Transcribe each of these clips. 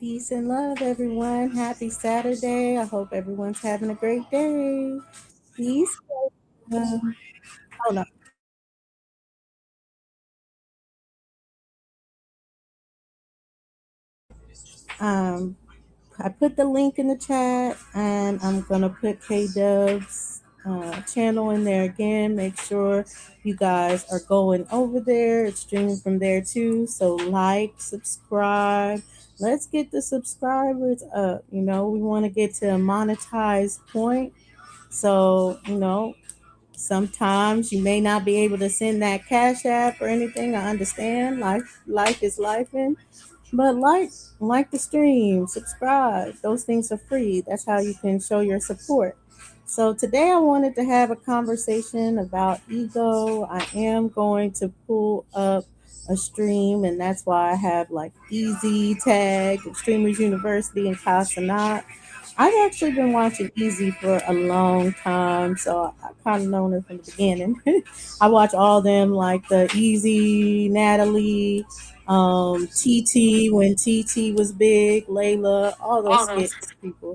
Peace and love, everyone. Happy Saturday. I hope everyone's having a great day. Peace. Um, Hold on. Um, I put the link in the chat, and I'm gonna put K Dub's channel in there again. Make sure you guys are going over there. It's streaming from there too. So like, subscribe. Let's get the subscribers up. We want to get to a monetized point. So, sometimes you may not be able to send that cash app or anything. I understand. Life is life, but like the stream, subscribe. Those things are free. That's how you can show your support. So today I wanted to have a conversation about ego. I am going to pull up a stream, and that's why I have like Easy Tag, Streamers University, and Casanat. I've actually been watching Easy for a long time, so I kind of known her from the beginning. I watch all them like the Easy, Natalie, TT when TT was big, Layla, all those skits people.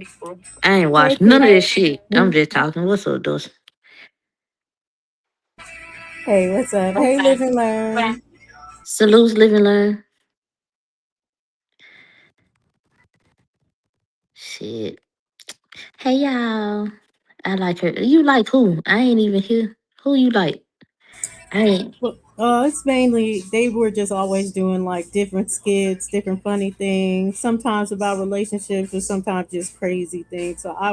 I ain't Hey, watched none of this shit. I'm just talking. What's up, those? hey, what's up? Hey, live and learn. Salutes, live and learn. Shit. Hey, y'all. I like her. You like who? I ain't even here. Who you like? I ain't. Well, it's mainly they were just always doing like different skits, different funny things. Sometimes about relationships, or sometimes just crazy things. So I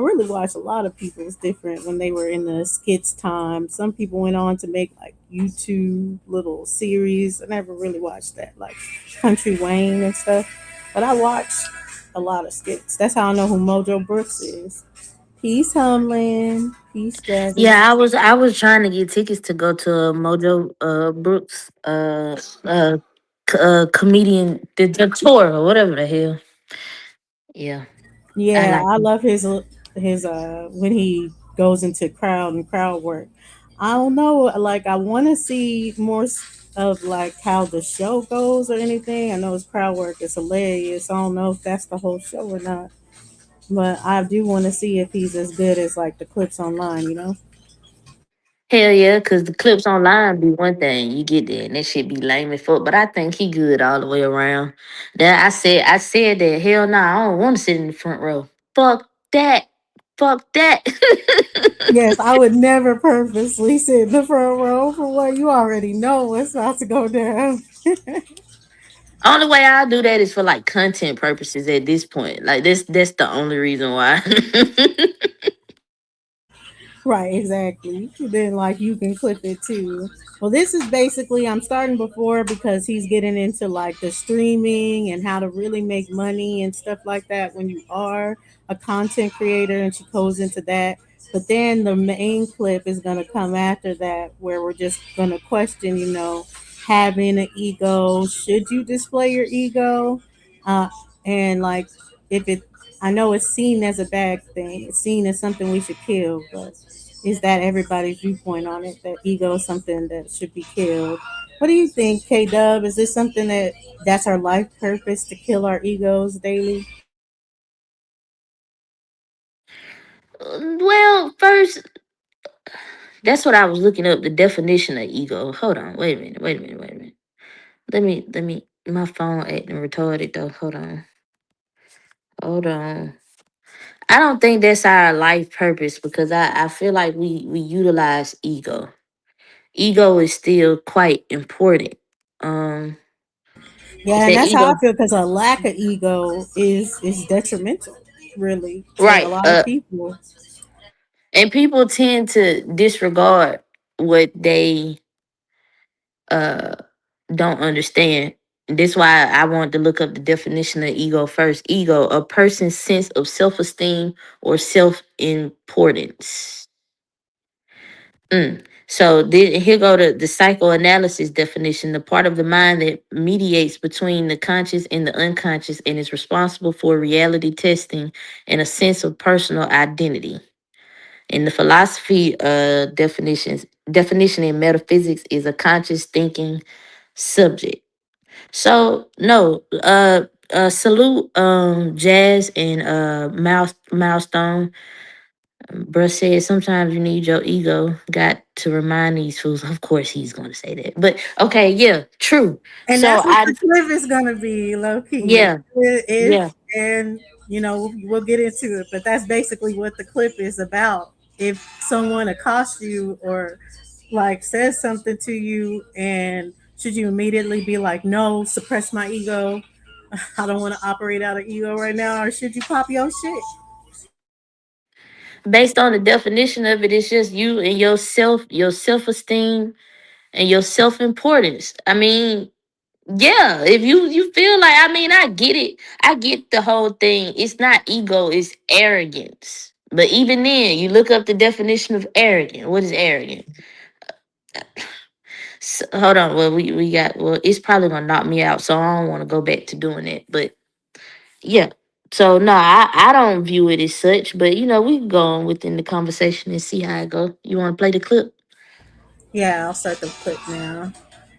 really watched a lot of people's different when they were in the skits time. Some people went on to make like YouTube little series. I never really watched that, like Country Wayne and stuff. But I watched a lot of skits. That's how I know who Mojo Brooks is. Peace, Humlin. Peace, Jazzy. Yeah, I was trying to get tickets to go to Mojo Brooks comedian the tour or whatever the hell. Yeah, I Yeah, like I him. love his when he goes into crowd and crowd work. I don't know, like I want to see more of like how the show goes or anything. I know his crowd work is hilarious. I don't know if that's the whole show or not, but I do want to see if he's as good as like the clips online. Hell yeah, cause the clips online be one thing. You get there and that shit be lame as fuck. But I think he good all the way around. That I said that hell no, I don't want to sit in the front row. Fuck that. Fuck that. Yes, I would never purposely sit in the front row for what you already know what's about to go down. Only way I do that is for like content purposes at this point. Like that's the only reason why. Right, exactly. Then like you can clip it too. Well, this is basically I'm starting before because he's getting into like the streaming and how to really make money and stuff like that when you are a content creator, and she goes into that. But then the main clip is going to come after that where we're just going to question, having an ego. Should you display your ego? Uh, and like if it I know it's seen as a bad thing. It's seen as something we should kill, but is that everybody's viewpoint on it? That ego is something that should be killed. What do you think, K Dub? Is this something that's our life purpose to kill our egos daily? Well, first, that's what I was looking up the definition of ego. Hold on, wait a minute, wait a minute, wait a minute. Let me. My phone acting retarded though. Hold on, hold on. I don't think that's our life purpose because I feel like we utilize ego. Ego is still quite important. Um, Yeah, and the that's how I ego, feel because a lack of ego is detrimental, really, to a right? lot of people. And people tend to disregard what they uh don't understand. That's why I wanted to look up the definition of ego first. Ego, a person's sense of self-esteem or self-importance. So here go the psychoanalysis definition: the part of the mind that mediates between the conscious and the unconscious and is responsible for reality testing and a sense of personal identity. In the philosophy definition in metaphysics is a conscious thinking subject. So no, Salute Jazz and Milestone. Bruh said sometimes you need your ego. Got to remind these fools. Of course he's gonna say that. But okay, yeah, true. And So that's what the clip is gonna be, low key. yeah, If yeah. and we'll get into it, but that's basically what the clip is about. If someone accosts you or like says something to you, and should you immediately be like, no, suppress my ego? I don't want to operate out of ego right now, or should you pop your shit? Based on the definition of it, it's just you and your self-esteem and your self-importance. I mean, yeah, if you feel like, I mean, I get it. I get the whole thing. It's not ego, it's arrogance. But even then, you look up the definition of arrogant. What is arrogant? Hold on. Well, we got, well, it's probably gonna knock me out, so I don't want to go back to doing it. But yeah. So no, I don't view it as such, but we can go on within the conversation and see how it go. You want to play the clip? Yeah, I'll start the clip now.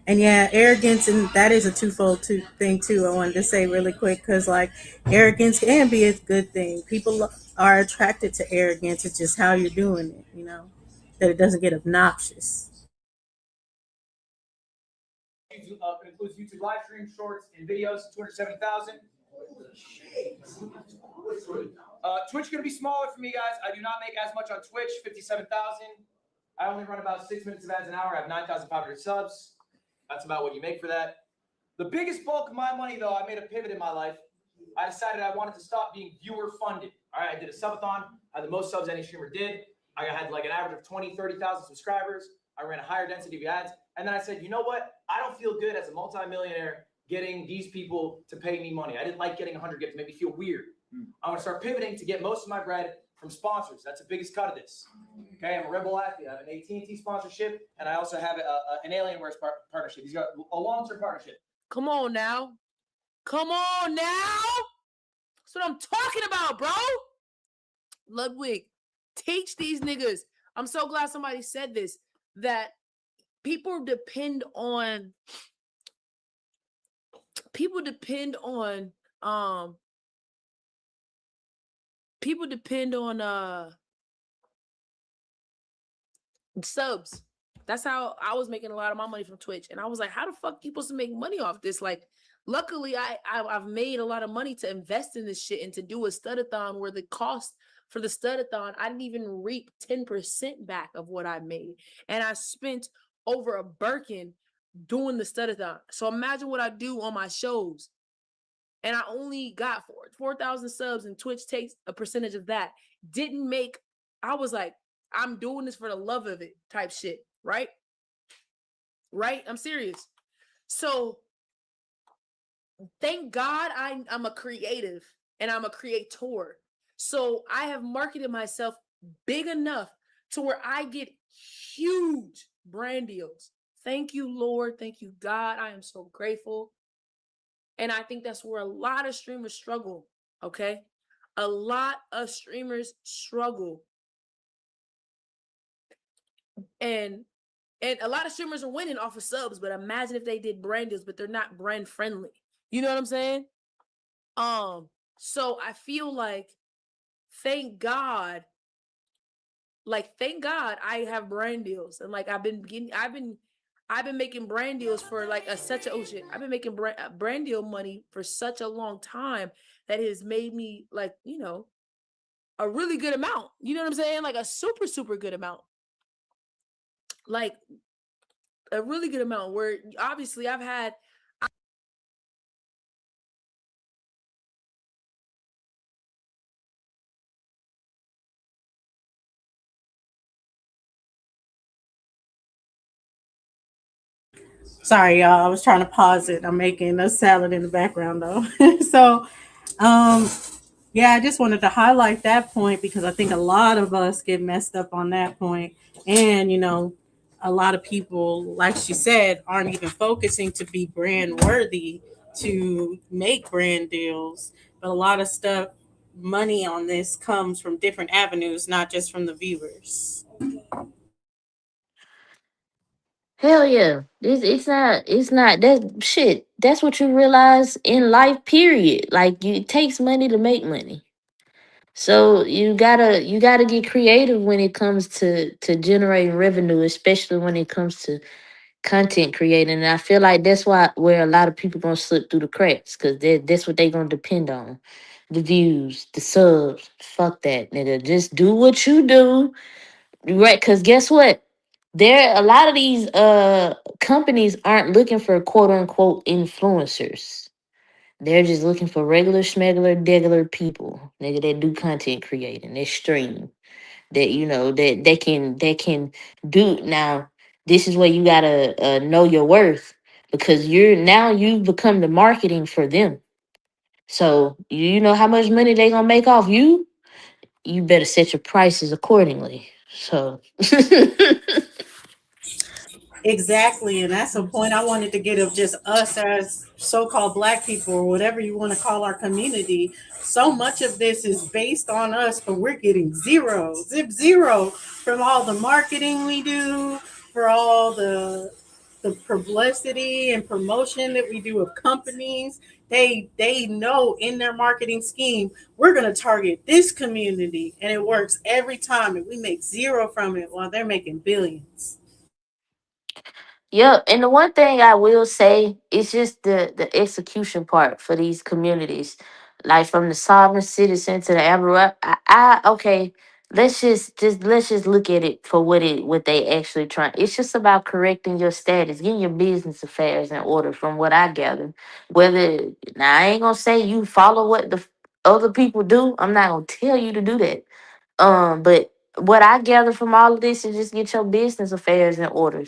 And yeah, arrogance, and that is a twofold thing too. I wanted to say really quick because like arrogance can be a good thing. People are attracted to arrogance. It's just how you're doing it, that it doesn't get obnoxious. Includes YouTube live streams, shorts, and videos. 270,000. Twitch gonna be smaller for me, guys. I do not make as much on Twitch. 57,000. I only run about 6 minutes of ads an hour. I have 9,500 subs. That's about what you make for that. The biggest bulk of my money, though, I made a pivot in my life. I decided I wanted to stop being viewer funded. All right, I did a subathon. I had the most subs any streamer did. I had like an average of 20, 30,000 subscribers. I ran a higher density of ads. And then I said, you know what? I don't feel good as a multimillionaire getting these people to pay me money. I didn't like getting 100 gifts. It made me feel weird. I'm going to start pivoting to get most of my bread from sponsors. That's the biggest cut of this. Okay, I'm a Rebel athlete. I have an AT&T sponsorship, and I also have an Alienware partnership. These got a long-term partnership. Come on now. Come on now. That's what I'm talking about, bro. Ludwig, teach these niggas. I'm so glad somebody said this, that people depend on subs. That's how I was making a lot of my money from Twitch. And I was like, how the fuck you supposed to make money off this? Like, luckily I've made a lot of money to invest in this shit and to do a studathon where the cost for the studathon, I didn't even reap 10% back of what I made. And I spent over a Birkin doing the studathon. So imagine what I do on my shows. And I only got 4,000 subs, and Twitch takes a percentage of that. Didn't make, I was like, I'm doing this for the love of it type shit, right? Right? I'm serious. So thank God I'm a creative and I'm a creator. So I have marketed myself big enough to where I get huge brand deals. Thank you, Lord. Thank you, God. I am so grateful. And I think that's where a lot of streamers struggle, okay? A lot of streamers struggle. And a lot of streamers are winning off of subs, but imagine if they did brand deals, but they're not brand friendly. You know what I'm saying? So I feel like thank God I have brand deals. And like I've been making brand deals for like I've been making brand deal money for such a long time that has made me like, a really good amount. You know what I'm saying? Like a super, super good amount. Like a really good amount where obviously I've had. Sorry, y'all. I was trying to pause it. I'm making a salad in the background though. So, yeah, I just wanted to highlight that point because I think a lot of us get messed up on that point. And, a lot of people, like she said, aren't even focusing to be brand worthy to make brand deals. But a lot of stuff, money on this comes from different avenues, not just from the viewers. Hell yeah. It's not that shit. That's what you realize in life, period. Like it takes money to make money. So you gotta get creative when it comes to generating revenue, especially when it comes to content creating. And I feel like that's why where a lot of people gonna slip through the cracks, because that's what they gonna depend on. The views, the subs. Fuck that, nigga. Just do what you do. Right, because guess what? There a lot of these companies aren't looking for quote unquote influencers. They're just looking for regular schmegular degular people, nigga, that do content creating, they stream, that that they can do. Now this is where you gotta know your worth, because you've become the marketing for them. So you know how much money they gonna make off you. You better set your prices accordingly. So Exactly, and that's a point I wanted to get of just us as so-called Black people or whatever you want to call our community. So much of this is based on us, but we're getting zero, zip zero from all the marketing we do, for all the publicity and promotion that we do of companies. They know in their marketing scheme we're going to target this community, and it works every time, and we make zero from it while they're making billions. Yep, and the one thing I will say is just the execution part for these communities, like from the sovereign citizen to the Amber. I okay. Let's just look at it for what they actually trying. It's just about correcting your status, getting your business affairs in order. From what I gather, whether now I ain't gonna say you follow what the other people do. I'm not gonna tell you to do that. But what I gather from all of this is just get your business affairs in order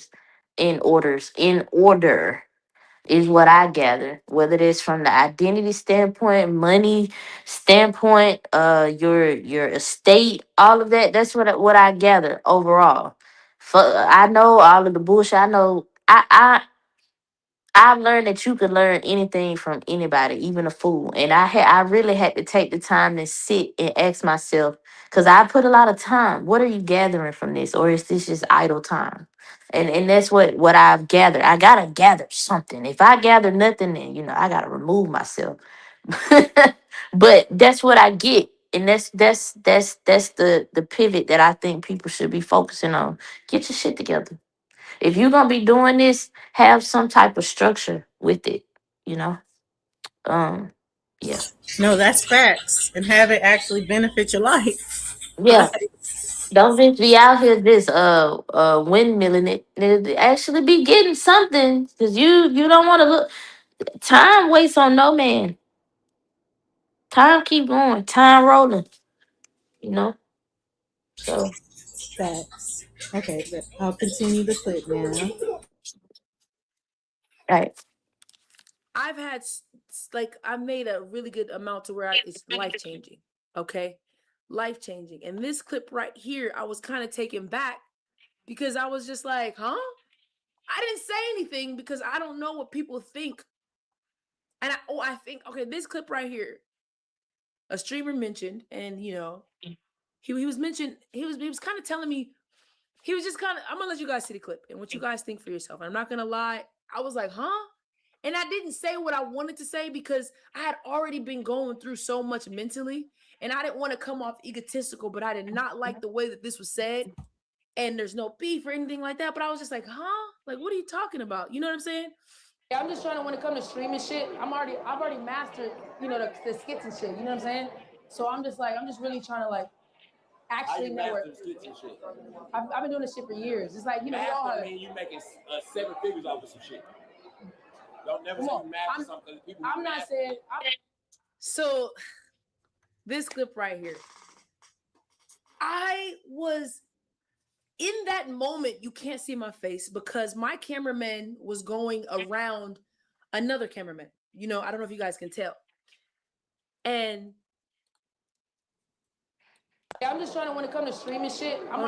is what I gather. Whether it's from the identity standpoint, money standpoint, your estate, all of that. That's what I gather overall. For I know all of the bullshit. I know I've learned that you could learn anything from anybody, even a fool. And I really had to take the time to sit and ask myself, because I put a lot of time. What are you gathering from this, or is this just idle time? And that's what I've gathered. I gotta gather something. If I gather nothing, then I gotta remove myself. But that's what I get, and that's the pivot that I think people should be focusing on. Get your shit together. If you're gonna be doing this, have some type of structure with it, you know? Um, yeah. No, that's facts, and have it actually benefit your life. Yeah. Don't just be out here just windmilling it. Actually be getting something, because you don't want to look. Time waits on no man. Time keep going. Time rolling, you know? So Facts. Okay, but I'll continue the clip now. right. I've had like I've made a really good amount to where it's life changing. Okay, life changing. And this clip right here, I was kind of taken back because I was just like, huh? I didn't say anything because I don't know what people think. And I think okay, this clip right here, a streamer mentioned, and he was mentioned. He was kind of telling me. He was just kind of. I'm gonna let you guys see the clip and what you guys think for yourself. I'm not gonna lie. I was like, huh? And I didn't say what I wanted to say because I had already been going through so much mentally, and I didn't want to come off egotistical. But I did not like the way that this was said. And there's no beef or anything like that. But I was just like, huh? Like, what are you talking about? You know what I'm saying? Yeah, I'm just trying to, when it comes to streaming shit, I've already mastered, the skits and shit. You know what I'm saying? So I'm just really trying to actually know where. I've been doing this shit for years. It's like, we all have. You making 7 figures off of some shit. Don't never say you master something because people. I'm not saying. So this clip right here, I was in that moment. You can't see my face because my cameraman was going around another cameraman. I don't know if you guys can tell. And yeah, I'm just trying to, when it comes to streaming shit, I've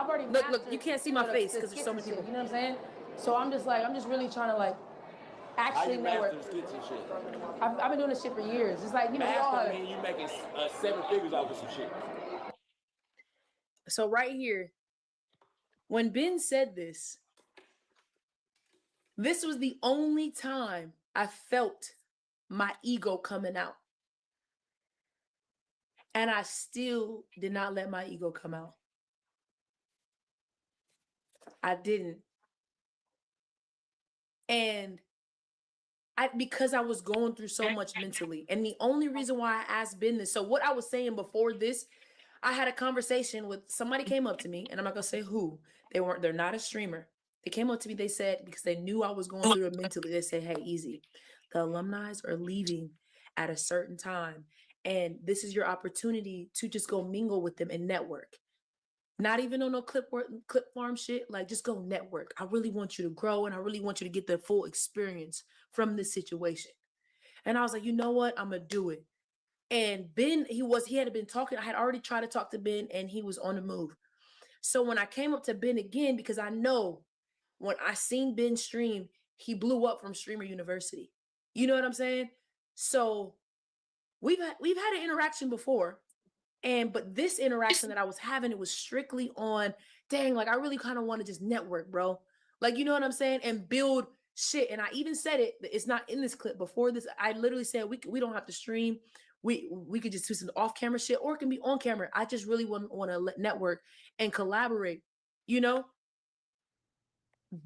already look, you can't see my face because there's so many people. You know what I'm saying? So I'm just really trying to actually know where. I've been doing this shit for years. It's like, we all have. You making 7 figures off of some shit. So right here, when Ben said this, This was the only time I felt my ego coming out. And I still did not let my ego come out. I didn't. And because I was going through so much mentally. And the only reason why I asked Ben this, so what I was saying before this, I had a conversation with somebody came up to me, and I'm not gonna say who. They're not a streamer. They came up to me, they said, because they knew I was going through it mentally, they said, hey, Easy, the alumni are leaving at a certain time. And this is your opportunity to just go mingle with them and network. Not even on no clip farm shit. Like, just go network. I really want you to grow, and I really want you to get the full experience from this situation. And I was like, you know what? I'm gonna do it. And Ben, he had been talking. I had already tried to talk to Ben, and he was on the move. So when I came up to Ben again, because I know when I seen Ben stream, he blew up from Streamer University. You know what I'm saying? So we've had an interaction before. But this interaction that I was having, it was strictly on, dang, like I really kind of want to just network, bro. Like, you know what I'm saying? And build shit. And I even said it, it's not in this clip. Before this, I literally said we don't have to stream. We could just do some off-camera shit, or it can be on camera. I just really want to network and collaborate, you know?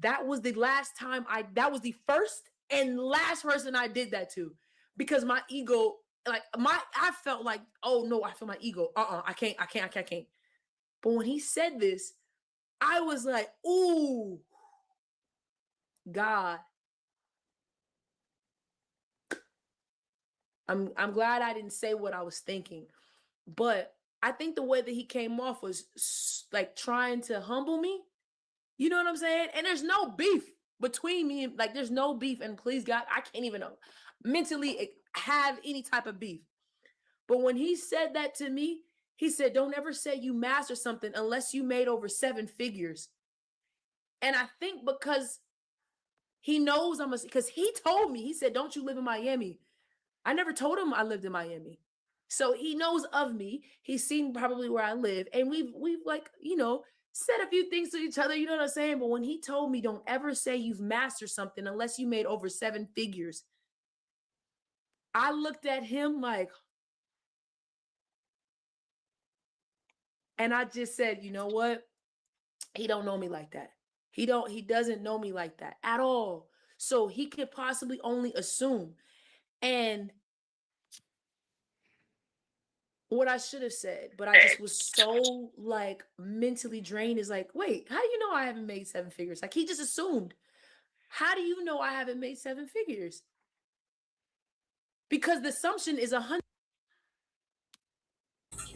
That was the last time that was the first and last person I did that to, because my ego, like I felt like, oh no, I feel my ego. I can't. But when he said this, I was like, ooh, God. I'm glad I didn't say what I was thinking. But I think the way that he came off was like trying to humble me. You know what I'm saying? And there's no beef between me. Like, there's no beef. And please, God, I can't even mentally have any type of beef. But when he said that to me, he said, don't ever say you master something unless you made over 7 figures. And I think because he knows because he told me, he said, don't you live in Miami? I never told him I lived in Miami. So he knows of me. He's seen probably where I live. And we've like, you know, said a few things to each other, you know what I'm saying? But when he told me, don't ever say you've mastered something unless you made over 7 figures, I looked at him like, and I just said, you know what? He don't know me like that. He doesn't know me like that at all. So he could possibly only assume. And what I should have said, but I just was so like mentally drained, is like, wait, how do you know I haven't made 7 figures? Like, he just assumed. How do you know I haven't made 7 figures? Because the assumption is 100.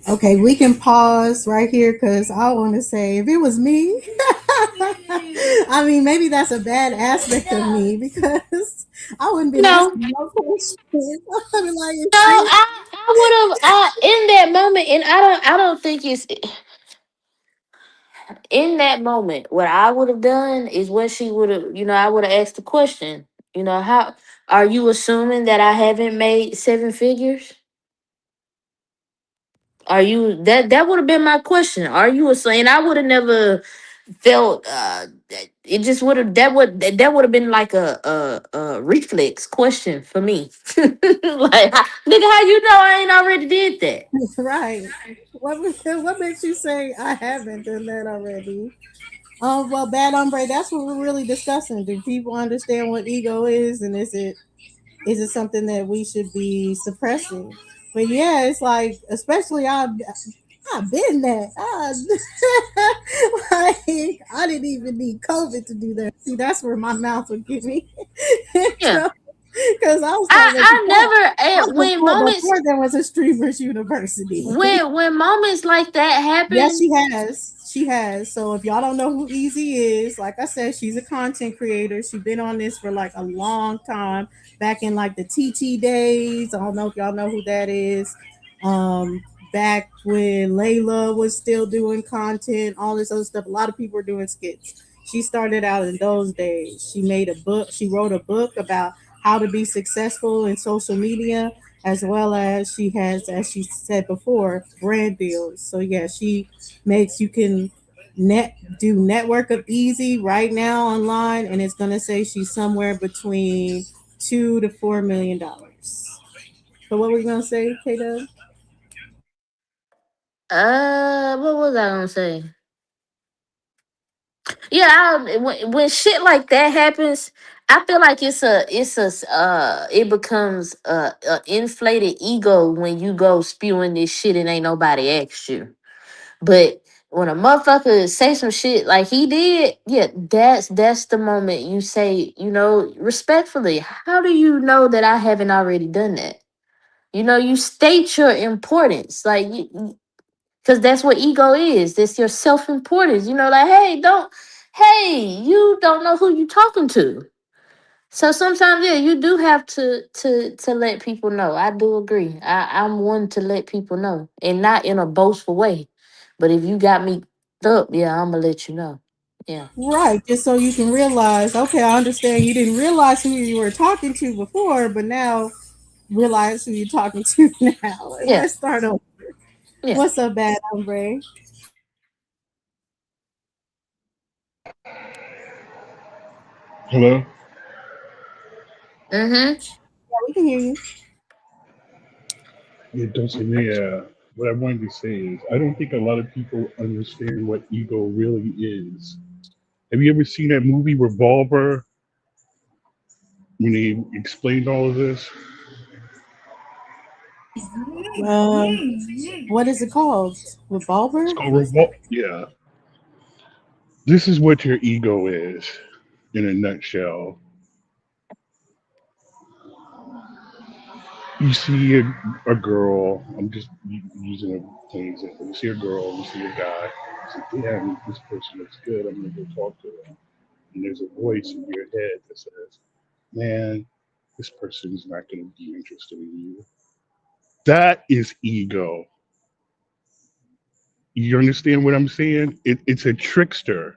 Okay, we can pause right here because I want to say, if it was me, I mean, maybe that's a bad aspect of me, because I wouldn't be No, asking no questions. I'd be like, no, I would have in that moment, and I don't think it's in that moment. What I would have done is what she would have, I would have asked the question. How are you assuming that I haven't made 7 figures? Are you that would have been my question? Are you assuming? I would have never felt it just would have that would have been like a reflex question for me. Like, nigga, how you know I ain't already did that? right. What makes you say I haven't done that already? Well, Bad Hombre, that's what we're really discussing. Do people understand what ego is, and is it something that we should be suppressing? But yeah, it's like, especially I've been that. Like, I didn't even need COVID to do that. See, that's where my mouth would get me. Yeah. Because I was trying to make I it never up when moments before there was a streamers university. when moments like that Yes, happen. she has. She has. So if y'all don't know who Easy is, like I said, she's a content creator. She's been on this for like a long time, back in like the TT days. I don't know if y'all know who that is. Back when Layla was still doing content, all this other stuff. A lot of people were doing skits. She started out in those days. She made a book. She wrote a book about how to be successful in social media, as well as she has, as she said before, brand deals. So yeah, she makes, you can do Network of Easy right now online, and it's gonna say she's somewhere between $2 to $4 million. So what were you gonna say, K Dub? What was I gonna say? Yeah, when shit like that happens, I feel like it becomes a inflated ego when you go spewing this shit and ain't nobody asked you. But when a motherfucker say some shit like he did, yeah, that's the moment you say, respectfully, how do you know that I haven't already done that? You state your importance, like, because that's what ego is. That's your self-importance. Like, hey, you don't know who you talking to. So sometimes, yeah, you do have to let people know. I do agree. I'm one to let people know, and not in a boastful way. But if you got me up, yeah, I'm gonna let you know. Yeah, Right, just so you can realize, okay, I understand you didn't realize who you were talking to before, but now realize who you're talking to now. And yeah, let's start over. yeah. What's up, bad hombre? Hello? Mm-hmm. Yeah, we can hear you. Yeah, what I wanted to say is, I don't think a lot of people understand what ego really is. Have you ever seen that movie Revolver when they explained all of this? What is it called? It's Revolver? called Revolver. Yeah. This is what your ego is in a nutshell. You see a girl, I'm just using a plain example. You see a girl, you see a guy, you say, damn, this person looks good, I'm going to go talk to them. And there's a voice in your head that says, man, this person is not going to be interested in you. That is ego. You understand what I'm saying? It's a trickster.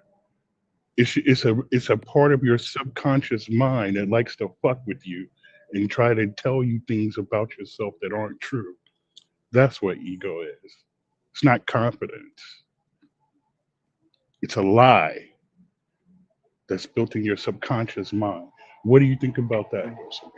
It's a part of your subconscious mind that likes to fuck with you and try to tell you things about yourself that aren't true. That's what ego is. It's not confidence. It's a lie that's built in your subconscious mind. What do you think about that, Wilson?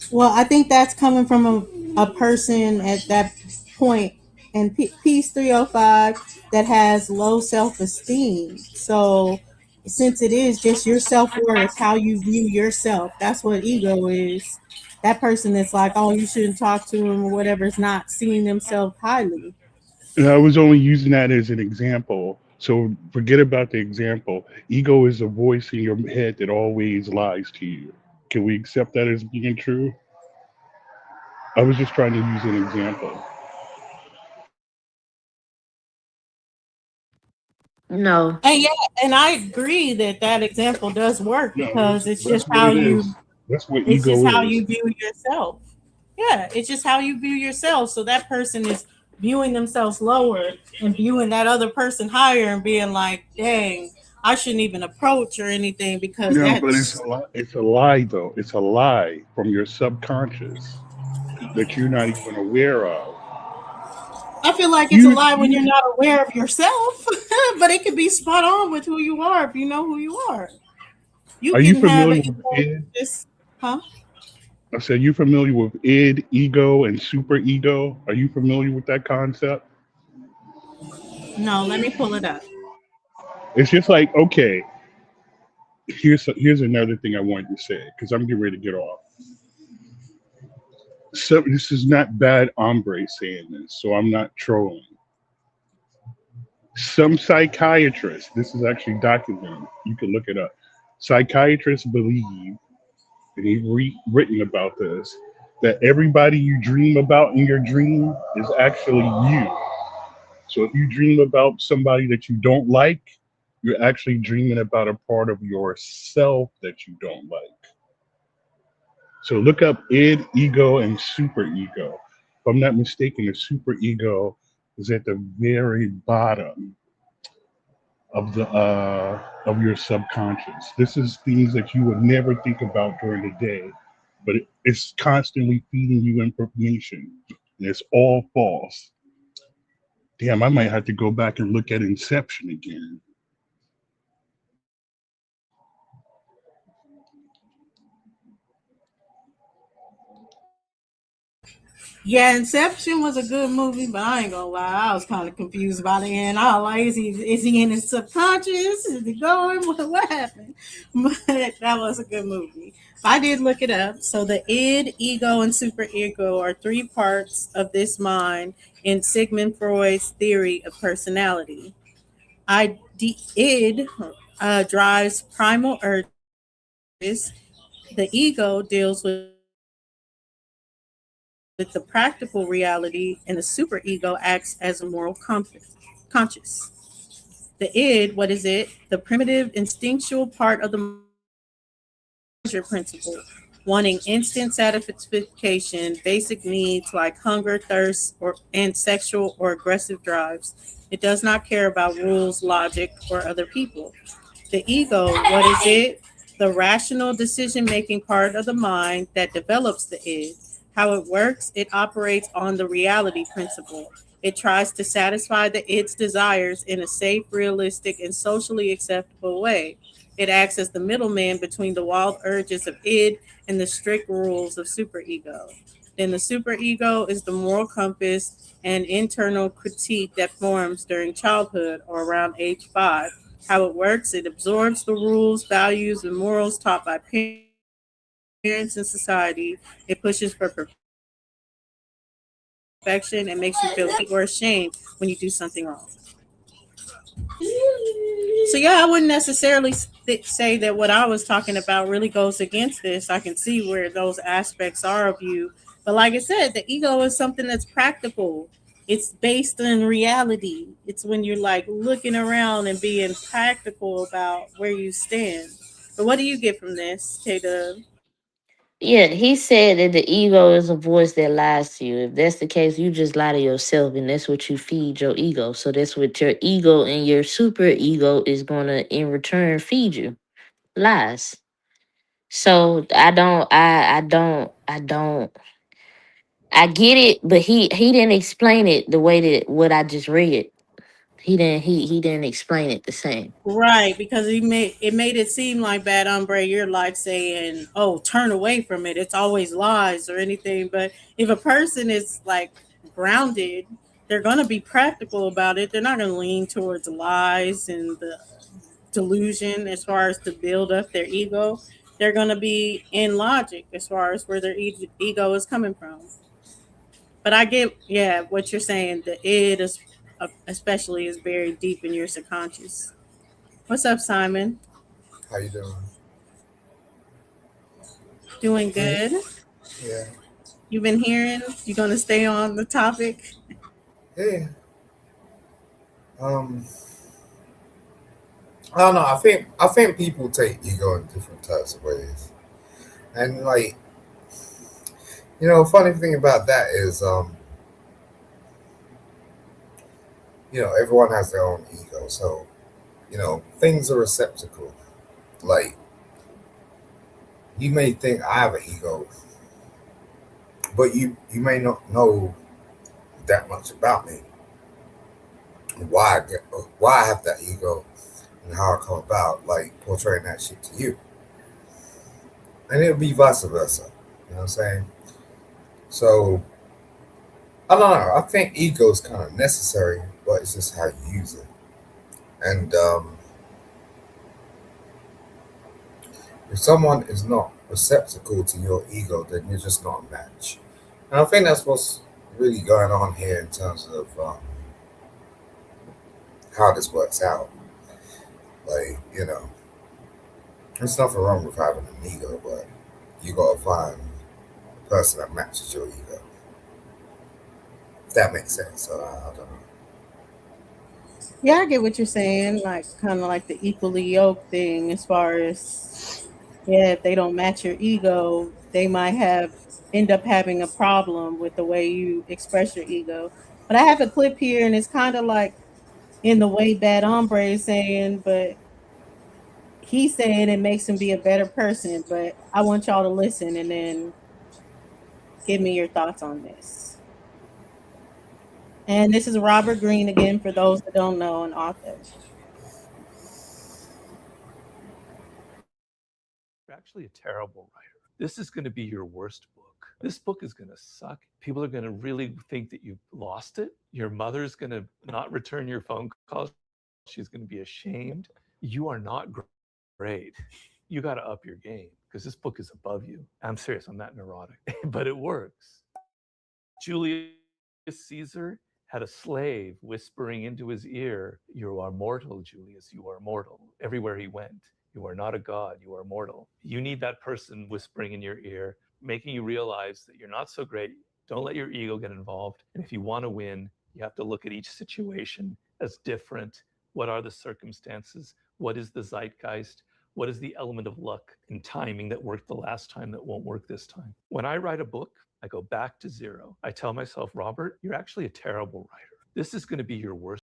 Well, I think that's coming from a person at that point in Peace 305 that has low self esteem. So, since it is just your self worth, how you view yourself, that's what ego is. That person that's like, oh, you shouldn't talk to him or whatever, is not seeing themselves highly. And I was only using that as an example. So forget about the example. Ego is a voice in your head that always lies to you. Can we accept that as being true? I was just trying to use an example. No, And yeah, and I agree that that example does work No, because it's just that's what how it is. you That's what it's just ego how is. you view yourself. Yeah, it's just how you view yourself. So that person is viewing themselves lower and viewing that other person higher and being like, dang, I shouldn't even approach or anything because No, but it's that's a lie. It's a lie, though. It's a lie from your subconscious that you're not even aware of. I feel like it's a You, lie when you're not aware of yourself, but it can be spot on with who you are if you know who you are. You are you can have familiar it, with id? this, huh? I said, you familiar with id, ego, and super ego? Are you familiar with that concept? No, let me pull it up. It's just like, okay, here's another thing I wanted to say because I'm getting ready to get off. So this is not bad hombre saying this, so I'm not trolling. Some psychiatrists, this is actually documented, you can look it up. Psychiatrists believe, and they've written about this, that everybody you dream about in your dream is actually you. So if you dream about somebody that you don't like, you're actually dreaming about a part of yourself that you don't like. So look up id, ego, and super ego. If I'm not mistaken, the super ego is at the very bottom of your subconscious. This is things that you would never think about during the day, but it's constantly feeding you information, and it's all false. Damn, I might have to go back and look at Inception again. Yeah, Inception was a good movie, but I ain't gonna lie, I was kind of confused by the end. I was like, is he in his subconscious? Is he going? What happened? But that was a good movie. I did look it up. So the id, ego, and superego are three parts of this mind in Sigmund Freud's theory of personality. Id drives primal urges. The ego deals with the practical reality, and the superego acts as a moral conscious. The id, what is it? The primitive instinctual part of the pleasure principle, wanting instant satisfaction, basic needs like hunger, thirst, and sexual or aggressive drives. It does not care about rules, logic, or other people. The ego, what is it? The rational decision making part of the mind that develops the id. How it works, it operates on the reality principle. It tries to satisfy the id's desires in a safe, realistic, and socially acceptable way. It acts as the middleman between the wild urges of id and the strict rules of superego. Then the superego is the moral compass and internal critique that forms during childhood or around age 5. How it works, it absorbs the rules, values, and morals taught by parents and society. It pushes for perfection and makes you feel guilty or ashamed when you do something wrong. So yeah, I wouldn't necessarily say that what I was talking about really goes against this. I can see where those aspects are of you, but like I said, the ego is something that's practical. It's based in reality. It's when you're like looking around and being practical about where you stand. But what do you get from this, K Dub? Yeah, he said that the ego is a voice that lies to you. If that's the case, you just lie to yourself, and that's what you feed your ego. So that's what your ego and your super ego is gonna in return feed you. Lies. So I get it, but he didn't explain it the way that what I just read. He didn't explain it the same. Right, because it made it seem like Bad Hombre, you're like saying, "Oh, turn away from it. It's always lies or anything." But if a person is like grounded, they're gonna be practical about it. They're not gonna lean towards lies and the delusion as far as to build up their ego. They're gonna be in logic as far as where their ego is coming from. But I get, yeah, what you're saying. The id is, especially, is buried deep in your subconscious. What's up, Simon? How you doing? Doing Yeah, good. yeah, You've been hearing. You gonna stay on the topic? yeah. Um, I don't know. I think people take ego in different types of ways, and like funny thing about that is everyone has their own ego, so things are receptacle. Like you may think I have an ego, but you may not know that much about me, why I have that ego, and how I come about like portraying that shit to you. And it'll be vice versa. You know what I'm saying? So I don't know. I think ego is kind of necessary, but it's just how you use it. And if someone is not receptacle to your ego, then you're just not a match. And I think that's what's really going on here in terms of how this works out. Like there's nothing wrong with having an ego, but you gotta find the person that matches your ego. If that makes sense. So I don't know. Yeah, I get what you're saying. Like kind of like the equally yoked thing, as far as, yeah, if they don't match your ego, they might have end up having a problem with the way you express your ego. But I have a clip here, and it's kind of like in the way Bad Hombre is saying, but he's saying it makes him be a better person. But I want y'all to listen and then give me your thoughts on this. And this is Robert Greene again, for those that don't know, an author. You're actually a terrible writer. This is going to be your worst book. This book is going to suck. People are going to really think that you've lost it. Your mother's going to not return your phone calls. She's going to be ashamed. You are not great. You got to up your game because this book is above you. I'm serious. I'm not neurotic, but it works. Julius Caesar had a slave whispering into his ear, "You are mortal, Julius. You are mortal." Everywhere he went. You are not a god, you are mortal. You need that person whispering in your ear, making you realize that you're not so great. Don't let your ego get involved. And if you want to win, you have to look at each situation as different. What are the circumstances? What is the zeitgeist? What is the element of luck and timing that worked the last time that won't work this time? When I write a book, I go back to zero. I tell myself, Robert, you're actually a terrible writer. This is going to be your worst.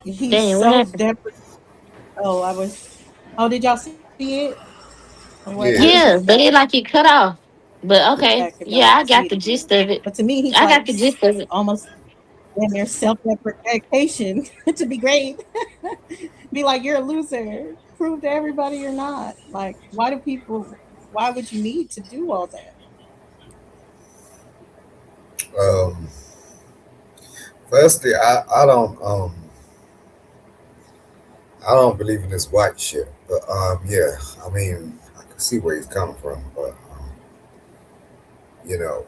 He's Dang, what so happened? deprecating. Oh, did y'all see it? Or what? Yeah. Yeah, but it like it cut off. But okay, Back and yeah, I see got it the again. gist of it. But to me, he's I like got the gist of it. almost in their self-deprecation to be great. Be like, you're a loser. Prove to everybody you're not. Like, why would you need to do all that? Firstly, I don't believe in this white shit, but yeah, I mean, I can see where he's coming from, but you know,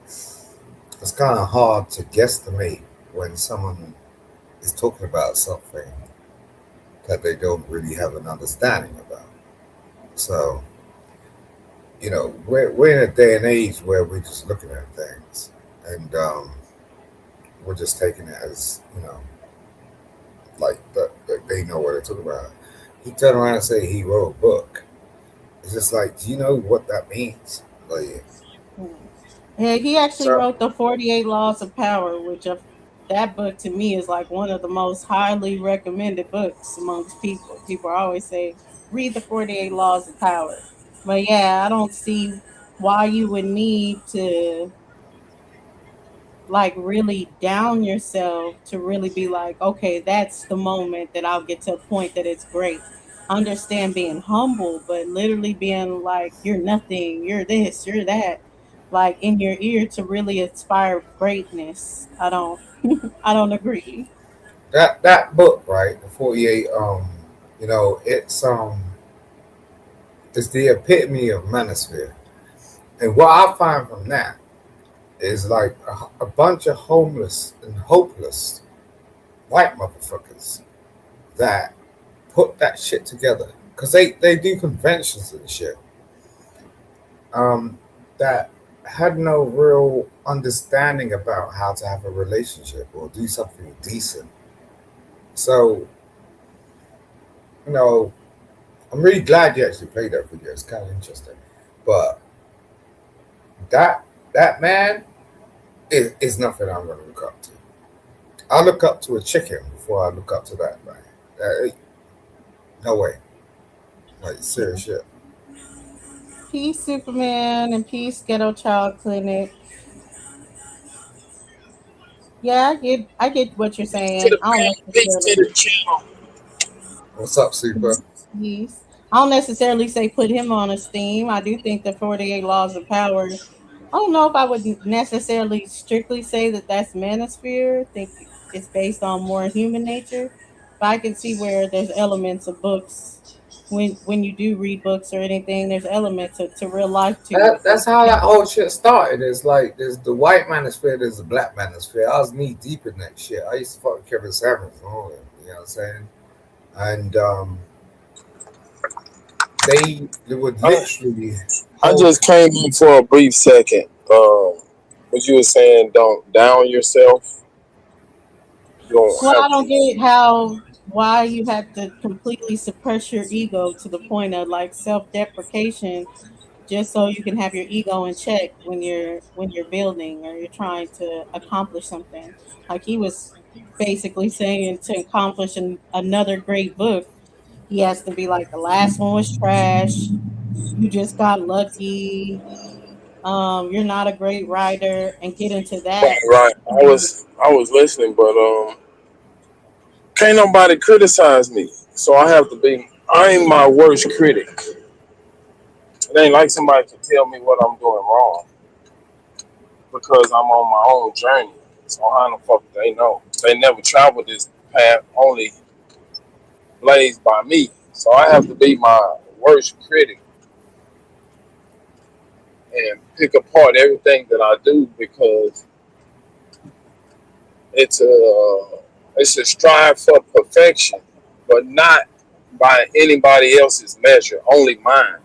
it's kind of hard to guesstimate when someone is talking about something that they don't really have an understanding about. So, you know, we're in a day and age where we're just looking at things, and we're just taking it as, you know, like that they know what they're talking about. He turned around and say he wrote a book. It's just like, do you know what that means? Like, Yeah, he actually so wrote the 48 Laws of Power, which that book to me is like one of the most highly recommended books amongst people. People always say, read the 48 Laws of Power. But yeah, I don't see why you would need to like really down yourself to really be like, okay, that's the moment that I'll get to a point that it's great. Understand being humble, but literally being like, you're nothing, you're this, you're that, like in your ear to really inspire greatness. I don't agree. that book, right, the 48, you know, it's the epitome of manosphere. And what I find from that is like a bunch of homeless and hopeless white motherfuckers that put that shit together because they do conventions and shit, that had no real understanding about how to have a relationship or do something decent. So, you know, I'm really glad you actually played that video. It's kind of interesting. But that man is nothing I'm going to look up to. I look up to a chicken before I look up to that man. No way. Like, serious shit. Peace, Superman, and peace, Ghetto Child Clinic. Yeah, I get what you're saying. I don't necessarily What's up, Super? Peace. I don't necessarily say put him on esteem. I do think the 48 Laws of Power. I don't know if I would necessarily strictly say that that's manosphere. I think it's based on more human nature. But I can see where there's elements of books when you do read books or anything. There's elements to real life too. That's how that whole shit started. It's like there's the white manosphere, there's the black manosphere. I was knee deep in that shit. I used to fuck with Kevin Samuels, you know what I'm saying? And they would literally. I just came in for a brief second. What you were saying, don't down yourself. You don't Well, I have don't to. get why you have to completely suppress your ego to the point of like self-deprecation just so you can have your ego in check when you're building or you're trying to accomplish something. Like he was basically saying to accomplish another great book, he has to be like the last one was trash. you just got lucky, you're not a great writer, and get into that. Right. I was listening, but can't nobody criticize me. So I'm my worst critic. It ain't like somebody can tell me what I'm doing wrong because I'm on my own journey. So how the fuck they know? They never traveled this path, only blazed by me. So I have to be my worst critic and pick apart everything that I do because it's a strive for perfection, but not by anybody else's measure, only mine.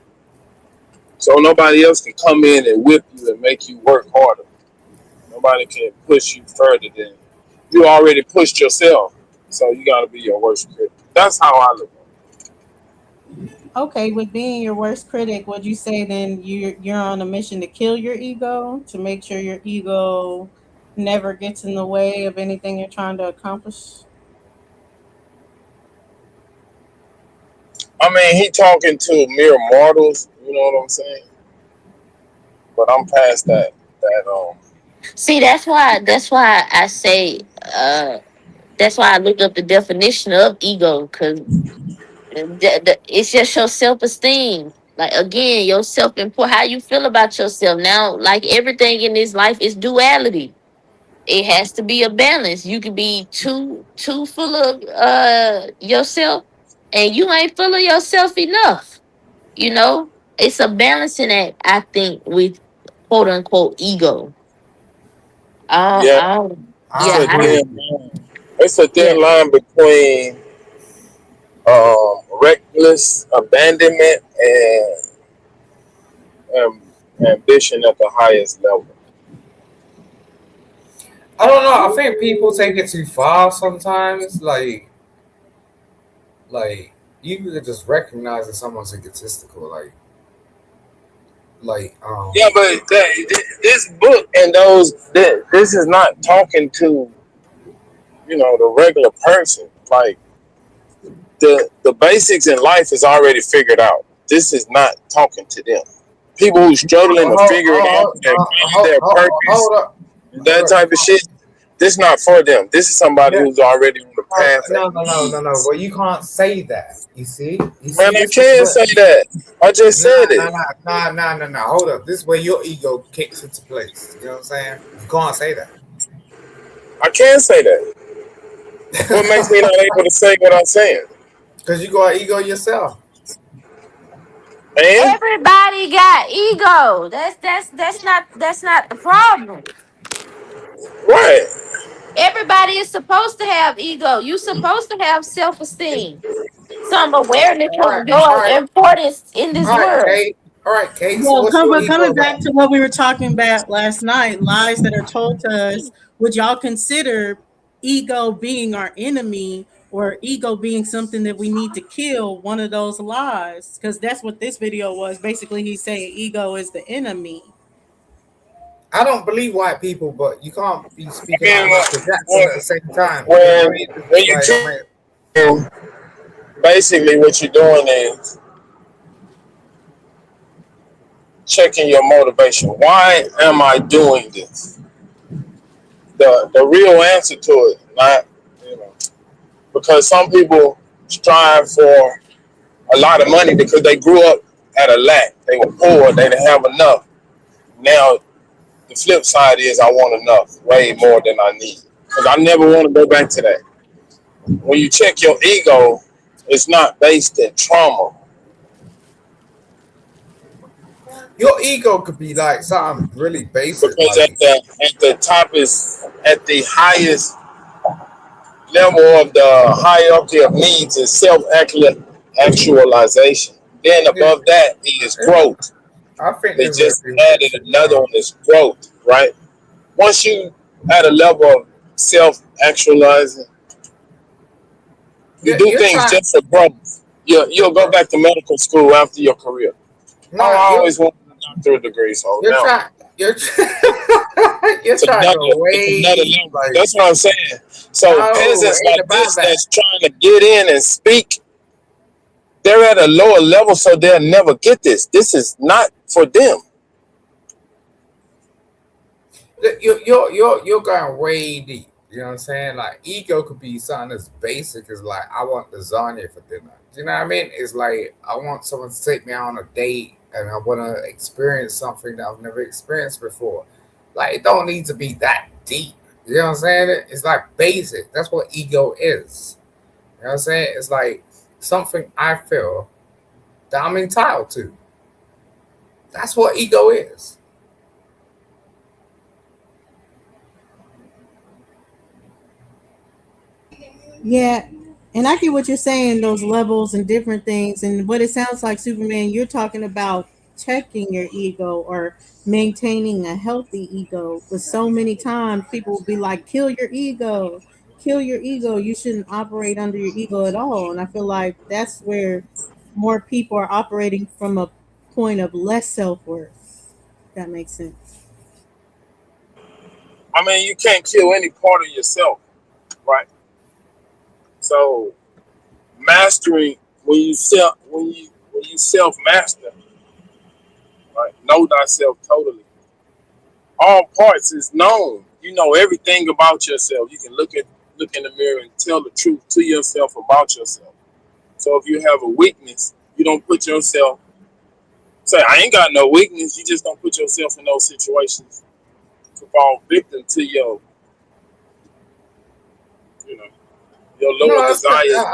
So nobody else can come in and whip you and make you work harder. Nobody can push you further than you already pushed yourself. So you got to be your worst critic. That's how I look at it. Okay, with being your worst critic, would you say then you're on a mission to kill your ego, to make sure your ego never gets in the way of anything you're trying to accomplish? I mean, he talking to mere mortals. You know what I'm saying? But I'm past that. See, that's why I say that's why I looked up the definition of ego, because it's just your self-esteem. Like, again, your self-import, how you feel about yourself. Now, like everything in this life is duality. It has to be a balance. You can be too full of yourself, and you ain't full of yourself enough. You know, it's a balancing act, I think, with quote unquote ego. Yeah, I don't, it's yeah, a I I agree. don't, thin, it's a yeah. thin line between reckless abandonment and um, ambition at the highest level. I don't know. I think people take it too far sometimes. Like you can just recognize that someone's egotistical. Like Yeah, but this book and this is not talking to the regular person. Like the basics in life is already figured out. This is not talking to them. People who struggling to figure it out and find their purpose, hold up, that type of shit. This not for them. This is somebody yeah. who's already on the path. No. But you can't say that. You see? Man, I This is can what. say that. I just said it. Nah. Hold up. This is where your ego kicks into place. You know what I'm saying? You can't say that. I can say that. What makes me not able to say what I'm saying? Because you got ego yourself. And Everybody got ego. That's not the problem. right. Everybody is supposed to have ego. You're supposed to have self-esteem, some awareness All right, of your all right, importance in this all right, world. Kate. All right, Kate. So Well, what's your but ego coming back about? to what we were talking about last night, lies that are told to us, would y'all consider ego being our enemy or ego being something that we need to kill? One of those lies, because that's what this video was. Basically, he's saying ego is the enemy. I don't believe white people, but you can't be speaking I like mean, Michael Jackson at the same time. You know what I when mean? when It's you like, I mean, kill, basically what you're doing is checking your motivation. Why am I doing this? The real answer to it, not because some people strive for a lot of money because they grew up at a lack. They were poor. They didn't have enough. Now the flip side is I want enough, way more than I need. Because I never want to go back to that. When you check your ego, it's not based in trauma. your ego could be like something really basic, Because like at the top is at the highest level of the hierarchy of needs is self actualization. Then yeah, above that is growth. I think They there's where just people get added shit another from. one is growth, right? Once you at a level of self actualizing, you do You're things trying. just for growth. You'll go back to medical school after your career. No, I always wanted a doctorate degree, so you're now trying. You're you're it's trying to go another way level. like That's what I'm saying. So no, peasants it ain't like about this that. that's trying to get in and speak, they're at a lower level, so they'll never get this. This is not for them. You're going way deep. You know what I'm saying? Like ego could be something as basic as like I want lasagna for dinner. You know what I mean? It's like I want someone to take me on a date and I want to experience something that I've never experienced before. Like it don't need to be that deep. You know what I'm saying? It's like basic. That's what ego is. You know what I'm saying? It's like something I feel that I'm entitled to. That's what ego is. Yeah, and I get what you're saying, those levels and different things. And what it sounds like, Superman, you're talking about checking your ego or maintaining a healthy ego. But so many times people will be like, kill your ego, kill your ego. You shouldn't operate under your ego at all. And I feel like that's where more people are operating from a point of less self worth. That makes sense. I mean, you can't kill any part of yourself, right? So mastering when you self master, right? Know thyself totally. All parts is known. You know everything about yourself. You can look in the mirror and tell the truth to yourself about yourself. So if you have a weakness, you don't put yourself say, I ain't got no weakness. You just don't put yourself in those situations to fall victim to your, you know, your No, lower desires.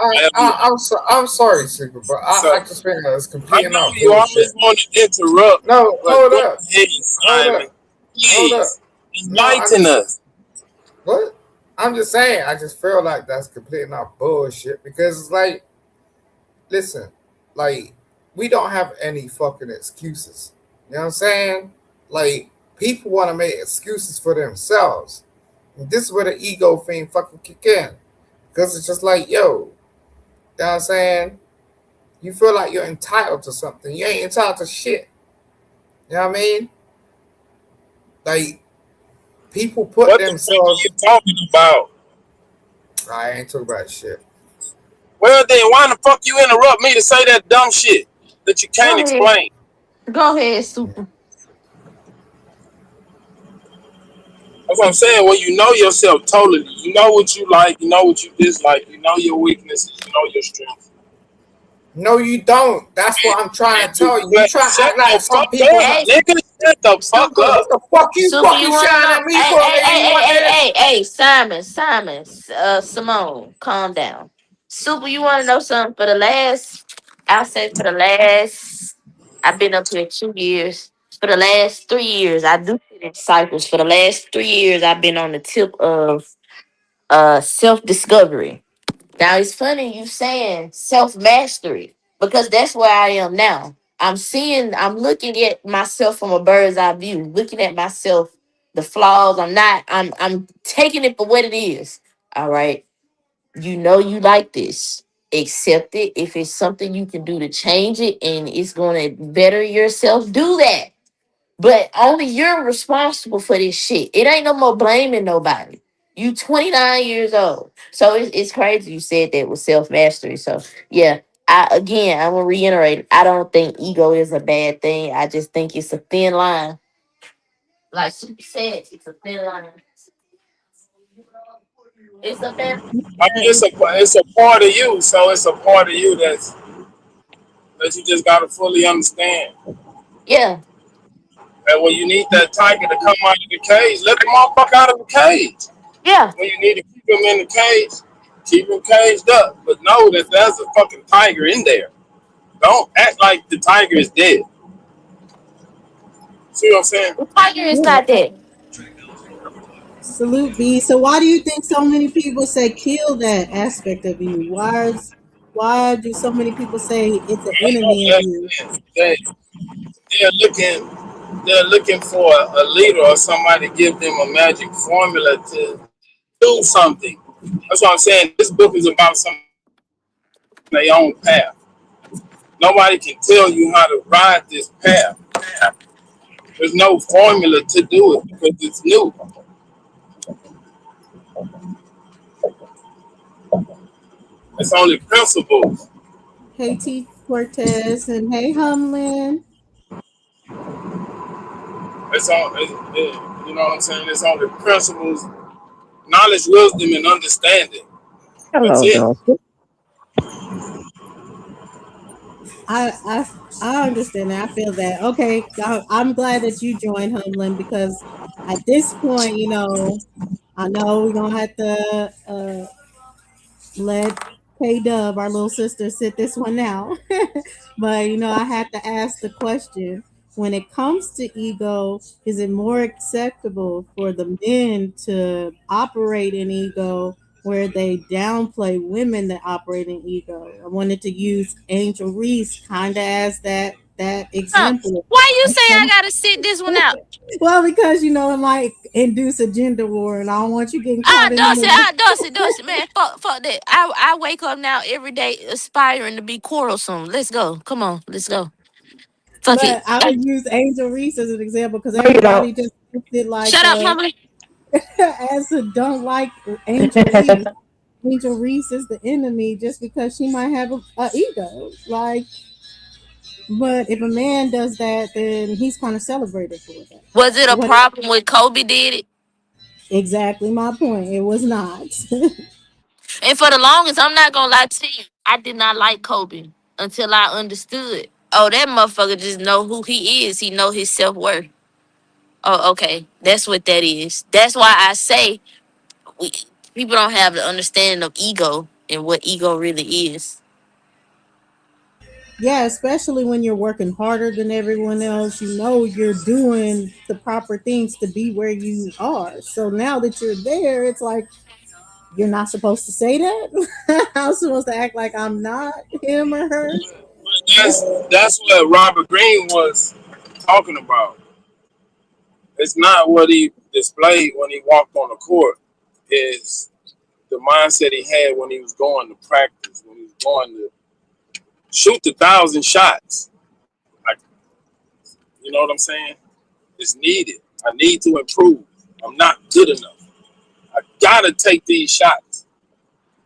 I'm sorry, Super, but So I just feel it's I completely know not you always bullshit. want to interrupt, No, but hold go up, ahead, hold Simon. up, hold up. Please No, enlighten us. what? I'm just saying, I just feel like that's completely not bullshit because it's like, listen, like we don't have any fucking excuses. You know what I'm saying? Like people want to make excuses for themselves. And this is where the ego thing fucking kick in. Because it's just like, yo, you know what I'm saying? You feel like you're entitled to something. You ain't entitled to shit. You know what I mean? Like people put What the fuck are you themselves. talking about? I ain't talking about shit. Well, then why the fuck you interrupt me to say that dumb shit that you can't Go ahead. explain? Go ahead, Super. That's what I'm saying. Well, you know yourself totally. You know what you like. You know what you dislike. You know your weaknesses. You know your strengths. No, you don't. That's what I'm trying to tell you. You try to Shut act like the some fuck people. up, Hey, nigga. Shut the fuck Super. What up. the fuck you Super, you fucking want to shouting know? at me Hey, for, hey, nigga? hey, You hey, want hey, this? hey, hey, Simone, calm down. Super, you want to know something? I'll say for the last, I've been up here 2 years. For the last 3 years, I do it in cycles. For the last 3 years, I've been on the tip of self discovery. Now it's funny you saying self mastery because that's where I am now. I'm looking at myself from a bird's eye view, looking at myself, the flaws. I'm taking it for what it is. All right. You know you like this. Accept it. If it's something you can do to change it and it's gonna better yourself, do that. But only you're responsible for this shit. It ain't no more blaming nobody. You 29 years old. So it's crazy you said that with self-mastery. So yeah, I'm gonna reiterate, I don't think ego is a bad thing. I just think it's a thin line. Like she said, it's a thin line. It's a thin I mean, it's a part of you. So it's a part of you that you just gotta fully understand. yeah, And when you need that tiger to come out of the cage, let the motherfucker out of the cage. yeah. When you need to keep him in the cage, keep him caged up. But know that there's a fucking tiger in there. Don't act like the tiger is dead. See what I'm saying? The tiger is Yeah. not dead. Salute B. So why do you think so many people say kill that aspect of you? Why do so many people say it's an I enemy of you? know they're looking for a leader or somebody to give them a magic formula to do something. That's what I'm saying. This book is about some their own path. Nobody can tell you how to ride this path. There's no formula to do it because it's new. It's only principles. Hey T Cortez, and hey, Humlin. It's all, you know what I'm saying? It's all the principles, knowledge, wisdom, and understanding. That's Hello, it. Dorothy. I understand that. I feel that. Okay, I'm glad that you joined Humlin because at this point, I know we're gonna have to let K Dub, our little sister, sit this one out. But I had to ask the question: when it comes to ego, is it more acceptable for the men to operate in ego, where they downplay women that operate in ego? I wanted to use Angel Reese kind of as that Huh. example. Why you say I gotta sit this one out? Well, because it might induce a gender war, and I don't want you getting caught in the middle. Dorsey, man, fuck that. I wake up now every day aspiring to be quarrelsome. Let's go. Come on, let's go. Fuck it. But I would use Angel Reese as an example because No, you everybody don't. just thinks it like Shut up, Humbly. as a don't like Angel Reese. Angel Reese is the enemy just because she might have a ego. But if a man does that, then he's kind of celebrated for that. Was it a What problem when Kobe did it? exactly my point? It was not. And for the longest, I'm not gonna lie to you, I did not like Kobe until I understood. Oh, that motherfucker just know who he is. He know his self worth. Oh, okay, that's what that is. That's why I say we, people don't have the understanding of ego and what ego really is. Yeah, especially when you're working harder than everyone else, you're doing the proper things to be where you are. So now that you're there, it's like you're not supposed to say that. I'm supposed to act like I'm not him or her. That's what Robert Greene was talking about. It's not what he displayed when he walked on the court. Is the mindset he had when he was going to practice, when he was going to shoot 1,000 shots. Like, you know what I'm saying? It's needed. I need to improve. I'm not good enough. I gotta take these shots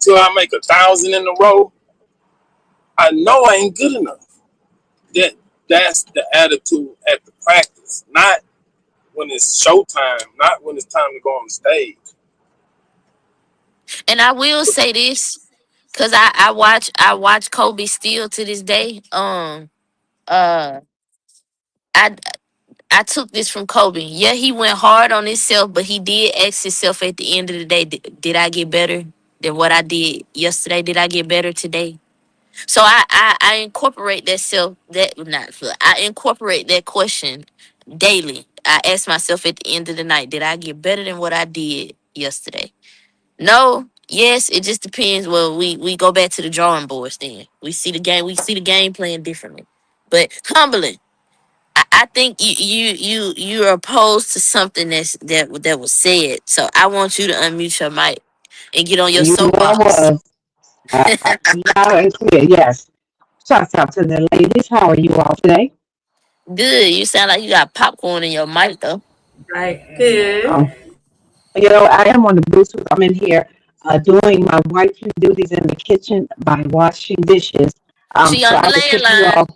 till I make 1,000 in a row. I know I ain't good enough. That's the attitude at the practice, not when it's showtime, not when it's time to go on the stage. And I will say this, cause I watch Kobe still to this day. Uh, I I took this from Kobe. Yeah, he went hard on himself, but he did ask himself at the end of the day, did I get better than what I did yesterday? Did I get better today? So I incorporate that self that not I incorporate that question daily. I ask myself at the end of the night, did I get better than what I did yesterday? No. Yes, it just depends. Well, we go back to the drawing boards then. We see the game playing differently. But humbling. I think you're opposed to something that was said. So I want you to unmute your mic and get on your You know I soapbox. was. Loud and clear, yes. Shouts out to the ladies. How are you all today? Good. You sound like you got popcorn in your mic though. Right. Good. Um, I am on the Bluetooth. I'm in here doing my wifely duties in the kitchen by washing dishes. She So on the I will take you landline. all.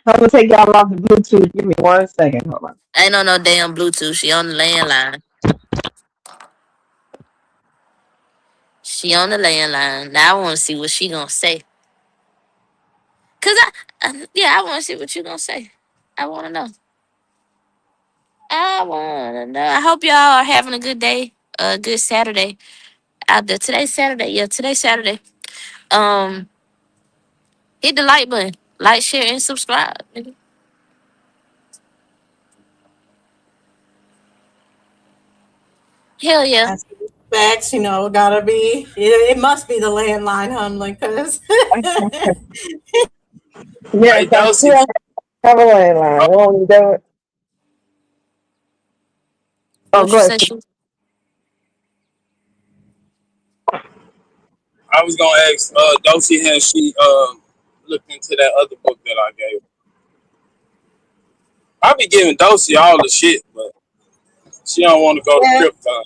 I'm gonna take y'all off the Bluetooth. Give me 1 second. Hold on. Ain't on no damn Bluetooth. She on the landline. She on the landline. Now I want to see what she gonna say. Cause I want to see what you gonna say. I want to know. I want to know. I hope y'all are having a good day. A good Saturday out there. Today's Saturday. Yeah, today's Saturday. Um, hit the like button, like, share, and subscribe. Nigga. Hell yeah. That's facts, gotta be. It must be the landline, Humlin, because Yes, Hey, I'm Dulcie, still have a landline. Won't you do it? Oh, What you go say? ahead. I was gonna ask Dulcie, has she looked into that other book that I gave her? I be giving Dulcie all the shit, but she don't want to go to yeah. Krypton.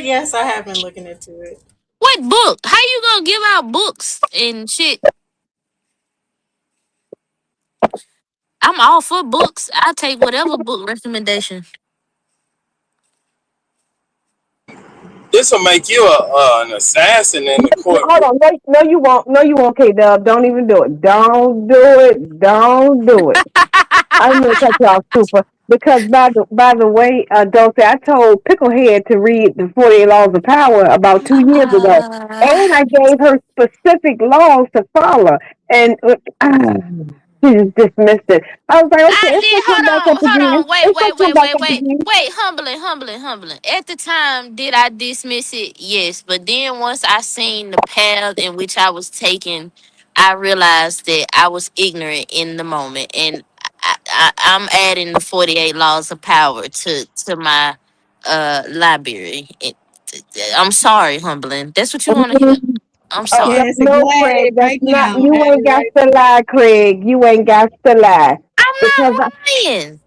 Yes, I have been looking into it. What book? How you gonna give out books and shit? I'm all for books. I'll take whatever book recommendation. This will make you an assassin in the courtroom. Hold on, no, you won't. No, you won't, K-Dub. Don't even do it. Don't do it. Don't do it. I'm gonna cut y'all super. Because by the way, Dulce, I told Picklehead to read the 48 Laws of Power about 2 years ago. And I gave her specific laws to follow. And she just dismissed it. I was like, okay, I it's did. gonna come back up Hold again. on. Wait, It's gonna wait, come wait, back wait, up wait, again. wait. Humbling. At the time, did I dismiss it? Yes. But then once I seen the path in which I was taking, I realized that I was ignorant in the moment, and I'm adding the 48 Laws of Power to my library. I'm sorry, humbling. That's what you want to hear. I'm sorry. Yes, and No, go at Craig, it that's right not, now. you Add ain't it got right. to lie, Craig. You ain't got to lie. I'm Because not lying.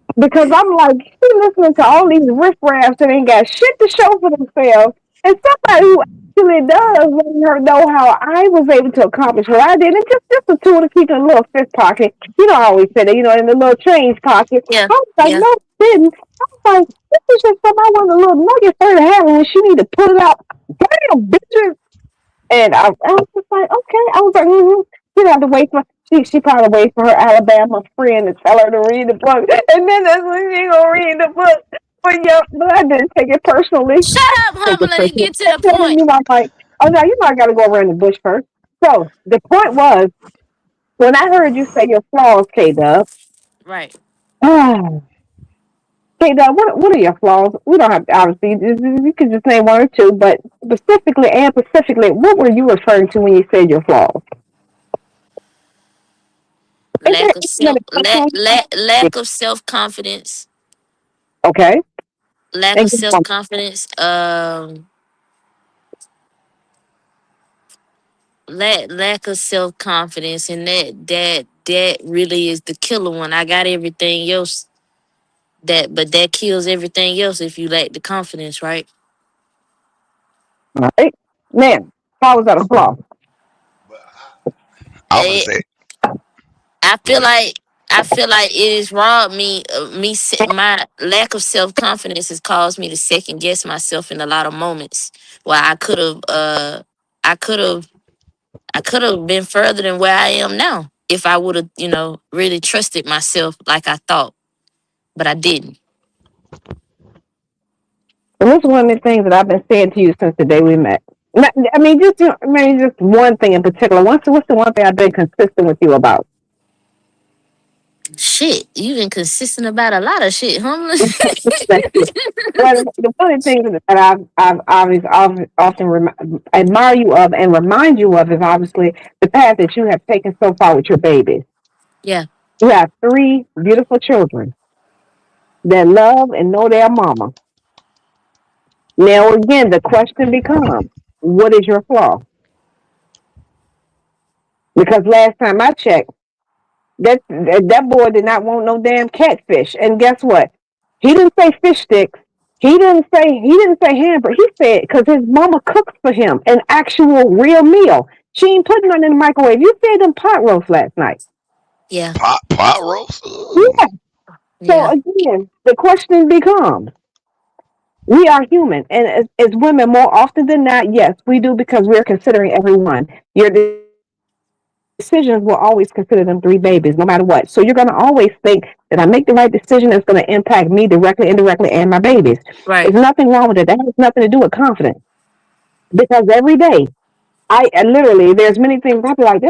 I'm like, she listening to all these riffraffs and ain't got shit to show for themselves. And somebody who actually does letting her know how I was able to accomplish what I did. And just a tool to keep in a little fist pocket. You know, I always say that, in the little change pocket. Yeah, I was like, yeah. no, it didn't. I was like, this is just something I want a little nugget for her to have. And when she need to pull it out, damn, bitches. And I was just like, okay. I was like, you have to wait for. She probably wait for her Alabama friend to tell her to read the book, and then that's when she gonna read the book. But yeah, but I didn't take it personally. Shut up, Take it humbling, and personally. get to I the told him, point. I'm like, oh no, I gotta go around the bush first. So the point was, when I heard you say your flaws, K Dub, Right. K Dub, what are your flaws? We don't have to, obviously, you can just name one or two, but specifically, what were you referring to when you said your flaws? Is there Lack of anything self that comes lack of self confidence. okay? Lack And of self confidence. Lack of self confidence, and that really is the killer one. I got everything else but that kills everything else if you lack the confidence, right? right now, how was that a flaw? I would Eh, say, I go feel ahead. like it has robbed me. My lack of self confidence has caused me to second guess myself in a lot of moments where I could have I could have been further than where I am now if I would have, really trusted myself like I thought, but I didn't. And this is one of the things that I've been saying to you since the day we met. I mean, just one thing in particular. What's the one thing I've been consistent with you about? Shit, you've been consistent about a lot of shit, huh? Well, the one of the things that I've always often admire you of and remind you of is obviously the path that you have taken so far with your babies. Yeah, You have 3 beautiful children that love and know their mama. Now, again, the question becomes, what is your flaw? Because last time I checked, that boy did not want no damn catfish. And guess what? He didn't say fish sticks. He didn't say hamburger. He said because his mama cooks for him an actual real meal. She ain't putting nothing in the microwave. You fed them pot roast last night. yeah, Pot roast. Ooh. Yeah. So yeah. again, the question becomes: we are human, and as women, more often than not, yes, we do because we're considering everyone. Your decisions will always consider them 3 babies, no matter what. So you're going to always think that I make the right decision that's going to impact me directly, indirectly, and my babies. Right. There's nothing wrong with it. That has nothing to do with confidence. Because every day, I literally, there's many things I'll be like,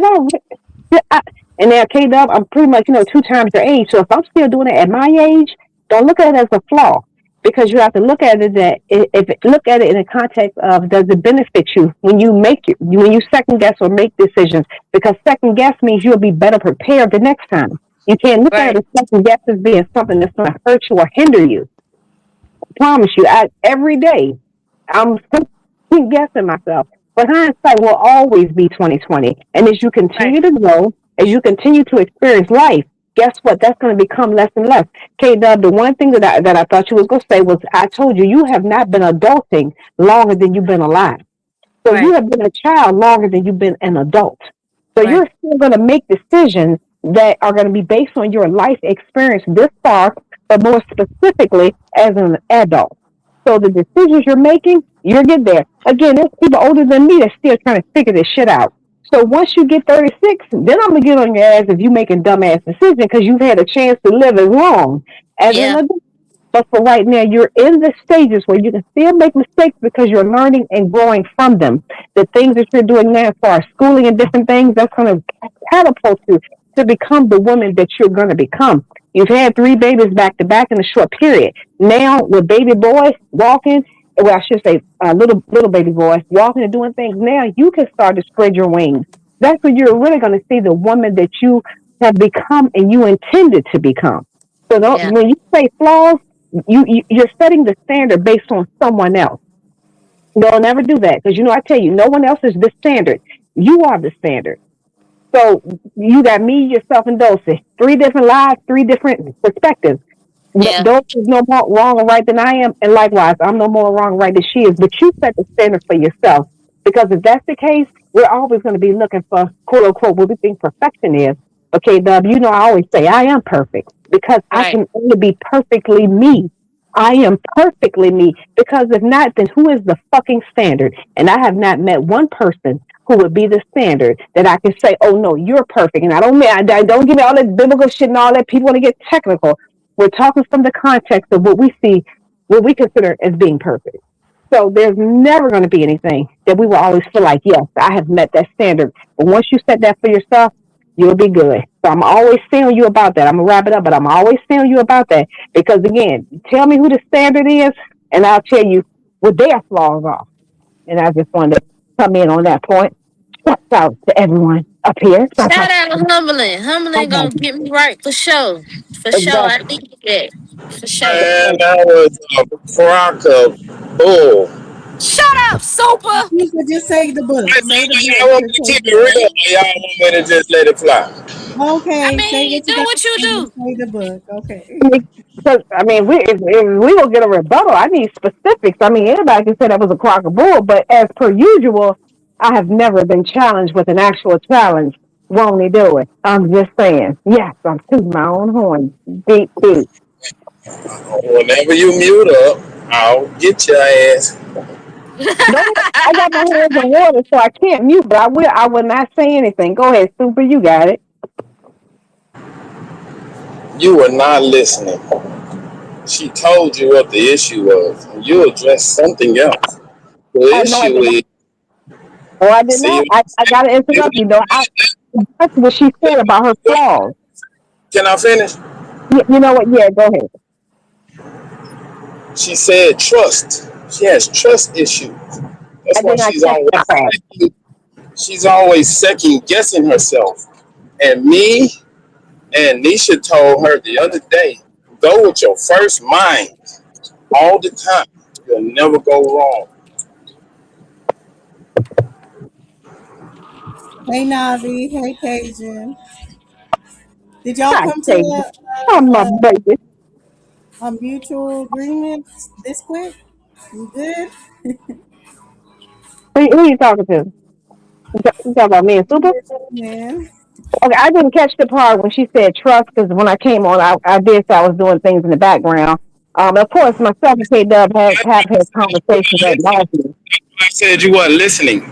and now K Dub, I'm pretty much, 2 times your age. So if I'm still doing it at my age, don't look at it as a flaw. Because you have to look at it look at it in the context of does it benefit you when you second guess or make decisions? Because second guess means you'll be better prepared the next time. You can't look at Right. it as second guess as being something that's going to hurt you or hinder you. I promise you, every day I'm second guessing myself. But hindsight will always be 2020. And as you Right. continue to grow, as you continue to experience life, guess what? That's going to become less and less. K Dub, the one thing that I thought you was going to say was I told you you have not been adulting longer than you've been alive. So you Right. have been a child longer than you've been an adult. So Right. you're still going to make decisions that are going to be based on your life experience this far, but more specifically as an adult. So the decisions you're making, you'll get there. Again, there's people older than me that's still trying to figure this shit out. So once you get 36, then I'm going to get on your ass if you're making dumbass decisions because you've had a chance to live as long as an Yeah. adult. But for right now, you're in the stages where you can still make mistakes because you're learning and growing from them. The things that you're doing now as far as schooling and different things, that's going to catapult you to become the woman that you're going to become. You've had 3 babies back to back in a short period. Now, with baby boys walking, well, I should say little baby boys walking and doing things, now you can start to spread your wings. That's when you're really going to see the woman that you have become and you intended to become. So Yeah. when you say flaws, you're setting the standard based on someone else. They'll never do that because I tell you, no one else is the standard. You are the standard. So you got me, yourself, and Dulcie. 3 different lives, 3 different perspectives. Yeah. Dulcie is no more wrong or right than I am, and likewise, I'm no more wrong or right than she is. But you set the standard for yourself because if that's the case, we're always going to be looking for quote unquote what we think perfection is. Okay, Dub, I always say I am perfect because I Right. can only be perfectly me. I am perfectly me because if not, then who is the fucking standard? And I have not met one person who would be the standard that I can say, oh no, you're perfect. And I don't give me all that biblical shit and all that. People want to get technical. We're talking from the context of what we see, what we consider as being perfect. So there's never going to be anything that we will always feel like, yes, I have met that standard. But once you set that for yourself, you'll be good. So I'm always telling you about that. I'm going to wrap it up, but I'm always telling you about that. Because again, tell me who the standard is, and I'll tell you what their flaws are. And I just wanted to come in on that point. Shout out to everyone up here. Shout out to Humbling. Humbling gonna get me right for sure. For sure. I Exactly. need that. For sure. Man, that was a crock of bull. Shut up, Super. You could just say the book. Hey, Say the y'all want me to book. keep it real, or y'all want me to just let it fly? Okay, I say mean, what you do got what to you say. do. Say the book. Okay. Because if we will get a rebuttal, I need specifics. Anybody can say that was a crock of bull, but as per usual, I have never been challenged with an actual challenge. Won't he do it? I'm just saying. Yes, I'm tooting my own horn. Beep, beep. Whenever you mute up, I'll get your ass. No, I got my hands in water, so I can't mute, but I will not say anything. Go ahead, Super, you got it. You were not listening. She told you what the issue was, and you addressed something else. The No, I issue did not. is, Oh, I did see, not. I got to interrupt you, though. That's what she said about her flaws. can I finish? You know what? Yeah, go ahead. She said trust. She has trust issues. That's I why did not catch that part. she's always second guessing herself. And me and Nisha told her the other day, go with your first mind all the time. You'll never go wrong. Hey Navi. Hey Cajun. Did y'all I come to say, I'm my baby. a mutual agreement this quick? You good? Who you talking to? You talking about me and Super? Man. Okay, I didn't catch the part when she said trust because when I came on, I did say I was doing things in the background. Of course, myself and K Dub have had conversations at nauseam. I said you weren't listening.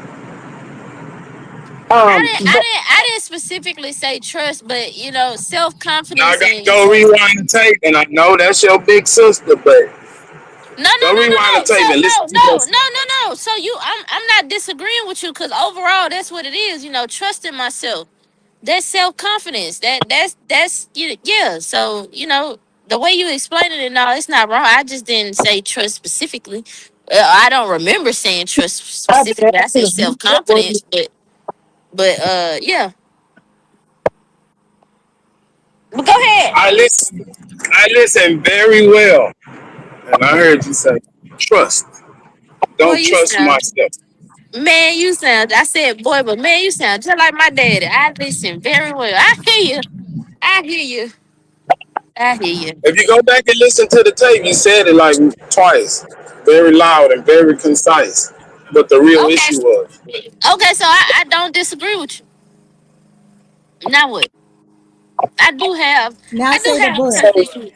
I didn't specifically say trust, but self Now I confidence gotta and go rewind the tape, and I know that's your big sister, but no. go rewind the So tape and listen to yourself. no. So I'm not disagreeing with you because overall that's what it is. Trusting myself. That's self confidence. That's yeah. So the way you explain it, no, it's not wrong. I just didn't say trust specifically. I don't remember saying trust I did specifically. I said self confidence, but yeah. But go ahead. I listen very well, and I heard you say trust. Boy, Don't you trust sound myself. man. You sound. I said boy, but man, you sound just like my daddy. I listen very well. I hear you. I hear you. I hear you. If you go back and listen to the tape, you said it like twice, very loud and very concise. But the real Okay, issue was. okay, so I don't disagree with you. Now what? Now I do say the have book. So, trust issues.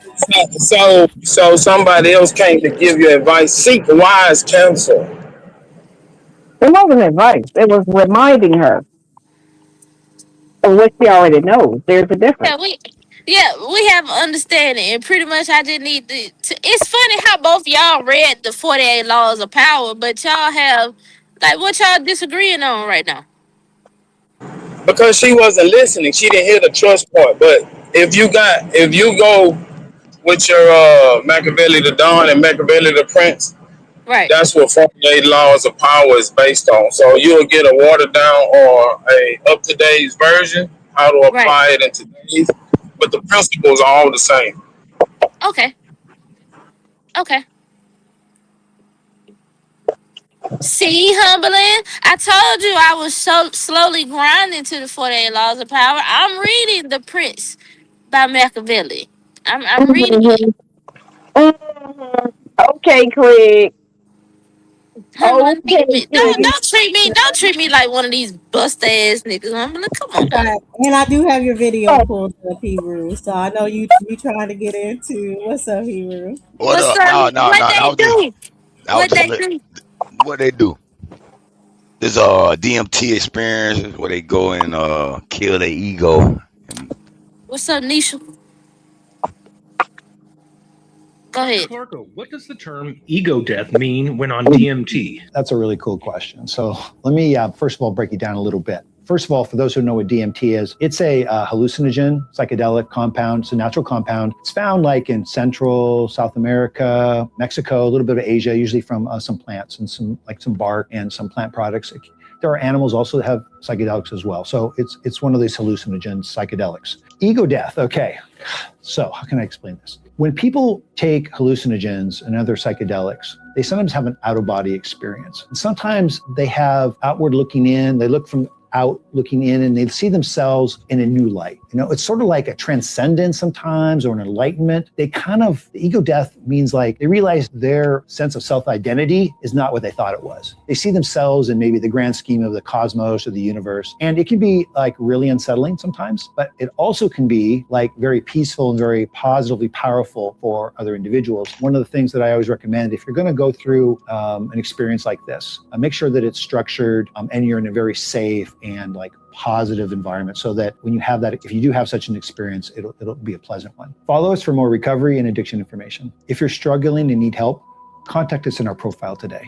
so somebody else came to give you advice. Seek wise counsel. It wasn't advice. It was reminding her of what she already knows. There's a difference. Yeah, we have understanding, and pretty much I just need to. It's funny how both y'all read the 48 Laws of Power, but y'all have like what y'all disagreeing on right now. Because she wasn't listening. She didn't hear the trust part. But if you go with your Machiavelli the Don and Machiavelli the Prince, Right, that's what 48 Laws of Power is based on. So you'll get a watered down or a up to date version, how to right. apply it in today's, but the principles are all the same. Okay, okay. See, Humberland, I told you I was so slowly grinding to the 48 Laws of Power. I'm reading The Prince by Machiavelli. I'm reading it. Mhm. Mhm. Okay, Craig. Humberland, Okay, Craig. don't treat me like one of these bust ass niggas. Humberland, come on now. Okay. And I do have your video Oh, pulled up, Hebrew. So I know you trying to get into what's up, Hebrew. What What's up? up? No, no, What no. they do? I was What just they let do? what they do. This DMT experience where they go and kill their ego. And What's up, Nisha? Go ahead. Clarko, what does the term ego death mean when on DMT? That's a really cool question. So let me first of all break it down a little bit. First of all, for those who know what DMT is, it's a hallucinogen, psychedelic compound. It's a natural compound. It's found like in Central, South America, Mexico, a little bit of Asia, usually from some plants and some bark and some plant products. There are animals also that have psychedelics as well. So it's one of these hallucinogen psychedelics. Ego death. Okay. So how can I explain this? When people take hallucinogens and other psychedelics, they sometimes have an out-of-body experience. And sometimes they have outward looking in, they look from out looking in and they see themselves in a new light. You know, it's sort of like a transcendence sometimes or an enlightenment. The ego death means like they realize their sense of self-identity is not what they thought it was. They see themselves in maybe the grand scheme of the cosmos or the universe. And it can be like really unsettling sometimes, but it also can be like very peaceful and very positively powerful for other individuals. One of the things that I always recommend, if you're going to go through an experience like this, make sure that it's structured and you're in a very safe and like positive environment so that when you have that, if you do have such an experience, it'll be a pleasant one. Follow us for more recovery and addiction information. If you're struggling and need help, contact us in our profile today.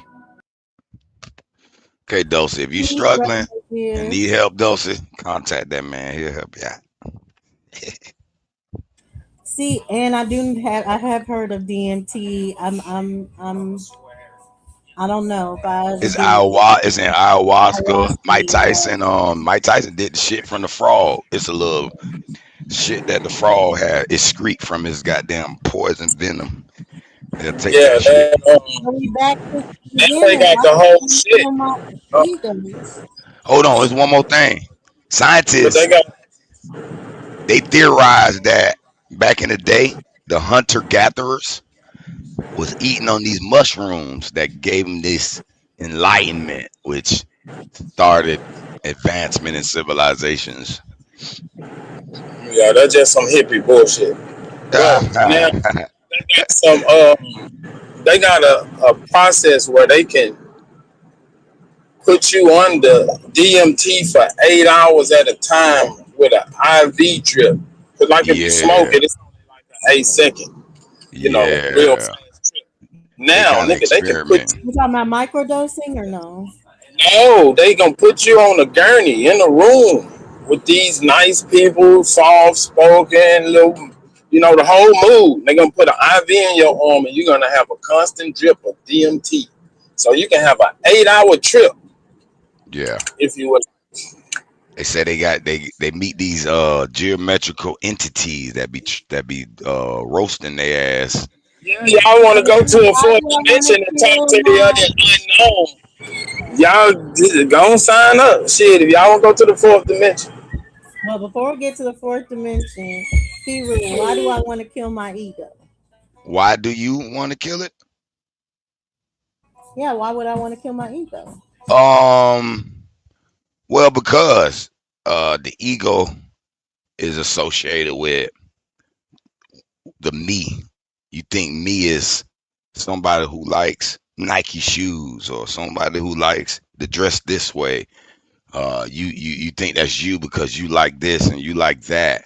okay, Dulcie, if you're He's struggling right and here. need help, Dulcie, contact that man. He'll help you out. See, and I have heard of DMT. I don't know if I ever It's did It's in ayahuasca. ayahuasca. Mike Tyson did the shit from the frog. It's a little shit that the frog had excrete from his goddamn poison venom. They'll take Yeah, that shit. Are we back to the they beginning? got Why the do whole you shit. feel my ego? Hold on, there's one more thing. But Scientists, they got they theorized that back in the day, the hunter-gatherers was eating on these mushrooms that gave them this enlightenment, which started advancement in civilizations. yeah, that's just some hippie bullshit. Well, now they got some they got a process where they can put you under DMT for 8 hours at a time with an IV drip. Cause like if you smoke Yeah, it, it's only like an 8 second, real yeah. fast trip. They Now, kind of nigga, they can put experimenting. You talking about microdosing or no? they gonna put you on a gurney in a room with these nice people, soft spoken, little, the whole mood. They're gonna put an IV in your arm and you're gonna have a constant drip of DMT. So you can have an 8 hour trip Yeah. if you would. They say they meet these geometrical entities that be roasting their ass. Yeah, y'all want to go to a Why fourth do I want dimension to and talk kill to the my? other unknown. Y'all go and sign up. Shit, if y'all want to go to the fourth dimension. Well, before we get to the fourth dimension, Hebrew, why do I want to kill my ego? Why do you want to kill it? Yeah, why would I want to kill my ego? Well, because the ego is associated with the me. You think me is somebody who likes Nike shoes or somebody who likes to dress this way. You think that's you because you like this and you like that.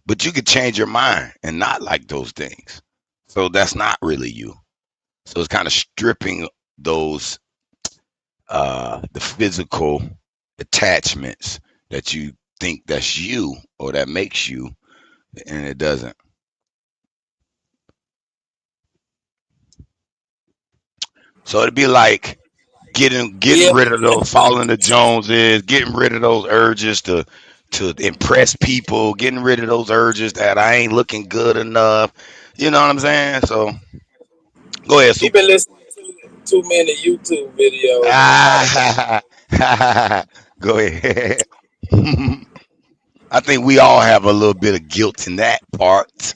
But you could change your mind and not like those things. So that's not really you. So it's kind of stripping those the physical attachments that you think that's you or that makes you, and it doesn't. So it'd be like getting Yeah, rid of those following the Joneses, getting rid of those urges to impress people, getting rid of those urges that I ain't looking good enough. You know what I'm saying? So go ahead, he Soup. been listening to too many YouTube videos on how to make. Ah, go ahead. I think we all have a little bit of guilt in that part.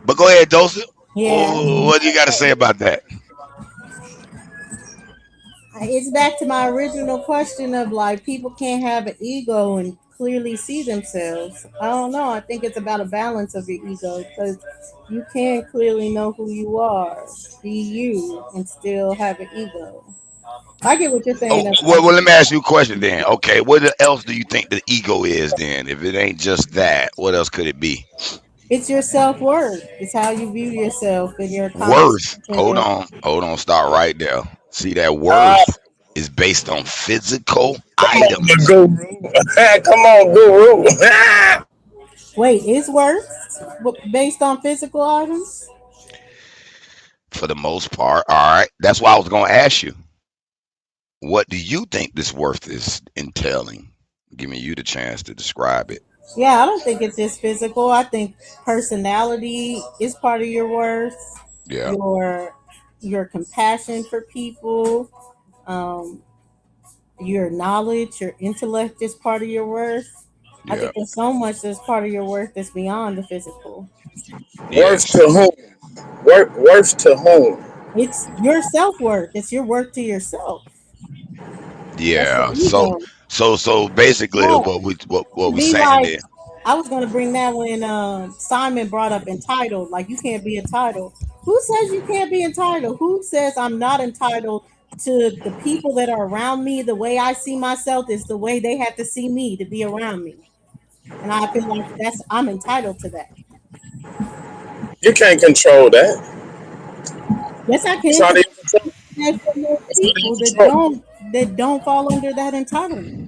But go ahead, Joseph. Yeah, What do you got to say about that? it's back to my original question of like people can't have an ego and clearly see themselves. I don't know. I think it's about a balance of your ego because you can clearly know who you are, be you, and still have an ego. I get what you're Oh, saying well, about let me ask you a question then. Okay, what else do you think the ego is then? If it ain't just that, what else could it be? it's your self worth. It's how you view yourself and your Worth. accomplishments and your Hold on, start right there. See that Ah, worth is based on physical come on, the items. guru. Come on, guru. wait, is worth based on physical items? For the most part. All right. That's why I was gonna ask you. What do you think this worth is entailing? Giving you the chance to describe it. Yeah, I don't think it's just physical. I think personality is part of your worth. Yeah, Your your compassion for people, um, your knowledge, your intellect is part of your worth. I yeah, think there's so much that's part of your worth that's beyond the physical. Worth yes. to whom? Worth to whom? It's your self worth. It's your worth to yourself. That's the Yeah. ego. So basically Yeah, what to we be saying like, there. I was gonna bring that when Simon brought up entitled. Like you can't be entitled. Who says you can't be entitled? Who says I'm not entitled to the people that are around me? The way I see myself is the way they have to see me to be around me, and I feel like I'm entitled to that. You can't control that. Yes, I It's can, not because even control. there's some more It's not even people control. that don't fall under that entitlement.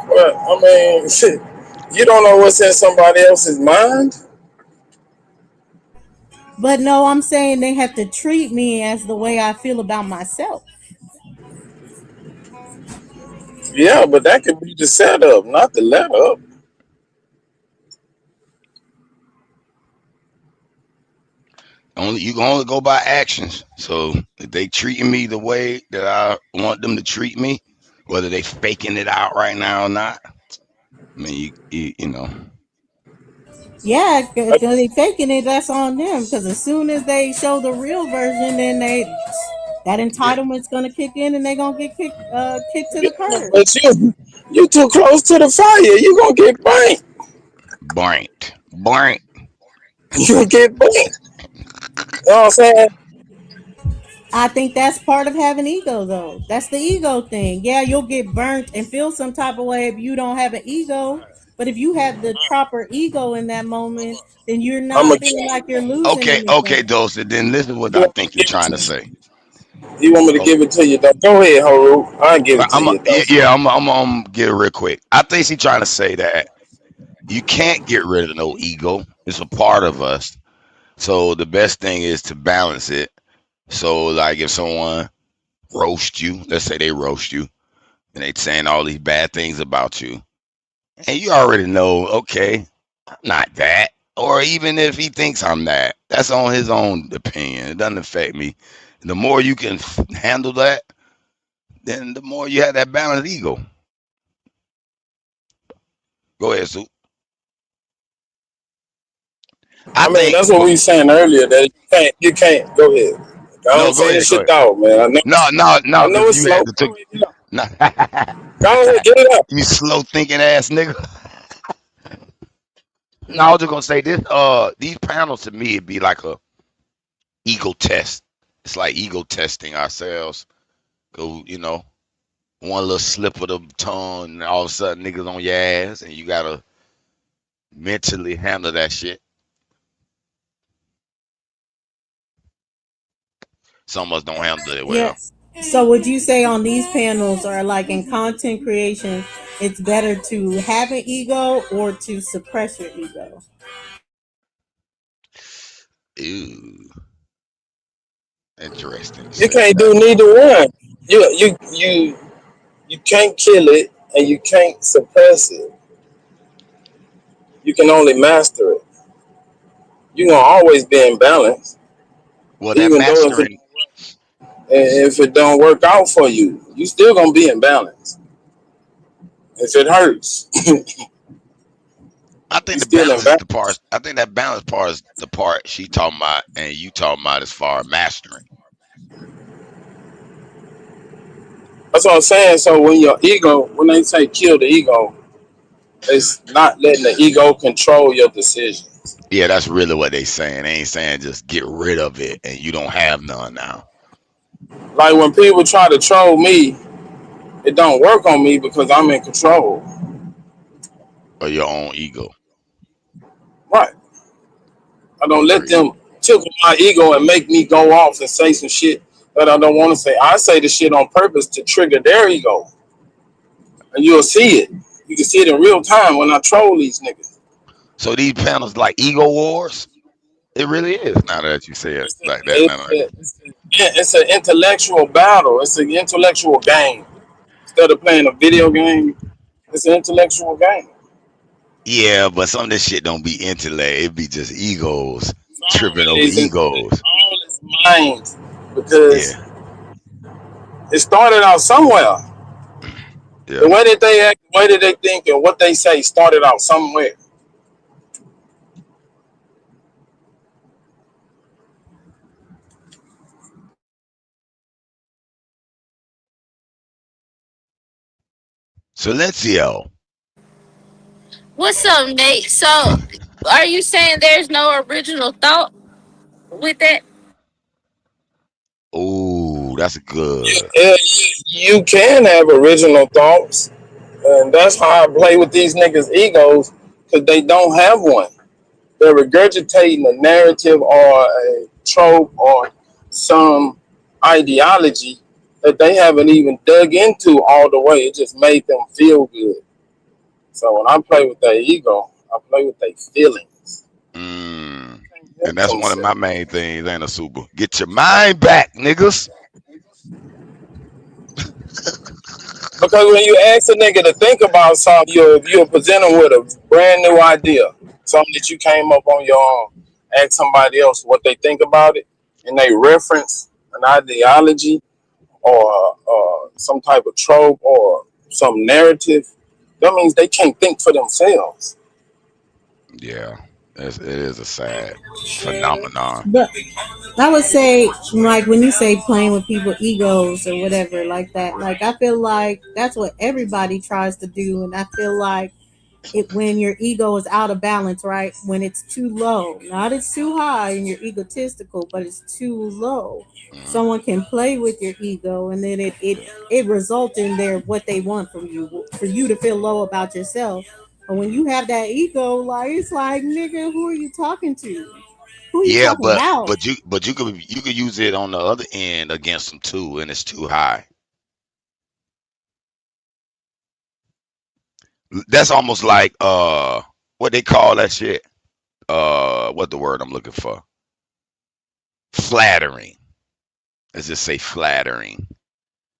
But I mean, shit, you don't know what's in somebody else's mind. But no, I'm saying they have to treat me as the way I feel about myself. Yeah, but that could be the setup, not the let up. Only you can only go by actions. So if they treating me the way that I want them to treat me, whether they faking it out right now or not, I mean, you know, Yeah, because they faking it. That's on them. Because as soon as they show the real version, then that entitlement's gonna kick in, and they're gonna get kicked to Yeah, the curb. but you too close to the fire. You gonna get burnt. burnt. You gonna get burnt. You know what I'm saying? I think that's part of having ego, though. That's the ego thing. Yeah, you'll get burnt and feel some type of way if you don't have an ego. But if you have the proper ego in that moment, then you're I'm not gonna feeling like you're give. losing Okay, anything. Dosha. Then listen what You I want me think to you're give it trying to to you? say. You want me to Oh, give it to you, though? Go ahead, Haru. I'll give it to I'm you, though. yeah, I'm get it real quick. I think she's trying to say that you can't get rid of no ego. It's a part of us. So the best thing is to balance it. So like if someone roast you, let's say they roast you and they saying all these bad things about you, and you already know, okay, I'm not that. Or even if he thinks I'm that, that's on his own opinion. It doesn't affect me. The more you can handle that, then the more you have that balanced ego. Go ahead, Sue. I I mean, think that's what we saying earlier that you can't go ahead. I no, don't go say this ahead, go shit ahead. out, man. I No, know because it's you slow. had to take. No. Go ahead, get it up. You slow thinking ass nigga. No, I was just gonna say this. These panels to me it'd be like a ego test. It's like ego testing ourselves. Go, one little slip of the tongue, and all of a sudden niggas on your ass, and you gotta mentally handle that shit. Some of us don't handle it well. Yes. So would you say on these panels or like in content creation, it's better to have an ego or to suppress your ego? Ew, interesting you You said can't that. do neither one. You can't kill it and you can't suppress it. You can only master it. You're gonna always be in balance, Well, that even though mastering, if it don't work out for you, you still gonna be in balance. If it hurts, I you think the still in balance is balance. the part. I think that balance part is the part she talking about, and you talking about as far as mastering. That's what I'm saying. So when they say kill the ego, it's not letting the ego control your decision. Yeah, that's really what they saying. They ain't saying just get rid of it and you don't have none now, Like when people try to troll me, it don't work on me because I'm in control. or your own ego. Right. I don't let Agreed. them tickle my ego and make me go off and say some shit that I don't want to say. I say the shit on purpose to trigger their ego. And you'll see it. You can see it in real time when I troll these niggas. So these panels like ego wars. It really is. Now that you say it It's, like that, it's, now that it's an intellectual battle. It's an intellectual game. Instead of playing a video game, it's an intellectual game. yeah, but some of this shit don't be intellect. It be just egos It's tripping over always egos. all is mind because Yeah, it started out somewhere. The yeah. way that they act, the way that they think, and what they say started out somewhere. Silencio. What's up, Nate? So, are you saying there's no original thought with that? Ooh, that's good. You can have original thoughts, and that's how I play with these niggas' egos because they don't have one. They're regurgitating a narrative or a trope or some ideology that they haven't even dug into all the way. It just made them feel good. So when I play with their ego, I play with their feelings. Mm. Help And that's one of my themselves. main things, ain't a super. Get your mind back, niggas. Because when you ask a nigga to think about something, you'll present them with a brand new idea, something that you came up on your own. Ask somebody else what they think about it, and they reference an ideology or some type of trope or some narrative. That means they can't think for themselves. Yeah, it is a sad phenomenon. But I would say, like, when you say playing with people's egos or whatever, like that, like, I feel like that's what everybody tries to do. And I feel like when your ego is out of balance, right? When it's too low, not it's too high and you're egotistical, but it's too low. Mhm. Someone can play with your ego, and then it results in their what they want from you, for you to feel low about yourself. But when you have that ego, like it's like, nigga, who are you talking to? Who are you Yeah, talking but about? but you but you could use it on the other end against them too, and it's too high. That's almost like what they call that shit. What the word I'm looking for? Flattering. Let's just say flattering.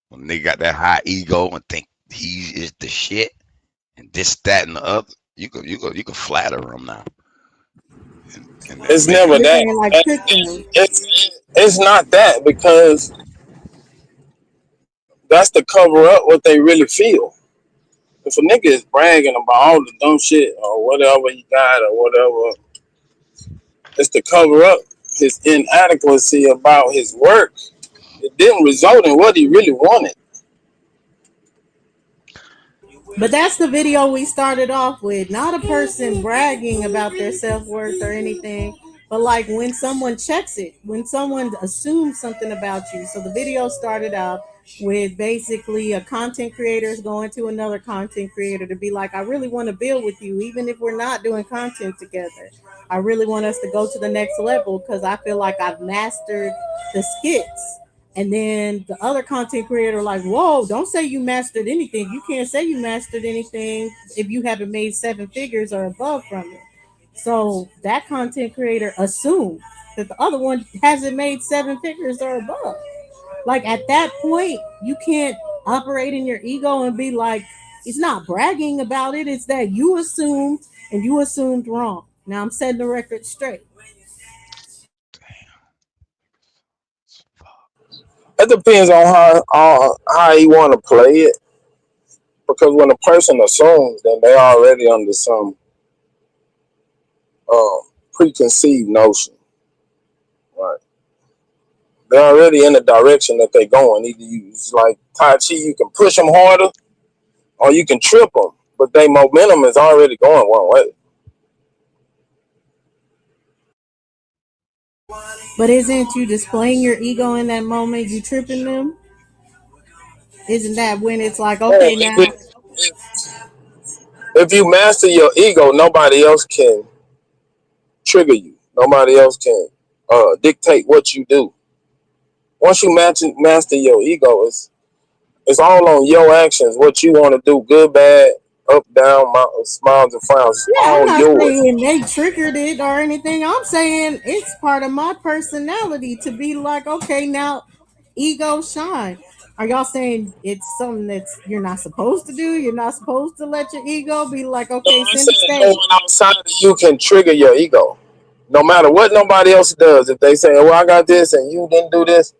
When they got that high ego and think he is the shit and this, that, and the other, you could flatter them now and It's make never them. You're that. saying like trick them. It's not that because that's to cover up what they really feel. If a nigga is bragging about all the dumb shit or whatever he got or whatever, is to cover up his inadequacy about his work. It didn't result in what he really wanted. But that's the video we started off with. Not a person bragging about their self-worth or anything, but like when someone checks it, when someone assumes something about you. So the video started out with basically a content creator is going to another content creator to be like, I really want to build with you, even if we're not doing content together. I really want us to go to the next level because I feel like I've mastered the skits. And then the other content creator like, whoa, don't say you mastered anything. You can't say you mastered anything if you haven't made 7 figures or above from it. So that content creator assumed that the other one hasn't made 7 figures or above. Like at that point, you can't operate in your ego and be like, it's not bragging about it. It's that you assumed and you assumed wrong. Now I'm setting the record straight. It depends on how you want to play it. Because when a person assumes, then they're already under some preconceived notion. Right. They're already in the direction that they're going. Either it's like Tai Chi, you can push them harder or you can trip them. But their momentum is already going one way. But isn't you displaying your ego in that moment? You tripping them? Isn't that when it's like, okay, now If you master your ego, nobody else can trigger you. Nobody else can dictate what you do. Once you master your ego, it's all on your actions. What you want to do, good, bad, up, down, smiles and frowns. It's yeah, I'm all not yours. saying they triggered it or anything. I'm saying it's part of my personality to be like, okay, now ego shine. Are y'all saying it's something that you're not supposed to do? You're not supposed to let your ego be like, No, okay, I send the said stage. no one outside of you can trigger your ego. No matter what nobody else does. If they say, well, I got this and you didn't do this,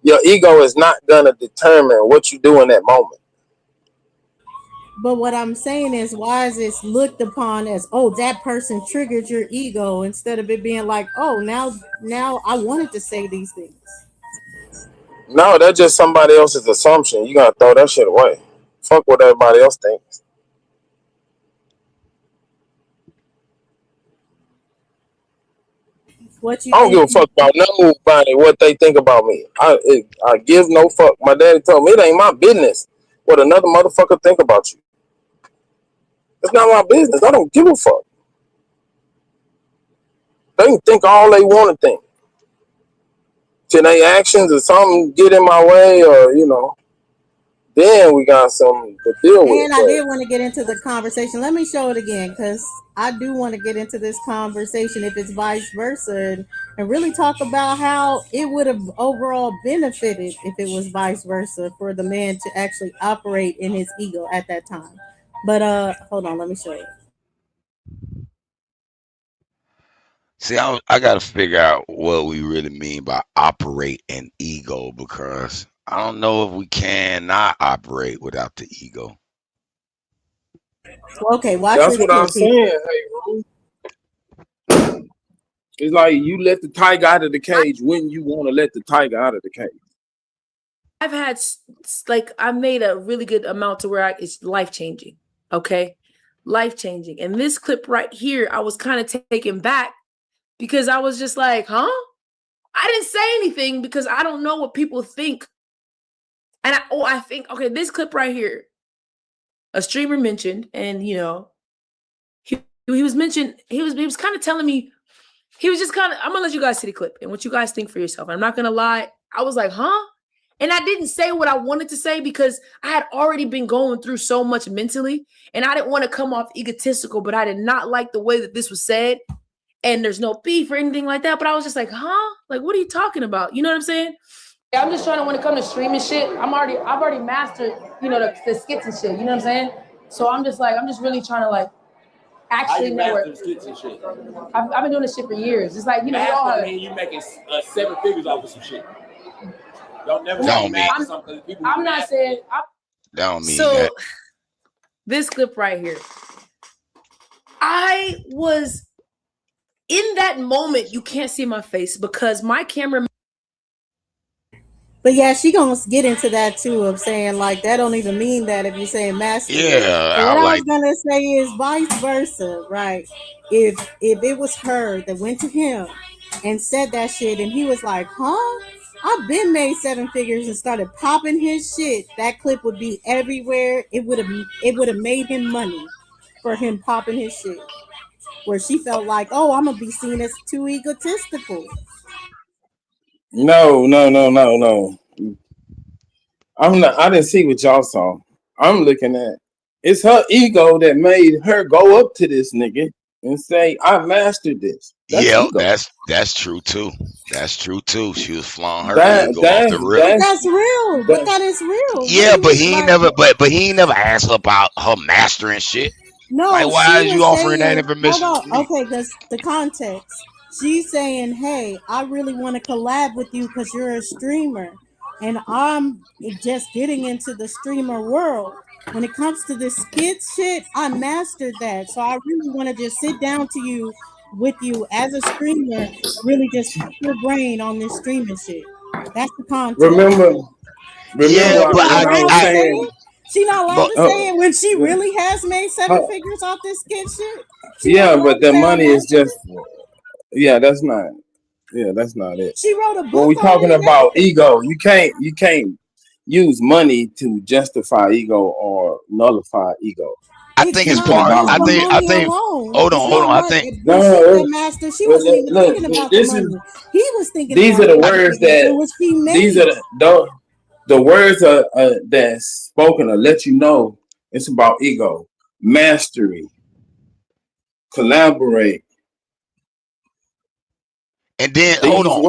your ego is not going to determine what you do in that moment. But what I'm saying is, why is it looked upon as, oh, that person triggered your ego, instead of it being like, oh, now I wanted to say these things. No, that's just somebody else's assumption. You got to throw that shit away. Fuck what everybody else thinks. What you I don't give a think? fuck about nobody, what they think about me. I give no fuck. My daddy told me it ain't my business what another motherfucker think about you. It's not my business. I don't give a fuck. They can think all they want to think. Till their actions or something get in my way, or then we got something to deal with. And I did want to get into the conversation. Let me show it again, because I do want to get into this conversation if it's vice versa, and really talk about how it would have overall benefited if it was vice versa for the man to actually operate in his ego at that time. But hold on, let me show you. See, I got to figure out what we really mean by operate an ego, because I don't know if we cannot operate without the ego. Okay, watch That's this what I'm clip here. saying. Hey, Ron. It's like you let the tiger out of the cage when you want to let the tiger out of the cage. I've had I made a really good amount to where it's life changing. Okay, life changing. And this clip right here, I was kind of taken back because I was just like, huh? I didn't say anything because I don't know what people think. And I think, okay, this clip right here, a streamer mentioned, and he was mentioned, he was kind of telling me, he was just kind of, I'm gonna let you guys see the clip and what you guys think for yourself. I'm not gonna lie, I was like, huh? And I didn't say what I wanted to say because I had already been going through so much mentally, and I didn't want to come off egotistical, but I did not like the way that this was said. And there's no beef or anything like that, but I was just like, huh? Like, what are you talking about? You know what I'm saying? I'm just trying to, when it comes to streaming shit, I've already mastered, the skits and shit. You know what I'm saying? So I'm just really trying to actually network. Skits and shit? I've been doing this shit for years. It's like, I mean, you making 7 figures off of some shit. Don't never Don't mean. something. I'm not saying. Don't mean so, that. This clip right here, in that moment, you can't see my face because my camera. But yeah, she gonna get into that too of saying like that don't even mean that if you're saying masturbate. Yeah, But what I'm I like, was gonna say is vice versa, right? If it was her that went to him and said that shit and he was like, huh? I've been made 7 figures and started popping his shit, that clip would be everywhere. It would have made him money for him popping his shit. Where she felt like, oh, I'm gonna be seen as too egotistical. No. I'm not. I didn't see what y'all saw. I'm looking at it's her ego that made her go up to this nigga and say, "I mastered this." That's yeah, ego. that's true too. That's true too. She was flaunting her That ego off the rip. But that's real. But that is real. What Yeah, do but you he ain't like? never, but he ain't never asked her about her mastering shit. Like, No, why she is you was offering that saying, hold information on, to me? okay, because the context. She's saying, hey, I really want to collab with you because you're a streamer. And I'm just getting into the streamer world. When it comes to the skit shit, I mastered that. So I really want to just sit down to you with you as a streamer, really just pick your brain on this streaming shit. That's the context. remember Yeah, She but when not I allowed was to say saying, it. She not allowed but to say it when she uh, really has made 7 figures off this skit shit. She not yeah, allowed but to the say I money is mastered just it. that's not it. She wrote a When book we on talking it and about everything. ego, you can't use money to justify ego or nullify ego. I It's think it's It's not been part. just about I the think. money. I money think. alone. Hold It's on, hold not on. I money. think. When she said No, master, she wasn't even look, thinking about the this is money. He was thinking these are about the the I, words information that which she these made. are the words that's spoken to let you know it's about ego, mastery, collaborate. and then hold These on.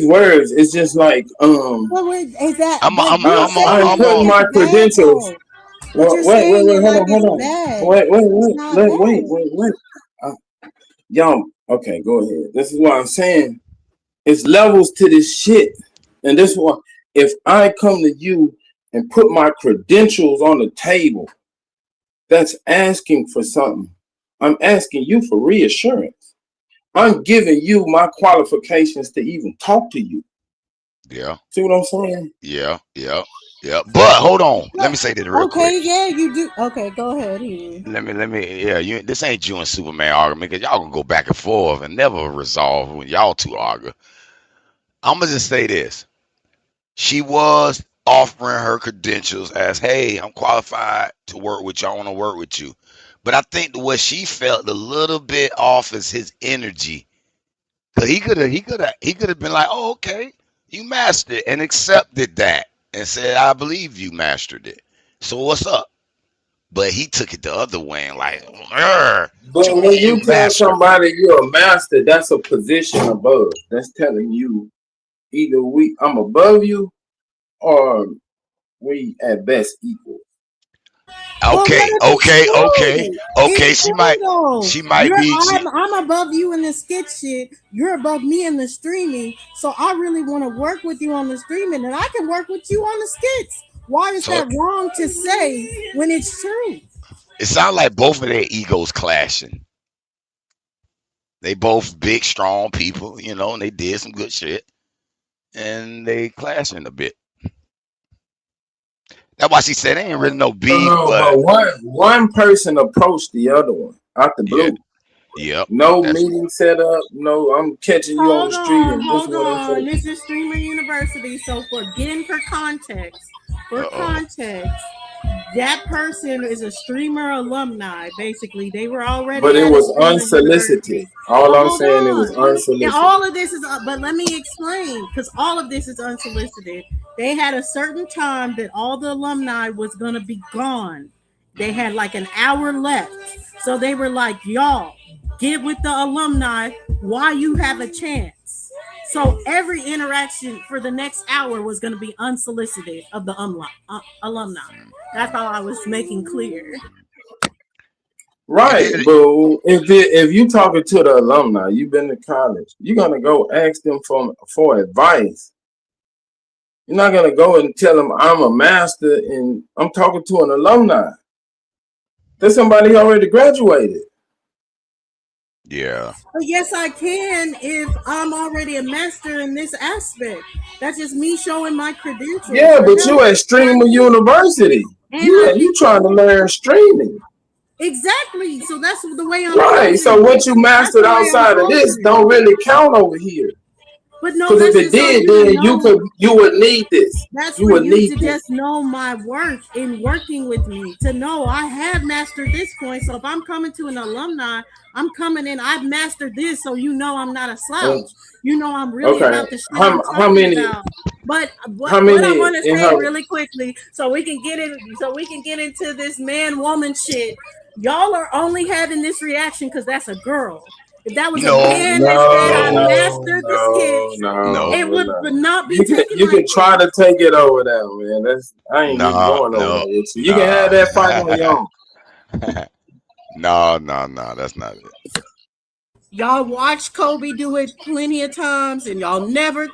words, it's just like But is that? I'm. But I'm. you're I'm on. saying I'm I'm it putting on. my like it's bad credentials. though. But Well, you're wait, saying it like hold it's on. bad. Wait, It's not bad. wait. Uh, y'all, okay, go ahead. This is what I'm saying. It's levels to this shit. And this one, if I come to you and put my credentials on the table, that's asking for something. I'm asking you for reassurance. I'm giving you my qualifications to even talk to you. Yeah. See what I'm saying? Yeah. Yeah. Yeah. But hold on. Let But me say this real quick. okay, yeah, you do. Okay, go ahead, Huey. Let me. Yeah. You. This ain't you and Superman argument because y'all gonna go back and forth and never resolve when y'all two argue. I'm gonna just say this. She was offering her credentials as, hey, I'm qualified to work with you. I want to work with you. But I think what she felt a little bit off is his energy. Cause he could have been like, oh, okay, you mastered it and accepted that and said, I believe you mastered it. So what's up? But he took it the other way and like, what you But when mean you you tell mastered? somebody you're a master, that's a position above. That's telling you either I'm above you or we at best equal. But what Okay, if it's okay, okay, true? okay. It's She true might, though. she might be. I'm above you in the skit shit. You're above me in the streaming. So I really want to work with you on the streaming, and I can work with you on the skits. Why is So that wrong to say when it's true? it sounds like both of their egos clashing. They both big, strong people, and they did some good shit, and they clashing a bit. That's why she said ain't really no beef, No, but but one person approached the other one out the yeah, blue. yep, No that's meeting set up. No, I'm catching you on the street and this is Hold what I'm on. saying. This is Streamer University. So for uh-oh. context, that person is a streamer alumni. Basically, they were But already it at a was streamer unsolicited. university. All But I'm hold saying, it was on, and unsolicited. all of this is. But let me explain, because all of this is unsolicited. They had a certain time that all the alumni was gonna be gone. They had like an hour left, so they were like, "Y'all, get with the alumni while you have a chance." So every interaction for the next hour was going to be unsolicited of the alumni. That's all I was making clear. And Right, then but if you talking to the alumni, you've been to college, you're gonna go ask them for advice. You're not gonna go and tell them I'm a master and I'm talking to an alumni. There's somebody who already graduated. Yeah. But yes, I can if I'm already a master in this aspect. That's just me showing my credentials. Yeah, For but him, you at Streamer University. and You trying to learn streaming. exactly. So that's the way I'm Right. So posing it. what you mastered That's the way I'm outside of this posing it. don't really count over here. But no, Because if that's it just so did, you then know. you would need this. That's You for would you need to this. just know my work in working with me, to know I have mastered this point. So if I'm coming to an alumni, I'm coming in, I've mastered this, so you know I'm not a slouch. You know I'm really Okay. about the shit I'm How talking many? about. But How what I many want to in say her? really quickly, so we can get into this man-woman shit. Y'all are only having this reaction because that's a girl. If that was a No, man that said I no, mastered the skits, no, it would not be You can taken you like can try to take it over there, man. I ain't even no, going over no, there with you. You can have that fight on your own. no, that's not it. y'all watched Kobe do it plenty of times, and y'all never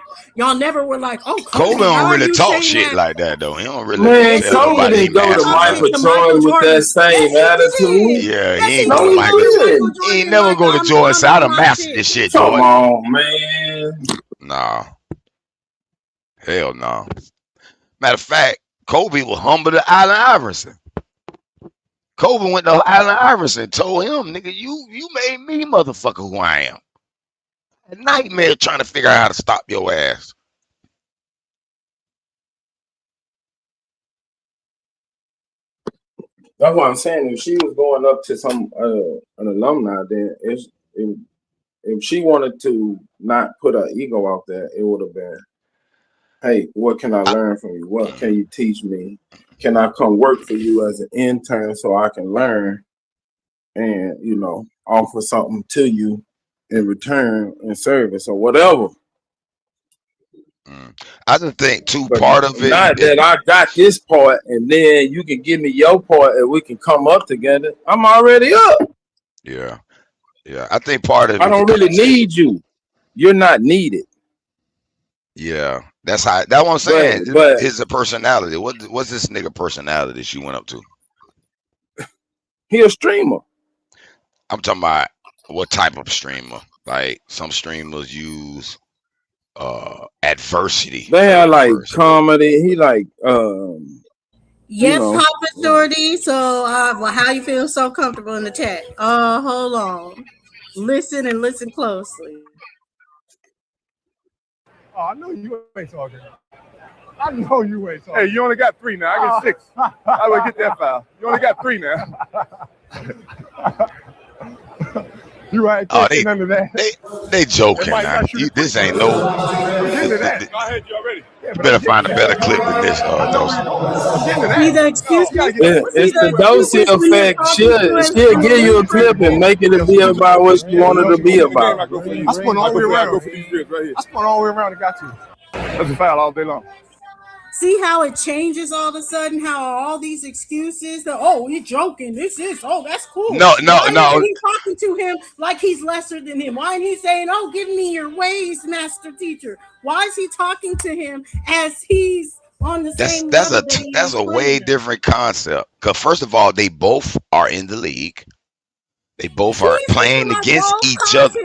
were like, "Oh, Kobe Kobe, don't why are really you talk saying shit that?" like that though. He don't really Man, Yes, tell he Kobe nobody did. he didn't go He to mastered talked Michael shit to something. Michael Jordan with that Jordan. same Yes, he attitude. did. Yeah, Yes, he ain't he go No, to did. he Go Michael. to Michael didn't. He ain't Jordan never like, go to I'm Jordan. So I'd on have my mastered shit. this shit, Come Jordan. on, man. Nah, hell no. Matter of fact, Kobe was humble to Allen Iverson. Kobe went to Allen Iverson and told him, nigga, you made me motherfucker who I am. A nightmare trying to figure out how to stop your ass. That's what I'm saying. If she was going up to some an alumni, then if she wanted to not put her ego out there, it would have been, hey, what can I learn from you? What can you teach me? Can I come work for you as an intern so I can learn and, offer something to you in return in service or whatever? I just think too, But part of it not is that I got this part and then you can give me your part and we can come up together. I'm already up. yeah. I think part of I it don't really because need you. You're not needed. yeah, that's what I'm saying. But His personality. What's this nigga personality she went up to? he a streamer. I'm talking about what type of streamer. Like some streamers use adversity. They have like comedy. He like Yes, Papa Shorty. So, well, how you feel so comfortable in the chat? Hold on. Listen and listen closely. Oh, I know you ain't talking. I know you ain't talking. Hey, you only got 3 now. I get 6. I would get that foul. You only got 3 now. You ain't taking none of that. They joking now. This ain't no. I'm getting to that. I heard you already. You better find a better clip than this, Dose. See the excuses? It's the Dosey effect. She'll give you a clip and make it be about what you wanted to be about. I spun all the way around. I go for these ribs right here. I spun all the way around and got you. That's a foul all day long. See how it changes all of a sudden? How all these excuses? You're joking. That's cool. No. Why isn't he talking to him like he's lesser than him? Why isn't he saying, "Oh, give me your ways, master teacher"? Why is he talking to him as he's on the same level? That's a way different concept. Because first of all, they both are in the league. They both are playing against each other.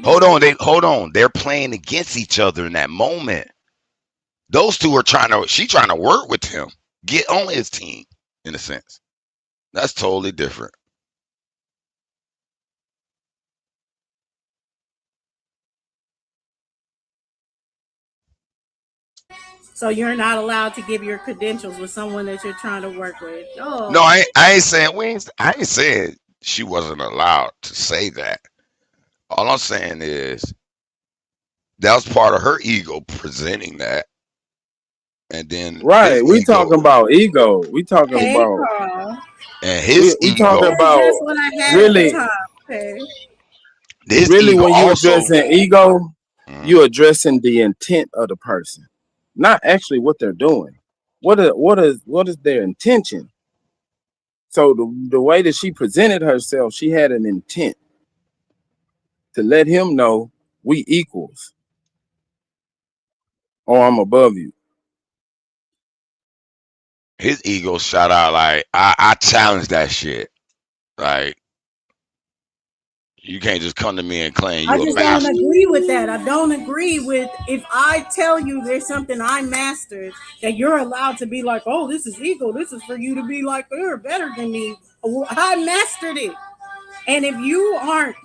Hold on. They're playing against each other in that moment. Those two are trying to work with him, get on his team, in a sense. That's totally different. So you're not allowed to give your credentials with someone that you're trying to work with. Oh. No, I ain't saying I ain't saying she wasn't allowed to say that. All I'm saying is that was part of her ego presenting that. And then we talking about ego. We talking about Carl. And his we ego. talking about really. Really, when you're addressing ego, you're addressing the intent of the person, not actually what they're doing. What is their intention? So the way that she presented herself, she had an intent to let him know we equals, or I'm above you. His ego shot out like I challenge that shit. Like You can't just come to me and claim I you a just don't master. agree with that. I don't agree with if I tell you there's something I mastered that you're allowed to be like, oh, this is ego. This is for you to be like, you're better than me. I mastered it. And if you aren't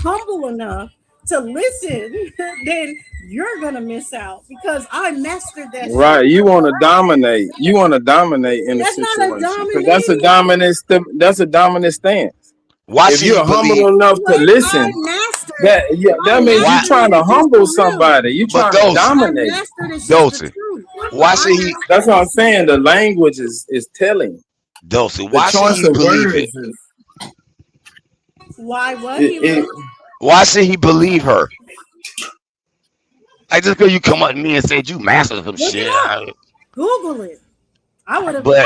humble enough to listen, then you're gonna miss out because I mastered that. Right, you want to dominate. You want to dominate in a That's not a situation because that's a dominating. That's a dominant stance. Why If should you're he believe? humble enough to What I listen, mastered, that means Why? you're trying to humble somebody. You're But trying to Dulcie, I dominate. mastered is just the Dulcie, truth. why should he? That's what I'm saying. The language is telling. Dulcie, The why should choice he of believe words it? is Why what it, he it was? Why should he believe her? Like just because you come up to me and said you mastered some Look it shit, up. Google it. I would have but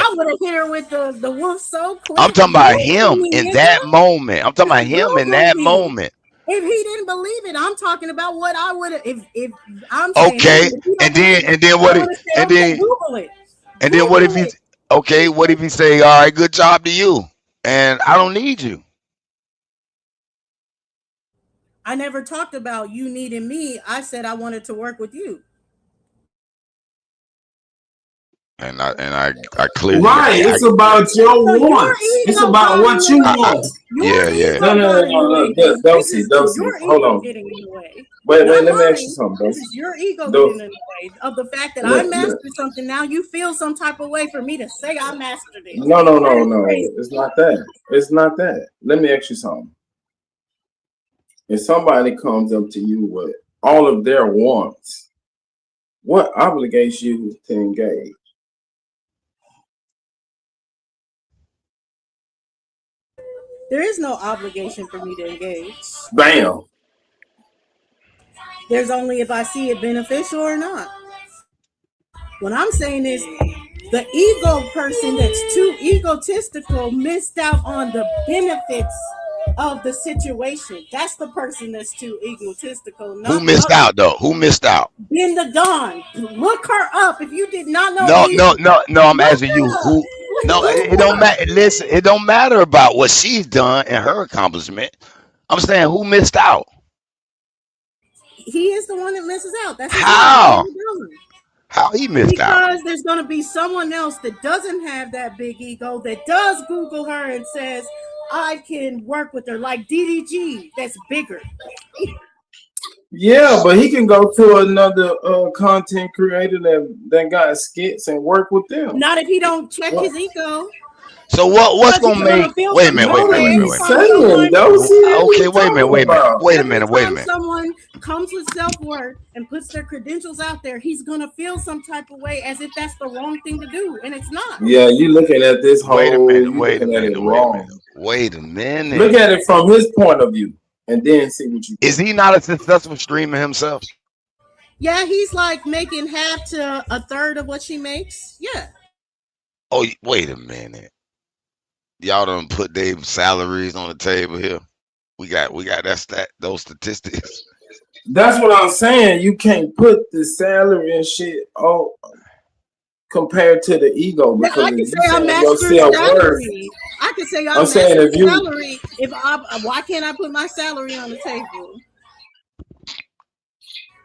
hit her with the wolf so quick. I'm talking about Google him me, in nigga. that moment. I'm talking about him in Google that me. moment. If he didn't believe it, I'm talking about what I would have. If I'm saying Okay, him, if he don't and believe then it, what? I would have said, And okay, then Google it. and then what if Google he? it. Okay, what if he say, all right, good job to you, and I don't need you. I never talked about you needing me. I said I wanted to work with you. And I clearly right. It's about your So your wants. It's ego about got what in you the way. want. Your yeah. ego No, got in the way. This Dulcie, is Dulcie, your hold ego on. getting in the way. Wait, Not let me ask you mine. something, This Dulcie. is your ego Dulcie, getting in the way of the fact that I let- mastered something. Now you feel some type of way for me to say I mastered it. no, That is crazy. It's not that. It's not that. Let me ask you something. If somebody comes up to you with all of their wants, what obligates you to engage? There is no obligation for me to engage. Bam. There's only if I see it beneficial or not. What I'm saying is the ego person that's too egotistical missed out on the benefits of the situation. That's the person that's too egotistical. Who Not the missed other. out though? Who missed out? Ben the Don. Look her up. If you did not know No, these, no, no, no. I'm look asking you her up. who. No, it Look don't her. matter. Listen, it don't matter about what she's done and her accomplishment. I'm saying who missed out. He is the one that misses out. That's his ego. How? Ben the Don. How he missed out? Because there's going to be someone else that doesn't have that big ego that does Google her and says, I can work with her, like DDG, that's bigger. Yeah, but he can go to another content creator that got skits and work with them. Not if he don't check What? his ego. So what's Because he's gonna going to make? feel Wait a some minute. type Wait a of minute. way Wait a minute. every Wait a time minute. Saying, someone. Dulcie, what Okay. you Wait a minute. talking Wait a minute. about? Wait a Every minute. Wait a time minute. someone comes with self-worth and puts their credentials out there, he's going to feel some type of way as if that's the wrong thing to do. And it's not. Yeah, you looking at this whole. Wait a minute. You Wait a looking at it minute. Wait a minute. wrong. Wait a Look minute. at it from his point of view, and then see what you Is think. he not a successful streamer himself? Yeah, he's like making half to a third of what she makes. Yeah. Oh, wait a minute. Y'all done put their salaries on the table here. We got those statistics. That's what I'm saying. You can't put the salary and shit compared to the ego Yeah, because I if can you say I saying your mastered self-worth, salary. I can say I I'm saying mastered if you salary. Why can't I put my salary on the table?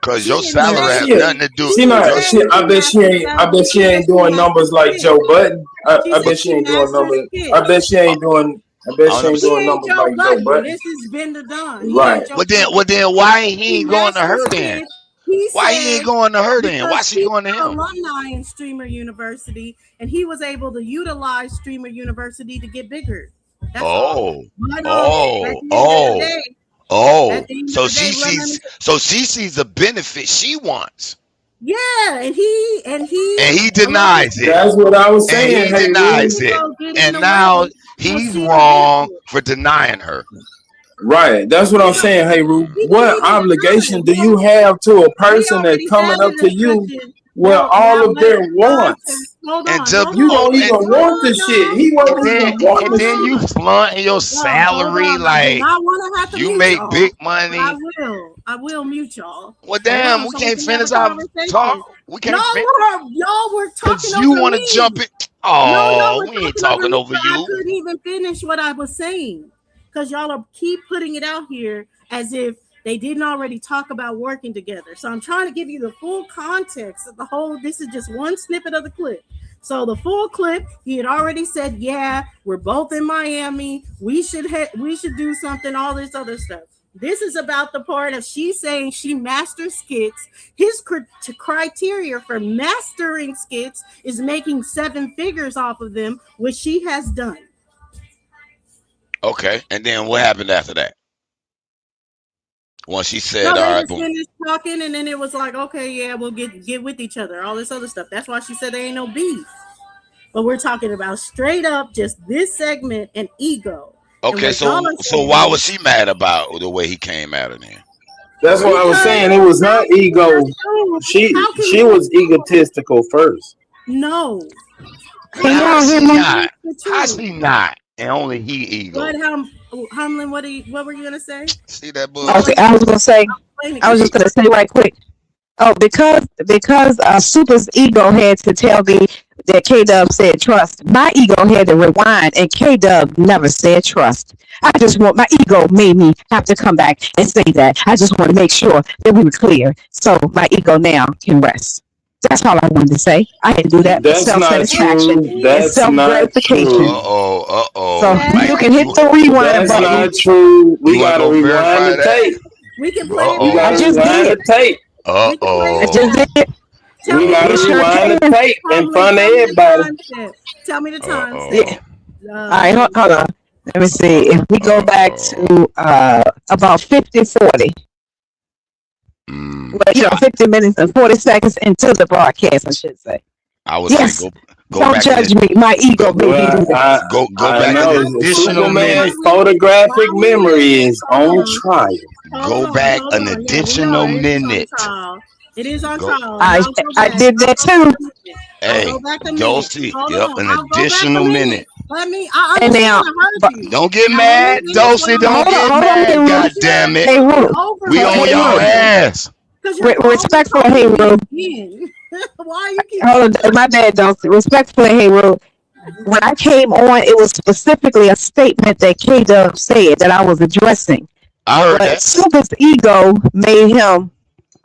Cause She your didn't salary say has shit, nothing to do. she she not Your, she. said I she bet she mastered ain't. I salary. bet she She said ain't she doing mastered numbers like it. Joe Budden. I She bet said she she ain't doing mastered numbers. it. I bet she ain't doing. I bet I she ain't He doing understand. ain't numbers Joe like Joe Budden. Budden. This is Ben the Don. He Right. ain't Joe Well Budden. then why he He ain't going to mastered her then? it. He Why he ain't said going to her then? Why because she he's going to an him? alumni in Streamer University and he was able to utilize Streamer University to get bigger. That's all. Oh, But at oh, the end of the oh, day, oh. at the end So of the day, let me she sees the benefit she wants, yeah, and he and he allowed denies it, That's what I was and saying. he Hey, Rudy. denies it, ego get in and the now way of he's seeing wrong benefit. for denying her. Right. That's what I'm saying. Hey, Rudy. He didn't What even deny obligation it. do you have to a person that's already coming have up a to you discussion. with Now all of let's their context. wants? Hold And on, to hold You on, don't even hold want the on, shit. y'all. He Hold wasn't even on, want and the then you shit. flaunting your hold salary on. I do like not want to have to you mute make y'all, big but I money. will. I will mute y'all. Well, Hold damn, on, we so we can't can have a finish our conversation. talk. We No, can't finish y'all were because talking you over want to jump me. it. No, y'all Oh, were we ain't talking over talking me, over so I you. couldn't even finish what I was saying. because y'all are keep putting it out here as if they didn't already talk about working together. So I'm trying to give you the full context of the whole. This is just one snippet of the clip. So the full clip, he had already said, "Yeah, we're both in Miami. We should do something." All this other stuff. This is about the part of she's saying she masters skits. His criteria for mastering skits is making 7 figures off of them, which she has done. Okay, and then what happened after that? Once she said, No, "All they right, just boom." finished talking, and then it was like, okay, yeah, we'll get with each other. All this other stuff. That's why she said there ain't no beef. But we're talking about straight up just this segment and ego. Okay, so why was she mad about the way he came at her then? That's what I was saying. It was her ego. She was egotistical first. No. How is she not? How's she not? And only he ego. But Hamlin, what were you gonna say? See that book? Okay, I was just gonna say right quick. Oh, because Super's ego had to tell me that K-Dub said trust. My ego had to rewind, and K-Dub never said trust. My ego made me have to come back and say that. I just want to make sure that we were clear, so my ego now can rest. That's all I wanted to say. I had to do that for self-satisfaction and self-gratification. So you can hit the rewind button. That's not true. We gotta rewind the tape. We can play it. We gotta rewind the tape. I just did. We gotta rewind the tape in front of everybody. Tell me the time. All right, hold on. Let me see. If we go back to about 50-40. Well, 50 minutes and 40 seconds into the broadcast, I should say. I would say go don't back judge me. My ego made me do that. Go back an additional minute. Photographic memory is on trial. Go back an additional minute. It is on trial. I did that too. Hey, Dulcie, an additional minute. Let me. And now, don't get mad, Dulcie. Don't get mad. God damn it. Hey, Ru. We on y'all ass. Respectfully, hey, Ru. Why you keep? Hold on, my bad, Dulcie. Respectfully, hey, Ru. When I came on, it was specifically a statement that K-Dub said that I was addressing. I heard that. Super's ego made him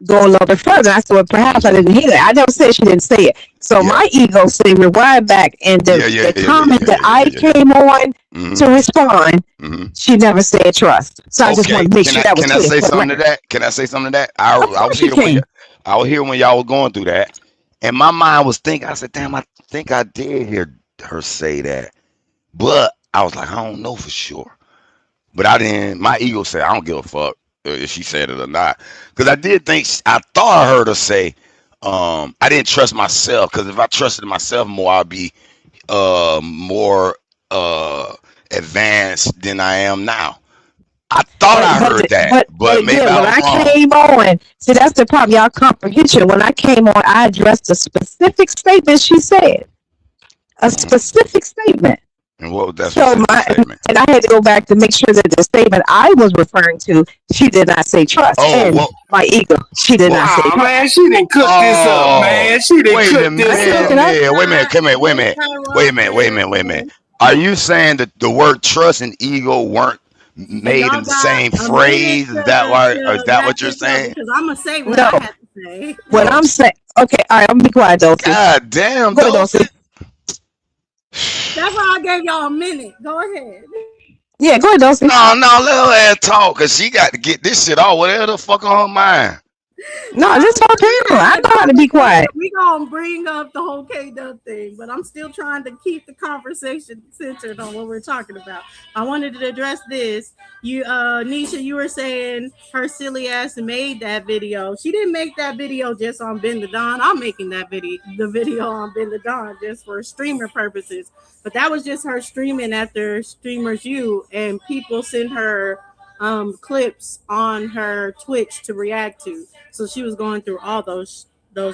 go a little bit further. I said, well, perhaps I didn't hear that. I never said she didn't say it. So my ego said rewind back, and the comment that I came on to respond, she never said trust. So I just want to make sure that was clear. Can I say something to that? Can I say something to that? I was here when y'all was going through that, and my mind was thinking. I said, damn, I think I did hear her say that, but I was like, I don't know for sure. But I didn't. My ego said, I don't give a fuck if she said it or not, because I did think I thought I heard her say, I didn't trust myself, because if I trusted myself more, I'd be more advanced than I am now. I thought I heard that, but maybe when I came on, see, that's the problem, y'all comprehension. When I came on, I addressed a specific statement she said, a specific statement. And what was that statement? And I had to go back to make sure that the statement I was referring to, she did not say trust. My ego, she did not say trust. Man, she didn't cook this up, man. She didn't cook this up. Yeah, wait a minute. Are you saying that the word trust and ego weren't made in the same phrase? Is that why? Or is that what you're saying? Because I'm gonna say what I have to say. What I'm saying, okay, all right, I'm gonna be quiet, Dulcie. God damn, Dulcie. That's why I gave y'all a minute. Go ahead. Yeah, go ahead, Dulcie. No, let her ass talk, because she got to get this shit off. Whatever the fuck on her mind. No, just talk to him. I know how to be quiet. We gonna bring up the whole K-Dub thing, but I'm still trying to keep the conversation centered on what we're talking about. I wanted to address this. You, Nisha, you were saying her silly ass made that video. She didn't make that video just on Ben the Don. I'm making that the video on Ben the Don just for streamer purposes. But that was just her streaming after Streamers U, and people send her clips on her Twitch to react to. So she was going through all those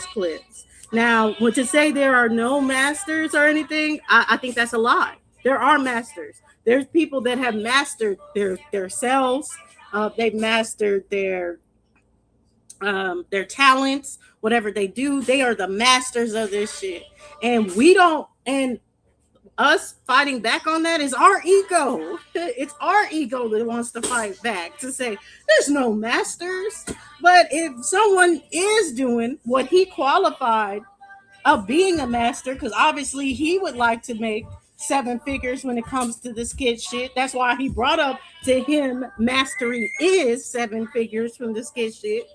clips. Now, to say there are no masters or anything, I think that's a lie. There are masters. There's people that have mastered their selves. They've mastered their talents, whatever they do. They are the masters of this shit. And we don't. And us fighting back on that is our ego. It's our ego that wants to fight back to say there's no masters. But if someone is doing what he qualified of being a master, because obviously he would like to make 7 figures when it comes to the skit shit. That's why he brought up to him mastering is 7 figures from the skit shit.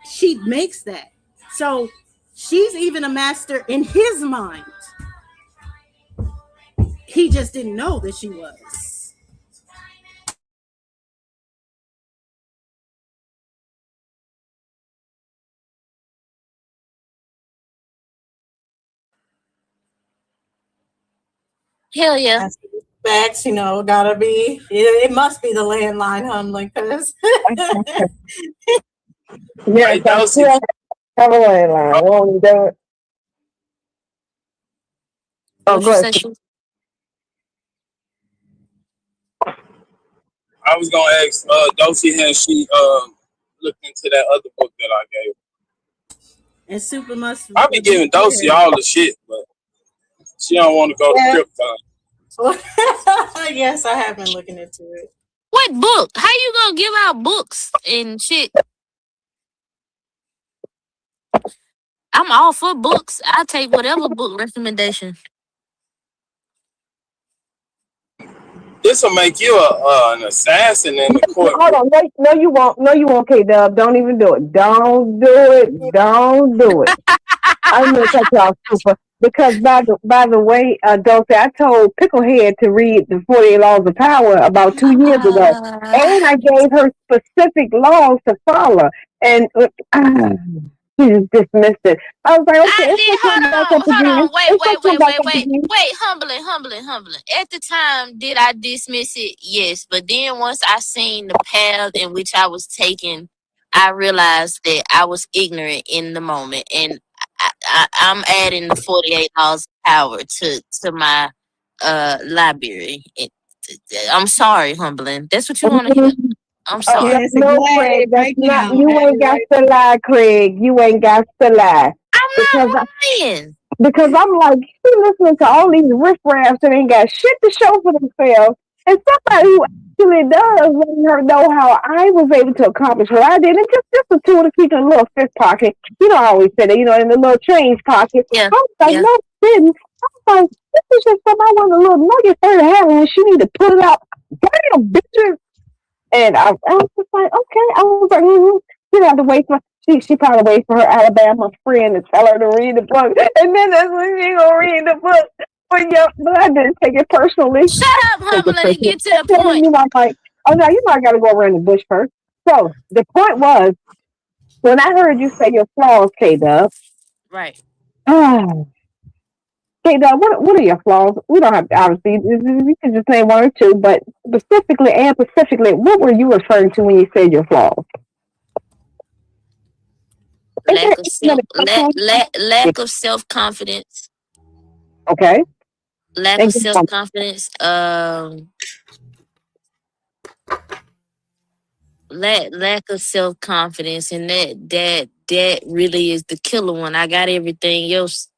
She makes that. So she's even a master in his mind. He just didn't know that she was. Hell yeah. Facts, gotta be. It must be the landline, Humbling, because Yeah, that's have a landline. Won't do it. Oh, What you good. say? Shu? I was gonna ask Dulcie, has she looked into that other book that I gave? and Super must. I be giving Dulcie all the shit, but she don't want to go to Krypton. Yes, I have been looking into it. What book? How you gonna give out books and shit? I'm all for books. I'll take whatever book recommendation. This will make you an assassin in the court. Hold on. No, you won't. No, you won't, K-Dub. Don't even do it. Don't do it. Don't do it. I'm going to cut y'all super. Because by the way, Dulcie, I told Picklehead to read the 48 Laws of Power about 2 years ago. And I gave her specific laws to follow. And she just dismissed it. I was like, okay, Hold on. Wait. Humbling. At the time, did I dismiss it? Yes. But then once I seen the path in which I was taking, I realized that I was ignorant in the moment. And I'm adding the 48 Laws of Power to my library. I'm sorry, Humbling. That's what you want to hear? I'm sorry. No, Craig, that's not. You ain't got to lie, Craig. You ain't got to lie. I'm not lying. Because I'm like, you listening to all these riffraffs that ain't got shit to show for themselves, and somebody who actually does letting her know how I was able to accomplish what I did, and just a tool to keep in a little fist pocket. I always say that, in the little change pocket. Yeah. I was like, no, it didn't. I was like, this is just something I want a little nugget for her to have, and she need to pull it out. Damn, bitches. And I was just like, okay. I was like, you have to wait for. She probably wait for her Alabama friend to tell her to read the book, and then that's when she gonna read the book. But I didn't take it personally. Shut up, Humbling, and get to the point. I'm like, oh no, I gotta go around the bush first. So the point was, when I heard you say your flaws, K-Dub. Right. K-Dub, what are your flaws? We don't have to, obviously, you can just name 1 or 2, but specifically, what were you referring to when you said your flaws? Lack of self-confidence. Okay. Lack of self-confidence. Lack of self-confidence, and that really is the killer one. I got everything else,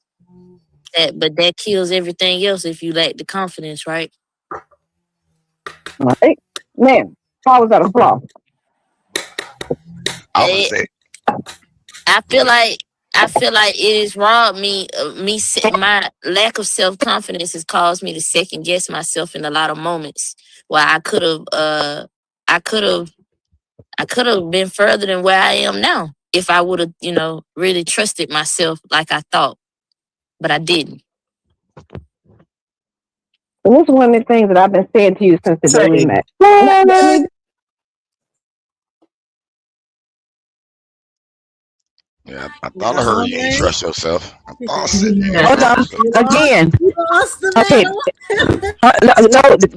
but that kills everything else if you lack the confidence, right? All right. Man, how was that a flaw? I would say. I feel like it has robbed me. My lack of self-confidence has caused me to second guess myself in a lot of moments where I could have been further than where I am now if I would have, really trusted myself like I thought, but I didn't. And this is one of the things that I've been saying to you since the day we met. Yeah, I thought I heard you ain't trust yourself. I thought I said you Hold on. Again. Okay.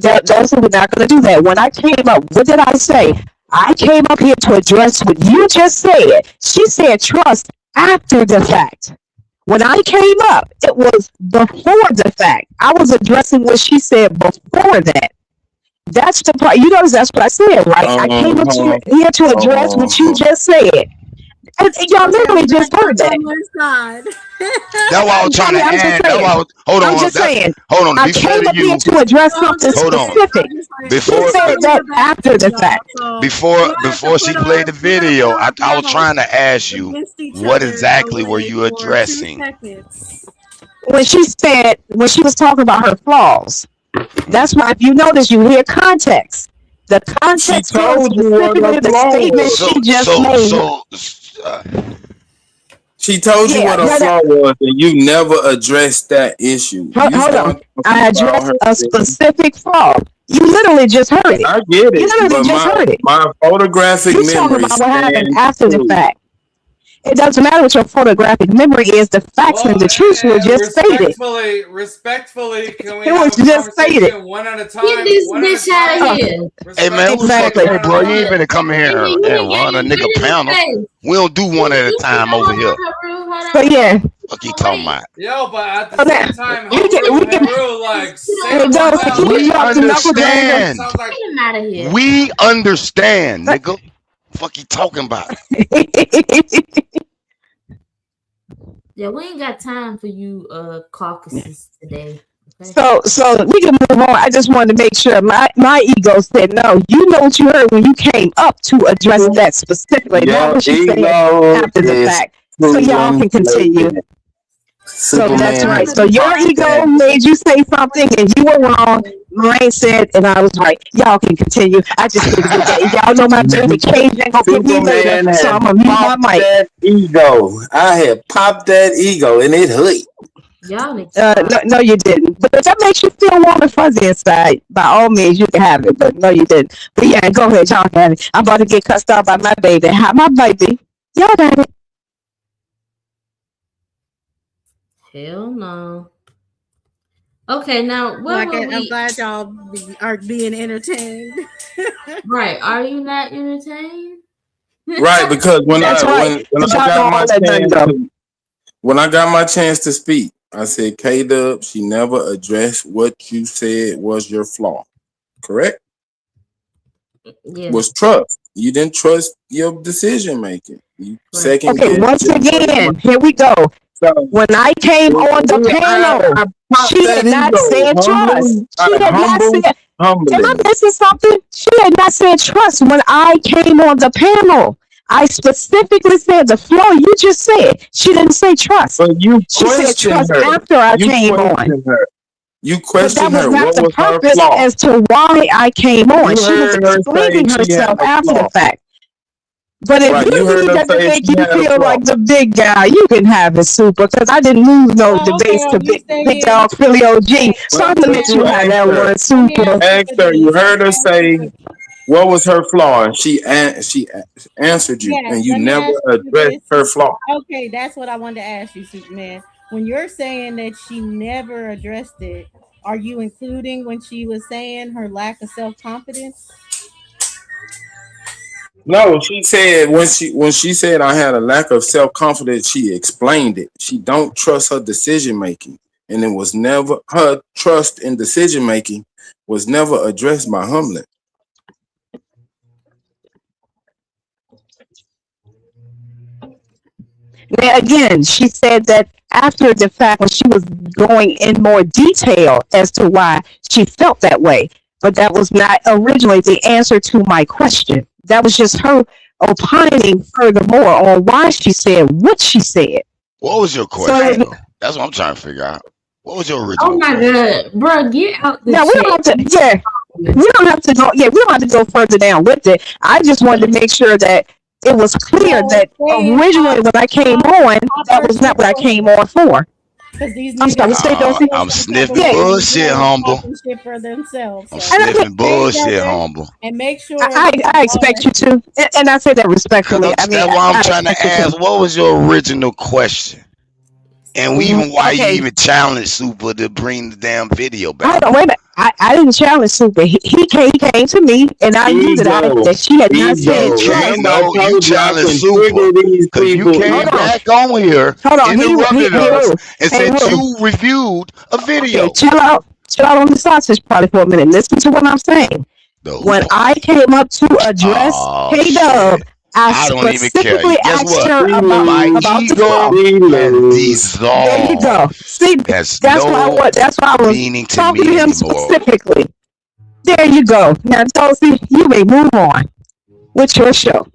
That's we're not going to do that. When I came up, what did I say? I came up here to address what you just said. She said trust after the fact. When I came up, it was before the fact. I was addressing what she said before that. That's the part. You notice that's what I said, right? I came up here to address what you just said. And y'all literally just heard that. That's why I was trying to I'm just add. saying. Hold on. I'm just saying. Hold on. To I be fair came to up here you, to address something hold on. specific. She Before said that after the fact. before she played the video, I was trying to ask you what exactly were you addressing? When she was talking about her flaws. That's why if you notice, you hear context. The context was specifically the statement she just made. She told you what a flaw was, and you never addressed that issue. Hold on. I addressed a specific flaw. You literally just heard it. I get it. You literally just heard it. My photographic You talking memory about what happened stands after the true. fact. It doesn't matter what your photographic memory is. The facts and the truth were just stated. Respectfully, can we It have was a just stated. conversation one at a time? Get this One at a bitch out time? of here. Hey man, who the fuck Exactly. you, bro? You ain't finna come in here and run a nigga panel. We don't do one at a time over here. So yeah. Fuck you talking about? Yo, but at the same time, we can like, We understand. Get him out of here. We understand, nigga. Fuck you talking about? Yeah, we ain't got time for you caucuses today. Okay? So we can move on. I just wanted to make sure my ego said no. You know what you heard when you came up to address that specifically. Not what she said after the fact. So y'all can continue. So that's right. So your ego made you say something and you were wrong. Mine said, and I was right. Y'all can continue. I just didn't get that. Y'all know my favorite Cajun gonna put me later, so I'm gonna mute my mic. That ego. I had popped that ego and it hurt. Y'all no, you didn't. But if that makes you feel warm and fuzzy inside, by all means, you can have it. But no, you didn't. But yeah, go ahead, y'all can have it. I'm about to get cussed out by my baby. Hi, my baby. Y'all got it. Hell no. Okay, now what I'm glad y'all are being entertained. Right? Are you not entertained? Right, because when I got my chance to speak, I said, K-Dub, she never addressed what you said was your flaw. Correct? Yeah. Was trust. You didn't trust your decision making. Second. Okay, once again, here we go. When I came on the panel, she had not said trust. She had not said. Am I missing something? She had not said trust when I came on the panel. I specifically said the flaw you just said. She didn't say trust. But you she said trust her. after I came on. You questioned her. That was not the purpose flaw? as to why I came on. You She was heard her explaining say she had herself a after flaw. the fact. But if Right, you you heard need her that to say make she you had a feel flaw. like the big guy, you can have it, Super, because I didn't lose no debates to big dog Philly OG. So I'm gonna let you have that one, Super. Asked her. You heard her say what was her flaw, and she answered you, Yes, and you let me never ask you addressed this. her flaw. Okay, that's what I wanted to ask you, Superman. When you're saying that she never addressed it, are you including when she was saying her lack of self-confidence? No, she said when she said I had a lack of self-confidence, she explained it. She don't trust her decision making, and it was never her trust in decision making was never addressed by Humlin. Now, again, she said that after the fact, when she was going in more detail as to why she felt that way, but that was not originally the answer to my question. That was just her opining furthermore on why she said what she said. What was your question? Though? That's what I'm trying to figure out. What was your original? Oh my god, bro, get out the Now we don't have to. Yeah, we don't have to go. Yeah, we don't have to go further down with it. I just wanted to make sure that it was clear that originally when I came on, that was not what I came on for. I'm sorry, I'm sniffing bullshit, humble. I'm sniffing bullshit, humble. And make sure I expect you to, and I say that respectfully. I mean, that's why I'm trying to ask. What was your original question? And even why you even challenged Super to bring the damn video back? Wait a minute. I didn't challenge Super. He came to me, and I knew that she had not said trust. No, you challenged Super because you came back on here, interrupted us, and said you reviewed a video. Okay, chill out on the sausage probably for a minute. Listen to what I'm saying. When I came up to address K-Dub, I don't even care. specifically Guess asked what? her My about the ego 12. has There you go. dissolved. See, Has that's no why I was meaning to talking to me him anymore. specifically. There you go. Now, Tulsi, you may move on with your show.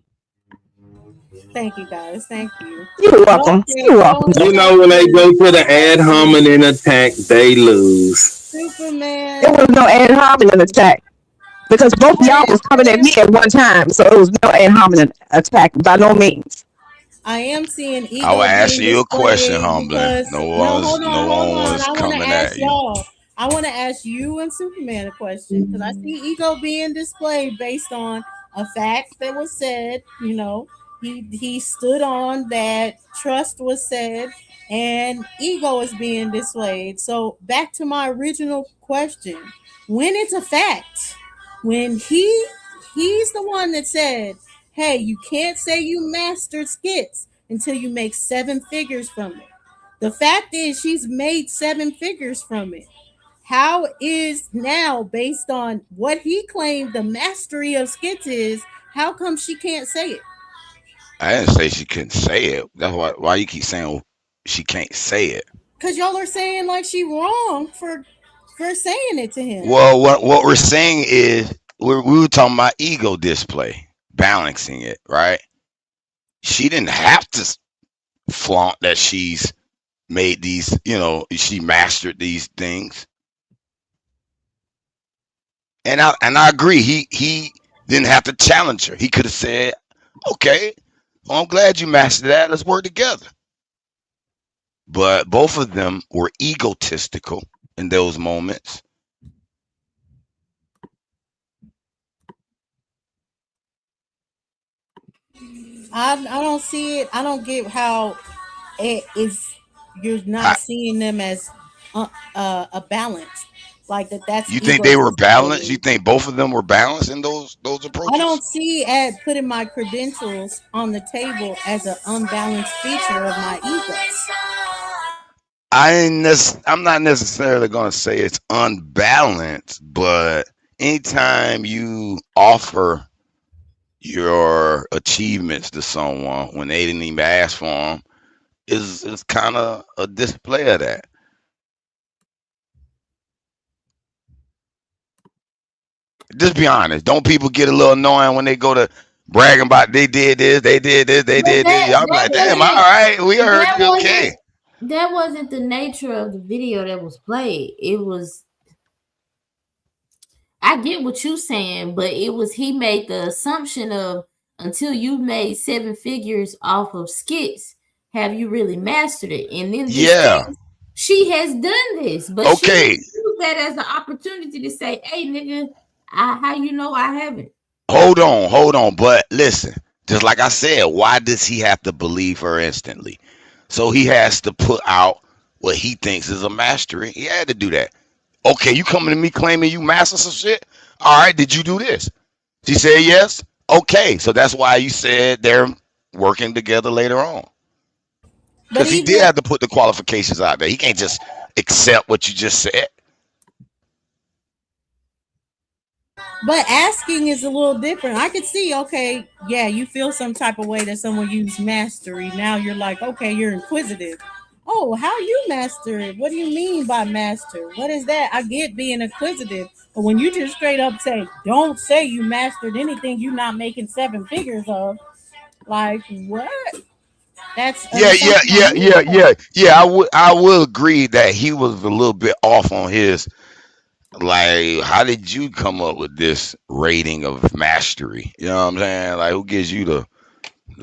Thank you, guys. Thank you. You're welcome. Okay, You're welcome. going You back know, when they go to to the ad hominem attack, they lose. Superman. There was no ad hominem attack because both of y'all was coming at me at one time, so it was no ad hominem attack by no means. I am seeing I ego was asking being you a question, displayed humbling. because No hold one on. was I want to coming ask at you. y'all. I want to ask you and Superman a question because I see ego being displayed based on a fact that was said. You know, he stood on that, trust was said, and ego is being displayed. So back to my original question: when it's a fact, when he's the one that said, hey, you can't say you mastered skits until you make 7 figures from it. The fact is, she's made 7 figures from it. How is now, based on what he claimed the mastery of skits is, how come she can't say it? I didn't say she couldn't say it. That's why you keep saying she can't say it. Because y'all are saying like she wrong for saying it to him. Well, what we're saying is we were talking about ego display, balancing it, right? She didn't have to flaunt that she's made these, she mastered these things. And I agree. He didn't have to challenge her. He could have said, "Okay, well, I'm glad you mastered that. Let's work together." But both of them were egotistical in those moments. I don't see it. I don't get how it is. You're not seeing them as a balance, like that's You think they were egotistical. balanced? You think both of them were balanced in those approaches? I don't see at putting my credentials on the table as an unbalanced feature of my ego. I'm not necessarily going to say it's unbalanced, but anytime you offer your achievements to someone when they didn't even ask for them, is kind of a display of that. Just be honest. Don't people get a little annoying when they go to bragging about they did this, they did this, they did this? Y'all be like, damn, all right, we heard you, okay. That wasn't the nature of the video that was played. It was, I get what you're saying, but it was, he made the assumption of until you made 7 figures off of skits, have you really mastered it? And then Yeah, she has done this, but okay. she used that as an opportunity to say, hey, nigga, how you know I haven't? Hold on. But listen, just like I said, why does he have to believe her instantly? So he has to put out what he thinks is a mastery. He had to do that. Okay, you coming to me claiming you master some shit? All right, did you do this? She said yes. Okay, so that's why you said they're working together later on. Because he did have to put the qualifications out there. He can't just accept what you just said. But asking is a little different. I could see, okay, yeah, you feel some type of way that someone used mastery. Now you're like, okay, you're inquisitive. Oh, how you master it? What do you mean by master? What is that? I get being inquisitive, but when you just straight up say, don't say you mastered anything you're not making 7 figures of, like what? That's Yeah. I will agree that he was a little bit off on his. Like, how did you come up with this rating of mastery? You know what I'm saying? Like, who gives you the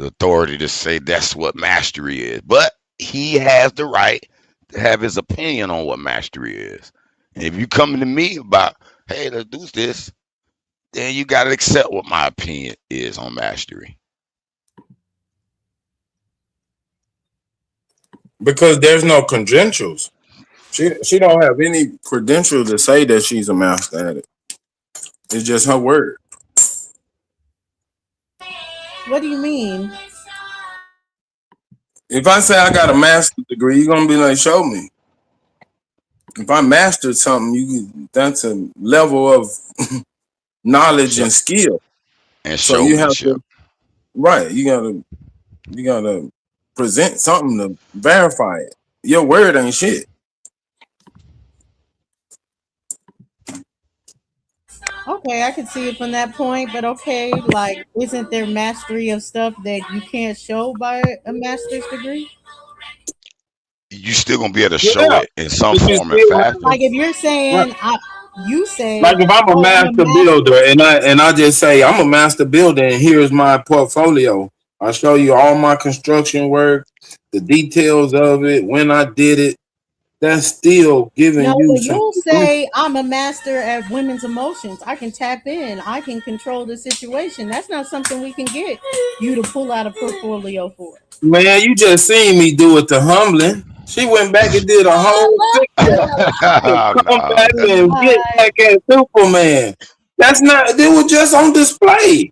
authority to say that's what mastery is? But he has the right to have his opinion on what mastery is. And if you coming to me about, hey, let's do this, then you got to accept what my opinion is on mastery. Because there's no credentials. She don't have any credential to say that she's a master at it. It's just her word. What do you mean? If I say I got a master's degree, you're gonna be like, show me. If I mastered something, that's a level of knowledge and skill. And so you have to Right. You gotta present something to verify it. Your word ain't shit. Okay, I can see it from that point, but okay, like, isn't there mastery of stuff that you can't show by a master's degree? You still gonna be able to show Yeah. it in some But you form and still fashion. Like, if you're right. saying, you say, Like if I'm a oh, I'm a master master. builder and I just say I'm a master builder and here's my portfolio. I show you all my construction work, the details of it, when I did it. That's still giving No, you but some you'll proof. say, I'm a master at women's emotions. I can tap in. I can control the situation. That's not something we can get you to pull out a portfolio for. Man, you just seen me do it to Humbling. She went back and did a whole picture to come No, back and get back at Superman. That's not, it was just on display.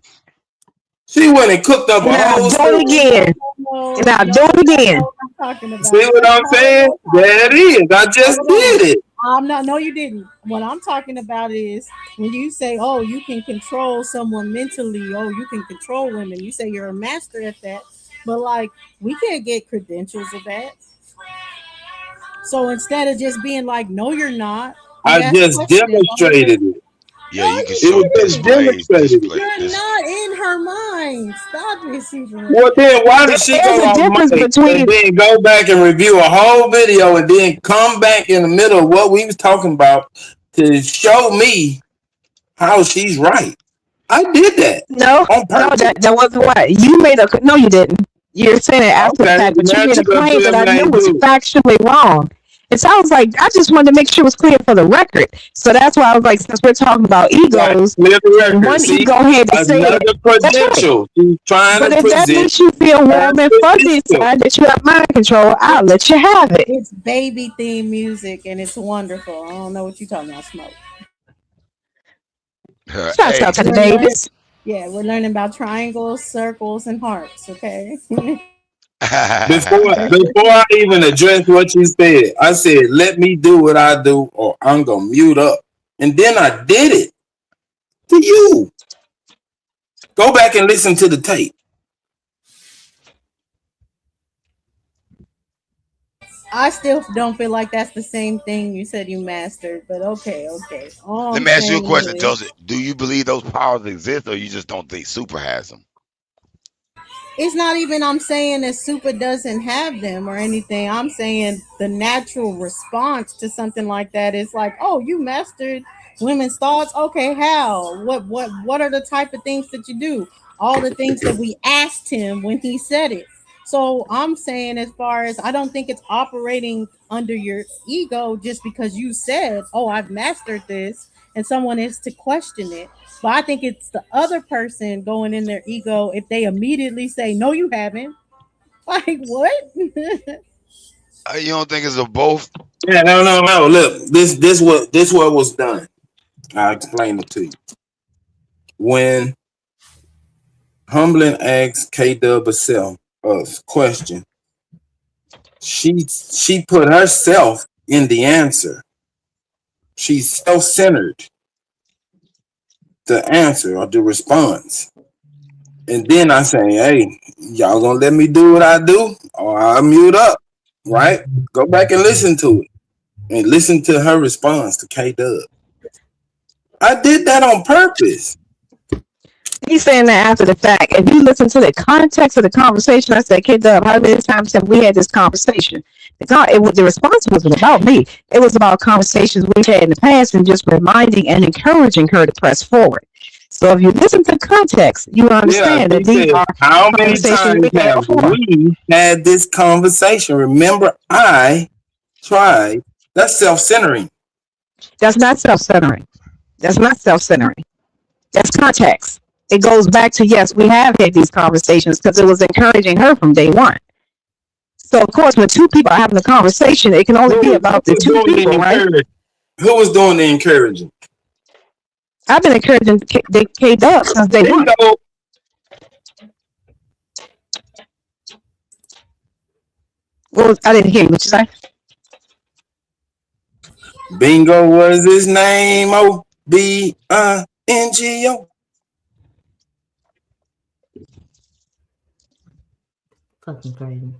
She went and cooked up a Now whole do it story. again. No, Now no, do it that's again. not what I'm talking about. See what That's I'm not saying? what I'm There it is. I just Hold on. did it. I'm not. No, you didn't. What I'm talking about is when you say, "Oh, you can control someone mentally." Oh, you can control women. You say you're a master at that. But like, we can't get credentials of that. So instead of just being like, "No, you're not," we I ask just questions. demonstrated it. yeah, you can It show was just demonstrated it. You're not in her mind. Stop it, Superman. Well, then why did she There's go a off difference mic and between then go back and review a whole video and then come back in the middle of what we was talking about to show me how she's right? I did that no, on no, purpose. that wasn't what you made a. No, you didn't. You're saying it after the Okay, fact, but you now made you a gonna claim that tell I me I knew ain't was do it. factually wrong. It sounds like I just wanted to make sure it was clear for the record. So that's why I was like, since we're talking about Right, egos, clear the and record. one See, ego had to say it. another That's right. credential. She's trying But to if that present makes you feel her warm and fuzzy credential. inside that you have mind control, I'll let you have it. It's baby theme music and it's wonderful. I don't know what you're talking about, Smoke. Shout Hey, out to the We're learning, Davis. yeah, we're learning about triangles, circles, and hearts. Okay. Before I even address what you said, I said, let me do what I do or I'm gonna mute up. And then I did it to you. Go back and listen to the tape. I still don't feel like that's the same thing you said you mastered, but okay, okay. All let I'm me ask you a saying question, is, Joseph. Do you believe those powers exist, or you just don't think Super has them? it's not even I'm saying that Super doesn't have them or anything. I'm saying the natural response to something like that is like, oh, you mastered women's thoughts. Okay, how? What are the type of things that you do? All the things that we asked him when he said it. So I'm saying, as far as, I don't think it's operating under your ego just because you said, oh, I've mastered this, and someone is to question it. But I think it's the other person going in their ego if they immediately say, no, you haven't. Like, what? You don't think it's a both? Yeah, no. Look, this what was done. I'll explain it to you. When Humbling asked K Dub herself a question, she put herself in the answer. She's self-centered, the answer or the response. And then I say, hey, y'all gonna let me do what I do, or I'll mute up, right? Go back and listen to it. And listen to her response to K Dub. I did that on purpose. He's saying that after the fact. If you listen to the context of the conversation, I said, Kid Dub, how many times have we had this conversation? The response wasn't about me. It was about conversations we've had in the past and just reminding and encouraging her to press forward. So if you listen to context, you understand that these are how many conversations times we had have before. we had this conversation? Remember, I tried. That's self-centering. That's not self-centering. That's not self-centering. That's context. It goes back to, yes, we have had these conversations because it was encouraging her from day one. So, of course, when two people are having a conversation, it can only be about the two people, right? Who was doing the encouraging? I've been encouraging K-Dub since day one. I didn't hear you. What you say? Bingo was his name. O-B-I-N-G-O. Fucking crazy.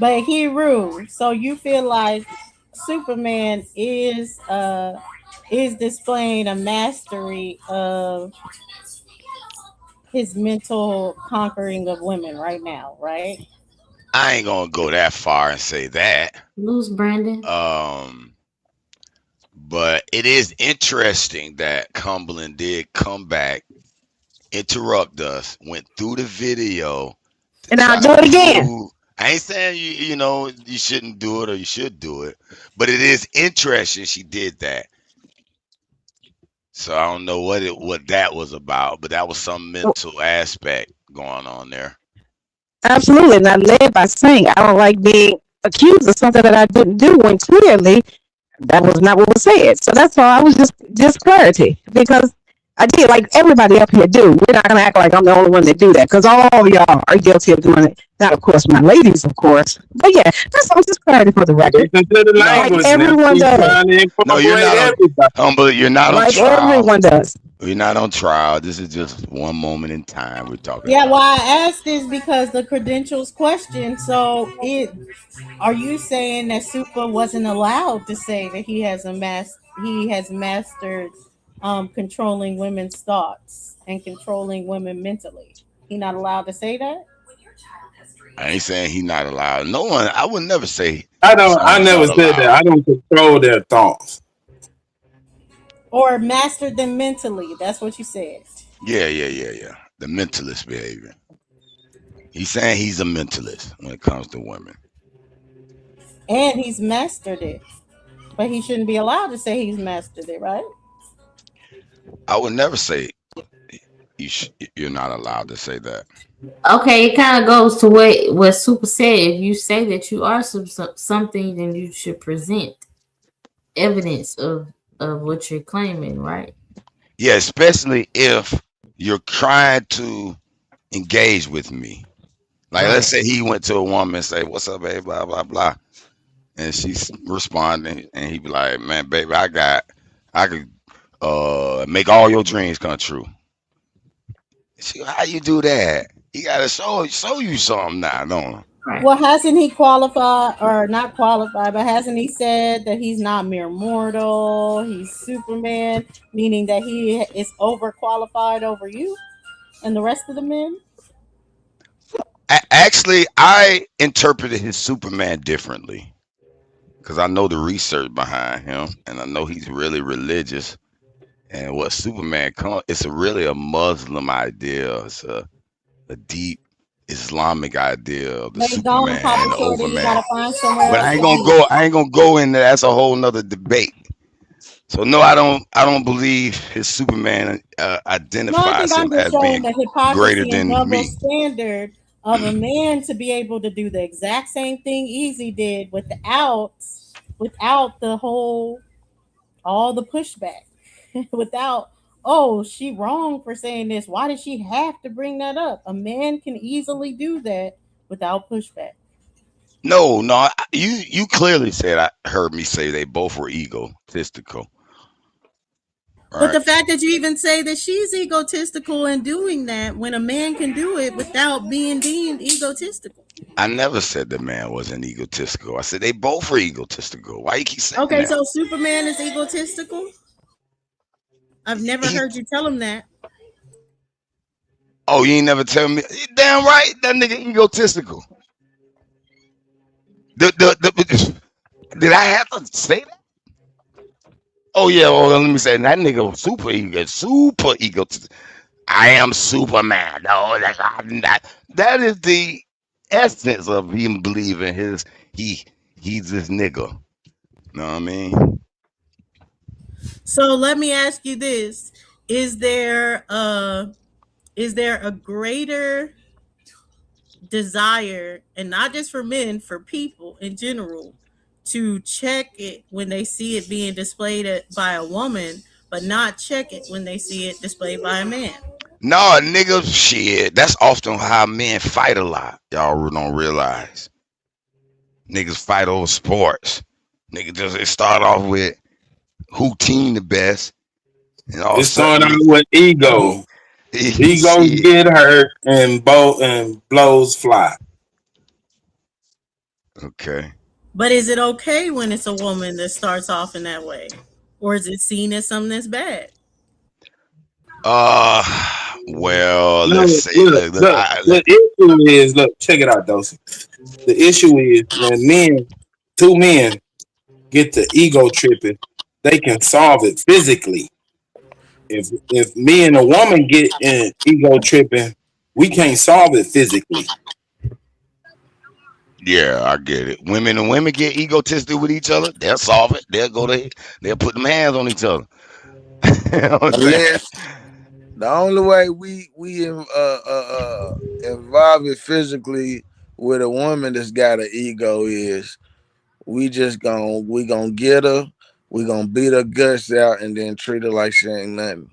But Hero, so you feel like Superman is displaying a mastery of his mental conquering of women right now, right? I ain't gonna go that far and say that. Lose Brandon. But it is interesting that Cumberland did come back, interrupt us, went through the video, And I'll do it again. I ain't saying you shouldn't do it or you should do it, but it is interesting she did that. So I don't know what that was about, but that was some mental aspect going on there. Absolutely. And I led by saying I don't like being accused of something that I didn't do when clearly that was not what was said. So that's all. I was just clarity because I did like everybody up here do. We're not gonna act like I'm the only one that do that because all of y'all are guilty of doing it. Not of course my ladies, of course. But yeah, that's all just clarity for the record. Like everyone does. No, you're not humble. You're not on Like trial. everyone does. We're not on trial. This is just one moment in time we're talking Yeah, about. why I asked this because the credentials question. So are you saying that Super wasn't allowed to say that he has mastered controlling women's thoughts and controlling women mentally? He not allowed to say that? I ain't saying he's not allowed. No one. I would never say. I someone's never not said allowed. that. I don't control their thoughts. Or mastered them mentally. That's what you said. Yeah. The mentalist behavior. He's saying he's a mentalist when it comes to women. And he's mastered it. But he shouldn't be allowed to say he's mastered it, right? I would never say you're not allowed to say that. Okay, it kind of goes to what Super said. If you say that you are something, then you should present evidence of what you're claiming, right? Yeah, especially if you're trying to engage with me. Like, let's say he went to a woman and say, "What's up, babe?" Blah blah blah, and she's responding, and he be like, "Man, baby, I could make all your dreams come true." She, how you do that? He gotta show you something now, don't he? Well, hasn't he qualified or not qualified, but hasn't he said that he's not mere mortal? He's Superman, meaning that he is overqualified over you and the rest of the men? Actually, I interpreted his Superman differently because I know the research behind him, and I know he's really religious. And what Superman it's really a Muslim idea. It's a deep Islamic idea of the Superman and the Overman. But I ain't gonna go in there. That's a whole nother debate. So no, I don't believe his Superman identifies him as being greater than me. Standard of a man to be able to do the exact same thing Easy did without all the pushback, without, oh, she wrong for saying this. Why did she have to bring that up? A man can easily do that without pushback. No, you clearly said, I heard me say they both were egotistical. But the fact that you even say that she's egotistical in doing that when a man can do it without being deemed egotistical. I never said the man wasn't egotistical. I said they both were egotistical. Why you keep saying Okay, that? so Superman is egotistical? I've never heard you tell him that. Oh, you ain't never tell me? Damn right, that nigga egotistical. Did I have to say that? Oh yeah, well let me say that nigga was super egotistical. I am Superman. No, that is the essence of him believing he's this nigga. Know what I mean? So let me ask you this: Is there a greater desire, and not just for men, for people in general, to check it when they see it being displayed by a woman, but not check it when they see it displayed by a man? No, nigga, shit. That's often how men fight a lot. Y'all don't realize. Niggas fight over sports. Niggas it start off with who team the best. And all it started out with ego. Egos get hurt and blows fly. Okay. But is it okay when it's a woman that starts off in that way? Or is it seen as something that's bad? Well, No, let's see. look, the issue is, look, check it out, Dosey. The issue is when two men get to ego tripping, they can solve it physically. If me and a woman get in ego tripping, we can't solve it physically. Yeah, I get it. Women and women get egotistic with each other. They'll solve it. They'll go there. They'll put them hands on each other. You know what I'm saying? Unless the only way we involve it physically with a woman that's got an ego is we gonna get her, we gonna beat her guts out, and then treat her like she ain't nothing.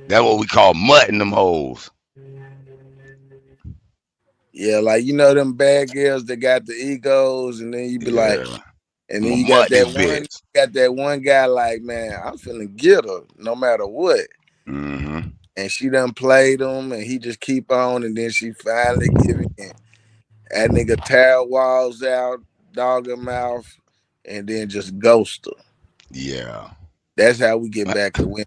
That's what we call mutting them hoes. Yeah, like you know them bad girls that got the egos, and then you be like, and then you got that one guy like, man, I'm finna get her no matter what. Mm-hmm. And she done played him, and he just keep on, and then she finally give in. That nigga tear walls out, dog her mouth, and then just ghost her. Yeah. That's how we get back to women.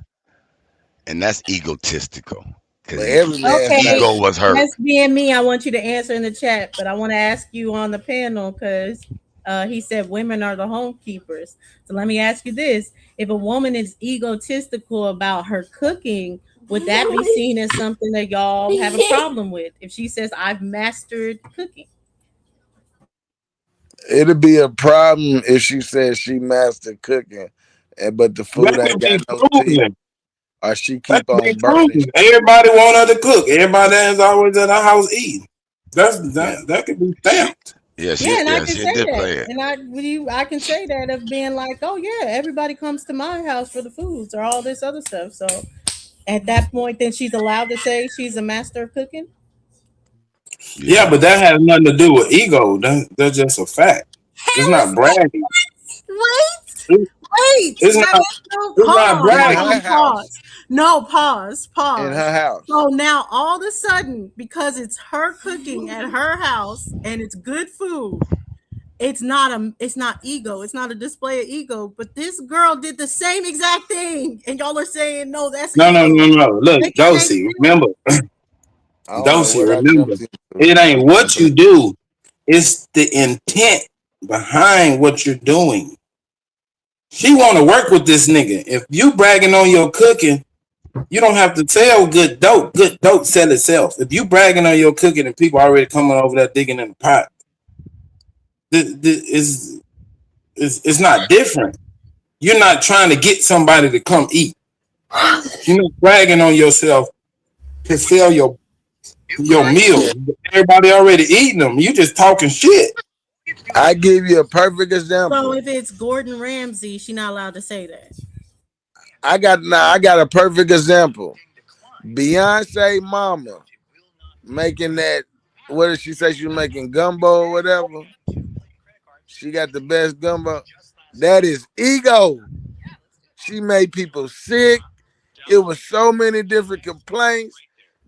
And that's egotistical. But every man's ego was hurt. That's being me. I want you to answer in the chat, but I want to ask you on the panel because he said women are the home keepers. So let me ask you this. If a woman is egotistical about her cooking, would that be seen as something that y'all have a problem with? If she says, I've mastered cooking. It'll be a problem if she says she mastered cooking, but the food ain't got no teeth. Or she keep on burning. Everybody want her to cook. Everybody is always at our house eating. That could be stamped. I can say that. And I can say that of being like, oh yeah, everybody comes to my house for the foods or all this other stuff. So at that point, then she's allowed to say she's a master of cooking. Yeah, but that has nothing to do with ego. That's just a fact. It's not bragging. Wait. It's not bragging. Pause. No, pause. In her house. So now all of a sudden, because it's her cooking at her house and it's good food, it's not ego. It's not a display of ego. But this girl did the same exact thing, and y'all are saying no. That's no. Look, Dosey, remember. Dosey, remember. It ain't what you do; it's the intent behind what you're doing. She want to work with this nigga. If you bragging on your cooking, you don't have to sell good dope. Good dope sell itself. If you bragging on your cooking and people already coming over there digging in the pot, it's not different. You're not trying to get somebody to come eat. You're not bragging on yourself to sell your meal. Everybody already eating them. You just talking shit. I give you a perfect example. So if it's Gordon Ramsay, she's not allowed to say that. I got a perfect example. Beyonce mama making that, what did she say? She was making gumbo or whatever. She got the best gumbo. That is ego. She made people sick. It was so many different complaints.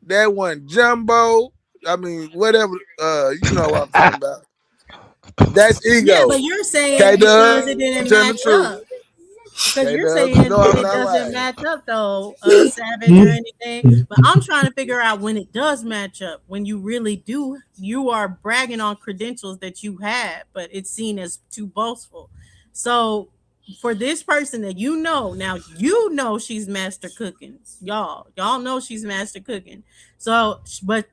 That one jumbo. I mean, whatever. You know what I'm talking about. That's ego. Yeah, but you're saying because it didn't match up. Because you're saying it doesn't match up though, Savage or anything. But I'm trying to figure out when it does match up. When you really do, you are bragging on credentials that you have, but it's seen as too boastful. So for this person that now you know she's master cooking. Y'all know she's master cooking. So, but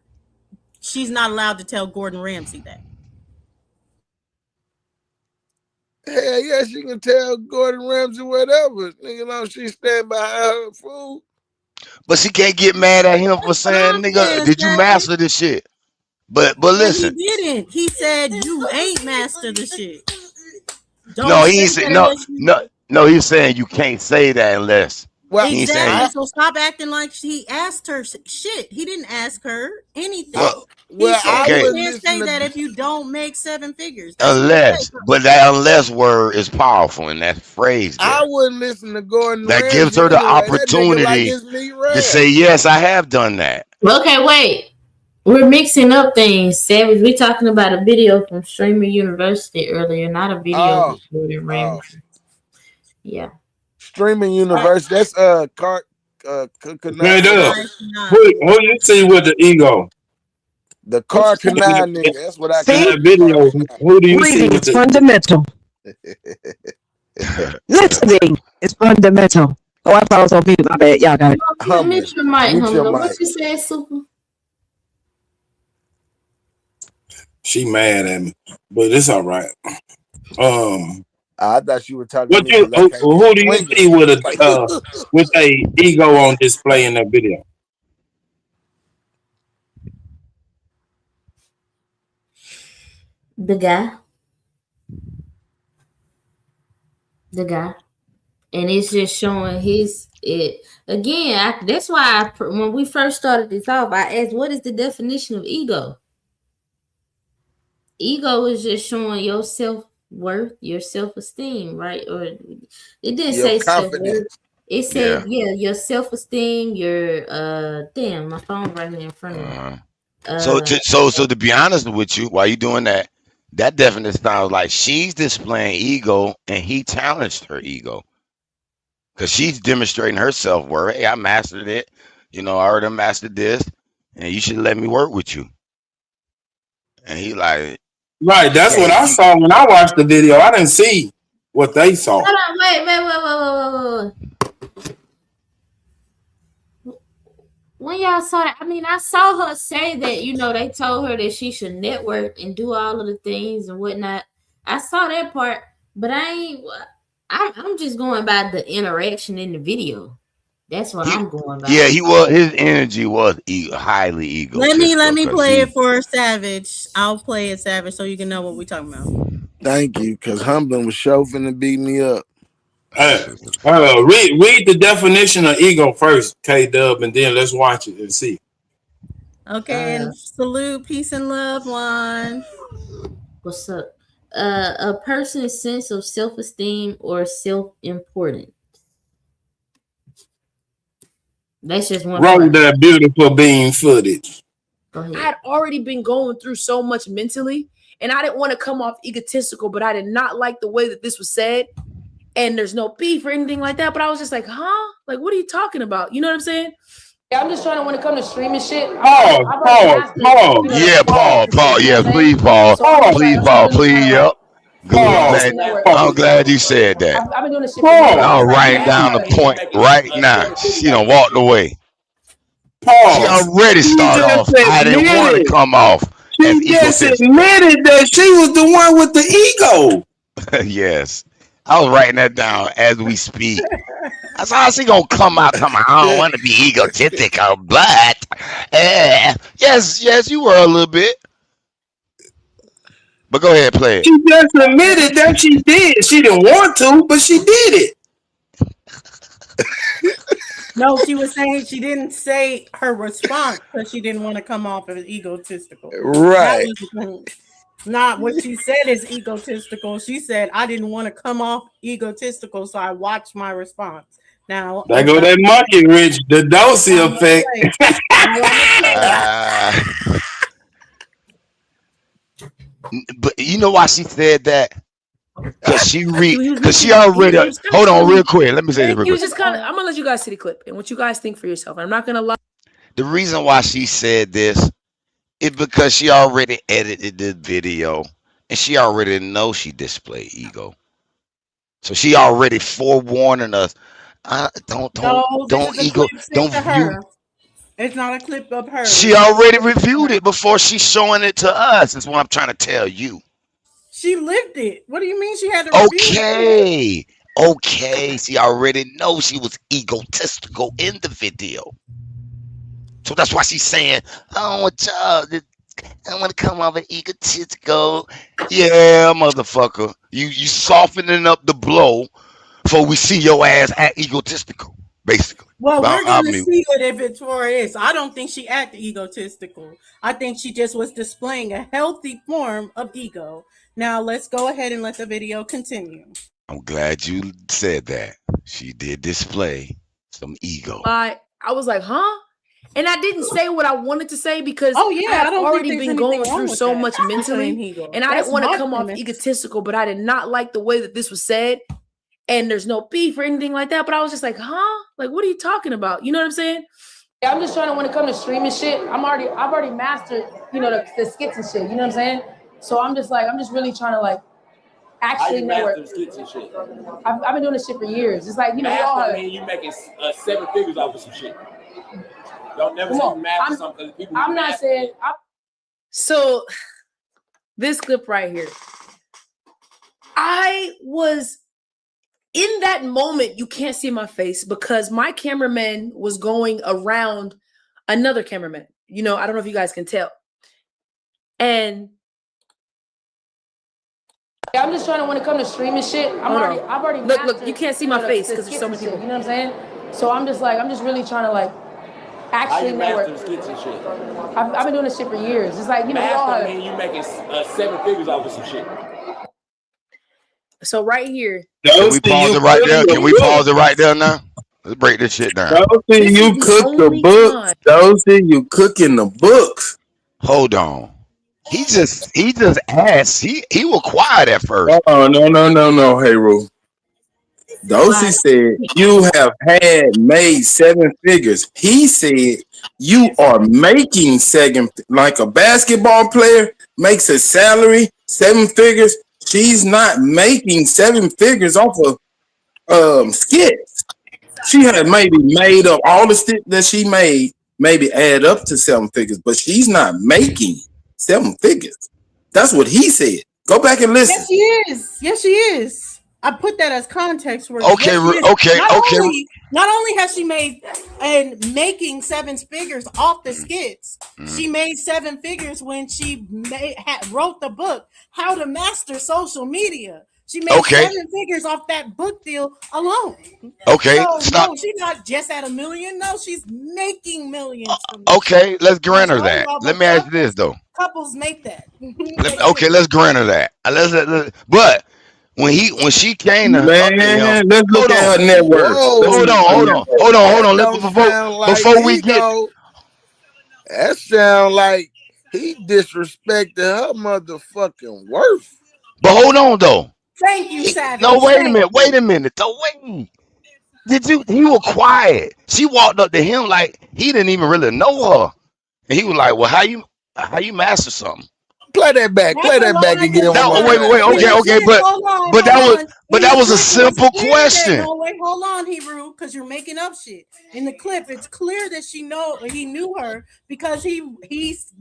she's not allowed to tell Gordon Ramsay that. Hell yeah, she can tell Gordon Ramsay whatever. Nigga know she stand behind her food. But she can't get mad at him for saying, nigga, did you master this shit? But listen. He didn't. He said you ain't master the shit. No, he ain't saying no, he's saying you can't say that unless Well, He ain't Exactly. saying. So stop acting like he asked her shit. He didn't ask her anything. Well, He said I okay. you wouldn't can't listen say to. that if you don't make 7 figures. That's what he Unless, said. but that unless word is powerful in that phrase I there. wouldn't listen to Gordon That gives Ramsay her the anyway. That nigga like opportunity his meat to rare. say, yes, I have done that. Okay, wait. We're mixing up things, Savage. We talking about a video from Streamer University earlier, not a video Oh, with Gordon Ramsay. Yeah. Streaming Universe. That's Hey, Kanai, Dub, whatever. who you see with the ego The What car you say? Kanai nigga. That's what I in See, call that video? Who do you see reading with is the? fundamental. Listening is fundamental. Oh, I thought I was on mute. My bad. Y'all got it. Humbling. Mute your mic, Mute your Humble. What mic. you said, Super? She mad at me, but it's all right. I thought you were talking to What me you? because I came in Who do you swinging. see with Like, a with a ego on display in that video? The guy, and it's just showing it again. That's why when we first started this off, I asked, "What is the definition of ego?" Ego is just showing your self-worth, your self-esteem, right? Or it didn't your say self-worth. confidence. It said, your self-esteem, your damn, my phone right here in front of me. So to be honest with you, while you doing that, that definitely sounds like she's displaying ego and he challenged her ego. Because she's demonstrating her self-worth. Hey, I mastered it. I already mastered this, and you should let me work with you. And he like, Right, that's what I saw when I watched the video. I didn't see what they saw. Hold on, wait. When y'all saw that, I saw her say that, they told her that she should network and do all of the things and whatnot. I saw that part, but I'm just going by the interaction in the video. That's what I'm going by. yeah, his energy was highly egotistical. Let me play it for Savage. I'll play it, Savage, so you can know what we're talking about. Thank you, because Humbling was chauffing to beat me up. Read the definition of ego first, K-Dub, and then let's watch it and see. Okay, and salute, peace and love, Juan. What's up? A person's sense of self-esteem or self-importance. That's just one. Roll that beautiful bean footage. I had already been going through so much mentally, and I didn't want to come off egotistical, but I did not like the way that this was said. And there's no beef or anything like that, but I was just like, huh? Like, what are you talking about? You know what I'm saying? Yeah, I'm just trying to, when it comes to streaming shit. Paul. Yeah, Paul. Yeah, please, Paul. Please, Paul. Please, yep. Good. I'm glad you said that. I've been doing this shit. I'll write down the point right now. She done walked away. She already started off. I didn't want to come off. She just admitted that she was the one with the ego. Yes. I was writing that down as we speak. That's how she gonna come out. I don't want to be egotistical, but yes, you were a little bit. But go ahead, play it. She just admitted that she did. She didn't want to, but she did it. No, she was saying she didn't say her response because she didn't want to come off as egotistical. Right. Not what she said is egotistical. She said, I didn't want to come off egotistical, so I watched my response. Now, there go that monkey Rich, the Dosey effect. But you know why she said that? Because she already. Hold on, real quick. Let me say this real quick. I'm gonna let you guys see the clip and what you guys think for yourself. I'm not gonna lie. The reason why she said this is because she already edited the video and she already knows she displayed ego. So she already forewarning us. Don't ego. Don't view. It's not a clip of her. She already reviewed it before she's showing it to us. That's what I'm trying to tell you. She lived it. What do you mean she had to review it? Okay. She already knows she was egotistical in the video. So that's why she's saying, I want to come off an egotistical. Yeah, motherfucker. You softening up the blow before we see your ass act egotistical. basically. Well, But we're gonna mean, see it if it's for it is. I don't think she acted egotistical. I think she just was displaying a healthy form of ego. Now let's go ahead and let the video continue. I'm glad you said that. She did display some ego. I was like, huh? And I didn't say what I wanted to say because Oh yeah, I had I don't already think there's been anything going wrong through with so that. much Saying mentally, ego. and I That's didn't want to my come off premise. egotistical, but I did not like the way that this was said. And there's no beef or anything like that. But I was just like, huh? Like, what are you talking about? You know what I'm saying? Yeah, I'm just trying to, when it comes to streaming shit, I've already mastered, you know, the skits and shit. You know what I'm saying? So I'm just really trying to like actually network. Skits and shit. I've been doing this shit for years. It's like, you know, we all have, you making 7 figures off of some shit. Don't never Come say on, you master something because people. I'm not saying. So this clip right here, I was in that moment. You can't see my face because my cameraman was going around another cameraman. You know, I don't know if you guys can tell. And I'm just trying to, when it comes to streaming shit, I've already look. You can't see my face because there's so many people. You know what I'm saying? So I'm just really trying to like actually network. Skits and shit. I've been doing this shit for years. It's like, you know, we all have, you making 7 figures off of some shit. so right here. Can we pause it right there? Can we pause it right there now? Let's break this shit down. Dozy, you cook the books. Dozy, you cooking the books. Hold on. He just asked. He was quiet at first. Oh no, hey Ru. Dozy said you have made 7 figures. He said you are making 7, like a basketball player makes a salary 7 figures. She's not making 7 figures off of skits. She had maybe made up all the shit that she made, maybe add up to 7 figures, but she's not making 7 figures. That's what he said. Go back and listen. Yes, she is. Yes, she is. I put that as context. Where Okay, Not only has she made and making 7 figures off the skits, she made 7 figures when she wrote the book, How to Master Social Media. She made 7 figures off that book deal alone. Okay, so, stop. No, she's not just at $1 million. No, she's making millions. Okay, let's grant her that. Let me ask you this though. Couples make that. Let's grant her that. But when she came to man, let's look at her network. Hold on. Before we get, that sound like he disrespected her motherfucking worth. But hold on though. Thank you, Savage. No, wait a minute. So wait. He was quiet. She walked up to him like he didn't even really know her. And he was like, well, how you master something? Play that back again. Okay, but that was a simple question. No, wait, hold on, Hebrew, because you're making up shit. In the clip, it's clear that he knew her because he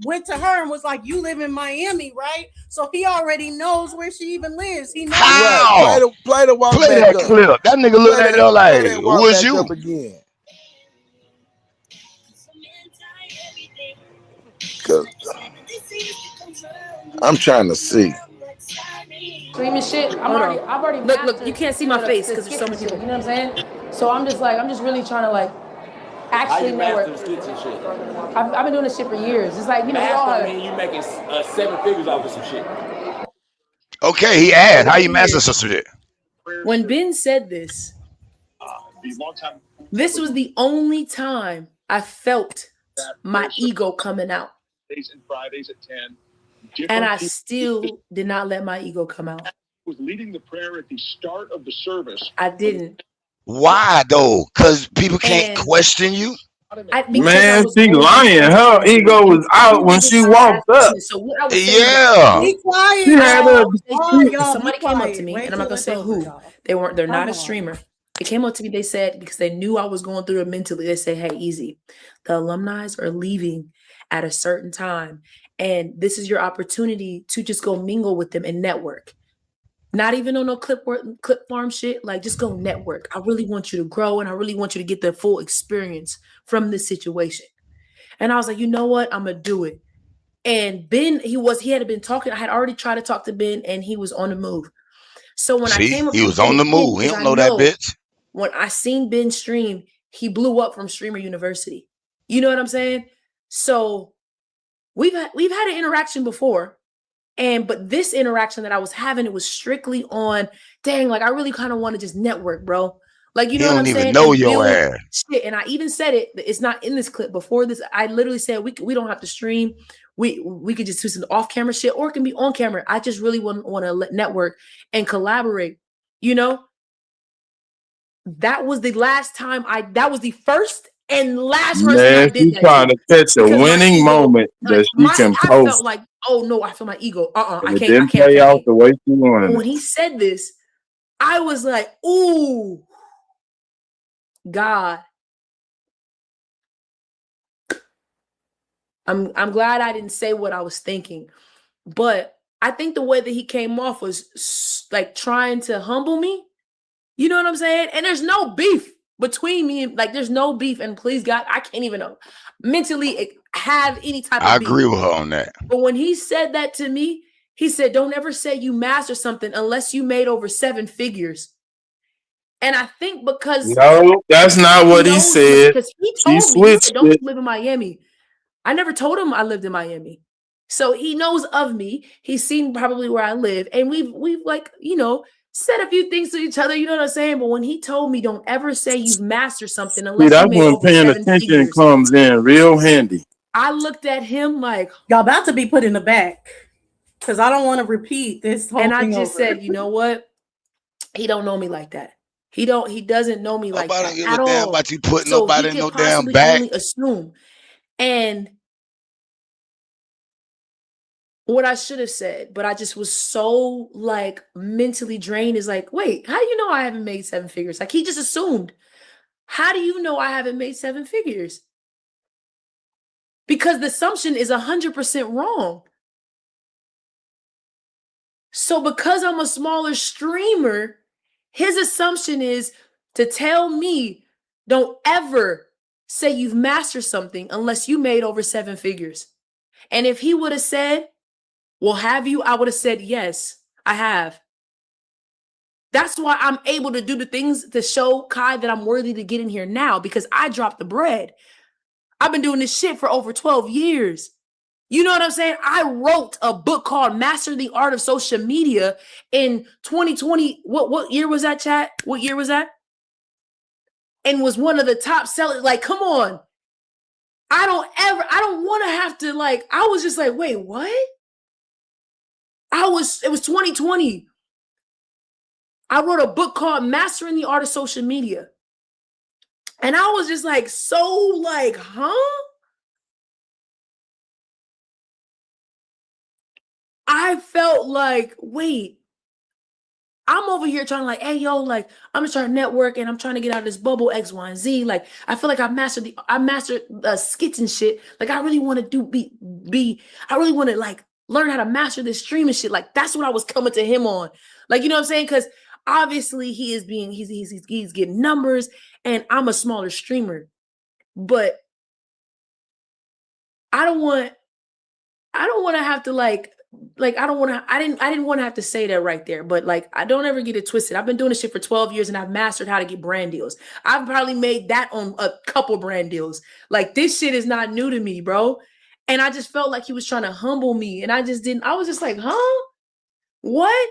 went to her and was like, "You live in Miami, right?" So he already knows where she even lives. He knows. How? Play that clip. That nigga looked at her like, "Who is you?" Again. I'm trying to see. Streaming shit. I've already look. You can't see my face because there's so many people. You know what I'm saying? So I'm just really trying to like actually network. Skits and shit. I've been doing this shit for years. It's like, you know, we all have, you making 7 figures off of some shit. Okay, he asked, how you master some shit? When Ben said this, this was the only time I felt my ego coming out. And Fridays at 10. And I still did not let my ego come out. Was leading the prayer at the start of the service. I didn't. Why though? Because people can't question you. Man, she lying. Her ego was out when she walked up. So what I was Yeah. Be quiet. She had Somebody came up to me, and I'm not gonna say who. They're not a streamer. They came up to me. They said, because they knew I was going through it mentally, they said, "Hey, easy. The alumni are leaving at a certain time, and this is your opportunity to just go mingle with them and network. Not even on no clip farm shit. Like, just go network. I really want you to grow, and I really want you to get the full experience from this situation." And I was like, you know what? I'm gonna do it. And Ben, he had been talking. I had already tried to talk to Ben, and he was on the move. So when I came up, he was on the move. He don't know that bitch. When I seen Ben stream, he blew up from Streamer University. You know what I'm saying? So we've had an interaction before. But this interaction that I was having, it was strictly on, dang, like I really kind of want to just network, bro. Like, you He know what don't I'm even saying? know And your build ass. shit. And I even said it, it's not in this clip. Before this, I literally said we don't have to stream. We could just do some off-camera shit, or it can be on camera. I just really want to network and collaborate. You know? That was the last time that was the first and last person I Man, did she that trying to catch a because my winning ego, moment that she can I post. felt like, oh no, I feel my ego. And I it can't. didn't play out the way she But wanted when it. he said this, I was like, ooh, God. I'm glad I didn't say what I was thinking. But I think the way that he came off was like trying to humble me. You know what I'm saying? And there's no beef between me and, like, there's no beef. And please God, I can't even mentally have any type I of beef. agree with her on that. But when he said that to me, he said, don't ever say you master something unless you made over 7 figures. And I think because No, that's not what he said. because he She told me, he switched said, don't it. you live in Miami? I never told him I lived in Miami. So he knows of me. He's seen probably where I live. And we've like, you know, said a few things to each other, you know what I'm saying? But when he told me, don't ever say you've mastered something See, unless you that's made when over paying 7 attention figures. comes in real handy. I looked at him like, Y'all about to be put in the back because I don't want to repeat this whole and I thing just over. said, you know what? He don't know me like that. He doesn't know me like Nobody that give at a damn all. about you putting So he nobody in could no damn possibly back. only assume. And what I should have said, but I just was so like mentally drained is like, wait, how do you know I haven't made 7 figures? Like he just assumed. How do you know I haven't made 7 figures? Because the assumption is 100% wrong. So because I'm a smaller streamer, his assumption is to tell me, don't ever say you've mastered something unless you made over 7 figures. And if he would have said, well, have you? I would have said, yes, I have. That's why I'm able to do the things to show Kai that I'm worthy to get in here now, because I dropped the bread. I've been doing this shit for over 12 years. You know what I'm saying? I wrote a book called Master the Art of Social Media in 2020. What year was that, chat? What year was that? And was one of the top sellers. Like, come on. I don't want to have to, like, I was just like, wait, what? It was 2020. I wrote a book called Mastering the Art of Social Media. And I was just like, so like, huh? I felt like, wait, I'm over here trying to like, hey, yo, like, I'm just trying to network and I'm trying to get out of this bubble X, Y, and Z. Like, I feel like I mastered skits and shit. Like, I really want to I really want to like learn how to master this stream and shit. Like, that's what I was coming to him on. Like, you know what I'm saying? Because obviously he's getting numbers and I'm a smaller streamer. But I don't want to have to I didn't want to have to say that right there, but like, I don't ever get it twisted. I've been doing this shit for 12 years and I've mastered how to get brand deals. I've probably made that on a couple brand deals. Like, this shit is not new to me, bro. And I just felt like he was trying to humble me. And I was just like, huh? What?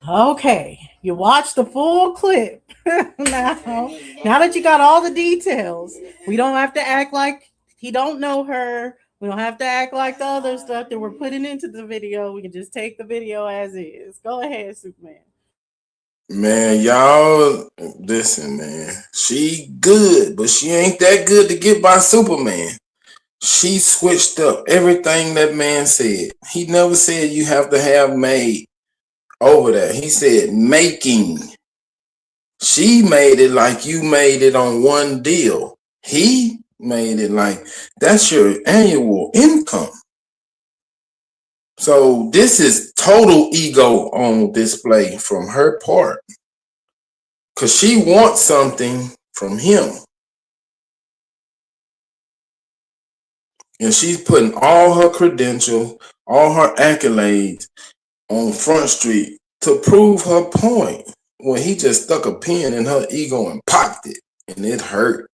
Okay, you watched the full clip. now that you got all the details, we don't have to act like he don't know her. We don't have to act like the other stuff that we're putting into the video. We can just take the video as is. Go ahead, Superman. Man, y'all, listen, man. She good, but she ain't that good to get by Superman. She switched up everything that man said. He never said you have to have made over that. He said making. She made it like you made it on one deal. He made it like that's your annual income. So this is total ego on display from her part, because she wants something from him. And she's putting all her credentials, all her accolades on Front Street to prove her point. when he just stuck a pin in her ego and popped it, and it hurt.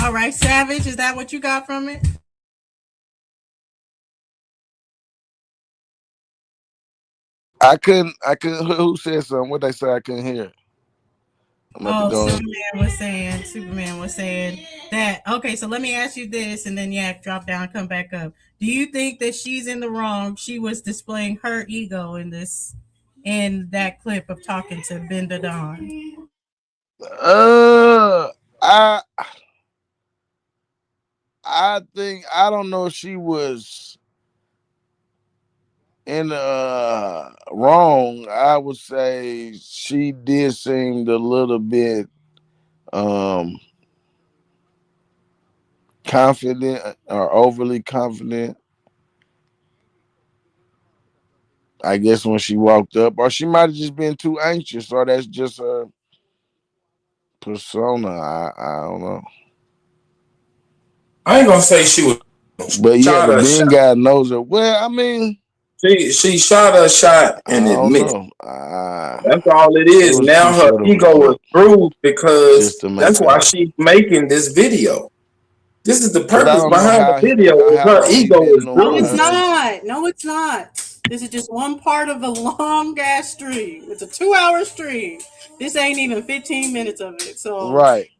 All right, Savage, is that what you got from it? I couldn't. Who said something? What they say? I couldn't hear. I'm about to go in. Superman was saying that. Okay, so let me ask you this, and then drop down, come back up. Do you think that she's in the wrong? She was displaying her ego in that clip of talking to Ben Don. I think, I don't know if she was in wrong. I would say she did seem a little bit confident or overly confident. I guess when she walked up, or she might have just been too anxious, or that's just her persona. I don't know. I ain't gonna say she was, but yeah, the Ben guy knows her. Well, I mean, she shot her shot and admitted. That's all it is. Now her ego is bruised because that's why she's making this video. This is the purpose behind the video. Her ego is bruised. No, it's not. No, it's not. This is just one part of a long ass stream. It's a 2-hour stream. This ain't even 15 minutes of it. So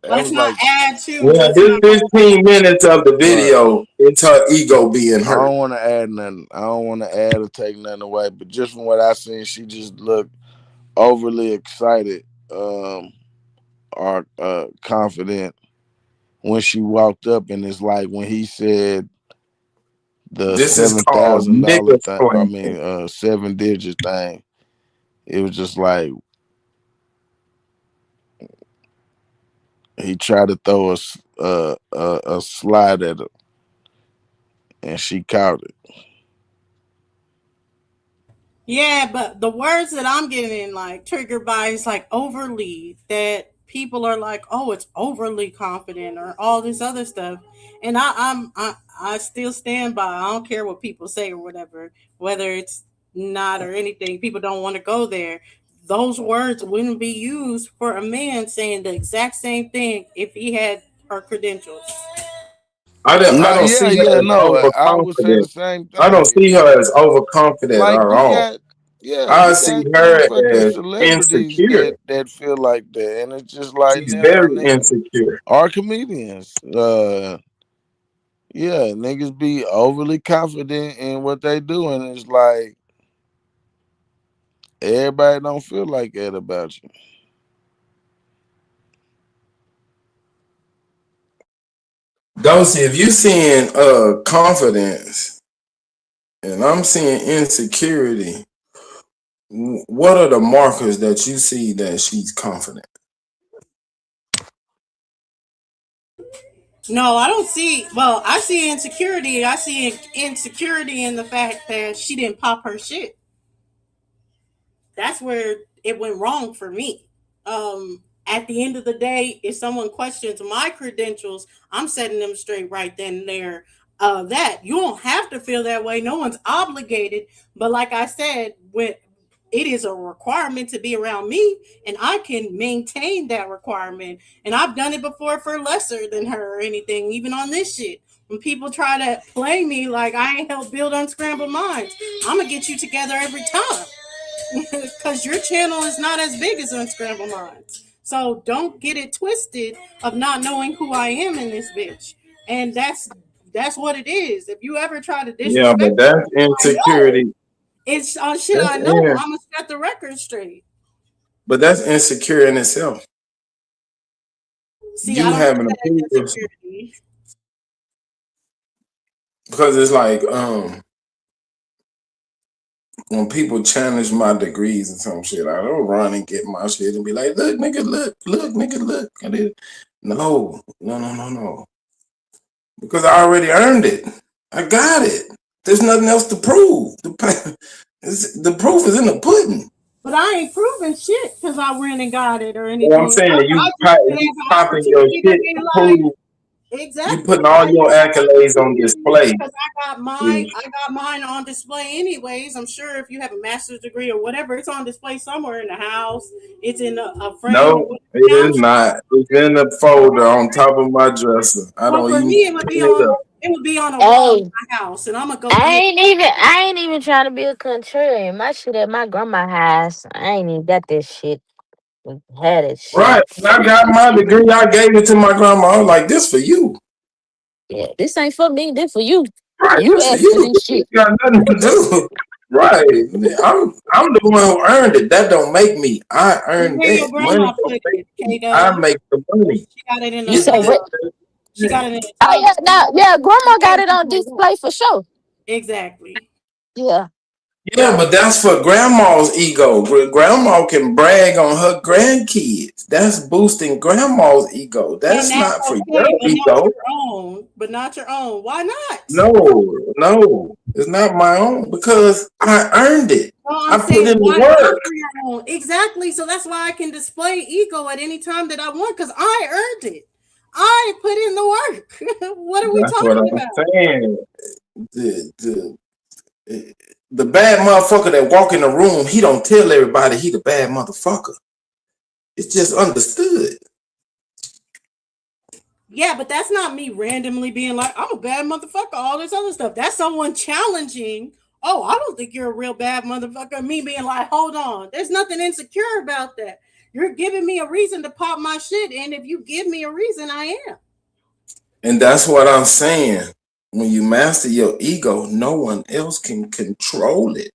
let's not add to. Well, this 15 minutes of the video, it's her ego being hurt. I don't want to add nothing. I don't want to add or take nothing away. But just from what I seen, she just looked overly excited or confident when she walked up, and it's like when he said the $7,000 thing, I mean 7-digit thing, it was just like he tried to throw a slide at her, and she caught it. Yeah, but the words that I'm getting triggered by is overly, that people are like, oh, it's overly confident or all this other stuff. And I still stand by. I don't care what people say or whatever, whether it's not or anything. People don't want to go there. Those words wouldn't be used for a man saying the exact same thing if he had her credentials. I don't see her as overconfident. I don't see her as overconfident at all. I see her as insecure. That feel like that, and it's just like she's very insecure. Our comedians, niggas be overly confident in what they do, and it's like everybody don't feel like that about you. Dosey, if you seeing confidence and I'm seeing insecurity, what are the markers that you see that she's confident? No, I don't see. Well, I see insecurity. I see insecurity in the fact that she didn't pop her shit. That's where it went wrong for me. At the end of the day, if someone questions my credentials, I'm setting them straight right then and there. That you don't have to feel that way. No one's obligated. But like I said, when it is a requirement to be around me, and I can maintain that requirement. And I've done it before for lesser than her or anything, even on this shit. When people try to play me like I ain't helped build Unscrambled Minds, I'm gonna get you together every time. Because your channel is not as big as Unscrambled Minds. So don't get it twisted of not knowing who I am in this bitch. And that's what it is. If you ever try to disrespect, but that's insecurity. It's shit I know. I'm gonna set the record straight. But that's insecure in itself. See, you having a insecurity. Because it's like when people challenge my degrees and some shit, I don't run and get my shit and be like, look, nigga, look, nigga, look. No. Because I already earned it. I got it. There's nothing else to prove. The proof is in the pudding. But I ain't proving shit because I went and got it or anything. Well, I'm saying you popping your shit to prove Exactly. You putting all your accolades on display. Because I got mine on display anyways. I'm sure if you have a master's degree or whatever, it's on display somewhere in the house. It's in a frame or No, whatever. it Now I'm is sure. not. It's in the folder on top of my dresser. I Well, don't for even me, it would be clean it on. up. It would be on a wall in Hey, my house, and I'm gonna go get. I ain't even trying to be a contrarian. My shit at my grandma's house. I ain't even got this shit. Had it Right. shit. When I got my degree, I gave it to my grandma. I was like, this for you. Yeah, this ain't for me. This for you. Right, You this for asked for you. this This shit. got nothing to do. Right. I'm the one who earned it. That don't make me. I And earned where your that. Money grandma don't put make it, me. K I Dub? make the money. She got it in You a. say what? She got it in a Oh tub. yeah, now yeah, grandma got it on display for sure. Exactly. Yeah. Yeah, but that's for grandma's ego. Grandma can brag on her grandkids. That's boosting grandma's ego. And That's that's not for your okay, but not ego. your own. But not your own. Why not? No, it's not my own because I earned it. No, I I'm put saying in the why not work. for your own? Exactly. So that's why I can display ego at any time that I want because I earned it. I put in the work. What are we That's what talking I'm about? saying. The bad motherfucker that walk in the room, he don't tell everybody he the bad motherfucker. It's just understood. Yeah, but that's not me randomly being like, I'm a bad motherfucker, all this other stuff. That's someone challenging. Oh, I don't think you're a real bad motherfucker. Me being like, hold on, there's nothing insecure about that. You're giving me a reason to pop my shit. And if you give me a reason, I am. And that's what I'm saying. When you master your ego, no one else can control it.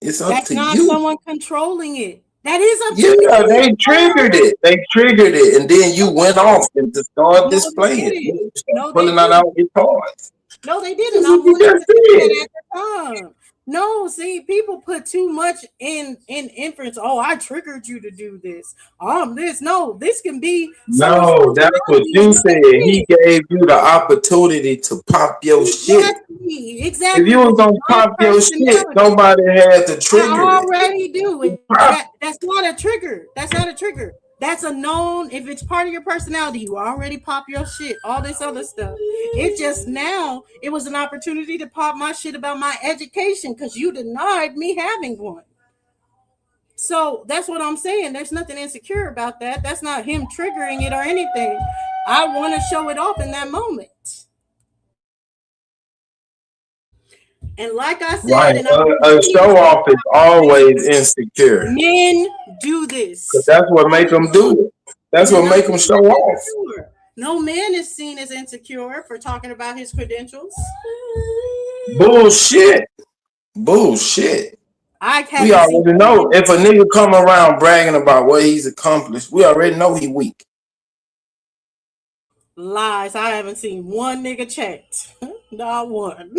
It's up That's to not you. someone controlling it. That is up to Yeah, me. they triggered it. They triggered it. And then you went off and to start No, they displaying. didn't. You start No, they pulling that didn't. out your cards. No, they didn't. That's I what you wanted just to do did. that at the time. No, see, people put too much in inference. Oh, I triggered you to do this. This. No, this can be someone's No, that's what personality you and what said. they He did. gave you the opportunity to pop your shit. Exactly, If exactly. you was But gonna my pop your shit, personality, nobody had to trigger I it. already do You it. pop That's not a trigger. That's not a trigger. That's a known. If it's part of your personality, you already pop your shit. All this other stuff. It just now it was an opportunity to pop my shit about my education because you denied me having one. So that's what I'm saying. There's nothing insecure about that. That's not him triggering it or anything. I want to show it off in that moment. And like I said, right. and I A show off is always say, insecure. men do Cause this that's what all make the them do time. it. That's They're what not make them seen show as off. insecure. No man is seen as insecure for talking about his credentials. Bullshit. Bullshit. I We haven't seen already know if a nigga come around bragging about what he's accomplished, we already know he weak. lies. I haven't seen one nigga checked. Not one.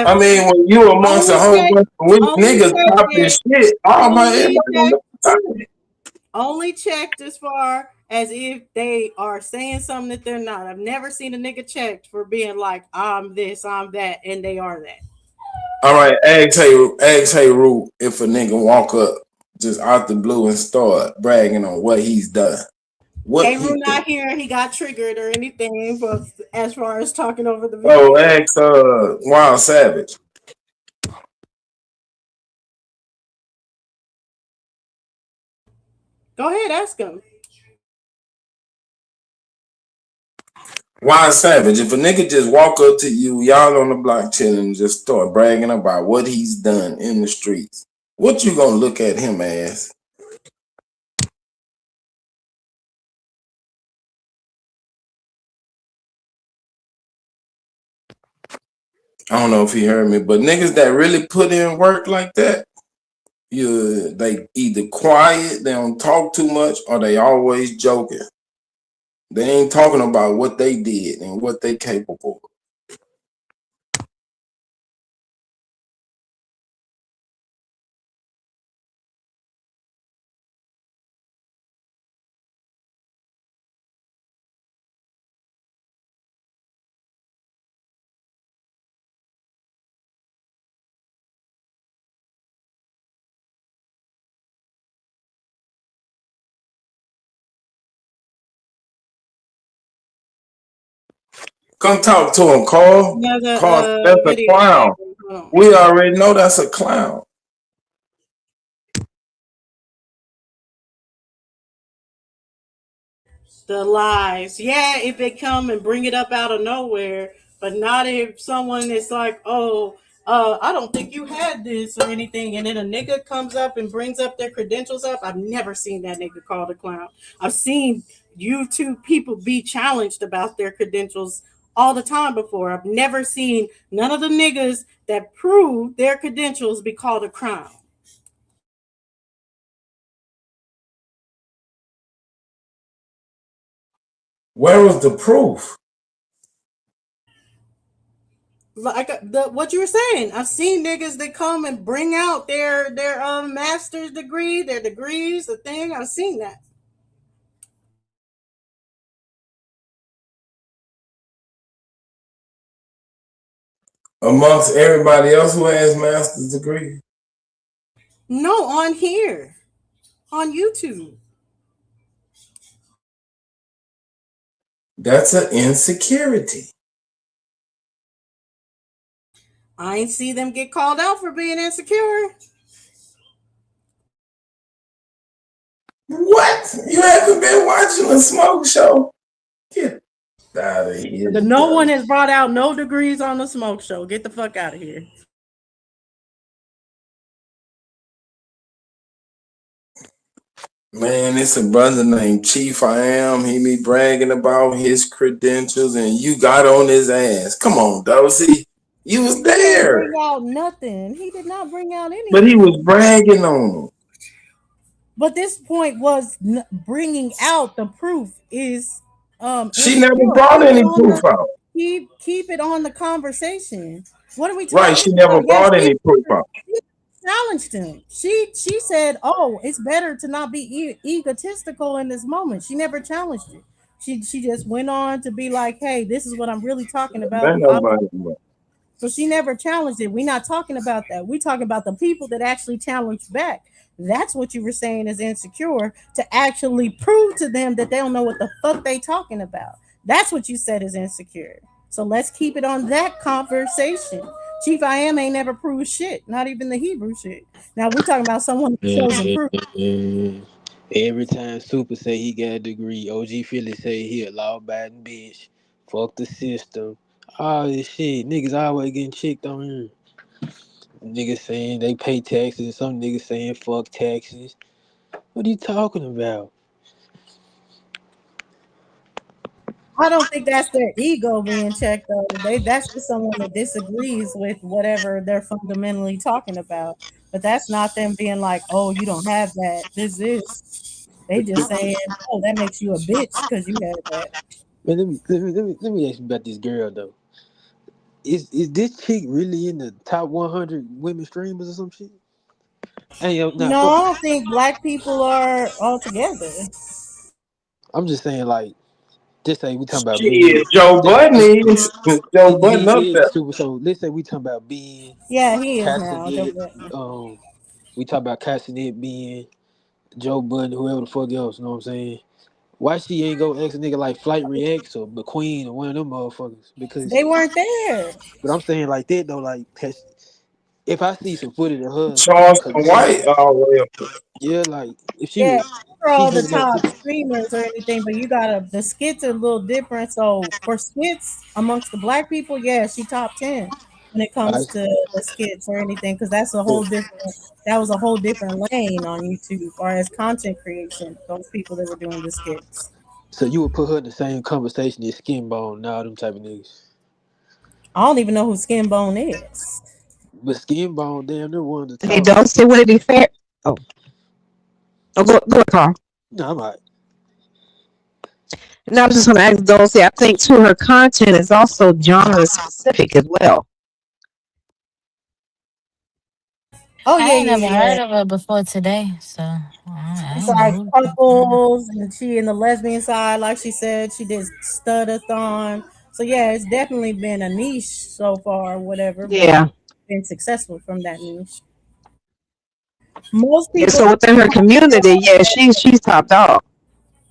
I Ever. mean, when you amongst a Only whole check, bunch of weak only niggas check popping it, shit, oh my only everybody gonna check, know about it. only checked as far as if they are saying something that they're not. I've never seen a nigga checked for being like, I'm this, I'm that, and they are that. All right, ask Root if a nigga walk up just out the blue and start bragging on what he's done. What Hey, he Rue think? not here. He got triggered or anything for as far as talking over the video. Oh, ask Wild Savage. Go ahead, ask him. Wild Savage. If a nigga just walk up to you, y'all on the block chilling, and just start bragging about what he's done in the streets, what you gonna look at him as? I don't know if he heard me, but niggas that really put in work like that, they either quiet, they don't talk too much, or they always joking. They ain't talking about what they did and what they capable of. Come talk to him, Carl. Another Carl, that's a video. clown. Hold on. We already know that's a clown. The lies. Yeah, if they come and bring it up out of nowhere, but not if someone is like, oh, I don't think you had this or anything, and then a nigga comes up and brings up their credentials up. I've never seen that nigga called a clown. I've seen YouTube people be challenged about their credentials all the time before. I've never seen none of the niggas that prove their credentials be called a clown. Where was the proof? Like what you were saying, I've seen niggas that come and bring out their master's degree, their degrees, the thing. I've seen that. Amongst everybody else who has master's degree? No, on here, on YouTube. That's an insecurity. I ain't see them get called out for being insecure. What? You haven't been watching the smoke show? Get out of here. No one has brought out no degrees on the smoke show. Get the fuck out of here. Man, it's a brother named Chief I Am. He be bragging about his credentials, and you got on his ass. Come on, Dosey. You was there. He didn't bring out nothing. He did not bring out anything. But he was bragging on them. But this point was bringing out the proof is she never brought any proof out. Keep it on the conversation. What are we talking about? Right, she never brought any proof out. Challenged him. She said, "Oh, it's better to not be egotistical in this moment." She never challenged it. She just went on to be like, "Hey, this is what I'm really talking about." So she never challenged it. We're not talking about that. We're talking about the people that actually challenged back. That's what you were saying is insecure, to actually prove to them that they don't know what the fuck they talking about. That's what you said is insecure. So let's keep it on that conversation. Chief I Am ain't never proved shit, not even the Hebrew shit. Now we're talking about someone who shows and proof. Every time Super say he got a degree, OG Philly say he a law-abiding bitch. Fuck the system. All this shit. Niggas always getting checked on here. Niggas saying they pay taxes. Some niggas saying fuck taxes. What are you talking about? I don't think that's their ego being checked though. That's just someone that disagrees with whatever they're fundamentally talking about. But that's not them being like, oh, you don't have that. This is. They just saying, oh, that makes you a bitch because you have that. Man, let me ask you about this girl though. Is this chick really in the top 100 women streamers or some shit? No, I don't think black people are all together. I'm just saying, like, just say we talking about Joe Budden is. Joe Budden up there. So let's say we talking about being. Yeah, he is now. We talk about Cassinet being Joe Budden, whoever the fuck else. You know what I'm saying? Why she ain't go ask a nigga like Flight Reacts or McQueen or one of them motherfuckers? Because they weren't there. But I'm saying like that though, like if I see some footage of her, Charleston White all the way up there. Yeah, like if she for all the top streamers or anything, but you gotta the skits are a little different. So for skits amongst the black people, yeah, she top 10 when it comes to the skits or anything, because that was a whole different lane on YouTube or as content creation. Those people that were doing the skits. So you would put her in the same conversation as Skin Bone and all them type of niggas. I don't even know who Skin Bone is. But Skin Bone, damn, they're one of the top. Hey, don't say would it be fair? Oh, go ahead, Carl. No, I'm all right. And I was just going to ask Dulcie, I think too her content is also genre specific as well. Oh, I yeah, ain't never yeah. heard of her before today, so It's like couples, and she in the lesbian side, like she said, she did Studathon. So yeah, it's definitely been a niche so far, whatever. Yeah, been successful from that niche. Most people. Yeah, so within her community, yeah, she's top dog.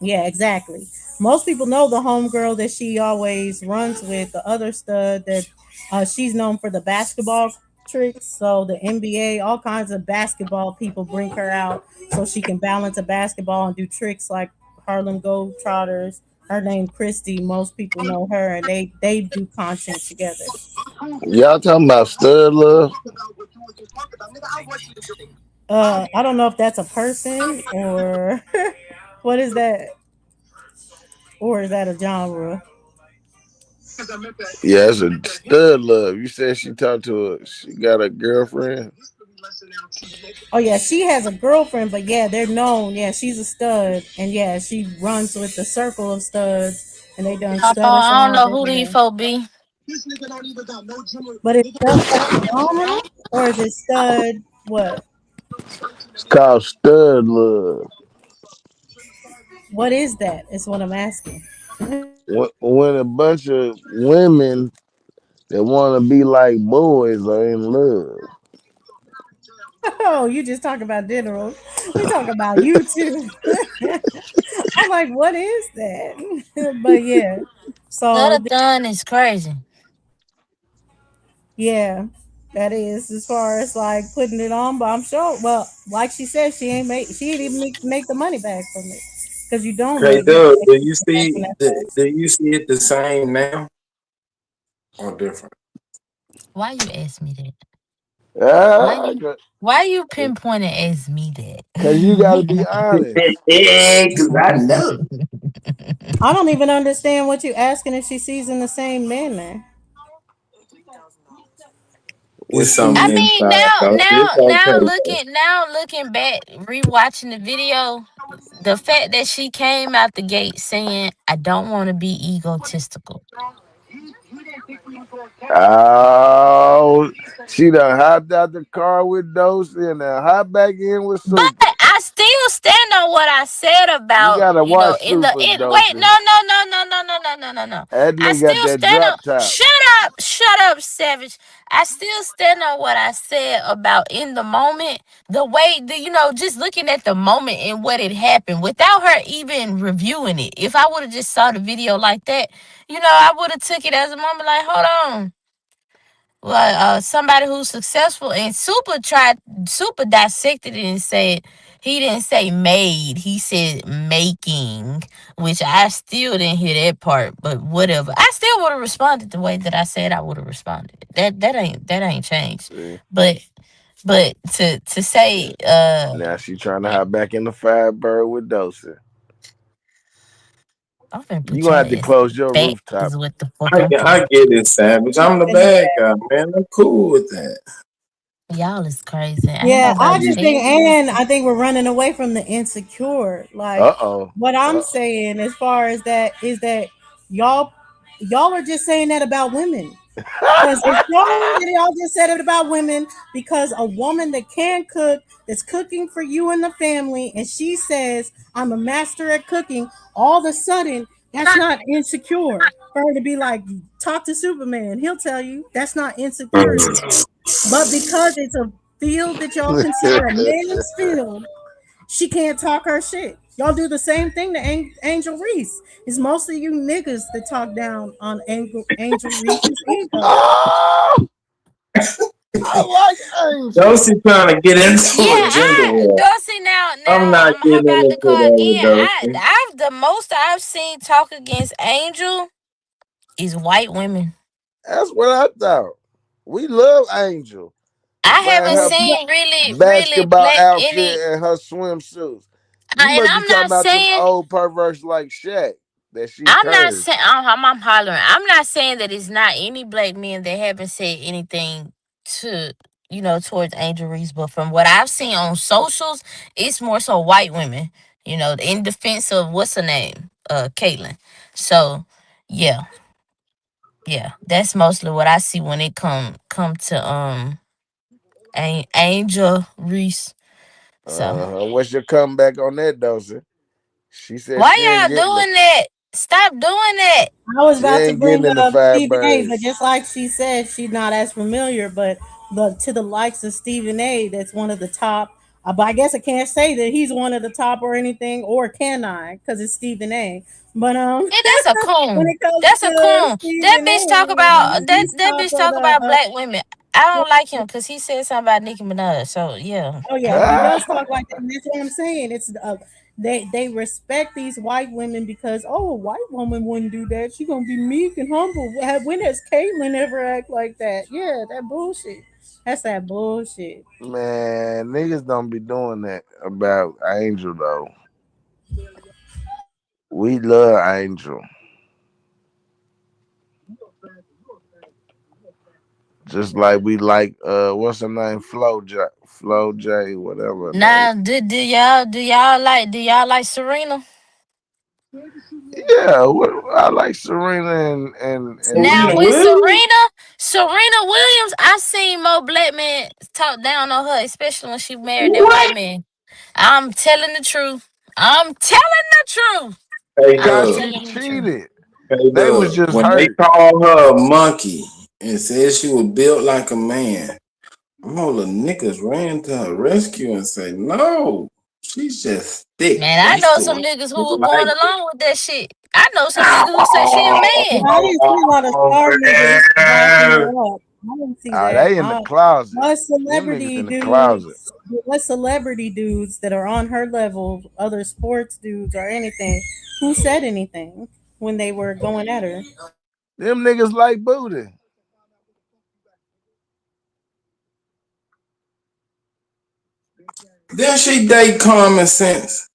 Yeah, exactly. Most people know the homegirl that she always runs with, the other stud that she's known for the basketball tricks. So the NBA, all kinds of basketball people bring her out so she can balance a basketball and do tricks like Harlem Globetrotters. Her name Christy. Most people know her, and they do content together. Y'all talking about Stud Love? I don't know if that's a person or what is that, or is that a genre? Yeah, it's a Stud Love. You said she talked to her. She got a girlfriend. Oh yeah, she has a girlfriend, but yeah, they're known. Yeah, she's a stud, and yeah, she runs with the circle of studs, and they done Papa, stud a I don't song know who these together. folk be. But is stud a genre or is it stud what? It's called Stud Love. What is that? Is what I'm asking. When a bunch of women that want to be like boys are in love. Oh, you just talk about general. We talk about you too. I'm like, what is that? But yeah, so Studathon is crazy. yeah, that is as far as like putting it on. But I'm sure. Well, like she said, she ain't even make the money back from it because you don't Hey, really get Doug, the do you back see from that fast. do you see it the same now or different? Why you ask me that? Why you pinpointing ask me that? Cause you gotta be honest. Cause I know. I don't even understand what you asking if she sees in the same man there. It's I something mean, inside, though. It's okay. now looking back, rewatching the video, the fact that she came out the gate saying, "I don't want to be egotistical." Oh, she done hopped out the car with Dosey and then hopped back in with But Super. I still stand on what I said You about, gotta you know, watch in the Super, wait, Dosey. no. That I nigga got still that stand on drop top. shut up, Savage. I still stand on what I said about in the moment, the way just looking at the moment and what had happened without her even reviewing it. If I would have just saw the video like that, I would have took it as a moment like, hold on. Well, somebody who's successful, and Super dissected it and said he didn't say made, he said making, which I still didn't hear that part, but whatever. I still would have responded the way that I said I would have responded. That ain't changed. See? But to say Now she trying to hop back in the Firebird with Dosey. I'm finna You put gonna your have to ass close your back rooftop. is what the fuck I I'm get it, Savage. I'm the bad guy, man. I'm cool with that. Y'all is crazy. Ain't Yeah, I nobody just tell think, you. and I think we're running away from the insecure. Like Uh-oh. what I'm saying, as far as that, is that y'all are just saying that about women. Because it's wrong that y'all just said it about women, because a woman that can cook, that's cooking for you and the family, and she says, I'm a master at cooking, all of a sudden, that's not insecure. For her to be like, talk to Superman, he'll tell you that's not insecurity. But because it's a field that y'all consider a man's field, she can't talk her shit. Y'all do the same thing to Angel Reese. It's mostly you niggas that talk down on Angel Reese's ego. I like Angel. Dosey trying to get into a gender war. Dosey, now I'm not I'm getting about to into call again. that, Dosey. I've the most I've seen talk against Angel is white women. That's what I thought. We love Angel. I Man, haven't her seen really basketball black outfit and her swimsuits. You and must be I'm talking not about them saying old perverts like Shaq that she I'm not curved. saying I'm hollering. I'm not saying that it's not any black men that haven't said anything to towards Angel Reese, but from what I've seen on socials, it's more so white women. In defense of what's her name, Caitlyn. So, yeah, that's mostly what I see when it come to Angel Reese. So What's your comeback on that, Dosey? She said why she ain't y'all getting doing that? Stop doing that. I was she about to ain't bring getting in the up Stephen A, Firebird. but just like she said, she's not as familiar. But to the likes of Stephen A, that's one of the top But I guess I can't say that he's one of the top or anything, or can I? Because it's Stephen A. But Yeah, that's a when coon. it comes That's a to coon. That Stephen bitch talk A, about he's that top bitch of talk about the. black women. I don't like him because he said something about Nicki Minaj. So yeah. Oh yeah, he does talk like that. And that's what I'm saying. It's they respect these white women because a white woman wouldn't do that. She gonna be meek and humble. When has Caitlyn ever act like that? Yeah, that bullshit. That's that bullshit. Man, niggas don't be doing that about Angel though. We love Angel. Just like we like what's her name? Flo J, whatever her name. Now, do y'all like Serena? Yeah, I like Serena and Now Nia. with Serena Williams, I seen more black men talk down on her, especially when she married that white man. I'm telling the truth. I'm telling the truth. Hey, I'm Cause Doug. she telling the truth. cheated. Hey, They was Doug. just When they hurt. called her a monkey and said she was built like a man, all the niggas ran to her rescue and say, "No, she's just thick. Man, I That's know the some way niggas she who were going like it." along with that shit. I know some niggas who say she a man. I didn't see a lot of star niggas backing her up. I didn't see that. They in the closet. What Them niggas celebrity in the closet. dudes? What celebrity dudes that are on her level, other sports dudes or anything, who said anything when they were going at her? Them niggas like booty. Then she date Common Sense,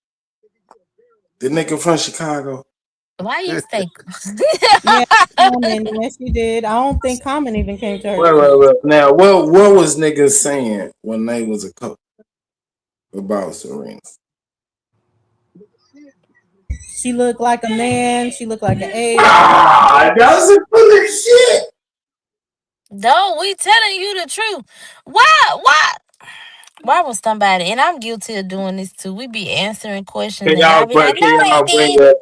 the nigga from Chicago. Why you think? Yeah, Common. Yes, she did. I don't think Common even came to her. Well. Now, what was niggas saying when they was a couple about Serena? She looked like a man. She looked like an ape. That's a full of shit. No, we telling you the truth. Why was somebody, and I'm guilty of doing this too, we be answering questions Can and y'all be like, no, they did.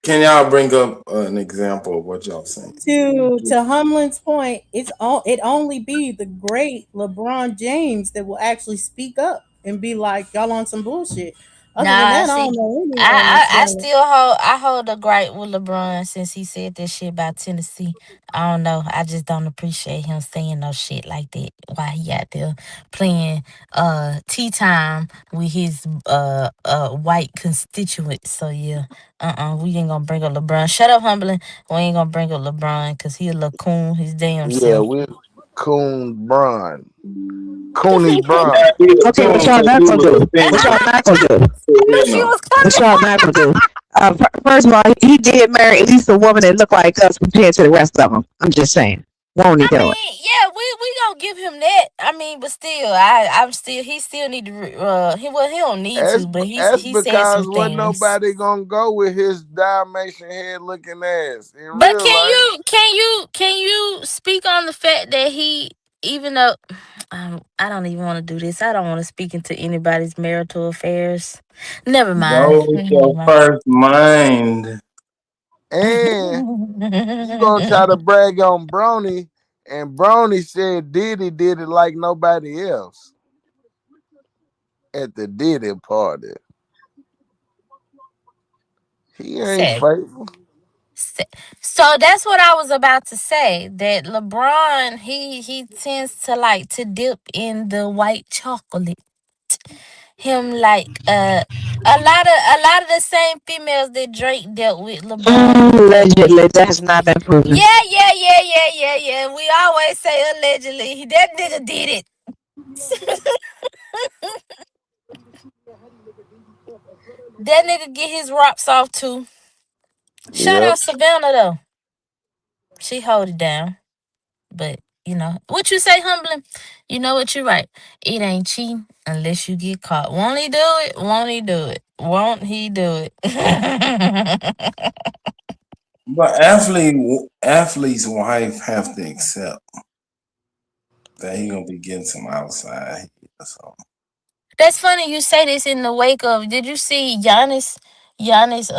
Can y'all bring up an example of what y'all saying? To Humlin's point, it only be the great LeBron James that will actually speak up and be like, y'all on some bullshit. Other than Nah, that, I see, don't know anyone I that's still hold a gripe with LeBron since he said that shit about Tennessee. I don't know. I just don't appreciate him saying no shit like that while he out there playing tea time with his white constituents. So yeah, we ain't gonna bring up LeBron. Shut up, Humbling. We ain't gonna bring up LeBron because he a little coon his damn Yeah, self. we Coon Bron. Cooney Bron. Okay, what y'all not gonna do? What y'all not gonna do? What y'all not gonna do? First of all, he did marry at least a woman that looked like us compared to the rest of them. I'm just saying. Won't he do it? Yeah, we gonna give him that. I mean, but still, he still need to he don't need That's to, but that's he said some because wasn't things. nobody gonna go with his Dalmatian head looking ass in But real life. can you speak on the fact that he, even though I don't even want to do this. I don't want to speak into anybody's marital affairs. Never mind. Go with your first mind. And you gonna try to brag on Brony, and Brony said Diddy did it like nobody else at the Diddy party. He ain't Sad. faithful. So that's what I was about to say. That LeBron, he tends to like to dip in the white chocolate. Him like a lot of the same females that Drake dealt with LeBron. Allegedly, that has not been proven. Yeah. We always say allegedly. That nigga did it. That nigga get his rocks off too. Shout out Savannah though. She hold it down. But you know what you say, Humbling. You know what, you're right. It ain't cheating unless you get caught. Won't he do it? Won't he do it? Won't he do it? But athlete's wife have to accept that he gonna be getting some outside or something. That's funny you say this in the wake of, did you see Giannis Giannis,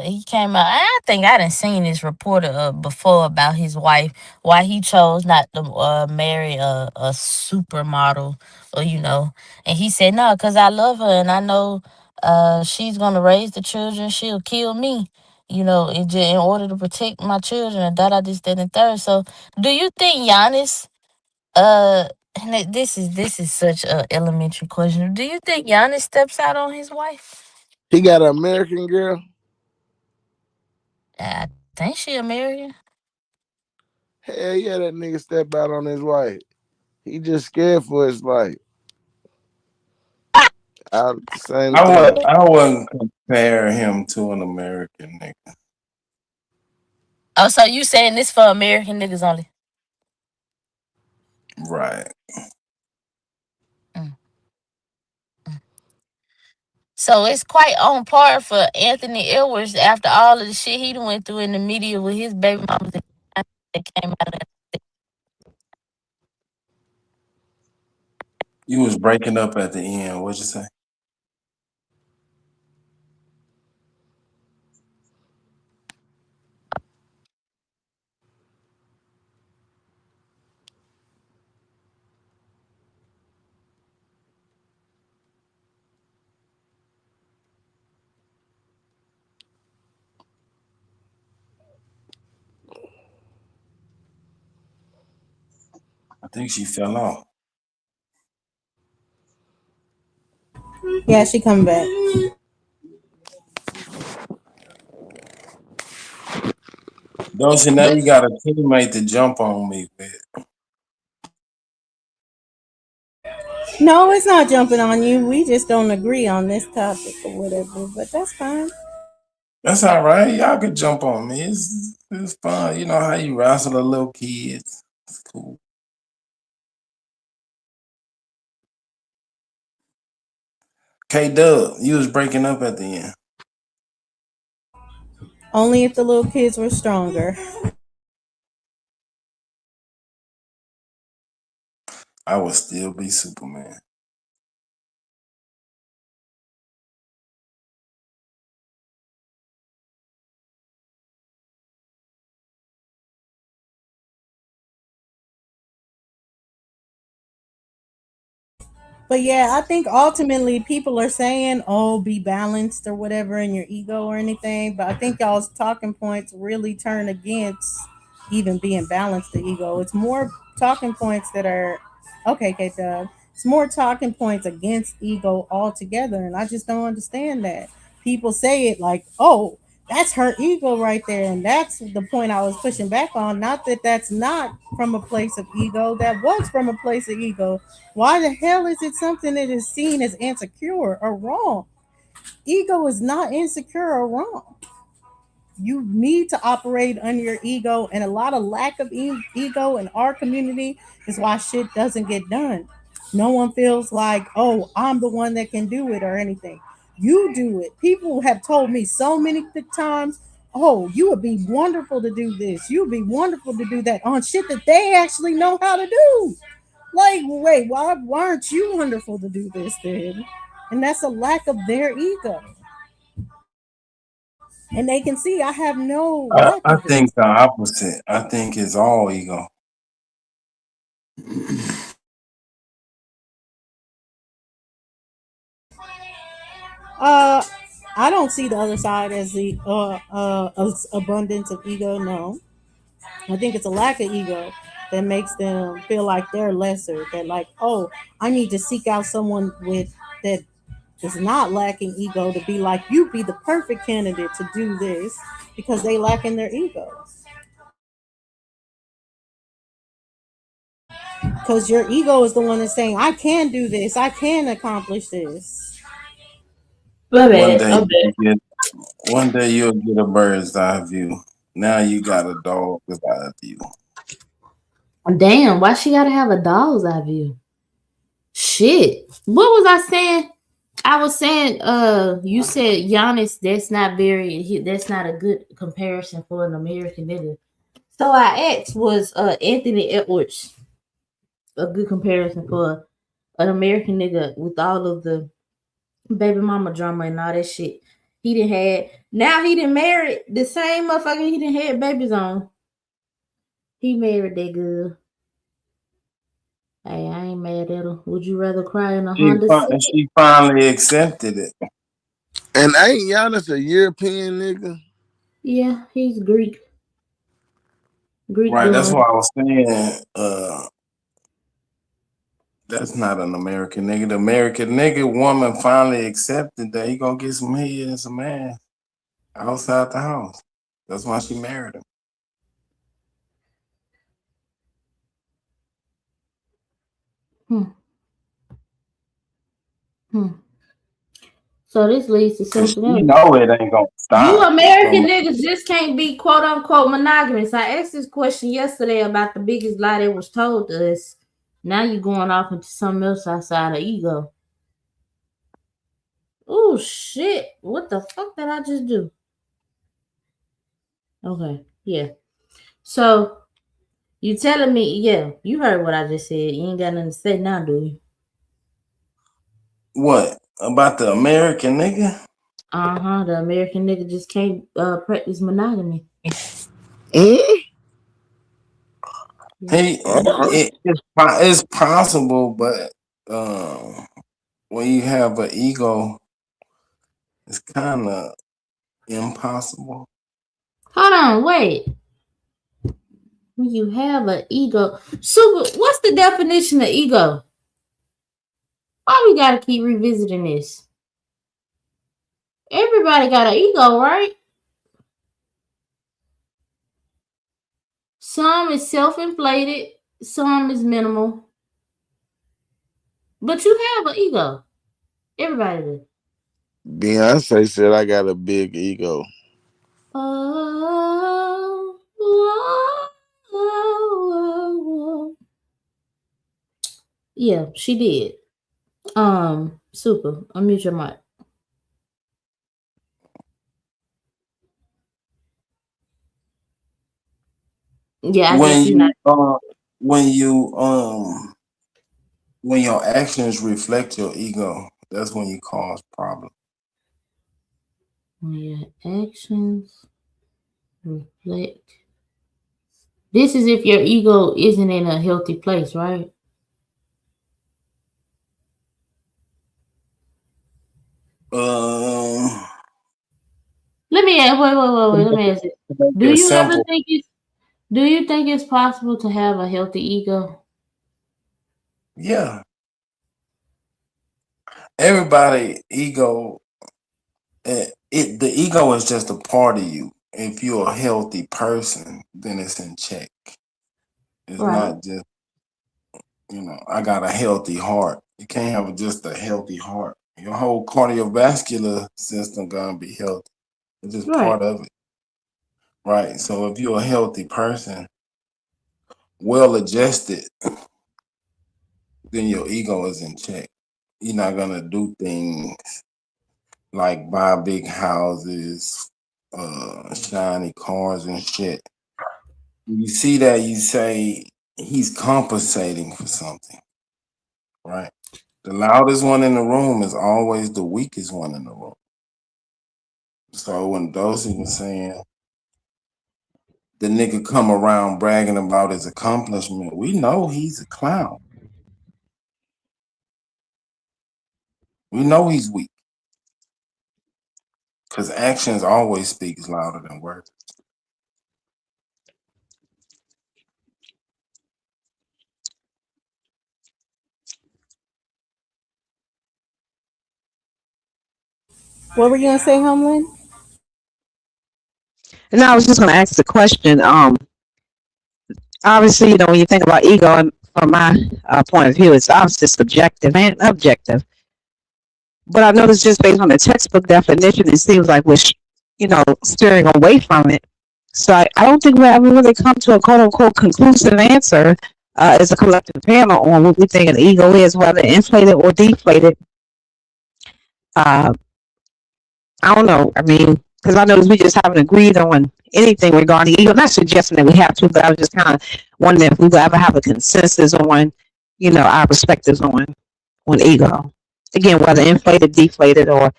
he came out. I think I done seen this reporter before about his wife, why he chose not to marry a supermodel, or and he said no, cause I love her and I know she's gonna raise the children. She'll kill me, in order to protect my children and this, that, and third. So, do you think Giannis, and this is such a elementary question. Do you think Giannis steps out on his wife? He got an American girl. I think she American. Hell yeah, that nigga step out on his wife. He just scared for his life. Out at the same time. I wouldn't compare him to an American nigga. Oh, so you saying this for American niggas only? Right. So it's quite on par for Anthony Edwards after all of the shit he went through in the media with his baby mamas that came out of that. You was breaking up at the end. What'd you say? I think she fell off. Yeah, she come back. Don't you now you got a teammate to jump on me with. No, it's not jumping on you. We just don't agree on this topic or whatever, but that's fine. That's all right. Y'all could jump on me. It's fun. You know how you wrestle the little kids. It's cool. K-Dub, you was breaking up at the end. Only if the little kids were stronger. I would still be Superman. But yeah, I think ultimately people are saying, oh, be balanced or whatever in your ego or anything. But I think y'all's talking points really turn against even being balanced, the ego. It's more talking points that are, okay, Doug. It's more talking points against ego altogether. And I just don't understand that. People say it like, oh, that's her ego right there. And that's the point I was pushing back on. Not that that's not from a place of ego. That was from a place of ego. Why the hell is it something that is seen as insecure or wrong? Ego is not insecure or wrong. You need to operate on your ego, and a lot of lack of ego in our community is why shit doesn't get done. No one feels like, oh, I'm the one that can do it or anything. You do it. People have told me so many times, oh, you would be wonderful to do this. You would be wonderful to do that on shit that they actually know how to do. Like, wait, why aren't you wonderful to do this then? And that's a lack of their ego. And they can see I have no lack I of it. think the opposite. I think it's all ego. I don't see the other side as the as abundance of ego. No, I think it's a lack of ego that makes them feel like they're lesser. That like, oh, I need to seek out someone with that is not lacking ego to be like, you be the perfect candidate to do this because they lack in their ego. Because your ego is the one that's saying, I can do this, I can accomplish this. One day you'll get a bird's eye view. Now you got a dog's eye view. Damn, why she gotta have a dog's eye view? Shit. What was I saying? I was saying, you said Giannis, that's not a good comparison for an American nigga. So I asked, was Anthony Edwards a good comparison for an American nigga with all of the baby mama drama and all that shit? He done had, now he done married the same motherfucker he done had babies on. He married that girl. Hey, I ain't mad at her. Would you rather cry in a Honda Civic? She finally accepted it. And ain't Giannis a European nigga? Yeah, he's Greek. Greek Right, that's blood. why I was saying, that's not an American nigga. The American nigga woman finally accepted that he gonna get some head and some ass outside the house. That's why she married him. So this leads to something else. You know it ain't gonna stop. You American niggas just can't be quote unquote monogamous. I asked this question yesterday about the biggest lie that was told to us. Now you're going off into something else outside of ego. Oh shit. What the fuck did I just do? Okay, yeah. So you telling me, yeah, you heard what I just said. You ain't got nothing to say now, do you? What? About the American nigga? The American nigga just can't practice monogamy. It's possible, but when you have an ego, it's kind of impossible. Hold on, wait. When you have an ego, Super, what's the definition of ego? Why we gotta keep revisiting this? Everybody got an ego, right? Some is self-inflated, some is minimal. But you have an ego. Everybody does. Beyonce said I got a big ego. Yeah, she did. Super. Unmute your mic. Yeah, I guess you're not. When your actions reflect your ego, that's when you cause problems. When your actions reflect. This is if your ego isn't in a healthy place, right? Let me ask. Wait. Let me ask it. Do you ever think it's? Do you think it's possible to have a healthy ego? Yeah. Everybody ego. The ego is just a part of you. If you're a healthy person, then it's in check. It's not just, I got a healthy heart. You can't have just a healthy heart. Your whole cardiovascular system gonna be healthy. It's just part of it. Right. So if you're a healthy person, well adjusted, then your ego is in check. You're not gonna do things like buy big houses, shiny cars and shit. When you see that, you say he's compensating for something, right? The loudest one in the room is always the weakest one in the room. So when Dosey was saying the nigga come around bragging about his accomplishment, we know he's a clown. We know he's weak. Because actions always speaks louder than words. What were you gonna say, Homeland? And I was just going to ask the question. Obviously, when you think about ego, and from my point of view, it's obviously subjective and objective. But I noticed just based on the textbook definition, it seems like we're, steering away from it. So I don't think we ever really come to a quote unquote conclusive answer as a collective panel on what we think an ego is, whether inflated or deflated. I don't know. I mean, because I noticed we just haven't agreed on anything regarding ego. Not suggesting that we have to, but I was just kind of wondering if we will ever have a consensus on, our perspectives on ego. Again, whether inflated, deflated, or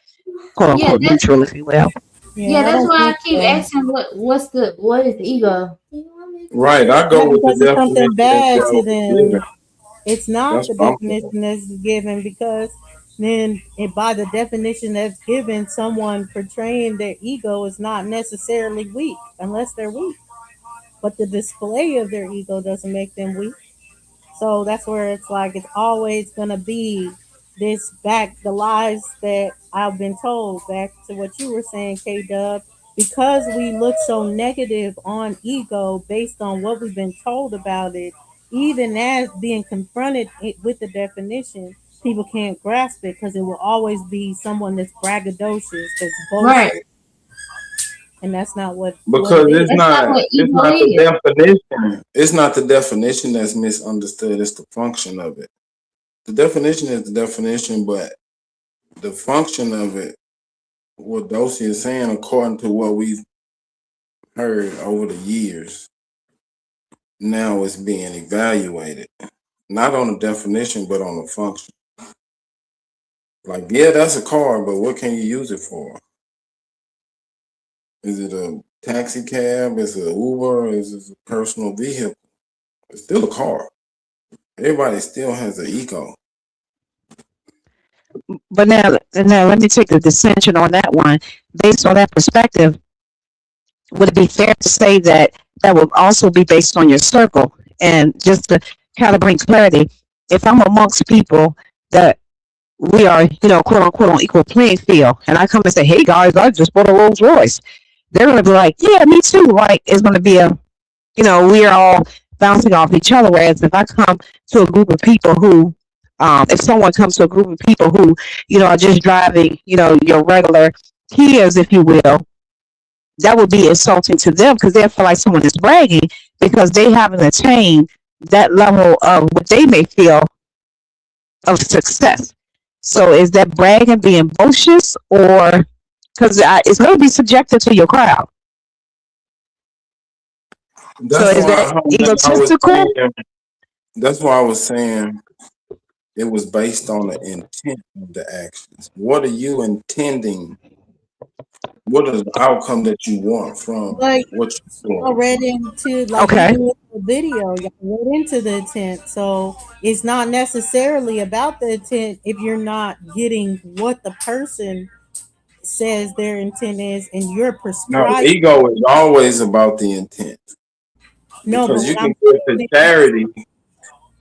quote Yeah, unquote that's neutral, if you will. yeah, I that's don't why I think keep so. asking what is the ego? Right. I Yeah, go with the because it's something definition bad that to was given. them. It's not That's the what I'm saying. definition that's given because then by the definition that's given, someone portraying their ego is not necessarily weak unless they're weak. But the display of their ego doesn't make them weak. So that's where it's like it's always gonna be this the lies that I've been told, back to what you were saying, K Dub, because we look so negative on ego based on what we've been told about it, even as being confronted with the definition, people can't grasp it because it will always be someone that's braggadocious, that's Right. boastful, and that's not what Because it is. it's That's not not what ego the is. definition. It's not the definition that's misunderstood. It's the function of it. The definition is the definition, but the function of it, what Dosey is saying, according to what we've heard over the years, now is being evaluated. Not on the definition, but on the function. Like, yeah, that's a car, but what can you use it for? Is it a taxi cab? Is it an Uber? Is it a personal vehicle? It's still a car. Everybody still has an ego. But now let me take the dissension on that one. Based on that perspective, would it be fair to say that that would also be based on your circle? And just to kind of bring clarity, if I'm amongst people that we are, quote unquote, on equal playing field, and I come and say, "Hey guys, I just bought a Rolls Royce," they're going to be like, "Yeah, me too." Like it's going to be we are all bouncing off each other. Whereas if I come to a group of people who, if someone comes to a group of people who, are just driving, your regular Kias, if you will, that would be insulting to them because they feel like someone is bragging because they haven't attained that level of what they may feel of success. So is that bragging being boastful, or because it's going to be subjective to your crowd? So That's is why that I was egotistical? saying. That's why I was saying it was based on the intent of the actions. What are you intending? What is the outcome that you want from Like what you're y'all doing? read into, like Okay. even with the video, y'all read into the intent. So it's not necessarily about the intent if you're not getting what the person says their intent is, and you're No, prescribing. ego is always about the intent. No, but Because you what can I'm get saying to is, charity,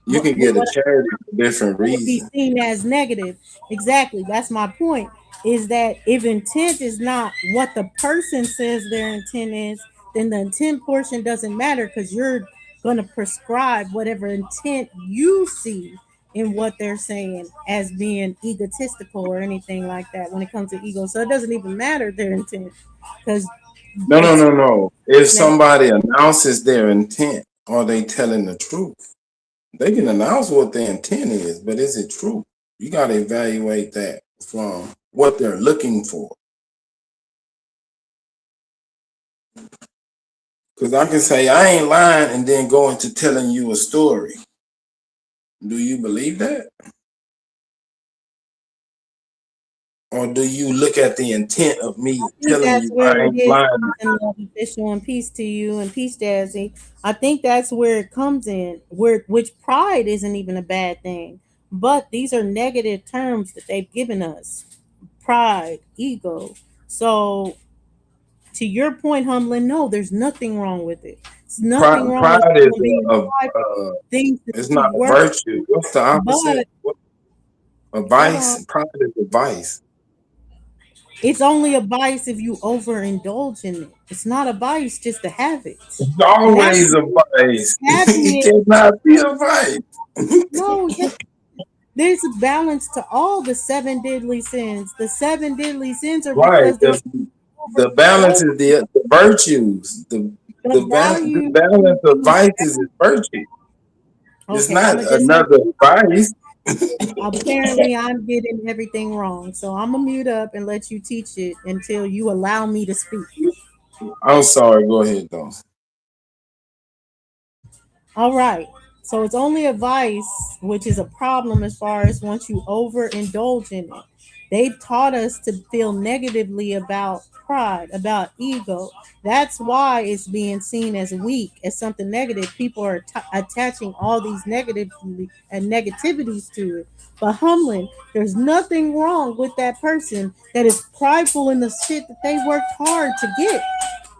you can get a what charity for different would be reasons. seen as negative. Exactly. That's my point. Is that if intent is not what the person says their intent is, then the intent portion doesn't matter because you're going to prescribe whatever intent you see in what they're saying as being egotistical or anything like that when it comes to ego. So it doesn't even matter their intent because No. If somebody announces their intent, are they telling the truth? They can announce what their intent is, but is it true? You got to evaluate that from what they're looking for. Because I can say, I ain't lying, and then go into telling you a story. Do you believe that? Or do you look at the intent of me I think telling that's you where I it ain't is. lying? Peace and love, official, and peace to you, and peace, Jazzy. I think that's where it comes in, which pride isn't even a bad thing, but these are negative terms that they've given us: pride, ego. So, to your point, Humlin, no, there's nothing wrong with it. It's nothing wrong with Pride is someone being prideful. Things it's that not you a work, virtue. What's the opposite? but A hold on. vice? Pride is a vice. It's only a vice if you overindulge in it. It's not a vice just to have it. It's always a vice. Having It it, cannot be a vice. no, there's a balance to all the seven deadly sins. The seven deadly sins are Right. because there's The balance is the virtues. The value. balance of vices is virtue. It's Okay, I'm not gonna just have another vice. apparently I'm getting everything wrong. So I'm gonna mute up and let you teach it until you allow me to speak. I'm sorry. Go ahead, though. All right. So it's only a vice, which is a problem as far as once you overindulge in it. They've taught us to feel negatively about pride, about ego. That's why it's being seen as weak, as something negative. People are attaching all these negative and negativities to it. But Humlin, there's nothing wrong with that person that is prideful in the shit that they worked hard to get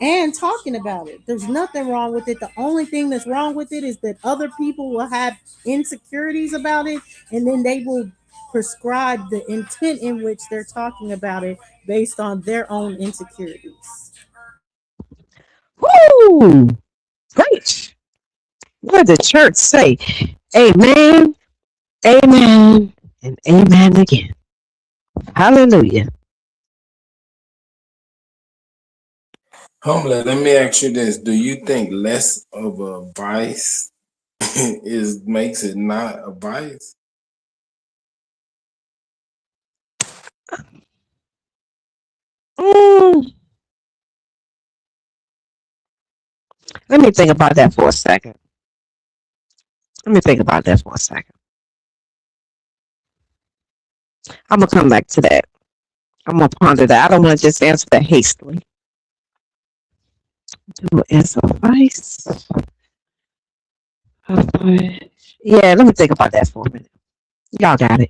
and talking about it. There's nothing wrong with it. The only thing that's wrong with it is that other people will have insecurities about it, and then they will prescribe the intent in which they're talking about it based on their own insecurities. Woo! Preach. What did the church say? Amen, amen, and amen again. Hallelujah. Humbly, let me ask you this: do you think less of a vice makes it not a vice? Mm, let me think about that for a second. I'm gonna come back to that. I'm gonna ponder that. I don't want to just answer that hastily. Do as a vice. Yeah, let me think about that for a minute. Y'all got it.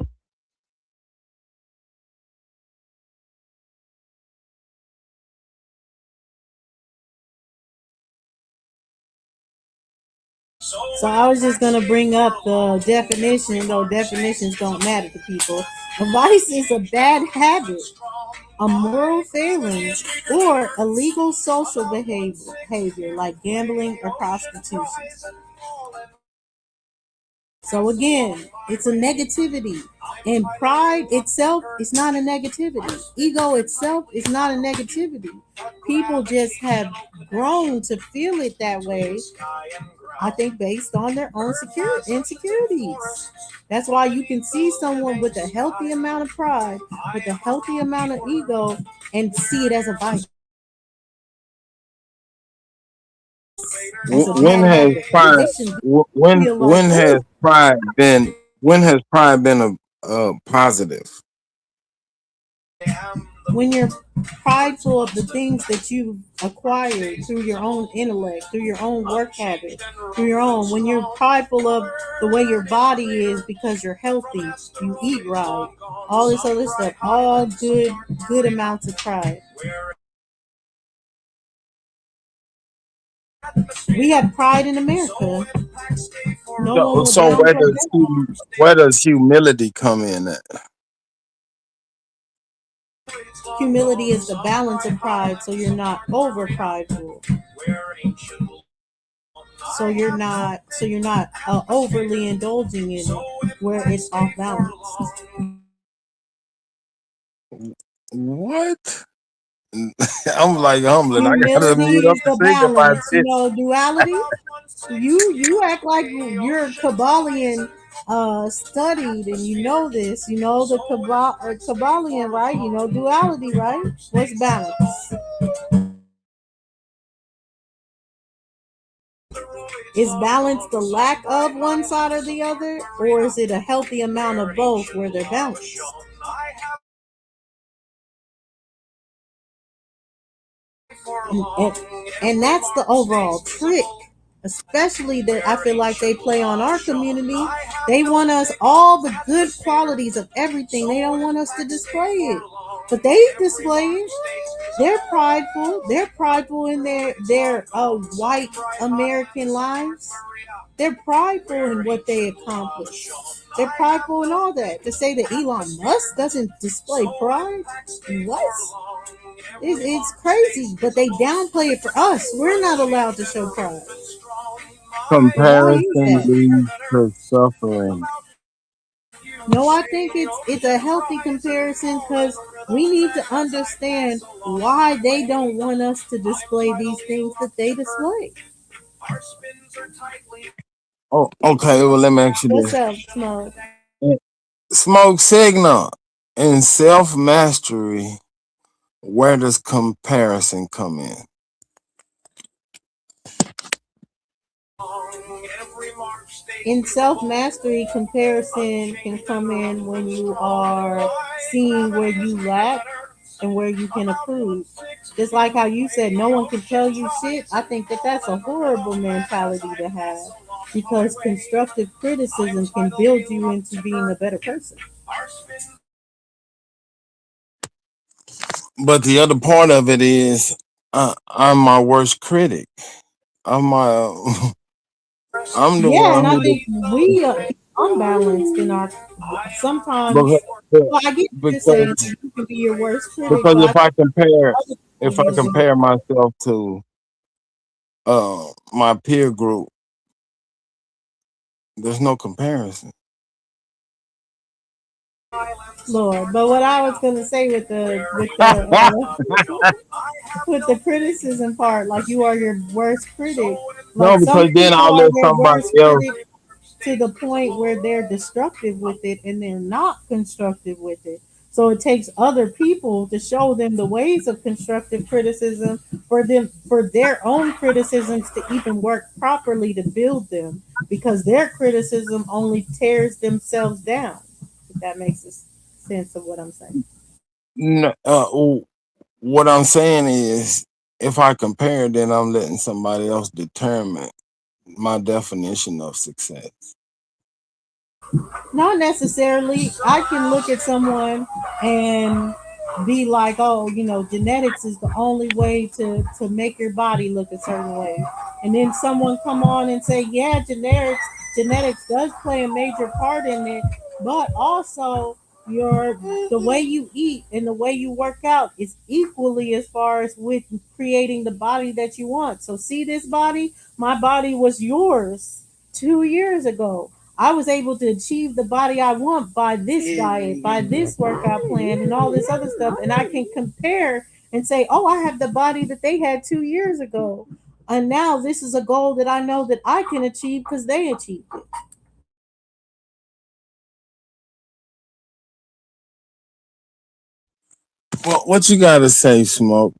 So I was just gonna bring up the definition, though definitions don't matter to people. A vice is a bad habit, a moral failing, or illegal social behavior like gambling or prostitution. So again, it's a negativity. And pride itself is not a negativity. Ego itself is not a negativity. People just have grown to feel it that way, I think, based on their own insecurities. That's why you can see someone with a healthy amount of pride, with a healthy amount of ego, and see it as a vice. When has pride? When has pride been a positive? When you're prideful of the things that you've acquired through your own intellect, through your own work habit, when you're prideful of the way your body is because you're healthy, you eat right, all this other stuff, all good amounts of pride. We have pride in America. So where does humility come in at? Humility is the balance of pride, so you're not over prideful. So you're not overly indulging in it where it's off balance. What? I'm like humbling. I gotta Humility mute up is and the think about balance, it. duality. You act like you're Kabbalion studied, and you know this. You know the Kabbalion, right? You know duality, right? What's balance? Is balance the lack of one side or the other, or is it a healthy amount of both where they're balanced? And that's the overall trick, especially that I feel like they play on our community. They want us all the good qualities of everything. They don't want us to display it, but they display it. They're prideful. They're prideful in their white American lives. They're prideful in what they accomplish. They're prideful in all that. To say that Elon Musk doesn't display pride, what? It's crazy, but they downplay it for us. We're not allowed to show pride. Why is Comparison that? leads to suffering. No, I think it's a healthy comparison because we need to understand why they don't want us to display these things that they display. Oh, okay. Well, let me ask you What's this: up, Smoke? Smoke signal in self mastery. Where does comparison come in? In self mastery, comparison can come in when you are seeing where you lack and where you can improve. Just like how you said, no one can tell you shit. I think that that's a horrible mentality to have because constructive criticism can build you into being a better person. But the other part of it is, I'm my worst critic. I'm the Yeah, one and I who. think we are unbalanced in our sometimes. Because, Well, I get what you're saying. because You can be your worst critic, because but I think if I other people compare myself to my peer group, there's no comparison. Lord. But what I was gonna say with with the criticism part, like you are your worst critic. No, Like some because then people I'll are let their somebody worst else. critic to the point where they're destructive with it and they're not constructive with it. So it takes other people to show them the ways of constructive criticism for their own criticisms to even work properly to build them because their criticism only tears themselves down. If that makes sense of what I'm saying. No, what I'm saying is, if I compare, then I'm letting somebody else determine my definition of success. Not necessarily. I can look at someone and be like, oh, genetics is the only way to make your body look a certain way. And then someone come on and say, yeah, genetics does play a major part in it, but also the way you eat and the way you work out is equally as far as with creating the body that you want. So see this body? My body was yours 2 years ago. I was able to achieve the body I want by this diet, by this workout plan, and all this other stuff. And I can compare and say, oh, I have the body that they had 2 years ago. And now this is a goal that I know that I can achieve because they achieved it. Well, what you gotta say, Smoke?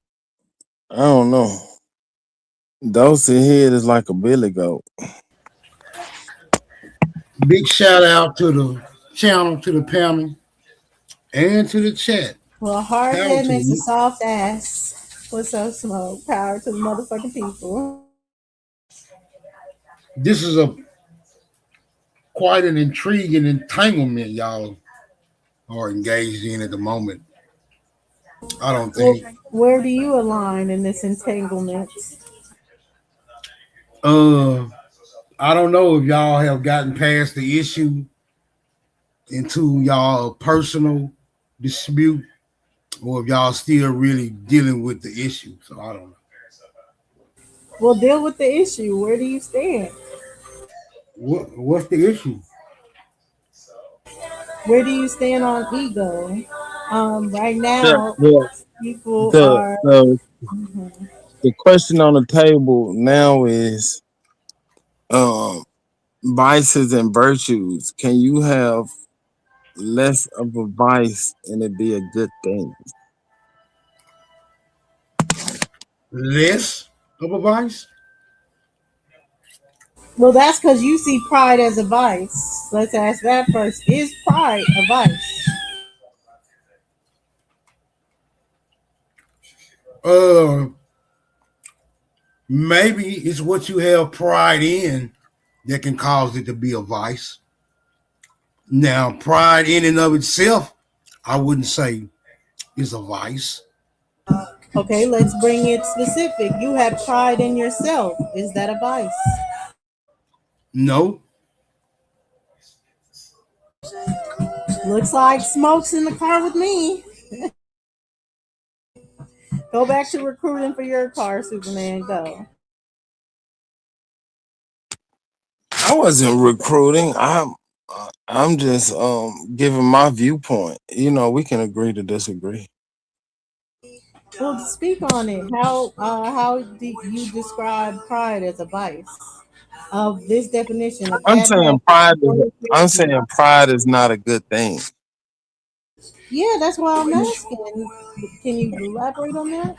I don't know. Dosey head is like a billy goat. Big shout out to the channel, to the panel, and to the chat. Well, a hard Power head to makes a you. soft ass. What's up, Smoke? Power to the motherfucking people. This is quite an intriguing entanglement y'all are engaged in at the moment. I don't think. Where do you align in this entanglement? I don't know if y'all have gotten past the issue into y'all personal dispute or if y'all still really dealing with the issue. So I don't know. Well, deal with the issue. Where do you stand? What's the issue? Where do you stand on ego? Right now, people The, are. the, the question on the table now is vices and virtues. Can you have less of a vice and it be a good thing? Less of a vice? Well, that's because you see pride as a vice. Let's ask that first. Is pride a vice? Maybe it's what you have pride in that can cause it to be a vice. Now, pride in and of itself, I wouldn't say is a vice. Okay, let's bring it specific. You have pride in yourself. Is that a vice? No. Looks like Smoke's in the car with me. Go back to recruiting for your car, Superman. Go. I wasn't recruiting. I'm just giving my viewpoint. We can agree to disagree. Well, speak on it. How do you describe pride as a vice? Of this definition of I'm saying pride is not a good thing. Yeah, that's why I'm asking. Can you elaborate on that?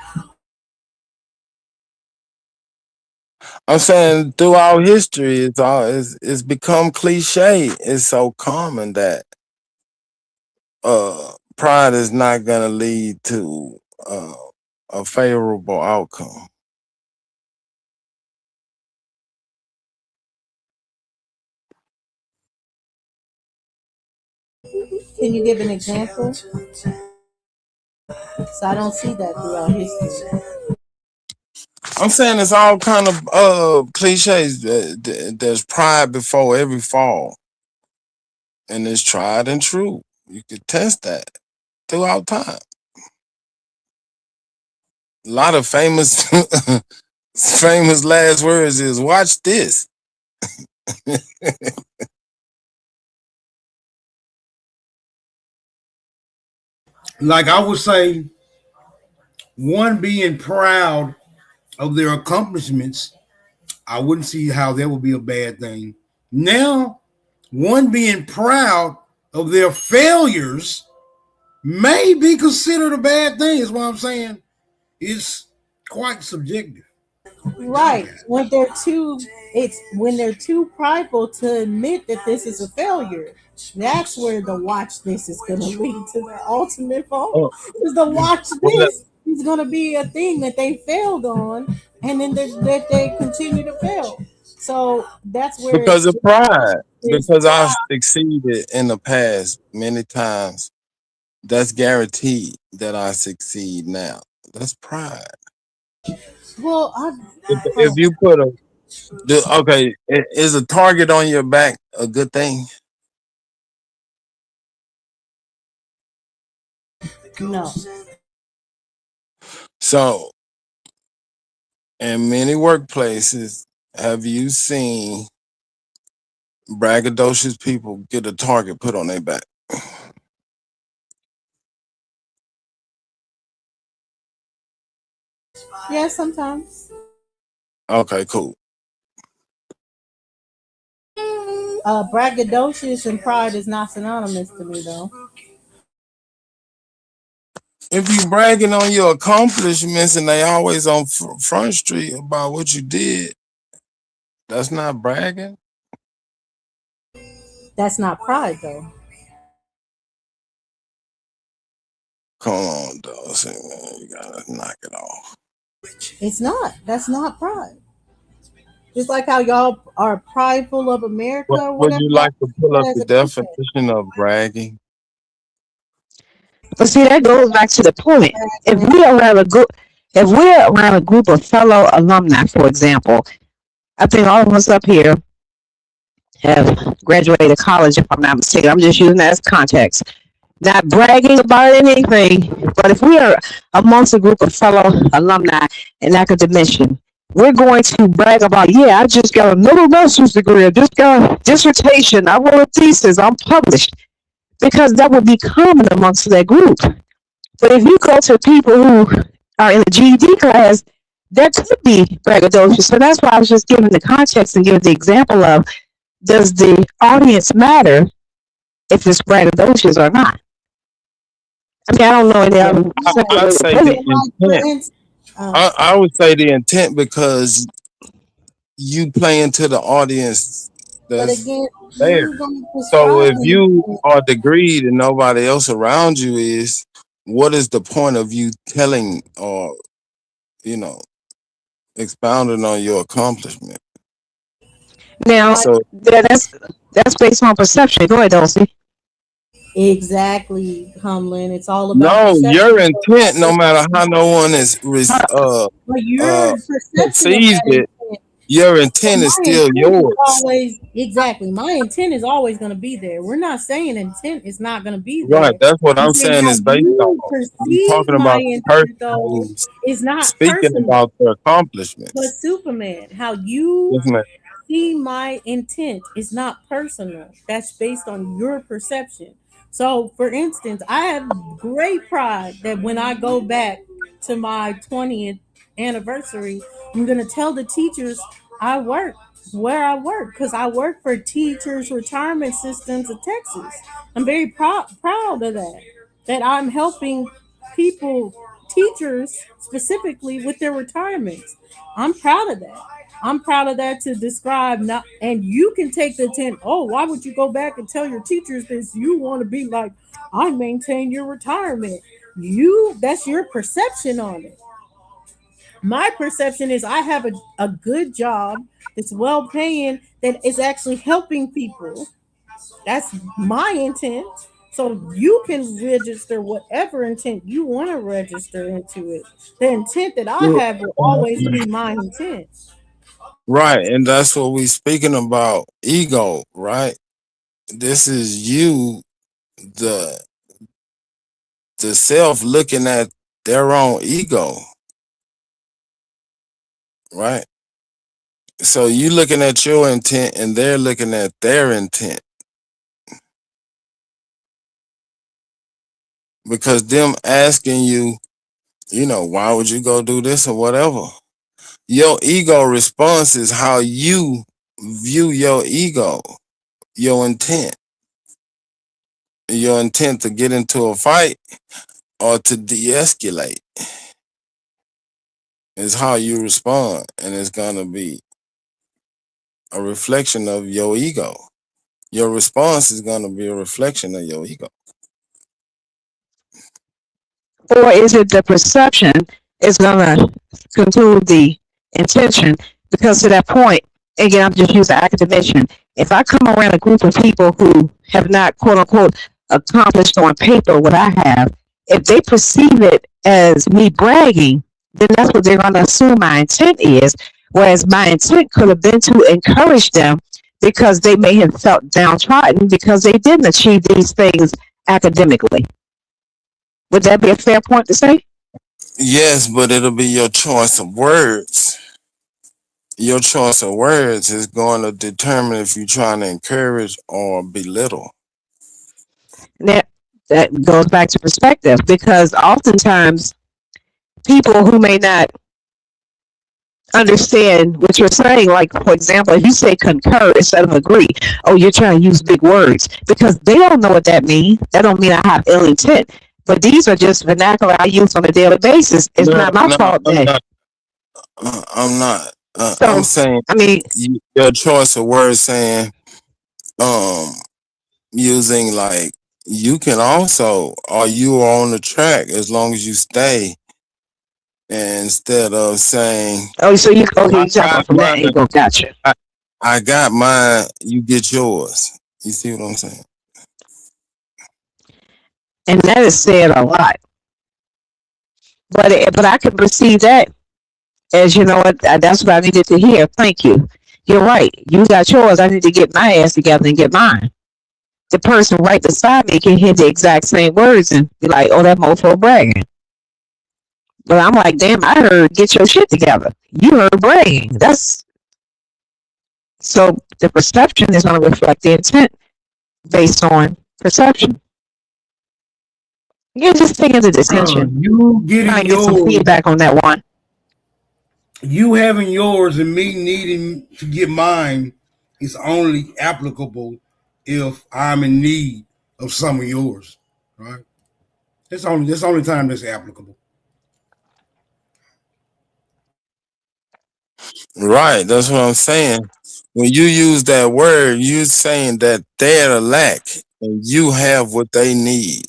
I'm saying throughout history, it's become cliche. It's so common that pride is not gonna lead to a favorable outcome. Can you give an example? So I don't see that throughout history. I'm saying it's all kind of cliches. There's pride before every fall, and it's tried and true. You could test that throughout time. A lot of famous famous last words is "Watch this." Like I would say, one being proud of their accomplishments, I wouldn't see how that would be a bad thing. Now, one being proud of their failures may be considered a bad thing, is what I'm saying. It's quite subjective. Right. When they're too prideful to admit that this is a failure. That's where the watch this is gonna lead to the ultimate fall. Because the watch this is gonna be a thing that they failed on, and then that they continue to fail. So that's where Because of pride. it's Because I've pride. succeeded in the past many times. That's guaranteed that I succeed now. That's pride. Well, If you put is a target on your back a good thing? no. So, in many workplaces, have you seen braggadocious people get a target put on their back? Yeah, sometimes. Okay, cool. Braggadocious and pride is not synonymous to me, though. If you bragging on your accomplishments and they always on Front Street about what you did, that's not bragging. That's not pride, though. Come on, Dawson, man. You gotta knock it off. It's not. That's not pride. Just like how y'all are prideful of America or Would whatever. you like to pull up as the a country. definition of bragging? But see, that goes back to the point. If we're around a group of fellow alumni, for example, I think all of us up here have graduated college, if I'm not mistaken. I'm just using that as context. Not bragging about anything, but if we are amongst a group of fellow alumni in academician, we're going to brag about, yeah, I just got another master's degree, I just got a dissertation, I wrote a thesis, I'm published, because that would be common amongst that group. But if you go to people who are in the GED class, that could be braggadocious. So that's why I was just giving the context and giving the example of, does the audience matter if it's braggadocious or not? I mean, I don't know any other. I'd say the intent. I would say the intent because you play into the audience that's there. So if you are degreed and nobody else around you is, what is the point of you telling or, expounding on your accomplishment? Now, that's based on perception. Go ahead, Dulcie. Exactly, Humlin. It's all about No, your intent, no matter how no one is but your perception sees of that it, your intent is still yours. Exactly. My intent is always going to be there. We're not saying intent is not going to be there. Right, that's what I'm saying is based on. I'm talking about the person who's is not speaking personal. about their accomplishments. But Superman, how you Yes, ma'am. see my intent is not personal. That's based on your perception. So, for instance, I have great pride that when I go back to my 20th anniversary, I'm going to tell the teachers I work where I work because I work for Teachers Retirement Systems of Texas. I'm very proud of that. That I'm helping people, teachers specifically, with their retirements. I'm proud of that. I'm proud of that to describe not, and you can take the 10. Oh, why would you go back and tell your teachers this? You want to be like, I maintain your retirement. That's your perception on it. My perception is I have a good job that's well paying that is actually helping people. That's my intent. So you can register whatever intent you want to register into it. The intent that I have will always be my intent. Right, and that's what we speaking about. Ego, right? This is you, the the self looking at their own ego, right? So you looking at your intent and they're looking at their intent. Because them asking you, why would you go do this or whatever? Your ego response is how you view your ego, your intent to get into a fight or to de-escalate is how you respond, and it's gonna be a reflection of your ego. Your response is gonna be a reflection of your ego. Or is it the perception is going to conclude the intention? Because to that point, again, I'm just using academician. If I come around a group of people who have not, quote unquote, accomplished on paper what I have, if they perceive it as me bragging, then that's what they're going to assume my intent is. Whereas my intent could have been to encourage them because they may have felt downtrodden because they didn't achieve these things academically. Would that be a fair point to say? Yes, but it'll be your choice of words. Your choice of words is going to determine if you're trying to encourage or belittle. That goes back to perspective, because oftentimes people who may not understand what you're saying, like for example, if you say concur instead of agree, oh, you're trying to use big words because they don't know what that means. That don't mean I have ill intent. But these are just vernacular I use on a daily basis. It's not my fault that I'm not. So, I'm saying. I mean, your choice of words saying, using like you can also, or you are on the track as long as you stay, instead of saying, oh, so you jump from that angle, gotcha. I got mine, you get yours. You see what I'm saying? And that is said a lot. But I can perceive that as, you know what, that's what I needed to hear. Thank you. You're right. You got yours. I need to get my ass together and get mine. The person right beside me can hear the exact same words and be like, oh, that mofo bragging. But I'm like, damn, I heard get your shit together. You heard bragging. So the perception is going to reflect the intent based on perception. Yeah, just taking the distinction. You getting get some yours, feedback on that one. you having yours and me needing to get mine is only applicable if I'm in need of some of yours, right? That's the only time that's applicable. Right, that's what I'm saying. When you use that word, you're saying that they're a lack and you have what they need.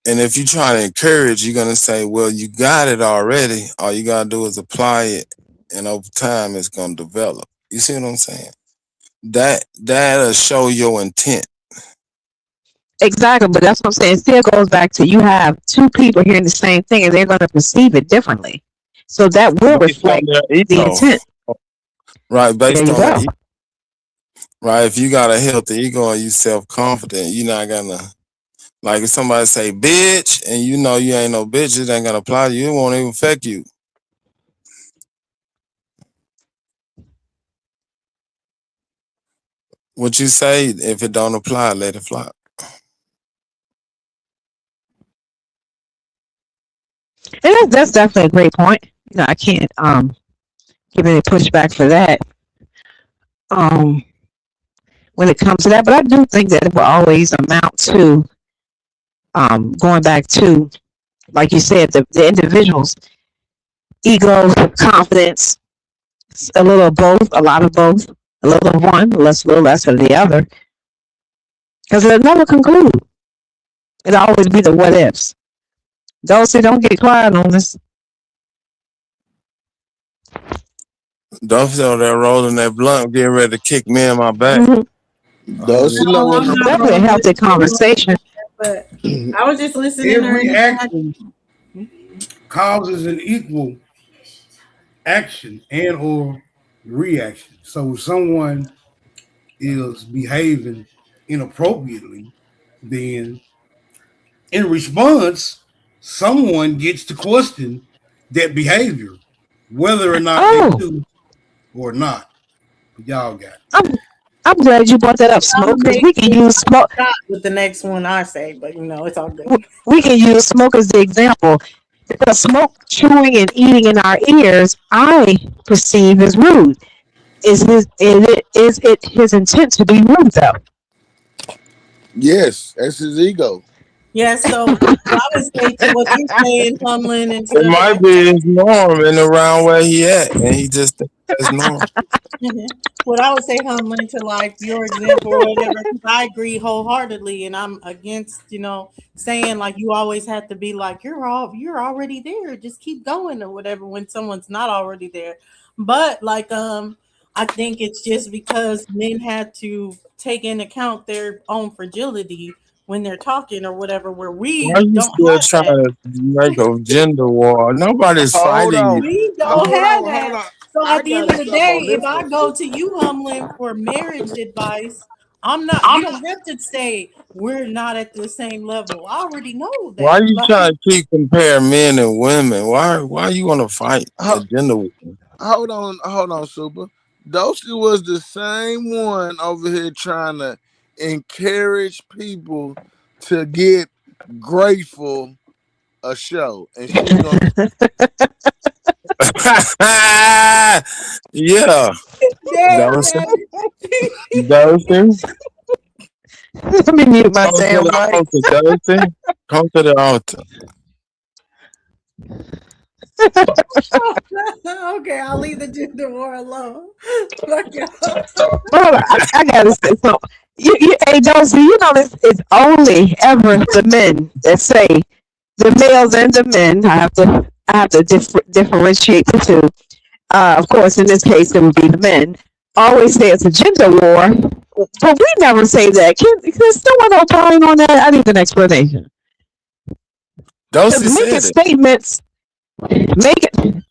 And if you try to encourage, you're gonna say, well, you got it already. All you gotta do is apply it, and over time it's gonna develop. You see what I'm saying? That'll show your intent. Exactly, but that's what I'm saying. It still goes back to you have two people hearing the same thing and they're going to perceive it differently. So that will reflect the intent. Right, based There you on go. right. If you got a healthy ego and you self-confident, you're not gonna, like if somebody say bitch and you know you ain't no bitch, it ain't gonna apply to you, it won't even affect you. What you say, if it don't apply, let it fly. And that's definitely a great point. You know, I can't give any pushback for that. When it comes to that, but I do think that it will always amount to going back to, like you said, the individual's ego, confidence, a little of both, a lot of both, a little of one, a little less of the other, because it'll never conclude. It'll always be the what ifs. Those who don't get quiet on this. Don't feel that rolling that blunt, getting ready to kick me in my back. Don't you know what? Definitely a healthy conversation. But I was just listening. Every action causes an equal action and or reaction. So if someone is behaving inappropriately, then in response, someone gets to question that behavior, whether or not they do or not. Y'all got it. I'm glad you brought that up, Smoke, because we can use Smoke with the next one I say, but you know, it's all good. We can use Smoke as the example. Because Smoke chewing and eating in our ears, I perceive as rude. Is it his intent to be rude though? Yes, that's his ego. Yes, so I would say to what you're saying, Humlin, and It stuff. might be his norm in around where he at, and he just thinks that's normal. What I would say, Humlin, to like your example or whatever, 'cause I agree wholeheartedly, and I'm against, you know, saying like you always have to be like you're already there, just keep going or whatever when someone's not already there. But like I think it's just because men had to take into account their own fragility when they're talking or whatever, where we Why you don't still have trying that. to make a gender war? Nobody's fighting you. We don't have that. So at the end of the day, if I go to you, Humlin, for marriage advice, I'm not. You don't have to say we're not at the same level. I already know that. Why you Like, trying to keep comparing men and women? Why you want to fight a gender war? Hold on, Super. Dosey was the same one over here trying to encourage people to get Grateful a show, and she's gonna. Yeah, Dosey. Let me mute my Come to damn the mic. altar, Dosey. Come to the altar. okay, I'll leave the gender war alone. Fuck y'all. Hold on, I gotta say so. Hey, Dosey, you know this is only ever the men that say the males and the men. I have to differentiate the two. Of course, in this case, it would be the men. Always say it's a gender war, but we never say that. Can someone opine on that? I need an explanation. Dosey Making said it. statements. Making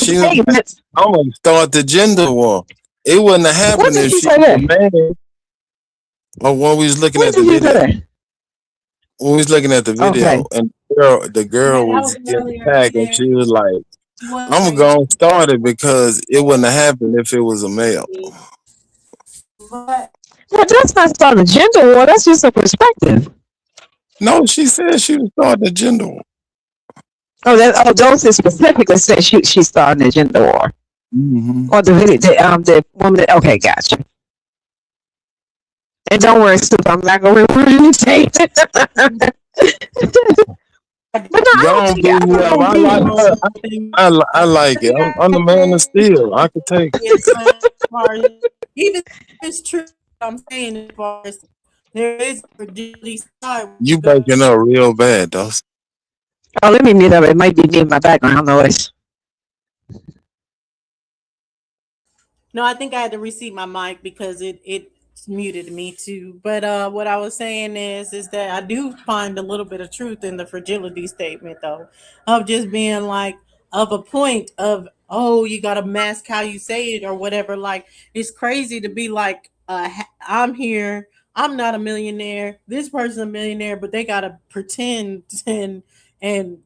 She statements. almost start the gender war. It wouldn't have When happened did if you she say was a that? man. Or when we was looking When at the did you say video. that? When we was looking at the video, Okay. and the girl Yeah, that was was getting earlier attacked, and today. she was like, "I'm gonna start it because it wouldn't have happened if it was a male." But Well, that's not starting a gender war. That's just a perspective. No, she said she was starting a gender war. Dosey specifically said she's starting a gender war. Mm-hmm. Or the woman that, okay, gotcha. And don't worry, Soup, I'm not gonna remember anything. But no, Don't beat me up. I like it. I'm the man of steel. I could take it. even if it's true, I'm saying as far as there is a fragility side. You breaking up real bad, Dosey. Oh, let me mute up. It might be me in my background noise. No, I think I had to reseat my mic because it muted me too. But what I was saying is that I do find a little bit of truth in the fragility statement, though, of just being like of a point of, oh, you got to mask how you say it or whatever. Like, it's crazy to be like, I'm here, I'm not a millionaire, this person's a millionaire, but they got to pretend and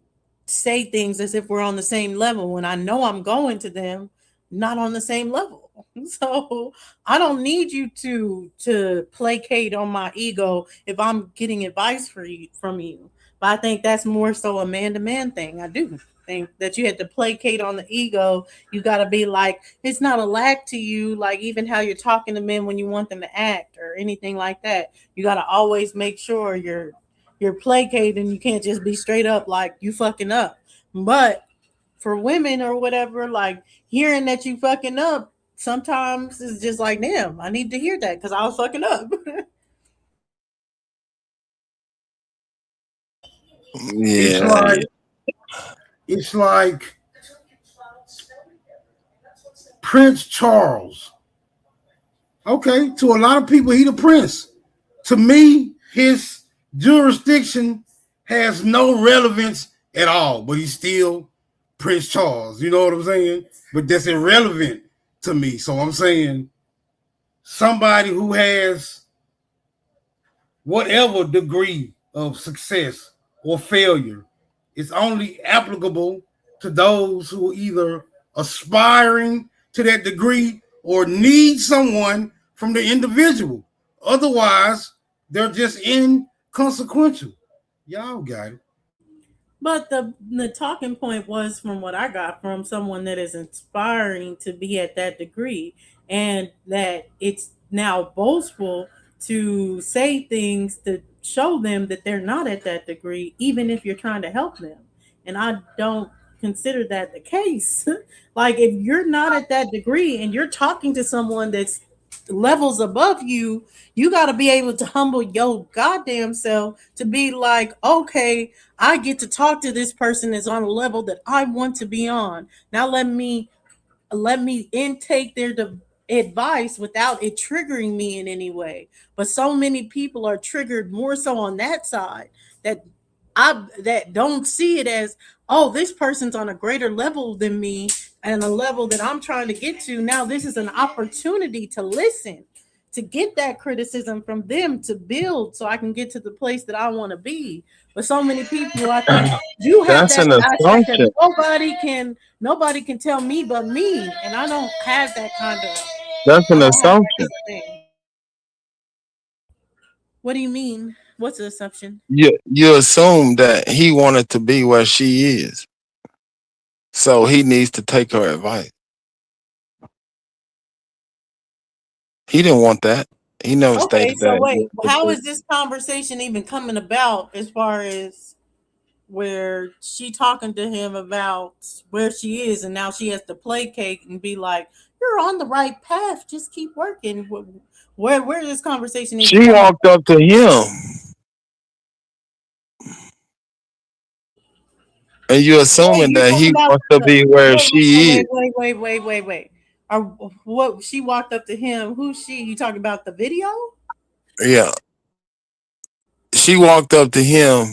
say things as if we're on the same level when I know I'm going to them not on the same level. So I don't need you to placate on my ego if I'm getting advice from you. But I think that's more so a man-to-man thing. I do think that you had to placate on the ego. You got to be like, it's not a lack to you, like even how you're talking to men when you want them to act or anything like that. You got to always make sure you're placating. You can't just be straight up like you fucking up. But for women or whatever, like hearing that you fucking up sometimes is just like, damn, I need to hear that because I was fucking up. It's like it's like Prince Charles. Okay, to a lot of people, he the prince. To me, his jurisdiction has no relevance at all, but he's still Prince Charles. You know what I'm saying? But that's irrelevant to me. So I'm saying somebody who has whatever degree of success or failure is only applicable to those who are either aspiring to that degree or need someone from the individual. Otherwise, they're just inconsequential. Y'all got it. But the talking point was from what I got from someone that is inspiring to be at that degree, and that it's now boastful to say things to show them that they're not at that degree, even if you're trying to help them. And I don't consider that the case. Like, if you're not at that degree and you're talking to someone that's levels above you, you got to be able to humble your goddamn self to be like, okay, I get to talk to this person that's on a level that I want to be on. Now let me intake their advice without it triggering me in any way. But so many people are triggered more so on that side that don't see it as, oh, this person's on a greater level than me and a level that I'm trying to get to. Now this is an opportunity to listen, to get that criticism from them, to build so I can get to the place that I want to be. But so many people, I think, do have That's that an aspect assumption. that nobody can tell me but me, and I don't have that kind of. That's an I don't have that assumption. kind of thing. What do you mean? What's the assumption? You assume that he wanted to be where she is, so he needs to take her advice. He didn't want that. He never Okay, stated so that. wait, how is this conversation even coming about as far as where she talking to him about where she is and now she has to placate and be like, you're on the right path, just keep working? Where is this conversation even She coming walked up to him, and you Wait, assuming you that talking he about wants to be where she is. wait. What, she walked up to him? Who's she? You talking about the video? Yeah, she walked up to him,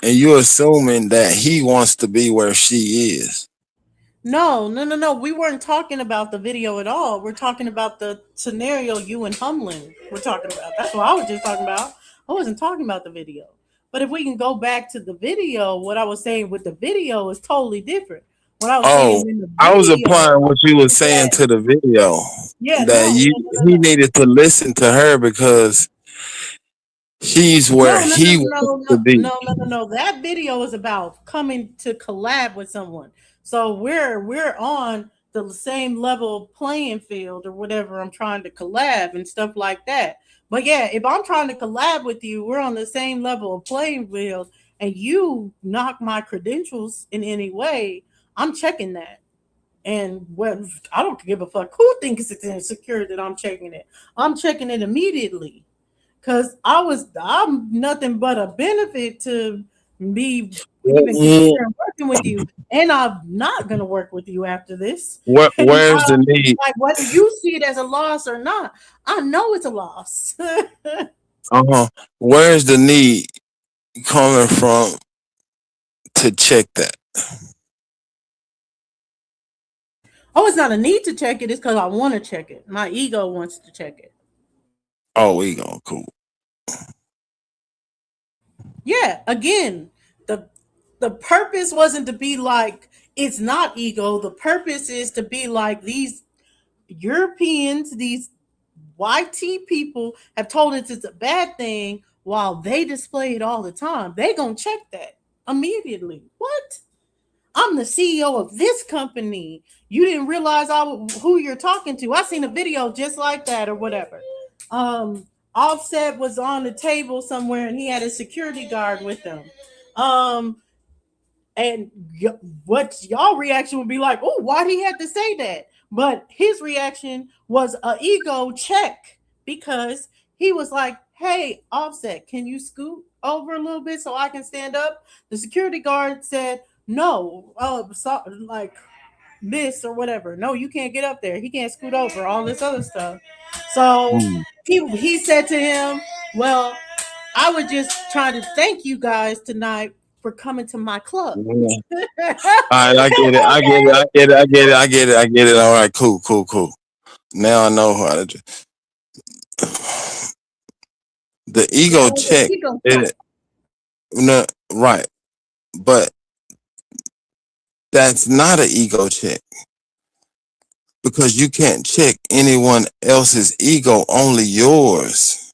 and you assuming that he wants to be where she is. No. We weren't talking about the video at all. We're talking about the scenario you and Humlin were talking about. That's what I was just talking about. I wasn't talking about the video. But if we can go back to the video, what I was saying with the video is totally different. What I was saying in the I was video applying what you were is saying that, to the video. yeah, That he needed to listen to her because she's where he wants to be. No. That video is about coming to collab with someone. So we're on the same level playing field or whatever. I'm trying to collab and stuff like that. But yeah, if I'm trying to collab with you, we're on the same level of playing field, and you knock my credentials in any way, I'm checking that. And I don't give a fuck who thinks it's insecure that I'm checking it. I'm checking it immediately. Cause I'm nothing but a benefit to be even considering working with you, and I'm not gonna work with you after this. Where's the need? Like, whether you see it as a loss or not, I know it's a loss. Where's the need coming from to check that? Oh, it's not a need to check it. It's because I want to check it. My ego wants to check it. Oh, ego, cool. Yeah, again, the purpose wasn't to be like, it's not ego. The purpose is to be like, these Europeans, these YT people have told us it's a bad thing while they display it all the time. They gonna check that immediately. What? I'm the CEO of this company. You didn't realize who you're talking to. I seen a video just like that or whatever. Offset was on the table somewhere and he had a security guard with him. And what y'all reaction would be like, oh, why'd he have to say that? But his reaction was an ego check because he was like, hey, Offset, can you scoot over a little bit so I can stand up? The security guard said, no, like this or whatever. No, you can't get up there. He can't scoot over, all this other stuff. So he said to him, well, I was just trying to thank you guys tonight for coming to my club. All right, I get it. All right, cool. Now I know how to. The ego check. No, right, but that's not an ego check because you can't check anyone else's ego, only yours.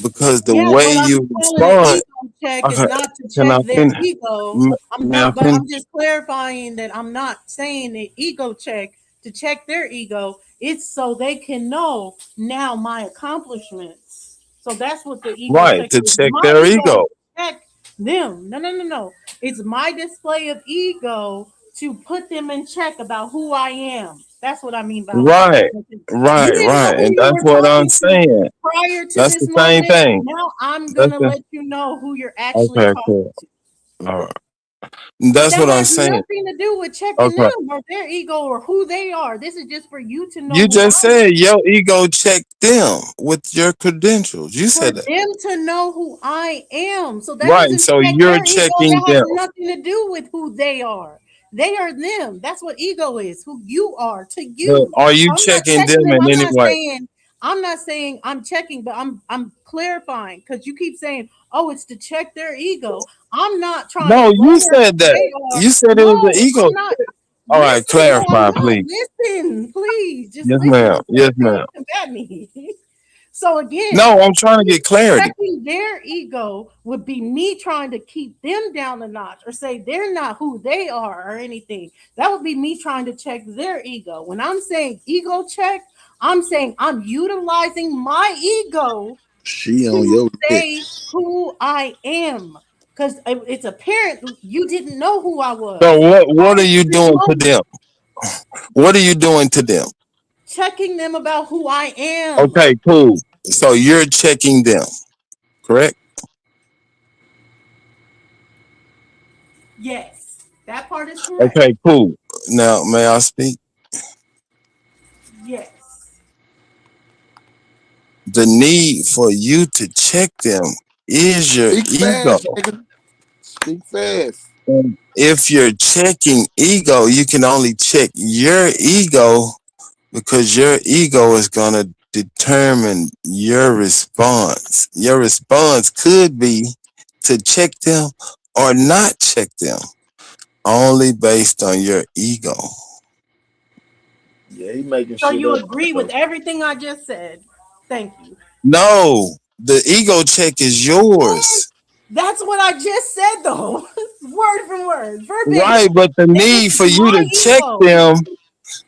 Because the way you respond, check is not to check their ego. I'm just clarifying that I'm not saying the ego check to check their ego. It's so they can know now my accomplishments. So that's what the ego right check to check their ego. Check them. No. It's my display of ego to put them in check about who I am. That's what I mean by right. And that's what I'm saying. Prior to that's this the same moment, thing. Now I'm gonna let you know who you're actually talking to. All right. That's what I'm saying. Nothing to do with checking them or their ego or who they are. This is just for you to know. You just said your ego checked them with your credentials. You said that. For them to know who I am. So that right. So you're checking them. Has nothing to do with who they are. They are them. That's what ego is. Who you are to you. But are you checking them in any way? I'm not saying I'm checking, but I'm clarifying because you keep saying, "Oh, it's to check their ego." I'm not trying. No, you said that. You said it was an ego. All right, clarify, please. Listen, please. Just yes, listen. ma'am. Yes, ma'am. Combat me. So again, no, I'm trying to get clarity. Checking their ego would be me trying to keep them down a notch or say they're not who they are or anything. That would be me trying to check their ego. When I'm saying ego check, I'm saying I'm utilizing my ego to say who I am. Because it's apparent you didn't know who I was. So what are you doing to them? What are you doing to them? Checking them about who I am. Okay, cool. So you're checking them, correct? Yes, that part is correct. Okay, cool. Now, may I speak? Yes. The need for you to check them is your ego. Speak fast. And if you're checking ego, you can only check your ego because your ego is going to determine your response. Your response could be to check them or not check them, only based on your ego. Yeah, he making so shit you up. agree with everything I just said. Thank you. No, the ego check is yours. That's what I just said, though. Word for word. Verbatim. Right, but the need for you to check them,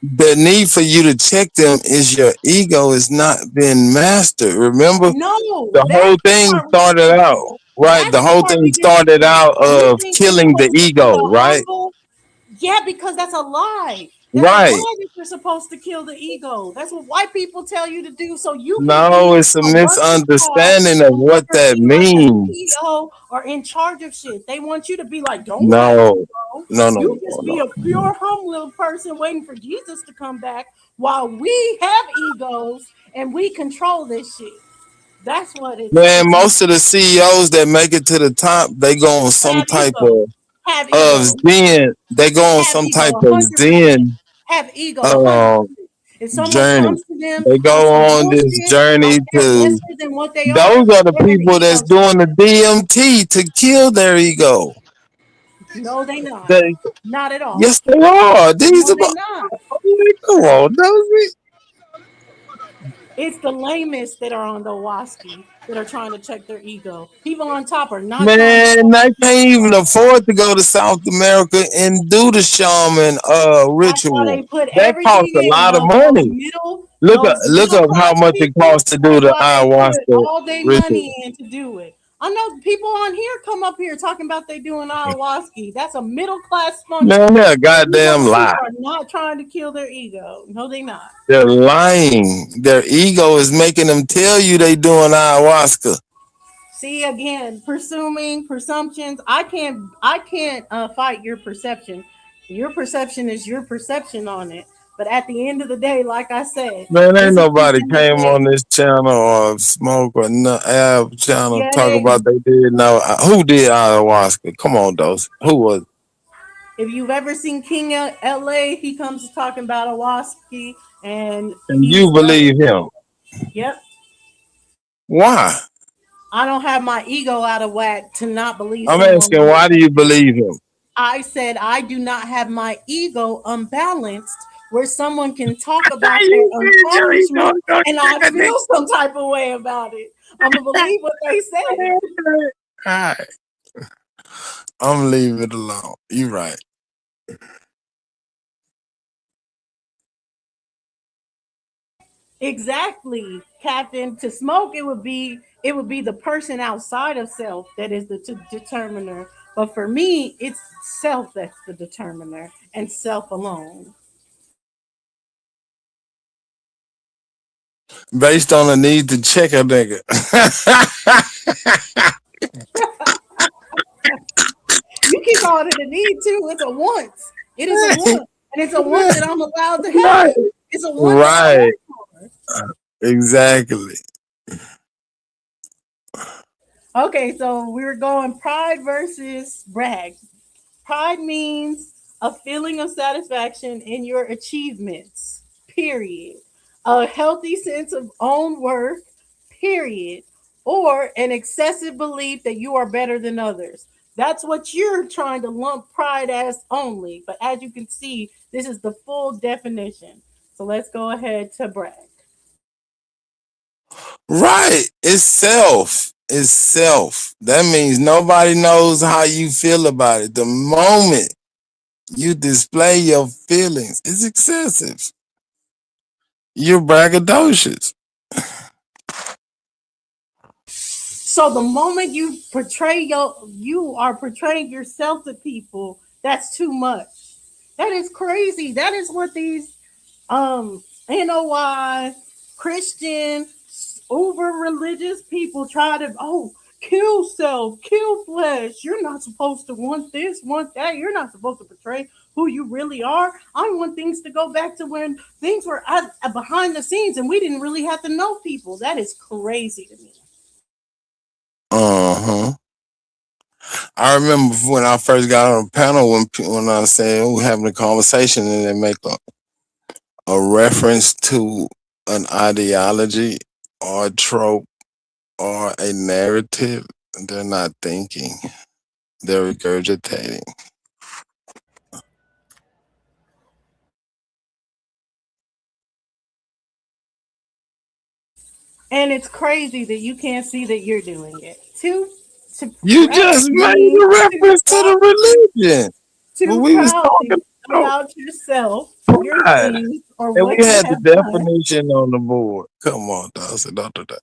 the need for you to check them is your ego has not been mastered. Remember? No. The whole thing started out. Right, the whole thing started out of killing the ego, right? Yeah, because that's a lie. Right. Why you're supposed to kill the ego? That's what white people tell you to do. So you no, it's a misunderstanding of what that means. CEO are in charge of shit. They want you to be like, don't no, you just be a pure humble person waiting for Jesus to come back while we have egos and we control this shit. That's what it is. Man, most of the CEOs that make it to the top, they go on some type of zen. They go on some type of zen journey. They go on this journey to. Those are the people that's doing the DMT to kill their ego. No, they not. Not at all. Yes, they are. These no, are. Not. Come on, those. It's the lamest that are on the Owaski that are trying to check their ego. People on top are not. Man, they can't even afford to go to South America and do the shaman ritual. That costs a lot of money. Look up how much it costs to do the ayahuasca all their money in to do it. I know people on here come up here talking about they doing ayahuasca. That's a middle class function. Man, they're a goddamn People lie. are not trying to kill their ego. No, they not. They're lying. Their ego is making them tell you they doing ayahuasca. See, again, presumptions. I can't fight your perception. Your perception is your perception on it. But at the end of the day, like I said, Man, this ain't is nobody the came day. on this channel or Smoke or no Ab channel Yeah, talk about they did no. Who did ayahuasca? Come on, those. Who was it? If you've ever seen King of LA, he comes talking about ayahuasca and And he's you believe him? Yep. Why? I don't have my ego out of whack to not believe I'm someone. asking, why do you believe him? I said I do not have my ego unbalanced where someone can talk about their accomplishment and I feel some type of way about it. I'm gonna believe what they say. All right. I'm gonna leave it alone. You right. Exactly, Captain. To Smoke, it would be the person outside of self that is the determiner. But for me, it's self that's the determiner and self alone. Based on the need to check a nigga. You keep calling it a need to. It's a want. It is a want, and it's a want that I'm allowed to have. Right. It's a want. Right. Exactly. Okay, so we're going pride versus brag. Pride means a feeling of satisfaction in your achievements, period. A healthy sense of own worth, period. Or an excessive belief that you are better than others. That's what you're trying to lump pride as only. But as you can see, this is the full definition. So let's go ahead to brag. Right. It's self. It's self. That means nobody knows how you feel about it. The moment you display your feelings, it's excessive. You're braggadocious. So the moment you you are portraying yourself to people, that's too much. That is crazy. That is what these NOI Christian uber religious people try to kill self, kill flesh. You're not supposed to want this, want that. You're not supposed to portray who you really are. I want things to go back to when things were behind the scenes and we didn't really have to know people. That is crazy to me. Uh-huh. I remember when I first got on a panel when I said we're having a conversation and they make a reference to an ideology or a trope or a narrative, they're not thinking. They're regurgitating. And it's crazy that you can't see that you're doing it. You just made a reference to the religion. To we was talking about yourself, your Right. things, or And what we you had the have done. definition on the board. Come on, Dawson, don't do that.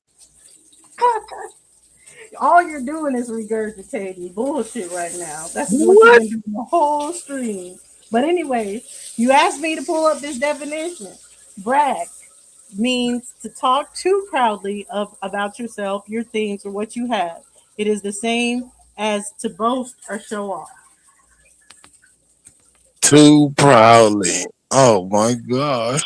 All you're doing is regurgitating bullshit right now. That's what What? you've been doing the whole stream. But anyway, you asked me to pull up this definition. Brag means to talk too proudly about yourself, your things, or what you have. It is the same as to boast or show off. Too proudly. Oh my gosh.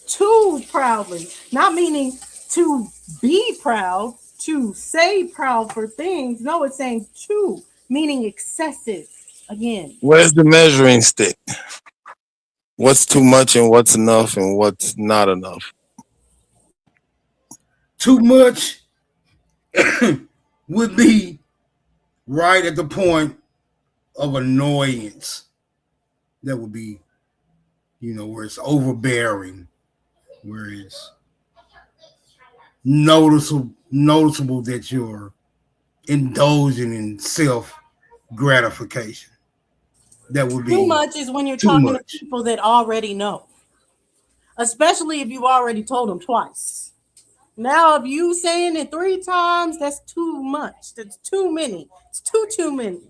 Too proudly, not meaning to be proud, to say proud for things. No, it's saying too, meaning excessive. Again, Where's the measuring stick? What's too much and what's enough and what's not enough? Too much would be right at the point of annoyance. That would be, where it's overbearing, where it's noticeable that you're indulging in self gratification. That would be too much is when you're too talking much. to people that already know, especially if you've already told them twice. Now, if you saying it 3 times, that's too much. That's too many. It's too many.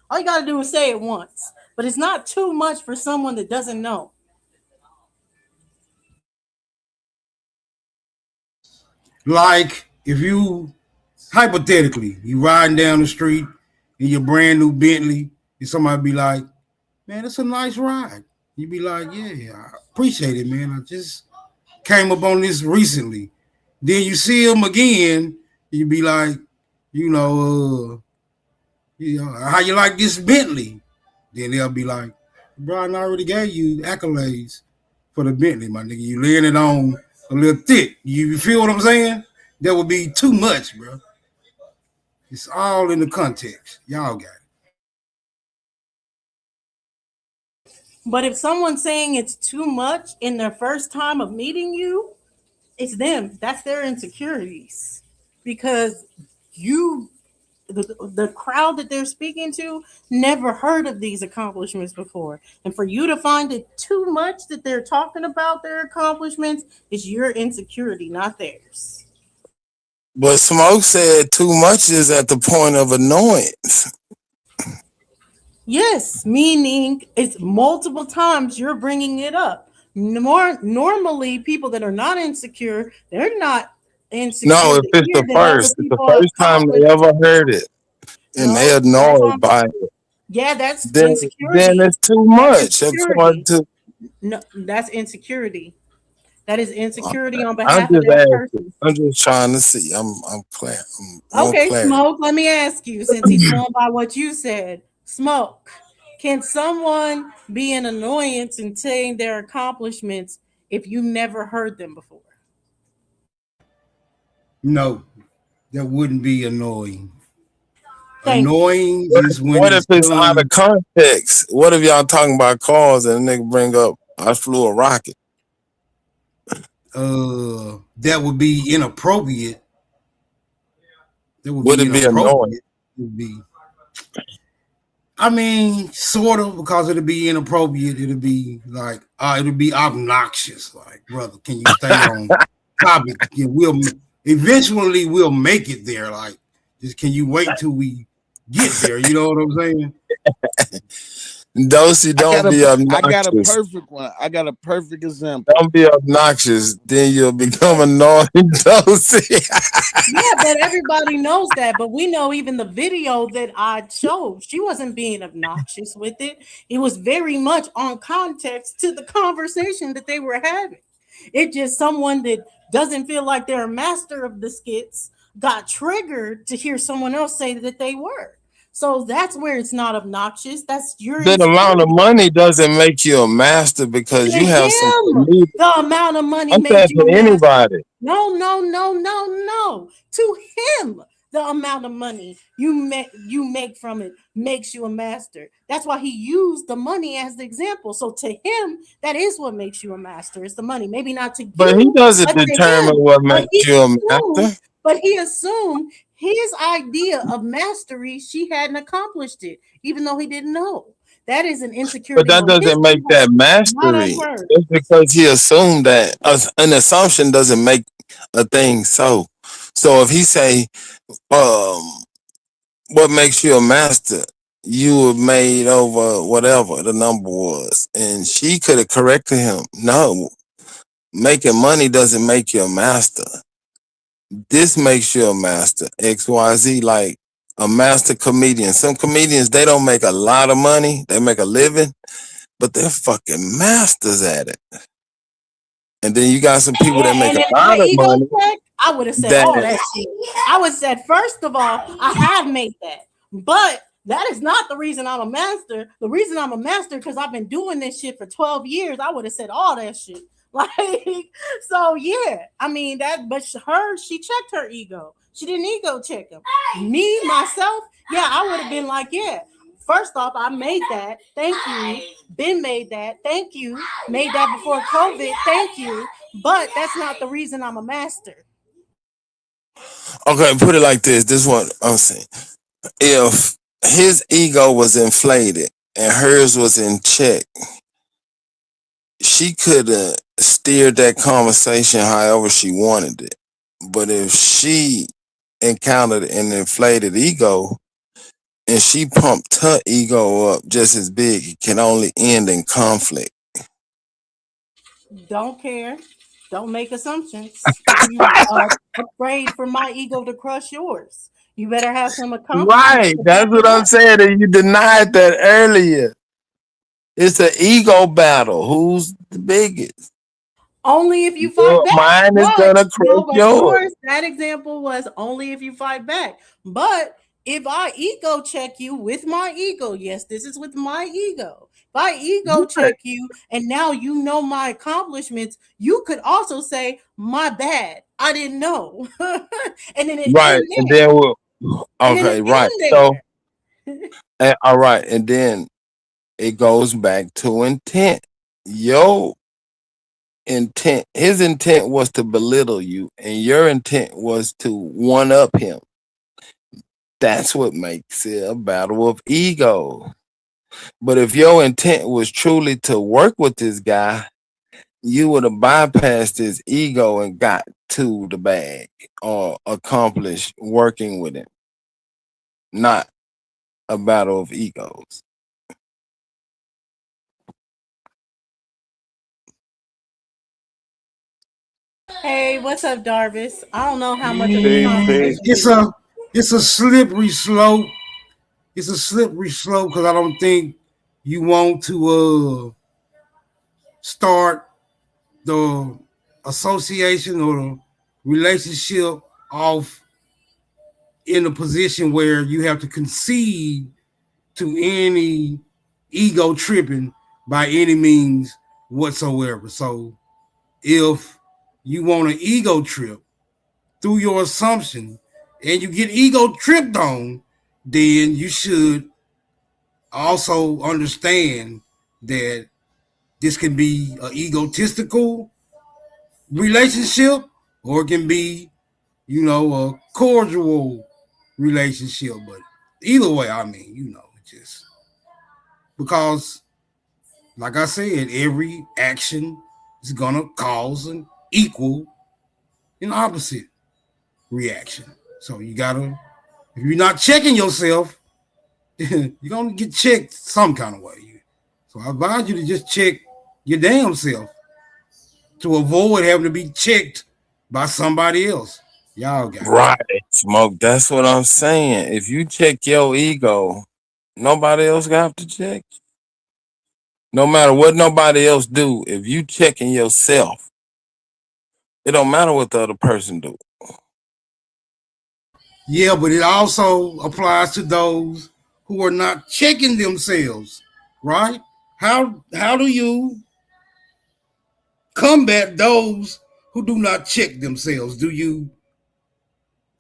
All you gotta do is say it once. But it's not too much for someone that doesn't know. Like if you hypothetically you riding down the street in your brand new Bentley, and somebody be like, "Man, it's a nice ride." You be like, "Yeah, I appreciate it, man. I just came up on this recently." Then you see them again, you be like, how you like this Bentley? Then they'll be like, "Bro, I already gave you accolades for the Bentley, my nigga. You laying it on a little thick." You feel what I'm saying? That would be too much, bro. It's all in the context. Y'all got it. But if someone's saying it's too much in their first time of meeting you, it's them. That's their insecurities. Because the crowd that they're speaking to never heard of these accomplishments before. And for you to find it too much that they're talking about their accomplishments is your insecurity, not theirs. But Smoke said too much is at the point of annoyance. Yes, meaning it's multiple times you're bringing it up. Normally, people that are not insecure, they're not insecure. No, if it's the first time they ever heard it, and they're annoyed by it. Yeah, that's then insecurity. it's too much. It's hard to. No, that's insecurity. That is insecurity on I'm behalf of just that asking. person. I'm just trying to see. I'm clear. Okay, Smoke, let me ask you, since he's going by what you said, Smoke, can someone be an annoyance in saying their accomplishments if you never heard them before? No, that wouldn't be annoying. Thank Annoying is when What if it's out of context? What if y'all talking about cars and a nigga bring up I flew a rocket? That would be inappropriate. That Would it be annoying? It would be. I mean, sort of, because it'd be inappropriate. It'd be like, it'd be obnoxious. Like, brother, can you stay on topic? Eventually we'll make it there. Like, just can you wait till we get there? You know what I'm saying? Dosey, don't be obnoxious. I got a perfect one. I got a perfect example. Don't be obnoxious, then you'll become annoying, Dosey. Yeah, but everybody knows that. But we know even the video that I showed, she wasn't being obnoxious with it. It was very much on context to the conversation that they were having. It's just someone that doesn't feel like they're a master of the skits got triggered to hear someone else say that they were. So that's where it's not obnoxious. That's your The amount of money doesn't make you a master because you have some. The amount of money I'm makes saying you to a master. anybody. No. To him, the amount of money you make from it makes you a master. That's why he used the money as the example. So to him, that is what makes you a master. It's the money. Maybe not to you, But he doesn't but to determine him. what But makes he you a assumed- master. But he assumed his idea of mastery, she hadn't accomplished it, even though he didn't know. That is an insecurity. But that on his doesn't make that behalf, not on mastery. hers. Just because he assumed that. An assumption doesn't make a thing so. So if he say, what makes you a master? You were made over whatever the number was. And she could have corrected him. No, making money doesn't make you a master. This makes you a master. XYZ, like a master comedian. Some comedians, they don't make a lot of money. They make a living, but they're fucking masters at it. And then you got some people that make a lot of money. I would have said all that shit. I would have said, first of all, I have made that. But that is not the reason I'm a master. The reason I'm a master because I've been doing this shit for 12 years. I would have said all that shit. Like, so yeah. I mean that, but she checked her ego. She didn't ego check him. Me, myself, yeah, I would have been like, yeah. First off, I made that. Thank you. Ben made that. Thank you. Made that before COVID. Thank you. But that's not the reason I'm a master. Okay, put it like this. This is what I'm saying. If his ego was inflated and hers was in check, she could have steered that conversation however she wanted it. But if she encountered an inflated ego and she pumped her ego up just as big, it can only end in conflict. Don't care. Don't make assumptions. You afraid for my ego to crush yours. You better have some accomplishments. Right. That's what I'm saying. And you denied that earlier. It's an ego battle. Who's the biggest? Only if you fight back. Mine is gonna crush of yours. course, that example was only if you fight back. But if I ego check you with my ego, yes, this is with my ego. If I ego check you and now you know my accomplishments, you could also say, my bad, I didn't know. And then it Right. And then we'll okay, right. So all right, and then it goes back to intent. Yo intent, his intent was to belittle you, and your intent was to one up him. That's what makes it a battle of ego. But if your intent was truly to work with this guy, you would have bypassed his ego and got to the bag or accomplished working with him. Not a battle of egos. Hey, what's up, Darvis? I don't know how much of a It's conversation. a slippery slope. It's a slippery slope because I don't think you want to start the association or the relationship off in a position where you have to concede to any ego tripping by any means whatsoever. So if you want an ego trip through your assumption and you get ego tripped on, then you should also understand that this can be an egotistical relationship or it can be, a cordial relationship. But either way, I mean, just because, like I said, every action is going to cause an equal and opposite reaction. So you got to, if you're not checking yourself, you're going to get checked some kind of way. So I advise you to just check your damn self to avoid having to be checked by somebody else. Y'all got right, Smoke. That's what I'm saying. If you check your ego, nobody else got to check. No matter what nobody else do, if you checking yourself, it don't matter what the other person do. Yeah, but it also applies to those who are not checking themselves, right? How do you combat those who do not check themselves? Do you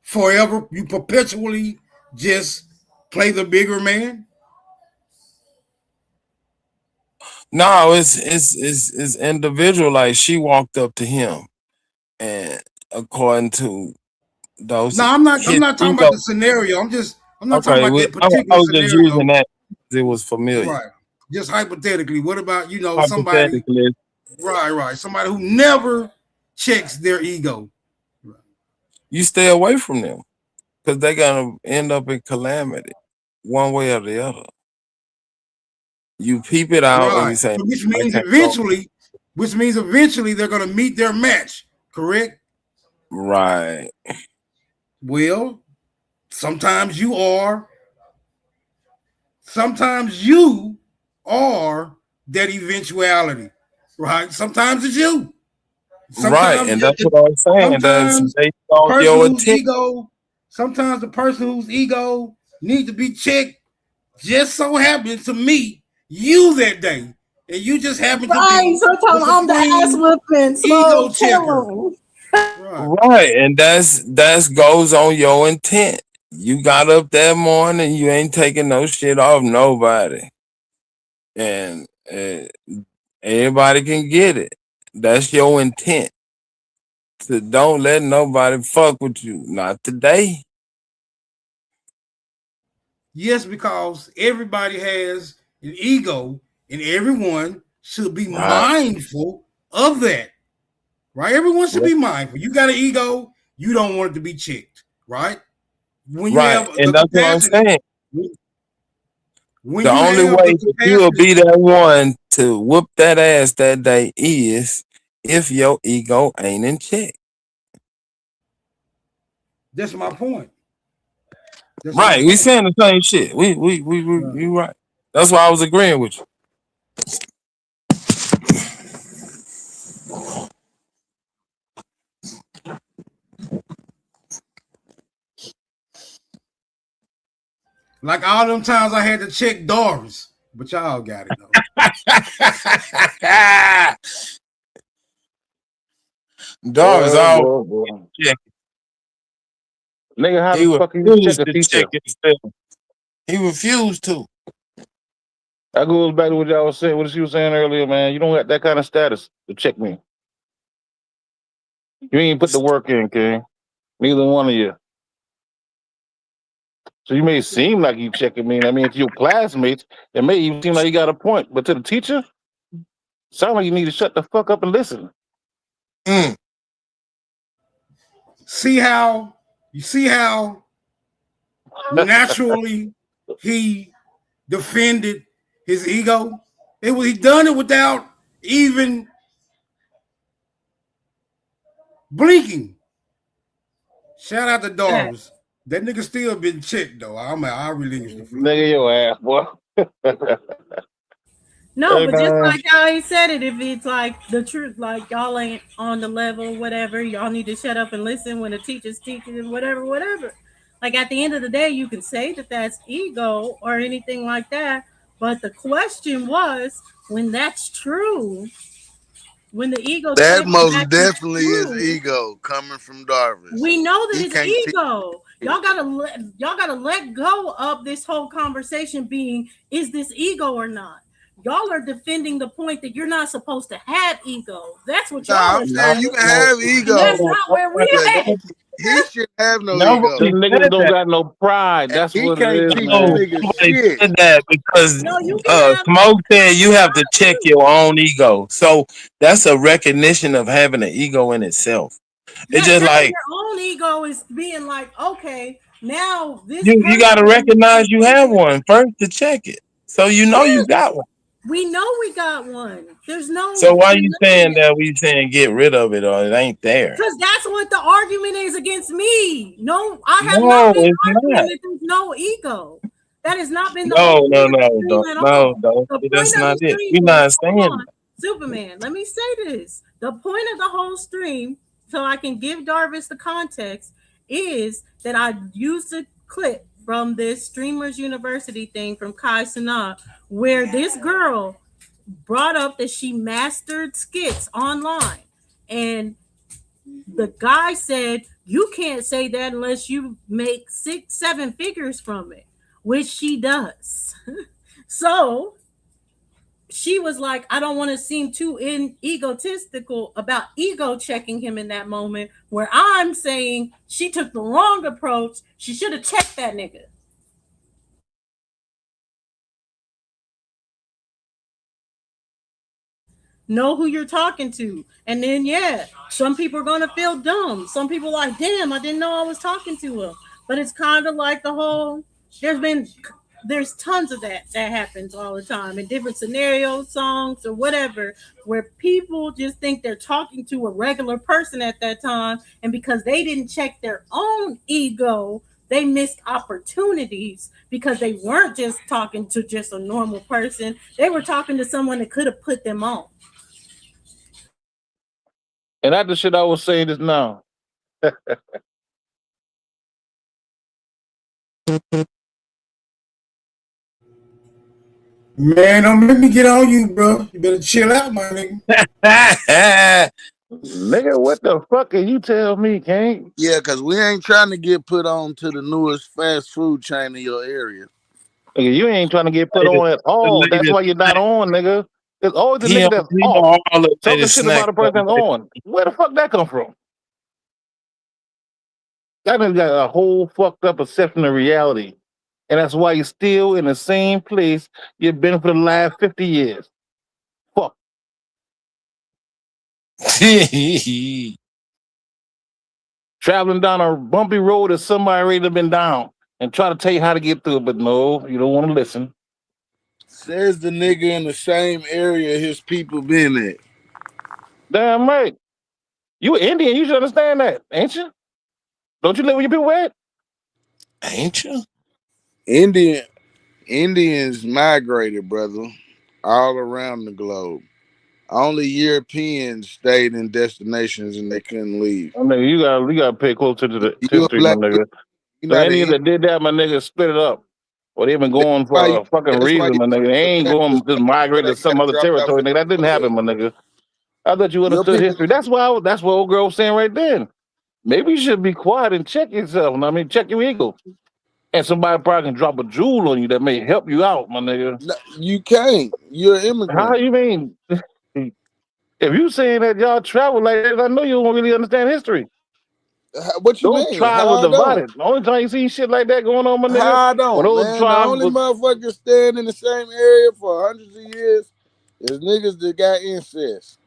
perpetually just play the bigger man? No, it's individual. Like she walked up to him, and according to those, No, I'm not talking about the scenario. I'm not talking about that particular I was just scenario. using that. It was familiar. Right. Just hypothetically, what about somebody? Hypothetically. Right. Somebody who never checks their ego. You stay away from them because they're gonna end up in calamity, one way or the other. You peep it out and you say, So which means eventually they're gonna meet their match, correct? Right. Well, sometimes you are that eventuality, right? Sometimes it's you. Right, and that's what I'm saying. That's based on your intent. Sometimes the person whose ego needs to be checked just so happens to meet you that day, and you just happen to be sometimes I'm the ass whipping ego checker. Right, and that's goes on your intent. You got up that morning, you ain't taking no shit off nobody, and everybody can get it. That's your intent. So don't let nobody fuck with you. Not today. Yes, because everybody has an ego, and everyone should be mindful of that. Right? Everyone should be mindful. You got an ego, you don't want it to be checked, right? When you Right, have and the that's what I'm capacity, saying. when The you only have way the that you will capacity, be that one to whoop that ass that day is if your ego ain't in check. that's my point. That's Right, my we point. saying the same shit. We you right. That's why I was agreeing with you. Like all them times I had to check Doris, but y'all got it though. Doris all check. Nigga, how He the fuck you check refused a to teacher? check it still. He refused to. That goes back to what y'all was saying, what she was saying earlier, man. You don't got that kind of status to check me. You ain't put the work in, King. Neither one of you. So you may seem like you checking me. I mean, to your classmates, it may even seem like you got a point. But to the teacher, sound like you need to shut the fuck up and listen. See how naturally he defended his ego? He done it without even blinking. Shout out to Doris. That nigga still been checked though. I relinquish the floor. Nigga, your ass, boy. No, Hey, but just man. like how he said it, if it's like the truth, like y'all ain't on the level, whatever, y'all need to shut up and listen when the teacher's teaching, whatever. Like at the end of the day, you can say that that's ego or anything like that. But the question was, when that's true, when the ego That checking most back is definitely is true, ego coming from Darvis. we know that He it's can't teach. ego. Y'all gotta let go of this whole conversation being, is this ego or not? Y'all are defending the point that you're not supposed to have ego. That's what y'all Nah, are I'm saying you saying. can have And ego. that's not where we but at. he should have no The ego. niggas don't got no pride. That's He what it can't is, teach No, man. niggas somebody shit. said that because No, you can have Smoke said you have to check your own ego. So that's a recognition of having an ego in itself. It's just checking like your own ego is being like, okay, now this you got to person recognize you have one first to check it. So you know you got one. we know we got one. There's no So why you saying denying it. that we saying get rid of it or it ain't there? Because that's what the argument is against me. No, I have No, not been it's arguing not. that there's no ego. That has not been the No, whole no, point of the no, stream no, at no, all. no. The That's point of not the it. stream We're is, not saying hold on, that. Superman, let me say this. The point of the whole stream, so I can give Darvis the context, is that I used a clip from this Streamers University thing from Kai Cenat, where this girl brought up that she mastered skits online. And the guy said, you can't say that unless you make 6-7 figures from it, which she does. So she was like, I don't want to seem too egotistical about ego checking him in that moment, where I'm saying she took the wrong approach. She should have checked that nigga. Know who you're talking to. And then, yeah, some people are going to feel dumb. Some people like, damn, I didn't know I was talking to him. But it's kind of like the whole, there's tons of that happens all the time in different scenarios, songs, or whatever, where people just think they're talking to a regular person at that time. And because they didn't check their own ego, they missed opportunities because they weren't just talking to just a normal person. They were talking to someone that could have put them on. And that's the shit I was saying just now. Man, don't make me get on you, bro. You better chill out, my nigga. Nigga, what the fuck can you tell me, King? Yeah, because we ain't trying to get put on to the newest fast food chain in your area. Nigga, you ain't trying to get put on at all. That's why you're not on, nigga. There's always a He nigga on that's he on off. all the Talking latest shit snack. about a person that's on. Where the fuck that come from? That nigga got a whole fucked up perception of reality. And that's why you're still in the same place you've been for the last 50 years. Fuck. traveling down a bumpy road that somebody already done been down and try to tell you how to get through it, but no, you don't want to listen. Says the nigga in the same area his people been at. Damn right. You an Indian, you should understand that, ain't you? Don't you live where your people at? Ain't you? Indians migrated, brother, all around the globe. Only Europeans stayed in destinations and they couldn't leave. My nigga, you gotta pay close attention to the You a history, my black, nigga. you The not an Indians Indian. that did that, my nigga, split it up. Or they've been going Why for you? a fucking That's why reason, you my nigga. They ain't Panthers going just before migrate they to some got other dropped off territory, in nigga. That didn't happen, my nigga. I thought you your understood people. history. That's what old girl was saying right then. Maybe you should be quiet and check yourself. I mean, check your ego. And somebody probably can drop a jewel on you that may help you out, my nigga. No, you can't. You're an How immigrant. you mean? If you saying that y'all travel like that, I know you don't really understand history. What you Those mean? tribes How were I don't? divided. The only time you see shit like that going on, my nigga, How I when don't, those man? The tribes only was, motherfuckers staying in the same area for hundreds of years is niggas that got incest.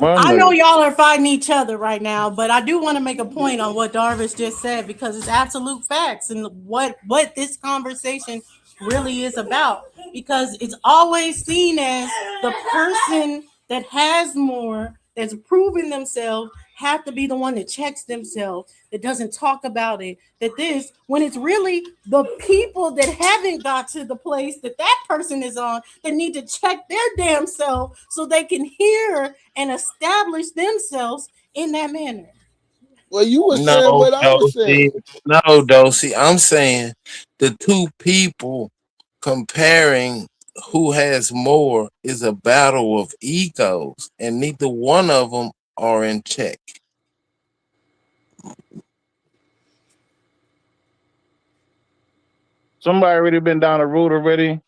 my I know nigga. y'all are fighting each other right now, but I do want to make a point on what Darvis just said because it's absolute facts and what this conversation really is about. Because it's always seen as the person that has more, that's proven themselves, have to be the one that checks themselves, that doesn't talk about it. That this, when it's really the people that haven't got to the place that that person is on, that need to check their damn self so they can hear and establish themselves in that manner. Well, you were saying No, what I was Dosey. saying. No, Dosey. I'm saying the two people comparing who has more is a battle of egos, and neither one of them are in check. Somebody already been down the road already.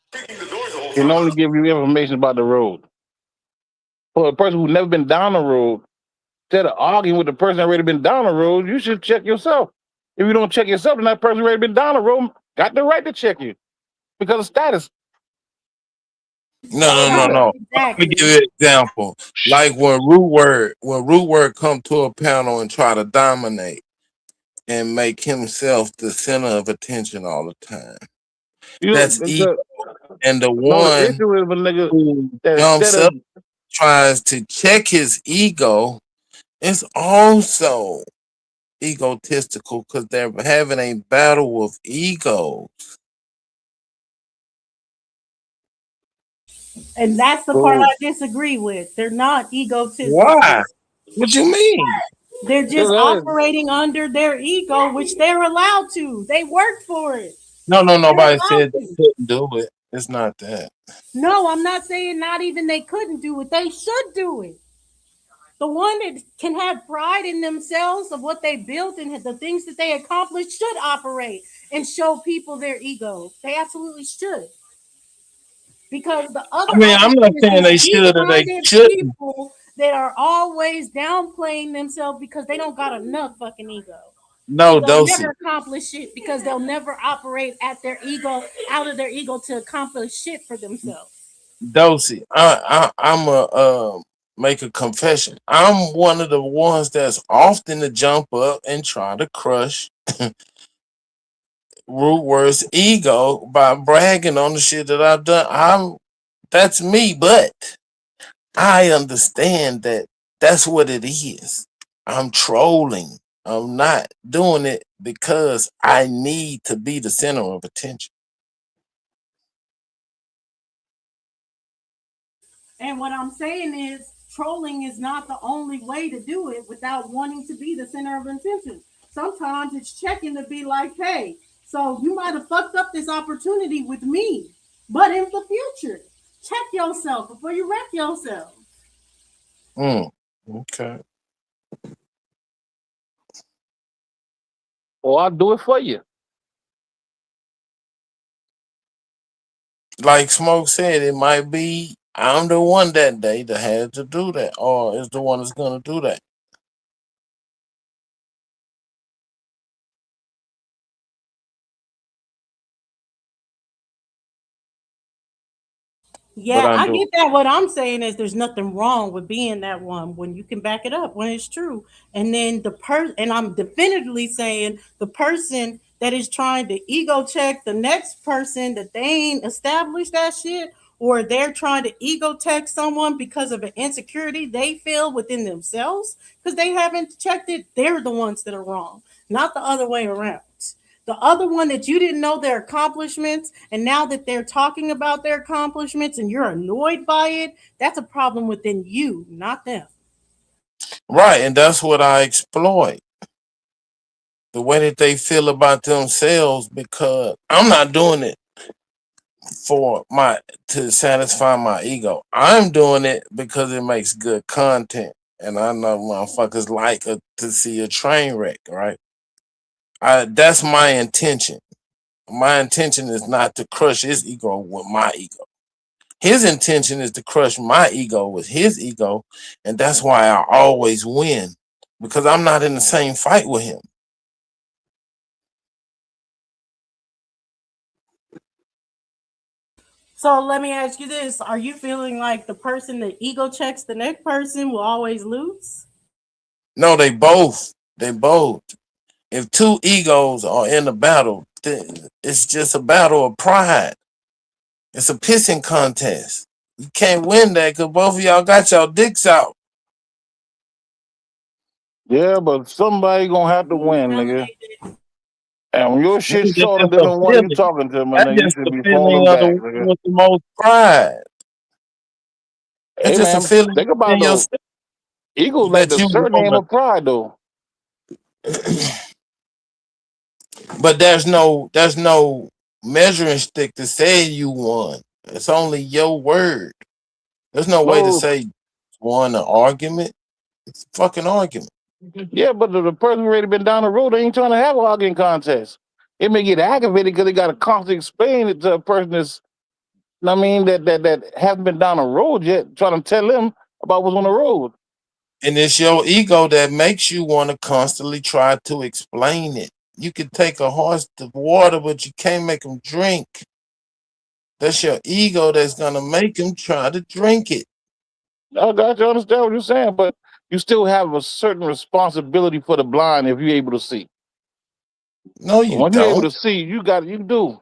Can only give you information about the road. For a person who's never been down the road, instead of arguing with the person that already been down the road, you should check yourself. If you don't check yourself, then that person already been down the road, got the right to check you because of status. No. Let me give you an example. Like when Root Word come to a panel and try to dominate and make himself the center of attention all the time. That's ego. And the The one issue is a nigga who that jumps instead up, of tries to check his ego, is also egotistical because they're having a battle of ego. And that's the part I disagree with. They're not egotistical. Why? What you mean? They're just operating under their ego, which they're allowed to. They work for it. No, They're nobody allowed said they to. couldn't do it. It's not that. No, I'm not saying not even they couldn't do it. They should do it. The one that can have pride in themselves of what they built and the things that they accomplished should operate and show people their ego. They absolutely should. Because the I other mean, I'm option not is saying these they should or they weak-minded shouldn't. people that are always downplaying themselves because they don't got enough fucking ego. So No, they'll Dosey. never accomplish shit because they'll never operate at their ego, out of their ego to accomplish shit for themselves. Dosey. I'm a make a confession. I'm one of the ones that's often to jump up and try to crush Root Word's ego by bragging on the shit that I've done. That's me, but I understand that that's what it is. I'm trolling. I'm not doing it because I need to be the center of attention. And what I'm saying is, trolling is not the only way to do it without wanting to be the center of attention. Sometimes it's checking to be like, hey, so you might have fucked up this opportunity with me, but in the future, check yourself before you wreck yourself. Okay. or I'll do it for you. Like Smoke said, it might be I'm the one that day that had to do that, or is the one that's gonna do that. but Yeah, I I do. get that. What I'm saying is there's nothing wrong with being that one when you can back it up when it's true. And then and I'm definitively saying the person that is trying to ego check the next person that they ain't established that shit, or they're trying to ego check someone because of an insecurity they feel within themselves because they haven't checked it, they're the ones that are wrong, not the other way around. The other one that you didn't know their accomplishments, and now that they're talking about their accomplishments and you're annoyed by it, that's a problem within you, not them. Right, and that's what I exploit. The way that they feel about themselves, because I'm not doing it for my to satisfy my ego. I'm doing it because it makes good content. And I know motherfuckers like to see a train wreck, right? That's my intention. My intention is not to crush his ego with my ego. His intention is to crush my ego with his ego, and that's why I always win, because I'm not in the same fight with him. So let me ask you this. Are you feeling like the person that ego checks the next person will always lose? No, they both. They both. If two egos are in a battle, it's just a battle of pride. It's a pissing contest. You can't win that because both of y'all got y'all dicks out. Yeah, but somebody gonna have to win, nigga. And when your shit's That's shorter just than a the one you feeling. talking to, my That's nigga, you just should the be feeling falling of the back, one nigga. with the most pride. Hey It's just a man, feeling think about in though. yourself Eagles like that the you surname want of pride though. but there's no measuring stick to say you won. It's only your word. There's no way to No, say won an argument. It's a fucking argument. yeah, but the person who already been down the road, they ain't trying to have an arguing contest. It may get aggravated because they got to constantly explain it to a person that's, I mean, that haven't been down the road yet, trying to tell them about what's on the road. And it's your ego that makes you want to constantly try to explain it. You can take a horse to water, but you can't make him drink. That's your ego that's gonna make him try to drink it. I got you, understand what you're saying, but you still have a certain responsibility for the blind if you're able to see. No, you When you're able to don't. see, you do.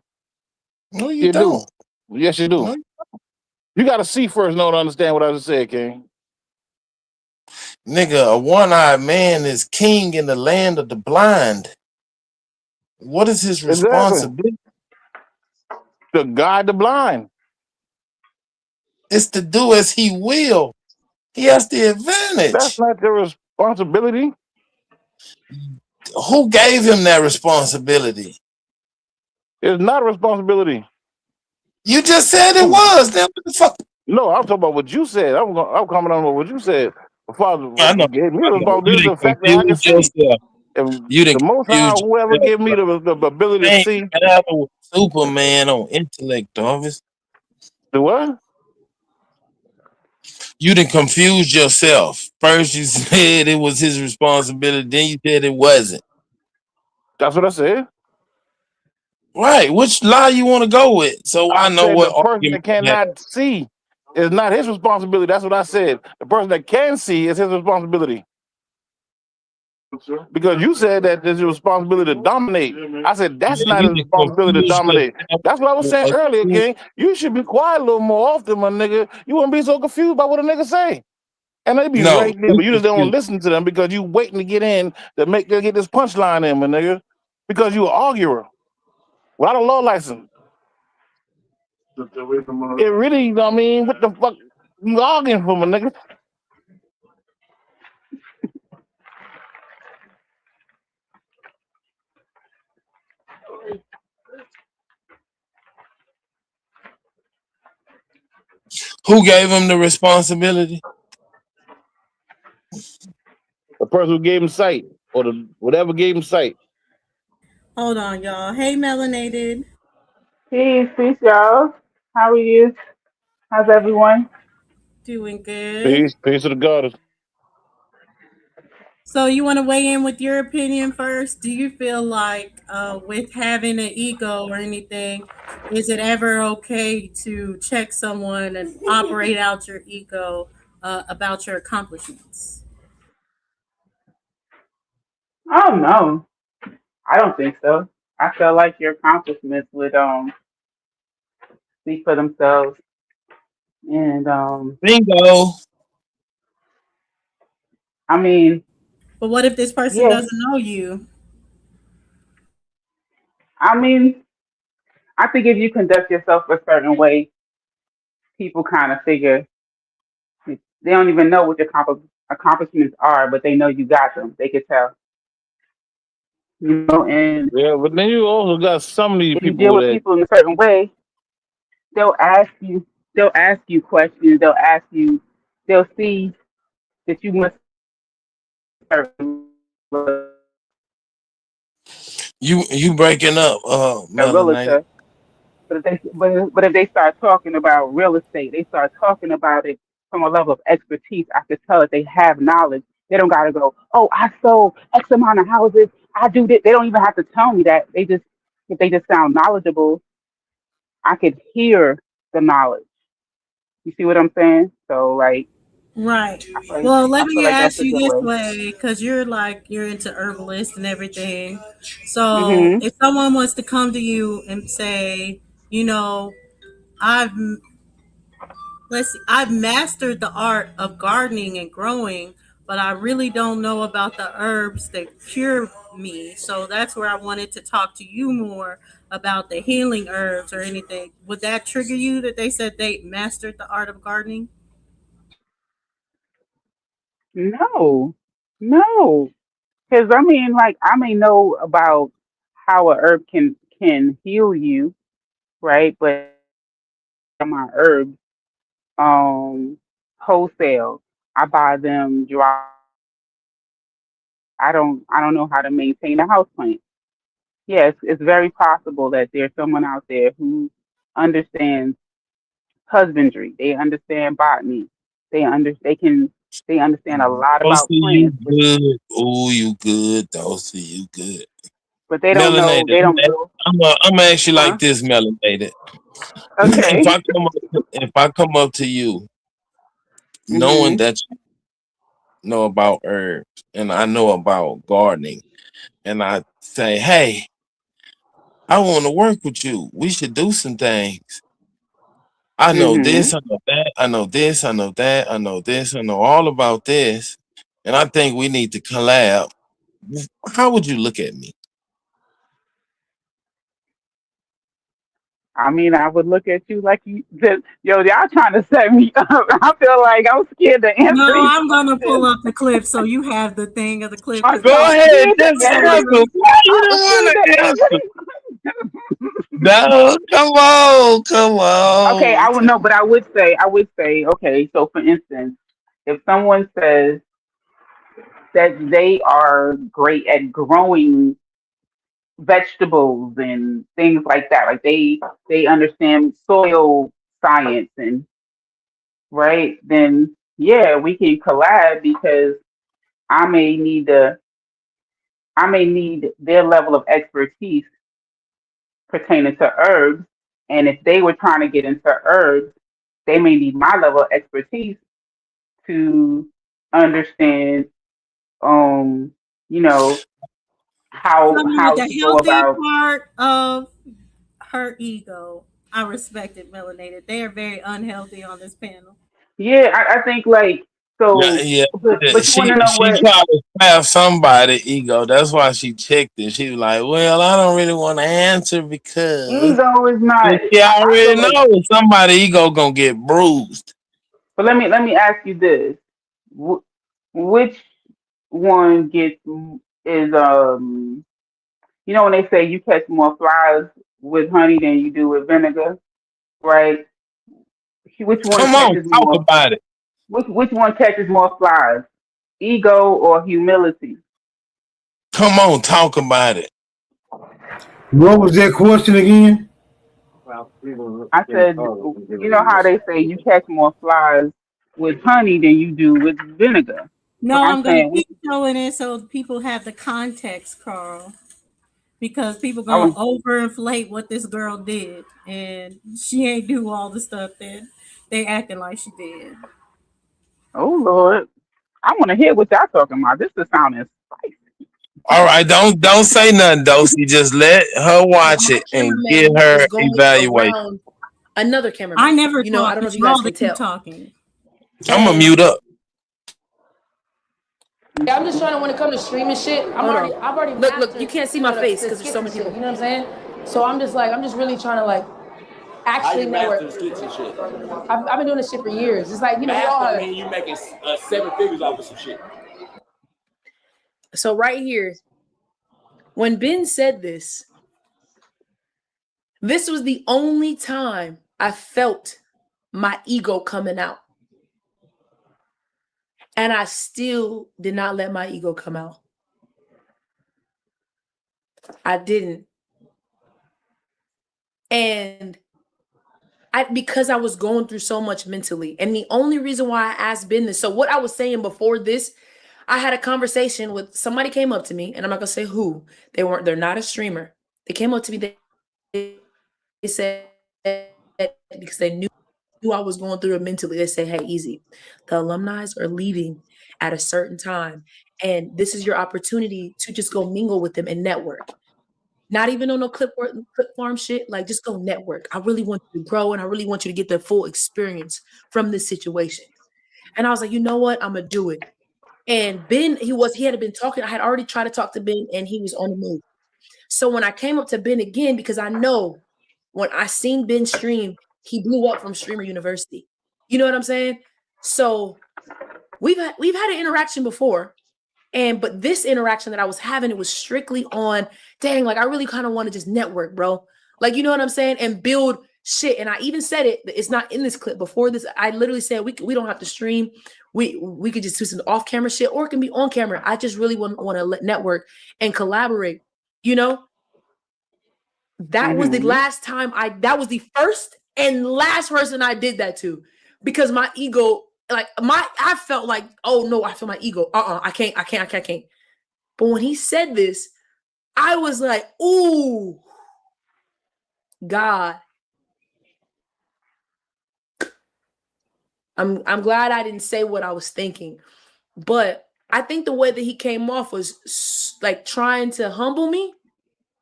No, you You do. don't. Yes, you do. No. You got to see first, in order to understand what I just said, King. Nigga, a one-eyed man is king in the land of the blind. What is his Exactly. responsibility? To guide the blind. It's to do as he will. He has the advantage. That's not their responsibility. Who gave him that responsibility? It's not a responsibility. You just said it was. Then what the fuck? No, I'm talking about what you said. I'm commenting on what you said. The Father I know. gave me I the know. responsibility You to the didn't fact that I can confuse see. yourself. If You the didn't Most High, confuse whoever yourself, gave me bro. the ability to Ain't see. battle with Superman on intellect, Darvis. The what? You didn't confuse yourself. First you said it was his responsibility, then you said it wasn't. That's what I said. Right. Which lie you want to go with? So I I know said the what person argument that to have. cannot see is not his responsibility. That's what I said. The person that can see is his responsibility. Because you said that it's your responsibility to dominate. I said that's Man, not you his didn't responsibility to confuse dominate. yourself That's what I was with saying a earlier, true. King. You should be quiet a little more often, my nigga. You won't be so confused by what a nigga say. And they be No, right there, you but you just don't confused. listen to them because you waiting to get in to get this punchline in, my nigga. Because you an arguer without a law license. It really, I mean, what the fuck you arguing for, my nigga? Who gave him the responsibility? The person who gave him sight, or the whatever gave him sight. Hold on, y'all. Hey, Melanated. Peace, y'all. How are you? How's everyone? Doing good. Peace to the goddess. So you want to weigh in with your opinion first? Do you feel like with having an ego or anything, is it ever okay to check someone and operate out your ego about your accomplishments? Oh no, I don't think so. I feel like your accomplishments would speak for themselves, and Bingo. I mean, But what if this person yes, doesn't know you? I mean, I think if you conduct yourself a certain way, people kind of figure they don't even know what your accomplishments are, but they know you got them. They could tell, and Yeah, but then you also got some of these if you deal people with that people in a certain way, they'll ask you, they'll ask you questions, they'll see that you must be You breaking up, a melanated. realtor. But if they start talking about real estate, they start talking about it from a level of expertise. I could tell that they have knowledge. They don't gotta go, oh, I sold X amount of houses. I do this. They don't even have to tell me that. If they just sound knowledgeable, I could hear the knowledge. You see what I'm saying? So like, Right. I feel like, Well, let I feel me like that's ask a you good this way. way, because you're into herbalist and everything. So Mhm. if someone wants to come to you and say, you know, I've I've mastered the art of gardening and growing, but I really don't know about the herbs that cure me. So that's where I wanted to talk to you more about the healing herbs or anything. Would that trigger you that they said they mastered the art of gardening? No, no, because I mean, like, I may know about how a herb can heal you, right? But my herbs, um, wholesale. I buy them dry. I don't know how to maintain a house plant. Yes, it's very possible that there's someone out there who understands husbandry. They understand botany. They understand a lot about Dulcie, you plants, good. Oh, you good. Dulcie, you good. but they don't know. Melanated. They don't know. I'm gonna ask you Huh? like this, melanated. Okay. If I come up to you, knowing Mhm. that you know about herbs and I know about gardening, and I say, hey, I want to work with you. We should do some things. I know this, Mhm. I know that, I know this, I know that, I know this, I know all about this, and I think we need to collab. How would you look at me? I mean, I would look at you like yo, y'all trying to set me up. I feel like I'm scared to No, answer these I'm gonna pull questions. up the clip so you have the thing of the clip I'm because Go this ahead, scared to just answer. answer. Why you I'm don't scared want to to answer answer? these. No, come Okay, on. I would know, but I would say, okay. So, for instance, if someone says that they are great at growing vegetables and things like that, like they understand soil science and right, then yeah, we can collab because I may need the I may need their level of expertise pertaining to herbs, and if they were trying to get into herbs, they may need my level of expertise to understand, um, you know, someone how with to the go healthy about. part of her ego. I respect it, melanated. They are very unhealthy on this panel. Yeah, I think like Yeah, so, yeah. but you want She to know she what? tried to have somebody ego. That's why she checked it. She was like, "Well, I don't really want to answer because Ego is not. she I feel already like, knows somebody ego gonna get bruised." but let me ask you this: which one is when they say you catch more flies with honey than you do with vinegar, right? Which one Come on, catches talk more? about it. Which one catches more flies? Ego or humility? Come on, talk about it. What was that question again? I said, you know how they say you catch more flies with honey than you do with vinegar. No, But I'm I'm gonna saying keep showing it so people have the context, Carl. Because people I gonna was, overinflate what this girl did, and she ain't do all the stuff that they acting like she did. oh Lord, I want to hear what y'all talking about. This is sounding spicy. All right, don't say nothing, Dosey. Just let her watch My it and get cameraman her was going evaluation. around another I cameraman. never You know, I talk, don't know but if you guys y'all can that keep tell. talking. I'm gonna And mute up. yeah, I'm just trying to, when it comes to streaming shit, I've already look, you can't see my face because there's so many people. You know what I'm saying? So I'm just really trying to like How actually you master network. the skits and shit? I've been doing this shit for years. It's like, you know, we all Master have. mean you making 7 figures off of some shit. So right here, when Ben said this was the only time I felt my ego coming out. And I still did not let my ego come out. I didn't. And because I was going through so much mentally. And the only reason why I asked Ben this, so what I was saying before this, I had a conversation with somebody came up to me, and I'm not gonna say who. They're not a streamer. They came up to me, they said, because they knew I was going through it mentally, they say, hey, Easy, the alumni are leaving at a certain time, and this is your opportunity to just go mingle with them and network. Not even on no clip farm shit, like just go network. I really want you to grow, and I really want you to get the full experience from this situation. And I was like, you know what? I'm gonna do it. And Ben, he had been talking. I had already tried to talk to Ben, and he was on the move. So when I came up to Ben again, because I know when I seen Ben stream, he blew up from Streamer University. You know what I'm saying? So we've had an interaction before, but this interaction that I was having, it was strictly on, dang, like I really kind of want to just network, bro. Like, you know what I'm saying? And build shit. And I even said it, it's not in this clip. Before this, I literally said we don't have to stream. We could just do some off-camera shit, or it can be on camera. I just really want to network and collaborate, you know? That was the last time that was the first and last person I did that to, because my ego, I felt like, oh no, I feel my ego. I can't. But when he said this, I was like, ooh, God. I'm glad I didn't say what I was thinking, but I think the way that he came off was like trying to humble me.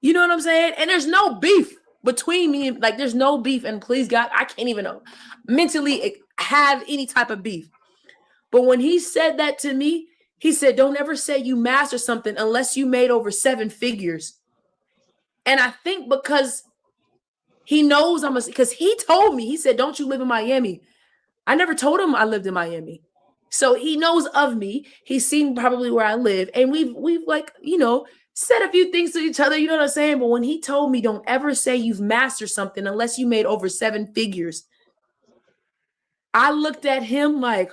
You know what I'm saying? And there's no beef between me, like there's no beef, and please God, I can't even mentally have any type of beef. But when he said that to me, he said, don't ever say you master something unless you made over 7 figures. And I think because he knows because he told me, he said, don't you live in Miami? I never told him I lived in Miami. So he knows of me. He's seen probably where I live. And we've like, you know, said a few things to each other, you know what I'm saying? But when he told me, don't ever say you've mastered something unless you made over 7 figures, I looked at him like,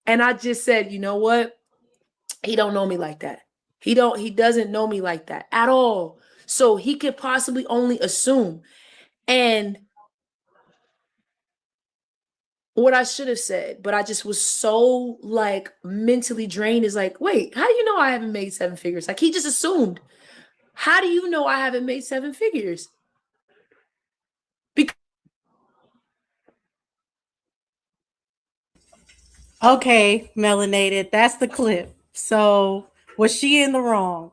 and I just said, you know what? He don't know me like that. He doesn't know me like that at all. So he could possibly only assume. And what I should have said, but I just was so like mentally drained, is like, wait, how do you know I haven't made 7 figures? Like he just assumed. How do you know I haven't made 7 figures? Okay, melanated, that's the clip. So was she in the wrong?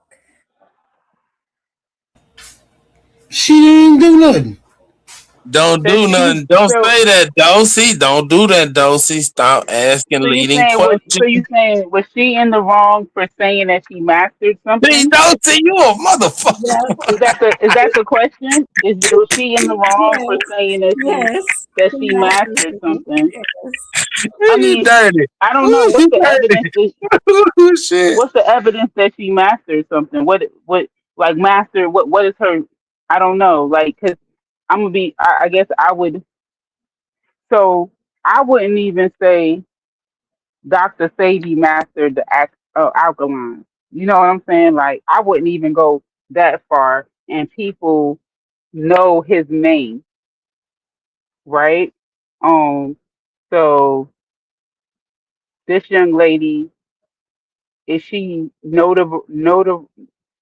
She didn't do nothing. Don't do nothing. Don't say that, Dosey. Don't do that, Dosey. Stop asking leading questions. So you saying was she in the wrong for saying that she mastered something? See, Dosey, you a motherfucker. Is that the question? Was she in the wrong for saying that she mastered something? I mean, dirty. I don't know what's the evidence. What's the evidence that she mastered something? What like master? What is her? I don't know. Like, cause I'm gonna be. I guess I would. So I wouldn't even say Dr. Sadie mastered the alkaline. You know what I'm saying? Like, I wouldn't even go that far, and people know his name, right? So this young lady, is she notable?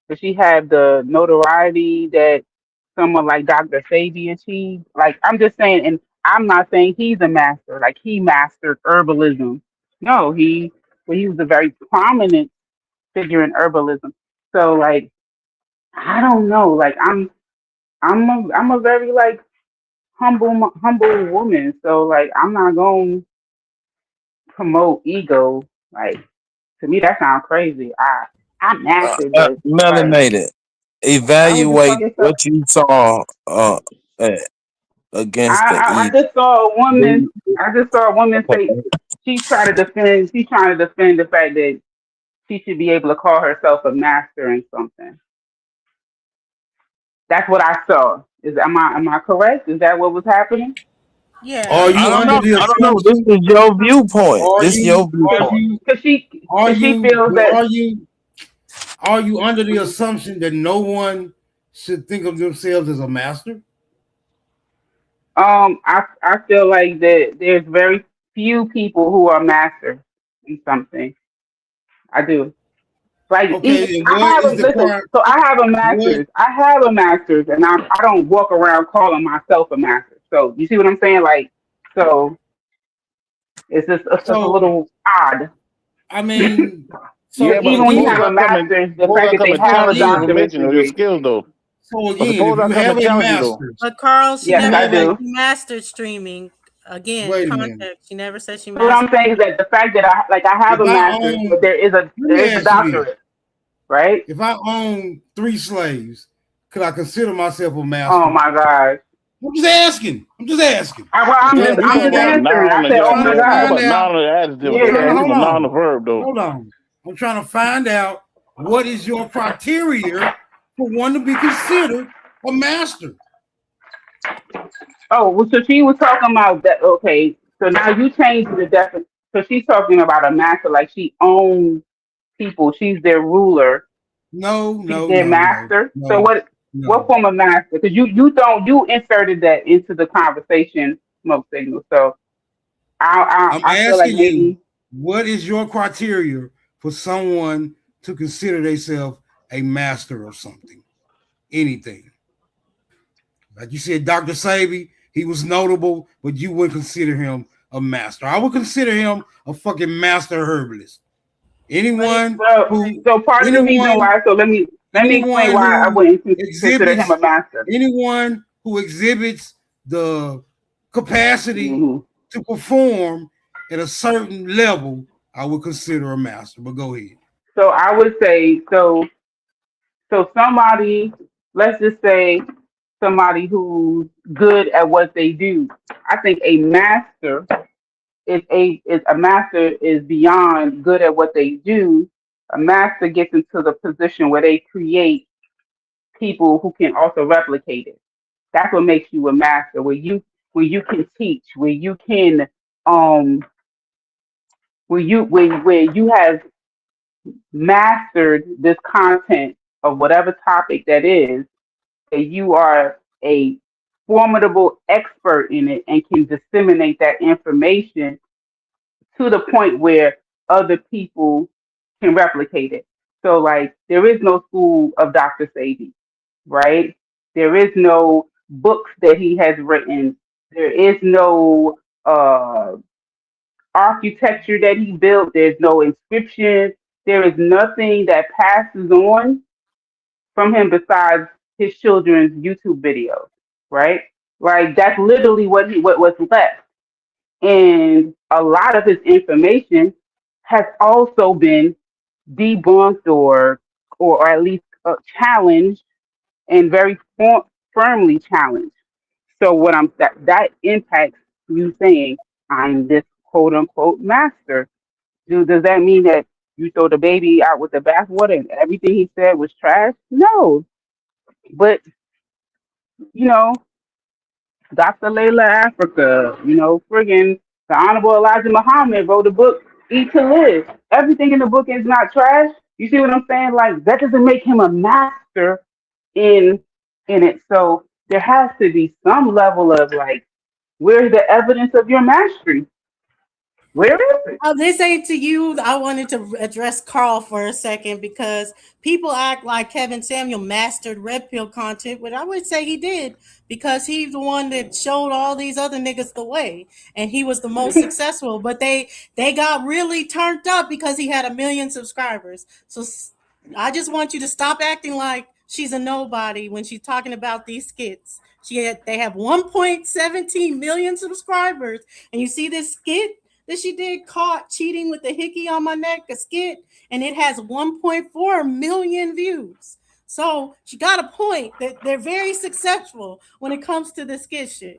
Does she have the notoriety that someone like Dr. Sabi achieved? Like, I'm just saying, and I'm not saying he's a master, like he mastered herbalism. No, he was a very prominent figure in herbalism. So, like, I don't know. Like, I'm a very like humble woman. So, like, I'm not going to promote ego. Like, to me, that sounds crazy. I'm mastered, but like, Melanated. I was just Evaluate fucking so. what you saw against the I evil. just saw a woman. I just saw a woman say she's trying to defend. She's trying to defend the fact that she should be able to call herself a master in something. That's what I saw. Am I correct? Is that what was happening? Yeah. Are you I don't under know. the I don't know. This assumption? is your viewpoint. Are This is you? your Are viewpoint. you? Because she feels that. Are you under the assumption that no one should think of themselves as a master? I feel like that there's very few people who are masters in something. I do. Like Okay, and I what have is a the listen. part? So I have a What? master's. I have a master's, and I don't walk around calling myself a master. So you see what I'm saying? Like, so it's just a So little odd. I mean, so Yeah, but Even when you suppose have I a come and master's, the suppose fact I that come they and have a challenge your doctorate information or your degree. skills though. so But again, suppose if I you come have and a challenge you though. master's, But Carl, she Yes, you never I have a said do. she mastered streaming. Again, wait a minute. context. She never said she So what I'm mastered. saying is that the fact that I have If a I master's, but own, there is let me a ask you this: doctorate, right? if I own 3 slaves, could I consider myself a Oh master? my God. I'm just asking. I'm just asking. Well, Yeah, but you I'm talking just about a answering. noun I and said, you oh Trying my to talk God. find about out. noun and adjective. Hold Yeah. on, You hold a noun on, and verb though. hold on. I'm trying to find out what is your criteria for one to be considered a master. Oh, well, so she was talking about that. Okay, so now you changed the definition. So she's talking about a master, like she owns people. She's their ruler. No, She's no, their no, no, master. So no, what no. form of master? Because you inserted that into the conversation, smoke signal. So I'm I feel like asking you, maybe. what is your criteria for someone to consider themselves a master of something? Anything. Like you said, Dr. Sabi, he was notable, but you wouldn't consider him a master. I would consider him a fucking master herbalist. Anyone who So part of the reason why. So let me explain anyone why I who wouldn't consider him a master. anyone who exhibits the capacity Mm-hmm. to perform at a certain level, I would consider a master. But go ahead. So I would say so somebody, let's just say somebody who's good at what they do. I think a master is beyond good at what they do. A master gets into the position where they create people who can also replicate it. That's what makes you a master. Where you can teach, where you can um where you have mastered this content of whatever topic that is, that you are a formidable expert in it and can disseminate that information to the point where other people can replicate it. So, like, there is no school of Dr. Sabi, right? There is no books that he has written. There is no architecture that he built. There's no inscription. There is nothing that passes on from him besides his children's YouTube videos, right? Like, that's literally what was left. And a lot of his information has also been debunked or at least challenged and very firmly challenged. So what that impacts you saying I'm this quote unquote master. Does that mean that you throw the baby out with the bathwater and everything he said was trash? No, but you know, Dr. Layla Africa, friggin' the Honorable Elijah Muhammad wrote a book, Eat to Live. Everything in the book is not trash. You see what I'm saying? Like, that doesn't make him a master in it. So there has to be some level of like, where's the evidence of your mastery? Where is it? Oh, this ain't to you. I wanted to address Carl for a second because people act like Kevin Samuel mastered Red Pill content, but I would say he did because he's the one that showed all these other niggas the way, and he was the most successful. But they got really turned up because he had 1 million subscribers. So I just want you to stop acting like she's a nobody when she's talking about these skits. They have 1.17 million subscribers, and you see this skit that she did, caught cheating with the hickey on my neck, a skit, and it has 1.4 million views. So she got a point that they're very successful when it comes to the skit shit.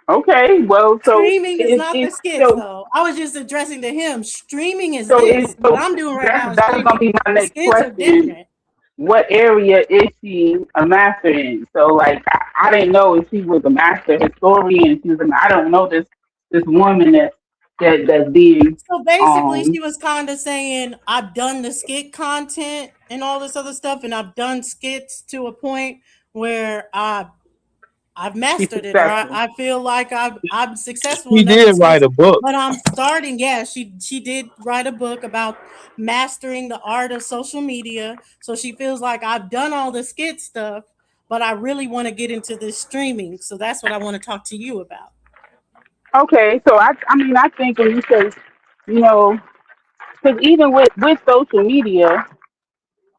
Okay, well, so streaming is not the skits, though. I was just addressing to him. Streaming is this. What I'm doing right now is that's gonna be my next skits are different. question. What area is she a master in? So, like, I didn't know if she was a master historian. She was I don't know this woman that's being. So basically, she was kind of saying, I've done the skit content and all this other stuff, and I've done skits to a point where I've mastered it. Or I feel like I'm successful. She did write a book, but I'm starting. Yeah, she did write a book about mastering the art of social media. So she feels like I've done all the skit stuff, but I really want to get into this streaming. So that's what I want to talk to you about. Okay, so I mean, I think when you say, you know, because even with social media,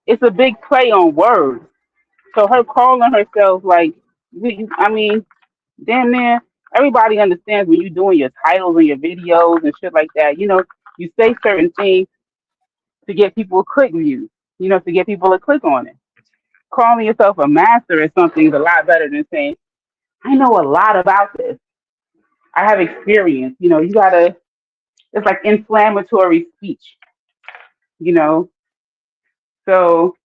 it's a big play on words. So her calling herself like, I mean, damn man, everybody understands when you're doing your titles and your videos and shit like that. You know, you say certain things to get people a click view. You know, to get people to click on it. Calling yourself a master or something is a lot better than saying, I know a lot about this. I have experience. You know, it's like inflammatory speech, you know. So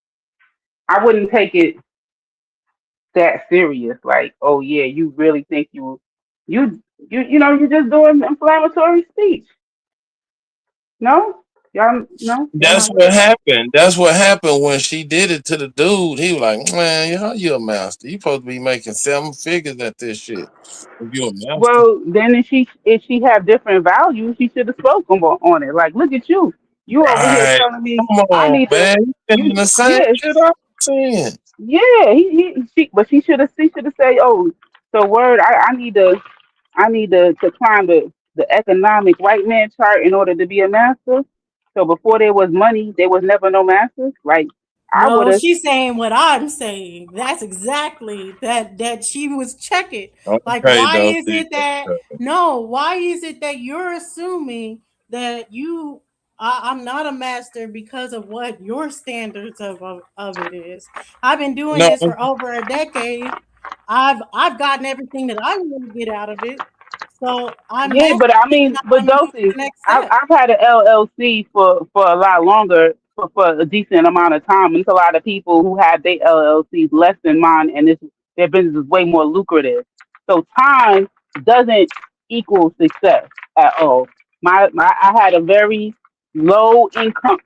I wouldn't take it that serious. Like, oh yeah, you really think you know, you're just doing inflammatory speech. No? Y'all no? That's what happened. That's what happened when she did it to the dude. He was like, man, how you a master? You supposed to be making 7 figures at this shit. If you a master. Well, then if she have different values, she should have spoken on it. Like, look at you. You over here telling me I need man. You the same shit I'm saying. Yeah, she should have said, oh, so word, I need to climb the economic white man chart in order to be a master. So before there was money, there was never no masters. Like I would have. She's saying what I'm saying. That's exactly that she was checking. Like, why is it that you're assuming that I'm not a master because of what your standards of it is? I've been doing this for over a decade. I've gotten everything that I want to get out of it. So but I mean, but Dulcie, I've had an LLC for a lot longer, for a decent amount of time. There's a lot of people who have their LLCs less than mine, and their business is way more lucrative. So time doesn't equal success at all. I had a very low income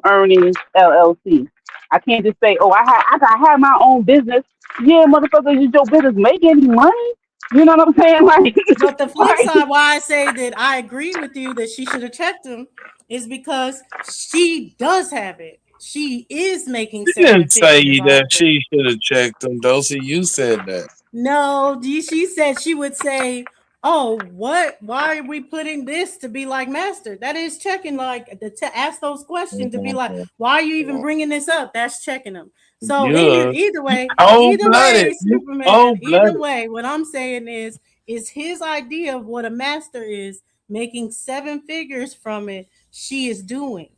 earning LLC. I can't just say, oh, I have my own business. Yeah, motherfucker, is your business making any money? You know what I'm saying? Like, but the flip side, why I say that I agree with you that she should have checked him, is because she does have it. She is making. She didn't say that she should have checked him, Dulcie. You said that. No, she said she would say, oh, what? Why are we putting this to be like master? That is checking, like, to ask those questions, to be like, why are you even bringing this up? That's checking them. So either way, Superman, either way, what I'm saying is his idea of what a master is, making 7 figures from it, she is doing.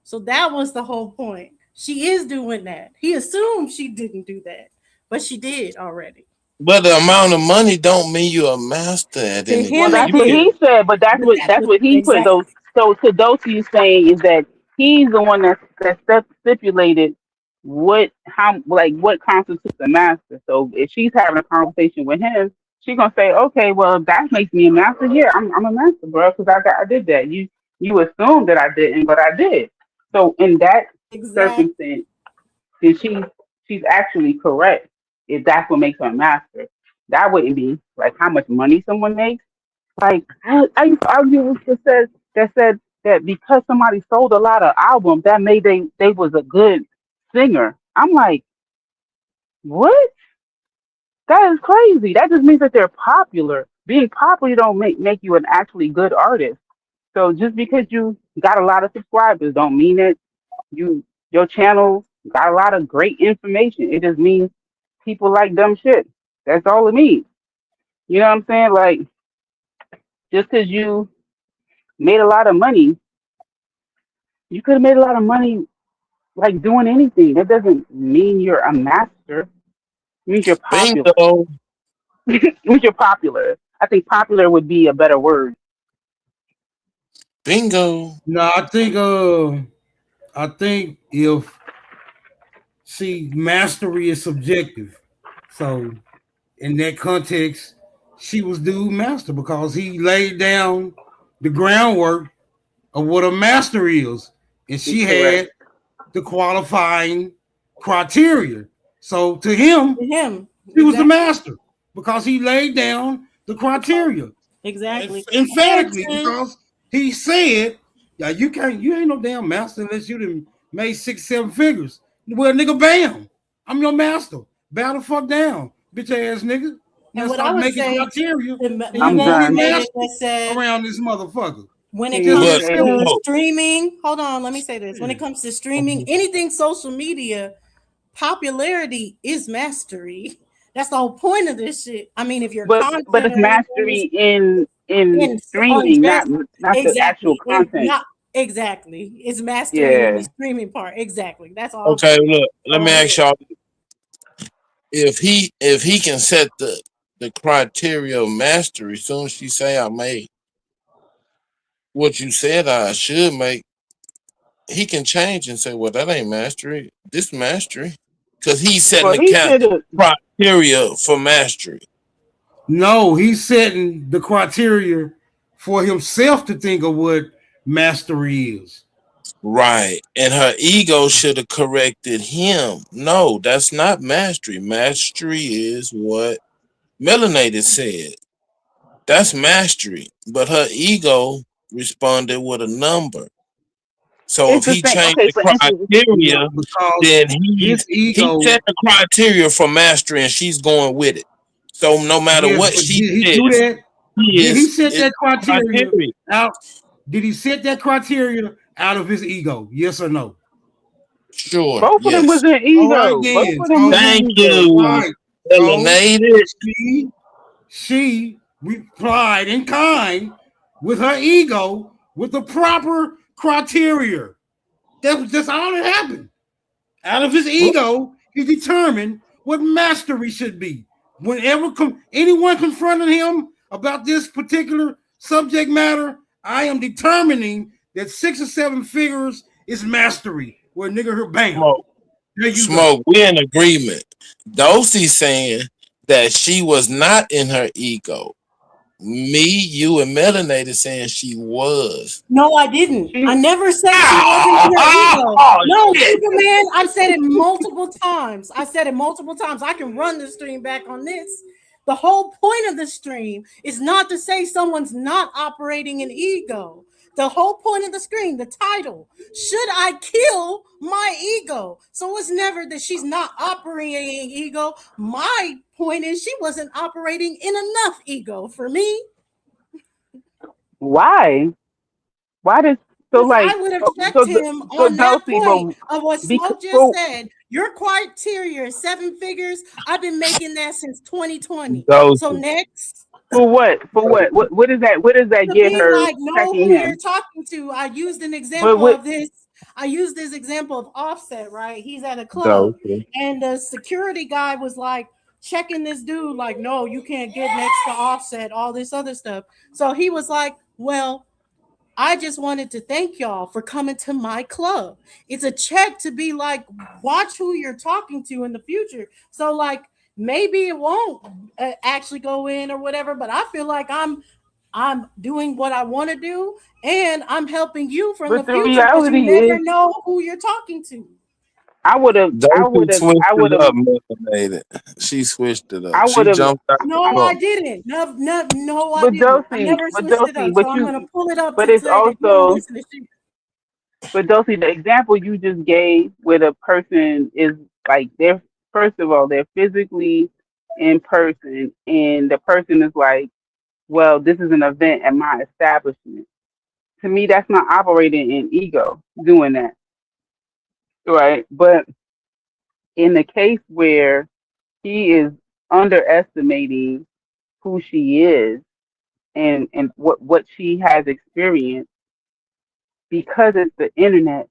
So that was the whole point. She is doing that. He assumed she didn't do that, but she did already. But the amount of money don't mean you're a master at anything. Well, that's what he said, but that's what he put those. So Dulcie is saying is that he's the one that stipulated what constitutes a master. So if she's having a conversation with him, she's gonna say, okay, well, that makes me a master. Yeah, I'm a master, bro, because I did that. You assumed that I didn't, but I did. So in that circumstance, then she's actually correct. If that's what makes her a master, that wouldn't be like how much money someone makes, Like I used to argue with that said that because somebody sold a lot of albums, that made they was a good singer. I'm like, what? That is crazy. That just means that they're popular. Being popular don't make you an actually good artist. So just because you got a lot of subscribers don't mean that your channel got a lot of great information. It just means people like dumb shit. That's all it means. You know what I'm saying? Like just because you made a lot of money, you could have made a lot of money like doing anything. That doesn't mean you're a master. It means you're popular. Bingo. It means you're popular. I think popular would be a better word. Bingo. No, I think mastery is subjective. So in that context, she was dude master because he laid down the groundwork of what a master is, and she had the qualifying criteria. So to him, he was the master because he laid down the criteria. Exactly. Emphatically, because he said, "Yeah, you ain't no damn master unless you done made 6-7 figures." Well, nigga, bam, I'm your master. Bow the fuck down, bitch ass nigga. And Now what I stop would making say, criteria, and you I'm won't done. be master around this motherfucker. When it comes to streaming, hold on, let me say this. When it comes to streaming, anything social media, popularity is mastery. That's the whole point of this shit. I mean, if you're But it's mastery in streaming, not the actual content. Exactly. It's mastery in the Yeah. streaming part. Exactly. That's all. Okay, look, let me ask y'all. If he can set the criteria of mastery, soon as she say I made what you said I should make, he can change and say, well, that ain't mastery. This mastery. Because he's setting the criteria for mastery. No, he's setting the criteria for himself to think of what mastery is. Right. And her ego should have corrected him. No, that's not mastery. Mastery is what Melanated said. That's mastery. But her ego responded with a number. So if he changed the criteria, then he set the criteria for mastery and she's going with it. So no matter what she says, did he set that criteria out? Did he set that criteria out of his ego? Yes or no? Sure. Both of them was an ego. All right, then. Both of them was Thank an ego. you. Right. Melanated. She replied in kind with her ego with the proper criteria. That's all that happened. Out of his ego, he determined what mastery should be. Whenever anyone confronted him about this particular subject matter, I am determining that 6 or 7 figures is mastery. Where nigga her bam. Smoke, we're in agreement. Dosey saying that she was not in her ego. Me, you, and Melanated saying she was. No, I didn't. I never said she wasn't in her ego. No, Superman, I've said it multiple times. I can run the stream back on this. The whole point of the stream is not to say someone's not operating an ego. The whole point of the stream, the title, should I kill my ego? So it's never that she's not operating ego. My point is she wasn't operating in enough ego for me. Why? Why does so like? I would have checked him on that point of what Smoke just said. Your criteria is 7 figures. I've been making that since 2020. So next. For what? What does that? What does that get her? Like, know who you're talking to. I used an example of this. I used this example of Offset, right? He's at a club, and the security guy was like checking this dude, like, no, you can't get next to Offset, all this other stuff. So he was like, well, I just wanted to thank y'all for coming to my club. It's a check to be like, watch who you're talking to in the future. So like, maybe it won't actually go in or whatever, but I feel like I'm doing what I want to do, and I'm helping you from the future because you never know who you're talking to. I would have. Switched I would it have. up, melanated. She switched it up. I She would have. jumped out No, the I boat. didn't. No, I But didn't. I Dulcie, never switched it up. but So I'm you. gonna pull it up But to it's say that you don't also. listen to shit. But Dulcie, the example you just gave, where the person is like they're first of all they're physically in person, and the person is like, well, this is an event at my establishment. To me, that's not operating in ego doing that, right? But in the case where he is underestimating who she is and what she has experienced because it's the internet,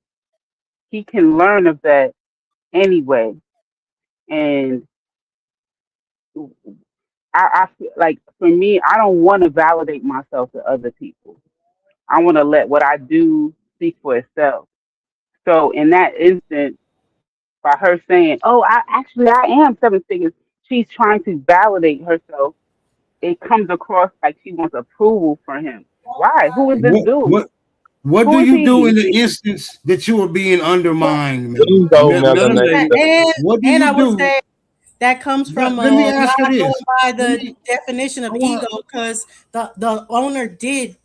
he can learn of that anyway. And I feel like for me, I don't want to validate myself to other people. I want to let what I do speak for itself. So in that instance, by her saying, "Oh, I am seven figures," she's trying to validate herself. It comes across like she wants approval from him. Why? Who is this dude? What Who do is you do he? in the instance that you are being undermined? There you go, melanated. What do And you I would do? say that comes from Let me ask not you going this. by the definition of ego, because the owner did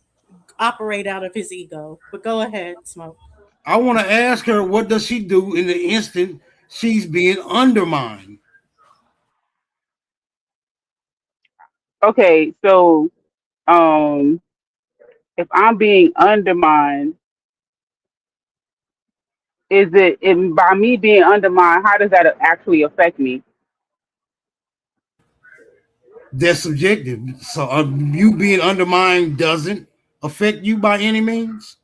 operate out of his ego. But go ahead, Smoke. I want to ask her, what does she do in the instant she's being undermined? Okay, so if I'm being undermined, is it by me being undermined? How does that actually affect me? That's subjective. So you being undermined doesn't affect you by any means?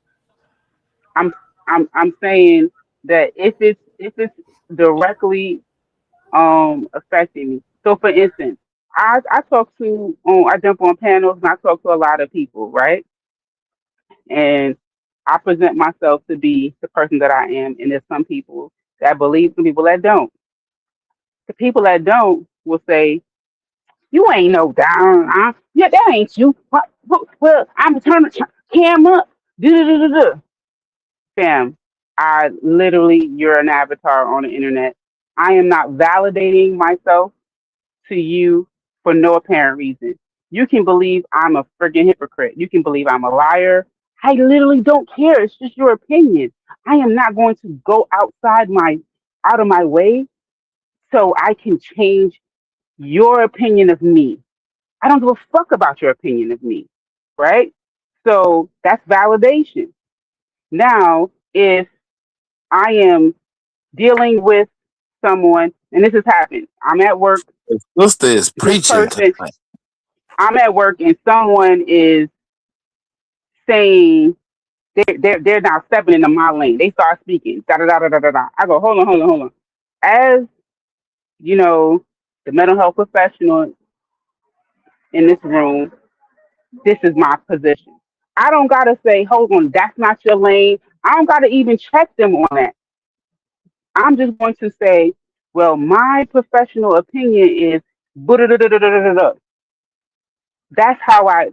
I'm saying that if it's directly affecting me. So for instance, I talk to I jump on panels and I talk to a lot of people, right? And I present myself to be the person that I am, and there's some people that believe, some people that don't. The people that don't will say, "You ain't no down, yeah, that ain't you. Well, I'm turning the camera, do. Fam, you're an avatar on the internet. I am not validating myself to you for no apparent reason. You can believe I'm a friggin' hypocrite. You can believe I'm a liar. I literally don't care. It's just your opinion. I am not going to go out of my way so I can change your opinion of me. I don't give a fuck about your opinion of me, right? So that's validation. Now, if I am dealing with someone, and this has happened. I'm at work. Sister is This preaching person, tonight. I'm at work, and someone is saying they're now stepping into my lane. They start speaking. Da da da da da da. I go, hold on. As you know, the mental health professional in this room, this is my position. I don't gotta say, hold on, that's not your lane. I don't gotta even check them on that. I'm just going to say, well, my professional opinion is da-da-da-da-da-da-da. That's how I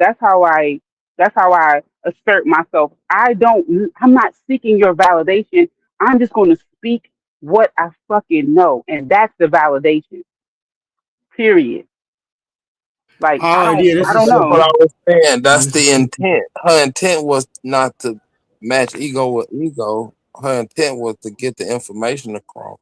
assert myself. I'm not seeking your validation. I'm just going to speak what I fucking know. And that's the validation. Period. Like I don't That's what know. I was saying. That's the intent. Her intent was not to match ego with ego. Her intent was to get the information across.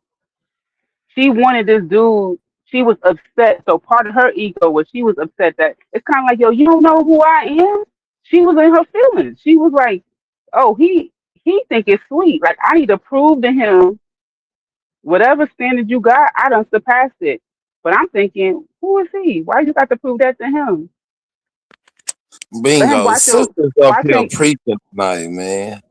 She wanted this dude. She was upset. So part of her ego was she was upset that it's kind of like, yo, you don't know who I am. She was in her feelings. She was like, oh, he think it's sweet. Like I need to prove to him whatever standard you got, I done surpassed it. But I'm thinking, who is he? Why you got to prove that to him? Let him Bingo. watch your Sister's up here preaching tonight, man.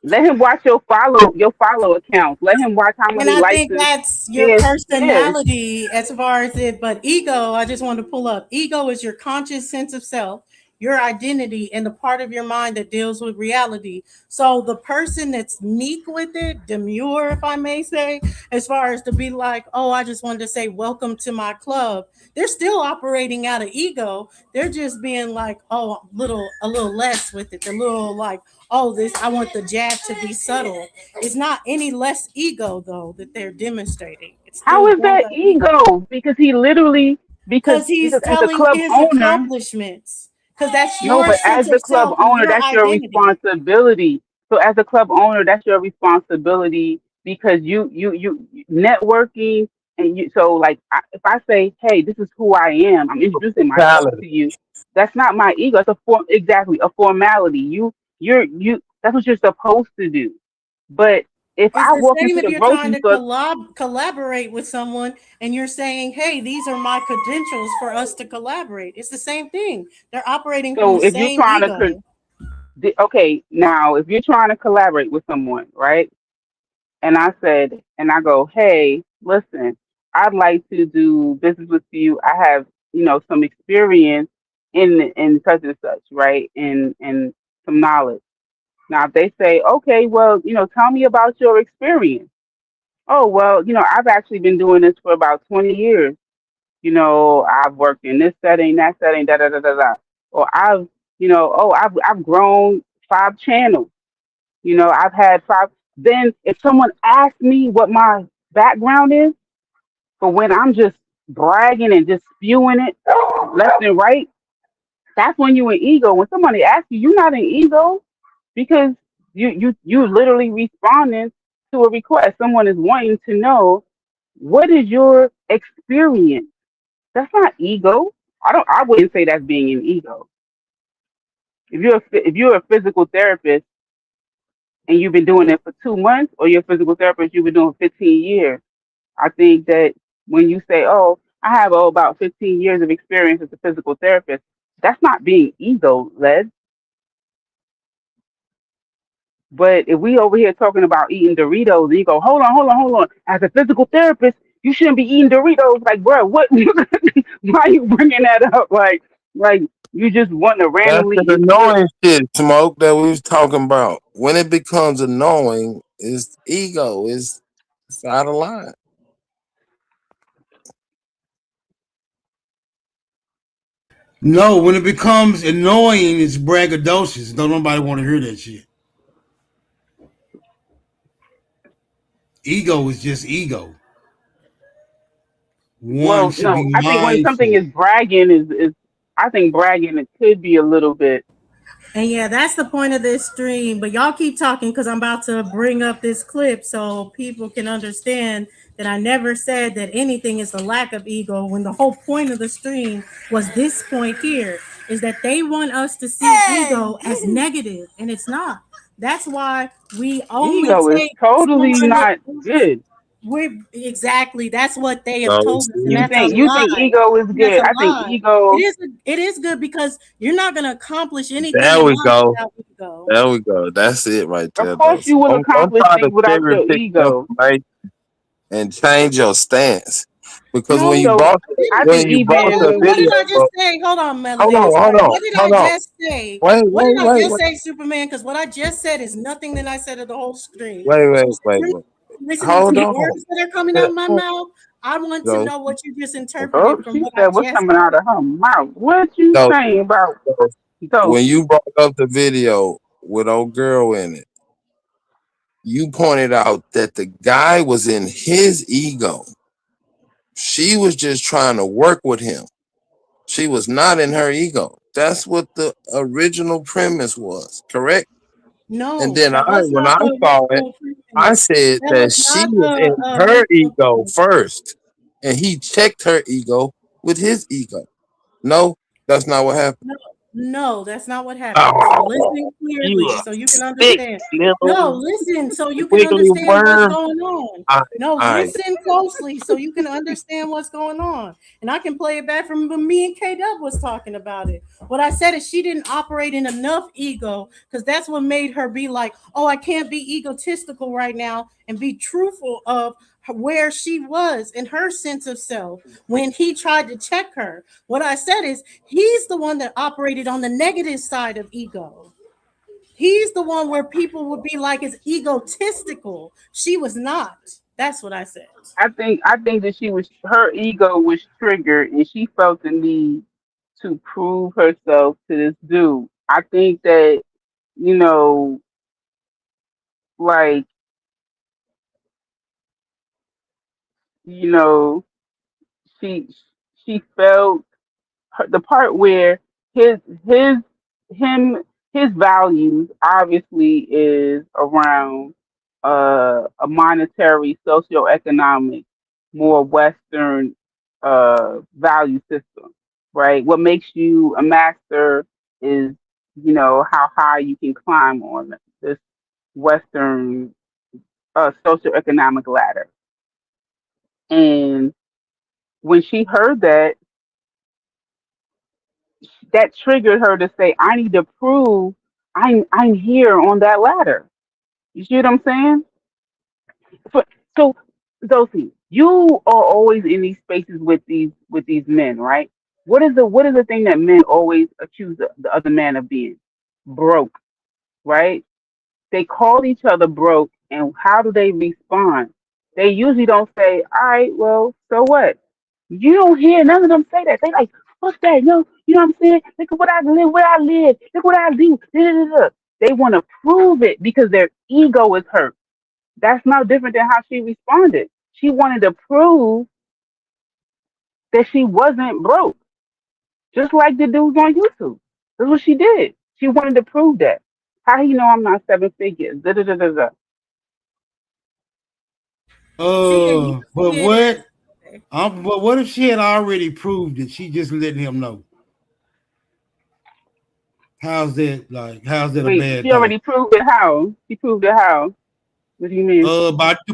let him watch your follow accounts. Let him watch how And many I likes. think that's your personality as far as it, but ego, I just want to pull up. Ego is your conscious sense of self. your identity and the part of your mind that deals with reality. So the person that's meek with it, demure, if I may say, as far as to be like, oh, I just wanted to say welcome to my club, they're still operating out of ego. They're just being like, oh, a little less with it, a little like, oh, this, I want the jab to be subtle. It's not any less ego though that they're demonstrating. It's How still is that ego? Because he literally because he's as a telling club his owner. accomplishments. Because that's No, your but as sense the of club self and owner, your that's your identity. responsibility. So as a club owner, that's your responsibility because you networking and you. So like, if I say, hey, this is who I am, I'm introducing myself to you. That's not my ego. It's exactly a formality. You. That's what you're supposed to do. But if It's I the walk same into if the you're trying grocery to store, collaborate with someone and you're saying, hey, these are my credentials for us to collaborate. It's the same thing. They're operating from so the if you're same trying ego. okay, now if you're trying to collaborate with someone, right? And I said, and I go, hey, listen, I'd like to do business with you. I have, some experience in such and such, right? And some knowledge. Now, if they say, okay, well, tell me about your experience. Oh, well, I've actually been doing this for about 20 years. I've worked in this setting, that setting, da da da da da. Or I've grown 5 channels. I've had 5. Then if someone asks me what my background is, for when I'm just bragging and just spewing it left and right, that's when you're in ego. When somebody asks you, you're not in ego because you literally responding to a request. Someone is wanting to know what is your experience. That's not ego. I wouldn't say that's being an ego. If you're a physical therapist and you've been doing it for 2 months, or you're a physical therapist you've been doing 15 years, I think that when you say, "Oh, I have about 15 years of experience as a physical therapist," that's not being ego led. But if we over here talking about eating Doritos, and you go, hold on. As a physical therapist, you shouldn't be eating Doritos. Like, bro, what? Why are you bringing that up? Like you just want to That's randomly. the annoying shit, Smoke, that we was talking about. When it becomes annoying, it's ego. It's out of line. No, when it becomes annoying, it's braggadocious. Don't nobody want to hear that shit. Ego is just ego. One should be I think when something mindful. is bragging is I think bragging it could be a little bit. And yeah, that's the point of this stream. But y'all keep talking because I'm about to bring up this clip so people can understand that I never said that anything is a lack of ego, when the whole point of the stream was this point here, is that they want us to see ego as negative, and it's not. That's why we only Ego is take totally someone that not good. we're exactly that's what they have So, told us, and see, that's a You think lie. ego is That's good? a I think lie. ego. It is good because you're not going to accomplish anything there in we life go. without ego. There we go. That's it right Of there, though. course, you will Don't accomplish try to things without cherry your pick ego. information and change your stance. Because No, when you So bought I when think you bought hold the on. even What did video, I just say? Hold on, Melody. I'm hold sorry. on, What did I hold on. just say? Wait, What did I wait, just wait, say, Superman? Because what I just said is nothing that I said of the whole stream. wait, wait, So since wait, you're wait. listening to Hold the on. words that are coming out of my mouth, I want to So, know what you just oh, interpreted from she what I said what's just coming out said. of her mouth. What you so, saying about so so? when you brought up the video with old girl in it, you pointed out that the guy was in his ego. She was just trying to work with him. She was not in her ego. That's what the original premise was, correct? No, And then that was when not I the saw it, original I premise. said That that was she not was in the her original ego premise. first, and he checked her ego with his ego. No, that's not what happened. No, that's not what happened. So listen You clearly a so you can sick understand. No, little listen so you can wiggly understand what's worm. going on. No, I listen closely so you can understand what's going on. And I can play it back from when me and K-Dub was talking about it. What I said is she didn't operate in enough ego because that's what made her be like, oh, I can't be egotistical right now and be truthful of where she was in her sense of self when he tried to check her. What I said is he's the one that operated on the negative side of ego. He's the one where people would be like, it's egotistical. She was not. That's what I said. I think that her ego was triggered and she felt the need to prove herself to this dude. I think that, you know, like, you know, she felt the part where his him his values obviously is around a monetary, socioeconomic, more Western value system, right? What makes you a master is, you know, how high you can climb on this Western socioeconomic ladder. And when she heard that, that triggered her to say, I need to prove I'm here on that ladder. You see what I'm saying? So, Zosie, you are always in these spaces with these men, right? What is the thing that men always accuse the other man of being? Broke, right? They call each other broke, and how do they respond? They usually don't say, all right, well, so what? You don't hear none of them say that. They like, what's that? No, you know what I'm saying? Look at what I live, where I live. Look what I do. Da, da, da, da. They want to prove it because their ego is hurt. That's no different than how she responded. She wanted to prove that she wasn't broke, just like the dudes on YouTube. That's what she did. She wanted to prove that. How do you know I'm not seven figures? Da, da, da, da, da. But what? But what if she had already proved it? She just letting him know. How's that like? How's that Wait, a bad she thing? already proved it how? She proved it how? What do you mean?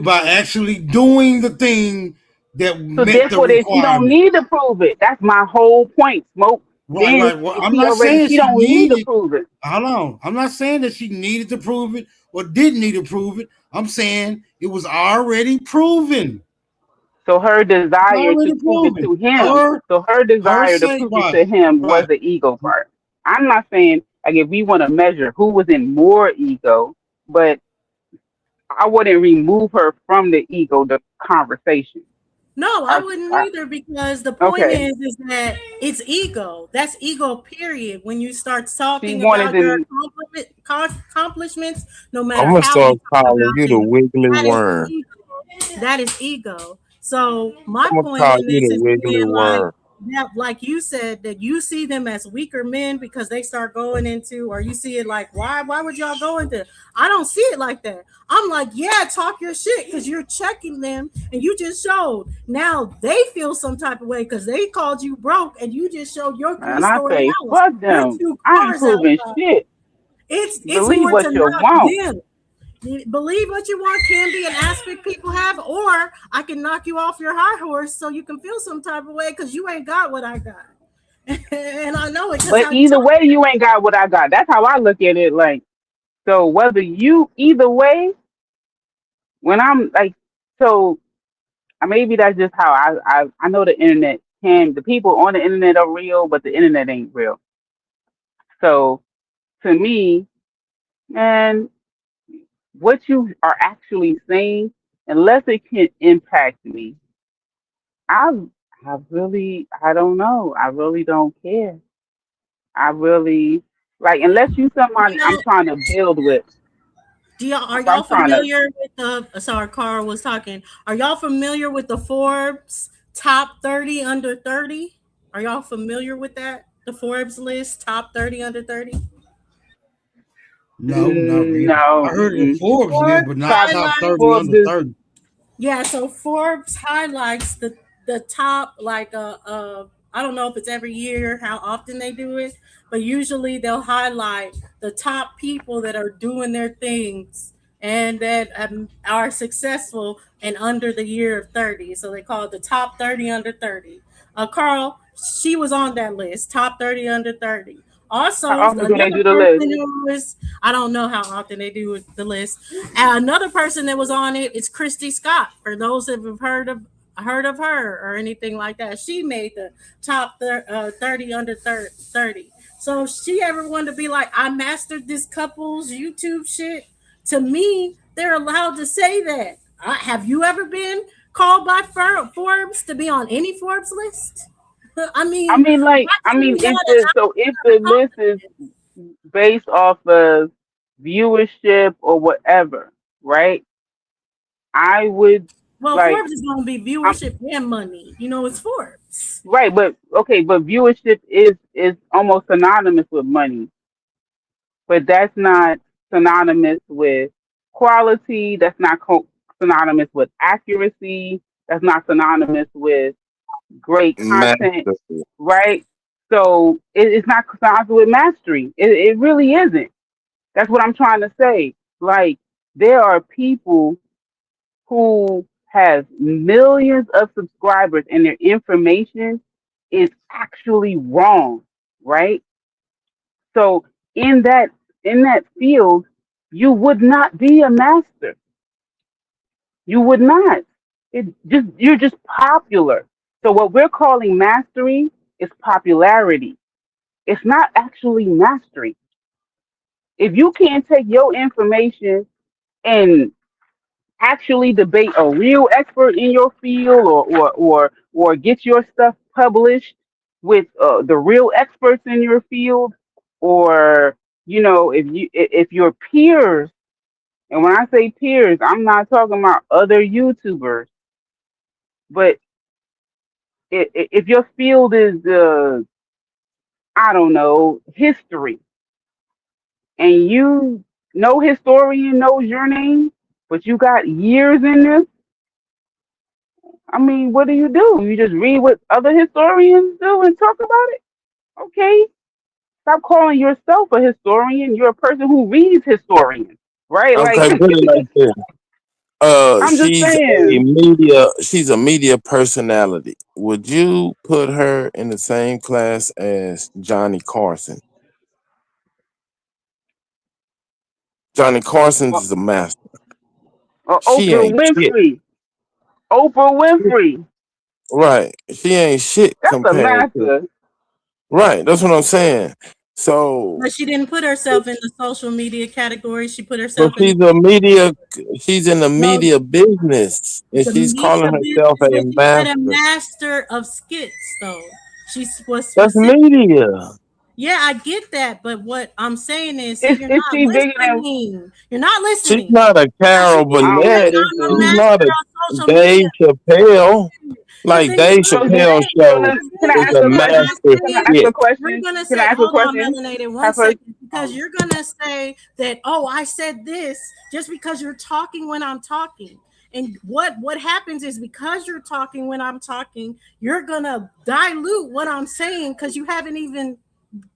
By actually doing the thing that So met the therefore, that she don't requirement. need to prove it. That's my whole point, Smoke. Then Right. Well, if I'm she not already, saying she she don't need to needed. prove it. Hold on. I'm not saying that she needed to prove it or didn't need to prove it. I'm saying it was already proven. So her desire Already to prove it proven. to him. So her desire to Say prove it right. to him was Right. the ego part. I'm not saying like if we want to measure who was in more ego, but I wouldn't remove her from the ego, the conversation. No, I wouldn't either because the point Okay. is that it's ego. That's ego, period. When you start She talking wanted about your to. accomplishments, no I'm matter gonna how they start talk calling about you the you, wiggly that is worm. ego. That is ego. So my I'm gonna point call in you this the is wiggly being like worm. that, like you said, that you see them as weaker men because they start going into, or you see it like, why would y'all go into? I don't see it like that. I'm like, yeah, talk your shit because you're checking them and you just showed. Now they feel some type of way because they called you broke and you just showed your And I 3-story say, house, fuck your them. 2 I ain't cars proving outside. shit. It's Believe more to what you knock want. them. Believe what you want can be an aspect people have, or I can knock you off your high horse so you can feel some type of way because you ain't got what I got. And I know it just But how you either talk. way, you ain't got what I got. That's how I look at it. Like, so whether you either way, when I'm like, so maybe that's just how I know the internet can. The people on the internet are real, but the internet ain't real. So to me, man, what you are actually saying, unless it can impact me, I I don't know. I really don't care. I really like unless you somebody I'm trying to build with. Are If I'm y'all trying to familiar with the sorry, Carl was talking. Are y'all familiar with the Forbes top 30 under 30? Are y'all familiar with that? The Forbes list, top 30 under 30? No, not really. no. I heard the Forbes list, but not top 30 Forbes under 30. Yeah, so Forbes highlights the top like I don't know if it's every year how often they do it, but usually they'll highlight the top people that are doing their things and that are successful and under the year of 30. So they call it the top 30 under 30. Carl, she was on that list, top 30 under 30. Also, How often do they another do the person list? who was, I don't know how often they do the list. Another person that was on it is Christy Scott. For those that have heard of her or anything like that, she made the top 30 under 30. So if she ever wanted to be like, I mastered this couple's YouTube shit, to me, they're allowed to say that. Have you ever been called by Forbes to be on any Forbes list? I mean, if the list is based off of viewership or whatever, right? I would Forbes is going to be viewership and money. You know, it's Forbes. Right, but viewership is almost synonymous with money, but that's not synonymous with quality. That's not synonymous with accuracy. That's not synonymous with great content, right? So it's not synonymous with mastery. It really isn't. That's what I'm trying to say. Like, there are people who have millions of subscribers and their information is actually wrong, right? So in that field, you would not be a master. You would not. You're just popular. So what we're calling mastery is popularity. It's not actually mastery. If you can't take your information and actually debate a real expert in your field, or get your stuff published with the real experts in your field, or if your peers, and when I say peers, I'm not talking about other YouTubers, but if your field is I don't know, history, and no historian knows your name, but you got years in this, I mean, what do? You just read what other historians do and talk about it? Okay. Stop calling yourself a historian. You're a person who reads historians, right? Okay, put it like this. I'm just saying. She's a media personality. Would you put her in the same class as Johnny Carson? Johnny Carson is a master. She Oprah ain't shit. Winfrey. Oprah Winfrey. Right. She ain't shit That's a compared to. master. Right. That's what I'm saying. So, But she didn't put herself in the social media category. She put but herself in she's in the media business, and the she's calling media herself business, a but she said master. a master of skits, though. She was That's specific. media. Yeah, I get that, but what I'm saying is, Is you're not she bigger than? listening. You're not listening. She's not a Carol Burnett. She's not a Dave Chappelle. Like Dave Chappelle show Can I is ask a a question? master Can I ask a skit. question? We're gonna Can say, I ask a hold on, question? Melanated, one second, because you're gonna say that, oh, I said this just because you're talking when I'm talking. And what happens is, because you're talking when I'm talking, you're gonna dilute what I'm saying because you haven't even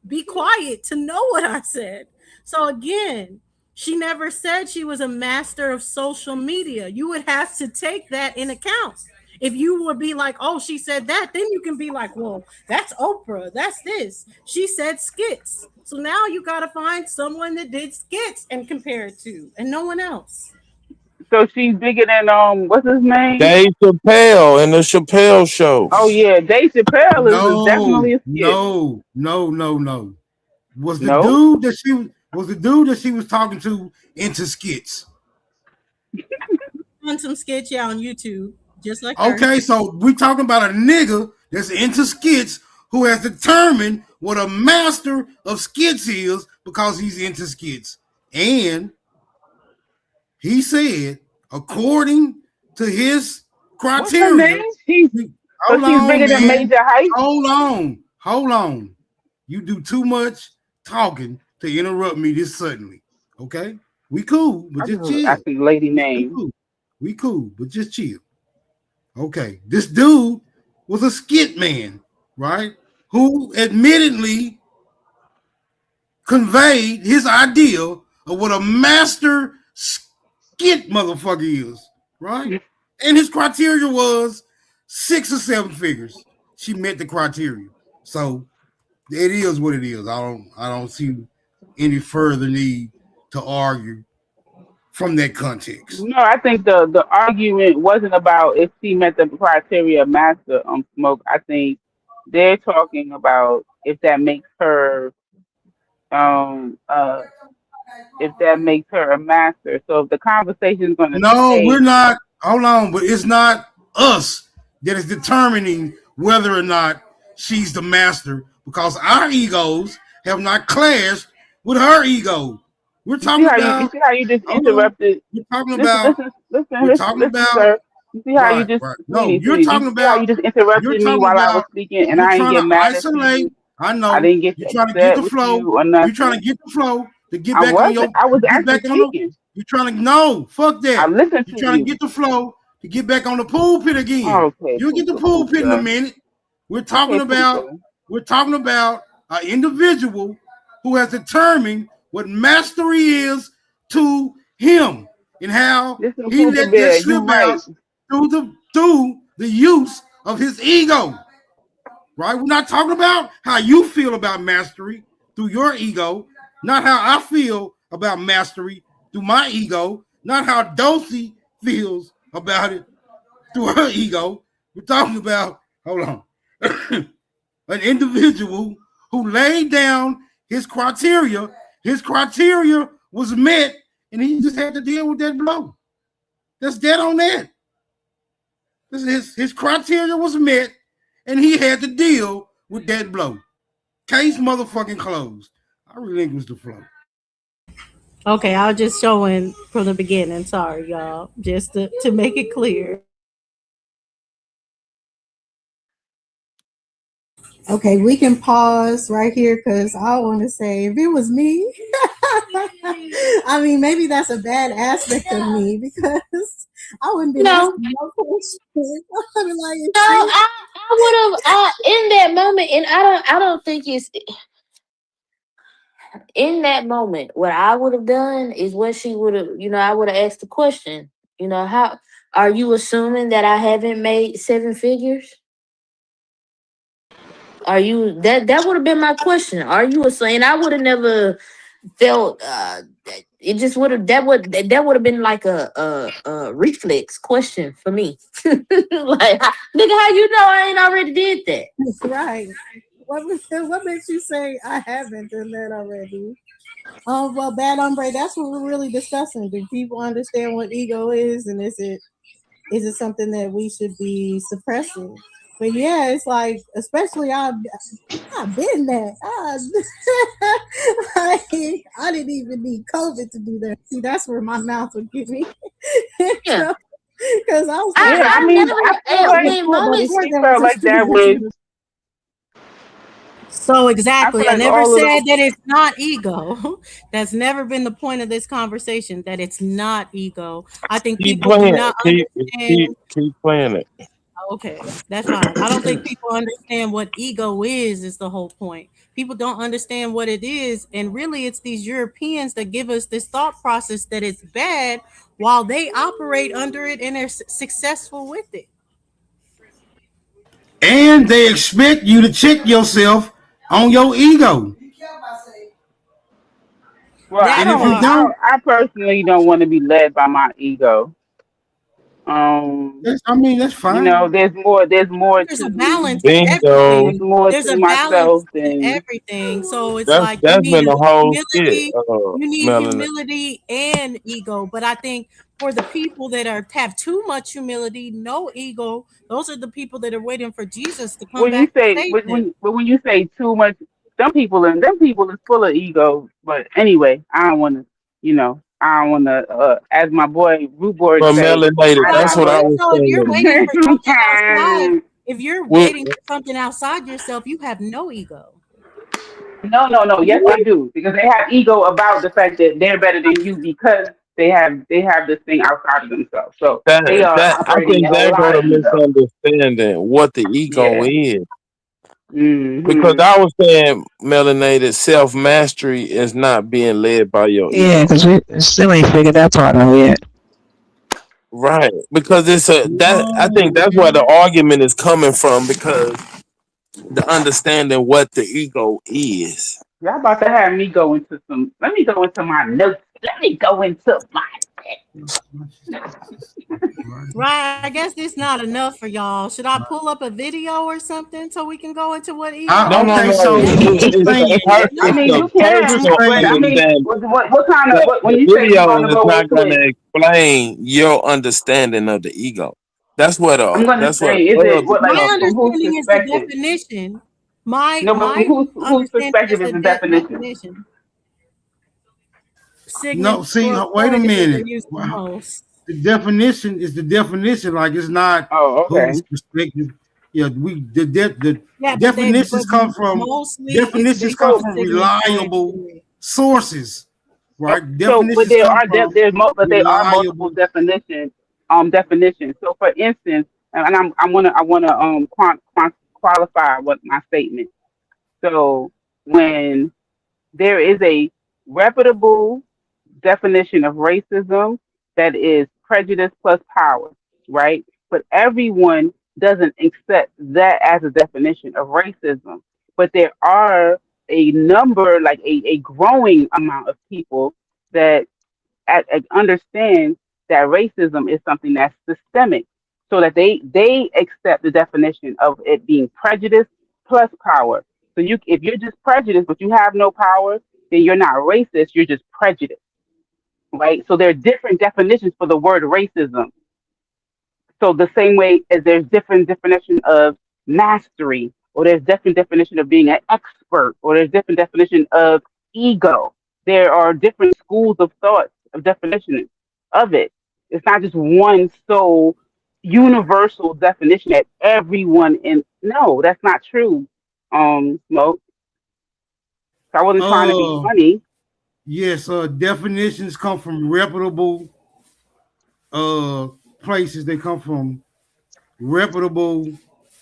be quiet to know what I said. So again, she never said she was a master of social media. You would have to take that in account. If you would be like, oh, she said that, then you can be like, well, that's Oprah. That's this. She said skits. So now you got to find someone that did skits and compare it to, and no one else. So she's bigger than what's his name? Dave Chappelle in the Chappelle show. Oh yeah, Dave Chappelle is definitely a skit. No. Was the dude that she was talking to into skits? On some skits, yeah, on YouTube, just like her. Okay, so we're talking about a nigga that's into skits who has determined what a master of skits is because he's into skits. And he said, according to his criteria, she's bigger than Major Height. Hold on. You do too much talking to interrupt me this suddenly. Okay? We cool, but just chill. Asking lady name. We cool, but just chill. Okay. This dude was a skit man, right? Who admittedly conveyed his idea of what a master skit motherfucker is, right? And his criteria was 6 or 7 figures. She met the criteria. So it is what it is. I don't see any further need to argue from that context. No, I think the argument wasn't about if she met the criteria of master smoke. I think they're talking about if that makes her if that makes her a master. So if the conversation is going to No, we're not. Hold on, but it's not us that is determining whether or not she's the master, because our egos have not clashed with her ego. We're talking about. You see how you just interrupted? We're talking about. Listen, sir. You see how you just No, sweetie, you're sweetie, talking you see how about. you just interrupted me while I was speaking, and I didn't get mad at you. I know. I didn't get You're trying to get the upset with flow. you or nothing. You're trying to get the flow to get I back on your. I was get actually back on the, speaking. You're trying to no, fuck that. I listened You're to trying you. to get the flow to get back on the pulpit again. Okay. You'll get the pulpit in a minute. We're talking about an individual who has determined what mastery is to him and how he let that slip out through the use of his ego. Right? We're not talking about how you feel about mastery through your ego, not how I feel about mastery through my ego, not how Dulcie feels about it through her ego. We're talking about, hold on, an individual who laid down his criteria. His criteria was met, and he just had to deal with that blow. That's dead on that. His criteria was met, and he had to deal with that blow. Case motherfucking closed. I relinquished the flow. Okay, I was just showing from the beginning. Sorry, y'all. Just to make it clear. Okay, we can pause right here because I want to say if it was me, I mean, maybe that's a bad aspect of me because I wouldn't be asking no questions. I'd be like, No, I would have in that moment, and I don't think it's in that moment. What I would have done is what she would have. I would have asked the question. How are you assuming that I haven't made 7 figures? Are you that would have been my question? Are you assuming? I would have never felt. It just would have that would have been like a reflex question for me. Like, nigga, how you know I ain't already did that? Right. What makes you say I haven't done that already? Well, Bad Hombre, that's what we're really discussing. Do people understand what ego is, and is it something that we should be suppressing? But yeah, it's like, especially I've been there. I didn't even need COVID to do that. See, that's where my mouth would give me. Yeah. Because I was I mean, I felt like that was. So exactly, I like never all of said those- that it's not ego. That's never been the point of this conversation, that it's not ego. I think Keep people do playing not it. understand. Keep playing it. Okay, that's fine. I don't think people understand what ego is the whole point. People don't understand what it is, and really it's these Europeans that give us this thought process that it's bad while they operate under it and are successful with it. And they expect you to check yourself on your ego. Well, I personally don't want to be led by my ego. That's fine. There's more. There's a balance to Bingo. everything. There's more There's to a myself balance to than everything. So it's That's like that's been the whole humility. skit, You need Melanie. humility and ego. But I think for the people that have too much humility, no ego, those are the people that are waiting for Jesus to come when you back to say save them. when you say too much, them people is full of ego. But anyway, I don't want to. I don't want to. As my boy Root Boy But say, melanated, that's what I was So if you're saying. waiting for something outside, if you're Well- waiting for something outside yourself, you have no ego. No. Yes, they do, because they have ego about the fact that they're better than you because they have this thing outside of themselves. So they are I operating think in a that lot go to of ego. misunderstanding what the ego is. Mm-hmm. Because I was saying, melanated self mastery is not being led by your ego. Yeah, because we still ain't figured that part out yet. Right, because it's a that I think that's where the argument is coming from, because the understanding what the ego is. Y'all about to have me go into some. Let me go into my notes. Let me go into my. Right, I guess this not enough for y'all. Should I pull up a video or something so we can go into what ego No, no, Okay, no. so I mean, you can, but I mean, what kind of when The you say you're video gonna is go not into going it? to explain your understanding of the ego. That's what I'm gonna that's what say, is it what my like from whose understanding is the perspective? definition. My No, but from my whose understanding is perspective is the the definition? definition. no, Sigmund see, wait a Freud is what they minute. use the most. The definition is the definition. Like it's not Oh, okay. whose perspective. Yeah, the Yeah, definitions come from mostly it's based So, on Sigmund Freud. reliable sources, right? so, but Definitions there come are from but there are multiple reliable. definitions. So, for instance, and I wanna qualify what my statement. So, when there is a reputable definition of racism that is prejudice plus power, right? But everyone doesn't accept that as a definition of racism. But there are a number, like a growing amount of people that understand that racism is something that's systemic, so that they accept the definition of it being prejudice plus power. So if you're just prejudiced but you have no power, then you're not racist. You're just prejudiced, right? So there are different definitions for the word racism. So the same way as there's different definition of mastery, or there's different definition of being an expert, or there's different definition of ego. There are different schools of thought of definition of it. It's not just one sole universal definition that everyone in. No, that's not true. Smoke. So I wasn't trying to be Uh, funny. yes. Definitions come from reputable uh places. They come from reputable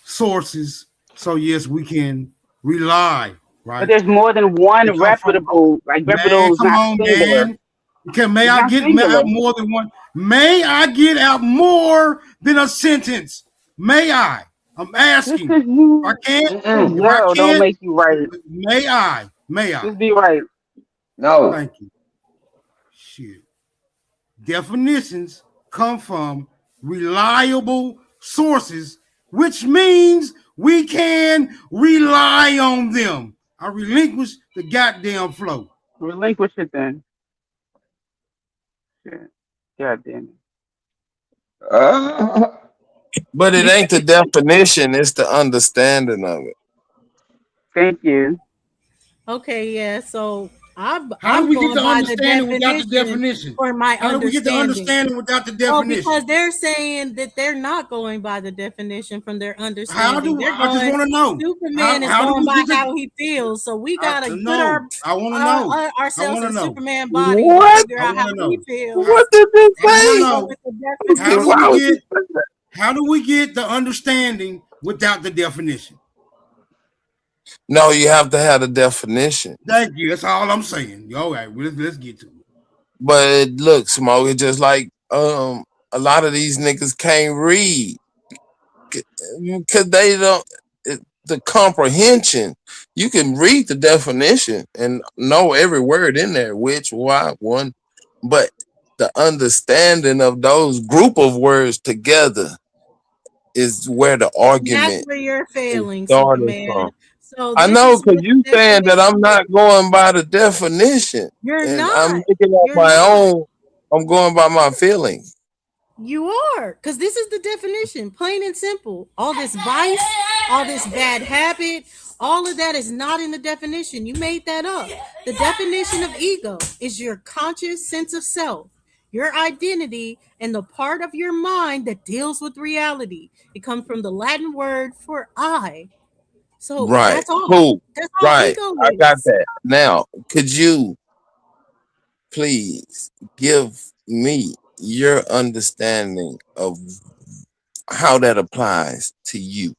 sources. So yes, we can rely, But right? there's more than one They come from reputable. Like man. reputable is Come not on, singular. man. Okay, may It's I not get out singular. more than one? May I get out more than a sentence? May I? I'm asking. If I can't, if I No, don't can't, make you right. may I? May I? Just be right. No. Thank you. Shit. Definitions come from reliable sources, which means we can rely on them. I relinquish the goddamn flow. Relinquish it then. Shit. God damn But it ain't the definition, it's the understanding of it. Thank you. Okay, yeah. So How do I'm we get going the by the understanding without the definition definition? for my How do we get the understanding. understanding without the Well, definition? because they're saying that they're not going by the definition from their understanding. How do They're I just going. want to know? Superman is How do going we by get the? how he feels, so we gotta put No, I want to know. I ourselves want to in know. Superman body What? and figure I out how want to he know. feels. What did this I want to say? know. With the How do Why we would you get? say that? How do we get the understanding without the definition? No, you have to have the definition. Thank you. That's all I'm saying. All right, well, let's get to it. But it looks, Smoke, it's just like a lot of these niggas can't read because they don't. The comprehension, you can read the definition and know every word in there, which, why, one, but the understanding of those group of words together is where the And that's argument where you're is failing, started Superman. from. So I this know, is because what you the saying that I'm definition. not going by the definition, You're and I'm not. looking at You're my not. own. I'm going by my feelings. You are, because this is the definition, plain and simple. All this vice, all this bad habit, all of that is not in the definition. You made that up. The definition of ego is your conscious sense of self, your identity, and the part of your mind that deals with reality. It comes from the Latin word for I. So Right. that's all. Cool. That's all Right. ego I got is. that. Now, could you please give me your understanding of how that applies to you?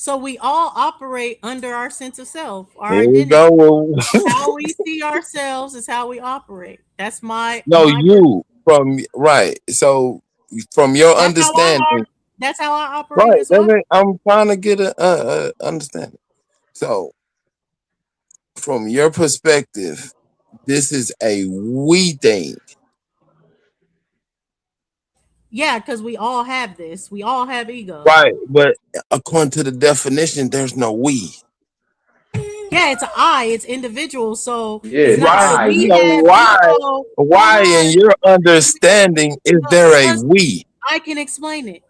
So we all operate under our sense of self, our Here we identity. go. How we see ourselves is how we operate. That's my No, my you from right. So from your understanding, that's how I operate right? as well. I'm trying to get a understanding. So from your perspective, this is a we thing. Yeah, because we all have this. We all have ego. Right, but according to the definition, there's no we. Yeah, it's I, it's individual. So Yeah, it's not Right. we So have ego. why in your understanding is there a we? I can explain it.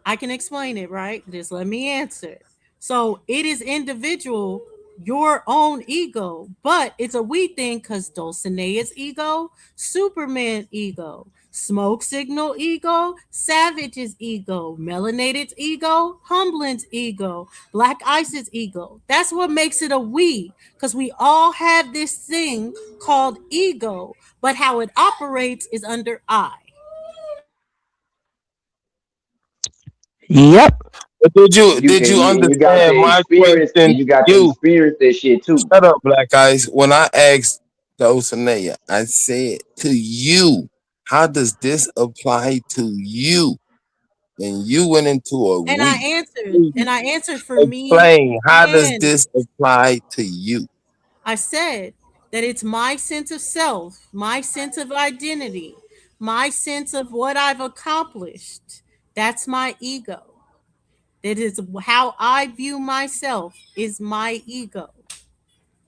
I can explain it, right? Just let me answer. So it is individual, your own ego, but it's a we thing because Dulcinea's ego, Superman ego, Smoke Signal ego, Savage's ego, Melanated's ego, Humblin's ego, Black Ice's ego. That's what makes it a we, because we all have this thing called ego, but how it operates is under I. Yep. But did you understand my question? You got to experience that shit too. Shut up, Black Ice. When I asked Dulcinea, I said to you, how does this apply to you? And you went into a And I answered for me. Explain, how does and this apply to you? I said that it's my sense of self, my sense of identity, my sense of what I've accomplished. That's my ego. That is how I view myself, is my ego.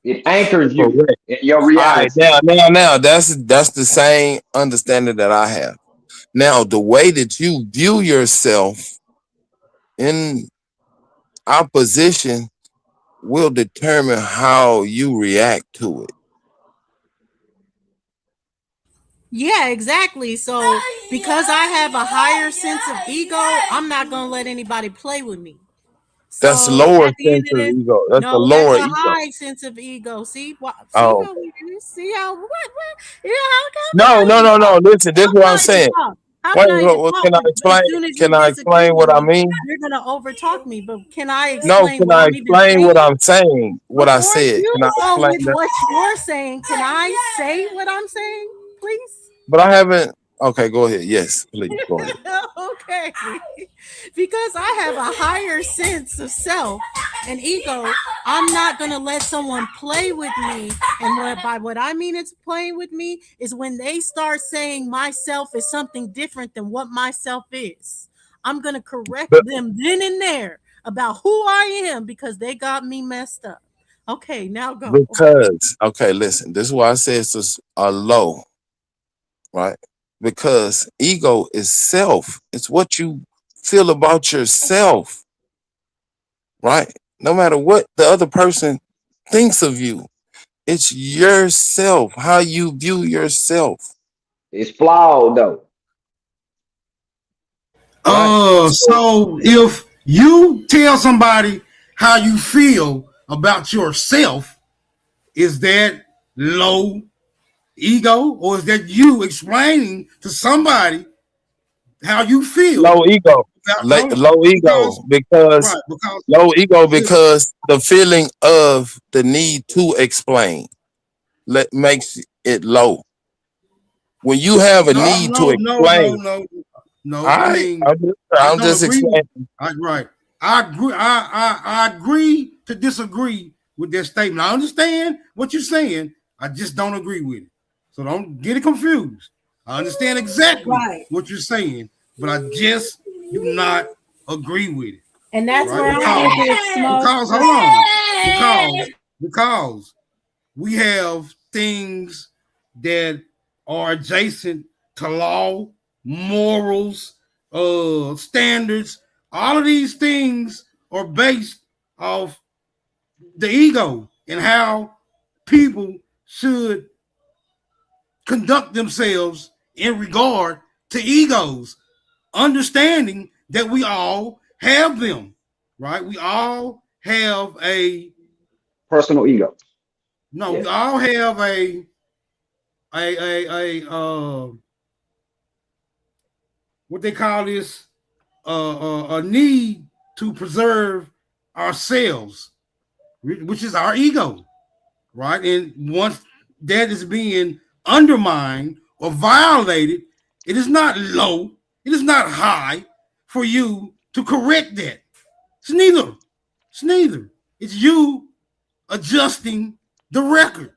It anchors you Correct. in your All right, reality. now that's the same understanding that I have. Now, the way that you view yourself in opposition will determine how you react to it. Yeah, exactly. So because I have a higher sense of ego, I'm not gonna let anybody play with me. That's So lower at the end sense of of this, ego. That's a no, lower that's a ego. high sense of ego. See what? See Oh, what we do? See how what? Yeah, no. Listen, this is what I'm how can I saying. even talk? How Wait, can I even what talk? can I As explain? soon as you Can I disagree explain with what I me, mean? you're gonna overtalk me. But can I No, explain can what I I'm even explain what saying? I'm saying? What I Before said. you Can I go explain with that? what you're saying, can I say what I'm saying, please? But I haven't. Okay, go ahead. Yes, please go ahead. Okay. Because I have a higher sense of self and ego, I'm not going to let someone play with me. And by what I mean it's playing with me is when they start saying myself is something different than what myself is. I'm going to correct them then and there about who I am because they got me messed up. Okay, now go. Because, okay, listen, this is why I say it's a low, right? Because ego is self. It's what you feel about yourself, right? No matter what the other person thinks of you, it's yourself, how you view yourself. It's flawed though. So if you tell somebody how you feel about yourself, is that low ego, or is that you explaining to somebody how you feel? Low ego. Low ego because low ego because the feeling of the need to explain makes it low. When you have a need to explain, I'm just explaining. Right. I agree. I agree to disagree with that statement. I understand what you're saying. I just don't agree with it. So don't get it confused. I understand exactly what you're saying, but I just do not agree with it. And that's where because hold on. Because we have things that are adjacent to law, morals, standards. All of these things are based off the ego and how people should conduct themselves in regard to egos, understanding that we all have them, right? We all have a personal ego. No, we all have a what they call this a need to preserve ourselves, which is our ego, right? And once that is being undermined or violated, it is not low, it is not high for you to correct that. It's neither. It's neither. It's you adjusting the record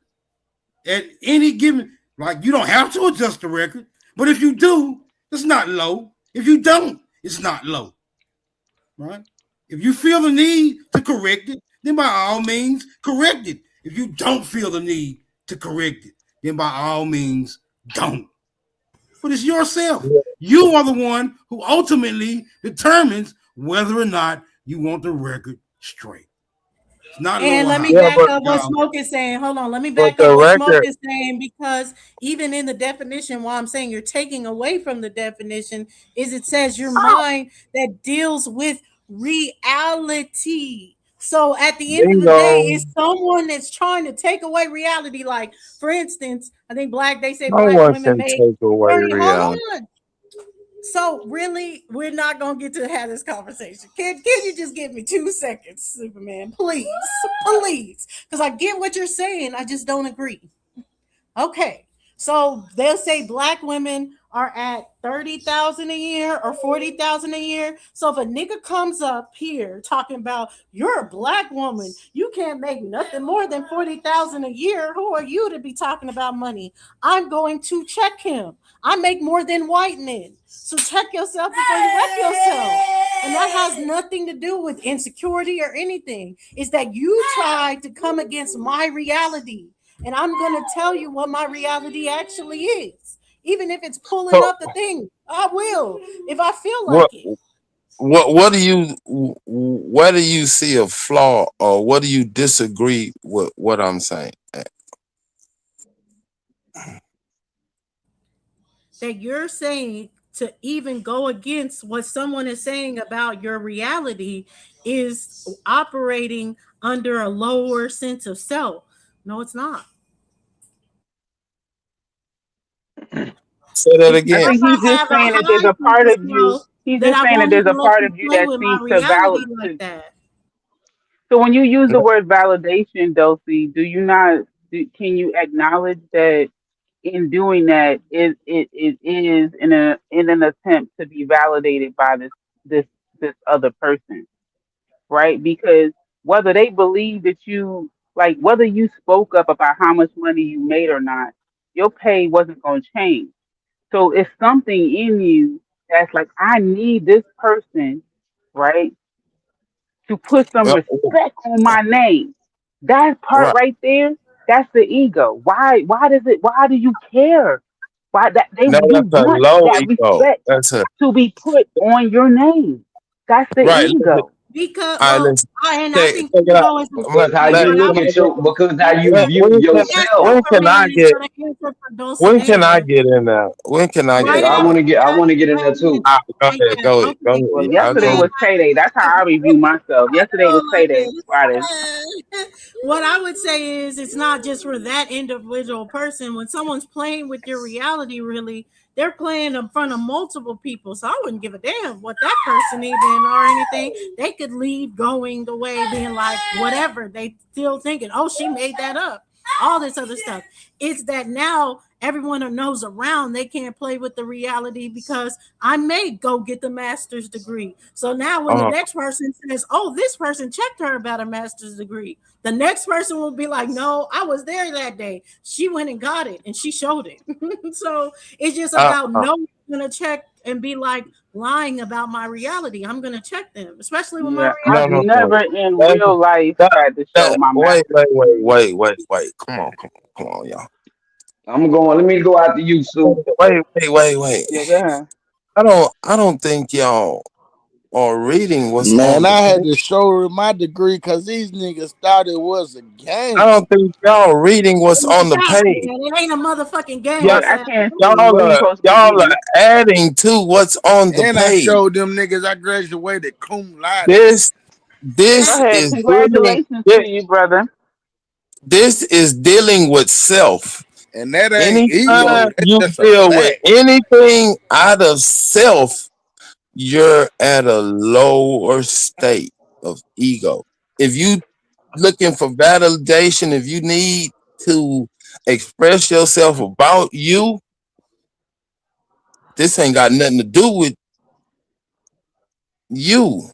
at any given. Like, you don't have to adjust the record, but if you do, it's not low. If you don't, it's not low. Right? If you feel the need to correct it, then by all means correct it. If you don't feel the need to correct it, then by all means don't. But it's yourself. You are the one who ultimately determines whether or not you want the record straight. It's not And let me back up what Smoke is saying. Hold on. Let me back up what Smoke is saying, because even in the definition, while I'm saying you're taking away from the definition, is it says your mind that deals with reality. So at the end of the day, it's someone that's trying to take away reality. Like, for instance, I think they say No black one women can make take away 30. Hold reality. on. So really, we're not gonna get to have this conversation. Can you just give me 2 seconds, Superman, please, please? Because I get what you're saying, I just don't agree. Okay, so they'll say black women are at 30,000 a year or 40,000 a year. So if a nigga comes up here talking about you're a black woman, you can't make nothing more than 40,000 a year. Who are you to be talking about money? I'm going to check him. I make more than white men. So check yourself before you wreck yourself. And that has nothing to do with insecurity or anything. It's that you tried to come against my reality. And I'm going to tell you what my reality actually is. Even if it's pulling up the thing, I will if I feel like it. Where do you see a flaw, or what do you disagree with what I'm saying? That you're saying to even go against what someone is saying about your reality is operating under a lower sense of self. No, it's not. Say that again. I think he's just saying that there's a part of you. He's just saying that there's a part of you that seems to validate. Like that. So when you use the word validation, Dulcie, do you not? Can you acknowledge that in doing that, it is in an attempt to be validated by this other person, right? Because whether they believe that you, like, whether you spoke up about how much money you made or not, your pay wasn't going to change. So it's something in you that's like, I need this person, right, to put some respect on my name. That part right there, that's the ego. Why do you care? Why that you want that respect to be put on your name? That's the ego. Because I think ego is because how you view yourself. When can I get in there? When can I get? I want to get in there too. Go ahead. Well, yesterday was payday. That's how I review myself. Yesterday was payday. Friday. What I would say is, it's not just for that individual person. When someone's playing with your reality, really, they're playing in front of multiple people. So I wouldn't give a damn what that person even or anything. They could leave going the way, being like, whatever. They still thinking, oh, she made that up. All this other stuff. It's that now everyone knows around they can't play with the reality because I may go get the master's degree. So now when the next person says, oh, this person checked her about a master's degree, the next person will be like, no, I was there that day. She went and got it and she showed it. So it's just about knowing I'm going to check and be like lying about my reality. I'm going to check them, especially when my reality. I've never in real life tried to show my Wait. Come on, y'all. I'm going. Let me go after you, Sue. Wait. Yeah. I don't think y'all are reading what's Man, I had to show her my degree because these niggas thought it was a game. I don't think y'all reading what's on the page. It ain't a motherfucking game. Yeah, I can't. Y'all are adding to what's on the and page. I showed them niggas I graduated cum laude. This Go ahead. is Congratulations to you, brother. This is dealing with self. And that ain't anytime ego. you deal with anything out of self, you're at a lower state. of ego. If you looking for validation, if you need to express yourself about you, this ain't got nothing to do with you.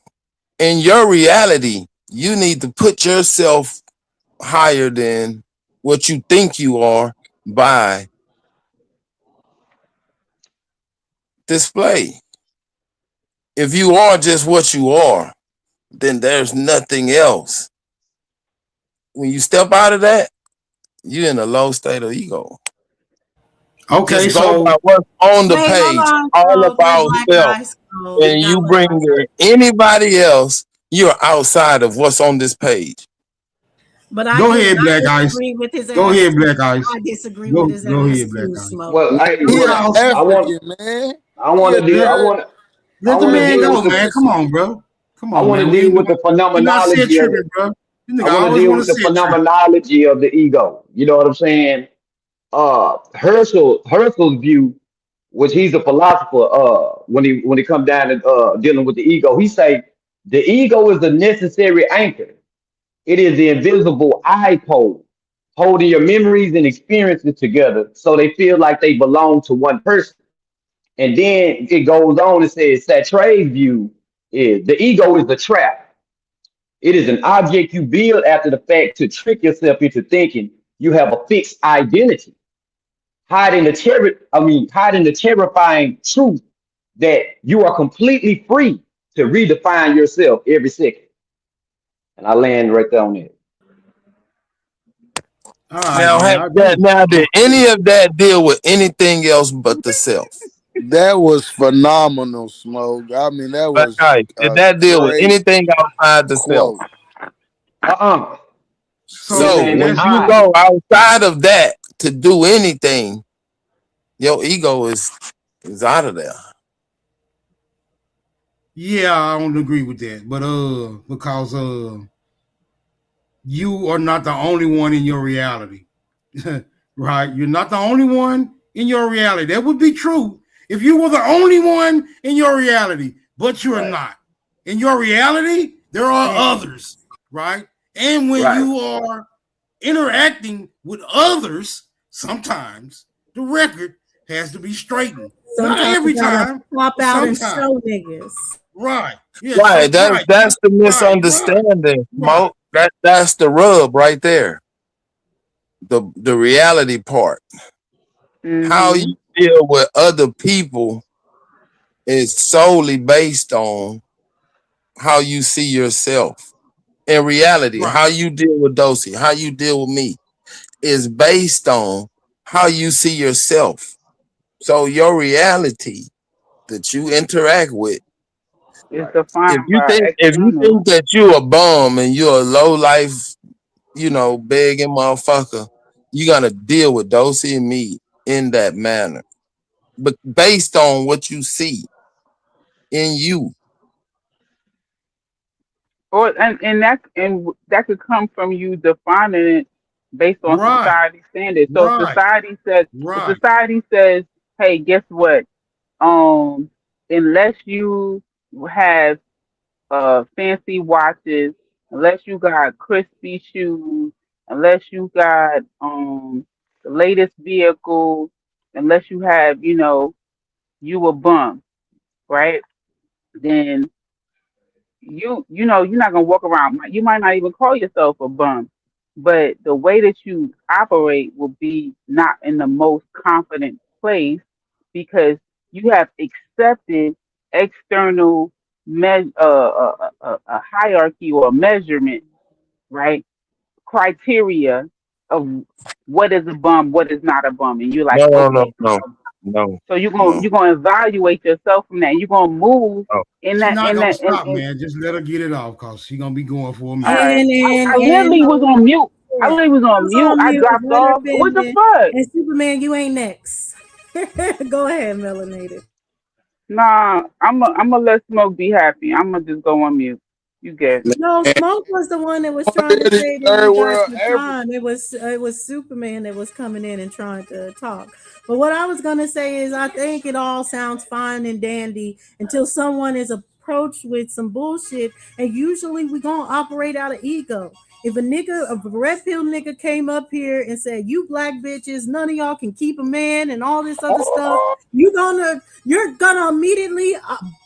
In your reality, you need to put yourself higher than what you think you are by display. If you are just what you are, then there's nothing else. When you step out of that, you're in a low state of ego. Okay, Just go so by what's on the Wait, hold page, on. all So about Black self. Eyes. So And you bring in anybody else, you're outside of what's on this page. But I go ahead, Black Eyes. disagree with his Go ahead, attitude. Black Eyes. I disagree Go with his go ahead, attitude, Black Eyes. Smoke. Well, hey, He well, South I want, African, man. I want to deal. I want. I Let the want to man deal go, with man. the. Come on, bro. Come I on, want man. to deal with the You're not set phenomenology of. tripping, bro. This nigga I want to always deal want with to the set tripping. phenomenology of the ego. You know what I'm saying? Herschel's view, which he's a philosopher. When he come down to dealing with the ego, he say the ego is the necessary anchor. It is the invisible eye pole, holding your memories and experiences together so they feel like they belong to one person. And then it goes on and says Sartre's view is the ego is the trap. It is an object you build after the fact to trick yourself into thinking you have a fixed identity, hiding the terrifying truth that you are completely free to redefine yourself every second. And I land right there on it. All right, Now, man. did any of that deal with anything else but the self? That was phenomenal, Smoke. I mean, that was Did that deal with great anything outside the self? quote. So when you go outside of that to do anything, your ego is out of there. Yeah, I don't agree with that, but because you are not the only one in your reality, right? You're not the only one in your reality. That would be true if you were the only one in your reality, but you are not. In your reality, there are others, right? And when you are interacting with others, sometimes the record has to be straightened. Sometimes Not every you gotta time. pop but out and sometimes. show niggas. Right. Yeah, Right. right. That's the misunderstanding, Mo. That's the rub right there. The reality part. How you deal with other people is solely based on how you see yourself. In reality, how you deal with Dosey, how you deal with me is based on how you see yourself. So your reality that you interact with, It's defined if you think that you're a bum and you're a low life, begging motherfucker, you're gonna deal with Dosey and me in that manner. But based on what you see in you. And that could come from you defining it based on society standards. So society says, hey, guess what? Unless you have fancy watches, unless you got crispy shoes, unless you got the latest vehicle, unless you have, you a bum, right? Then you're not gonna walk around. You might not even call yourself a bum, but the way that you operate will be not in the most confident place because you have accepted external a hierarchy or a measurement, right? Criteria of what is a bum, what is not a bum, and you're like, No. So you're gonna evaluate yourself from that. You're gonna move in She's that. not In gonna that. stop, man. Just let her get it off, cause she's gonna be going for a minute. I literally was on mute. I dropped Let her off. What the finish. fuck? And Superman, you ain't next. Go ahead, Melanated. Nah, I'm gonna let Smoke be happy. I'm gonna just go on mute. You get it. No, Smoke was the one that was trying to say that you got the time. It was Superman that was coming in and trying to talk. But what I was gonna say is I think it all sounds fine and dandy until someone is approached with some bullshit, and usually we gonna operate out of ego. If a red pill nigga came up here and said, "You black bitches, none of y'all can keep a man," and all this other stuff, you're gonna immediately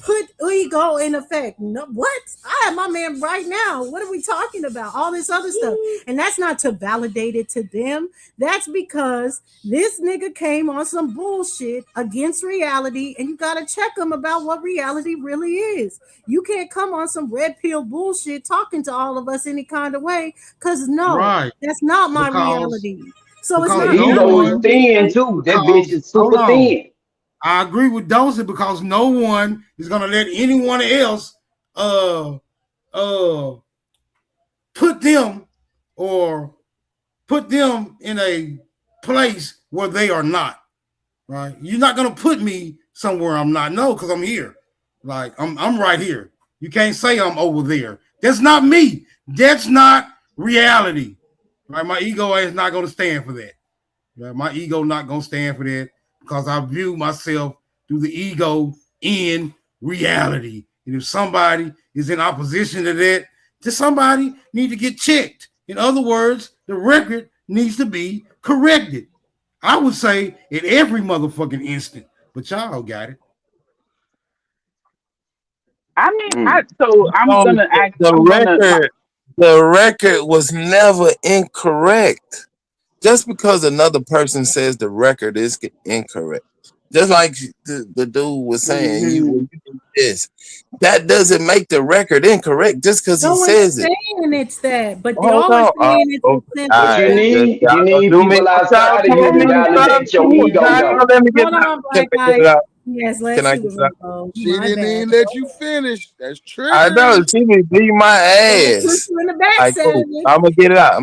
put ego in effect. No, what? I have my man right now. What are we talking about? All this other stuff, and that's not to validate it to them. That's because this nigga came on some bullshit against reality, and you gotta check him about what reality really is. You can't come on some red pill bullshit talking to all of us any kind of way, because that's not my reality. So it's not the ego is thin too. That bitch is super thin. I agree with Dosey, because no one is gonna let anyone else put them in a place where they are not. Right? You're not gonna put me somewhere I'm not. No, because I'm here. Like I'm right here. You can't say I'm over there. That's not me. That's not reality. Right? My ego is not gonna stand for that. Right? My ego not gonna stand for that, because I view myself through the ego in reality. And if somebody is in opposition to that, then somebody need to get checked. In other words, the record needs to be corrected. I would say in every motherfucking instant, but y'all got it. I mean, I'm gonna ask the record was never incorrect. Just because another person says the record is incorrect, just like the dude was saying, you do this, that doesn't make the record incorrect just because he says it. Saying it's that, but they always saying it's You need people outside of you to validate your ego. Yes, let's Can I do get that? it. She didn't even let you finish. That's true. I know she be beating my ass. You in the back, Like, cool. I'm gonna get it out.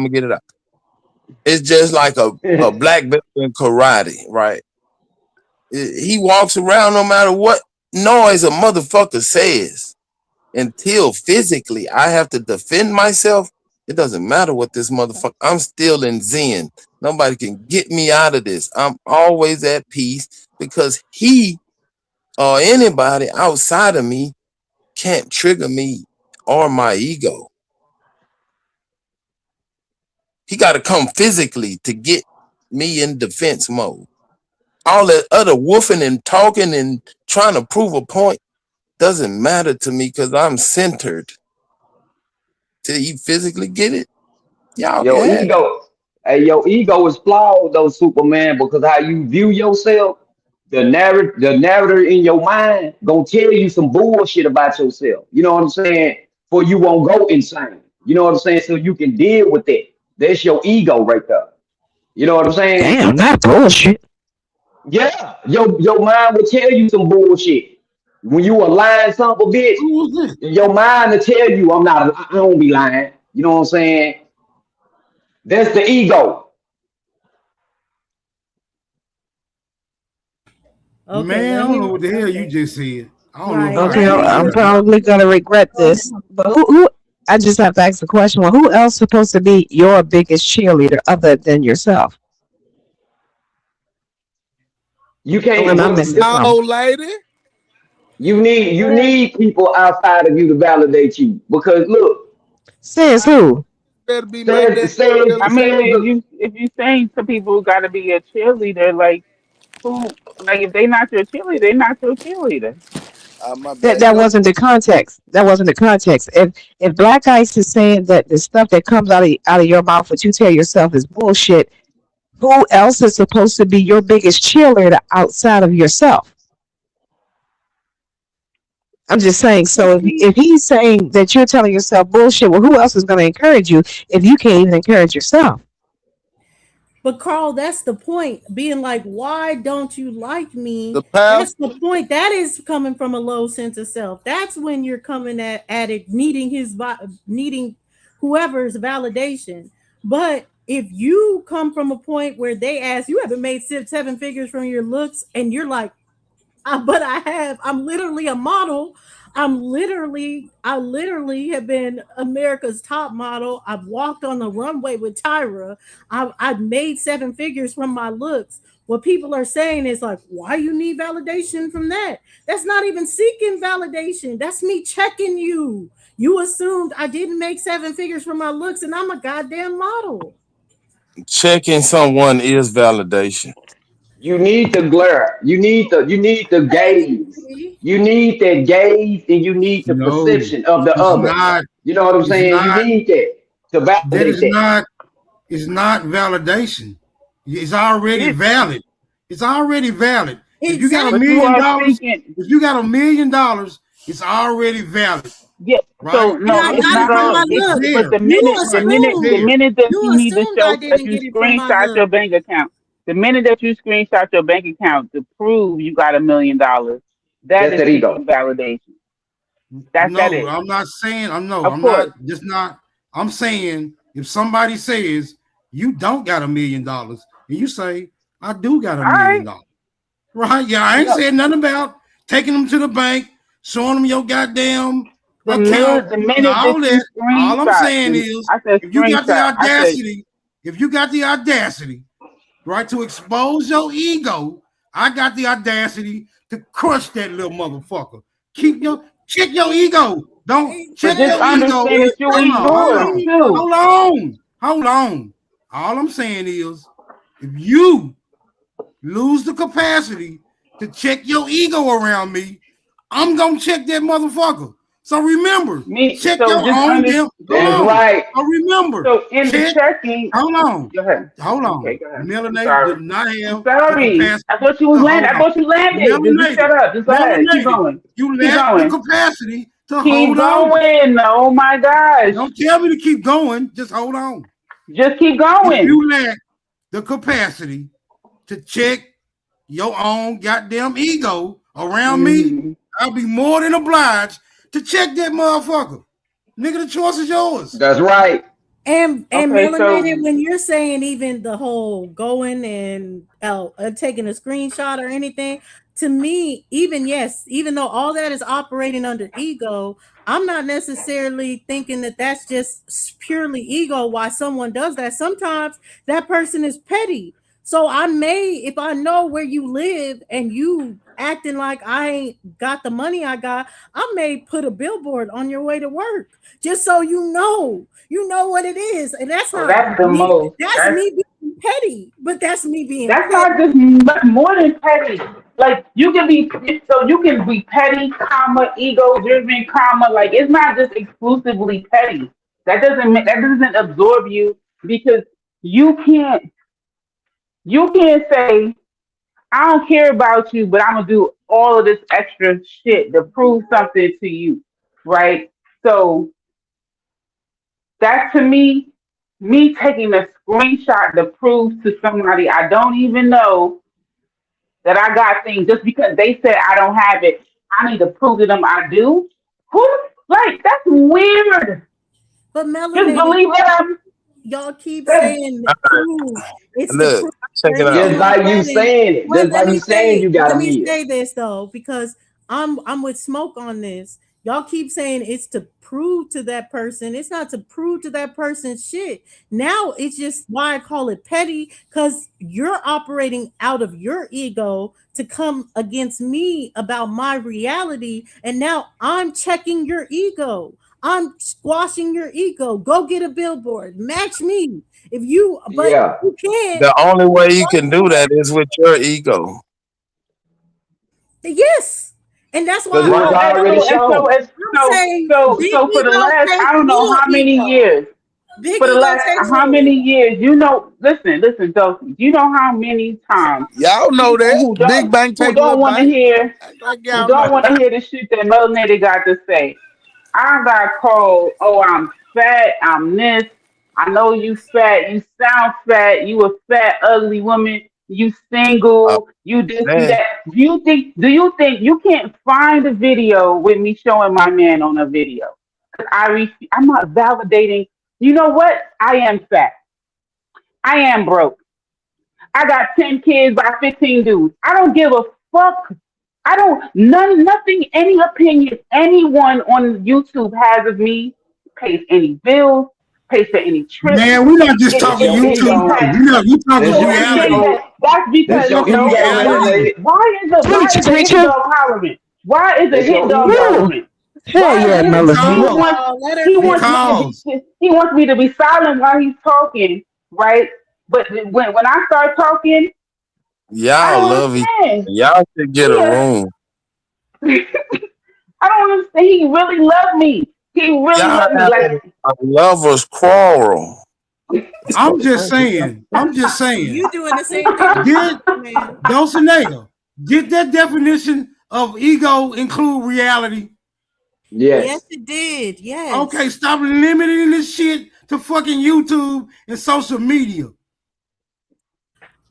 It's just like a black belt in karate, right? He walks around no matter what noise a motherfucker says. Until physically I have to defend myself, it doesn't matter what this motherfucker. I'm still in Zen. Nobody can get me out of this. I'm always at peace because he or anybody outside of me can't trigger me or my ego. He got to come physically to get me in defense mode. All that other woofing and talking and trying to prove a point doesn't matter to me because I'm centered. Till you physically get it, y'all Your get it. ego, your ego is flawed though, Superman, because how you view yourself, the narrator in your mind gonna tell you some bullshit about yourself. You know what I'm saying? For you won't go insane. You know what I'm saying? So you can deal with it. That's your ego right there. You know what I'm saying? Damn, not bullshit. Yeah, your mind will tell you some bullshit. When you a lying son of a bitch, your mind will tell you I don't be lying. You know what I'm saying? That's the ego. Okay, Man, I don't know what the hell you just said. I don't know. Okay, I'm probably gonna regret this, but who? I just have to ask the question. Well, who else is supposed to be your biggest cheerleader other than yourself? You can't. Old lady. You need people outside of you to validate you because look. Says who? Better be I mean, if you saying some people got to be a cheerleader, like who? Like if they not your cheerleader, they not your cheerleader. That wasn't the context. That wasn't the context. If Black Ice is saying that the stuff that comes out of your mouth, what you tell yourself is bullshit, who else is supposed to be your biggest cheerleader outside of yourself? I'm just saying. So if he's saying that you're telling yourself bullshit, well, who else is going to encourage you if you can't even encourage yourself? But Carl, that's the point. Being like, why don't you like me? That's the point. That is coming from a low sense of self. That's when you're coming at it, needing whoever's validation. But if you come from a point where they ask, you haven't made 7 figures from your looks, and you're like, but I'm literally a model. I literally have been America's top model. I've walked on the runway with Tyra. I've made 7 figures from my looks. What people are saying is like, why you need validation from that? That's not even seeking validation. That's me checking you. You assumed I didn't make 7 figures from my looks, and I'm a goddamn model. Checking someone is validation. You need to glare. You need the gaze. You need that gaze, and you need the No, perception of the it's other. not. You know what I'm It's saying? You not. need that to That validate is that. not. It's not validation. It's already valid. It's already valid. If you got $1 But you million, are speaking. if you got $1 million, it's already valid. Yeah. Right? So And no, I it's got it not from all. my It's look. but the You minute that you need to assumed I show that didn't you get it from my screenshot your look. bank account, the minute that you screenshot your bank account to prove you got $1 million, that That's is that ego. seeking validation. That No, is. I'm not saying. I'm Of course. not. Just not. I'm saying if somebody says you don't got $1 million, and you say I do got $1 million, right? Yeah, I ain't No. saying nothing about taking them to the bank, showing them your goddamn The account, minute and all that you that. All I'm screenshot, saying is, I said if you got the screenshot. I said audacity, right, to expose your ego, I got the audacity to crush that little motherfucker. Check your ego. Don't check just your ego. understand that you ignored it too. Hold on. All I'm saying is, if you lose the capacity to check your ego around me, I'm gonna check that motherfucker. So remember, check so your just own damn. That's right. So remember. So in the checking, hold on. Go ahead. Hold on. Okay, go ahead. Melanated did not have Sorry. the capacity. I thought you was landed. I thought you landed. Just shut up. Just go ahead. Keep going. You Keep lack going. the capacity to Keep hold on. going. Oh my gosh. Don't tell me to keep going. Just hold on. Just keep going. If you lack the capacity to check your own goddamn ego around me, I'll be more than obliged to check that motherfucker. Nigga, the choice is yours. That's right. And Okay, Melanated, when you're saying even the whole going and taking a screenshot or anything, to me, even though all that is operating under ego, I'm not necessarily thinking that that's just purely ego why someone does that. Sometimes that person is petty. So I may, if I know where you live and you acting like I ain't got the money I got, I may put a billboard on your way to work just so you know what it is. And that's not that's the me. most. That's me being petty, but that's me being That's petty. not just more than petty. Like you can be petty, ego driven, like it's not just exclusively petty. That doesn't absorb you because you can't say I don't care about you, but I'm gonna do all of this extra shit to prove something to you, right? So that to me taking a screenshot to prove to somebody I don't even know that I got things just because they said I don't have it, I need to prove to them I do. That's weird. But Just Melanated, believe that y'all keep saying prove. It's Look, the check it out. Just like you saying it. Just like you saying you got let a me meal. say this though, because I'm with Smoke on this. Y'all keep saying it's to prove to that person. It's not to prove to that person shit. Now it's just why I call it petty, because you're operating out of your ego to come against me about my reality. And now I'm checking your ego. I'm squashing your ego. Go get a billboard. Match me. If you, but Yeah. you can't. The only way you can do that is with your ego. Yes. And that's why Because it was already shown. So for the last I don't know how many years. For the last how many years, listen, so you know how many times Y'all know that Big Bang who take don't Little want to Bang. hear Like who y'all don't know. want to hear the shit that Melanated got to say. I got called, oh, I'm fat, I'm this. I know you fat, you sound fat, you a fat, ugly woman, you single, you this, you Man, that. Do you think you can't find a video with me showing my man on a video? Because I'm not validating. You know what? I am fat. I am broke. I got 10 kids by 15 dudes. I don't give a fuck. Nothing, any opinion anyone on YouTube has of me pays any bills, pays for any trips. Man, we're not just It, talking it, it, YouTube. it has, We talking so That's your I'm saying reality. ego. that's That's because your Talking ego, reality. melanated. why is a hit dog hollering? Why is a That's hit your dog ego. hollering? Hell Why is yeah, he he Melanie. wants Oh, let her he wants finish. me to Because he wants me to be silent while he's talking, right? But when I start talking, I Y'all don't love each other. understand. Y'all should get a Yeah. room. I don't understand. He really loved me. He really Y'all loved me. have Like a lovers quarrel. I'm just saying, You doing the same thing to get man. Dulcinea, get that definition of ego include reality. Yes, Yes. it did. Yes. Okay, stop limiting this shit to fucking YouTube and social media.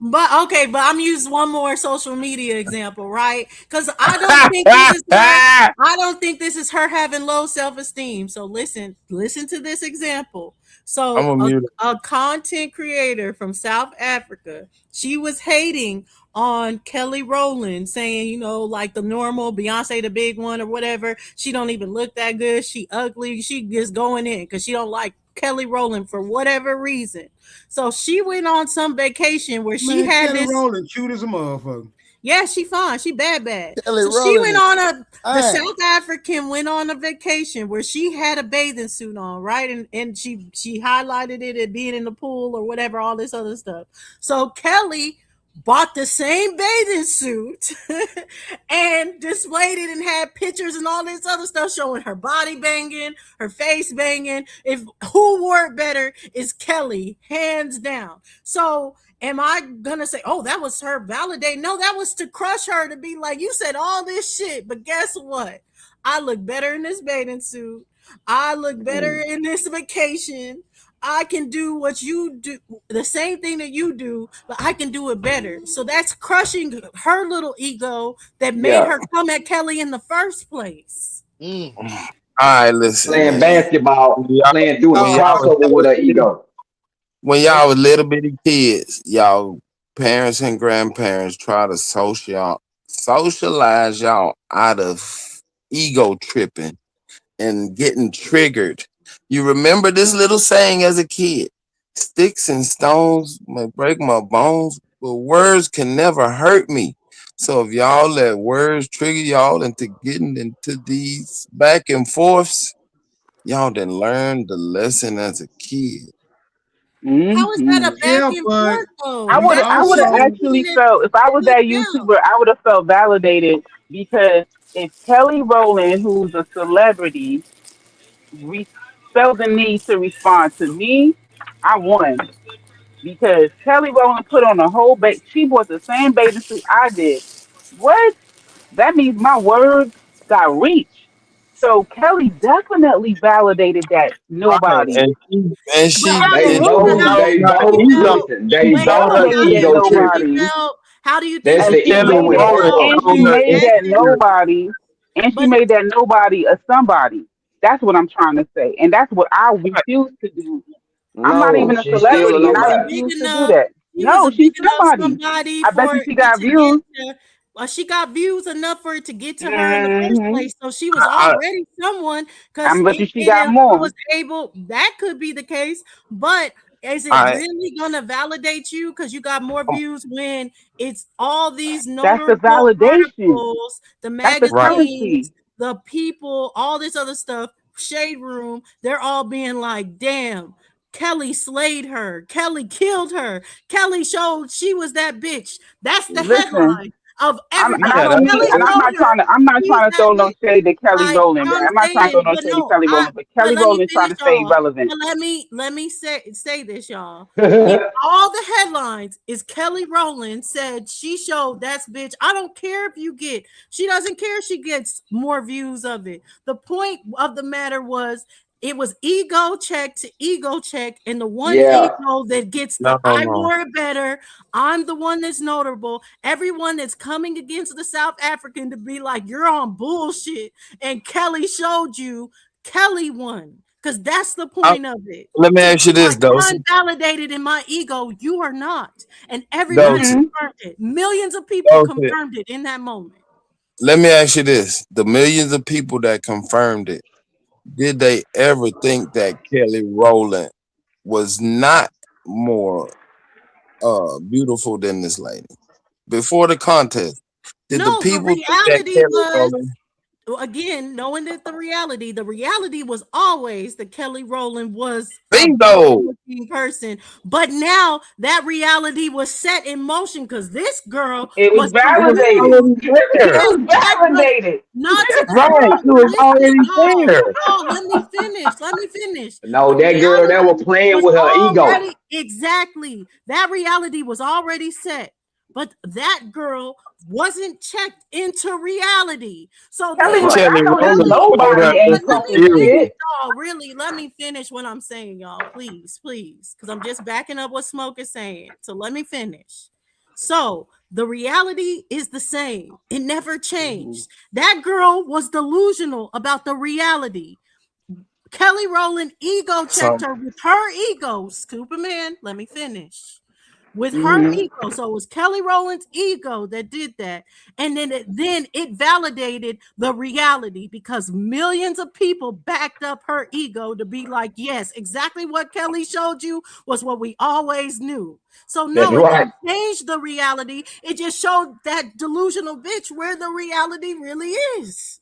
But okay, but I'm using one more social media example, right? Because I don't think this is her. I don't think this is her having low self-esteem. So listen to this example. I'm So gonna mute it. a content creator from South Africa, she was hating on Kelly Rowland, saying, you know, like the normal Beyonce, the big one or whatever. She don't even look that good. She ugly. She just going in because she don't like Kelly Rowland for whatever reason. So she went on some vacation where she Man, had Kelly this. Rowland cute as a motherfucker. Yeah, she fine. She bad. Kelly So she Rowland went is on the fine. South African went on a vacation where she had a bathing suit on, right? And she highlighted it at being in the pool or whatever, all this other stuff. So Kelly bought the same bathing suit and displayed it and had pictures and all this other stuff showing her body banging, her face banging. If who wore it better is Kelly, hands down. So am I gonna say, oh, that was her validate? No, that was to crush her, to be like, you said all this shit, but guess what? I look better in this bathing suit. I look better in this vacation. I can do what you do, the same thing that you do, but I can do it better. So that's crushing her little ego that made Yeah. her come at Kelly in the first place. All right, listen, Playing man. basketball, Oh, doing a When y'all was crossover with her ego. when y'all was little bitty kids, y'all parents and grandparents try to socialize y'all out of ego tripping and getting triggered. You remember this little saying as a kid: "Sticks and stones may break my bones, but words can never hurt me." So if y'all let words trigger y'all into getting into these back and forths, y'all didn't learn the lesson as a kid. How is that a back Yeah, and but forth though? I we would That's I would good. have also actually felt if I was that YouTuber, I would have felt validated because if Kelly Rowland, who's a celebrity, felt the need to respond to me, I won because Kelly Rowland put on a whole she bought the same bathing suit I did. What? That means my words got reach. So Kelly definitely validated that nobody. And But she how do They and you no, both, felt? no, they not How do both, you ego. felt? listen, they Wait, She hold both on. made How do that you ego how do you tripping. nobody. felt? How do you think That's And the she she ego made in that, her. and she her made that insecure. nobody, and she but made that nobody a somebody. That's what I'm trying to say, and that's what I refuse to do. I'm not No, even a she's still a celebrity, and I nobody. big refuse to do enough. that. She was No, a she's big enough somebody. somebody I bet for you it she got to get views. to. Well, she got views enough for it to get to her in the first Hmm place. So she was I, already someone. Because I bet you she got if I more. was able, that could be the case. But is it I, really gonna validate you because you got more views when it's all these That's the notable validation. articles, the That's the right. magazines, currency. the people, all this other stuff, shade room, they're all being like, damn, Kelly slayed her. Kelly killed her. Kelly showed she was that bitch. That's the Listen, headline of and I Yeah, everybody. don't that's mean, Kelly and it. I'm showed not her. trying to, I'm not She's trying to that throw no bitch. shade to Kelly Like Rowland. I'm I'm not trying to throw saying, no but shade to no, Kelly Rowland, but but Kelly let me Rowland trying finish, to stay y'all. relevant. But let me say this, y'all. If all the headlines is Kelly Rowland said she showed that's bitch, I don't care if you get. She doesn't care. She gets more views of it. The point of the matter was it was ego check to ego check, and the one Yeah. ego that gets the No, no, I no. wore it better. I'm the one that's notable. Everyone that's coming against the South African to be like, you're on bullshit. And Kelly showed you Kelly won. Because that's the I, point of it. let me To ask you be this, like, Dosey. I'm validated in my ego. You are not. And everybody Dosey, Hmm confirmed it. Millions of people Dosey, confirmed it in that moment. let me ask you this: the millions of people that confirmed it, did they ever think that Kelly Rowland was not more beautiful than this lady before the contest? Did the No, the people think that reality Kelly was, Rowland? again, knowing that the reality was always that Kelly Rowland was a Bingo. good-looking person. But now that reality was set in motion because this girl It was was validated. confused. It There. was validated. Not to the Right, girl. it was Listen, already there. let me finish. Let me finish. No, The that girl that was reality playing was with her ego. already exactly that reality was already set, but that girl wasn't checked into reality. So Kelly then was like, I Kelly know this Rowland showed her nobody this ain't let talking me finish, shit. y'all. Really, let me finish what I'm saying, y'all. Please, because I'm just backing up what Smoke is saying. So let me finish. So the reality is the same. It never changed. That girl was delusional about the reality. Kelly Rowland ego checked some. her with her ego. Superman, let me finish. With her Mm-hmm. ego. So it was Kelly Rowland's ego that did that. And then it validated the reality because millions of people backed up her ego to be like, yes, exactly what Kelly showed you was what we always knew. So That's no, it right. didn't change the reality. It just showed that delusional bitch where the reality really is.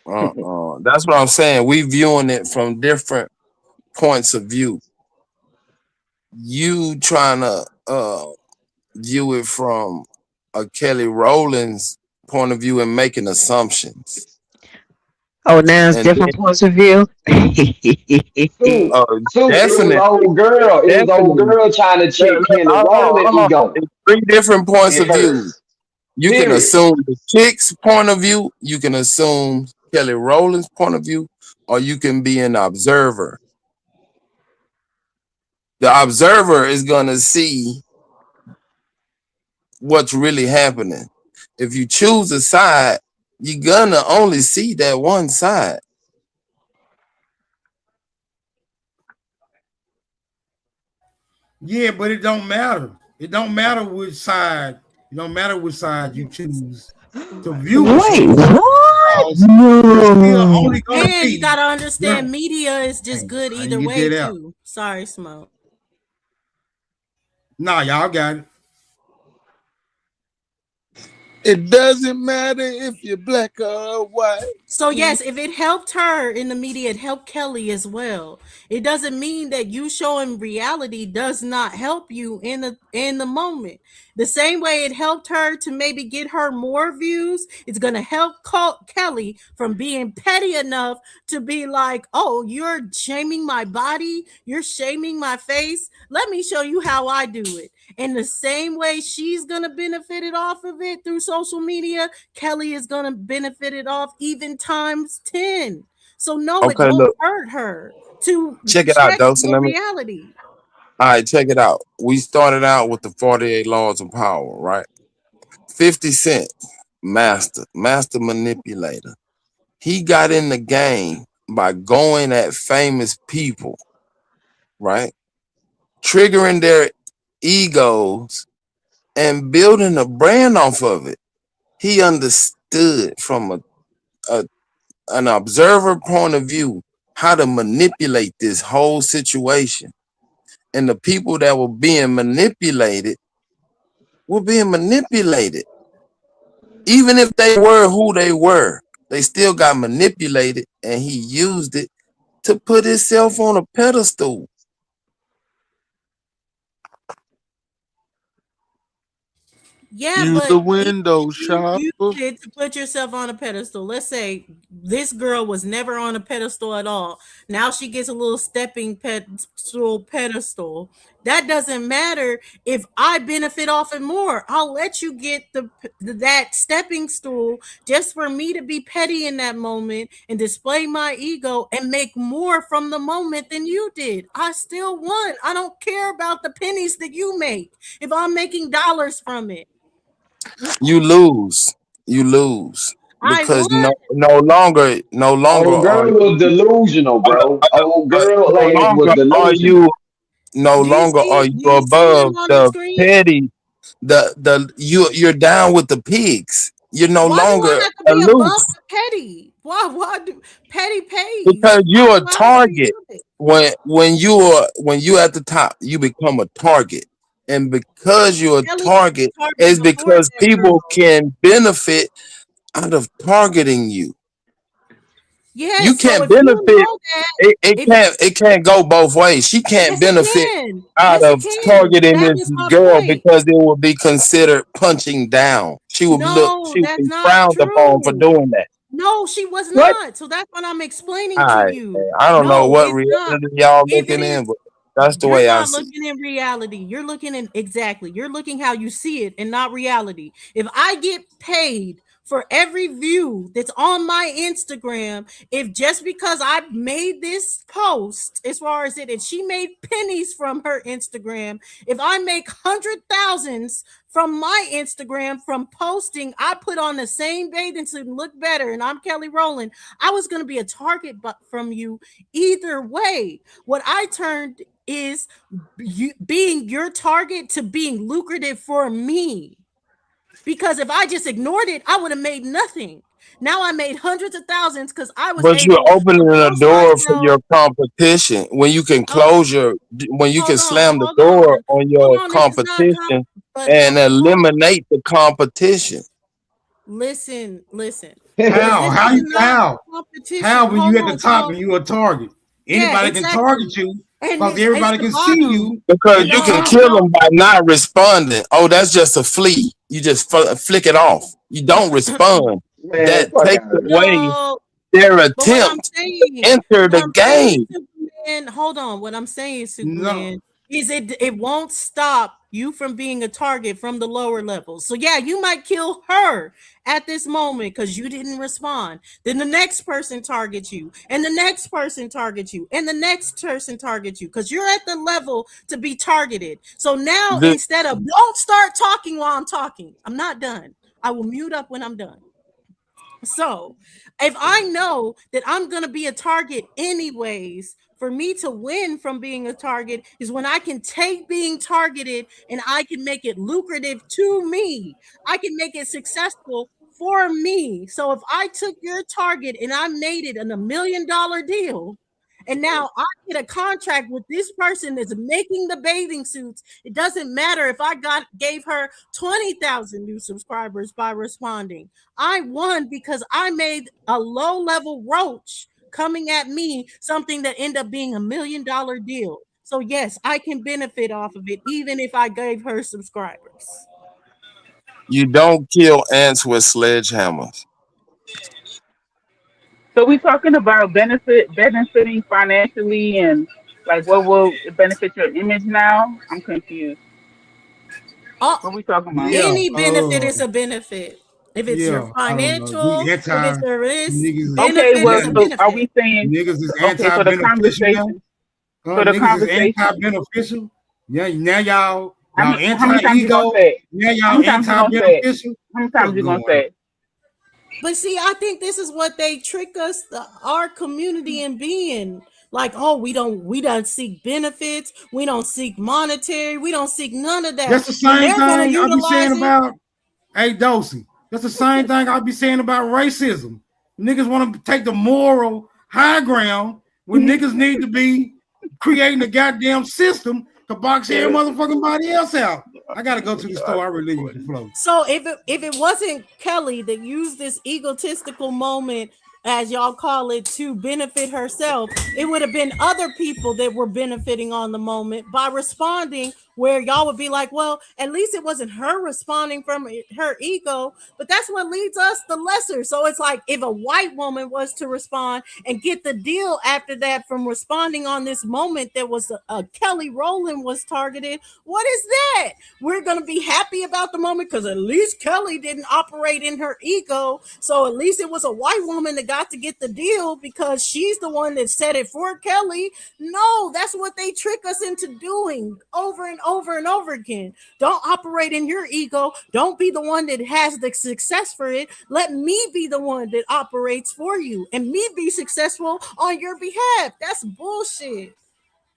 That's what I'm saying. We viewing it from different points of view. You trying to view it from a Kelly Rowland's point of view and making assumptions. Oh, now it's And then different points of view. Sue, it was definitely, old girl. It was old definitely. girl trying to check Kelly Hold on, Rowland hold on. ego It's three different points at of view. first. You can Period. assume the chick's point of view, you can assume Kelly Rowland's point of view, or you can be an observer. The observer is gonna see what's really happening. If you choose a side, you're gonna only see that one side. Yeah, but it don't matter. It don't matter which side. It don't matter which side you choose to view it Wait, from. what? You're still only gonna And you see. gotta understand, media is just good I either didn't way get that out. too. Sorry, Smoke. Nah, y'all got it. It doesn't matter if you're black or white. So yes, if it helped her in the media, it helped Kelly as well. It doesn't mean that you showing reality does not help you in the moment. The same way it helped her to maybe get her more views, it's gonna help Kelly from being petty enough to be like, "Oh, you're shaming my body, you're shaming my face. Let me show you how I do it." And the same way she's gonna benefit it off of it through social media, Kelly is gonna benefit it off even times 10. So no, it Okay, won't look, hurt her to check it out, check Dawson. the Let me. reality. All right, check it out. We started out with the 48 laws of power, right? 50 Cent, master manipulator. He got in the game by going at famous people, right? Triggering their egos and building a brand off of it. He understood from an observer point of view how to manipulate this whole situation. And the people that were being manipulated were being manipulated. Even if they were who they were, they still got manipulated, and he used it to put himself on a pedestal. Yeah, Use but the window you shopper. did to put yourself on a pedestal. Let's say this girl was never on a pedestal at all. Now she gets a little stepping pedestal. That doesn't matter if I benefit off it more. I'll let you get that stepping stool just for me to be petty in that moment and display my ego and make more from the moment than you did. I still won. I don't care about the pennies that you make if I'm making dollars from it. You lose. You lose. I Because won. no longer Old are girl was delusional, bro. Old girl ass was delusional. no Do you longer are see? you Do you see him above on the the screen? petty, you're down with the pigs. You're no Why do I longer have to be aloof above the petty? Why do petty pays? because Why you're a do I have to be target. above it? When you're at the top, you become a target, and because you're a Kelly was target, a target it's before because that, people girl. can benefit out of targeting you. Yes. You So can't if you benefit. know that, It can't go both ways. She can't yes, it benefit can. out Yes, it of can. targeting That this was my girl point. because it will be considered punching down. She would No, be that's not frowned upon for true. doing that. No, she was What? not. So that's what I'm explaining All to right, you. man. I don't know No, what it's not. reality y'all If it looking in, is, but that's the you're way I not see it. looking in reality. You're looking in exactly. You're looking how you see it and not reality. If I get paid for every view that's on my Instagram, if just because I made this post, as far as it, and she made pennies from her Instagram, if I make 100,000s from my Instagram from posting, I put on the same bathing suit and look better, and I'm Kelly Rowland, I was going to be a target from you either way. What I turned is being your target to being lucrative for me. Because if I just ignored it, I would have made nothing. Now I made hundreds of thousands because I was But you're able opening to a post door for myself. your competition when you can when you can slam the Hold door on. on your This is not competition but and eliminate the competition. listen. How? How Is you not how? competition. How when Hold you at the on. top So and you a target? yeah, Anybody can exactly. target you And because it's everybody the can see bottom. you. Because at you the can top. kill them by not responding. Oh, that's just a flea. You just flick it off. You don't respond. Man, That fuck takes out of here. away No, their but what I'm attempt saying, to enter the game. Superman, hold on. What I'm saying, No. Superman, is it won't stop you from being a target from the lower levels. So yeah, you might kill her at this moment because you didn't respond. Then the next person targets you, and the next person targets you, and the next person targets you because you're at the level to be targeted. So now The- instead of don't start talking while I'm talking, I'm not done. I will mute up when I'm done. So, if I know that I'm going to be a target anyways, for me to win from being a target is when I can take being targeted and I can make it lucrative to me. I can make it successful for me. So, if I took your target and I made it $1 million deal, and now I get a contract with this person that's making the bathing suits. It doesn't matter if I gave her 20,000 new subscribers by responding. I won because I made a low-level roach coming at me something that ended up being $1 million deal. So yes, I can benefit off of it even if I gave her subscribers. You don't kill ants with sledgehammers. So we talking about benefiting financially and like what will it benefit your image now? I'm confused. What we talking about? Yeah. Any benefit is a benefit. If it's your Yeah. I don't know. financial, We if it's your risk, niggas. Okay, benefit well, is a Yeah. so are we benefit. saying Niggas is okay? So the anti-beneficial now. conversation. So the Niggas is conversation. anti-beneficial. Yeah. Now y'all How many times you gonna anti-ego. say it? Now How y'all many times you gonna say it? anti-beneficial. How many times What's you gonna going say on? it? But see, I think this is what they trick us, our community, in being like, oh, we don't seek benefits, we don't seek monetary, we don't seek none of that. That's the And same they're gonna thing I be saying utilize it. about, hey, Dosey. That's the same thing I be saying about racism. Niggas want to take the moral high ground when niggas need to be creating a goddamn system to box every motherfucking body else out. I gotta go to the store. I relieve you the flow. So if it wasn't Kelly that used this egotistical moment, as y'all call it, to benefit herself, it would have been other people that were benefiting on the moment by responding, where y'all would be like, well, at least it wasn't her responding from her ego. But that's what leads us the lesser. So it's like if a white woman was to respond and get the deal after that from responding on this moment that was a Kelly Rowland was targeted, what is that? We're going to be happy about the moment because at least Kelly didn't operate in her ego. So at least it was a white woman that got to get the deal because she's the one that said it for Kelly. No, that's what they trick us into doing over and over and over again. Don't operate in your ego. Don't be the one that has the success for it. Let me be the one that operates for you and me be successful on your behalf. That's bullshit.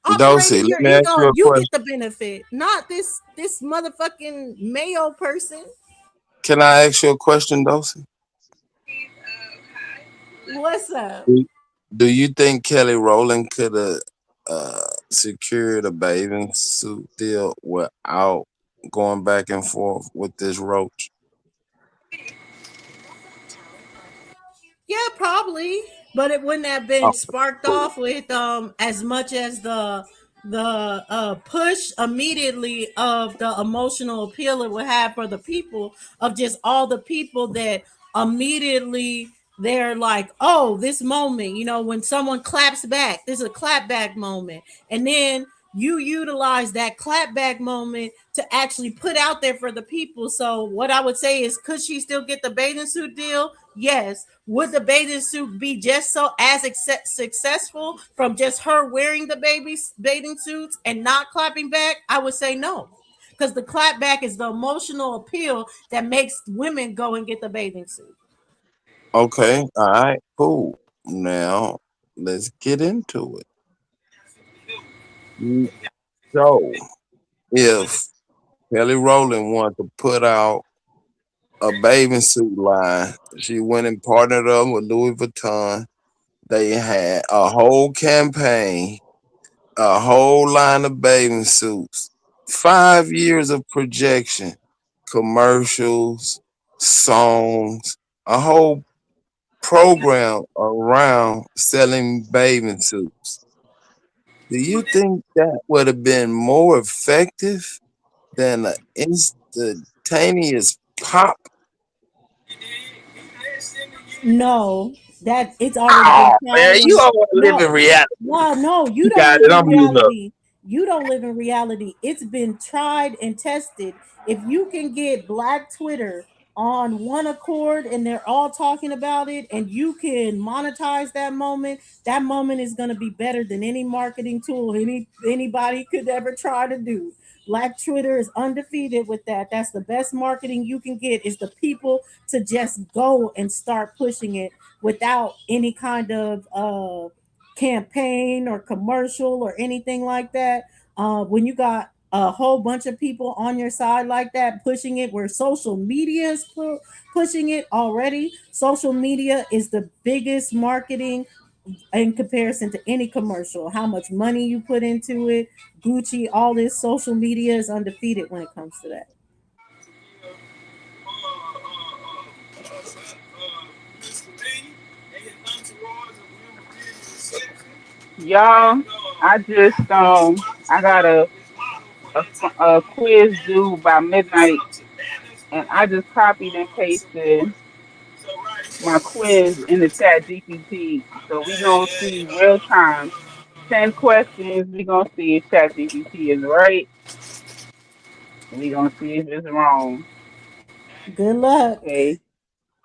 Operate Dosey, in let your me ask ego you a and you question. get the benefit, not this motherfucking Mayo person. Can I ask you a question, Dosey? What's up? Do you think Kelly Rowland could have secured a bathing suit deal without going back and forth with this roach? Yeah, probably, but it wouldn't have been Oh, sparked cool. off with as much as the push immediately of the emotional appeal it would have for the people, of just all the people that immediately they're like, oh, this moment, when someone claps back, this is a clap back moment, and then you utilize that clap back moment to actually put out there for the people. So what I would say is, could she still get the bathing suit deal? Yes. Would the bathing suit be just so as successful from just her wearing the bathing suits and not clapping back? I would say no, because the clap back is the emotional appeal that makes women go and get the bathing suit. Okay, all right, cool. Now let's get into it. So, if Kelly Rowland wanted to put out a bathing suit line, she went and partnered up with Louis Vuitton. They had a whole campaign, a whole line of bathing suits, 5 years of projection, commercials, songs, a whole program around selling bathing suits. Do you think that would have been more effective than an instantaneous pop? No, that it's already been Oh man, tried. you And always live no, in reality. no, you You don't got live it. in I'm muting up. reality. You don't live in reality. It's been tried and tested. If you can get Black Twitter on one accord and they're all talking about it, and you can monetize that moment is going to be better than any marketing tool anybody could ever try to do. Black Twitter is undefeated with that. That's the best marketing you can get, is the people to just go and start pushing it without any kind of campaign or commercial or anything like that. When you got a whole bunch of people on your side like that pushing it, where social media is pushing it already. Social media is the biggest marketing in comparison to any commercial. How much money you put into it, Gucci, all this social media is undefeated when it comes to that. Y'all, I just I got a quiz due by midnight, and I just copied and pasted my quiz in the chat GPT. So we gonna see real time. 10 questions. We gonna see if chat GPT is right. We gonna see if it's wrong. Good luck. Okay.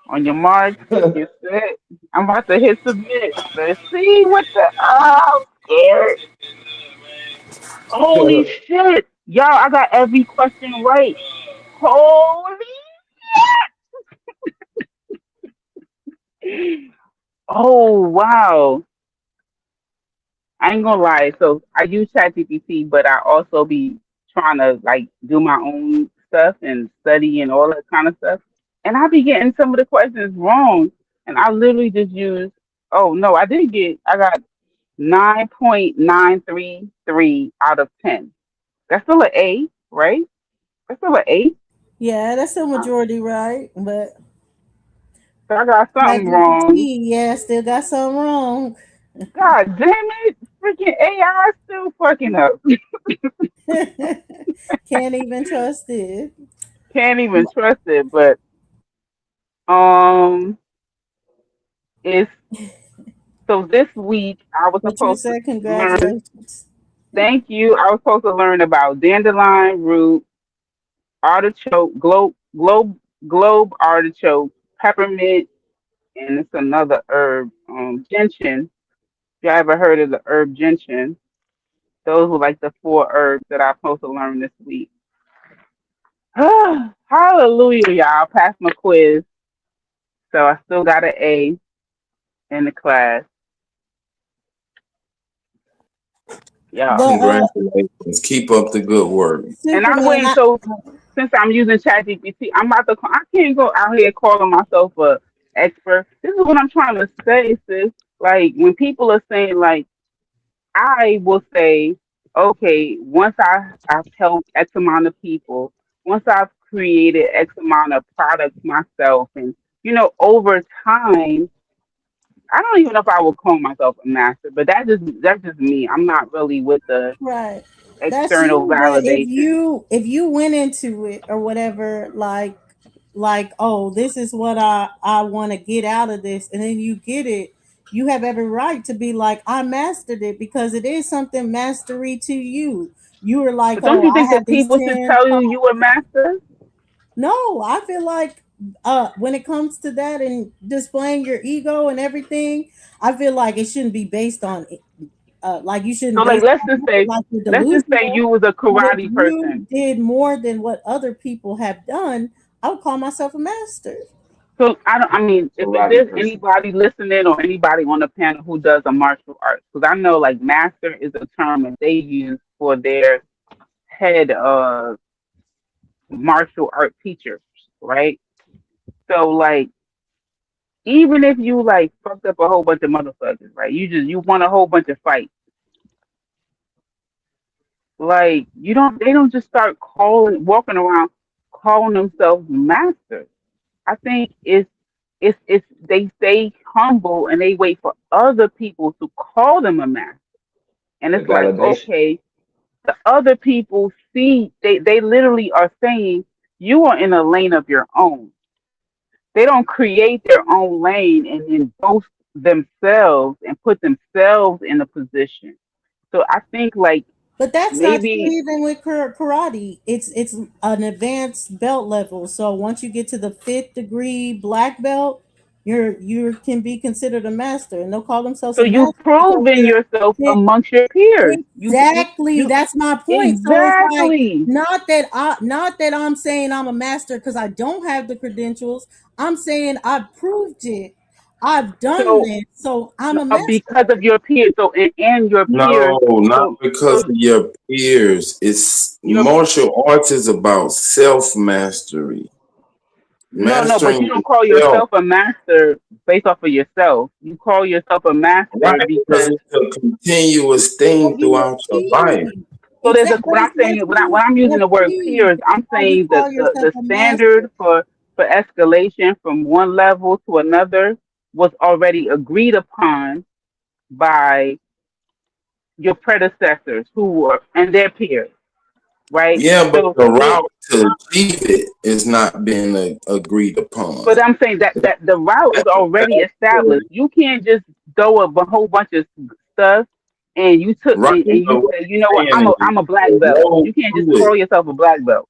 On your mark, get set. I'm about to hit submit. Let's see what the I'm scared. Holy shit. Y'all, I got every question right. Holy shit. Oh wow. I ain't gonna lie. So I use ChatGPT, but I also be trying to like do my own stuff and study and all that kind of stuff. And I be getting some of the questions wrong. And I literally just use, oh no, I got 9.933 out of 10. That's still an A, right? That's still an A. Yeah, that's the majority, right? But So I got something wrong. yeah, still got something wrong. God damn it. Freaking AI still fucking up. Can't even trust it. Can't even trust it, but it's so this week I was What you supposed to said, learn. congratulations. Thank you. I was supposed to learn about dandelion root, artichoke, globe artichoke, peppermint, and it's another herb, gentian. If you ever heard of the herb gentian, those were like the 4 herbs that I'm supposed to learn this week. Hallelujah, y'all. Passed my quiz. So I still got an A in the class. Yeah. But Congratulations. Keep up the good work. And I Superman, wait. So since I'm using ChatGPT, I'm about to. I can't go out here calling myself a expert. This is what I'm trying to say, sis. Like when people are saying like, I will say, okay, once I've helped X amount of people, once I've created X amount of products myself, and over time, I don't even know if I would call myself a master, but that's just me. I'm not really with the right. That's external you. But if validation. you went into it or whatever, like oh, this is what I want to get out of this, and then you get it, you have every right to be like, I mastered it, because it is something mastery to you. You were like, But don't oh, you I think have that these people should 10 tell you a master? No, I feel like when it comes to that and displaying your ego and everything, I feel like it shouldn't be based on like you So shouldn't like base let's it just on say like you're let's just say delusional. you was a But if karate you person. did more than what other people have done, I would call myself a master. So I mean, if Karate there's person. anybody listening or anybody on the panel who does a martial arts, because I know like master is a term that they use for their head martial art teachers, right? So like even if you like fucked up a whole bunch of motherfuckers, right? You won a whole bunch of fights. Like they don't just start walking around calling themselves masters. I think it's they stay humble and they wait for other people to call them a master. And The it's like, validation. okay, the other people see they literally are saying you are in a lane of your own. They don't create their own lane and then boast themselves and put themselves in a position. So I think like But that's not true maybe even with karate. It's an advanced belt level. So once you get to the 5th degree black belt, you can be considered a master, and they'll call themselves so a you've master because proven they're yourself fifth. amongst your peers. Exactly. You That's my point. So it's like exactly. not that I'm saying I'm a master because I don't have the credentials. I'm saying I've proved it. I've done So this. So I'm a master. because of your peers. So and your peers. No, not because So of your peers. It's your martial arts is about self mastery, no, but you mastering don't call yourself. yourself a master based off of yourself. You call yourself a master Right, because because it's a continuous thing You throughout your life. achieve. so there's a Exactly. what I'm saying when I'm using the word Achieve. peers, I'm How you saying that call the yourself a master. standard for escalation from one level to another was already agreed upon by your predecessors who were and their peers, right? Yeah, but So the route to achieve it is not being agreed upon. but I'm saying that the route is already established. You can't just throw a whole bunch of stuff and you took Right. and you So what say, you know what, I'm saying is I'm a black the belt. road You can't just to it. call yourself a black belt.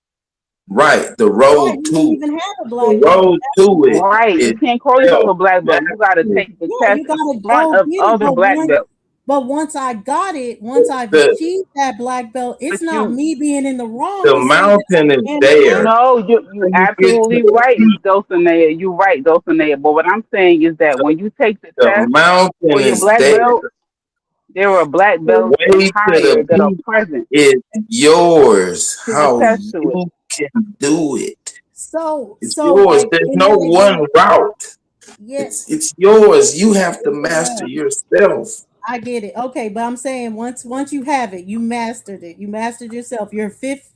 Right, the Right. road You don't to even have a the black belt. road That's to the it point. Right. is You can't call yourself a black belt. You gotta self-mastery. take the Yeah, test you in gotta front go of get it. other black belts. But once I got it, once I've The achieved that black belt, it's But not you me being in the wrong the to say that mountain is I am a there. master. no, you When you get to absolutely the right, peak, Dulcinea. You're right, Dulcinea. But what I'm saying is that when you take the the test for mountain your is black there. belt, there are black The belts way to higher the that are peak present is yours. to How attest to it. you can do it. It's So yours. like There's in no that one example, route. yeah, It's yours. You have to yeah. master yourself. I get it. Okay, but I'm saying once you have it, you mastered it. You mastered yourself. You're a fifth.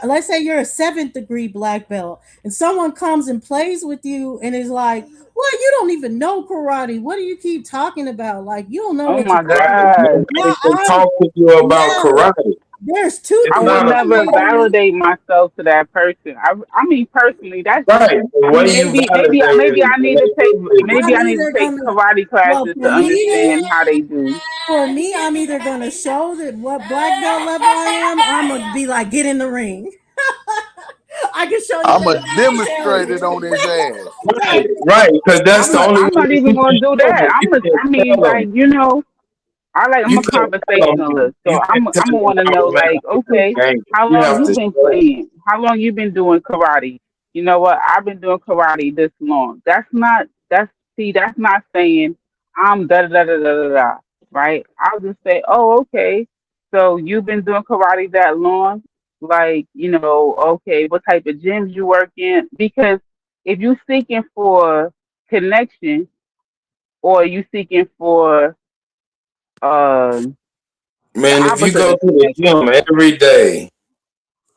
Let's say you're a 7th degree black belt, and someone comes and plays with you and is like, "Well, you don't even know karate. What do you keep talking about? Like you don't know Oh what you're my talking about." God. Now Nobody can talk to you about now karate. there's two It's I things would not a to never fight. me. validate myself to that person. I mean personally, that's Right. The I way mean you maybe validate maybe is I the need to way take they I'm maybe I need to either take gonna karate well classes to understand how they do. for me, I'm either gonna show that what black belt level I am, or I'm gonna be like, get in the ring. I can show you I'm that going to I can tell demonstrate it on you. his ass. Right, right, because that's the only I'm way not you even can gonna do show that. them. You I can mean tell them. like, I'm You a can tell them. conversationalist. So You can tell I'm gonna them wanna how know to like, master the okay, game. how You long have you to been show them. playing? How long you been doing karate? You know what? I've been doing karate this long. That's not saying I'm da da da da da da, right? I'll just say, oh, okay. So you've been doing karate that long? Like, okay, what type of gyms you work in? Because if you seeking for connection or you seeking for the Man, if you opposite go of to the connection, gym every day,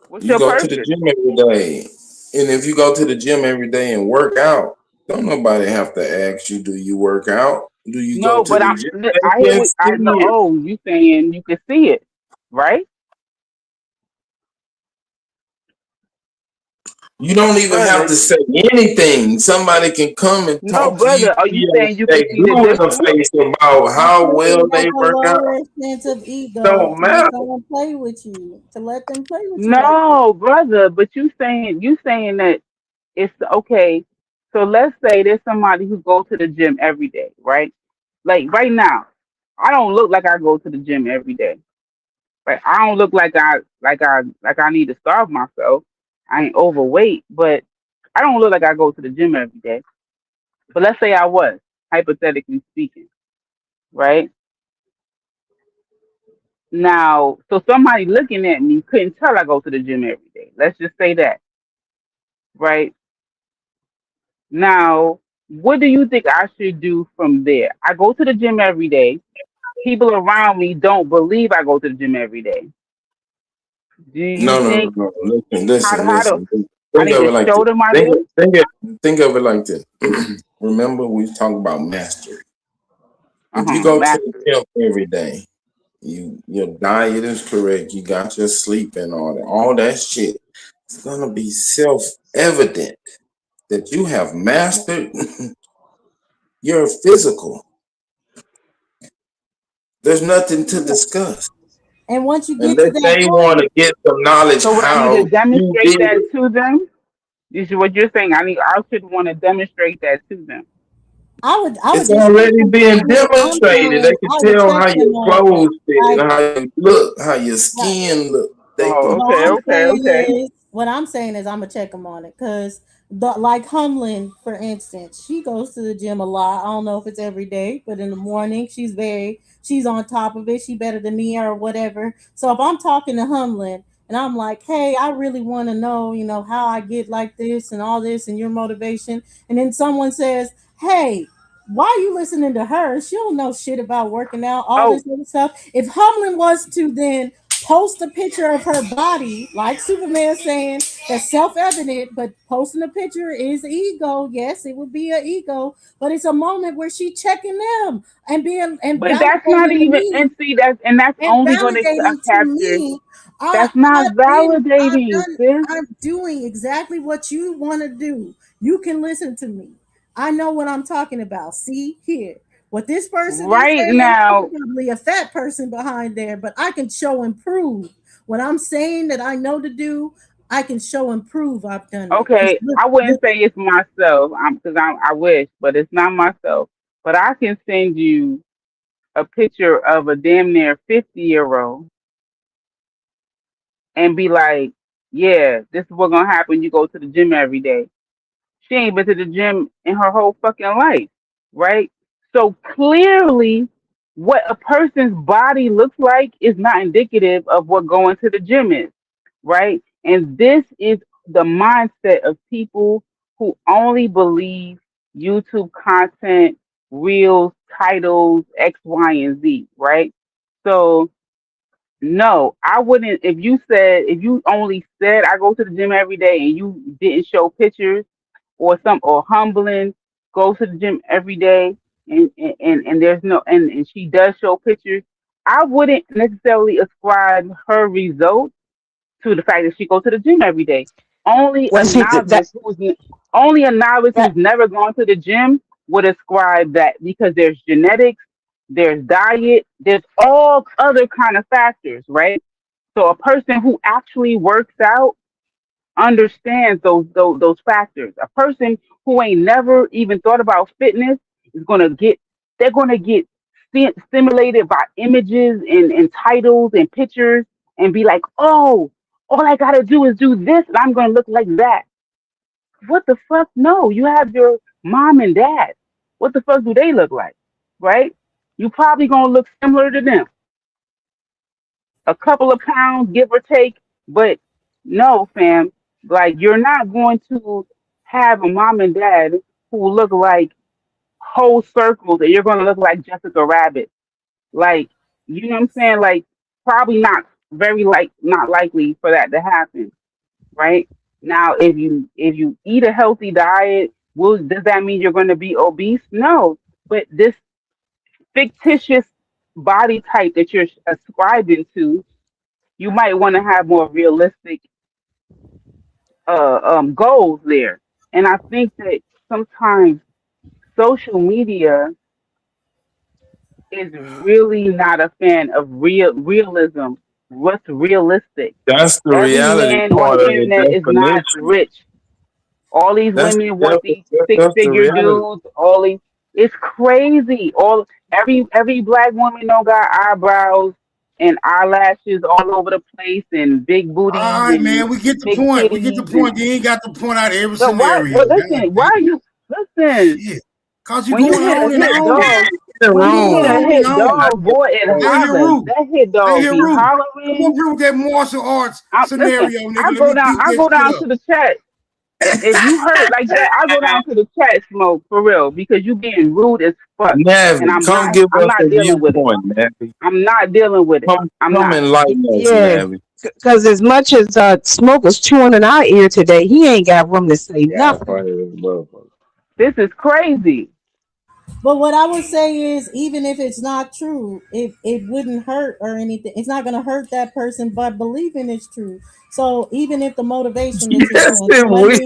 what's you your go to the purpose? gym every day, and if you go to the gym every day and work out, don't nobody have to ask you, do you work out? Do you go No, to but the gym? They I hear can what see I know. it. Oh, you saying you can see it, right? You don't even have Brother, to say anything. Somebody can come and no, talk to you brother. Are you till saying you can they see the blue in the difference? face about I how think well that's they a work out. lower sense of ego Don't to let matter. someone play with you, to let them play with you like that. No, brother. But you saying that it's okay. So let's say there's somebody who goes to the gym every day, right? Like right now, I don't look like I go to the gym every day. Right? I don't look like I need to starve myself. I ain't overweight, but I don't look like I go to the gym every day. But let's say I was, hypothetically speaking, right? Now, so somebody looking at me couldn't tell I go to the gym every day. Let's just say that, right? Now, what do you think I should do from there? I go to the gym every day. People around me don't believe I go to the gym every day. Do you No, no, no, think no. Listen, how listen, how do listen. I Think need of to it like show this. them I Think, do? think of it like this. Remember, we talked about mastery. If you go to the Mastery. gym every day, your diet is correct, you got your sleep and all that shit. It's gonna be self-evident that you have mastered your physical. There's nothing to discuss And once you get to unless that they want point, to get some knowledge So would I need to how you demonstrate did that it. to them? This is what you're saying. I should want to demonstrate that to them. I would It's just check already them being on it. I'm demonstrated. They saying can I would tell check how your them on it. clothes fit Like, and how you look, how your like skin look. They Oh, can. okay, okay, okay. what I'm saying is I'm gonna check them on it because like Humlin, for instance, she goes to the gym a lot. I don't know if it's every day, but in the morning she's on top of it. She better than me or whatever. So if I'm talking to Humlin and I'm like, hey, I really want to know, how I get like this and all this and your motivation, and then someone says, hey, why are you listening to her? She don't know shit about working out, all Oh, this other stuff. If Humlin was to then post a picture of her body, like Superman saying that's self-evident, but posting a picture is ego. Yes, it would be an ego, but it's a moment where she checking them and being and but that's not validating to even. me And see, that's and only going to validating to capture. me. That's not I've validating, done, sis. I'm doing exactly what you want to do. You can listen to me. I know what I'm talking about. See here. What this person is Right saying, now, there's probably a fat person behind there, but I can show and prove. What I'm saying that I know to do, I can show and prove I've done it. Just okay, look, I look. wouldn't say it's myself, because I wish, but it's not myself. But I can send you a picture of a damn near 50-year-old and be like, yeah, this is what's gonna happen. You go to the gym every day. She ain't been to the gym in her whole fucking life, right? So clearly, what a person's body looks like is not indicative of what going to the gym is, right? And this is the mindset of people who only believe YouTube content, reels, titles, X, Y, and Z, right? So no, I wouldn't. If you only said I go to the gym every day and you didn't show pictures or humbling, goes to the gym every day and there's no and she does show pictures, I wouldn't necessarily ascribe her results to the fact that she goes to the gym every day. Only a Well, see novice who's never gone to the gym would ascribe that because there's genetics, there's diet, there's all other kind of factors, right? So a person who actually works out understands those factors. A person who ain't never even thought about fitness is gonna get stimulated by images and titles and pictures and be like, oh, all I gotta do is do this and I'm gonna look like that. What the fuck? No, you have your mom and dad. What the fuck do they look like? Right? You probably gonna look similar to them. a couple of pounds, give or take. But no, fam, like you're not going to have a mom and dad who look like whole circles, and you're going to look like Jessica Rabbit. Like, you know what I'm saying? Like, probably not not likely for that to happen, right? Now, if you eat a healthy diet, does that mean you're going to be obese? No, but this fictitious body type that you're ascribing to, you might want to have more realistic goals there. And I think that sometimes social media is really not a fan of realism. What's realistic? That's the Every reality man on part the of the internet is not definition. rich. All these That's women want that's, these six that's the figure reality. dudes. It's crazy. Every black woman don't got eyebrows and eyelashes all over the place and big All booties right, and man. We get the big point. We get the titties and point. You ain't got to point out every but why? scenario. But God listen, why are damn. you listen? Shit. Cause you When you going hit a on and hit on. dog, You're when you hit a On wrong. and hit on. dog, boy, it Hey, here, hollers. Root. That hit Hey, dog here, be Root. Come hollering. up here with that martial arts Listen, scenario, nigga. Let me beat I that go shit down up. to the chat. If you hurt like that, I go down to the chat, Smoke, for real, because you being rude as fuck, and Navi, come give I'm us not a dealing with it. viewpoint, Navi. I'm not dealing with it. I'm Come not. enlighten us, Yeah, Navi. because as much as Smoke was chewing in our ear today, he ain't got room to say Yeah, nothing. part of this motherfucker. This is crazy. But what I would say is, even if it's not true, it wouldn't hurt or anything. It's not going to hurt that person, but believing it's true. So even if the motivation that you're Yes, saying, it so let me,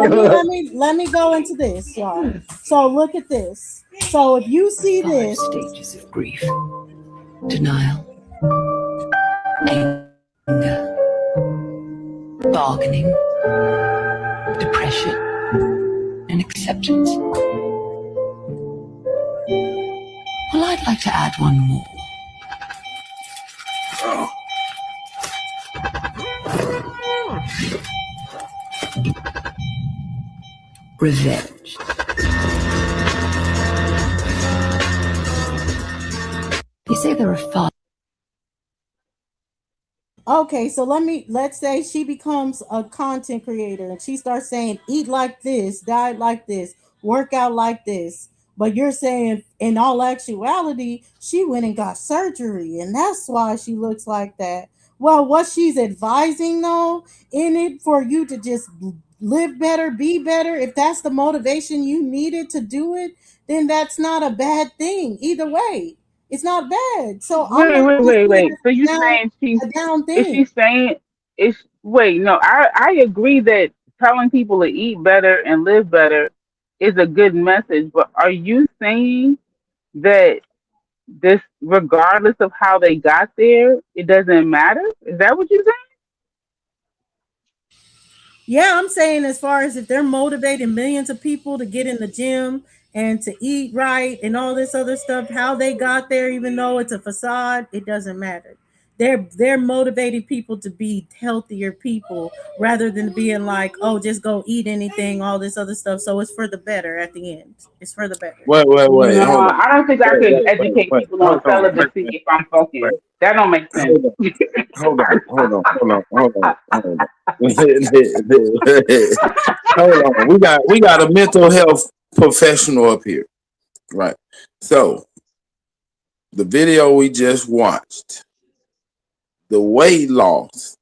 will. no, let me go into this, y'all. So look at this. So if you see this, Stages of grief: denial, anger, bargaining, depression, and acceptance. Well, I'd like to add one more. Revenge. They say there are five. okay, so let's say she becomes a content creator and she starts saying, eat like this, diet like this, work out like this. But you're saying in all actuality, she went and got surgery, and that's why she looks like that. Well, what she's advising though, in it for you to just live better, be better, if that's the motivation you needed to do it, then that's not a bad thing. Either way, it's not bad. So I'm not gonna see it Wait. So you as saying a down is thing. she saying is wait, no, I agree that telling people to eat better and live better is a good message, but are you saying that this regardless of how they got there, it doesn't matter? Is that what you're saying? Yeah, I'm saying as far as if they're motivating millions of people to get in the gym and to eat right and all this other stuff, how they got there, even though it's a facade, it doesn't matter. They're motivating people to be healthier people rather than being like, oh, just go eat anything, all this other stuff. So it's for the better at the end. It's for the better. Wait, No, hold on. I don't think I could educate people on Hold on. celibacy if I'm fucking. That don't make sense. Hold on. Hold on. We got a mental health professional up here. Right. So the video we just watched, the weight loss.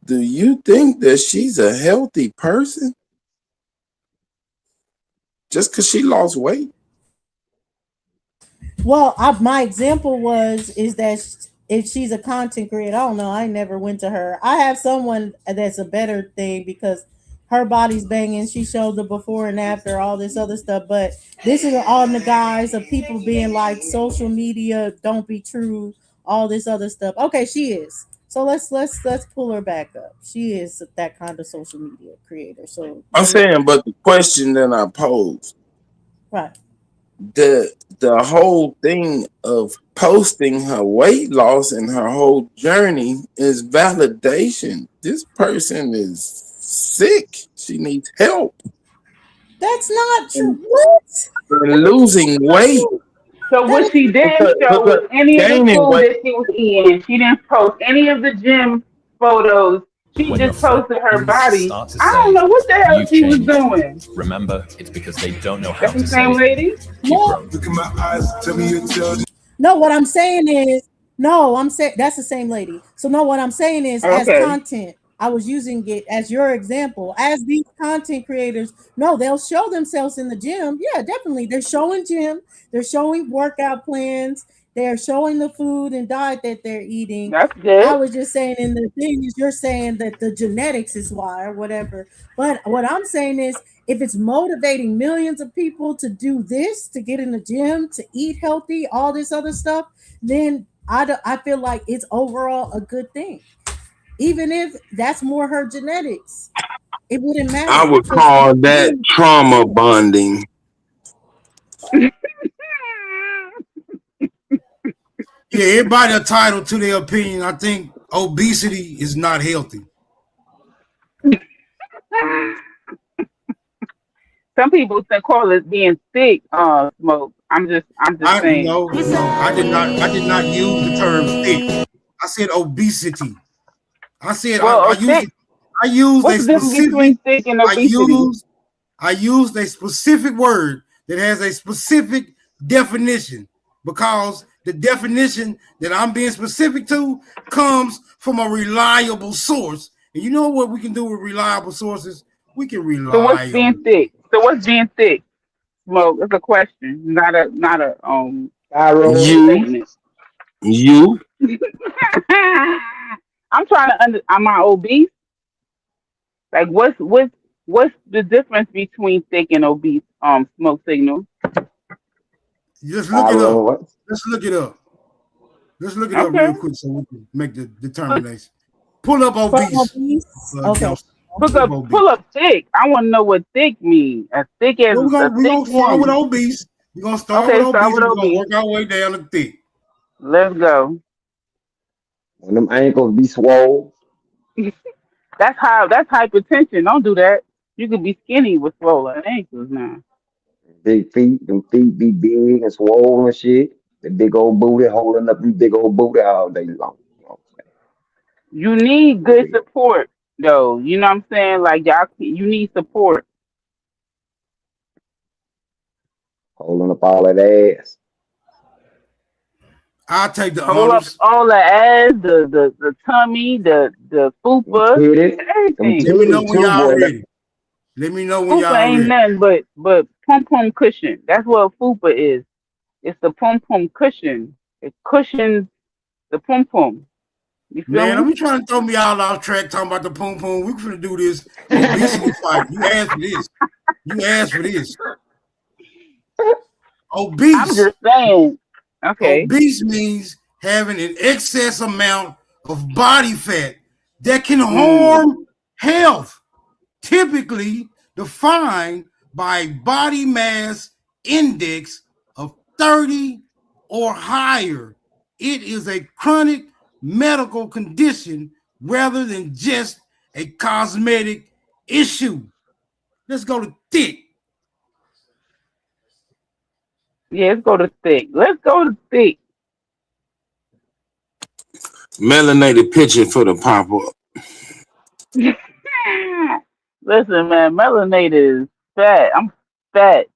Do you think that she's a healthy person? Just because she lost weight? Well, my example is that if she's a content creator, I don't know. I never went to her. I have someone that's a better thing because her body's banging. She showed the before and after, all this other stuff. But this is all in the guise of people being like, social media don't be true, all this other stuff. Okay, she is. So let's pull her back up. She is that kind of social media creator. So I'm saying, but the question that I posed, right. The whole thing of posting her weight loss and her whole journey is validation. This person is sick. She needs help. That's not true. What? And losing weight. So what she didn't show was any of the food that she was eating. She didn't post any of the gym photos. She When your just posted her friends body. start to I don't say know what the hell you've she was changed, doing. remember it's because they don't know how That's to the same say lady? keep No, growing. Look in my eyes, tell me you tell. no, what I'm saying is, no, I'm saying that's the same lady. So no, what I'm saying is, as Okay. content, I was using it as your example. As these content creators, no, they'll show themselves in the gym. Yeah, definitely. They're showing gym, they're showing workout plans, they're showing the food and diet that they're eating. That's I good. was just saying, in the thing is, you're saying that the genetics is why or whatever. But what I'm saying is, if it's motivating millions of people to do this, to get in the gym, to eat healthy, all this other stuff, then I feel like it's overall a good thing. Even if that's more her genetics, it wouldn't matter. I would because call that then- trauma bonding. Yeah, everybody entitled to their opinion. I think obesity is not healthy. Some people call it being sick, smoke. I'm just saying. No, I did not use the term thick. I said obesity. I said Well, I used what's a the difference specific between thick and obesity? I used a specific word that has a specific definition, because the definition that I'm being specific to comes from a reliable source. And you know what we can do with reliable sources? We can rely So what's being thick? So what's being thick? Smoke. It's a question, not a statement. You. I'm trying to am I obese? Like what's the difference between thick and obese? Smoke signal. Just look it up. Let's look it up. Let's look it up real quick so we can make the determination. Pull up obese. Okay. Pull up thick. I want to know what thick means. As thick as we're gonna start with obese. We're gonna start with obese. We're gonna work our way down to thick. Let's go. When them ankles be swole. That's hypertension. Don't do that. You could be skinny with swollen ankles now. Big feet, them feet be big and swollen and shit. The big old booty holding up them big old booty all day long. You need good support, though. You know what I'm saying? Like you need support. Holding up all that ass. I'll take the hold up all the ass, the tummy, the fupa, everything. Let me know when y'all ready. Let me know when y'all Fupa ain't ready. nothing but pom pom cushion. That's what fupa is. It's the pom pom cushion. It cushions the pom pom. You feel Man, me? I'm trying to throw me all off track talking about the pom pom. We're gonna do this obesity fight. You asked for this. You asked for this. Obese. I'm just saying. Okay. Obese means having an excess amount of body fat that can harm health, typically defined by body mass index of 30 or higher. It is a chronic medical condition rather than just a cosmetic issue. Let's go to thick. Yeah, let's go to thick. Let's go to thick. Melanated picture for the pop up. Listen, man, melanated is fat. I'm fat.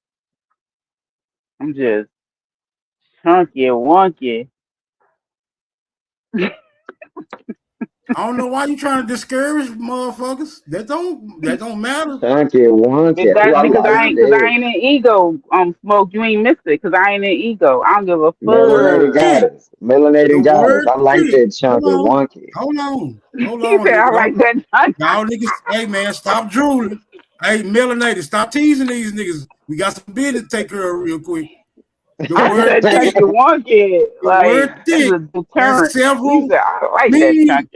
I'm just chunky and wonky. I don't know why you trying to discourage motherfuckers. That don't matter. Thank you, one. Because I ain't in ego. Smoke, you ain't missed it. Because I ain't in ego. I don't give a fuck. Melanated goddess. Melanated goddess. I like that chunky wonky. Hold on. He said, I like that chunky. Y'all niggas, hey man, stop drooling. Hey, melanated, stop teasing these niggas. We got some business to take care of real quick. The word thick. Has several meanings.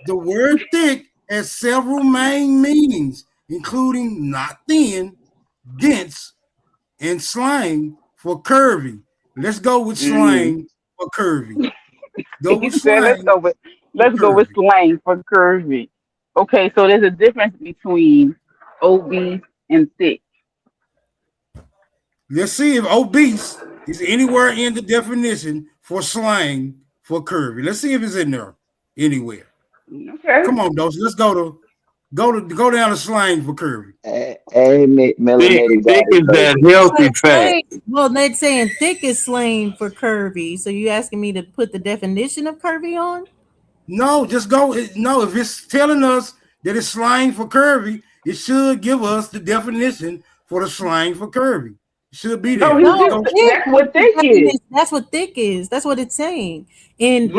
The word thick has several main meanings, including not thin, dense, and slang for curvy. Let's go with slang for curvy. Let's go with slang for curvy. Okay, so there's a difference between obese and thick. Let's see if obese Is it anywhere in the definition for slang for curvy? Let's see if it's in there anywhere. Okay. Come on, Dose. Let's go down to slang for curvy. Hey, melanated Thick is that healthy fat. Well, they're saying thick is slang for curvy. So you asking me to put the definition of curvy on? No, just go. No, if it's telling us that it's slang for curvy, it should give us the definition for the slang for curvy. It should be there. No, that's what thick is. That's what thick is. That's what it's saying. And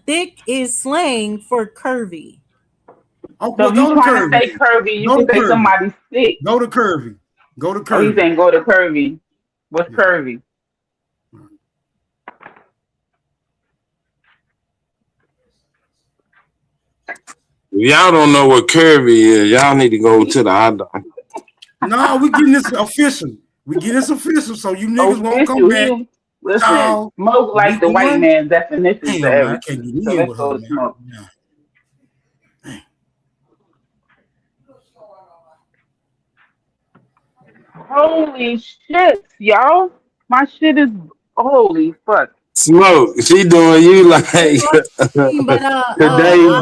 thick is slang for curvy. Oh, so if you trying to say curvy, you can say somebody's thick. Go to curvy. Go to curvy. Oh, he's saying go to curvy. What's curvy? Y'all don't know what curvy is. Y'all need to go to the eye doctor. No, we getting this official. We get this official, so you niggas won't come back. Listen, smoke like the white man's definition for everything. I can't get So in let's with go her to smoke. now. Holy shit, y'all! My shit is holy fuck. Smoke, she doing you like today's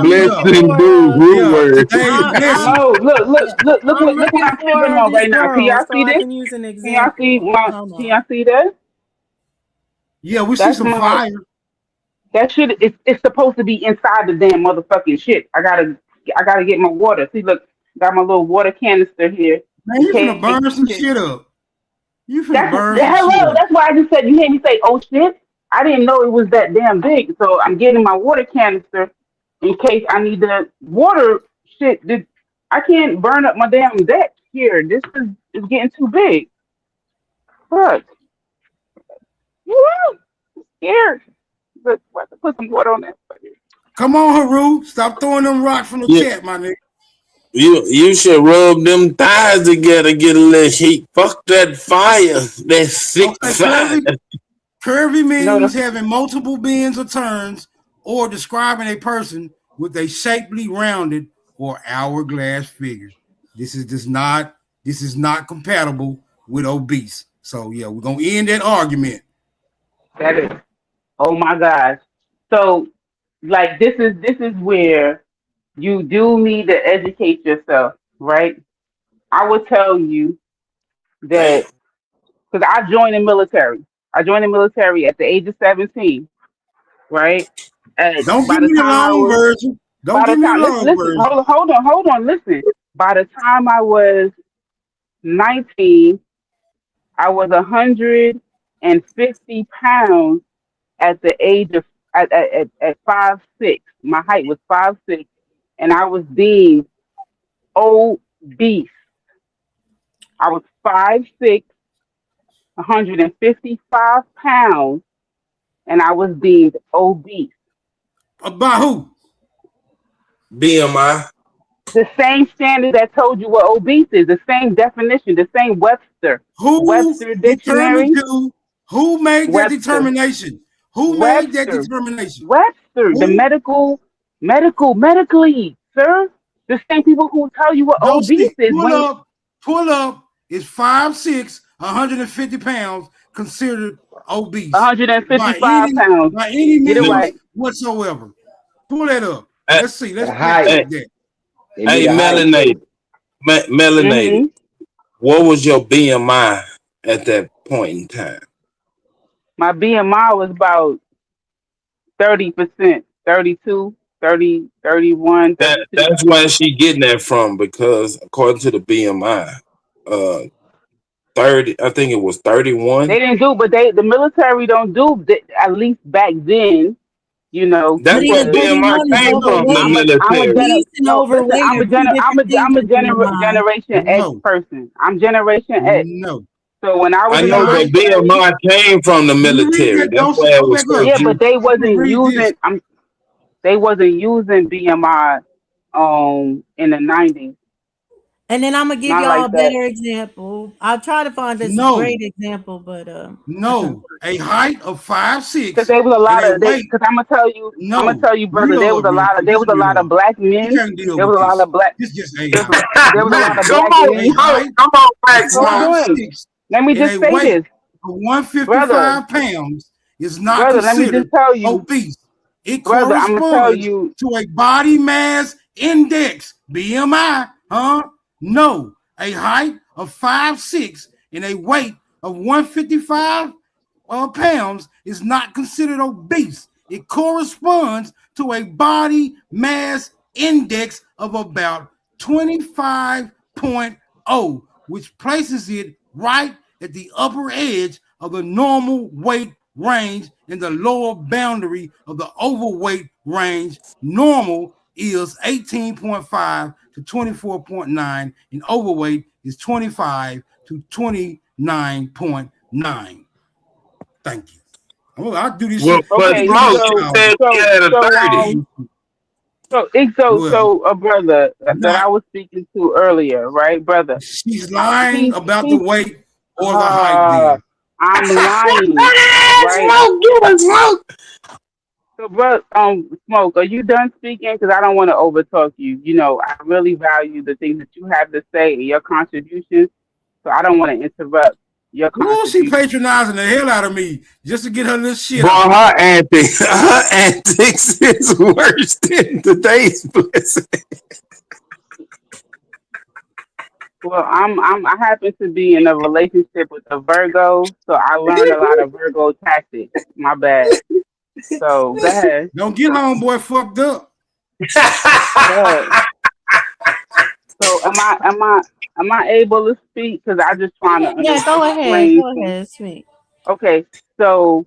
blessing do root word. Oh, look what I'm tripping on right now. Can y'all see this? Can y'all see that? Yeah, we see some fire. That shit it's supposed to be inside the damn motherfucking shit. I gotta get my water. See, look, got my little water canister here. Man, you finna burn some shit up. You finna burn some hello, shit up. that's why I just said, you hear me say, oh shit? I didn't know it was that damn big. So I'm getting my water canister in case I need the water shit. I can't burn up my damn deck here. This is getting too big. Fuck. Woo! I'm scared. But I have to put some water on that. Come on, Haru. Stop throwing them rocks from the chat, my nigga. You should rub them thighs together, get a little heat. Fuck that fire. That sick fire. Curvy means having multiple bends or turns, or describing a person with a shapely, rounded, or hourglass figure. This is not compatible with obese. So yeah, we're gonna end that argument. That is. Oh my gosh. So like this is where you do need to educate yourself, right? I would tell you that because I joined the military. I joined the military at the age of 17, right? Don't give me the long version. Don't give me the long version. Hold on, listen. By the time I was 19, I was 150 pounds at the age of at 5'6". My height was 5'6", and I was deemed obese. I was 5'6", 155 pounds, and I was deemed obese. By who? BMI. The same standard that told you what obese is, the same definition, the same Webster dictionary. Who made that determination? Who made that determination? Webster, the medically, sir. The same people who tell you what obese is. Pull up is 5'6", 150 pounds considered obese. 155 pounds. By any means whatsoever. Pull that up. Let's see. Let's hey, melanated. Melanated. What was your BMI at that point in time? My BMI was about 30%, 32, 30, 31. That's where she getting that from, because according to the BMI, 30, I think it was 31. They didn't do, but the military don't do, at least back then, you know. That's where BMI came from, the military. I'm a Generation X person. I'm Generation X. No. So when I was I know that BMI came from the military. That's why it was. Yeah, but they wasn't using. They wasn't using BMI in the 90s. And then I'm gonna give y'all a better example. I'll try to find this great example, but no, a height of 5'6". Because there was a lot of. Because I'm gonna tell you, brother. There was a lot of black men. There was a lot of black. This just there was a lot of black men. Come on, back. Let me just say this. of 155 brother, pounds is not brother, let me just considered tell you, obese. It brother, I'm gonna tell corresponds you, to a body mass index, BMI, huh? No, a height of 5'6" and a weight of 155 pounds is not considered obese. It corresponds to a body mass index of about 25.0, which places it right at the upper edge of the normal weight range and the lower boundary of the overweight range. Normal is 18.5 to 24.9, and overweight is 25 to 29.9. Thank you. Oh, I'll do this shit. okay, so brother that I was speaking to earlier, right, brother? She's lying about the weight or the height. Then I'm lying, right? Smoke. So, bro, Smoke, are you done speaking? Because I don't want to overtalk you. You know, I really value the things that you have to say and your contributions. So I don't want to interrupt your Ooh, contribution. she patronizing the hell out of me just to get her little shit. Boy, her antics is worse than today's blessing. Well, I happen to be in a relationship with a Virgo, so I learned a lot of Virgo tactics. My bad. So go ahead. Don't get homeboy fucked up. So am I able to speak? Because I just trying to Yeah, go ahead. Go ahead, speak. Okay, so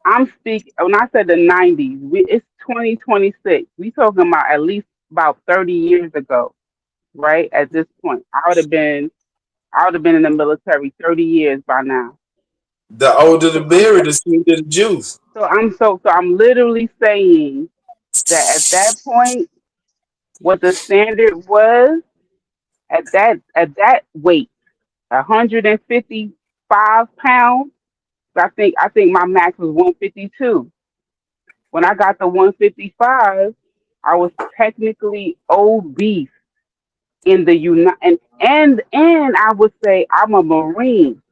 I'm speaking. When I said the '90s, it's 2026. We talking about at least about 30 years ago, right? At this point, I would have been in the military 30 years by now. The older the berry, the sweeter the juice. So I'm literally saying that at that point, what the standard was at that weight, 155 pounds. I think my max was 152. When I got the 155, I was technically obese in the and I would say I'm a Marine.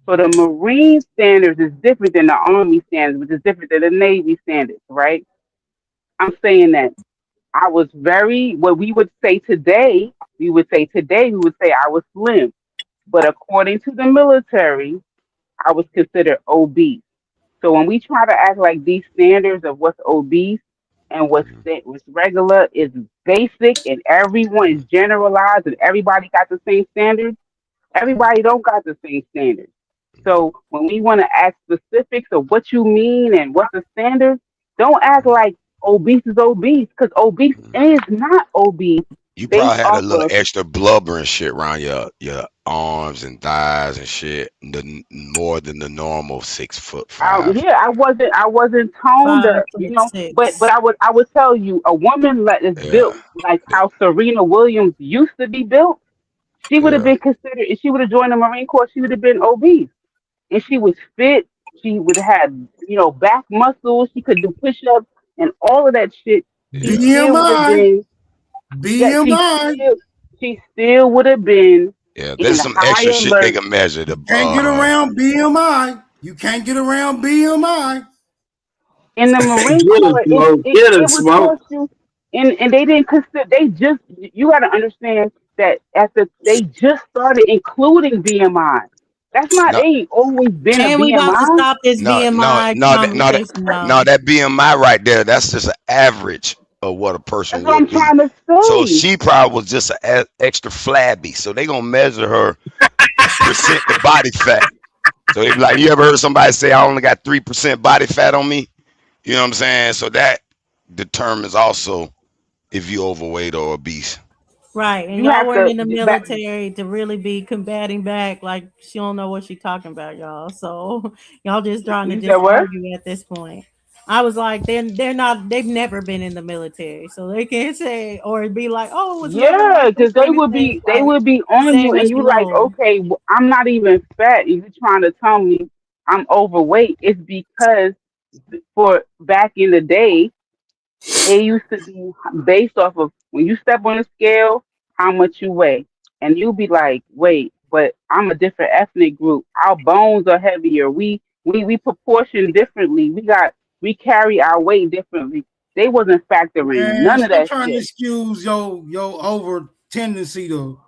So the Marine standards is different than the Army standards, which is different than the Navy standards, right? I'm saying that I was what we would say today I was slim. But according to the military, I was considered obese. So when we try to act like these standards of what's obese and what's regular is basic and everyone is generalized and everybody got the same standards, everybody don't got the same standards. So when we want to ask specifics of what you mean and what's the standard, don't act like obese is obese, because obese is not obese. You probably had a little extra blubber and shit around your arms and thighs and shit, more than the normal 6'5". I wasn't toned up, you know. But I would tell you, a woman that is built like how Serena Williams used to be built, she would have been considered. If she would have joined the Marine Corps, she would have been obese, and she was fit. She would have had, back muscles. She could do push-ups and all of that shit. BMI. She still would have been. Yeah, there's some extra shit they can measure. Can't get around BMI. You can't get around BMI. In the Marine Corps, it was forced you, and they didn't consider. You got to understand that they just started including BMI. That's not. They ain't always been a BMI. We about to stop this BMI conversation. No, that BMI right there, that's just an average of what a person would be. Trying to say. So she probably was just an extra flabby. So they gonna measure her percent of body fat. So they be like, you ever heard somebody say I only got 3% body fat on me? You know what I'm saying? So that determines also if you overweight or obese. Right, and y'all weren't in the military to really be combating back. Like, she don't know what she's talking about, y'all. So y'all just trying to argue at this point. I was like, they're not. They've never been in the military, so they can't say or be like, oh, it was because they would be on you, and you like, okay, I'm not even fat. And you trying to tell me I'm overweight? It's because for back in the day, it used to be based off of when you step on the scale, how much you weigh, and you'll be like, wait, but I'm a different ethnic group. Our bones are heavier. We proportion differently. We carry our weight differently. They wasn't factoring Man, none of stop that trying to shit. excuse your over tendency to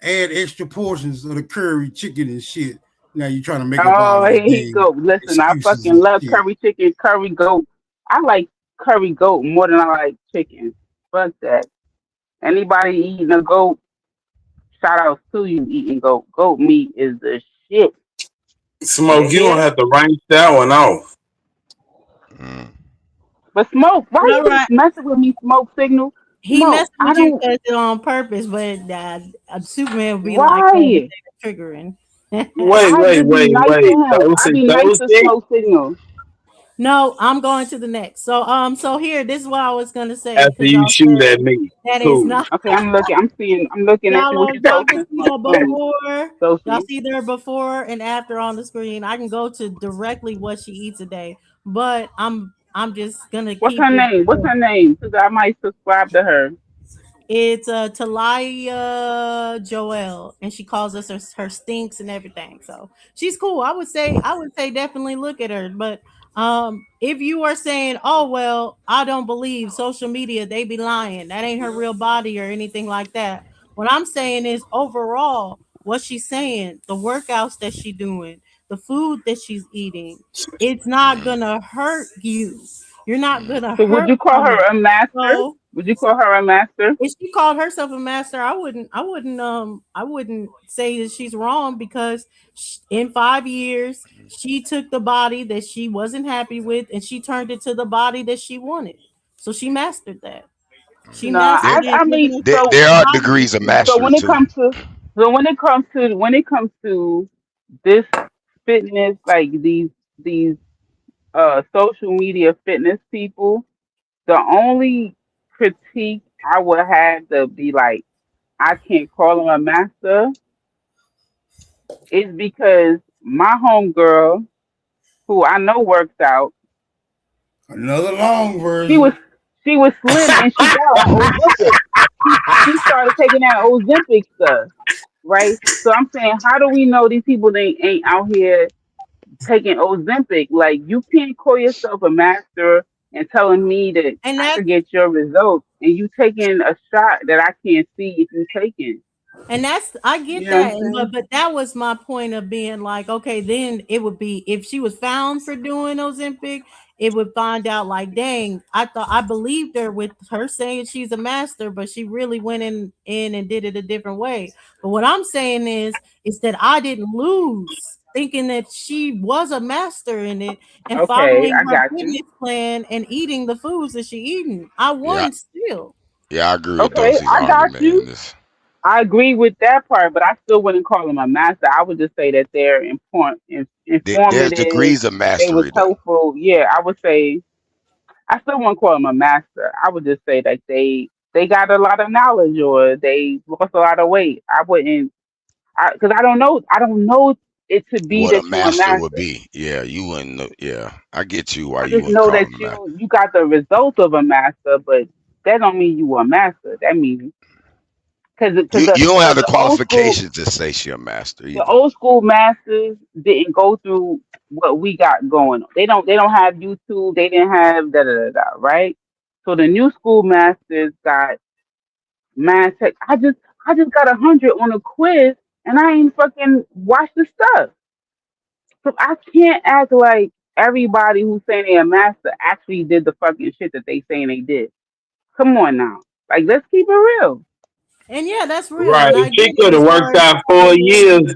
add extra portions of the curry chicken and shit. Now you're trying to make up all Oh, these here he damn go. Listen, I excuses fucking and love shit. curry chicken, curry goat. I like curry goat more than I like chicken. Fuck that. Anybody eating a goat, shout out to you eating goat. Goat meat is the shit. Smoke, you don't Yeah. have to rank that one off. But Smoke, why All you keep right. messing with me, Smoke Signal? He Smoke, messing I with you don't. because it's on purpose, but Superman would be like, oh, this Why? ain't triggering. Wait, I wait, just be wait, nice to wait. him. Those I is be nice those to it? Smoke Signal. No, I'm going to the next. So here, this is what I was gonna say After because you y'all shoot said at me. that is Cool. not. Okay, I'm looking to see what you Y'all can posting, see Smoke. her before. Y'all Social. see their before and after on the screen. I can go to directly what she eats a day, but I'm just gonna What's keep her it. name? What's her name? Because I might subscribe to her. It's Talia Joel, and she calls us her stinks and everything. So she's cool. I would say definitely look at her. But if you are saying, oh well, I don't believe social media, they be lying. That ain't her real body or anything like that. What I'm saying is overall, what she's saying, the workouts that she's doing, the food that she's eating, it's not gonna hurt you. You're not gonna So would hurt you call from her it. a master? So Would you call her a master? if she called herself a master, I wouldn't say that she's wrong because in 5 years she took the body that she wasn't happy with and she turned it to the body that she wanted. So she mastered that. She No, There, mastered it. I Living mean, a there, so there are body. degrees of so mastery when it too. comes to when it comes to this fitness, like these social media fitness people, the only critique I would have to be like, I can't call him a master is because my homegirl, who I know works out, Another long she version. was slim and she got on Ozempic. She started taking that Ozempic stuff, right? So I'm saying, how do we know these people ain't out here taking Ozempic? Like, you can't call yourself a master and telling me that And I that's could get your results, and you taking a shot that I can't see if you taking. I get You know what I'm that, saying? but that was my point of being like, okay, then it would be if she was found for doing Ozempic, it would find out like, dang, I believed her with her saying she's a master, but she really went in and did it a different way. But what I'm saying is that I didn't lose thinking that she was a master in it and Okay, following I her got you. fitness plan and eating the foods that she eating. I Yeah, won still. yeah, I agree with Okay, Dosey's I got argument you. in this. I agree with that part, but I still wouldn't call them a master. I would just say that they're There's informative. degrees of They was mastery though. helpful. Yeah, I would say I still wouldn't call them a master. I would just say that they got a lot of knowledge or they lost a lot of weight. I wouldn't, because I don't know. I don't know it to be What a that you a master would master. be. Yeah, you wouldn't know. Yeah, I get you why I you just wouldn't know call that him a master. you got the result of a master, but that don't mean you a master. That means because You don't have the the old school qualifications to say she a master the either. old school masters didn't go through what we got going on. They don't have YouTube. They didn't have da da da da. Right. So the new school masters got math tech. I just got 100 on a quiz and I ain't fucking watched the stuff. So I can't act like everybody who's saying they're a master actually did the fucking shit that they saying they did. Come on now. Like, let's keep it real. And yeah, that's real. Right. And I get She it could have as far worked as out following. 4 years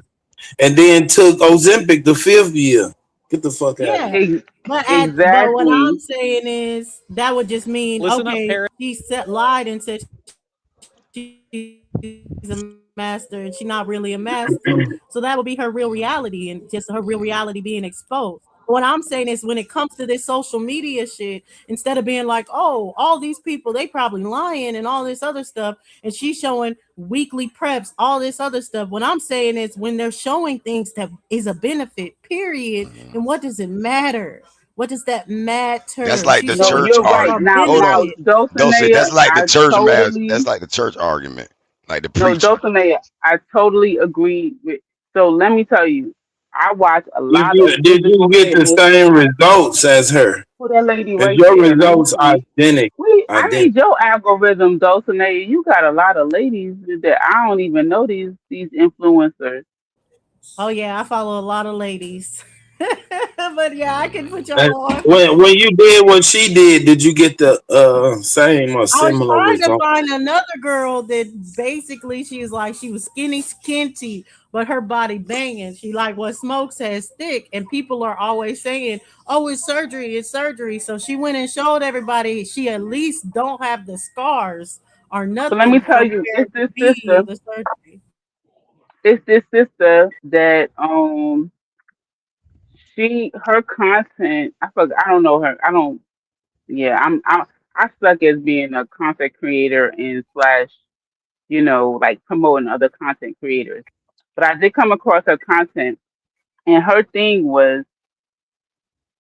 and then took Ozempic the 5th year. Get the fuck out of Yeah. here. But what I'm Exactly. saying is that would just mean Listen up, okay, parents. she lied and said she's a master and she's not really a master. So that would be her real reality and just her real reality being exposed. What I'm saying is when it comes to this social media shit, instead of being like, oh, all these people, they probably lying and all this other stuff, and she's showing weekly preps, all this other stuff. What I'm saying is when they're showing things that is a benefit, period, and what does it matter? What does that That's matter? like the She's No, showing church you're things right. for argument. Now, Hold on, benefit. Dosey. Dulcinea, That's like the I church mass. totally That's like the church argument, like the no, preacher. Dulcinea, I totally agree with. So let me tell you, I watch a Did lot you of did you physical get the fitness. same results as her? For that lady Is right your there, let me results see. identical? I need your algorithm, though, so you got a lot of ladies that I don't even know these influencers. Oh yeah, I follow a lot of ladies. But yeah, I can put And y'all on. when you did what she did you get the same or I was similar trying to result? find another girl that basically she was like she was skinty, but her body banging. She like what Smoke says thick, and people are always saying, "Oh, it's surgery, it's surgery." So she went and showed everybody she at least don't have the scars or So let me nothing tell you, compared to be the surgery. it's this sister that her content, I don't know her. I don't yeah, I suck as being a content creator and slash, like promoting other content creators. But I did come across her content, and her thing was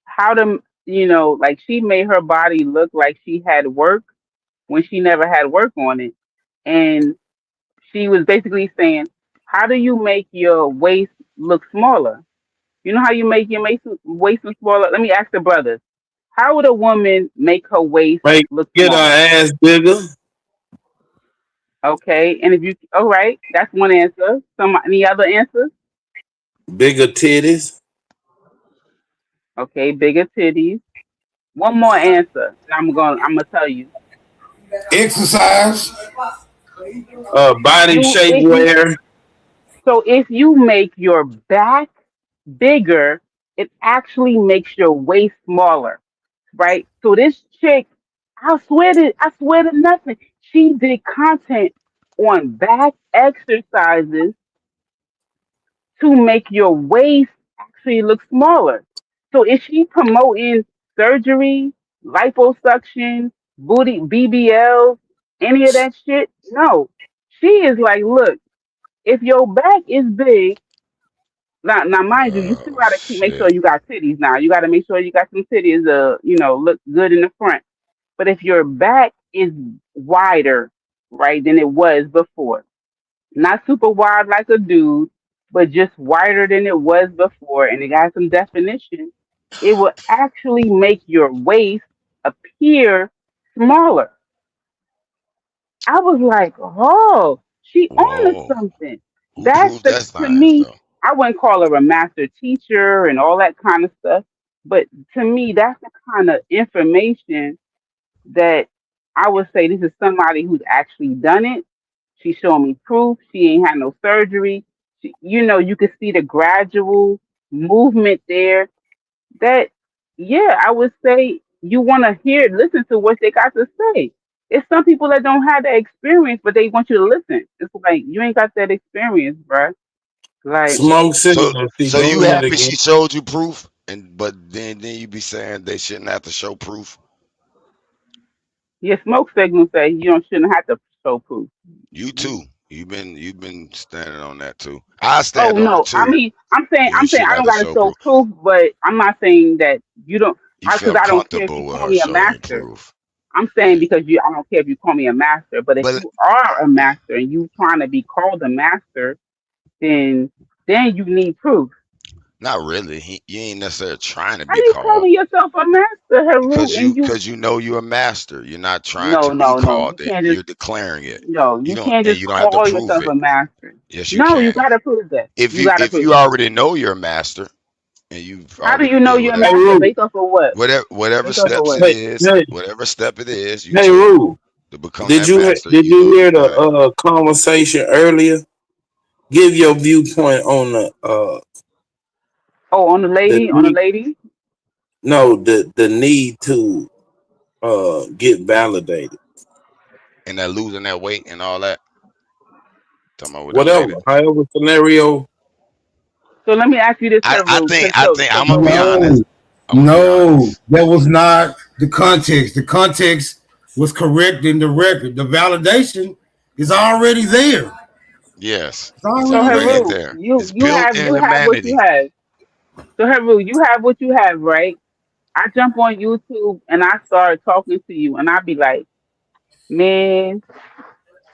how to, like she made her body look like she had work when she never had work on it. And she was basically saying, how do you make your waist look smaller? You know how you make your waist look smaller? Let me ask the brothers. How would a woman make her waist Make look get her smaller? ass bigger. Okay, and if you all right, that's one answer. Any other answers? Bigger titties. Okay, bigger titties. One more answer. And I'm gonna tell you. Exercise. Body You shape if you wear. so if you make your back bigger, it actually makes your waist smaller, right? So this chick, I swear to nothing, she did content on back exercises to make your waist actually look smaller. So is she promoting surgery, liposuction, booty BBL, any of that shit? No. She is like, look, if your back is big, now mind you, you still Oh gotta make sure shit. you got titties now. You gotta make sure you got some titties look good in the front. But if your back is wider, right, than it was before, not super wide like a dude, but just wider than it was before, and it got some definition, it will actually make your waist appear smaller. I was like, oh, she on to Whoa. something. Who That's proved the that to science me. though? I wouldn't call her a master teacher and all that kind of stuff, but to me, that's the kind of information that I would say this is somebody who's actually done it. She's showing me proof. She ain't had no surgery. You can see the gradual movement there. That, yeah, I would say you want to listen to what they got to say. It's some people that don't have that experience, but they want you to listen. It's like you ain't got that experience, bruh. Like, Smoke So signal. She so you doing it happy again. she showed you proof? And but then you be saying they shouldn't have to show proof? your smoke signal say shouldn't have to show proof. You too. You've been standing on that too. I Oh stand on it no, I too. mean, I'm saying, You I shouldn't have don't to gotta show show proof. proof, but I'm not saying that you don't, You because felt I don't care if you comfortable with call her me a showing you master. proof. I'm saying because I don't care if you call me a master, but if But you are a master and you trying to be called a master, then you need proof. not really. You ain't necessarily trying to How be you called calling yourself a master, Haru, because and you? you know you're a master. You're not trying No, to be no, no. You called it. can't just You're declaring it. no. You You don't can't and just you don't have to call prove yourself it. a master. Yes, you No, you can. gotta prove that. If You you gotta if prove you that. already know you're a master and you've How do already you know did you're a Hey whatever master? Rue. Based off of what? whatever Based off of steps what? it Hey, is, hey, whatever step it is you hey took Rue. to become Did that you master, did you you know hear you've the done it. conversation earlier? Give your viewpoint on Oh, on the the lady, on the need lady. no the need to get validated. And that losing that weight and all that. Talking about with that Whatever, lady. however scenario. So let me ask you this, I Haru. think Cause I so, think so I'm gonna be Haru. honest. No, I'm gonna be no, honest. that was not the context. The context was correct in the record. The validation is already there. Yes, It's it's So already already there. Haru, there. you It's you built have in you have what you humanity. have. So Haru, you have what you have, right? I jump on YouTube and I start talking to you, and I be like, man,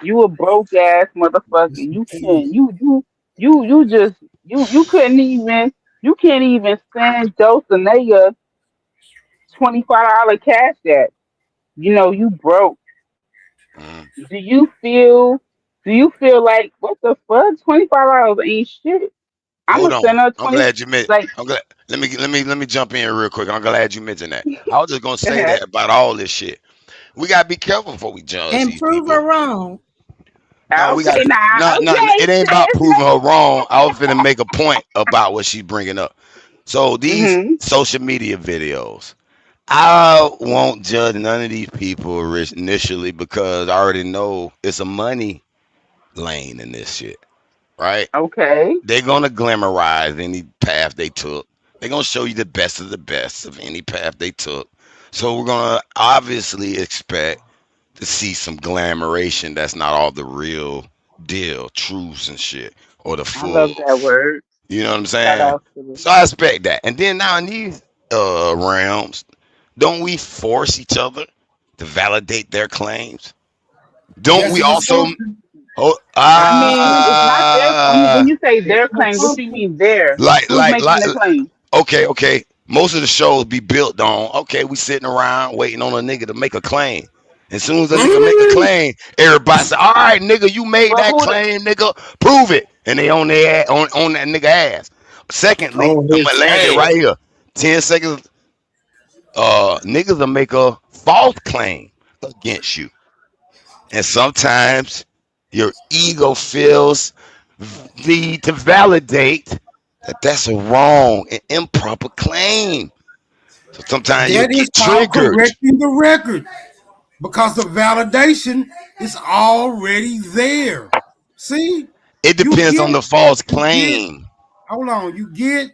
you a broke ass motherfucker. You can't. You. You can't even send Dulcinea $25 cash app. You broke. Mm. Do you feel like what the fuck? $25 ain't shit. I'm Hold gonna on. send her I'm 20. glad you mentioned. Like, I'm glad. Let me jump in real quick. I'm glad you mentioned that. I was just gonna go say ahead. that about all this shit. We gotta be careful before we judge And these prove her people. wrong. No, we got Okay, now, no. okay, It ain't about sis. proving her wrong. I was finna make a point about what she's bringing up. So these Mhm. social media videos, I won't judge none of these people initially because I already know it's a money lane in this shit, right? Okay. They're gonna glamorize any path they took. They're gonna show you the best of the best of any path they took. So we're gonna obviously expect to see some glamoration that's not all the real deal, truths and shit, or the I love full. that word. You know what I'm Shout saying? out to the. So I expect that. And then now in these realms, don't we force each other to validate their claims? Don't Yes, we it's also? assumption. Oh, I mean, it's not their. When you say It's their an claim, what do you assumption. mean their? like Who's like making like the claim? okay. Most of the shows be built on, okay, we sitting around waiting on a nigga to make a claim. As soon as a nigga make a claim, everybody say, all right, nigga, you made But that who? The, claim, nigga, prove it. And they on their on that nigga ass. Secondly, On I'm his gonna land it ass. right here. 10 seconds. Niggas will make a false claim against you. And sometimes your ego feels need to validate that that's a wrong and improper claim. So sometimes you That is get called triggered. correcting the record because the validation is already there. See, It you depends on get the false you get claim. hold on, you get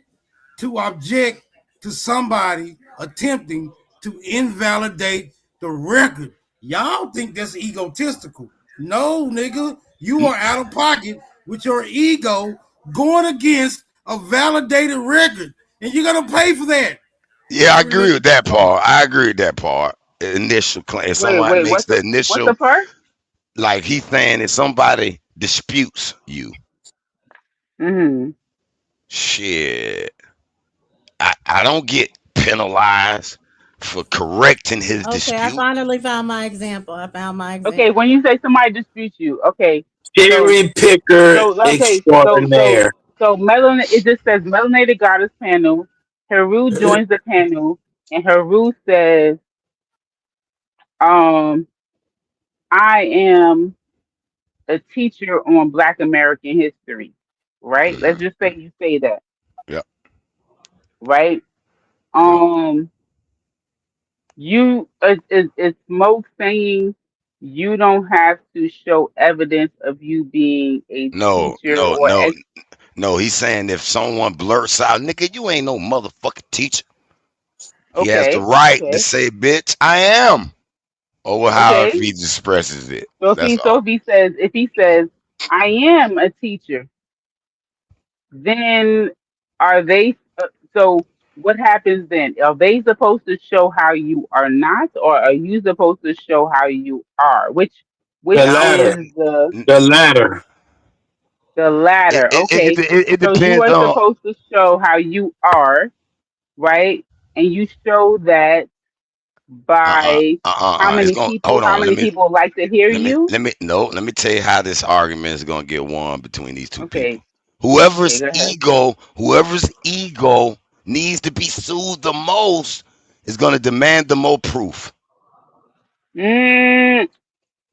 to object to somebody attempting to invalidate the record. Y'all think that's egotistical. No, nigga, you are out of pocket with your ego going against a validated record, and you're gonna pay for that. Yeah, I Every agree nigga. with that part. I agree with that part. Initial claim. If somebody wait. makes the What's the initial, part? like he's saying, if somebody disputes you, Mm-hmm. shit, I don't get penalized for correcting his Okay, I dispute. finally found my example. I found my Okay, example. when you say somebody disputes you, okay. So Cherry picker okay, extraordinaire. so melanin. It just says melanated goddess panel. Heru joins the panel, and Heru says, I am a teacher on Black American history." Right? Let's just say you say that. Yep. Right? Yep. You is Smoke saying you don't have to show evidence of you being a No, teacher no, or no, no. He's saying if someone blurts out, nigga, you ain't no motherfucking teacher. He has the right to okay. say, bitch, I am. Or however Okay. he expresses it. So That's all. if he says I am a teacher, then are they? So what happens then? Are they supposed to show how you are not, or are you supposed to show how you are? Which The is latter. the The latter. latter? Okay. It So you depends are on. supposed to show how you are, right? And you show that by It's gonna hold how on. many people like to hear you. Let me tell you how this argument is gonna get won between these two Okay. people. Whoever's Go ahead. ego needs to be soothed the most is gonna demand the more proof.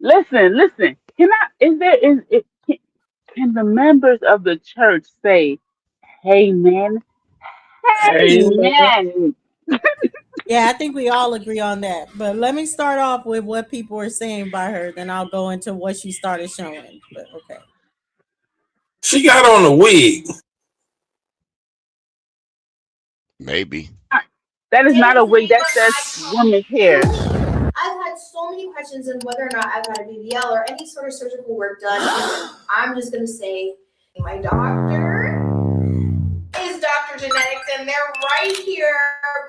Listen. Can I? Is there? Is it? Can the members of the church say, "Amen"? Amen. Yeah, I think we all agree on that. But let me start off with what people are saying by her, then I'll go into what she started showing. But okay. She got on a wig. Maybe. That is not a wig. That's woman's hair. I've had so many questions on whether or not I've had a BBL or any sort of surgical work done. I'm just gonna say my doctor is Dr. Genetics, and they're right here,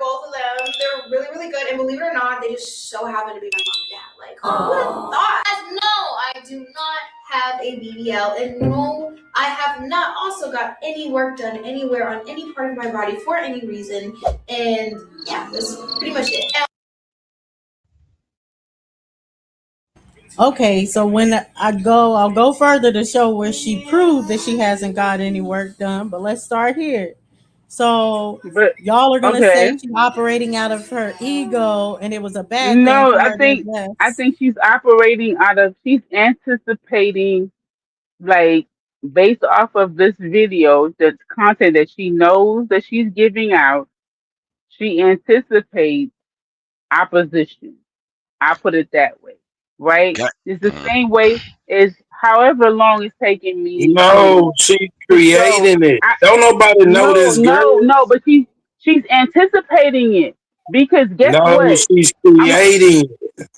both of them. They're really, really good, and believe it or not, they just so happen to be my mom and dad. Like, who would have thought? No, I do not have a BBL, and no I have not also got any work done anywhere on any part of my body for any reason. And yeah, that's pretty much it. Okay, so when I'll go further to show where she proved that she hasn't got any work done. But let's start here. So But y'all are gonna say okay. she's operating out of her ego, and it was a bad thing No, for I her to think invest. she's operating out of she's anticipating, like, based off of this video, the content that she knows that she's giving out, she anticipates opposition. I put it that way, right? Can It's the same way as however long it's taking me No, she's to show. creating it. Don't nobody know this girl. No, but she's anticipating it because guess No, what? she's I'm creating it.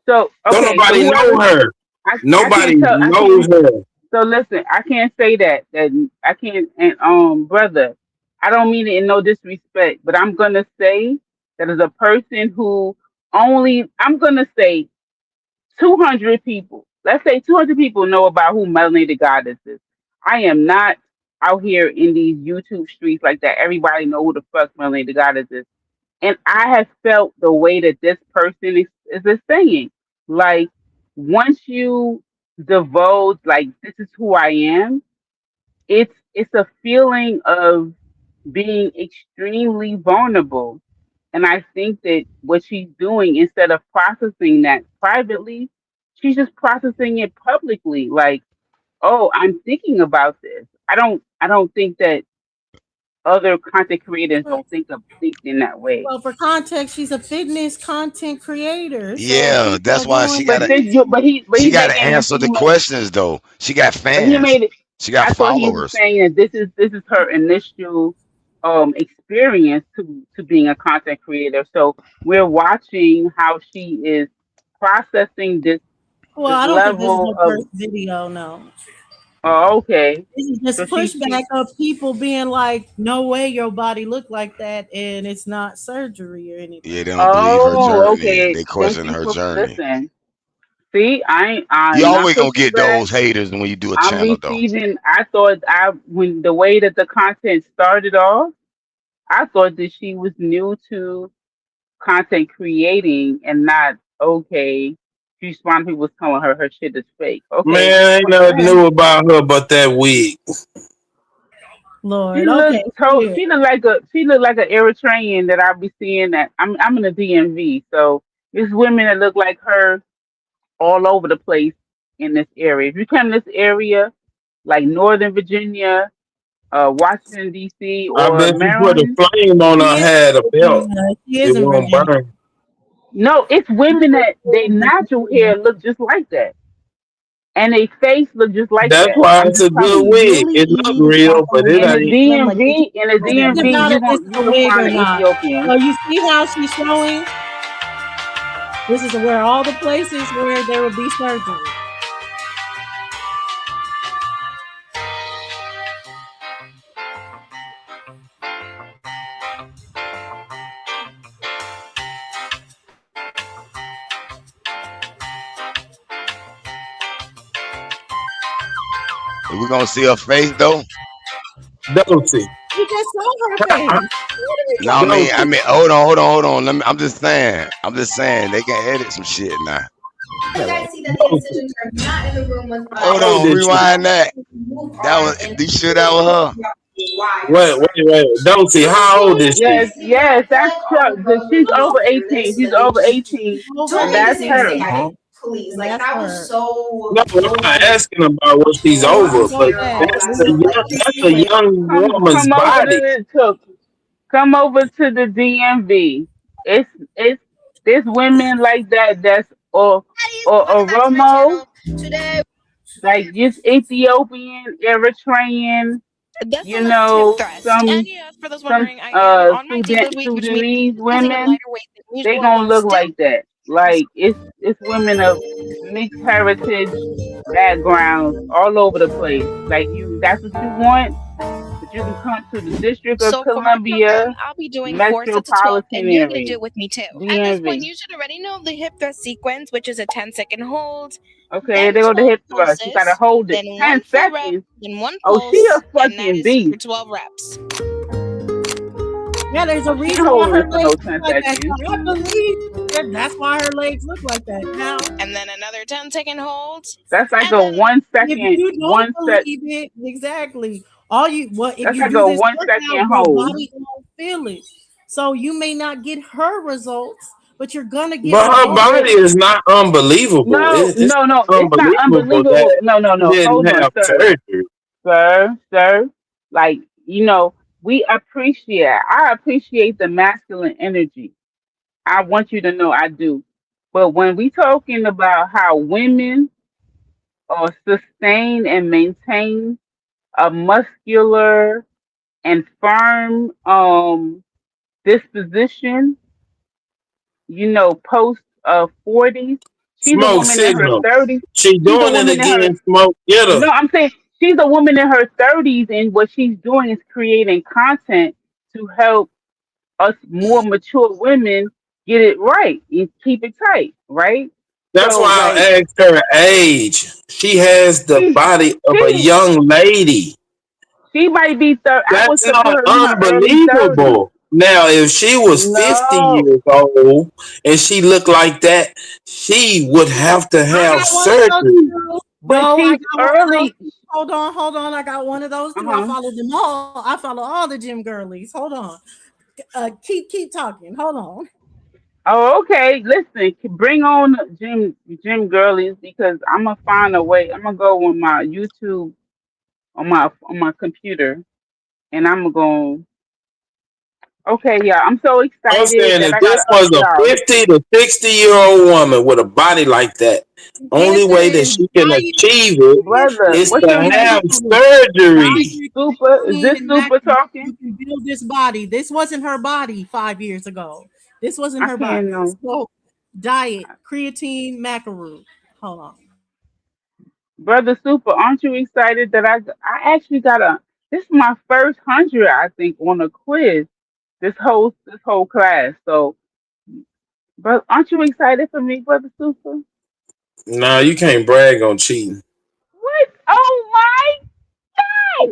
so Don't okay. So nobody know whoever her. I Nobody can't tell. I knows can't. her. So listen, I can't say that. That I can't. And brother, I don't mean it in no disrespect, but I'm gonna say that as a person who I'm gonna say 200 people. Let's say 200 people know about who Melanated Goddess is. I am not out here in these YouTube streets like that. Everybody know who the fuck Melanated Goddess is. And I have felt the way that this person is saying. Like, once you divulge, like, this is who I am, it's a feeling of being extremely vulnerable. And I think that what she's doing, instead of processing that privately, she's just processing it publicly. Like, oh, I'm thinking about this. I don't think that other content creators don't think in that way. Well, for context, she's a fitness content creator. So Yeah, that's why she But gotta he's she gotta making answer the questions though. She got but he fans. made it. She got I thought he was followers. saying that this is her initial experience to being a content creator. So we're watching how she is processing Well, this I don't think this is level her of. first video, no. Oh, okay. This is just So pushback of people being like, no way your body look like that, and it's not surgery or anything. Yeah, they don't believe her journey. Okay. They question Thank you her for journey. listen. See, You I'm not always gonna pushing get back. those haters when you do a I'm channel though. receiving. I thought when the way that the content started off, I thought that she was new to content creating and not okay. She spawned people was telling her shit is fake. Okay, Man, ain't nothing new about her but that wig. Lord, she okay. she looked like an Eritrean that I'll be seeing. That I'm in the DMV, so there's women that look like her all over the place in this area. If you come to this area, like Northern Virginia, Washington D.C. I or bet you put a Maryland, flame on her head a belt. She is It in won't Virginia. burn. no, it's women that their natural hair look just like that, and their face look just like That's that. why I'm it's just a telling good you. wig. It look real, but it In the ain't. DMV, Think about you if this is a can wig find or an not. Ethiopian. So you see how she's showing? This is where all the places where there will be surgery. We're gonna see her face though. Don't see. You just saw her face. No, I mean, hold on. I'm just saying they can edit some shit now. You guys see that the incisions are not in the room with Hold on, rewind that. That was, you sure that was her? Wait. Don't see. How old is she? Yes, that's her. She's over 18. She's over 18. And that's her. Please, like that was so. No, I'm not asking about what she's over, but that's a young woman's body. Come over to the DMV. It's there's women like that. That's or Oromo, like just Ethiopian, Eritrean. You know, some Sudanese women. They gonna look like that. Like it's women of mixed heritage backgrounds all over the place. Like that's what you want. You can come to the District of So for my program, Columbia I'll be doing 4 sets of 12, metropolitan and you're gonna do area, it with me too. At this point, DMV. you should already know the hip thrust sequence, which is a 10-second hold, Okay, then they go to 12 hip thrust. You gotta pulses, hold it then 10 1 full rep, seconds. then 1 Oh, she pulse, a and that fucking is beast. for 12 reps. Yeah, there's a She reason why holding her it for no legs 10 look like that. seconds. So I believe that's why her legs look like that. Now, And then another 10-second hold, That's like and a then 1 if second, you don't one set. believe it, exactly. All you if That's you like do a this 1 workout, second your hold. body won't feel it. So you may not get her results, but you're gonna get But her results. body is not unbelievable. No, It's no, no. It's not unbelievable unbelievable. that No, no, she no. didn't Hold on, have sir. surgery. Sir. Like, I appreciate the masculine energy. I want you to know I do. But when we talking about how women sustain and maintain a muscular and firm disposition, post 40s. She's a Smoke woman in her signal. 30s. She She's a doing it woman in her again. Smoke, get her. No, I'm saying she's a woman in her 30s, and what she's doing is creating content to help us more mature women get it right and keep it tight, right? That's So, why like, I asked her age. She has the body of a she young lady. she might be I That's would put not her in her early 30s. unbelievable. Now, if she was 50 No, years old and she looked like that, she would have to I have got one of those surgery. too. but No, I she's got one of those. early. Hold on. I got one of those too. I follow them all. I follow all the gym girlies. Hold on. Keep talking. Hold on. Oh, okay. Listen, bring on the gym girlies, because I'm gonna find a way. I'm gonna go on my YouTube on my computer, and I'm going. Okay, yeah, I'm so I'm excited saying that if I this gotta was a y'all. 50 to 60-year-old woman with a body like that, only way that Listen, she can achieve it Brother, is what's to your have name? surgery. Super, is this and Super talking? you can build this body. This wasn't her body 5 years ago. This wasn't I her can't body. know. So diet, creatine, macaroon. Hold on. Brother Super, aren't you excited that I actually got this is my first 100, I think, on a quiz. This whole class. So, but aren't you excited for me, Brother Super? No, you can't brag on cheating. What? Oh my God!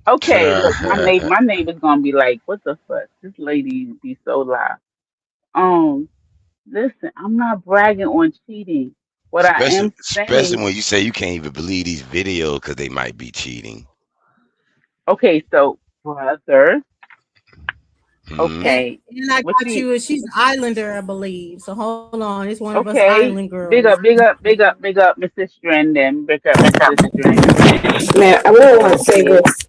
Okay, look, my neighbor's gonna be like, "What the fuck? This lady be so loud." Listen, I'm not bragging on cheating. What I Especially, am especially saying, when you say you can't even believe these videos because they might be cheating. okay, so brother, Mhm. okay, And I what got you. She's an Islander, I believe. So hold on. It's one of us okay, island girls. big up, Mrs. Strandon, big up, Mrs. Strandon. Man, I really want to say Okay, this.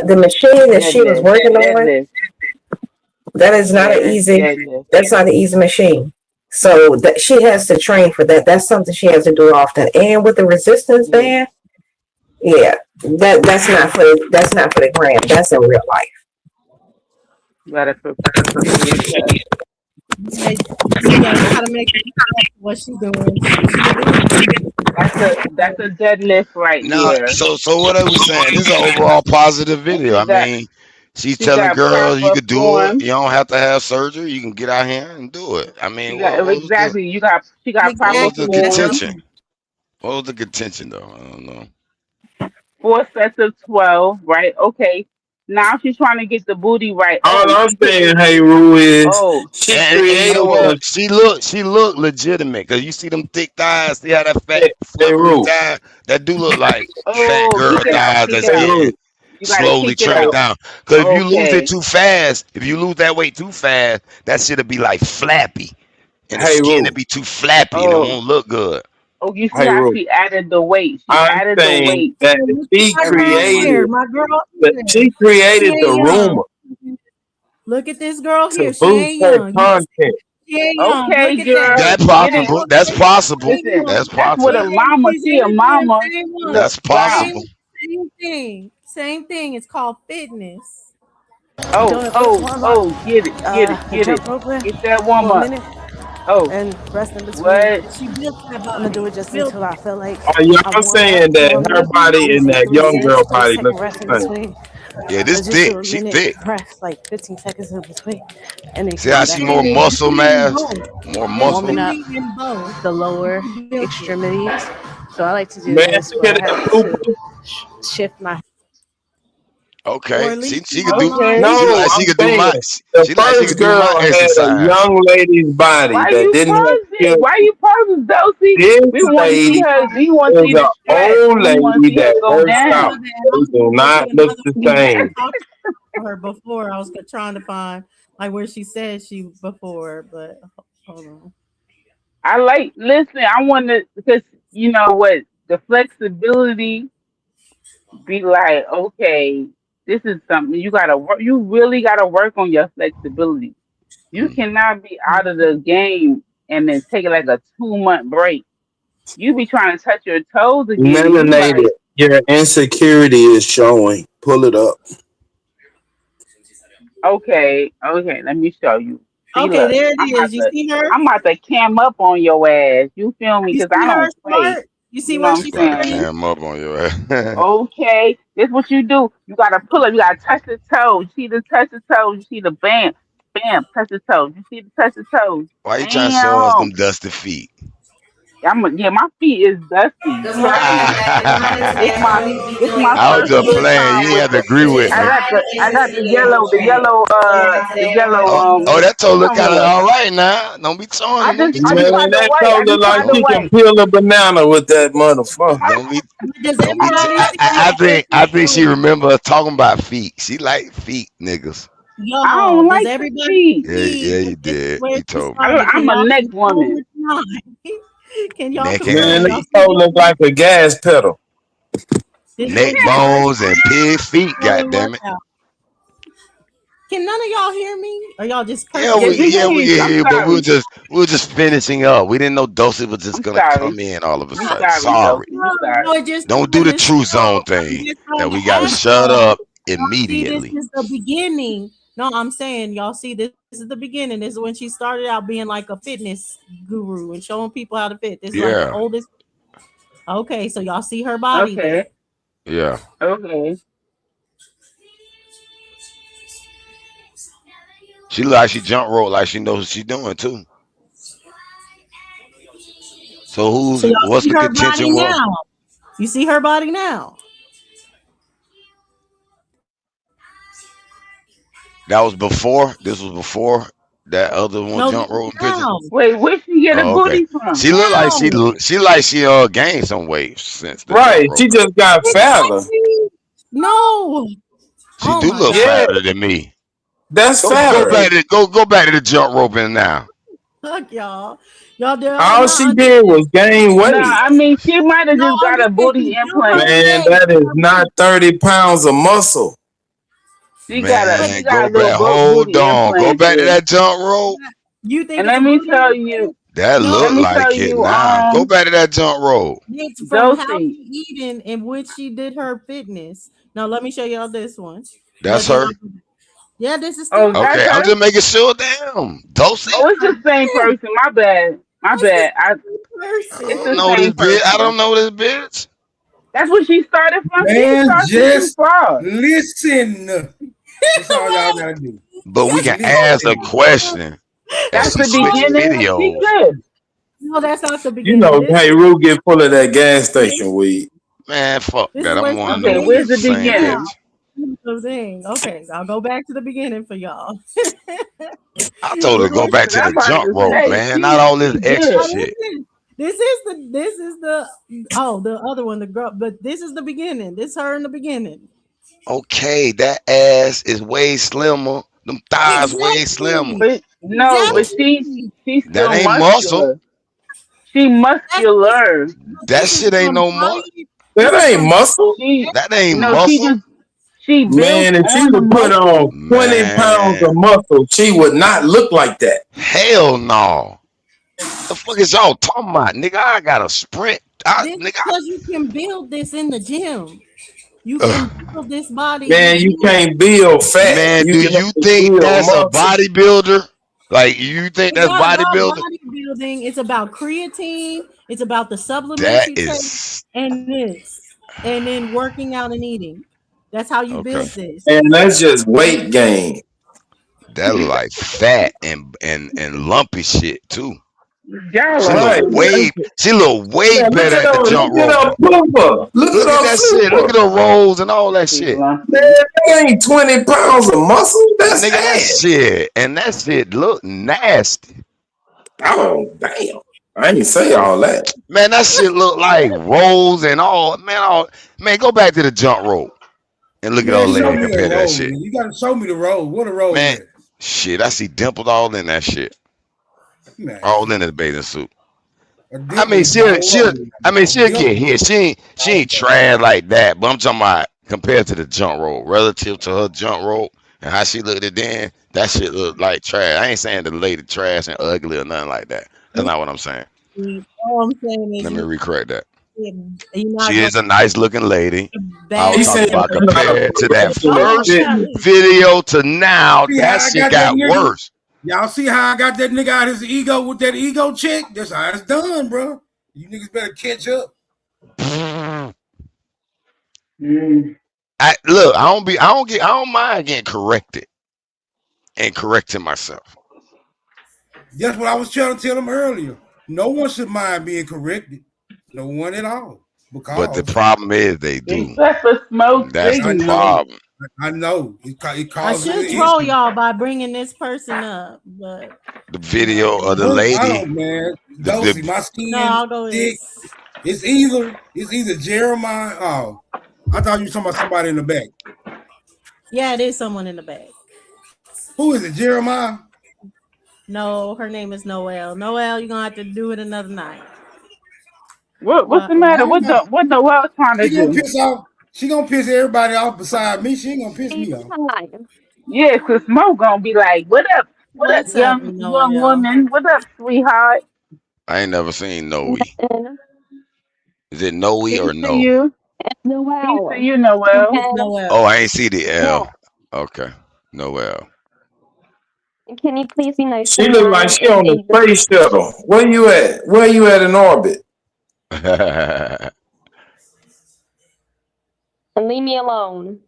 The machine that she was working on, deadlift, that is not an easy. deadlift. That's not an easy machine. So that she has to train for that. That's something she has to do often. And with the resistance band, yeah, that's not for the gram. That's in real life. Gotta prepare yourself. You gotta make what she doing. That's a deadlift right No, there. so what are we saying? This is an overall positive video. I mean, she's telling got girls you proper could do form. it. You don't have to have surgery. You can get out here and do it. I mean, what was Exactly. She got what proper was the form. contention? What was the contention though? I don't know. 4 sets of 12, right? Okay. Now she's trying to get the booty right. All I'm saying, hey, Rue, is she And you created know a what? She looked legitimate because you see them thick thighs. See how that fat Rue. thigh that do look like fat Oh, girl kick it out, thighs kick that's it out. getting You gotta slowly kick it trimmed out. down. Because if you lose Okay. it too fast, if you lose that weight too fast, that shit'll be like flappy, and the Hey, skin Rue. will be too flappy and it won't look good. Oh, you see Hey, how Rue. she added the weight. She I'm added the saying weight. that she My girl here. created My girl that here. she She created ain't the young. rumor Look at this girl to here. She boost ain't her young. content. She ain't young. Okay, Look at girl, that. That's get possible. it. That's possible. Listen, That's that's what a possible. mama. She a mama. Look, That's wow. possible. Same thing. It's called fitness. Oh, get it. Get that warm up. Oh, what? She built that body. Are y'all saying that her body and that young girl body look the same? Yeah, this It's just thick. a She minute thick. press, like 15 seconds in between, and then See how come she back more in. muscle mass, more Yes, muscle. Warming up you in both. the lower You built it. extremities. So I like to do Man, this look where at I that have poo. to shift my. Or Okay, at least she you could do. outline Okay. She No, like she I'm could do saying my. the She like she first could do girl my had a exercise. young lady's body Why that you didn't have pausing? Why you pausing, Dosey? this We want to see lady her. We want to is see an the stretch. old We want to lady see her that go works Oh, out. my down. bad. I They was do gonna go to not look another the one. I same. talked to her before. I was trying to find like where she said she before, but hold on. I like. Listen, I want to because you know what the flexibility be like. Okay, this is something you gotta work. You really gotta work on your flexibility. You cannot be out of the game and then take like a 2 month break. You be trying to touch your toes again, and you Melanated. like, Your insecurity is showing. Pull it up. okay, let me show you. See, Okay, look, there it is. You see her? I'm about to cam up on your ass. You feel me? You Because see I her don't play. smart? You see You know where what I'm she's About to saying? standing? cam up on your ass. Okay, this what you do. You gotta pull up. You gotta touch the toes. You see the touch the toes. You see the bam, bam, touch the toes. You see the touch the toes. Why you trying to show us them Damn. dusty feet? Yeah, my feet is dusty. Good Trust morning, me. Jeanette. Good morning It's today. my How we be it's doing my I was first today? just good playing. time You ain't with have to the. agree with Decision me. I got Wednesday today. How we doing? the Today, yellow Oh, everybody oh, be that toe look come kind of here. all right now. Don't be showing them. Don't be I just tweaking. Man, tried the that white. toe I look just like tried the she can white. peel a banana with that motherfucker. Don't be. But does Don't be. everybody see I how think. I think she Crystal? remember us talking about feet. She like feet, niggas. I Y'all, don't does like everybody feet. Yeah, see yeah, that you this is did. where You she told me. started? Can I'm a y'all next confirm woman. it's not? Can y'all Neck confirm? Man, and that Y'all see toe this? look like a gas pedal. This is where neck she started bones and pig feet. her God damn it. workout. Can none of y'all hear me? Or y'all just Yeah, Yes, purposely we we can ignoring hear can you. me? I'm hear you, but sorry. we were just finishing up. We didn't know Dosey was just I'm gonna sorry. come in all of a We sudden. sorry, Sorry. Dulcie. We No, sorry. no, it just Don't do started the to true zone show. I'm thing just that trying to we gotta ask shut y'all. up Y'all see, this immediately. is the beginning. No, I'm saying, y'all see, this is the beginning. This is when she started out being like a fitness guru and showing people how to fit. This is like the Yeah, oldest. Okay, so y'all see her body Okay. there. yeah. Okay. She look like she jump rope like she knows what she's doing too. So So y'all what's see the her body contention? Well, now. You see her body now. that was before. This was before that other one No, this jump is roping picture. now. Wait, where she get a Oh, okay. booty from? She look like Now. she gained some weight since the jump Right. She rope. just got fatter. Exactly. No. She Oh do my look God. Yeah, fatter than me. that's Go fatter. back to the jump roping now. Fuck y'all. Y'all do All not she did understand. was gain No, weight. I mean she might have No, just got a understand. booty She do her implant. Man, weight. that is not 30 pounds of muscle. She got Man, a go little back. Hold booty on. Go implant back to there. that jump rope. You think And it's let a me booty tell implant? you, That No, look let me tell like it you, now. Go back to that jump rope. it's from how Dulcie. she eating and when she did her fitness. Now let me show y'all this one. That's Then her. yeah, this is Oh, still that's Okay, I'm her? just making sure. Damn, Dosey. Oh, it's the same person. My bad. My What's this bad. I It's person? the don't know this same bitch. I don't person. know this bitch. That's what she started from. She didn't Man, start from too just far. listen. That's all y'all gotta do. But we Just can ask a listen. question and That's she the switching beginning. She videos. good. No, that's not the You beginning. know, This hey, Rue get full of that gas station weed. Man, fuck this that. is I'm where want she to know Okay, if gained where's it's the the same now. beginning? bitch. Here's the thing. Okay, I'll go back to the beginning for y'all. I told her to go back Cause to I'm the about jump to rope, say man. Not all this she extra good. Oh, shit. this is the the other one, the girl, but this is the beginning. This her in the beginning. Okay, that ass is way slimmer. Them thighs way slimmer. Exactly. But no, So but Exactly. she's that still ain't muscle. muscular. She That's this, muscular. That this is shit ain't from no muscle. body. This That is ain't from muscle. She That ain't no, she muscle. just she built Man, if she on the would put on muscle. 20 pounds of Man, muscle, she would not look like that. hell no. The fuck is y'all talking about, nigga? I got a sprint. this because you can build this in the gym. You can Ugh. build this body in the Man, you gym. can't build fat. Man, You do can you only think build that's a muscle. bodybuilder? Like, you think It's that's not about bodybuilder? bodybuilding. It's about creatine. It's about the supplements That you take, is and this, and then working out and eating. That's how you Okay. build this. And that's just weight gain. That look like fat and lumpy shit too. She Right. look way Yeah, look better at at the her. jump Look at rope. her pooper. Look Look at at her that shit. Look at pooper. the rolls and all that shit. Man, that ain't 20 pounds of muscle. That's ass. That shit look nasty. Oh, damn. I ain't say all that. Man, that shit look like rolls and all. Man, go back to the jump rope and look at Man, all that show and me a compare that roll. shit. Man. You gotta show me the roll. What a roll Man, is. shit, I see dimpled all in that shit. Man, All in the bathing suit. a I dimple mean, is she'll not get hit. She ain't trash like that. But I'm talking about compared to the jump rope, relative to her jump rope and how she looked at then, that shit looked like trash. I ain't saying the lady trash and ugly or nothing like that. That's not what I'm saying. All I'm saying is Let me recorrect that. you're not She is a nice looking lady. I bad. was talking about compared to that first Charlie. video to now, See that how I shit got got that nigga? worse. Y'all see how I got that nigga out his ego with that ego chick? That's how it's done, bro. You niggas better catch up. I don't mind getting corrected and correcting myself. That's what I was trying to tell him earlier. No one should mind being corrected. No one at all. But the Because problem is they do. Except for Smoke That's the Signal. problem. I know. It I causes should an troll issue. y'all by bringing this person up, but The video of the I lady. don't, man. Dosey, my skin no, I'll go thick. with It's either Jeremiah. Oh, I thought you were talking about somebody in the back. yeah, it is someone in the back. Who is it? Jeremiah? No, her name is Noelle. Noelle, you're gonna have to do it another night. What's the matter? What Noelle trying to She gonna do? piss off. She gonna piss everybody off beside me. She ain't gonna piss me off. Yeah, cause Smoke gonna be like, "What up? What up, What's up, young Noelle? woman? What up, sweetheart?" I ain't never seen Noe. Is it Noe or Peace to no? you. Peace to you, Noelle. It's Noelle. Oh, I ain't see the L. Okay. Noel. Can you please be nice She to look her like she and on the say the space shuttle. Where you at? Where you at in orbit? and leave me alone?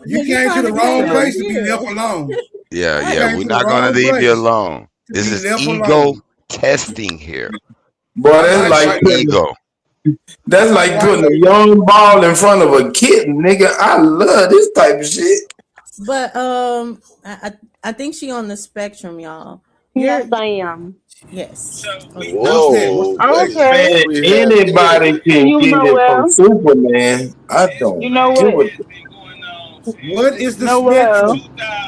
You came to the wrong place to be left alone. Yeah, we're not gonna leave you alone. This is ego testing here. Boy, that's like ego. That's like putting a young ball in front of a kitten, nigga. I love this type of shit. But I think she on the spectrum, y'all. Yes, I am. Yes. Whoa. Okay. Man, anybody can You get know it well. from Superman. I don't You know give what? What is the Noelle. spectrum?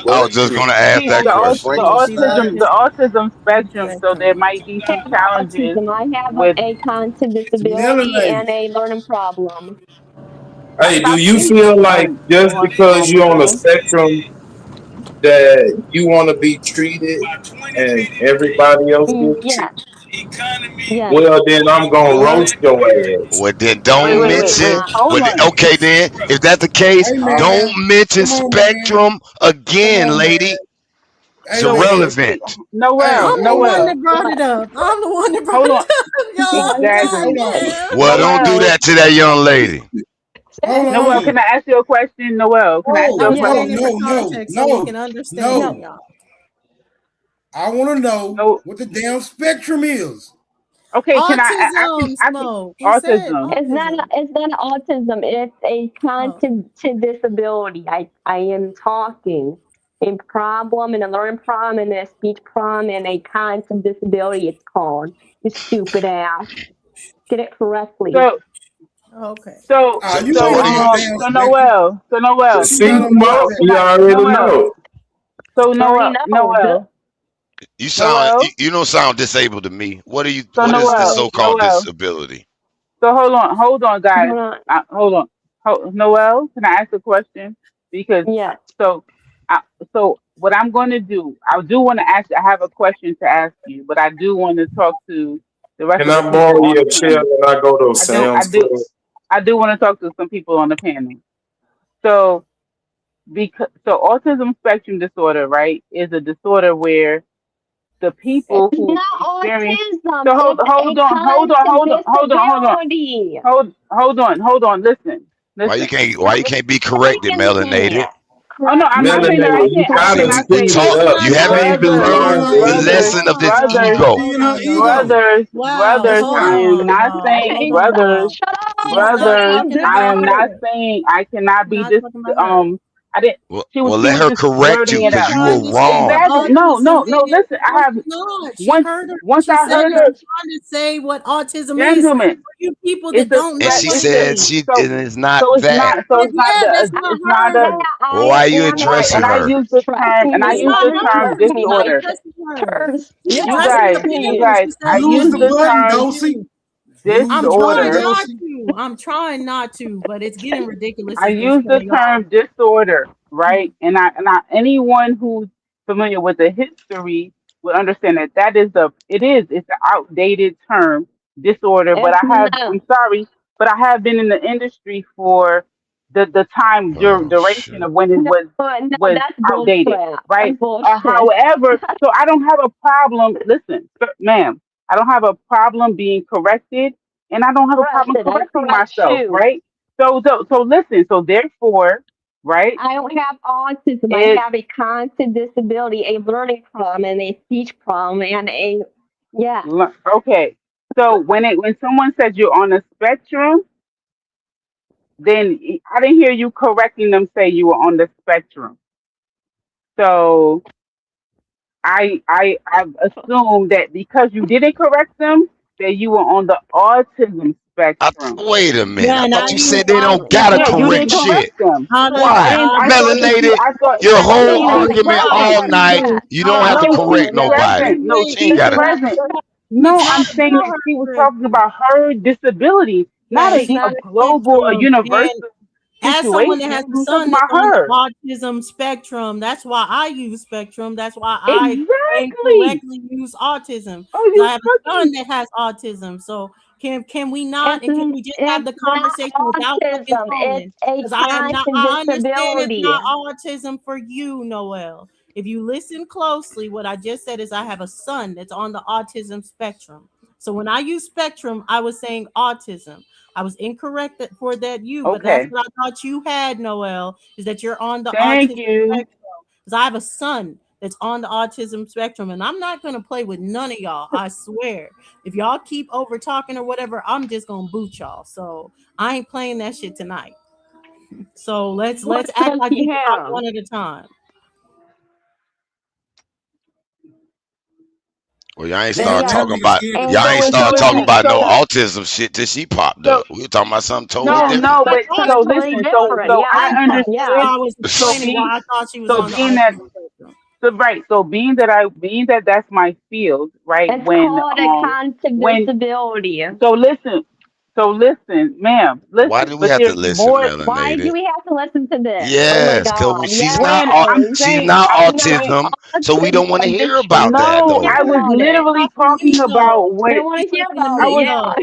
I was just gonna ask See, that question. the autism spectrum. So there might be some challenges Autism. I have with. a cognitive disability and a learning problem. Hey, do Stop you speaking feel like just because you're on the man. spectrum that you want to be treated and everybody else gets Yes. Yes. well, then I'm gonna roast your ass. Well, then don't mention. Hold on. Okay, then if that's the case, Hey, man. don't mention Come on, spectrum again, man. lady. It's Hey, man. irrelevant. Noelle, I'm the one Noelle. that brought it up. I'm the one that brought Hold it on. up. Y'all, Exactly. goddamn. Well, don't do that to that young lady. Noelle, can I ask you a question? Noelle, can I ask you a I'm question? saying it for context so we can understand, y'all. I want to know what the damn spectrum is. Okay, can Autism, Smoke. He said autism. It's not autism. It's a cognitive disability. I am talking a problem and a learning problem and a speech problem and a cognitive disability. It's called. You stupid ass. Get it correctly. So okay. So Noelle. See, Mo, you already know. So Noelle. You sound you don't sound disabled to me. What are you? So what is Noelle, this so-called Noelle. disability? So hold on, guys. Hold on. Noelle, can I ask a question? Because so what I'm going to do, I do want to ask. I have a question to ask you, but I do want to talk to the rest Can of I the borrow people on your the chair panel. when I go to Sam's Club? I do want to talk to some people on the panel. So autism spectrum disorder, right, is a disorder where the people who experience. Autism. So hold on. Listen. Why you Listen. can't be corrected, melanated? Oh no, I'm not saying that I Melanated, you can't. I gotta cannot We say speed it talk. up. You You haven't ain't even been learned learning the English. lesson of this brothers, ego. Seeing her ego. Wow, brothers. hold I am on, not y'all. saying Hold on, y'all. She's not talking I about am not her. saying I cannot She's be not this. talking about her. I didn't. Well, She let was her just correct you blurting it She's because out. you trying were to say what wrong. Exactly. No, autism no, no. is. Listen, I No, have she's not. She once. heard her. Once She I said, heard I'm her, trying to say what autism is for gentlemen. you people that It's a. don't And know she what It's it a. said is. So, it is not so it's that. not. So it's not Yeah, that's the. not It's not a. her. Well, why are you Right, addressing and I her? use the term, and I That's use not the term her. She's not disorder. addressing her. She's You addressing the guys, panel. She said I Use use the the autism button, term is Dosey. you. I'm Use the button, trying disorder. not Dosey. to. I'm trying not to, but it's getting ridiculous I at this use the point, y'all. term disorder, right? And anyone who's familiar with the history would understand that it's an outdated term, disorder. But I'm sorry, but I have been in the industry for the time Oh duration shit. of when it was outdated, right? However, so I don't have a problem. Listen, ma'am, I don't have a problem being corrected, and I don't have a problem correcting myself, right? So listen. So therefore, right? It okay. So when someone says you're on the spectrum, then I didn't hear you correcting them say you were on the spectrum. So I've assumed that because you didn't correct them, that you were on the autism spectrum. Wait a minute. Yeah, I and I thought you use said they don't gotta Yeah, you didn't correct autism. shit. correct them. Why? I thought that Melanated, your I whole didn't know you was argument present. all night. You don't have to No, she's correct nobody. present. No, She ain't she's gotta. present. He's No, not I'm saying about that her she was talking correctly. about her disability, Yeah, not she's a on the global, a spectrum. And universal as someone situation. that has We a were talking son that's about on the her. autism spectrum, that's why I use spectrum. That's why I Exactly. incorrectly use autism. Oh, Because you I have a son fucking. that has autism. So can we not and can we just have the conversation without fucking trolling? Because I understand it's not autism for you, Noel. If you listen closely, what I just said is I have a son that's on the autism spectrum. So when I use spectrum, I was saying autism. I was incorrect for that but that's Okay. what I thought you had, Noel, is that you're on the Thank autism you. spectrum. Because I have a son that's on the autism spectrum, and I'm not gonna play with none of y'all. I swear. If y'all keep over talking or whatever, I'm just gonna boot y'all. So I ain't playing that shit tonight. So let's act like we can talk one at a time. Well, y'all ain't Yeah, start that talking nigga about scared to y'all talk. ain't So start talking about no so autism shit till she popped so up. We were talking about something totally no, different. no, but so listen, so I So understood. I was So explaining being why I thought she was so on the being that autism spectrum. so right, so being that that's my field, right? When so listen, ma'am, Why listen, do we but have to there's listen, more. melanated? Yes, because When she's not I'm saying autism, so we don't want to hear about that no, though. I was literally Talking to talking me though. about when She's talking to I me was though.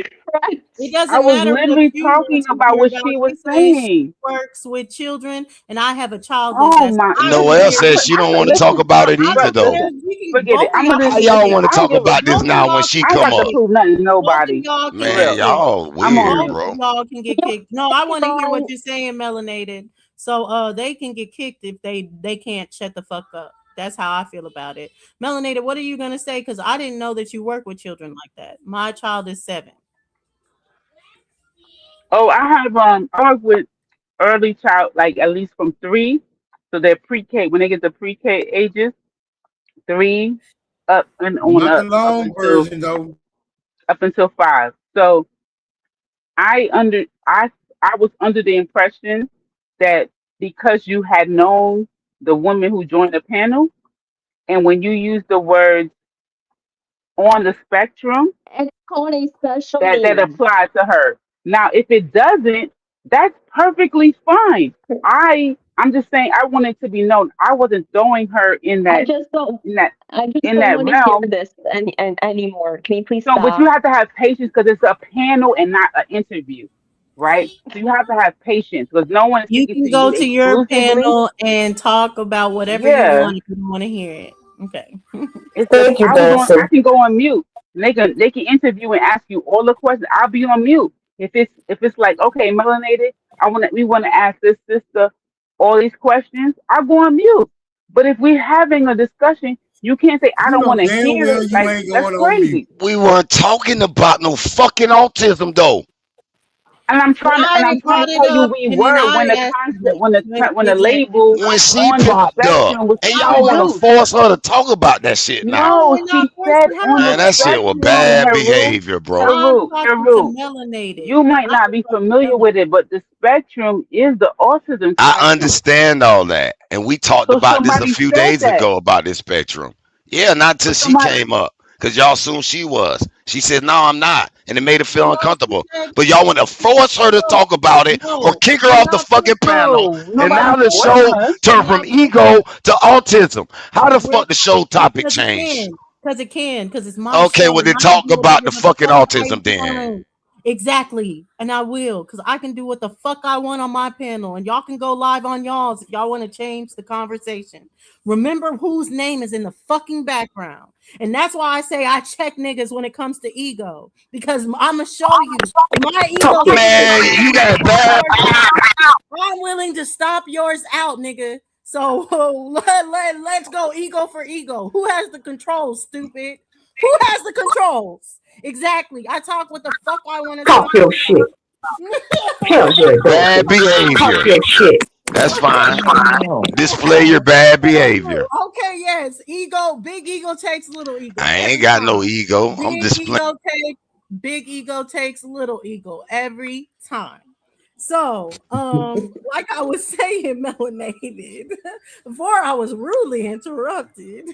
It I doesn't was matter what literally you want talking to about hear what about. she was She's saying she saying. works with children, and I have a child that's Oh that. So my! I want to Noelle hear. says she don't want to talk Listen, about it I either don't though. care. listen. We can Forget it. both of y'all How can get y'all Forget it. want kicked. to I don't talk give a. about this Both of now when y'all she I can ain't get come got to up? kicked. prove nothing to Both of nobody. y'all can For get Man, real. kicked. y'all I'm on weird, Both mute. of bro. y'all can get kicked. No, I want to hear what you're saying, melanated. So they can get kicked if they can't shut the fuck up. That's how I feel about it. Melanated, what are you gonna say? Because I didn't know that you work with children like that. My child is 7. Oh, I work with early child, like at least from 3, so they're pre-K. When they get to pre-K ages, 3 up and on My up long version though. up until 5. So I under I was under the impression that because you had known the woman who joined the panel, and when you use the words on the spectrum, that applies to her. Now, if it doesn't, that's perfectly fine. I'm just saying I wanted to be known. I wasn't throwing her in that in that realm. So, but you have to have patience because it's a panel and not an interview, right? So you have to have patience because no one is You speaking can to go you to your exclusively. panel and talk about whatever you Yeah, want if you want to hear it. Okay. it's the I can go on mute. And they can interview and ask you all the questions. I'll be on mute. If it's like okay, melanated, we want to ask this sister all these questions, I'll go on mute. But if we're having a discussion, you can't say I You don't know want to damn hear well it. you Like ain't that's going on mute. crazy. We weren't talking about no fucking autism though. And I'm But trying to I tell brought it you up, we and then were when I the asked concept them. when the Exactly. label When she on the popped up, spectrum was and y'all want to introduced. force her to talk about that shit now. No, No, we're not she said forcing on the Man, her. that shit was spectrum, bad Haru, behavior, bro. I'm talking to Haru. melanated. You might I'm not be talking to familiar with melanated. it, but the spectrum is the autism I spectrum. understand all that, and we talked So about this a somebody few said days that. ago about this spectrum. Yeah, not till But she somebody came up, cause y'all assumed she was. She said, "No, I'm not," and it made her feel No, she uncomfortable. said, But y'all want to force her to no, talk about it or no, kick her I'm off the not fucking forcing her. panel, no, and I'm nobody now the not forcing show her. I'm turned from not ego to autism. How the with fuck the show topic because it changed? can. Because it's my Okay, show well and then I can talk do about the whatever the fucking fuck I autism then. want. Exactly. And I will, because I can do what the fuck I want on my panel. And y'all can go live on y'all's if y'all want to change the conversation. Remember whose name is in the fucking background. And that's why I say I check niggas when it comes to ego. Because I'ma show you my ego Talk your shit. Man, you got bad. I'm willing to stop yours out, nigga. So let's go ego for ego. Who has the controls, stupid? Who has the controls? Exactly. I talk what the fuck I want to Talk talk your shit. Hell yeah, Bad Dorothy. Talk behavior. your shit. That's fine. No. Display your bad behavior. Okay, yes. Ego, big ego takes little ego I ain't every got no time. ego. I'm Big displaying. ego takes big ego takes little ego every time. So, like I was saying, melanated, before I was rudely interrupted.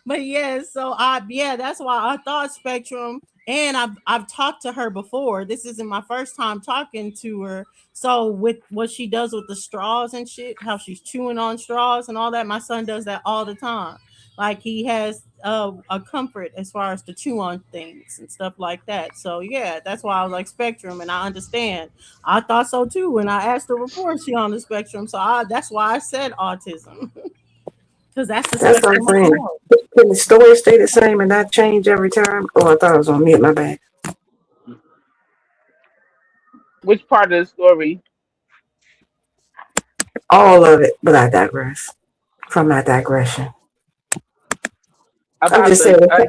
But yeah, that's why I thought Spectrum, and I've talked to her before. This isn't my first time talking to her. So with what she does with the straws and shit, how she's chewing on straws and all that, my son does that all the time. Like he has a comfort as far as to chew on things and stuff like that. So yeah, that's why I was like Spectrum, and I understand. I thought so too when I asked her before she on the spectrum. So that's why I said autism because that's the That's what I'm spectrum I'm saying. on. Can the story stay the same and not change every time? Oh, I thought I was on mute. My bad. Which part of the story? All of it, but I digress from my digression. I'm About just the saying. are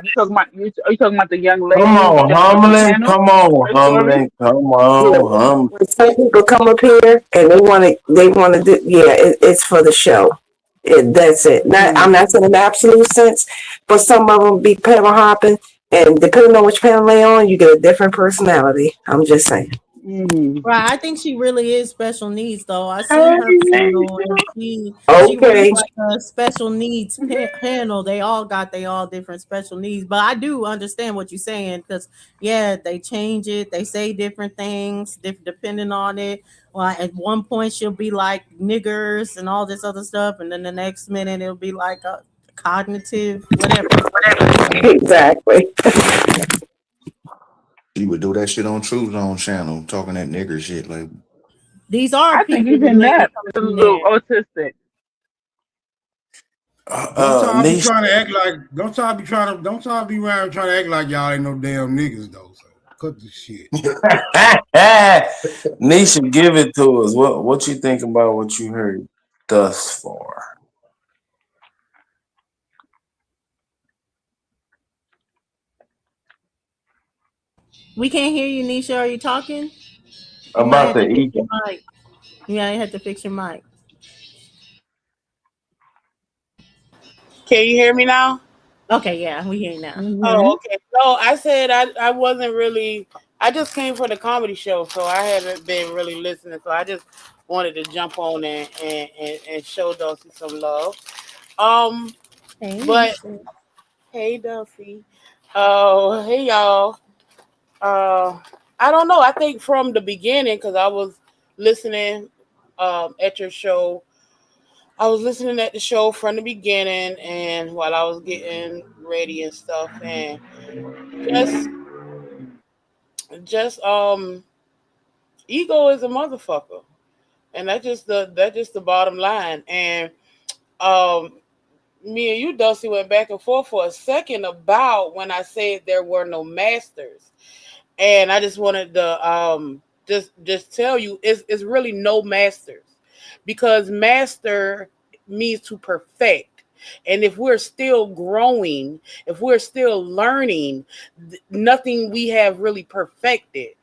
you talking about the young Come lady on, that was on the humbling. panel? Come on, Her story? humbling. Come Yeah, on, when some people come up here and they want to do, yeah, it's for the show. That's it. I'm not saying in the absolute sense, but some of them be panel hopping, and depending on which panel they on, you get a different personality. I'm just saying. Right, I think she really is special needs, though. I seen her panel, and she runs Okay. like a special needs panel. They all different special needs, but I do understand what you're saying because yeah, they change it. They say different things, depending on it. Well, at one point she'll be like niggers and all this other stuff, and then the next minute it'll be like a cognitive whatever. Exactly. She would do that shit on True Zone channel, talking that nigger shit. Like, These are I think people who even let it that come is a from little there. autistic. Don't y'all be Nisha, trying to act like don't y'all be around trying to act like y'all ain't no damn niggas though. So cut the shit. Nisha, give it to us. What you think about what you heard thus far We can't hear you, Nisha. Are you talking? You might about have the to fix your ego? mic. You might have to fix your mic. Can you hear me now? Okay, yeah, we hear you now. Oh, okay. No, I said I wasn't really. I just came for the comedy show, so I haven't been really listening. So I just wanted to jump on and show Dulcie some love. Hey, But Nisha. hey, Dulcie. Oh, hey, y'all. I don't know. I think from the beginning, because I was listening at your show. I was listening at the show from the beginning, and while I was getting ready and stuff, and just ego is a motherfucker, and that's just the bottom line. And um, me and you, Dusty, went back and forth for a second about when I said there were no masters, and I just wanted to just tell you it's really no masters, because master means to perfect. And if we're still growing, if we're still learning, nothing we have really perfected.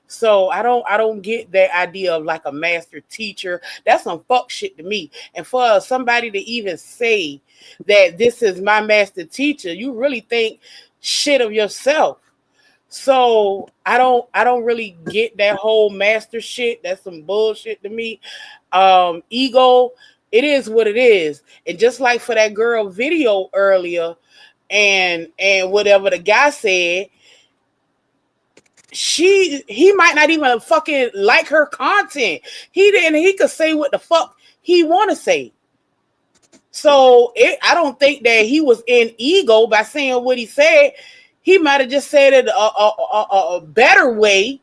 So I don't get that idea of like a master teacher. That's some fuck shit to me. And for somebody to even say that this is my master teacher, you really think shit of yourself. So I don't really get that whole master shit. That's some bullshit to me. Ego, it is what it is. And just like for that girl video earlier, and whatever the guy said, he might not even fucking like her content. He could say what the fuck he want to say. So I don't think that he was in ego by saying what he said. He might have just said it a better way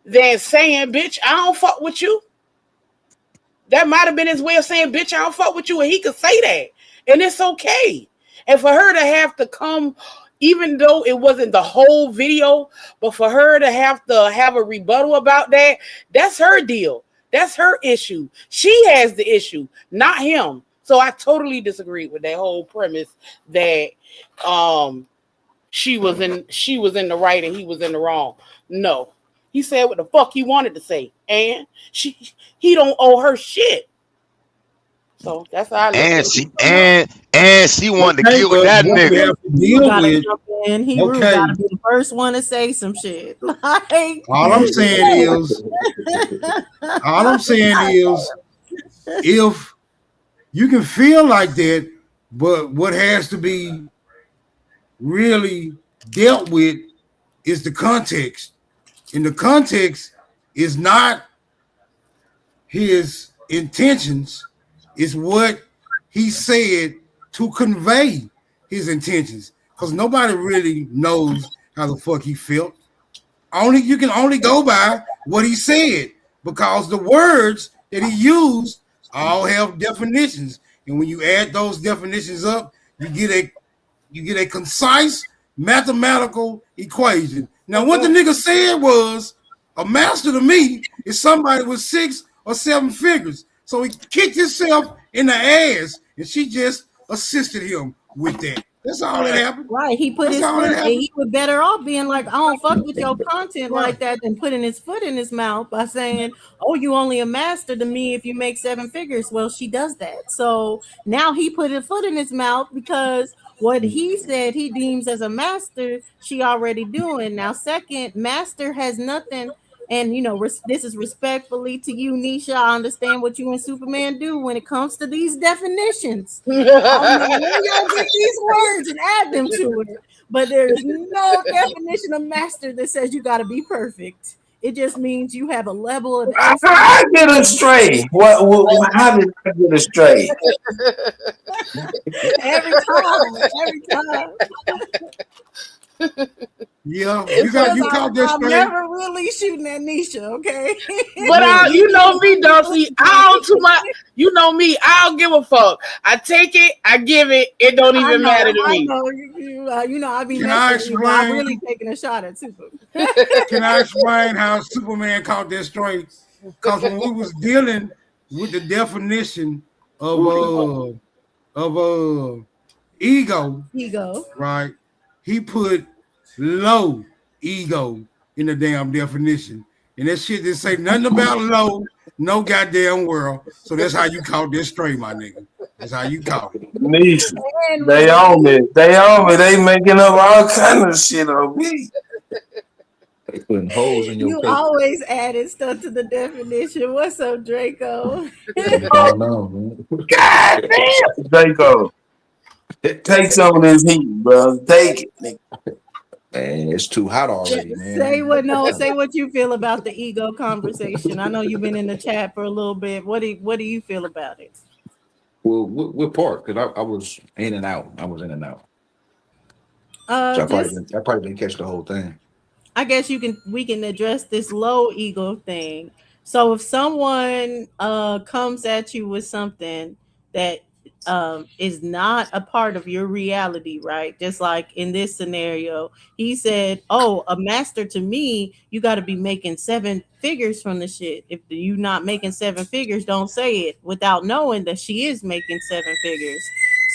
than saying, bitch, I don't fuck with you. That might have been his way of saying, bitch, I don't fuck with you. And he could say that. And it's okay. And for her to have to come, even though it wasn't the whole video, but for her to have a rebuttal about that, that's her deal. That's her issue. She has the issue, not him. So I totally disagree with that whole premise that she was in the right and he was in the wrong. No. He said what the fuck he wanted to say. And he don't owe her shit. So that's how I look at it. And she wanted to get with that nigga. He really gotta be the first one to say some shit. Like, all I'm saying is, if you can feel like that, but what has to be really dealt with is the context. And the context is not his intentions, it's what he said to convey his intentions. Because nobody really knows how the fuck he felt. You can only go by what he said, because the words that he used all have definitions. And when you add those definitions up, you get a concise mathematical equation. Now, what the nigga said was, a master to me is somebody with 6 or 7 figures. So he kicked himself in the ass, and she just assisted him with that. That's all that happened. Right. He put his foot, and he was better off being like, I don't fuck with your content like that, than putting his foot in his mouth by saying, oh, you only a master to me if you make 7 figures. Well, she does that. So now he put his foot in his mouth because what he said he deems as a master, she already doing. Now, second, master has nothing. And, this is respectfully to you, Nisha. I understand what you and Superman do when it comes to these definitions. Y'all get these words and add them to it. But there's no definition of master that says you got to be perfect. It just means you have a level of. I get astray. How did I get astray? Every time. Yeah, you caught this. I'm never really shooting at Nisha, okay? But you know me, Dulcie. I don't too much. You know me. I don't give a fuck. I take it. I give it. It don't even matter to me. I be messing with you. I'm really taking a shot at Superman. Can I explain how Superman caught that straight? Because when we was dealing with the definition of ego, right? He put low ego in the damn definition. And that shit didn't say nothing about low, no goddamn world. So that's how you caught this straight, my nigga. That's how you caught it. Nisha, they own me. They making up all kind of shit on me. They putting holes in your You paper. always added stuff to the definition. What's up, Draco? I know, man. God damn, Draco. Take some of this heat, bro. Take it. Man, it's too hot already, man. Say what you feel about the ego conversation. I know you've been in the chat for a little bit. What do you feel about it? Well, what part? Because I was in and out. So I probably didn't catch the whole thing. I guess we can address this low ego thing. So if someone comes at you with something that is not a part of your reality, right? Just like in this scenario, he said, "Oh, a master to me, you got to be making 7 figures from the shit. If you not making 7 figures, don't say it without knowing that she is making 7 figures."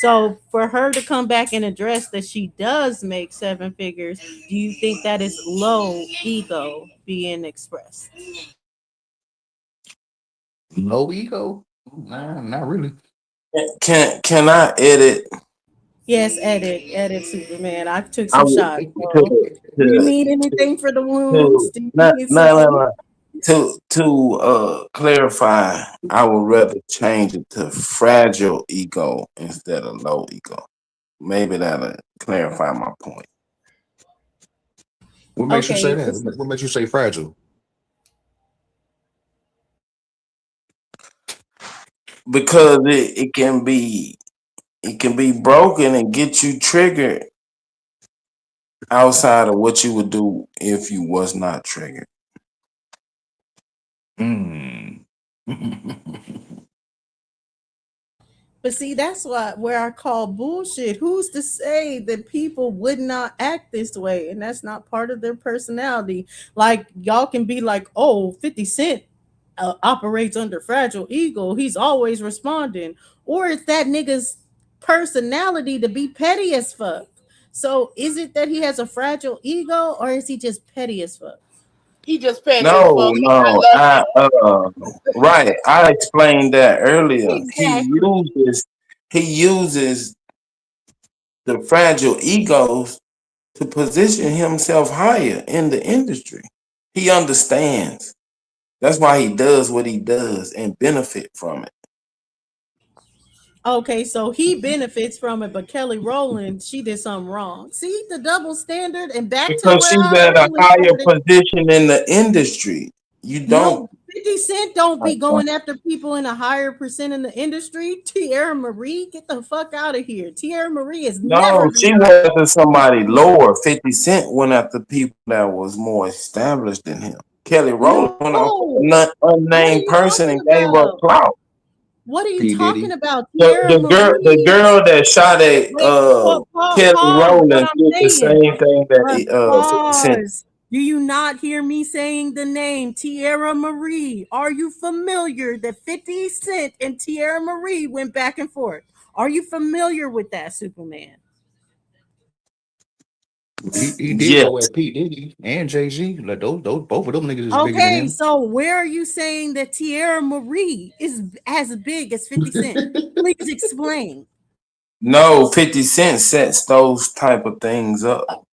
So for her to come back and address that she does make 7 figures, do you think that is low ego being expressed? Low ego? Nah, not really. Can I edit? Yes, edit Superman. I took I some would shots. So, do you need anything for the wounds? Do you need something? To clarify, I would rather change it to fragile ego instead of low ego. Maybe that'll clarify my point. What makes you say Okay. that? What makes you say fragile? Because it can be broken and get you triggered outside of what you would do if you was not triggered. But see, that's where I call bullshit. Who's to say that people would not act this way? And that's not part of their personality. Like, y'all can be like, oh, 50 Cent operates under fragile ego. He's always responding. Or it's that nigga's personality to be petty as fuck. So is it that he has a fragile ego, or is he just petty as fuck? He just petty No, as fuck. right. I explained that earlier. Exactly. He uses the fragile egos to position himself higher in the industry. He understands. That's why he does what he does and benefit from it. Okay, so he benefits from it, but Kelly Rowland, she did something wrong. See the double standard, and back to Because where she's I at a originally higher started. position in the industry. You don't. No, 50 Cent don't be going after people in a higher percent in the industry. Tierra Marie, get the fuck out of here. Tierra Marie is never No, she went after somebody lower. 50 Cent went after people that was more established than him. Kelly Rowland went after an unnamed person and gave up clout. What are you talking about? The girl that shot at Kelly Rowland did the same thing that 50 Cent. Do you not hear me saying the name Tierra Marie? Are you familiar that 50 Cent and Tierra Marie went back and forth? Are you familiar with that, Superman? He did go at P. Diddy and Jay-Z. Like those both of them niggas is bigger than Okay, him. so where are you saying that Tierra Marie is as big as 50 Cent? Please explain. No, 50 Cent sets those type of things up.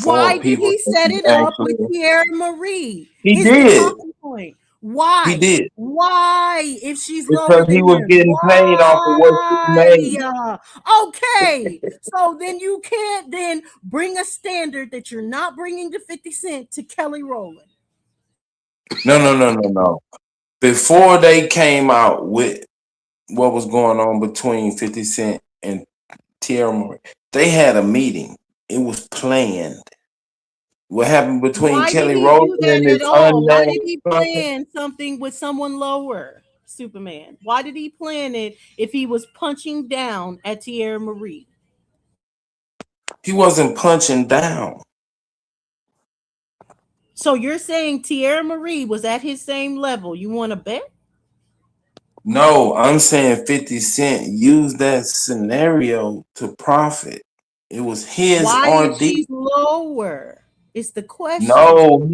Why did he set it up with Tierra Marie? He did. Point. Why? He did. Why? If she's because lower than he was him? getting paid off of what he made. Okay, so then you can't then bring a standard that you're not bringing to 50 Cent to Kelly Rowland. No. Before they came out with what was going on between 50 Cent and Tierra Marie, they had a meeting. It was planned. What happened between Kelly Rowland and his Why did he plan something with someone lower, Superman? Why did he plan it if he was punching down at Tierra Marie? He wasn't punching down. So you're saying Tierra Marie was at his same level. You want to bet? No, I'm saying 50 Cent used that scenario to profit. It was his Why RD. is she lower? It's the question. No,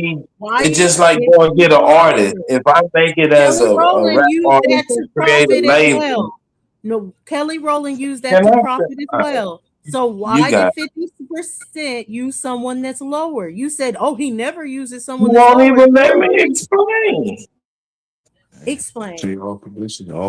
it's just like going to get an artist. If I make it as a rap artist and create a label. Well. No, Kelly Rowland used that to profit as well. So why did 50% use someone that's lower? You said, oh, he never uses someone that's lower. You won't even let me explain. Explain. See, all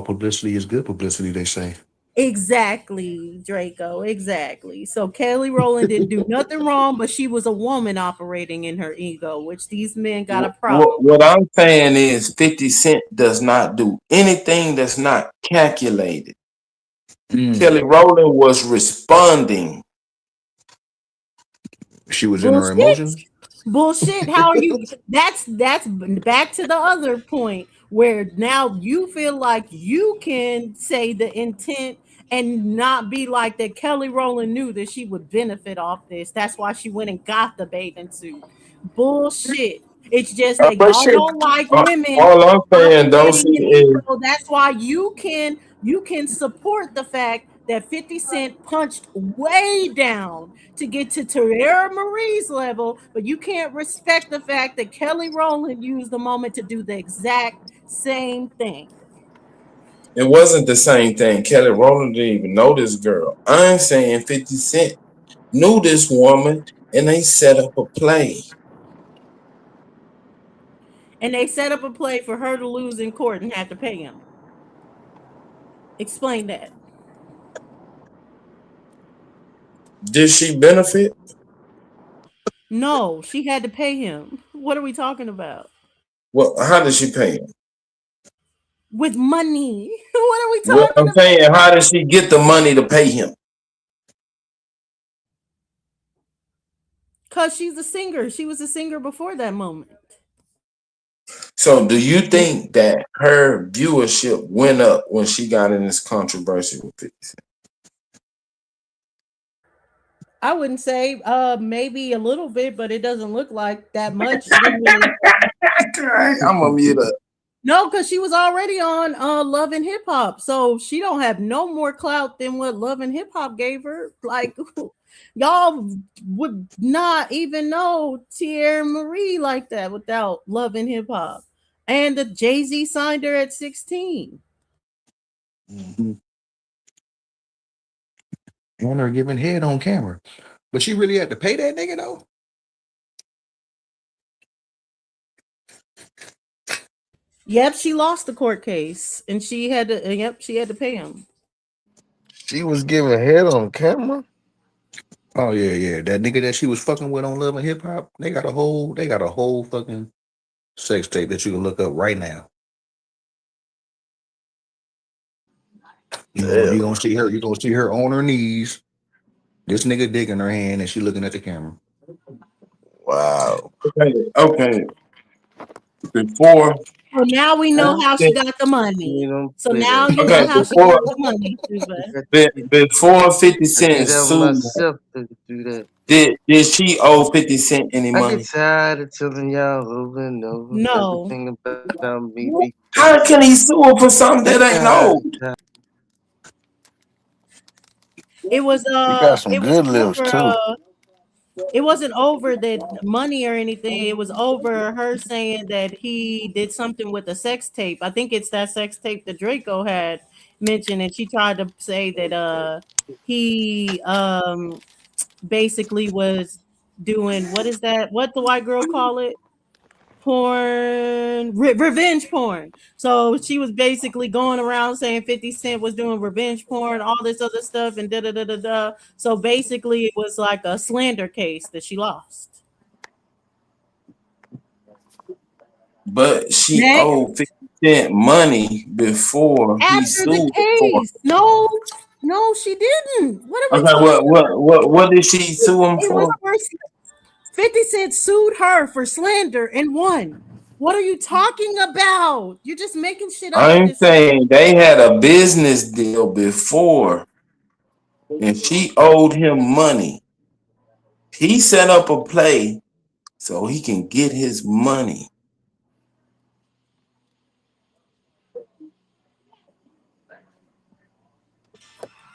publicity is good publicity, they say. Exactly, Draco. Exactly. So Kelly Rowland didn't do nothing wrong, but she was a woman operating in her ego, which these men got a problem. What I'm saying is 50 Cent does not do anything that's not calculated. Kelly Rowland was responding. She was in her emotions. Bullshit. How are you? That's back to the other point. where now you feel like you can say the intent and not be like that. Kelly Rowland knew that she would benefit off this. That's why she went and got the bathing suit. Bullshit. It's just that But y'all shit, don't like women all I'm saying, though, operating in is ego. That's why you can support the fact that 50 Cent punched way down to get to Tierra Marie's level, but you can't respect the fact that Kelly Rowland used the moment to do the exact same thing. it wasn't the same thing. Kelly Rowland didn't even know this girl. I'm saying 50 Cent knew this woman and they set up a play. And they set up a play for her to lose in court and have to pay him. Explain that. Did she benefit? No, she had to pay him. What are we talking about? Well, how did she pay him? With money. What are we Well, talking I'm saying, how did she get the money to pay him? Because she's a singer. She was a singer before that moment. So do you think that her viewership went up when she got in this controversy with 50 Cent? I wouldn't say maybe a little bit, but it doesn't look like that much. I'm gonna mute up. No, because she was already on Love and Hip Hop, so she don't have no more clout than what Love and Hip Hop gave her. Like y'all would not even know Tierra Marie like that without Love and Hip Hop, and the Jay-Z signed her at 16. Mm-hmm. And her giving head on camera, but she really had to pay that nigga though. Yep, she lost the court case, and she had to. Yep, she had to pay him. She was giving head on camera. Oh yeah. That nigga that she was fucking with on Love and Hip Hop, they got a whole fucking sex tape that you can look up right now. You're gonna see her on her knees. This nigga dick in her hand, and she looking at the camera. Wow. Okay. Before. So now we know how she got the money. So now you know how she got the money. Before 50 Cent sued, did she owe 50 Cent any money? I get tired of telling y'all over and over. No. Everything about me. How can he sue her for something that ain't owed? It was got some good lips too. It wasn't over that money or anything. It was over her saying that he did something with a sex tape. I think it's that sex tape that Draco had mentioned, and she tried to say that he basically was doing, what is that? What the white girl call it? Porn, revenge porn. So she was basically going around saying 50 Cent was doing revenge porn, all this other stuff, and da. So basically, it was like a slander case that she lost. But she owed 50 Cent money before he sued her for. No, she didn't. What are we Okay, talking about? what did she sue him for? 50 Cent sued her for slander and won. What are you talking about? You're just making shit up. I'm saying they had a business deal before, and she owed him money. He set up a play so he can get his money.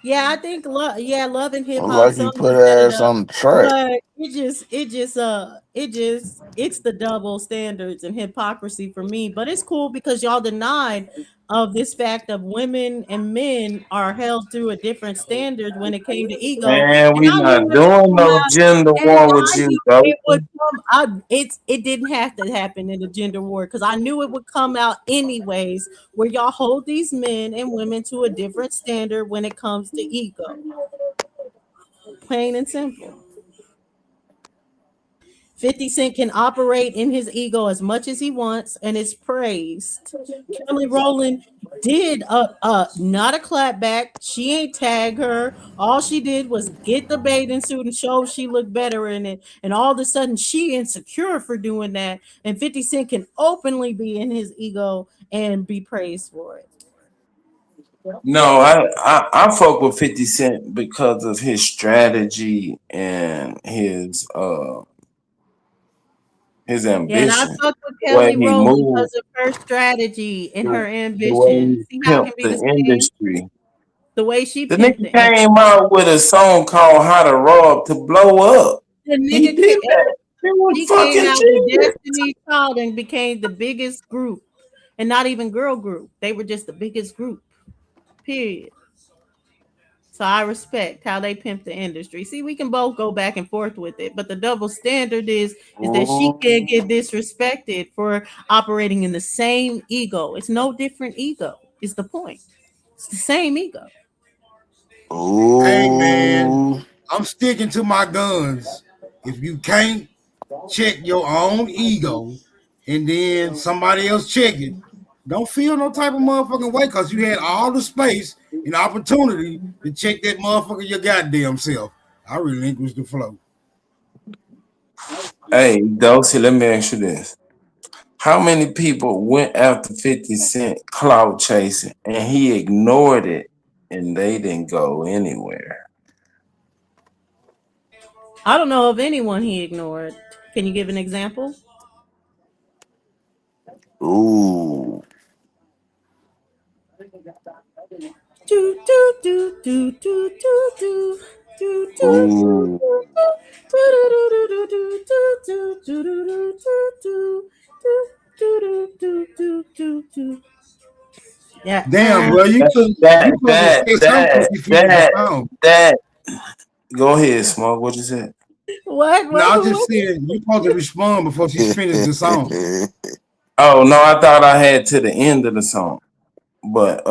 Yeah, I think Love and Hip Hop. Like he put her ass on the track. But it's the double standards and hypocrisy for me. But it's cool because y'all denied of this fact of women and men are held through a different standard when it came to ego. Man, we not doing no gender war with you, though. It didn't have to happen in the gender war because I knew it would come out anyways, where y'all hold these men and women to a different standard when it comes to ego. Plain and simple. 50 Cent can operate in his ego as much as he wants, and it's praised. Kelly Rowland did not a clapback. She ain't tag her. All she did was get the bathing suit and show she looked better in it. And all of a sudden she insecure for doing that. And 50 Cent can openly be in his ego and be praised for it. No, I fuck with 50 Cent because of his strategy and his Yeah, and I ambition. fuck with The way Kelly he Rowland moved, because of her strategy and her the way ambition. he See how it can pimped be the the same? industry. The way she The pimped nigga the industry. came out with a song called "How to Rob to Blow Up." The He nigga did that. It was he came fucking out with genius. Destiny's Child and became the biggest group, and not even girl group. They were just the biggest group. Period. So I respect how they pimp the industry. See, we can both go back and forth with it, but the double standard is that she can't get disrespected for operating in the same ego. It's no different ego. Is the point? It's the same ego. Hey man, I'm sticking to my guns. If you can't check your own ego and then somebody else check it, don't feel no type of motherfucking way because you had all the space and opportunity to check that motherfucker your goddamn self. I relinquish the flow. Hey, Dulcie, let me ask you this. How many people went after 50 Cent clout chasing and he ignored it and they didn't go anywhere? I don't know of anyone he ignored. Can you give an example? Ooh. Do do do do do do do do do Ooh. Yeah. Damn, bro, you could That, say something if you finished the song. Go ahead, Smoke. What you said? What? No, I was just saying you supposed to respond before she finished the song. Oh no, I thought I had to the end of the song. But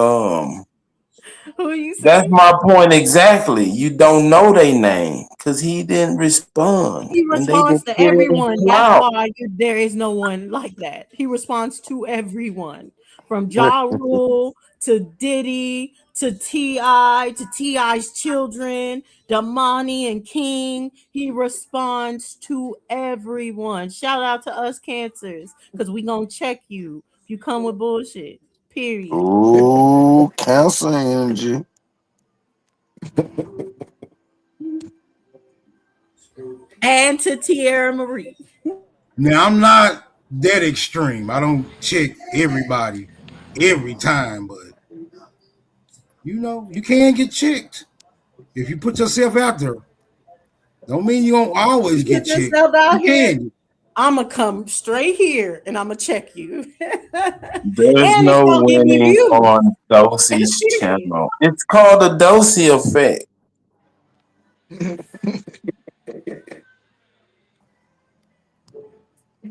Who you saying? that's my point exactly. You don't know their name because he didn't respond. He And they responds just to put it in everyone. That's clout. why there is no one like that. He responds to everyone, from Ja Rule to Diddy to T.I. to T.I.'s children, Damani and King. He responds to everyone. Shout out to us cancers, because we gonna check you if you come with bullshit. Period. Ooh, cancer energy. And to Tierra Marie. Now I'm not that extreme. I don't check everybody every time, but you know, you can get checked if you put yourself out there. Don't mean you don't always get Get checked. yourself out You here. can. I'ma come straight here and I'ma check you. There's And no it's gonna give me winning views. on Dulcie's channel. It's called the Dulcie effect.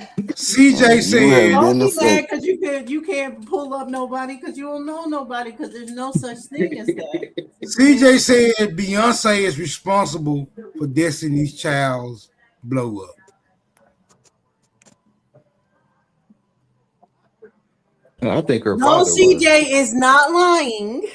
CJ You said, have Don't been be mad affected. because you can't pull up nobody because you don't know nobody because there's no such thing as that. CJ said Beyonce is responsible for Destiny's Child's blow up. I think her No, father was. CJ is not lying.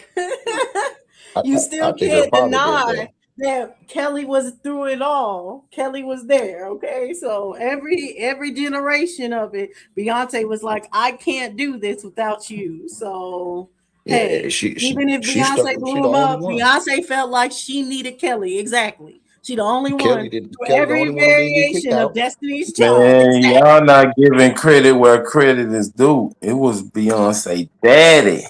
You still I think her can't father did deny that. that Kelly was through it all. Kelly was there, okay? So every generation of it, Beyonce was like, I can't do this without you. So Yeah, hey, she even if she stuck. Beyonce She blew the him only up, one. Beyonce felt like she needed Kelly. Exactly. She the only one for Kelly the every only one who didn't get kicked variation of out. Destiny's Child. Man, Exactly. y'all not giving credit where credit is due. It was Beyonce daddy.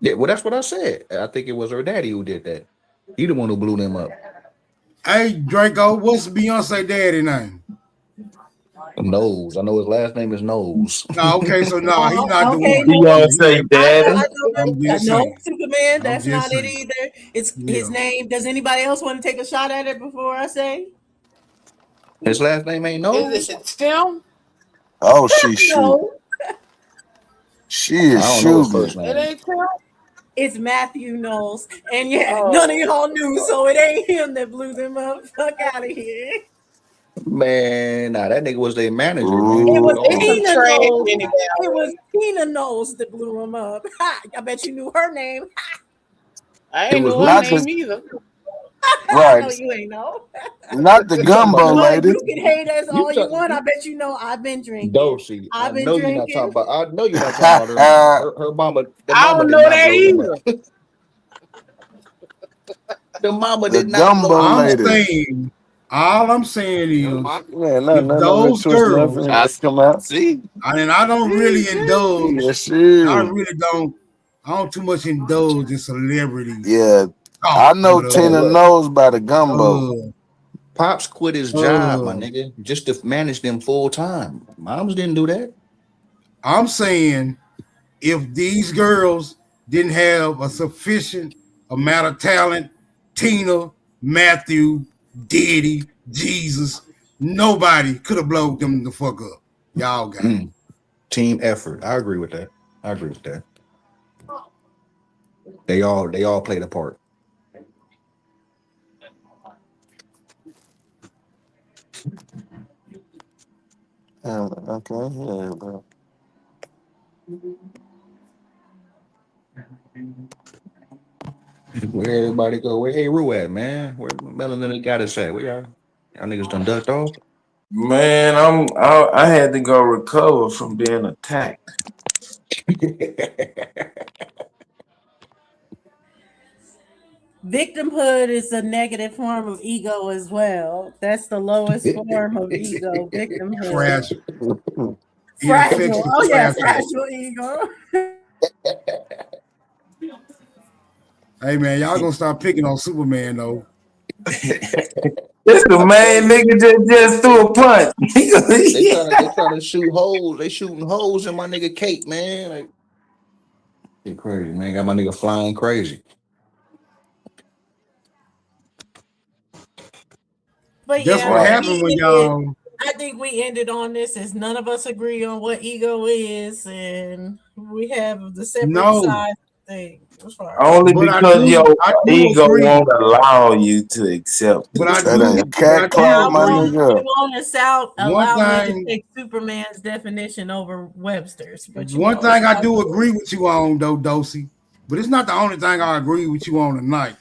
Yeah, well, that's what I said. I think it was her daddy who did that. He the one who blew them up. Hey Draco, what's Beyonce daddy name? Knowles. I know his last name is Knowles. No, okay, so no, he's not the Okay, one. Beyonce daddy. I know I'm just no saying. Superman. I'm That's just not it saying. either. It's his name. Does anybody else want to take a shot at it before I say? His last name ain't Knowles. Is it Tim? Oh, she shoot. No, She is I don't know his sugar. first It name. ain't Tim. it's Matthew Knowles, and yeah, Oh. none of y'all knew, so it ain't him that blew them up. Fuck out of here. Man, nah, that nigga was their manager, man. It was It's some Tina trash Knowles. in it. It was Tina Knowles that blew him up. Ha, I bet you knew her name. I It ain't was know her who? Not the name either. No, right, you ain't know. not the You talking about gumbo the But lady. you can hate us you all you talk want. I bet you know I've been drinking. Dosey. I I've been know you're not talking drinking. about. I know you're not talking about her mama. Her mama. The I mama don't did know not that blow him either. up. The mama The did not blow gumbo him I'm up. lady. saying, all I'm saying is, Man, if none of it those twisting that girls, thing that come out. See? and I don't really indulge, Yes, I yeah. really don't, I don't too much indulge in celebrity Yeah. I talk, know but Man, Tina look, knows about the gumbo. Pops quit his job, my nigga, just to manage them full time. Moms didn't do that. I'm saying, if these girls didn't have a sufficient amount of talent, Tina, Matthew, Diddy, Jesus, nobody could have blown them the fuck up. Y'all got it. Team effort. I agree with that. I agree with that. They all played a part. Okay, yeah, bro. Where everybody go? Where hey Rue at, man? Where Melanin got us at? Where y'all niggas done ducked off? Man, I had to go recover from being attacked. Victimhood is a negative form of ego as well. That's the lowest form of ego. Victimhood. Fragile. Fragile. Oh yeah, Fragile. fragile ego. Hey man, y'all gonna stop picking on Superman though. This the main nigga just threw a punch. They trying to shoot holes. They shooting holes in my nigga Kate, man. Like, shit crazy, man. Got my nigga flying crazy. But That's yeah, what for happened when me, y'all. I think we ended on this as none of us agree on what ego is, and we have the separate sides of things. Only But because your I do ego agree. won't allow you to accept. But I That do. ain't cat claw, my nigga. It won't One allow me to thing. take Superman's definition over Webster's. But you One know, thing I do agree with you on, though, Dosey, but it's not the only thing I agree with you on tonight.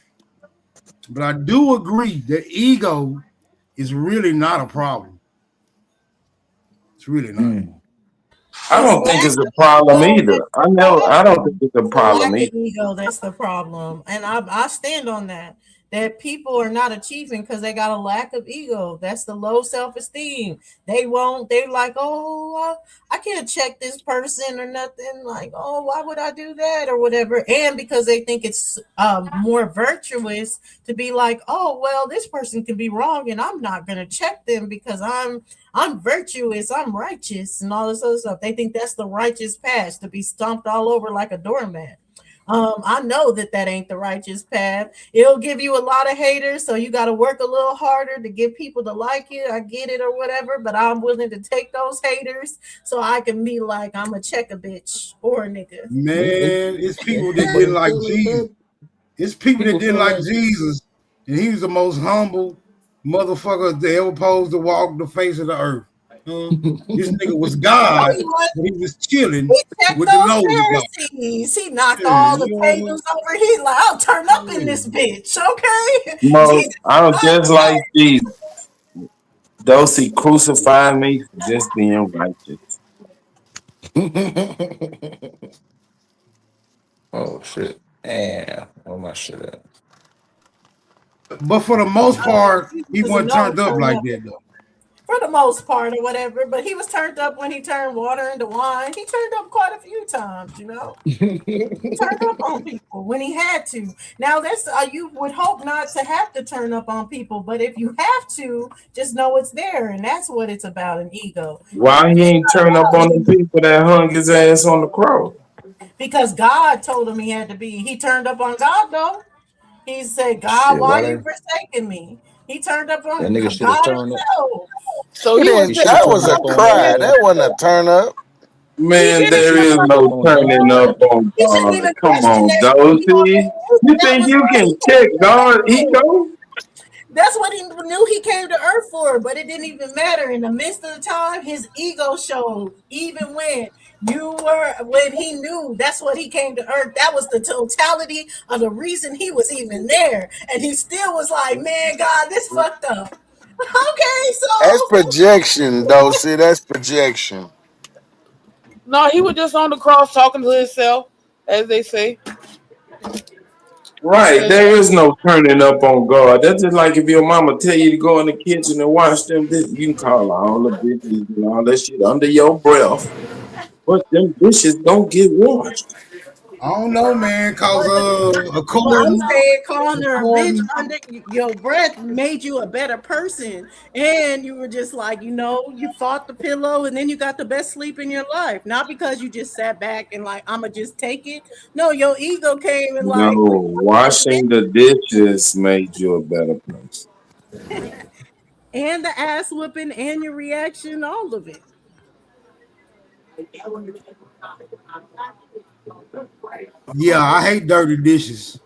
But I do agree that ego is really not a problem. It's really not. I don't think it's a problem either. I don't think it's a problem lack either. of ego, that's the problem, and I stand on that. That people are not achieving because they got a lack of ego. That's the low self-esteem. They're like, oh, I can't check this person or nothing. Like, oh, why would I do that or whatever? And because they think it's more virtuous to be like, oh, well, this person can be wrong, and I'm not gonna check them because I'm virtuous, I'm righteous, and all this other stuff. They think that's the righteous path, to be stomped all over like a doormat. I know that ain't the righteous path. It'll give you a lot of haters, so you got to work a little harder to get people to like you. I get it or whatever, but I'm willing to take those haters so I can be like, I'm a check a bitch or a nigga. Man, it's people that didn't like Jesus. It's people that didn't like Jesus, and he was the most humble motherfucker that ever posed to walk the face of the earth. This nigga was God, but he was chilling with the nose. Pharisees. He knocked all the tables over. He's like, I'll turn up in this bitch, okay? Mo, I'm just like Jesus. Dosey crucified me for just being righteous. Oh shit. Damn. Where my shit at? But for the most part, he wasn't turned up like that though. For the most part or whatever, but he was turned up when he turned water into wine. He turned up quite a few times, you know. He turned up on people when he had to. Now that's you would hope not to have to turn up on people, but if you have to, just know it's there, and that's what it's about, an ego. Why he ain't turn up on the people that hung his ass on the cross? Because God told him he had to be. He turned up on God though. He said, God, Shit, why why you they- forsaking me? He turned up on That nigga should have God turned up. himself. So He he was. didn't, that was a cry. That wasn't a turn up. Man, there is no turning up on God. Come on, Dosey. You think you can check God ego? That's what he knew he came to Earth for, but it didn't even matter. In the midst of the time, his ego showed. Even when he knew that's what he came to Earth, that was the totality of the reason he was even there. And he still was like, man, God, this fucked up. Okay, That's so projection, though. See, that's projection. No, he was just on the cross talking to himself, as they say. Right, there is no turning up on God. That's just like if your mama tell you to go in the kitchen and wash them dishes. You can call all the bitches and all that shit under your breath, but them dishes don't get washed. I don't know, man, cause I'm according saying calling her a bitch under your breath made you a better person, and you were just like, you fought the pillow, and then you got the best sleep in your life. Not because you just sat back and like, I'ma just take it. No, your ego came and No, like, washing the dishes made you a better person. and the ass whooping and your reaction, all of it. yeah, I hate dirty dishes.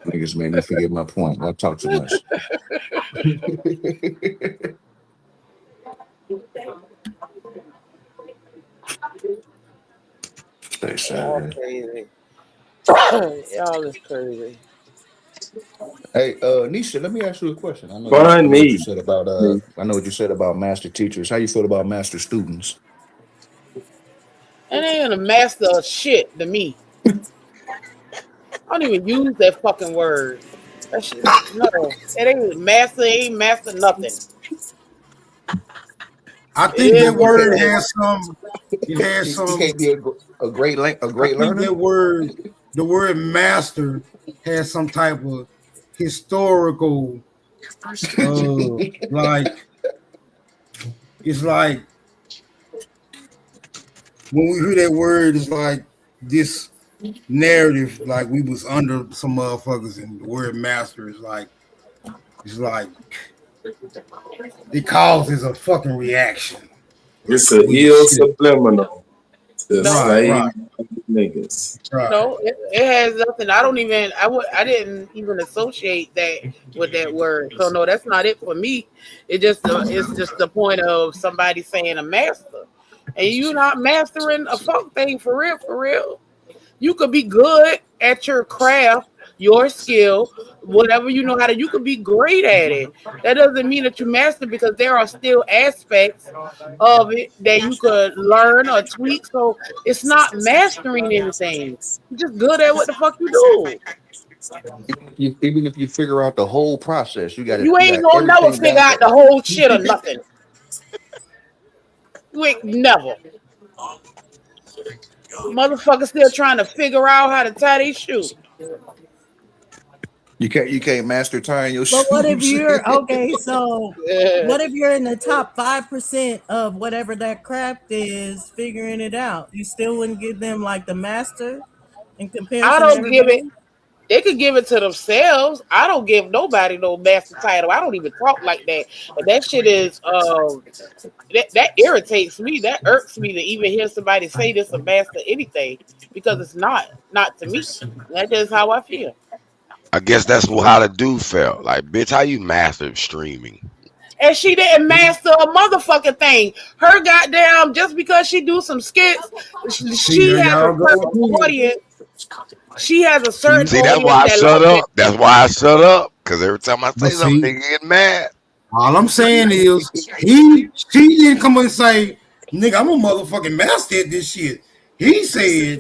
Niggas made me forget my point. I talk too much. Stay sad. Crazy. Y'all is crazy. Hey, Nisha, let me ask you a question. I know Funny. what you said about I know what you said about master teachers. How you feel about master students? And they ain't a master of shit to me. I don't even use that fucking word. That shit, no, it ain't master, ain't master nothing. I think that word has some. It has You some. can't be a great I think learner. that word, the word master, has some type of historical, like it's like when we hear that word, it's like this narrative, like we was under some motherfuckers, and the word master is like, it's like it causes a fucking reaction. It's a ill subliminal to slave niggas. No, it has nothing. I didn't even associate that with that word. So no, that's not it for me. It's just the point of somebody saying a master, and you not mastering a fuck thing for real, for real. You could be good at your craft, your skill, whatever you know how to. You could be great at it. That doesn't mean that you master, because there are still aspects of it that you could learn or tweak. So it's not mastering anything. You're just good at what the fuck you do. Even if you figure out the whole process, you got You ain't gonna never figure out the whole shit or nothing. You ain't never. Motherfuckers still trying to figure out how to tie their shoe. You can't master tying your shoes. But what if you're okay? So what if you're in the top 5% of whatever that craft is, figuring it out? You still wouldn't give them like the master in comparison. I don't give it. They could give it to themselves. I don't give nobody no master title. I don't even talk like that. But that shit is that irritates me. That irks me to even hear somebody say this a master anything, because it's not to me. That's just how I feel. I guess that's how the dude felt. Like, bitch, how you master streaming? And she didn't master a motherfucking thing. Her goddamn, just because she do some skits, she has a certain audience. She has a certain See, that's why I shut up. That's why I shut up. Because every time I say something, they get mad. All I'm saying is, she didn't come and say, nigga, I'm a motherfucking master at this shit. He said,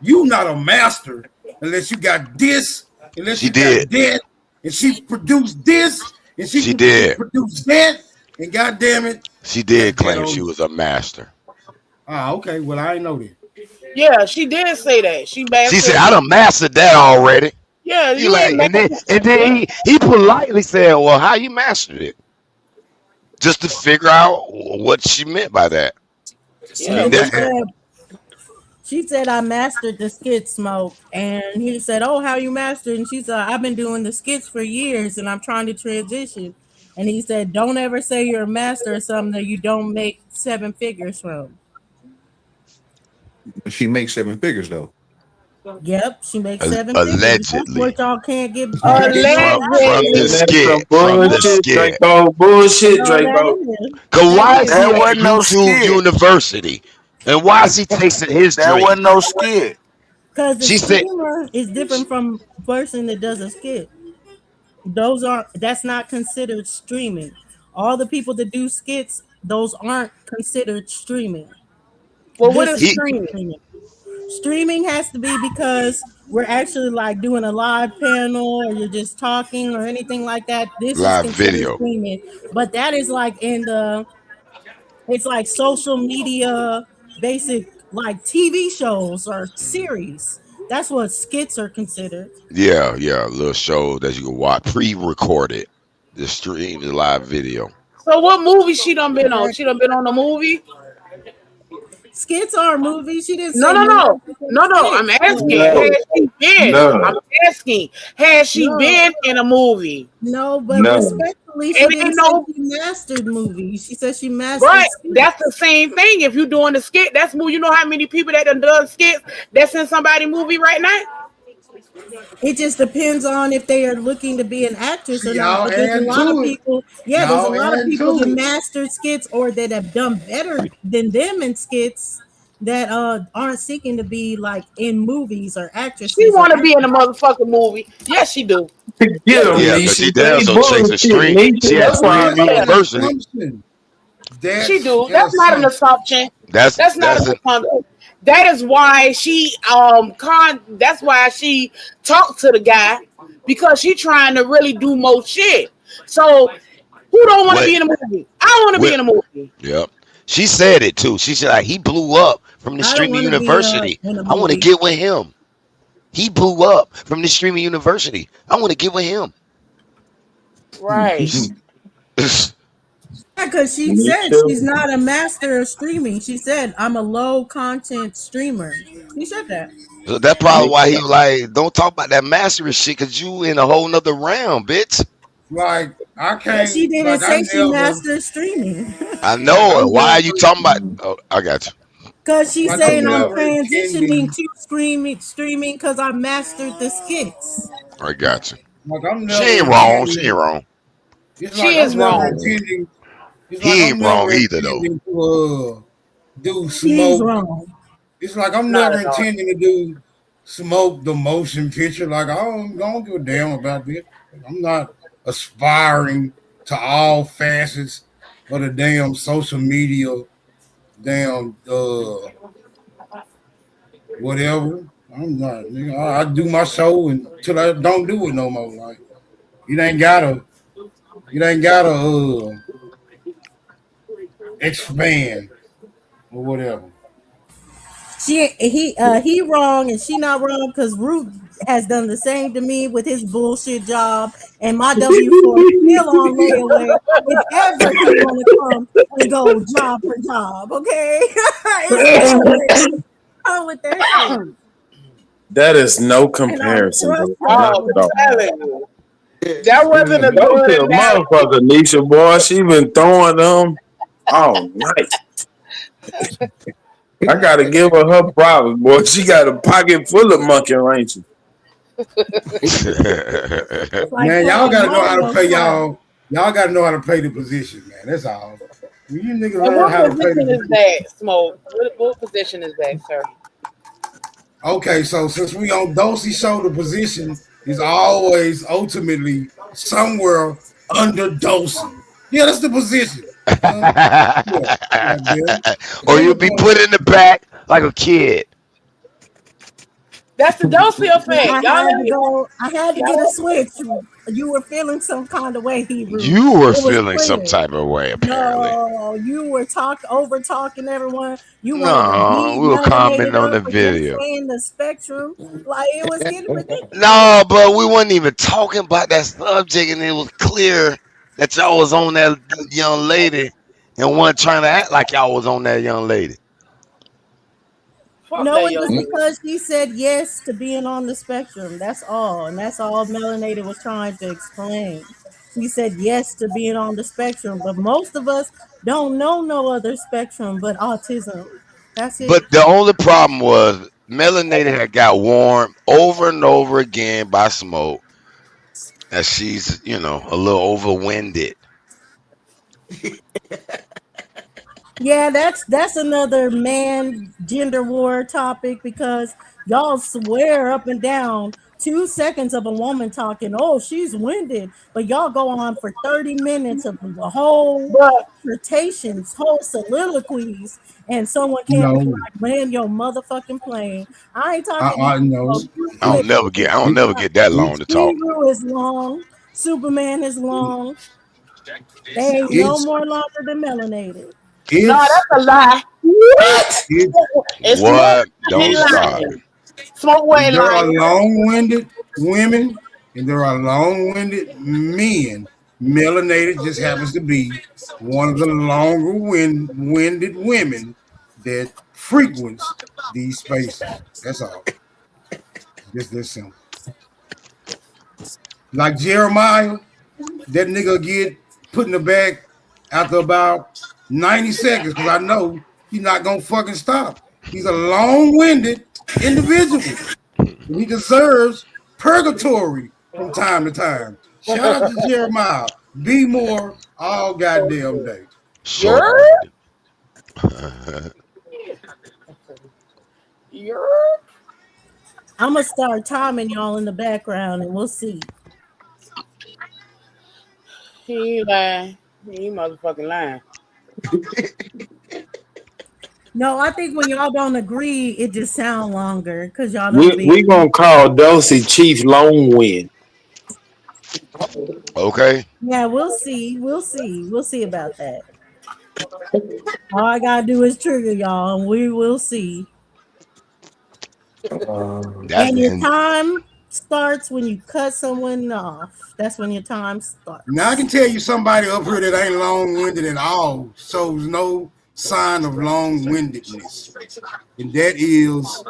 you not a master unless you got this, unless you got that, and she produced this, and she did produce that, and goddamn it, she did claim she was a master. Ah, okay. Well, I didn't know that. Yeah, she did say that. She said, I done mastered that already. Yeah, you like, and then he politely said, well, how you mastered it? Just to figure out what she meant by that. Yeah, she said, I mastered the skit, Smoke. And he said, oh, how you mastered? And she said, I've been doing the skits for years and I'm trying to transition. And he said, don't ever say you're a master of something that you don't make 7 figures from. She makes 7 figures though. Yep, she makes 7 figures. That's Allegedly. what y'all can't get. From the That's skit. some From the bullshit, skit. Draco. Bullshit, No, Draco. that is. Cause why is That he at wasn't no YouTube skit. University? And why is he tasting his That drink? wasn't no skit. Because the She said streamer is different from person that does a skit. That's not considered streaming. All the people that do skits, those aren't considered streaming. Well, what This is is streaming? streaming. Streaming has to be because we're actually like doing a live panel or you're just talking or anything like that. This is live considered video. streaming. But that is like it's like social media, basic like TV shows or series. That's what skits are considered. Yeah, little show that you can watch pre-recorded. The stream is live video. So what movie she done been on? She done been on a movie? Skits are movies. She didn't say No. I'm asking. Has she been? No. I'm asking. Has she been in a movie? No, but No. respectfully, she It didn't ain't say no- she mastered movies. She said she mastered Right. skits. That's the same thing. If you're doing a skit, that's movie. You know how many people that done skits that's in somebody's movie right now? It just depends on if they are looking to be an actress or not. Y'all But there's a add lot of to it. people. Yeah, there's a Y'all lot of add people to that it. mastered skits or that have done better than them in skits that aren't seeking to be like in movies or actresses. She or want to be in a actors. motherfucking movie. Yes, she do. Get him, Yeah, Nisha. because she They damn so chasing bullshit, stream. Nisha. She at That's why Stream I'm University. She do. That's not an assumption. That's That's not that's an it. assumption. That is why she that's why she talked to the guy, because she trying to really do more shit. So who don't want to What? be in a movie? I want to be in a movie. Yep. She said it too. She said like he blew up from the I don't streaming want to be university. in a I want to movie. get with him. He blew up from the streaming university. I want to get with him. Right. Because she Me said too. she's not a master of streaming. She said I'm a low content streamer. She said that. So that's probably why he like don't talk about that mastering shit because you in a whole nother round, bitch. Like I But can't. she didn't Like I say she never. mastered streaming. I know it. Why are you talking about? Oh, I got you. Because she's Like I'm saying I'm never transitioning intending. to streaming because I mastered the skits. I got you. Like I'm She never ain't wrong. intending. She ain't wrong. It's She like is I'm never wrong. intending. It's He like ain't I'm wrong never either though. intending to do She's smoke. wrong. It's like I'm Not never at all. intending to do smoke the motion picture. Like I don't give a damn about this. I'm not aspiring to all facets of the damn social media, damn whatever. I'm not. Nigga, I do my show until I don't do it no more. Like you ain't gotta expand or whatever. He wrong and she not wrong because Root has done the same to me with his bullshit job and my W4 is still on layaway. If ever he want to come and go job for job, okay? It's on with that shit. That is no And I comparison. trust Bro. her. Not Oh, at all. I'm telling you. That wasn't a Go to good the analogy. motherfucker, Nisha, boy. She been throwing them all night. I gotta give her props, boy. She got a pocket full of monkey wrenches. It's like Man, y'all playing gotta know how to Mario play Kart. y'all gotta know how to play the position, man. That's all. When you niggas And learn how what to play position the is that, Smoke? What position is that, sir? Okay, so since we on Dosey show, the position is always ultimately somewhere under Dosey. Yeah, that's the position. Or you'll be put in the back like a kid. That's the Dosey effect. I Y'all had let to me. go. I had to get a switch. You were feeling some kind of way, Hebrew. You were It was feeling some clear. type of way, apparently. No, you were over talking everyone. You wanted to No, beat we were melanated commenting on the up for just video. saying the spectrum. Like it was getting ridiculous. No, but we wasn't even talking about that subject, and it was clear that y'all was on that young lady and wasn't trying to act like y'all was on that young lady. Fuck No, that it young was lady. because she said yes to being on the spectrum. That's all. And that's all Melanated was trying to explain. She said yes to being on the spectrum. But most of us don't know no other spectrum but autism. That's it. But the only problem was melanated had got warned over and over again by Smoke that she's, a little overwinded. Yeah, that's another man gender war topic because y'all swear up and down 2 seconds of a woman talking, oh, she's winded, but y'all go on for 30 minutes of the whole flirtations, whole soliloquies, and someone can't be like, man, your motherfucking plane. I ain't talking. I know. I don't never get that long to talk. Hebrew is long. Superman is long. They ain't no more longer than melanated. No, that's a lie. What? It's What? Smoke Don't ain't stop. lying. Smoke way There are lying. long-winded women and there are long-winded men. Melanated just happens to be one of the longer-winded women that frequents these spaces. That's all. Just this simple. Like Jeremiah, that nigga get put in the bag after about 90 seconds because I know he's not gonna fucking stop. He's a long-winded individual. And he deserves purgatory from time to time. Shout out to Jeremiah. Be more all goddamn day. Sure. I'm gonna start timing y'all in the background and we'll see. He ain't lying. He motherfucking lying. No, I think when y'all don't agree, it just sound longer because y'all don't We gonna call Dulcie Chief Longwind. Okay. Yeah, we'll see. We'll see about that. All I gotta do is trigger y'all, and we will see. And your time starts when you cut someone off. That's when your time starts. Now I can tell you somebody up here that ain't long-winded at all, shows no sign of long-windedness. And that is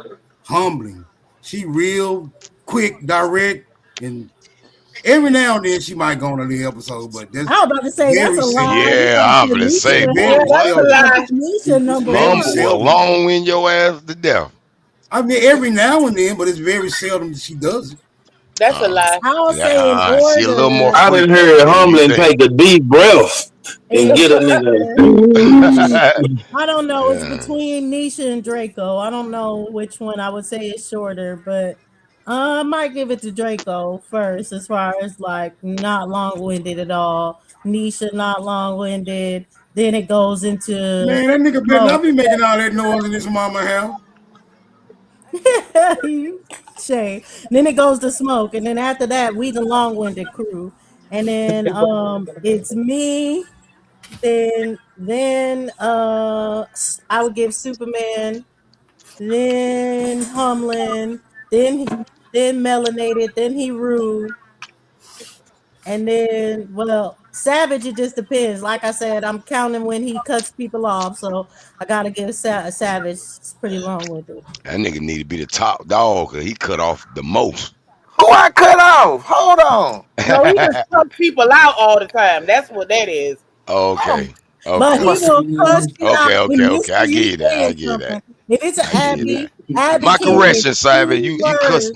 humbling. She real quick, direct, and every now and then she might go on a little episode, but that's I was about to say that's a lie. Yeah, I'm gonna say, Nisha number one. long win your ass to death. I mean, every now and then, but it's very seldom that she does it. That's a lie. I'll say in order. She a little more. I done heard Humbling take a deep breath and get a nigga. I don't know. It's between Nisha and Draco. I don't know which one I would say is shorter, but I might give it to Draco first as far as like not long-winded at all. Nisha not long-winded. Then it goes into Man, that nigga better not be making all that noise in his mama house. Shay. Then it goes to Smoke, and then after that, we the long-winded crew, and then it's me. Then I would give Superman, then Humlin, then Melanated, then Heru, and then Savage. It just depends. Like I said, I'm counting when he cuts people off, so I gotta give Savage. It's pretty long with it. That nigga need to be the top dog because he cut off the most. Who I cut off? Hold on. No, he just cut people out all the time. That's what that is. Okay. But he will cuss you out. Okay. I get you that. If it's Abby, my correction, Savage. You cuss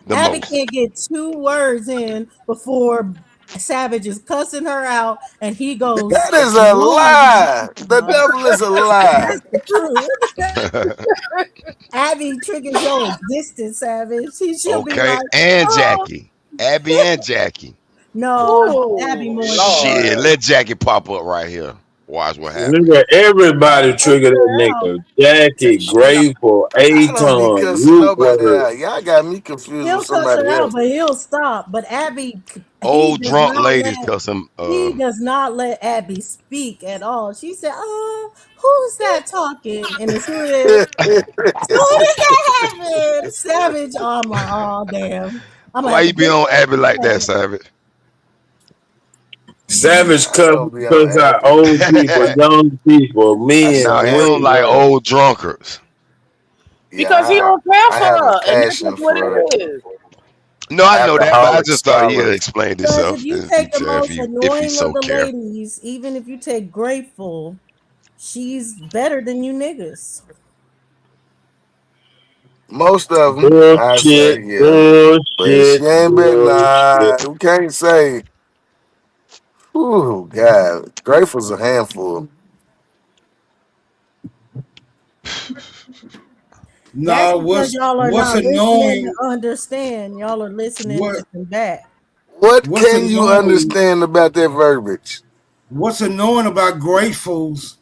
the Abby most. can't get 2 words in before Savage is cussing her out, and he goes, That is a lie. The devil is a lie. That's true. Abby triggers your existence, Savage. She should be Okay, like, and Jackie. Abby and Jackie. No, Abby more. Shit, let Jackie pop up right here. Watch what happens. Nigga, everybody trigger that nigga. Jackie, Grateful, A-Ton, Y'all got me confused He'll with cuss somebody her out, else. but he'll stop. But Abby, Old drunk ladies cuss him. he does not let Abby speak at all. She said, who's that talking? And as soon as that happened, Savage, I'm like, oh, damn. Why you be on Abby like that, Savage? Savage cuss out old people, young people, men. No, he don't like old drunkards. Because he don't care for her. And that's just what it is. No, I know that, but I just thought he'd explain himself. If you take the most if annoying he's so of the care. ladies, even if you take Grateful, she's better than you niggas. Most of them, I say, Bullshit, yeah. But she bullshit, ain't been bullshit. nah. We can't say. Ooh, God, Grateful's a handful. That's No, because y'all are what's not listening annoying? to understand. Y'all are listening What to combat. What what's can you annoying? understand about that verbiage? What's annoying about Grateful's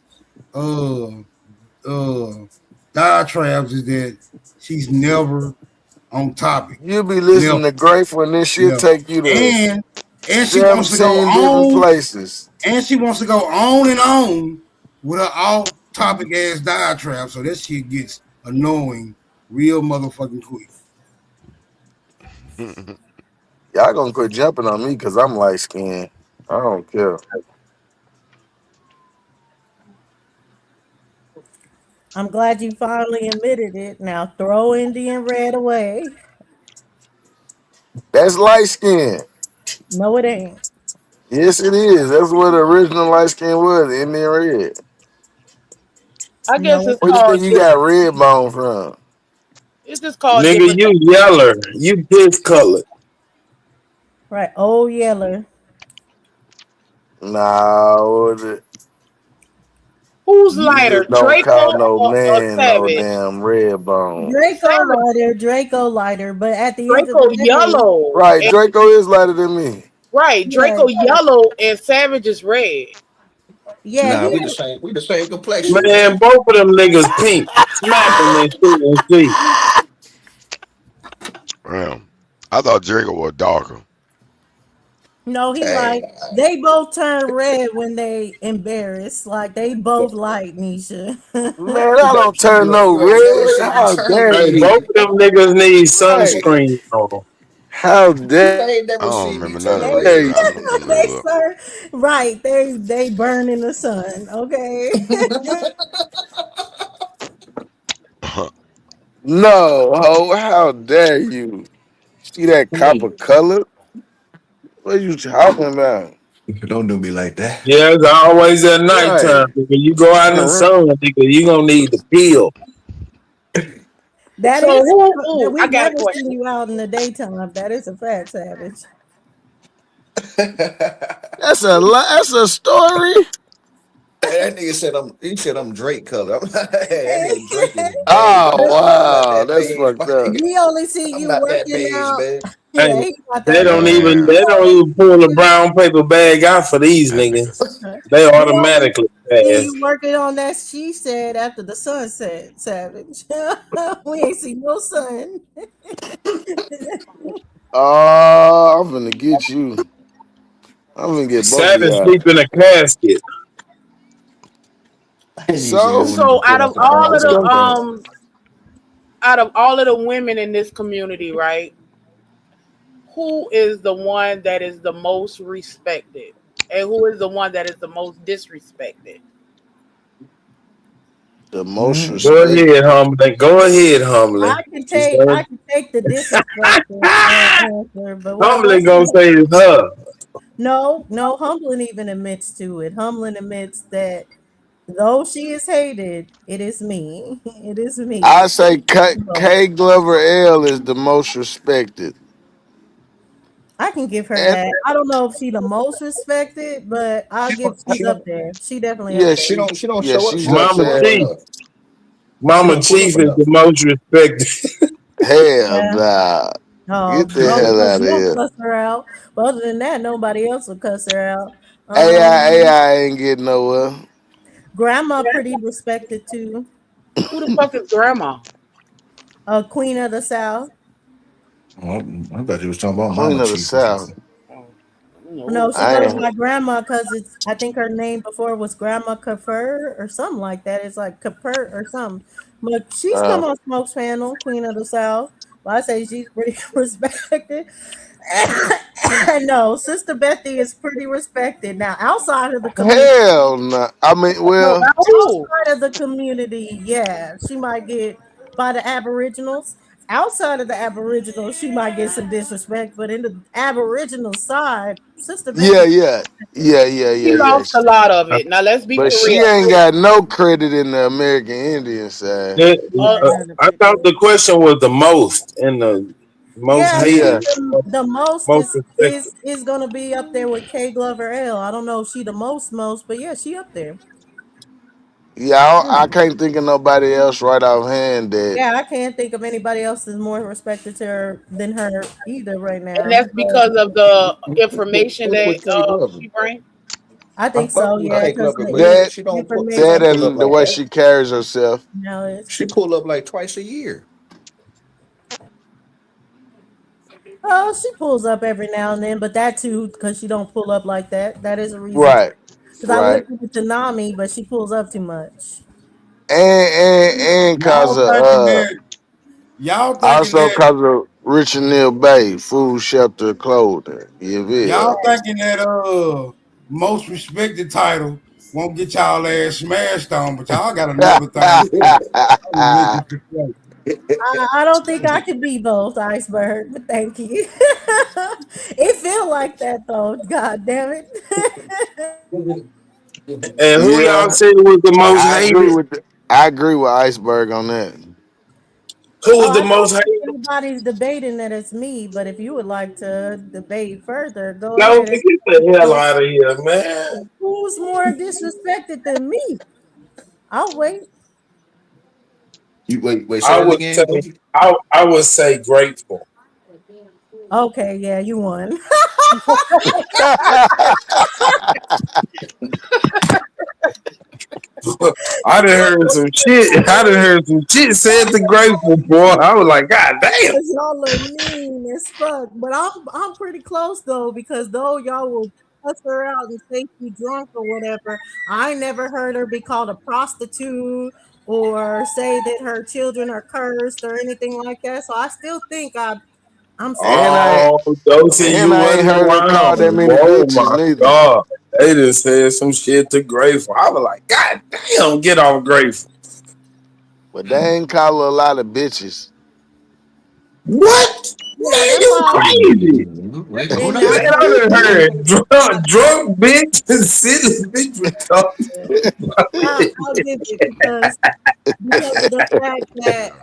diatribes is that she's never on topic. You be listening Never, to Grateful, and this shit never. take you to And she wants to go 17 different on, places. and she wants to go on and on with her off topic ass diatribe. So that shit gets annoying real motherfucking quick. Y'all gonna quit jumping on me because I'm light skinned. I don't care. I'm glad you finally admitted it. Now throw Indian red away. That's light skin. No, it ain't. Yes, it is. That's what the original light skin was, Indian red. I guess No, it's it's Where you not. called think you got different. red bone from? It's just called Nigga, different you things. yeller. You discolored. Right. Oh, Yeller. No, Who's you lighter, just don't call Draco no or man no Savage? damn red bone. Draco lighter. But at the end of Draco the day, yellow. Right, And, Draco is lighter than me. right, yeah, Draco yellow and Savage is red. yeah, Nah, he. we the same. We the same complexion, Man, man. both of them niggas pink. Smack them and shit and see. Well, I thought Draco was darker. No, he Hey, like they both turn red when they embarrassed. Like they both light Nisha. Man, I don't turn no you ain't red. see me How turn dare Hey, red. both you? of them niggas need Right. sunscreen on. How You dare ain't I never don't see me remember none turn of they this shit. you? red. I don't remember they this. burn right. They burn in the sun. Okay. No, ho, how dare you? See that copper color? What are you talking about? Don't do me like that. Yeah, it's always at Right. nighttime. Nigga. You go out in the sun, nigga, you gonna need the peel. That So is that who? I we've got a never seen question. you out in the daytime. That is a fact, Savage. That's a story. That nigga said I'm Drake color. I'm like, hey, that nigga Drake is beige, Oh man. I'm not wow, that that's beige, my fucked up. nigga. We only see I'm you not that working beige, out. man. Hey, Yeah, he got they that don't beige. even Man, they don't even pull a brown paper bag out for these that nigga. niggas. They We only automatically see pass. you working on that she said after the sunset, Savage. We ain't see no sun. Oh, I'm gonna get you. I'm gonna get both of Savage y'all. sleep in a casket. He said So don't even So pull out the brown let's paper go. bag. out of all of the women in this community, right? Who is the one that is the most respected? And who is the one that is the most disrespected? The most Go respect. ahead, Humbly. Go ahead, Humbly. I can take the disrespect answer, but Humbly what's gonna say it's her. no, Humblin even admits to it. Humblin admits that though she is hated, it is me. It is me. I say K Glover L is the most respected. I can give her And that. I don't know if she the most respected, but I'll give she's She up don't. there. She definitely up yeah, there. She don't yeah, show up. she's She don't up Mama show up there. Chief. enough. She Mama don't pull Chief up is the enough. most respected. Hell Yeah. nah. Oh, Get the no, hell because out of you'll here. cuss her out. But other than that, nobody else will cuss her out. AI ain't getting nowhere. Grandma pretty respected too. Who the fuck is grandma? Queen of the South. Oh, I thought you was talking about Queen Mama of the Chief or South. something. No, she I goes ain't by grandma because it's I think her name before was Grandma Kafur or something like that. It's like Kapert or something. But she's come on Smoke's panel, Queen of the South. Well, I say she's pretty respected. No, Sister Bethy is pretty respected. Now, outside of the community, hell nah. I mean, No, well, who? outside of the community, yeah, she might get by the Aboriginals. outside of the Aboriginal, she might get some disrespect, but in the Aboriginal side, Sister Yeah, Becky, yeah, yeah, yeah, She yeah, yeah. lost a lot of it. Now let's be But for she real. ain't got no credit in the American Indian side. I thought the question was the most and the most yeah, hated, the most most respected. is gonna be up there with K Glover L. I don't know if she the most, but yeah, she up there. Yeah, I can't think of nobody else right offhand that. Yeah, I can't think of anybody else that's more respected to her than her either right And now. that's because of the information Fuck with that K Glover. she brings. I I think fuck so, with yeah, K because Glover, but That she don't information. that pull up and the like way that. she carries herself. No, it's She pull up like twice a year. oh, she pulls up every now and then, but that too because she don't pull up like that. That is a reason. Right, Because I right. would give it to Nami, but she pulls up too much. And cause Y'all of thinking that y'all thinking also that cause of Richard Neal Bay, food, shelter, clothing. You y'all feel? thinking that most respected title won't get y'all ass smashed on, but y'all got another thing too. I was making for sure. I don't think I could be both, Iceberg, but thank you. It feel like that though. God damn it. And who y'all Yeah, said was the most hated? I agree with Iceberg on that. Who Oh, was the I don't most think hated? anybody's debating that it's me, but if you would like to debate further, go No, ahead. get the hell out of here, man. Who's more disrespected than me? I'll wait. You wait, say I that would again, say Boogie. I would say grateful. Okay, yeah, you won. I done heard some shit. I done heard some shit said to grateful, boy. I was like, God damn. Cause y'all are mean as fuck. But I'm pretty close though, because though y'all will cuss her out and say she drunk or whatever, I never heard her be called a prostitute or say that her children are cursed or anything like that. So I still think I'm saying and Oh, Dosey, and you I ain't wasn't heard her call around. that many Oh bitches my neither. God. They just said some shit to Grateful. I was like, God damn, get off Grateful. But they ain't call her a lot of bitches. What? yeah, Man, that's you why crazy. Wait, hold and on. I Man, don't I done think heard drunk bitch and silly bitch with I'll give it because of the fact that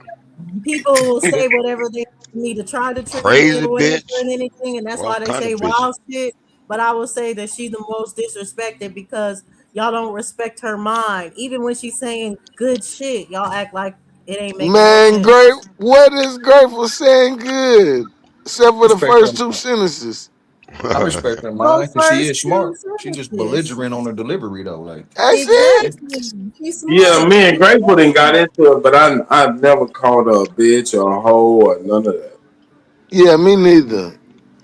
people will say whatever they need to try to trigger me Crazy or whatever bitch. and anything, and that's All why they kind say of bitches. wild shit. But I will say that she's the most disrespected because y'all don't respect her mind. Even when she's saying good shit, y'all act like it ain't making no Man, sense. great. What is Grateful saying good? Except for the Respect her. first two sentences. I respect her Those mind because she first is two smart. She just sentences. belligerent on her delivery though. Like That's it. Exactly. She's Yeah, smart. me and Grateful done got into it, but I never called her a bitch or a hoe or none of that. Yeah, me neither.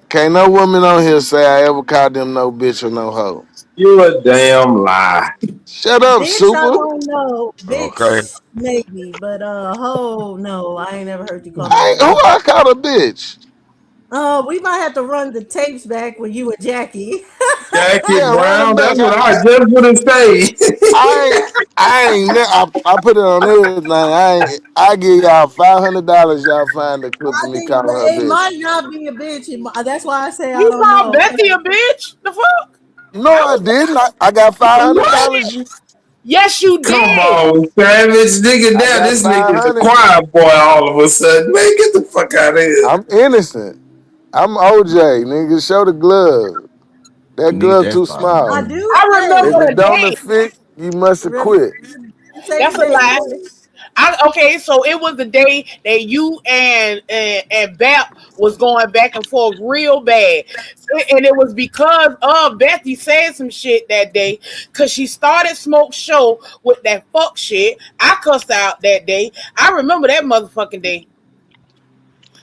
Can't no woman on here say I ever called them no bitch or no hoe. You a damn lie. Shut up, Bitch, I super. don't know. Okay. Bitch, maybe, but ho, no, I ain't never heard you call I ain't, nobody. who I call a bitch? We might have to run the tapes back with you and Jackie. Jackie Yeah, run Brown, them that's back. what I just gonna say. I put it on everything. I give y'all $500. Y'all find the clip of I me think calling her a it bitch. might not be a bitch. That's why I say I You don't called know. Betty a bitch? The fuck? No, I didn't. I got What? $500. Yes, you Come did. on, Savage. Nigga, I now got this nigga's a 500. choir boy all of a sudden. Man, get the fuck out of here. I'm innocent. I'm OJ, nigga. Show the glove. That you need glove that too file. I small. do I say, remember If it the don't day. fit, you must have remember, quit. you say That's a today, lie. what? Okay, so it was the day that you and Bap was going back and forth real bad, and it was because of Bethy said some shit that day, cause she started Smoke Show with that fuck shit. I cussed out that day. I remember that motherfucking day,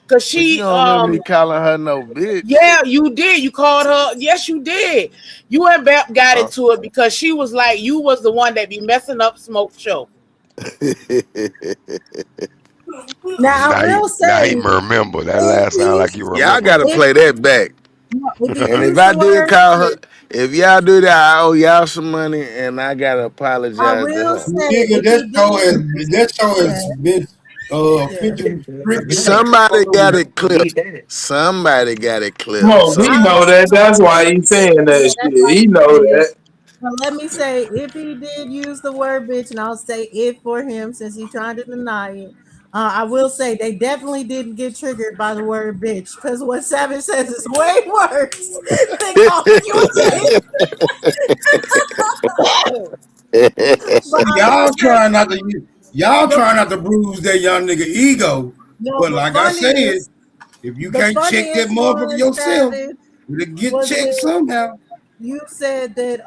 cause But you she don't remember me calling her no bitch. yeah, you did. You called her. Yes, you did. You and Bap got Uh, into it because she was like, you was the one that be messing up Smoke Show. Now I will Now he say, remember. That if last sound like you you Y'all remember. gotta if play that back. if you And if use I the did word call her, bitch, if y'all do that, I owe y'all some money and I gotta I apologize to will her. say Nigga, if that you show do, is yeah, bitch. Yeah. 50 restricted. Somebody got it clipped. Somebody got it clipped. Smoke, he I So know that. That's why he's saying Yeah, that that's shit. why He he know said it. that. But let me say, if he did use the word bitch, and I'll say it for him since he's trying to deny it, I will say they definitely didn't get triggered by the word bitch because what Savage says is way worse than calling you a bitch. But I will Y'all say, trying not to y'all the, trying not to bruise that young nigga ego. no, But like I said, if you the can't check that funniest motherfucker one, yourself, Savage, it'll get was checked when somehow. you said that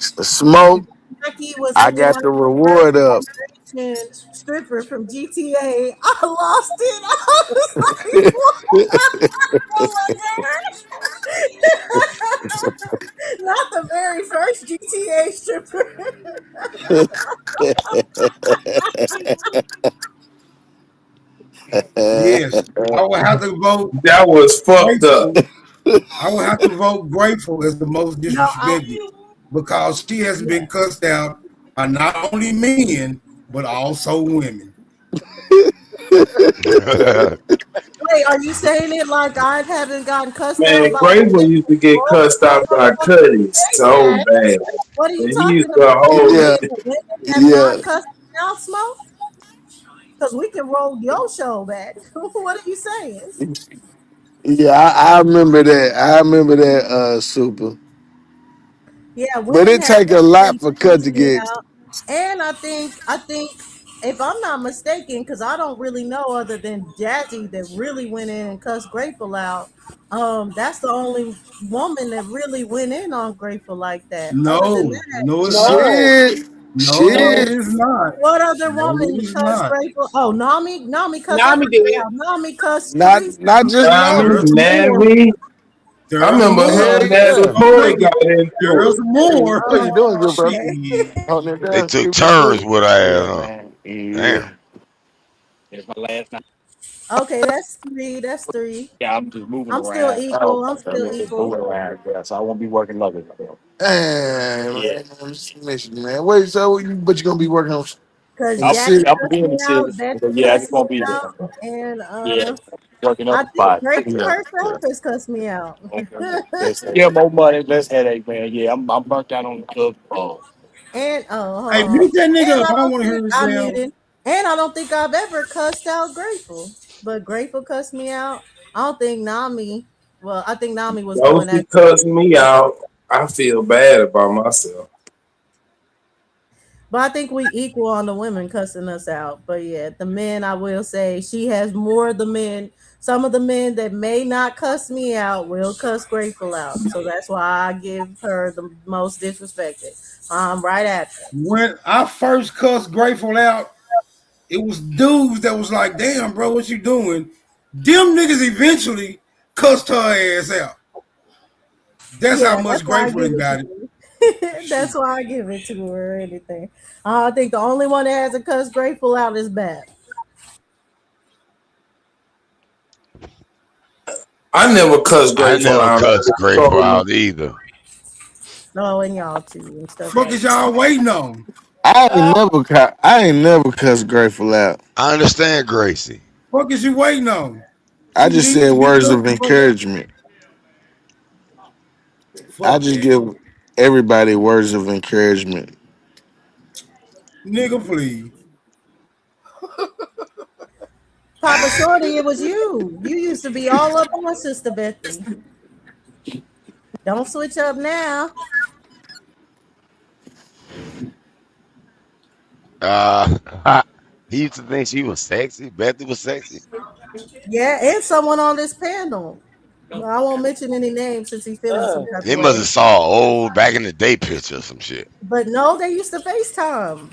smoke. Jackie was I looking got like the the reward up. first generation stripper from GTA. I lost it. I was like, what? Oh my god. Not the very first GTA stripper. Yes, I would have to vote That was fucked up. grateful. I would have to vote grateful as the most No, disrespected because she has been cussed out by not only men but also women. wait, are you saying it like I haven't gotten cussed out Man, by Grateful used to get cussed out by Cuddy so bad. What are you And he talking used to about? hold Yeah, Women have yeah, not cussed me out, Smoke? Because we can roll your show back. What are you saying? yeah. I remember that. I remember that. Super. Yeah, But women it have take a lot definitely for Cut cussed to me get. out. And I think if I'm not mistaken, because I don't really know other than Jazzy that really went in and cussed Grateful out. That's the only woman that really went in on Grateful like that. Other than No, that, no, it's not. Shit, No, no. it shit. is not. What other No, woman it is cussed not. Grateful? Oh, Nami cussed Nami everybody did. out. Nami cussed Teresa Not out. just Tommy, There's Nami. more. Navi. I There's remember more. Hell her and that yeah. before he Wait, got into there's it. more. What you doing, good brother? Okay. Shit. Holding it They down, took keeping it turns moving. with her ass, Yeah, huh? man. Damn. Yeah. Okay, that's three. That's three. Yeah, I'm just moving I'm still around. equal. Oh, I'm I'm still just equal. moving around. Yeah, so I won't be working long. Damn, man. I'm just missing, man. Wait, so but you gonna be working on Because in the Jackie city? I'm gonna cussed be in me the out, city. Betsy But yeah, I cussed just me won't be there. out, and Yeah, working I up the think spot. Grateful Yeah, herself yeah. has cussed me out. Yeah, more money, less headache, man. Yeah, I'm burnt out on the club. And hold Hey, on. mute that nigga And up. I I don't don't want to think hear his I damn. muted. And I don't think I've ever cussed out Grateful. But Grateful cussed me out. I don't think Nami. Well, I think Nami was Those going who at cuss me out, I feel bad about myself. but I think we equal on the women cussing us out. But yeah, the men, I will say she has more of the men. Some of the men that may not cuss me out will cuss Grateful out. So that's why I give her the most disrespected. Right after. When I first cussed Grateful out, it was dudes that was like, damn, bro, what you doing? Them niggas eventually cussed her ass out. That's how Yeah, much that's why I Grateful give ain't it got it. to her. That's why I give it to her or anything. I think the only one that has a cuss Grateful out is Beth. I never cuss I Grateful never out. I cussed just Grateful told him, out either. Oh, and y'all too and stuff Fuck like is that. y'all waiting on? I ain't never cussed Grateful out. I understand Gracie. Fuck is you waiting on? I She just needs said to be words cussed of the fuck out. encouragement. I Fuck just that. give everybody words of encouragement. Nigga, please. Papa Shorty, it was you. You used to be all up on Sister Bethy. Don't switch up now. Uh, he used to think she was sexy. Bethy was sexy. Yeah, and someone on this panel. Well, I won't mention any names since he's feeling some type He of must way. have saw an old back in the day picture or some shit. But no, they used to FaceTime.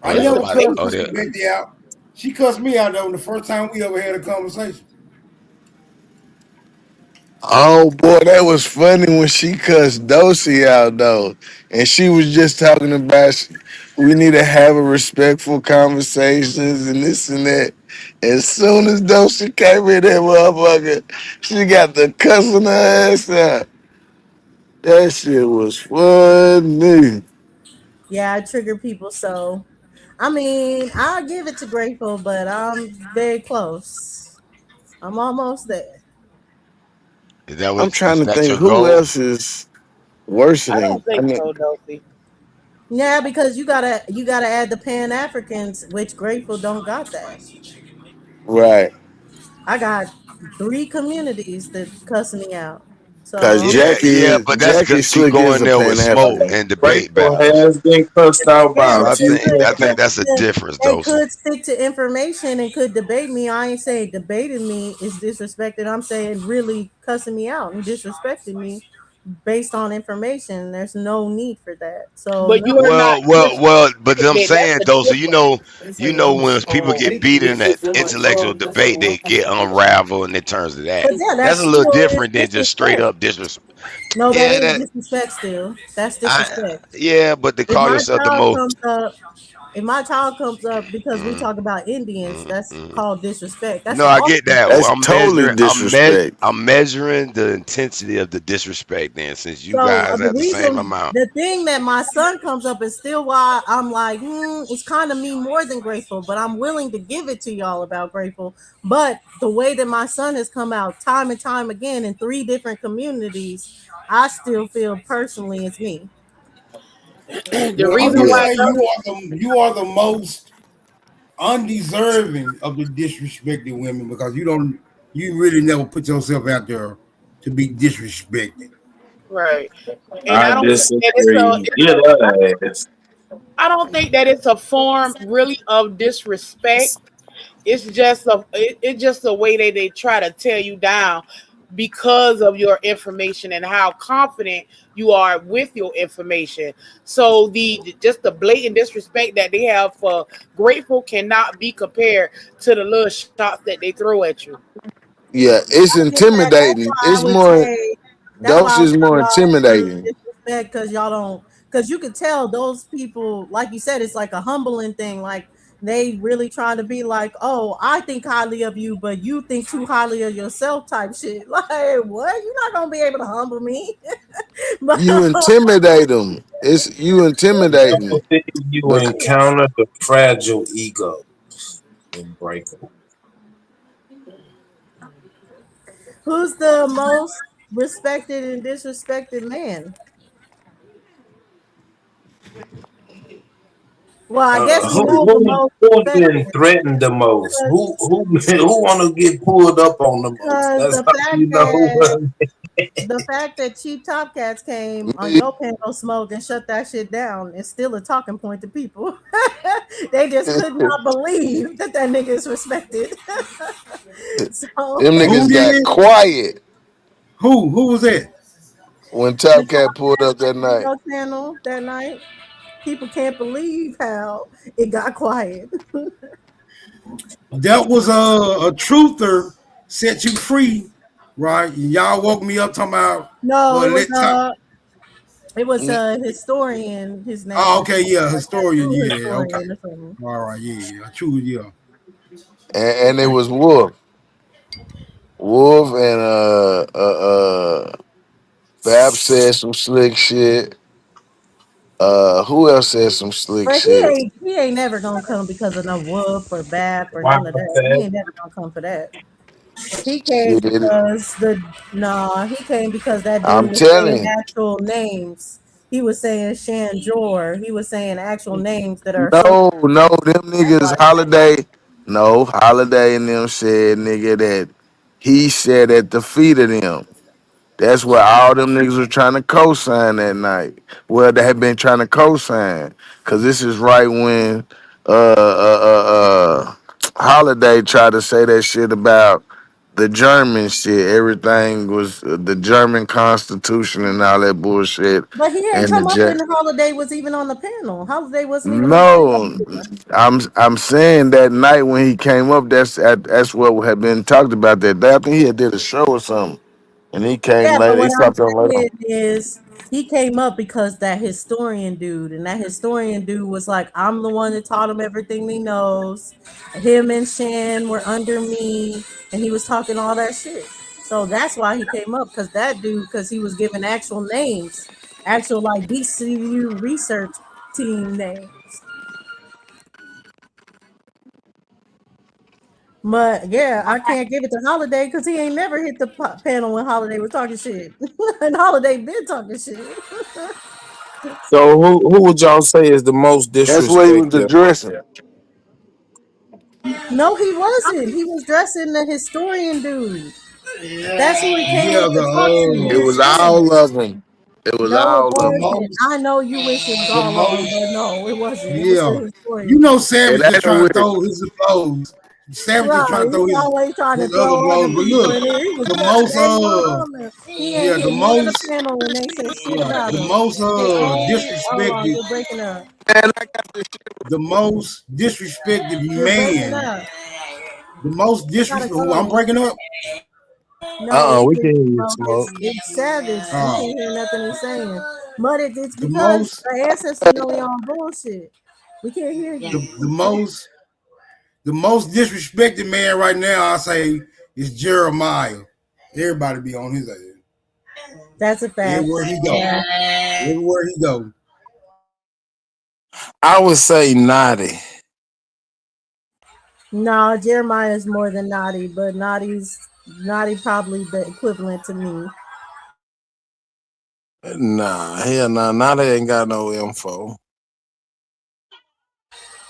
Oh, I that's never somebody. cussed Oh, Sister that. Betty out. She cussed me out though the first time we ever had a conversation. Oh boy, that was funny when she cussed Dosey out though, and she was just talking about we need to have a respectful conversations and this and that. As soon as Dosey came in that motherfucker, she got the cussing her ass out. That shit was funny. Yeah, I trigger people so. I mean, I'll give it to Grateful, but I'm very close. I'm almost there. Is that I'm trying to that's think your who goal? else is worse I than. don't I think mean, so, Dulcie. Yeah, because you gotta add the Pan Africans, which Grateful don't got that. right? I got 3 communities that cuss me out. Because So Yeah, yeah, but that's Jackie because you Slick go is in a there with Pan smoke African. and debate Grateful battles. has been cussed out yeah, by So a but few I think Pan that's a difference, they though. could stick to information and could debate me. I ain't saying debating me is disrespected. I'm saying really cussing me out and disrespecting me based on information. There's no need for that. So But no. you are not But I'm disrespected. That's saying the though, so difference. you know when people get beat in that intellectual debate, they get unraveled and it turns to that. But yeah, That's that's a little still is different than just straight disrespect. up disrespect. No, that Yeah, is that disrespect still. That's I disrespect. yeah, but they If call my yourself the child most. comes up, if my child comes up because we Mm, talk about Indians, that's mm. called disrespect. That's No, I all get that. Well, That's totally disrespect. I'm measuring the intensity of the disrespect. Then, since you so guys the have the same reason, amount, the thing that my son comes up is still why I'm like, it's kind of me more than Grateful, but I'm willing to give it to y'all about Grateful. But the way that my son has come out time and time again in 3 different communities, I still feel personally it's me. The Well, I'm reason gonna why say you are the most undeserving of the disrespected women because you really never put yourself out there to be disrespected. right. And I I don't think that disagree. Get her ass. I don't think that it's a form really of disrespect. It's just a way that they try to tear you down because of your information and how confident you are with your information. So just the blatant disrespect that they have for Grateful cannot be compared to the little shots that they throw at you. Yeah, it's That's intimidating. why I It's would more. say that's Dose why I would is say more y'all really intimidating. disrespect because y'all don't, because you could tell those people, like you said, it's like a humbling thing. Like they really trying to be like, oh, I think highly of you, but you think too highly of yourself type shit. Like, what? You're not gonna be able to humble me. But You intimidate them. It's you intimidating. Until you But encounter the fragile ego and break them. who's the most respected and disrespected man? Well, I guess we know the most Who been respected threatened the most? Who who want to get pulled up on the most? because That's how you know who. the fact that Cheap Top Cats came on your panel smoke and shut that shit down is still a talking point to people. They just could not believe that nigga is respected. So them Who niggas got did? quiet Who was that? when the Top Cat Top pulled Cats up that came on night. your channel that night. People can't believe how it got quiet. That was a truther set you free, right? And y'all woke me up talking about No, well, let top. it was a historian. His name, Oh, okay, yeah, like a historian, true yeah, okay. historian or something. All right, yeah, true, yeah. And it was Wolf. Wolf and Bab said some slick shit. Who else said some slick But shit? he ain't never gonna come because of no whoop or bap or Why none of was that. He that? ain't never gonna come for that. He came Shit. because he came because that dude I'm was saying telling actual names. He was saying Shan Jor. He was saying actual names that you. are associated. No, them niggas holiday. No, holiday and them said nigga that he said at the feet of them. That's what all them niggas were trying to co-sign that night. Well, they had been trying to co-sign. Cause this is right when Holiday tried to say that shit about the German shit. Everything was the German Constitution and all that bullshit. But he didn't And come up when the Holiday was even on the panel. Holiday wasn't even a part of no, it. I'm saying that night when he came up, that's what had been talked about that day. I think he had did a show or something, and he came Yeah, but later. He what I'm stopped on later. saying is he came up because that historian dude, and that historian dude was like, I'm the one that taught him everything he knows. Him and Shan were under me, and he was talking all that shit. So that's why he came up, because that dude, because he was giving actual names, actual like DCU research team names. But yeah, I can't give it to Holiday because he ain't never hit the panel when Holiday was talking shit, and Holiday been talking shit. So who would y'all say is the most That's what he was disrespected? addressing. No, he wasn't. He was dressing the historian dude. That's who he came Yeah, in to talk It to. was Yeah. all of them. It was No, it all of the them. wasn't. most, I know you wish it was the all of them, most. but no, it wasn't. It was Yeah, the you historian know, dude. It Savage was ain't trying to with throw his blows. Savage was Right, trying to throw he's always trying to his other throw other blows. But people look, in there. He was the just most steady on there. He ain't yeah, hit the none of the most panel when they said shit right, about the him. most They all, hold on, disrespected, you're breaking up. and I got this shit. the most disrespected You're breaking man, up. the most You gotta disrespected. Who I'm go. breaking up? No, We it's can hear you, smoke. Smoke. It's Savage. We Uh, can't hear nothing he's saying. But it's the because most, the ancestors know we on bullshit. We can't hear you. the most disrespected man right now, I say, is Jeremiah. Everybody be on his ass. That's a fact. Everywhere he go. Yeah. Everywhere he go. I would say Naughty. No, Jeremiah is more than Naughty, but Naughty probably the equivalent to me. Nah, hell nah. Naughty ain't got no info.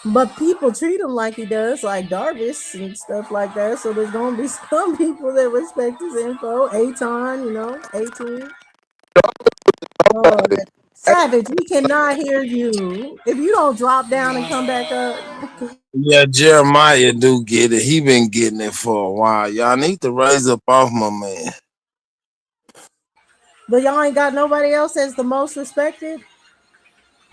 But people treat him like he does, like Darvis and stuff like that. So there's gonna be some people that respect his info. Aton, 18. Oh, Savage, we cannot hear you. If you don't drop down and come back up. Yeah, Jeremiah do get it. He been getting it for a while. Y'all need to raise up off my man. But y'all ain't got nobody else as the most respected?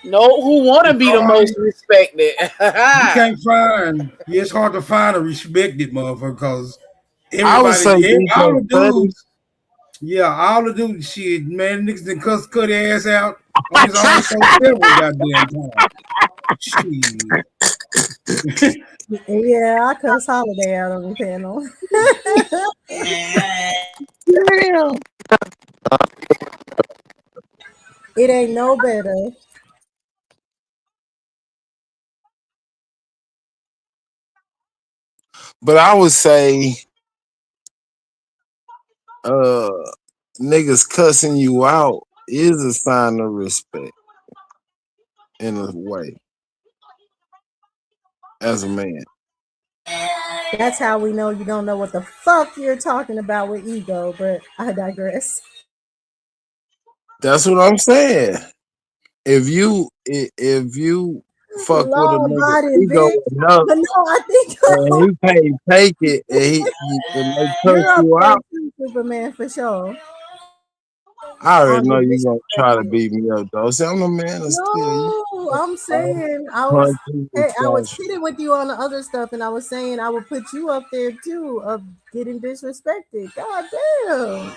No, who want to be the most respected? You can't find. It's hard to find a respected motherfucker because I would say all DJ the Cuddy. dudes, yeah, all the dudes, shit, man, niggas done cut their ass out on his own show several goddamn time. Shit. Yeah, I cuss Holiday out on the panel. It ain't no better. But I would say niggas cussing you out is a sign of respect in a way as a man. That's how we know you don't know what the fuck you're talking about with ego, but I digress. That's what I'm saying. If you fuck with a Lord nigga body, ego bitch. enough But no, I think and he can't take it and they cuss you're up you there out, too, Superman, for sure. I already On know the you gonna try to disrespected. beat me up though. See, I'm the man of steel. No, I'm saying Punches I was and kidding with you on the other stuff, and I was saying I would put you up there too of getting disrespected. God damn.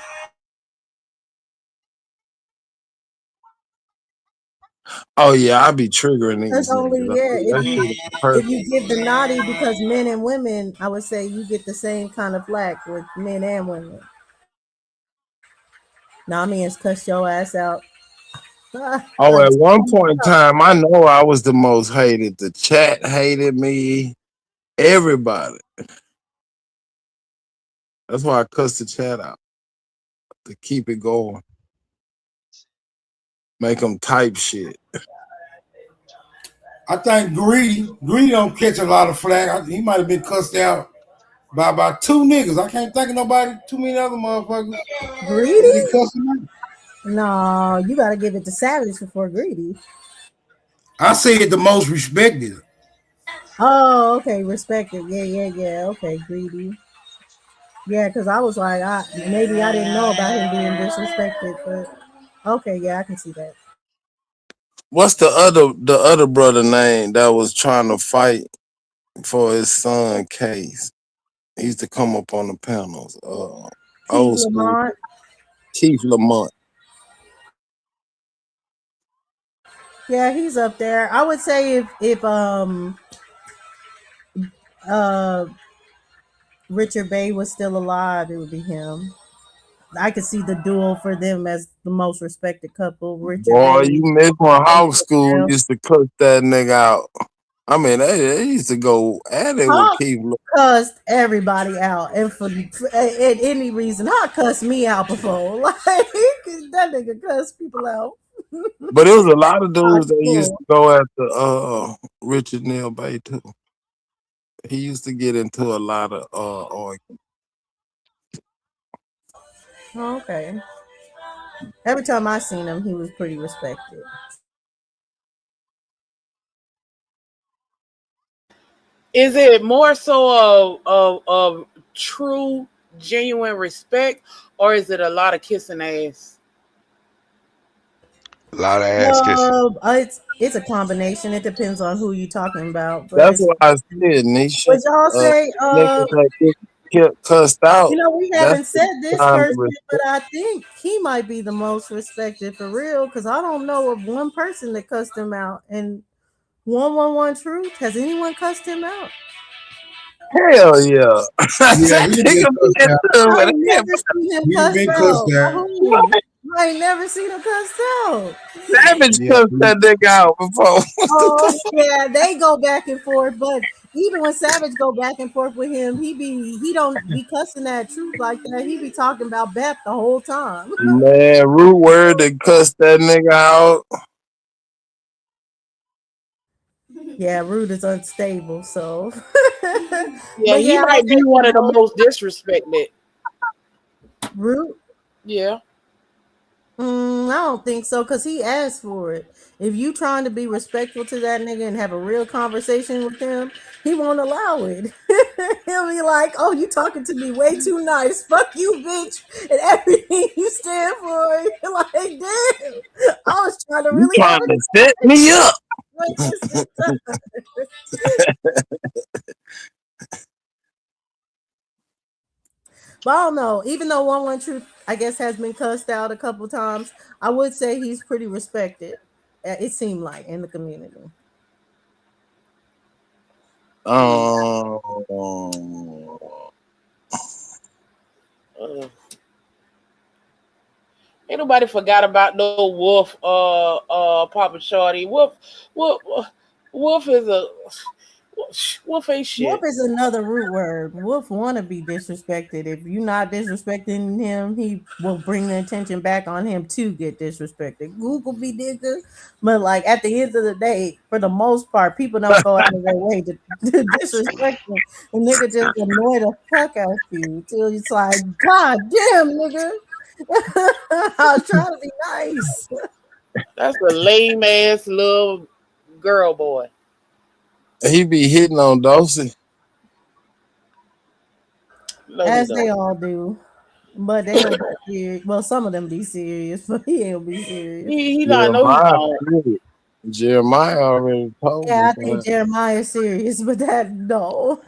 oh yeah, I be triggering That's these only niggas. That shit is if perfect. you give the naughty because men and women, I would say you get the same kind of flack with men and women. Nah, men's cuss your ass out. Oh, at one point in time, I know I was the most hated. The chat hated me. Everybody. That's why I cussed the chat out to keep it going. Make them type shit. I think Greedy don't catch a lot of flack. He might have been cussed out by about two niggas. I can't think of nobody, too many other motherfuckers. Greedy? Cussing. No, you gotta give it to Savage before Greedy. I say it the most respected. Oh, okay, respected. Yeah. Okay, Greedy. Yeah, because I was like, maybe I didn't know about him being disrespected, but okay, yeah, I can see that. What's the other brother name that was trying to fight for his son case? He used to come up on the panels. Old school Lamont. Keith Lamont. Yeah, he's up there. I would say if Richard Bay was still alive, it would be him. I could see the duel for them as the most respected couple. Richard Boy, Bay. you miss when Hawk School used to cook that nigga out. I mean, they used to go at it with Hawk Keith. cussed everybody out, and for any reason, Hawk cussed me out before. Like that nigga cussed people out. But it was a lot of dudes that used Cool. to go after Richard Neal Bay too. He used to get into a lot of arguments. Oh, okay. Every time I seen him, he was pretty respected. Is it more so of true, genuine respect, or is it a lot of kissing ass? A lot of ass kissing. It's a combination. It depends on who you're talking about. But That's what I said, Nisha. would y'all say, Niggas that get cussed out. we haven't said this person, but I think he might be the most respected for real, because I don't know of one person that cussed him out. And 111 Truth, has anyone cussed him out? Hell yeah. Yeah, he been cussed out. I've never seen him He cussed been out. cussed out. I ain't never seen him cussed out. Savage cussed that nigga out before. Oh yeah, they go back and forth, but even when Savage go back and forth with him, he don't be cussing that Truth like that. He be talking about Beth the whole time. Man, Root Word that cussed that nigga out. Yeah, Root is unstable, so Yeah, he might be one of the most disrespected. Root? Yeah. I don't think so, because he asked for it. If you trying to be respectful to that nigga and have a real conversation with him, he won't allow it. He'll be like, oh, you talking to me way too nice. Fuck you, bitch. And everything you stand for. You're like, damn. I was trying to You really trying to set me up. But I don't know. Even though 111 Truth, I guess, has been cussed out a couple times, I would say he's pretty respected. It seemed like in the community. Ain't nobody forgot about no Wolf, Papa Shorty. Wolf is a Wolf ain't shit. Wolf is another root word. Wolf want to be disrespected. If you're not disrespecting him, he will bring the attention back on him to get disrespected. Google be nigga, but like at the end of the day, for the most part, people don't go out of their way to disrespect him. The nigga just annoy the fuck out you till it's like, God damn, nigga. I was trying to be nice. That's a lame ass little girl boy. He be hitting on Dosey. No, as they all do. But they don't be serious. Well, some of them be serious, but he ain't be serious. He not know he don't. Jeremiah already told Yeah, I us think that. Jeremiah's serious, but that no.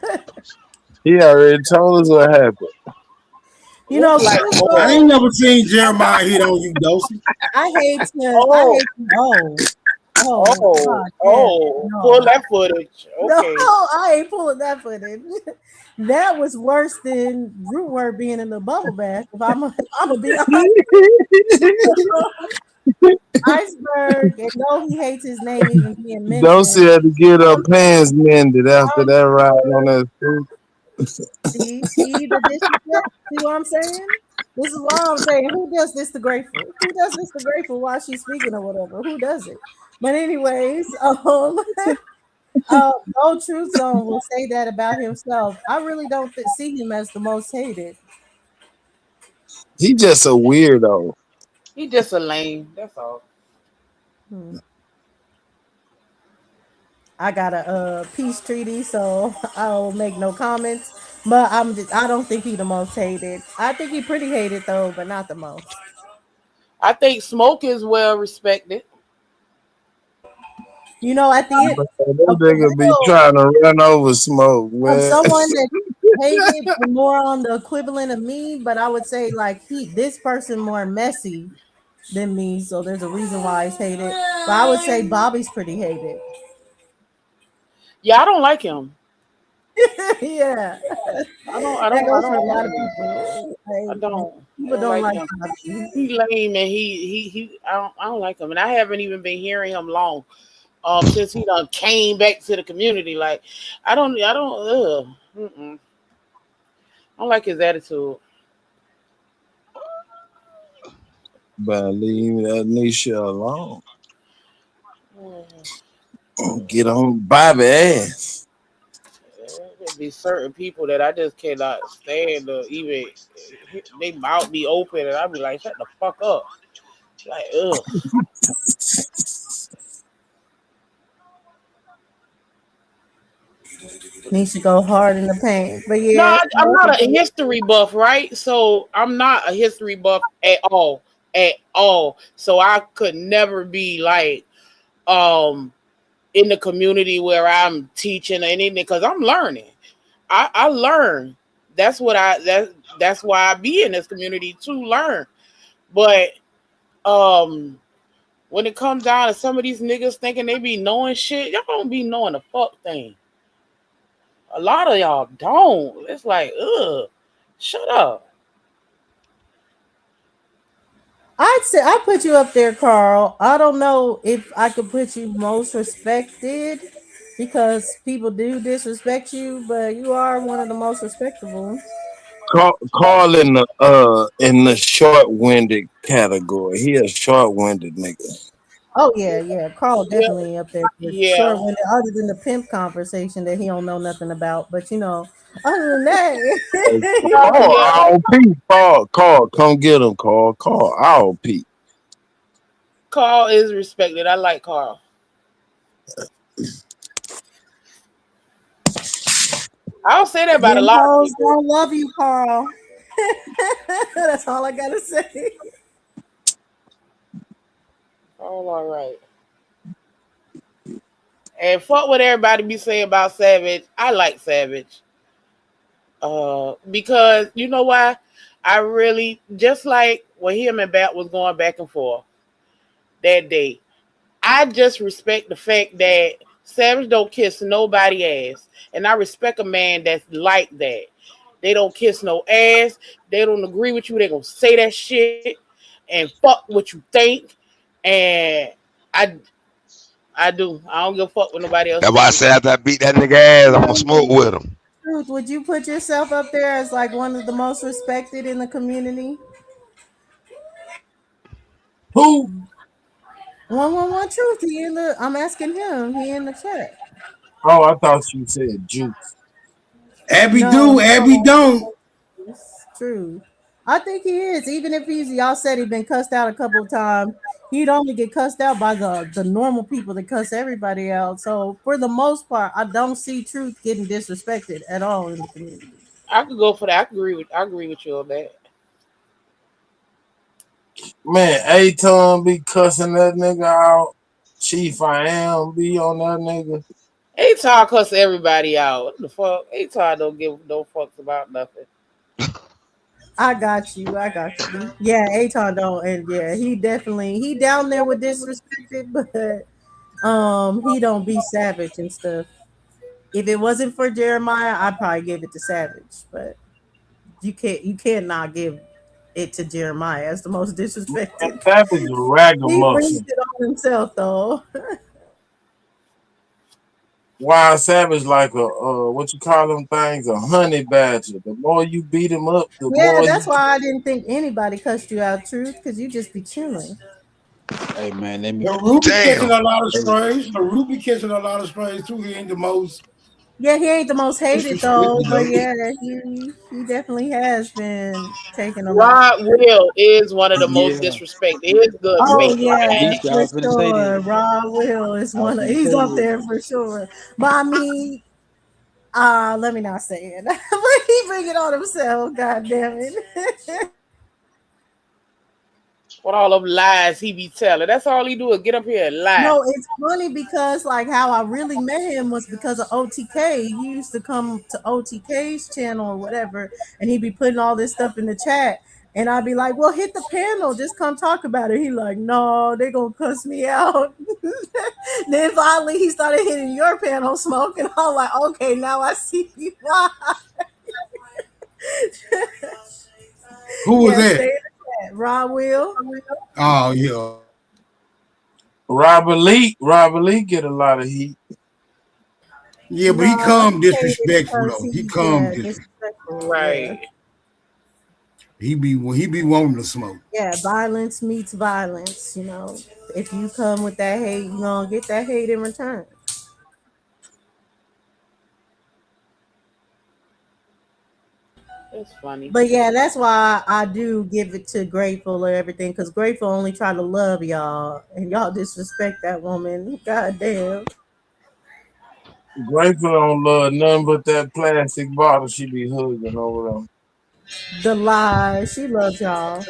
He already told us what happened. You know, Like, I ain't never seen Jeremiah hit on you, Dosey. I hate him. I hate him. God, no. Pull that footage. Okay. No, I ain't pulling that footage. That was worse than Root Word being in the bubble bath. If I'm gonna be honest. Iceberg, and though he hates his name even being mentioned. Dosey had to get her pants mended after that ride on that street. See the disrespect? See what I'm saying? This is why I'm saying, who does this to Grateful? Who does this to Grateful while she's speaking or whatever? Who does it? But anyways, No Truth Zone will say that about himself. I really don't see him as the most hated. He just a weirdo. He just a lame. That's all. I got a peace treaty, so I'll make no comments. But I don't think he the most hated. I think he pretty hated though, but not the most. I think Smoke is well respected. You know, at the end, That nigga be trying to run over Smoke, of man. someone that hated more on the equivalent of me, but I would say like this person more messy than me, so there's a reason why he's hated. But I would say Bobby's pretty hated. Yeah, I don't like him. Yeah, I don't a lot of people. I don't. People don't like him. Bobby. He lame and he I don't like him, and I haven't even been hearing him long. Since he done came back to the community. Like, I don't, I don't like his attitude. But leave that Nisha alone. Get on Bobby ass. There be certain people that I just cannot stand to even, they mouth be open and I be like, shut the fuck up. Like, ugh. Needs to go hard in the paint. But No, yeah, I'm not a history buff, right? So I'm not a history buff at all. At all. So I could never be like in the community where I'm teaching or anything because I'm learning. I learn. That's what that's why I be in this community to learn. But when it comes down to some of these niggas thinking they be knowing shit, y'all don't be knowing the fuck thing. A lot of y'all don't. It's like, ugh, shut up. I'd say I put you up there, Carl. I don't know if I could put you most respected because people do disrespect you, but you are one of the most respectable. Carl in the short-winded category. He a short-winded nigga. Oh yeah. Carl definitely up there for Yeah. sure. When other than the pimp conversation that he don't know nothing about, but other than that, Carl, Pete. Carl, come get him, Carl. Carl, Pete. Carl is respected. I like Carl. I don't say that about a lot of people. I love you, Carl. That's all I gotta say. All right. And fuck what everybody be saying about Savage. I like Savage. Because you know why? I really, just like when him and Bat was going back and forth that day, I just respect the fact that Savage don't kiss nobody ass. And I respect a man that's like that. They don't kiss no ass. They don't agree with you. They gonna say that shit and fuck what you think. And I do. I don't give a fuck with nobody else. That's why I said after I beat that nigga ass, I'm gonna smoke with him. Truth, would you put yourself up there as like one of the most respected in the community? Who? 111 Truth. I'm asking him. He in the chat. Oh, I thought you said Juice. Abby do, Abby don't. It's true. I think he is. Even if y'all said he's been cussed out a couple of times, he'd only get cussed out by the normal people that cuss everybody out. So for the most part, I don't see Truth getting disrespected at all in the community. I could go for that. I agree with you on that. Man, A-Ton be cussing that nigga out. Chief I Am be on that nigga. A-Ton cuss everybody out. What the fuck? A-Ton don't give no fucks about nothing. I got you. Yeah, Aton don't, and yeah, he down there with disrespected, but he don't be Savage and stuff. If it wasn't for Jeremiah, I'd probably give it to Savage, but you cannot give it to Jeremiah as the most disrespected. Savage is He ragamuffin. brings it on himself though. Wild Savage like a what you call them things, a honey badger. The more you beat him up, the more That's why I didn't think anybody cussed you out, Truth, because you just be chilling. Hey man, let me. The Ruby catching a lot of strays. The Ruby catching a lot of strays too. He ain't the most. Yeah, he ain't the most hated though, but yeah, he definitely has been taking a lot. Rod Will is one of the most disrespected. He is good. Oh fake yeah, Rod. for sure. Rod Will is he's up there for sure. But I mean, let me not say it. But he bring it on himself. God damn it. What all them lies he be telling? That's all he do is get up here and lie. No, it's funny because like how I really met him was because of OTK. He used to come to OTK's channel or whatever, and he'd be putting all this stuff in the chat. And I'd be like, well, hit the panel, just come talk about it. He like, no, they gonna cuss me out. Then finally he started hitting your panel smoke, and I'm like, okay, now I see you. Who was that? Rod Will. Oh yeah. Robert Lee get a lot of heat. Yeah, but No, he come I hate it disrespectful because though. He he's come disrespectful. Right. he be wanting to smoke. Yeah, violence meets violence. You know, if you come with that hate, you gonna get that hate in return. It's funny. But yeah, that's why I do give it to Grateful or everything, because Grateful only try to love y'all, and y'all disrespect that woman. God damn. Grateful don't love nothing but that plastic bottle she be hugging over them. The lie. She loves y'all.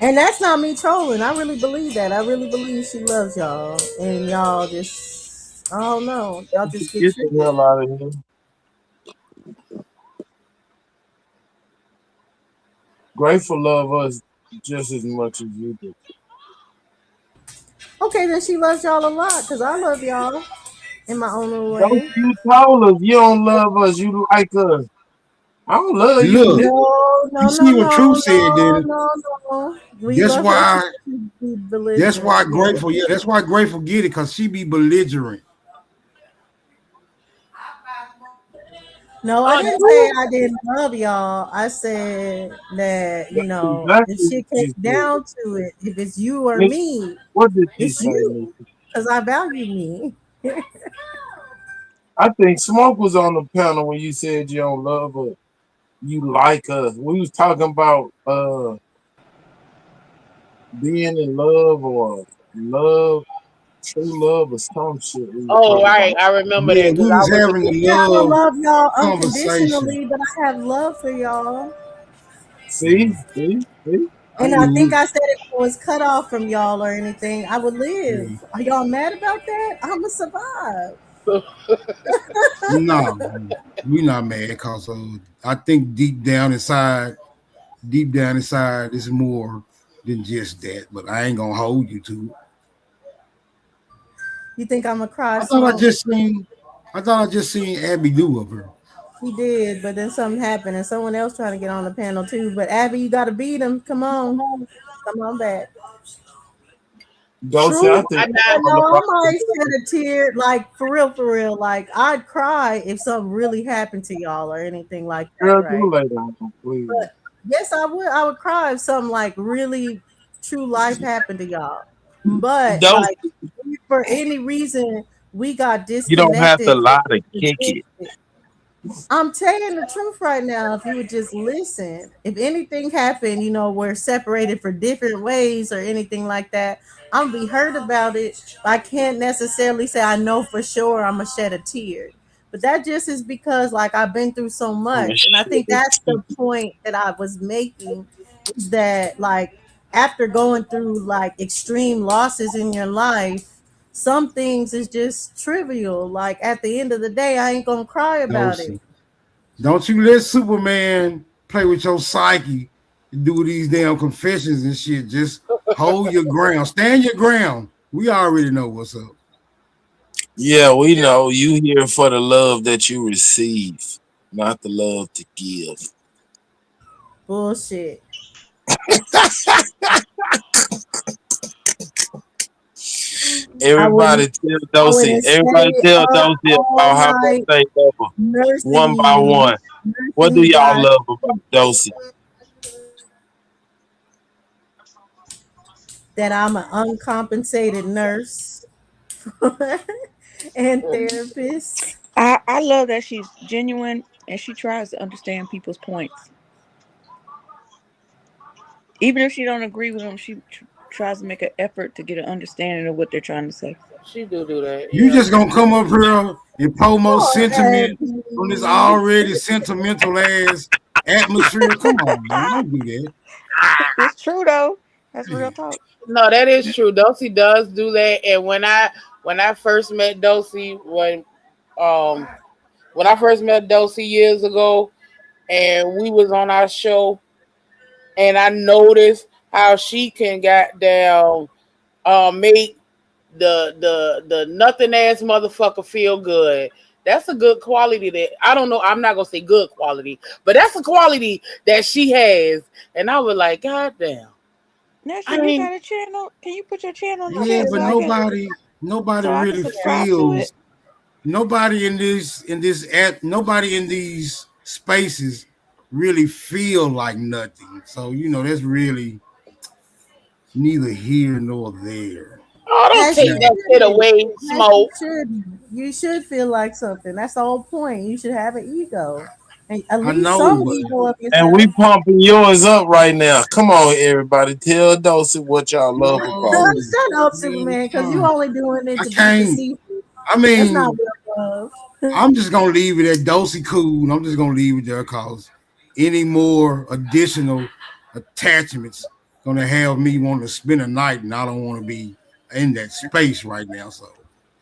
And that's not me trolling. I really believe that. I really believe she loves y'all. And y'all just, I don't know. Y'all just get Get the triggered. hell out of here. Grateful love us just as much as you do. Okay, then she loves y'all a lot, because I love y'all in my own little Don't way. you told us you don't love us, you like us. I don't love you, Look, nigga. No, you no, no, see what Truth no, said, no, then no, no. We that's love her. She why be belligerent. Yeah. Grateful. Yeah, that's why Grateful get it, because she be belligerent. No, I didn't say I didn't love y'all. I said that, That's if exactly shit what she came said. down to it, if it's you or Nick, me, what did she it's say, Nick? you, because I value me. I think Smoke was on the panel when you said you don't love us. You like us. We was talking about being in love or love, true love or some shit we were Oh, talking right. about. I remember Yeah, that because we I was was having against. the Yeah, I don't love love y'all conversation. unconditionally, but I have love for y'all. See? See? And I think Mm, I said if I was cut off from y'all or anything, I would live. mm. Are y'all mad about that? I'ma survive. No, we not mad, because I think deep down inside, it's more than just that. But I ain't gonna hold you to it. You think I'm a cry I thought smoke? I just seen Abby do of her. He did, but then something happened and someone else trying to get on the panel too. But Abby, you gotta beat him. Come on. Come on back. Go see, I True. think But all no, I about might shed a tear, like for real, for real. Like I'd cry if something really happened to y'all or anything like that, girl, do right? later on, please. But yes, I would. I would cry if something like really true life happened to y'all. But Don't like for any reason we got you don't have to disconnected for lie to kick it. I'm telling the truth right now. If you would just listen, if anything happened, we're separated for different ways or anything like that, I'm gonna be hurt about it. But I can't necessarily say I know for sure I'm gonna shed a tear. But that just is because like I've been through so much, and I think that's the point that I was making is that like after going through like extreme losses in your life, some things is just trivial. Like at the end of the day, I ain't gonna cry about it. Dosey. Don't you let Superman play with your psyche and do these damn confessions and shit. Just hold your ground. Stand your ground. We already know what's up. Yeah, we know you here for the love that you receive, not the love to give. Bullshit. I Everybody wouldn't. tell I Dosey. wouldn't Everybody stay tell up Dosey all about how much night they love her. nursing One by you, one. What nursing do you y'all guys. love about Dosey? That I'm an uncompensated nurse and therapist. I love that she's genuine and she tries to understand people's points. Even if she don't agree with them, she tries to make an effort to get an understanding of what they're trying to say. She do that, You yeah. just gonna come up here and pour more Oh, sentiment on this already sentimental ass atmosphere. Come on, man. Don't do that. It's true though. That's real talk. No, that is true. Dosey does do that. And when I first met Dosey, um when I first met Dosey years ago, and we was on our show, and I noticed how she can goddamn make the nothing ass motherfucker feel good. That's a good quality that I don't know. I'm not gonna say good quality, but that's a quality that she has. And I was like, God damn. Nesha, I you mean, got a channel? Can you put your channel in the Yeah, chat but so I can nobody really subscribe to it? feels. Nobody in this app. Nobody in these spaces really feel like nothing. So that's really neither here nor there. oh, don't As you take Now, that shit should. away, As you Smoke. should. You should feel like something. That's the whole point. You should have an ego. And at I least know, some but ego of And we yourself. pumping yours up right now. Come on, everybody. Tell Dulcie what y'all love about no, her. Shut up, Superman, because you only doing it I to be can't. facetious. I That's not mean, real love. I'm just gonna leave it at Dosey Cool. I'm just gonna leave it there because any more additional attachments gonna have me want to spend a night, and I don't want to be in that space right now. So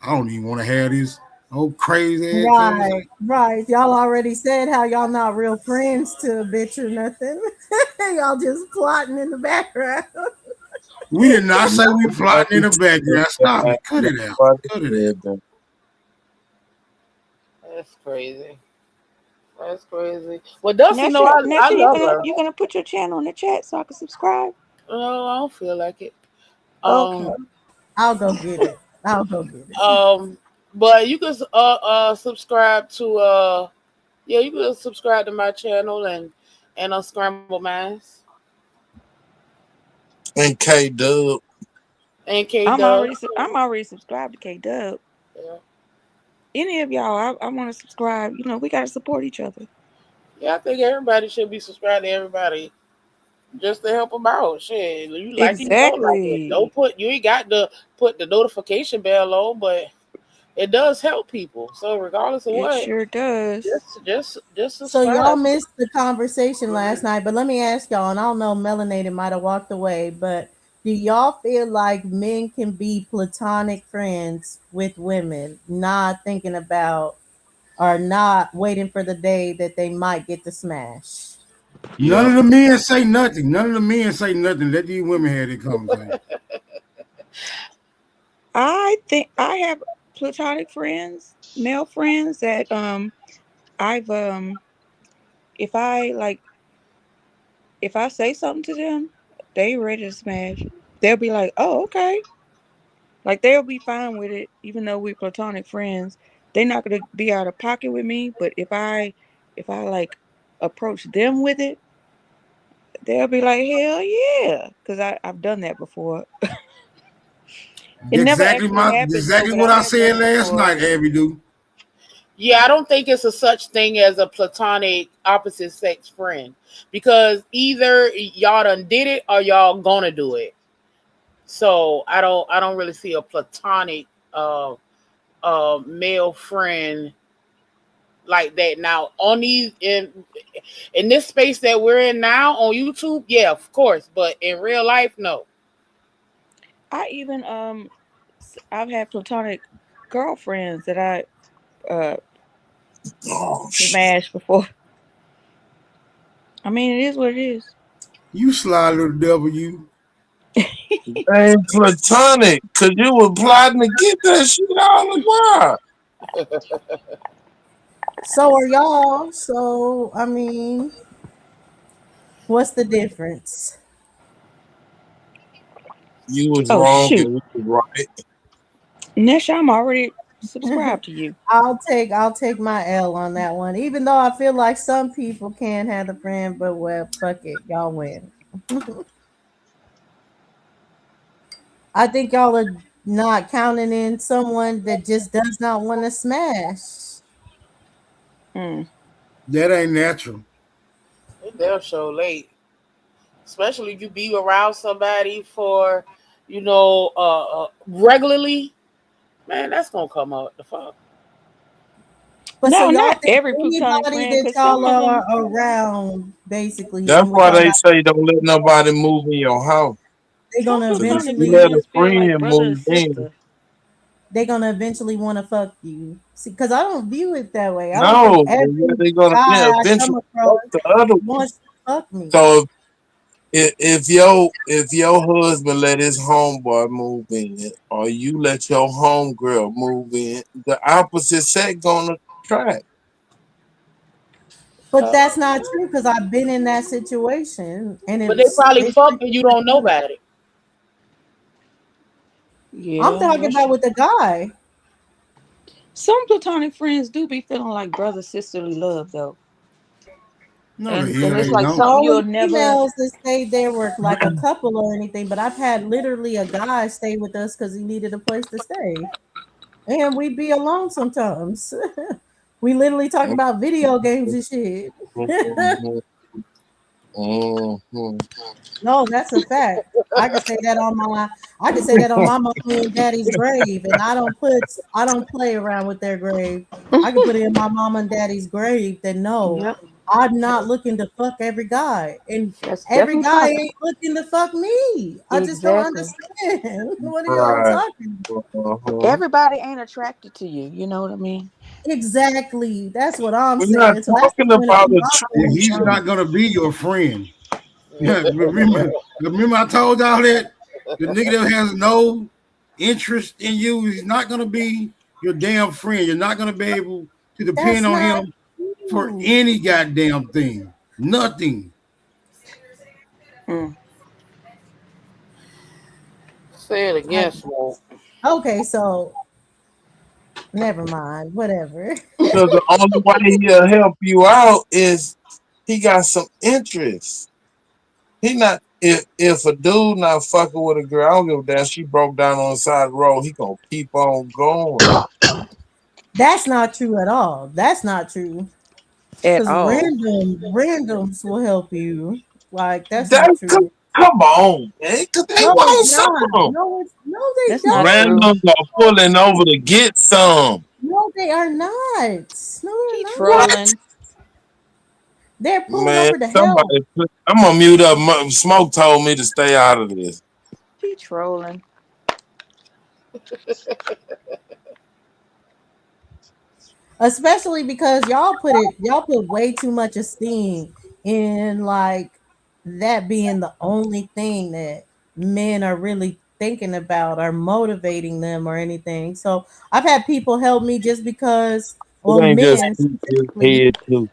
I don't even want to have this old crazy ass conversation. Right. Y'all already said how y'all not real friends to a bitch or nothing. Y'all just plotting in the background. We did not say we plotting in the background. Stop it. Cut it out. Cut it out. That's crazy. That's crazy. Well, Dusty, know I love her. You gonna put your channel in the chat so I can subscribe? No, I don't feel like it. Okay. I'll go get it. But you can subscribe to you can subscribe to my channel and Unscramble Minds And K Dub. and K I'm Dub. already subscribed to K Dub. Yeah. Any of y'all, I want to subscribe. We gotta support each other. Yeah, I think everybody should be subscribed to everybody just to help them out. Shit, you like it, you don't like it. Don't put you ain't got to put the notification bell on, but it does help people. So regardless of what, it sure does. Just subscribe. So y'all missed the conversation last night, but let me ask y'all, and I don't know, Melanated might have walked away, but do y'all feel like men can be platonic friends with women, not thinking about or not waiting for the day that they might get to smash? None of the men say nothing. None of the men say nothing. Let these women have it conversation. I think I have platonic friends, male friends that I've if I say something to them, they ready to smash. They'll be like, "Oh, okay." Like they'll be fine with it, even though we're platonic friends. They're not gonna be out of pocket with me. But if I like approach them with it, they'll be like, "Hell yeah," because I've done that before. Exactly what I said last night, Abby do. Yeah, I don't think it's a such thing as a platonic opposite sex friend because either y'all done did it or y'all gonna do it. So I don't really see a platonic male friend like that now on these in this space that we're in now on YouTube. Yeah, of course, but in real life, no. I even I've had platonic girlfriends that I smashed before. I mean, it is what it is. You sly little devil, you. Ain't platonic, cause you were plotting to get that shit all the while. So are y'all. So I mean, what's the difference? You was wrong and we was right. Nesha, I'm already subscribed to you. I'll take my L on that one. Even though I feel like some people can have a friend, but well, fuck it, y'all win. I think y'all are not counting in someone that just does not want to smash. That ain't natural. It damn show late. Especially if you be around somebody for, regularly, man, that's gonna come out the fuck. But no, so y'all not think every platonic anybody friend, that y'all are around, basically, That's why they say don't let nobody move in your house. they're gonna eventually let a friend move in. They're gonna eventually want to fuck you. See, because I don't view it that way. I No, don't think every they're gonna guy I eventually come across fuck the other one. wants to fuck me. So if your husband let his homeboy move in, or you let your homegirl move in, the opposite sex gonna attract. But that's not true because I've been in that situation, and But they probably fucked and you don't know about it. Yeah, I'm talking that's about true. with the guy. Some platonic friends do be feeling like brother sisterly love though, No, the and hell it's they like don't. something you'll Only never. females that stayed there were like a couple or anything, but I've had literally a guy stay with us because he needed a place to stay, and we'd be alone sometimes. We literally talk about video games and shit. No, that's a fact. I can say that on my mommy and daddy's grave, and I don't play around with their grave. I can put it in my mama and daddy's grave that no, Yep, I'm not looking to fuck every guy, and that's every definitely guy possible. ain't looking to fuck me. I just don't Exactly. understand. What are y'all Right. talking Everybody ain't attracted to you. You know what I mean? exactly? That's what I'm We're not saying. So that's the talking point of about view the I'm Yeah, coming he's attraction. not from. gonna be your friend. remember I told y'all that the nigga that has no interest in you is not gonna be your damn friend. You're not gonna be able to depend That's on not him for true. any goddamn thing. Nothing. Mm. Say it I, again, Smoke. okay, so never mind. Whatever. Because the only way he'll help you out is he got some interest. He not if a dude not fucking with a girl, I don't give a damn. She broke down on the side of the road. He gonna keep on going. That's not true at all. That's not true. At Because all. randoms will help you. Like that's That not true. come on, man. Cause they No, it's want not. some. No, they That's not true. don't. Randoms are pulling over to get some. No, they are not. No, He they're not. What? trolling. They're pulling Man, over to help. somebody I'm gonna mute up. Smoke told me to stay out of this. He trolling. Especially because y'all put way too much esteem in like that being the only thing that men are really thinking about or motivating them or anything. So I've had people help me just because, It well, ain't just his head too.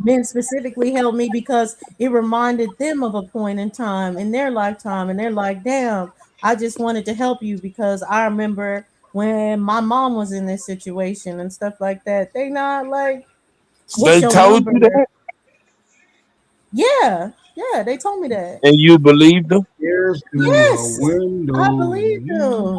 men specifically helped me because it reminded them of a point in time in their lifetime, and they're like, damn, I just wanted to help you because I remember when my mom was in this situation and stuff like that. They not like, what's They your told number? you that, Yeah, they told me that. and you believed them. Here's through her Yes, I window. believe them.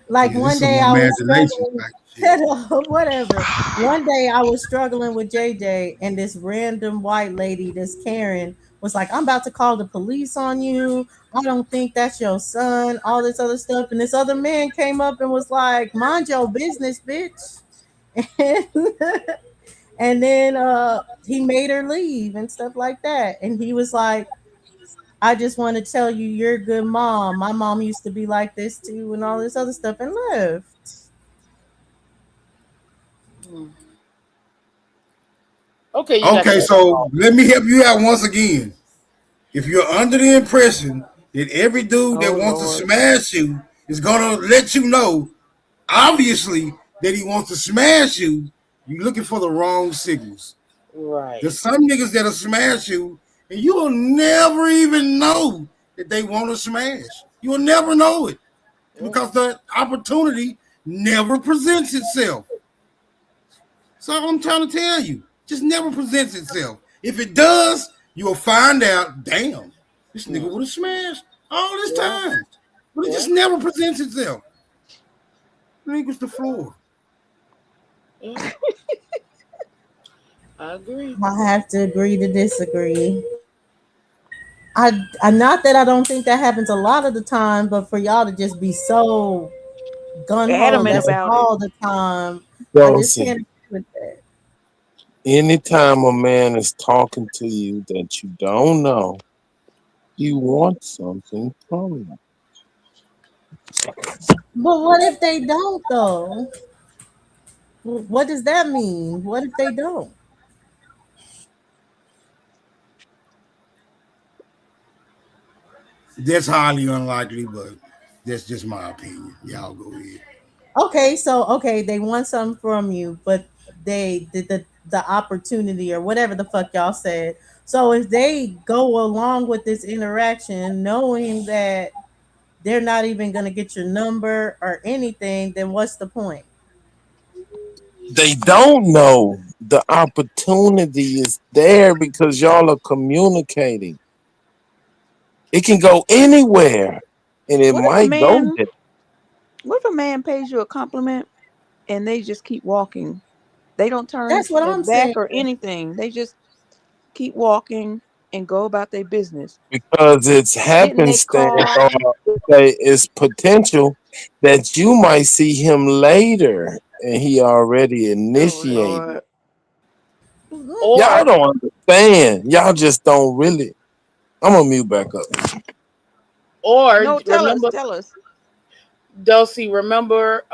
Like Yeah, this one is some day I was imagination struggling, type shit. whatever. One day I was struggling with JJ, and this random white lady, this Karen, was like, I'm about to call the police on you. I don't think that's your son, all this other stuff. And this other man came up and was like, mind your business, bitch. And then he made her leave and stuff like that. And he was like, I just want to tell you you're a good mom. My mom used to be like this too, and all this other stuff, and left. Okay, you got Okay, that. so let me help you out once again. If you're under the impression that every dude that Oh wants to Lord. smash you is gonna let you know, obviously, that he wants to smash you, you're looking for the wrong signals. Right. There's some niggas that'll smash you, and you will never even know that they want to smash. You will never know it because the opportunity never presents itself. So I'm trying to tell you, just never presents itself. If it does, you'll find out, damn, this nigga would have smashed all this time. But it just never presents itself. I think it's the floor. I agree. I have to agree to disagree. I not that I don't think that happens a lot of the time, but for y'all to just be so gun ho, Adamant that's about it. all the time. I just Johnson, can't agree with that. anytime a man is talking to you that you don't know, you want something from him. But what if they don't though? What does that mean? What if they don't? That's highly unlikely, but That's just my opinion. Y'all go ahead. Okay, so okay, they want something from you, but they did the opportunity or whatever the fuck y'all said. So if they go along with this interaction, knowing that they're not even gonna get your number or anything, then what's the point? They don't know the opportunity is there because y'all are communicating. It can go anywhere, and it What if a might go man? there. What if a man pays you a compliment and they just keep walking? They don't turn That's what their I'm saying. back or anything. They just keep walking and go about their business. Because it's Getting their happenstance car. or it's potential that you might see him later and he already Oh initiated. Lord. Or Y'all don't understand. Y'all just don't really. I'm gonna mute back up. No, tell us. remember, Tell us. Dulcie, remember,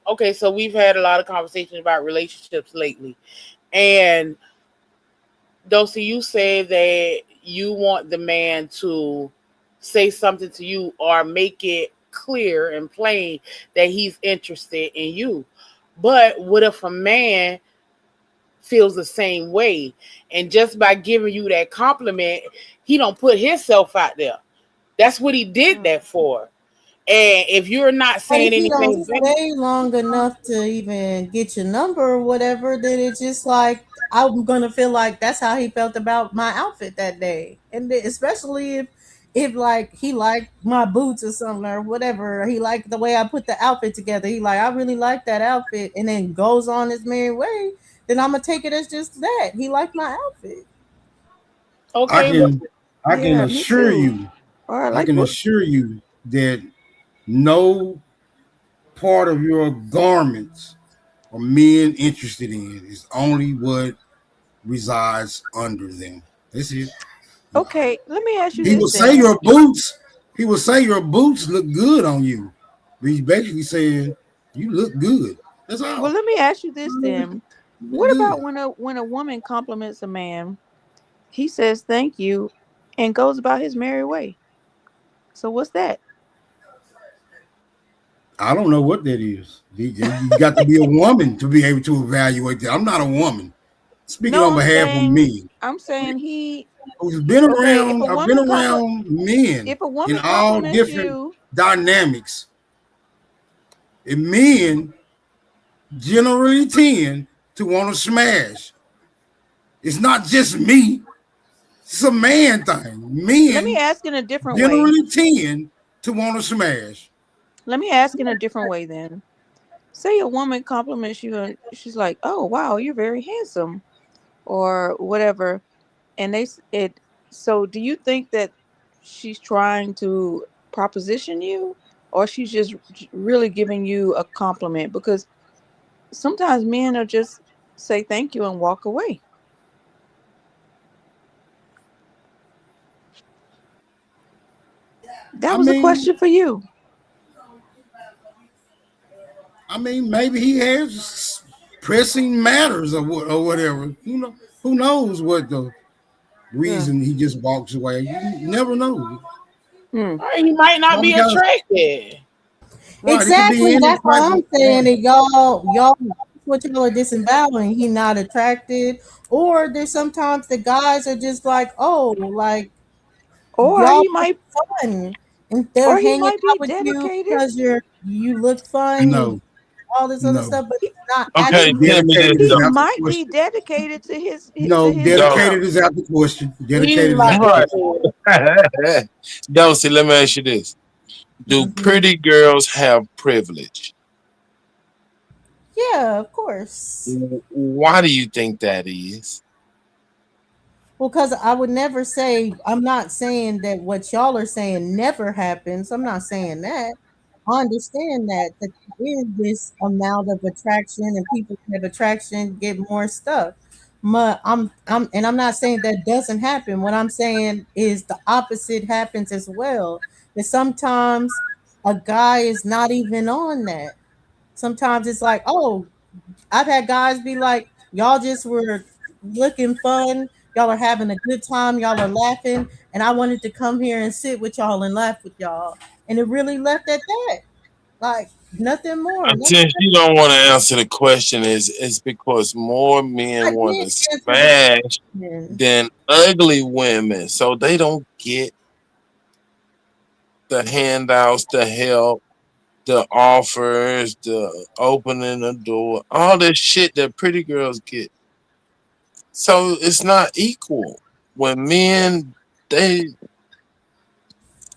okay, so we've had a lot of conversations about relationships lately. And Dulcie, you said that you want the man to say something to you or make it clear and plain that he's interested in you. But what if a man feels the same way, and just by giving you that compliment, he don't put himself out there? That's what he did that for. And if you're not But saying if you don't anything back, stay long enough to even get your number or whatever, then it's just like I'm gonna feel like that's how he felt about my outfit that day, and especially if like he liked my boots or something or whatever, he liked the way I put the outfit together. He like I really like that outfit, and then goes on his merry way. Then I'm gonna take it as just that he liked my outfit. I okay, can I can Yeah, me assure too. you, Or I I like can what? assure you that no part of your garments are men interested in. It's only what resides under them. That's it. Okay, let me ask you He this will say then. your boots. He will say your boots look good on you. But he's basically saying you look good. That's Well, all. let me ask you this then. You look What good. about when a woman compliments a man, he says thank you and goes about his merry way? So what's that? I don't know what that is. You got to be a woman to be able to evaluate that. I'm not a woman. Speaking No, on behalf of men, I'm saying he who's been okay, if a around, I've been woman around men if a in woman all compliments different you, dynamics. And men generally tend to want to smash. It's not just me. It's a man thing. let me Men ask in a different way. generally tend to want to smash. Let me ask in a different way then. Say a woman compliments you and she's like, "Oh, wow, you're very handsome," or whatever, and it. So, do you think that she's trying to proposition you, or she's just really giving you a compliment? Because sometimes men are just say thank you and walk away. That I was a mean, question for you. maybe he has pressing matters or whatever. Who knows what the Yeah. reason he just walks away. You never know. Hmm. or he might not Probably be got attracted. right. It could be Exactly. any That's type what I'm of saying. right. That y'all, what y'all are disemboweling. He not attracted, or there's sometimes the guys are just like, oh, like Or y'all he look might, fun, and they're or he hanging might out be with you dedicated. because you look fun No, and all this other no. stuff, but he's not Okay, actually. tell me this Dedicated is though. He out the might be question. dedicated to his No, to his Dul- dedicated is out the question. He's Dedicated is out the like, question. Dulcie, let me ask you this: do Mhm. pretty girls have privilege? Yeah, of course. Why do you think that is? Well, because I would never say, I'm not saying that what y'all are saying never happens. I'm not saying that. I understand that there is this amount of attraction and people who have attraction get more stuff. But I'm not saying that doesn't happen. What I'm saying is the opposite happens as well. That sometimes a guy is not even on that. Sometimes it's like, oh, I've had guys be like, y'all just were looking fun. Y'all are having a good time. Y'all are laughing. And I wanted to come here and sit with y'all and laugh with y'all. and it really left at that. Like nothing more. Since you don't want to answer the question, it's because more men I want did to answer the smash question. than ugly women, so they don't get the handouts, the help, the offers, the opening the door, all this shit that pretty girls get. So it's not equal. When men they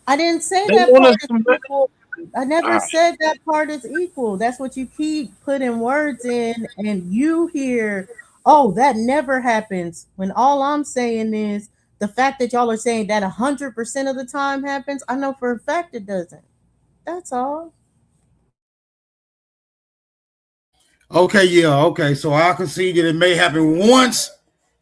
I didn't say they that want part to is smash. equal. I never Ah, said that part is equal. That's what you keep putting words in, and you hear, oh, that never happens. When all I'm saying is the fact that y'all are saying that 100% of the time happens. I know for a fact it doesn't. That's all. Okay, yeah, okay. So I concede that it may happen once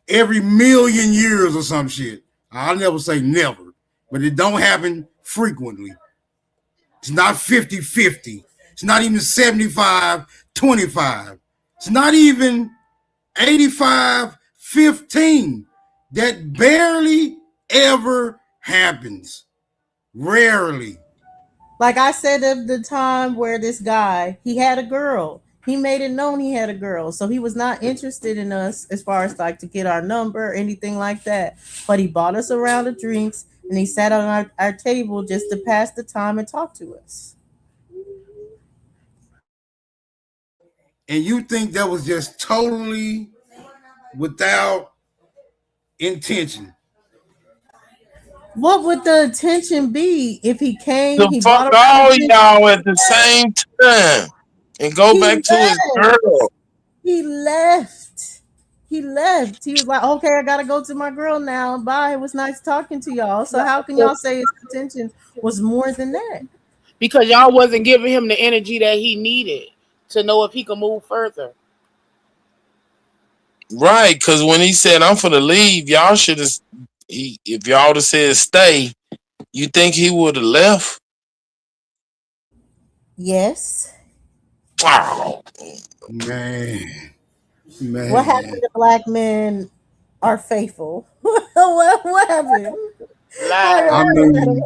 every million years or some shit. I'll never say never, but it don't happen frequently. It's not 50-50. It's not even 75-25. It's not even 85-15. That barely ever happens. Rarely. Like I said, of the time where this guy, he had a girl. He made it known he had a girl. So he was not interested in us as far as like to get our number or anything like that. But he bought us a round of drinks and he sat on our table just to pass the time and talk to us. And you think that was just totally without intention? What would the intention be if he came, to he fuck bought a round all of drinks, y'all at the same time and go he back to his left. girl. He left. He left. He was like, okay, I gotta go to my girl now. Bye. It was nice talking to y'all. So how can y'all say his intention was more than that? Because y'all wasn't giving him the energy that he needed to know if he could move further. Right, because when he said I'm for the leave, y'all should have. If y'all would have said stay, you think he would have left? Yes. Wow. Man. What happened to black men are faithful? what happened? I mean,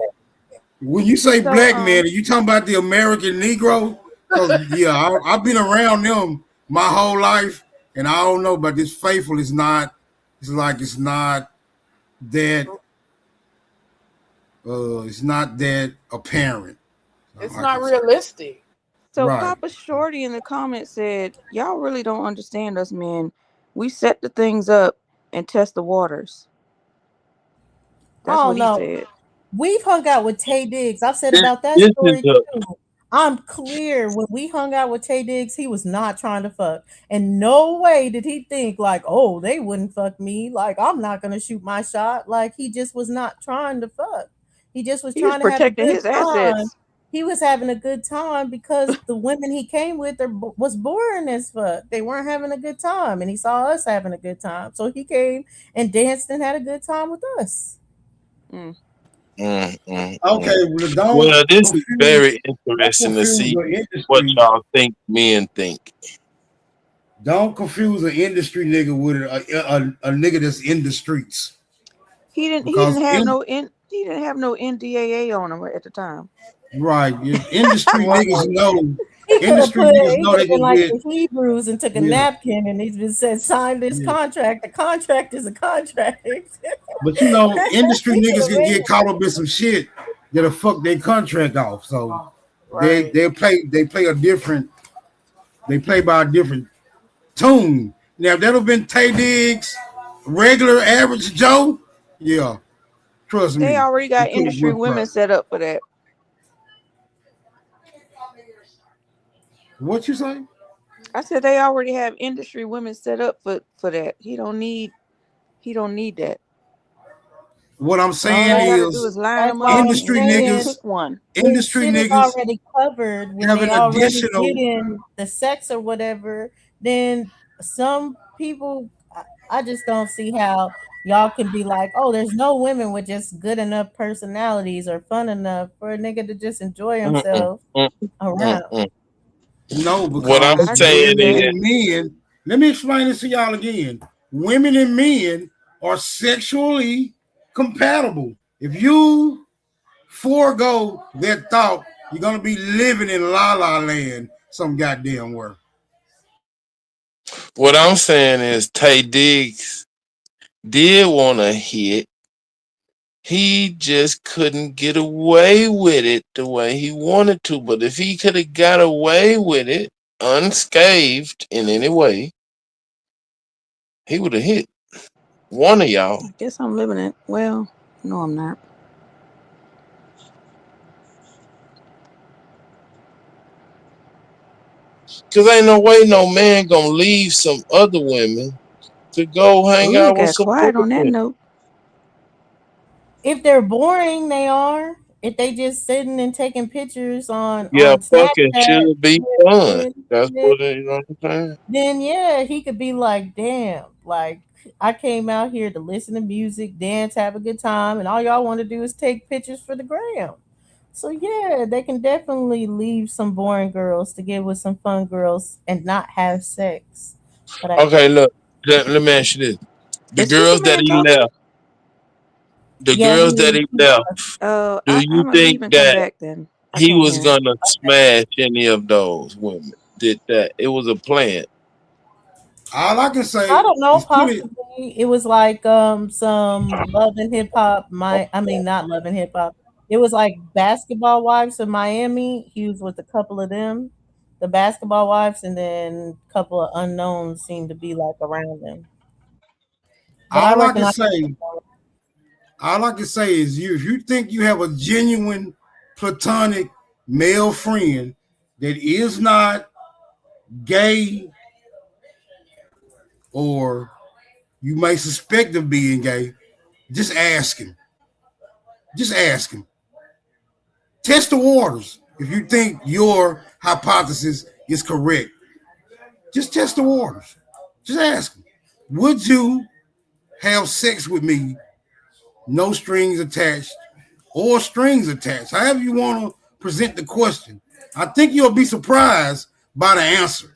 when you say So, black man, are you talking about the American Negro? Because yeah, I've been around them my whole life, and I don't know, but this faithful is not. It's like it's not that. It's not that apparent. It's not realistic. So Right. Papa Shorty in the comments said, y'all really don't understand us men. We set the things up and test the waters. That's Oh what he no. said. We've hung out with Tay Diggs. I've said about that This is story a too. I'm clear when we hung out with Tay Diggs, he was not trying to fuck. And no way did he think like, oh, they wouldn't fuck me. Like, I'm not gonna shoot my shot. Like, he just was not trying to fuck. He just was He was trying to have a protecting good his time. assets. He was having a good time because the women he came with was boring as fuck. They weren't having a good time, and he saw us having a good time, so he came and danced and had a good time with us. Okay, well, don't Well, this is confuse, very don't interesting to confuse see the what industry. y'all think men think. Don't confuse an industry nigga with a nigga that's in the streets. He didn't Because have no NDAA on him at the time. right, industry niggas know. He could have Industry put niggas he know could they have been can like get. the Hebrews and took a Yeah, napkin and he's been said sign this yeah. contract. The contract is a contract. But you know, industry He could niggas have can made get it. caught up in some shit that'll fuck their contract off. So Right. they play by a different tune. Now if that have been Tay Diggs, regular average Joe, yeah, trust me. They already got he could've industry whooped women up. set up for that. What you say? I said they already have industry women set up for that. He don't need that. What I'm All saying he gotta do is is line That's them why up I'm industry and saying niggas, pick one. his industry shit is niggas already covered when have they an already additional. get in the sex or whatever. Then some people, I just don't see how y'all can be like, oh, there's no women with just good enough personalities or fun enough for a nigga to just enjoy himself around. No, What I'm because I agree with saying women that. is, and men, let me explain this to y'all again. Women and men are sexually compatible. If you forego that thought. You're gonna be living in La La Land some goddamn where. What I'm saying is Tay Diggs did want to hit. He just couldn't get away with it the way he wanted to. But if he could have got away with it unscathed in any way, he would have hit one of y'all. I guess I'm living it. Well, no, I'm not. Cause ain't no way no man gonna leave some other women to go hang Ooh, it out with got some quiet other on that women. note. If they're boring, they are. If they just sitting and taking pictures on Yeah, fucking Snapchat, should be fun. That's then, what it, you know what I'm saying. then yeah, he could be like, damn, like I came out here to listen to music, dance, have a good time, and all y'all want to do is take pictures for the gram. So yeah, they can definitely leave some boring girls to get with some fun girls and not have sex. But I Okay, look, let me ask you this: the Is girls that Superman he talking? left, the yeah, girls that he left, do I'm you gonna leave think and come that back then. I he can't was hear. gonna smash any of those women? Did that? It was a plan. All I can I say don't know, is put it. possibly it was like some Love and Hip Hop. I mean not Love and Hip Hop. It was like Basketball Wives of Miami. He was with a couple of them, the Basketball Wives, and then a couple of unknowns seemed to be like around them. But I All I reckon can I say, all I can say is if you think you have a genuine platonic male friend that is not gay or you may suspect of being gay, just ask him. Just ask him. Test the waters. If you think your hypothesis is correct, just test the waters. Just ask him. Would you have sex with me, no strings attached, or strings attached? However you want to present the question. I think you'll be surprised by the answer.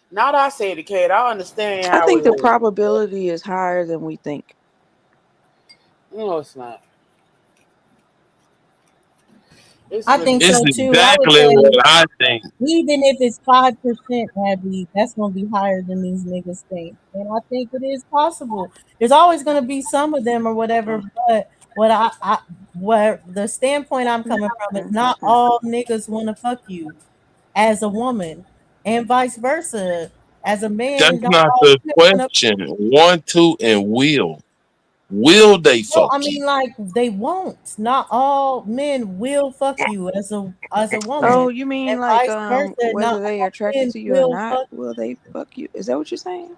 Now that I say it, kid, I understand I how think it the is. probability is higher than we think. No, it's not. It's I really think It's so not. too. I would exactly what say I think. even if it's 5%, Abby, that's gonna be higher than these niggas think. And I think it is possible. There's always gonna be some of them or whatever, but where the standpoint I'm coming from is not all niggas wanna fuck you as a woman. And vice versa. As a man, That's don't not all the women wanna question. Want to and will. Will they no, fuck I you? mean like they won't. Not all men will fuck you as a woman. Oh, you mean And like vice versa, not whether they are all attracted men to you or will not, fuck. will they fuck you? Is that what you're saying?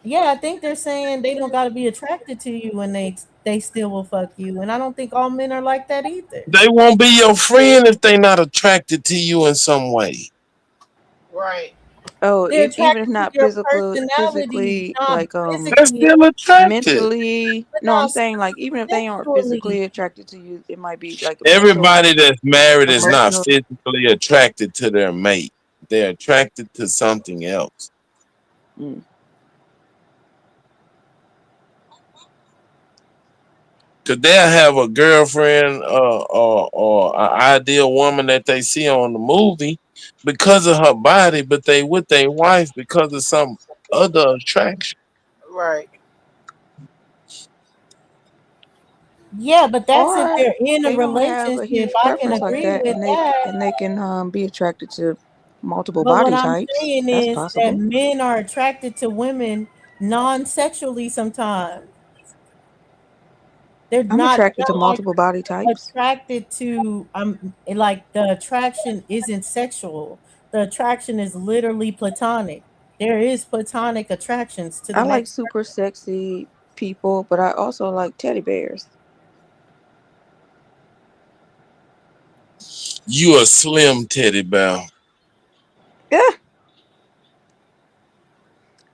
Yeah, I think they're saying they don't got to be attracted to you and they still will fuck you. And I don't think all men are like that either. They won't be your friend if they not attracted to you in some way. Right. Oh, They're even if attracted to not your physically, not like They're physically, still attracted. mentally. but No, I'm not saying like even if they aren't sexually. physically attracted to you, it might be like a mental, Everybody that's married is not emotional. physically attracted to their mate. They're attracted to something else. Mm. Cause they'll have a girlfriend or an ideal woman that they see on the movie because of her body, but they with their wife because of some other attraction. Right. Yeah, but that's if Or they're in a they don't have a relationship. huge I can preference like agree that, with and that. they can be attracted to multiple But what body I'm types. saying That's is that possible. men are attracted to women non-sexually sometimes. I'm They're attracted to not like multiple body types. attracted to like the attraction isn't sexual. The attraction is literally platonic. There is platonic attractions to the I like next super sexy people, but I also like teddy bears. You a slim teddy bear. Yeah,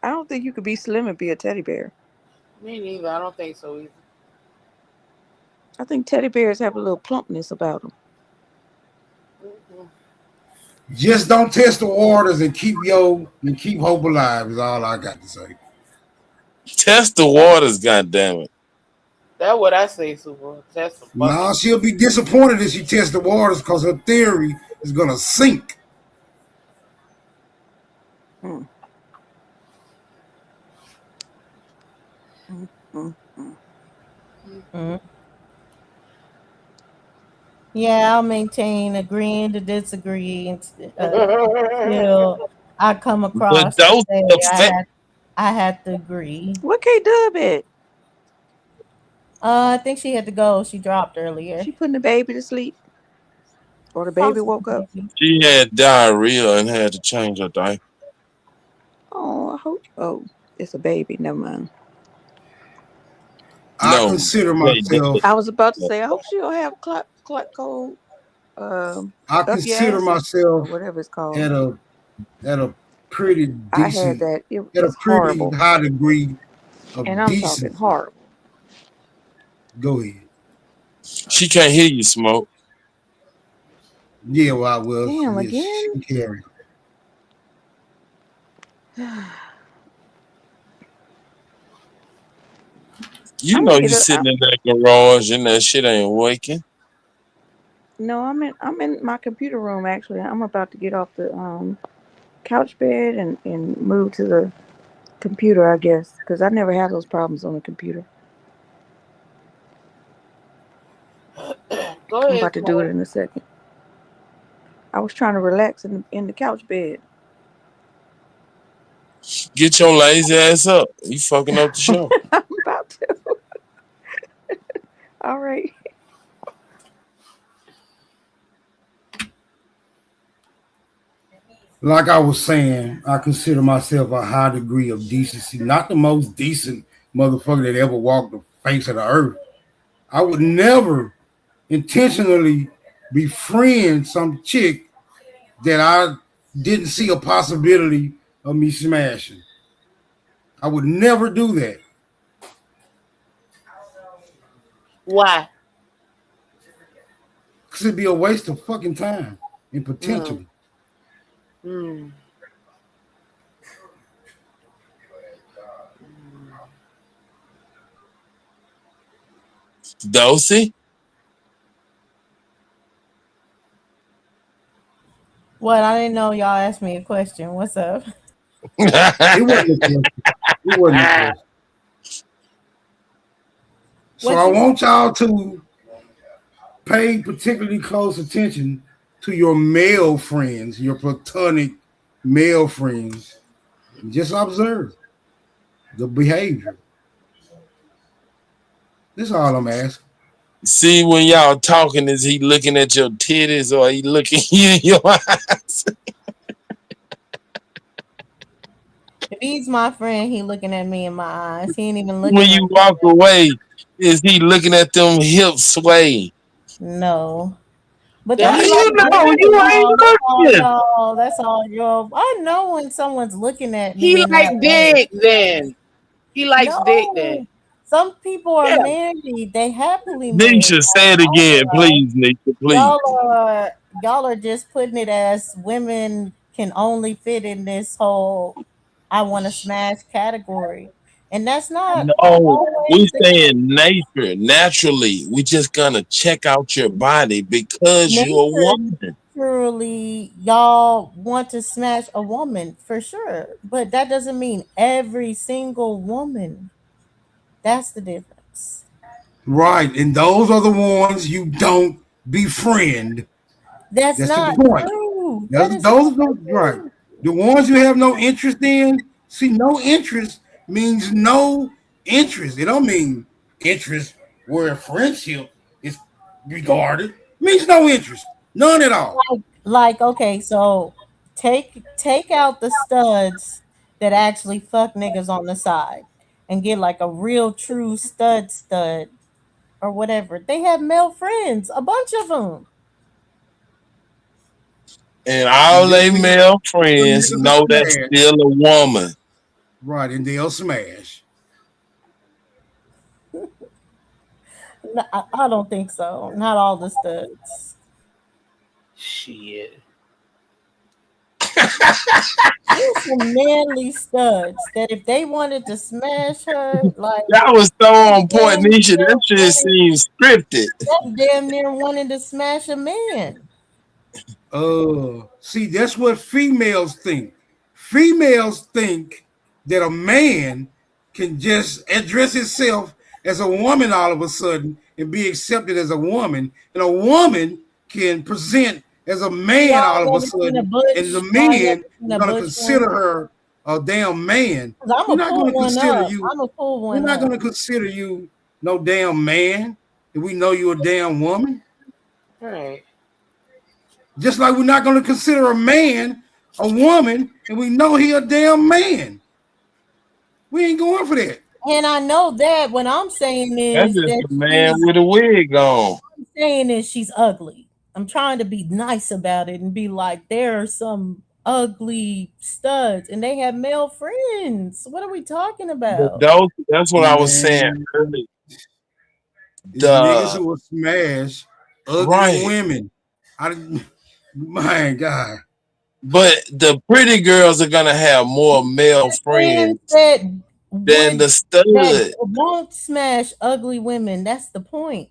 I don't think you could be slim and be a teddy bear. Me neither. I don't think so either. I think teddy bears have a little plumpness about them. Mhm. Just don't test the waters and keep hope alive is all I got to say. Test the waters, goddammit. That's what I say, Super. Test the Now bucket. she'll be disappointed if she tests the waters because her theory is gonna sink. Mhm. Yeah, I'll maintain agreeing to disagree until I come The across to dose say of fat. I had to agree. What K Dub at? I think she had to go. She dropped earlier. She putting the baby to sleep, or the baby woke up. She had diarrhea and had to change her diaper. Oh, I hope. Oh, it's a baby. Never mind. I No, consider they myself. I was about to say. I hope she don't have clot cold. I Up your consider ass, myself or whatever it's called. at a pretty I had decent, that. It at a was pretty horrible, high degree of and I'm talking decency. horrible. Go ahead. She can't hear you, Smoke. Yeah, well, I will. Damn Yes, again. she can carry. You I'm know gonna you get up. sitting in that garage and that shit ain't waking. No, I'm in my computer room actually. I'm about to get off the couch bed and move to the computer, I guess, because I never have those problems on the computer. Go I'm ahead, about to do it Smoke. in a second. I was trying to relax in the couch bed. Get your lazy ass up. You fucking up the show. I'm about to. All right. Like I was saying, I consider myself a high degree of decency. Not the most decent motherfucker that ever walked the face of the earth. I would never intentionally befriend some chick that I didn't see a possibility of me smashing. I would never do that. Why? Because it'd be a waste of fucking time and potential. Hmm. Dosey? What? I didn't know y'all asked me a question. What's up? It wasn't a question. It wasn't a question. So What I you want y'all to pay particularly close attention to your male friends, your platonic male friends. And just observe the behavior. That's all I'm asking. See, when y'all talking, is he looking at your titties or he looking you in your eyes? If he's my friend, he looking at me in my eyes. He ain't even looking When at you me. walk away, is he looking at them hips sway? No. But Does that's he You like all know, dick? you ain't that's all looking. y'all. That's all y'all. I know when someone's looking at He me in that like way. dick then. He likes dick then. No. Some people are Yeah. married. They happily married. Nisha, say it again, please, Nisha, please. Y'all are just putting it as women can only fit in this whole I want to smash category. And that's not No, we always the saying nature, naturally. We just gonna check out your body because you're a woman. naturally y'all want to smash a woman for sure. But that doesn't mean every single woman. That's the difference. Right. And those are the ones you don't befriend. That's That's the not point. true. That is Those not are right. true. The ones you have no interest in. See, no interest means no interest. It don't mean interest where friendship is regarded. It means no interest. None at all. Like okay, so take out the studs that actually fuck niggas on the side and get like a real true stud or whatever. They have male friends, a bunch of them. And all And they then we male some friends niggas know are that's smash. still a woman. Right, and they'll smash. No, I don't think so. Not all the studs. Shit. There's some manly studs that if they wanted to smash her, like That was so on damn point, Nisha. near That shit wanted, seems scripted. that's damn near wanting to smash a man. See, that's what females think. Females think that a man can just address himself as a woman all of a sudden and be accepted as a woman, and a woman can present as a man Y'all all of a never seen a sudden, butch? and the Y'all never men seen a gonna butch consider one? her a damn man. 'Cause I'm We're gonna not pull gonna one consider up. you. I'm gonna pull We're one not up. gonna consider you no damn man if we know you're a damn woman. Right. Just like we're not going to consider a man a woman and we know he a damn man. We ain't going for that. And I know that what I'm saying That's is just that a man she's with a wig on. I'm saying is she's ugly. I'm trying to be nice about it and be like, there are some ugly studs and they have male friends. What are we talking But about? those, that's what I was saying Man, earlier. it's niggas The who will smash ugly right, women. My God. but the pretty girls are gonna have more male Friends friends that than would the stud. that won't smash ugly women. That's the point.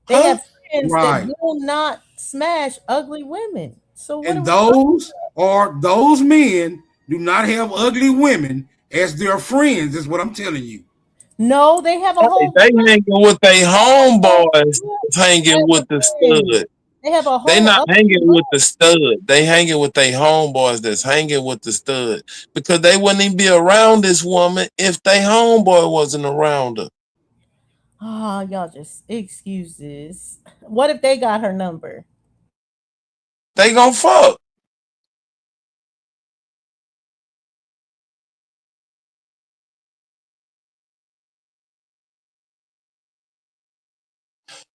They Huh? have friends that Right. will not smash ugly women. So what are And we talking those men do not have ugly women as their friends, is what I'm telling you. No, they have a Hey, whole they hanging with their homeboys, hanging as with a the friend. stud. They have a They whole not other hanging with the group. stud. They hanging with their homeboys that's hanging with the stud because they wouldn't even be around this woman if they homeboy wasn't around her. Ah, y'all just excuses. What if they got her number? They gonna fuck.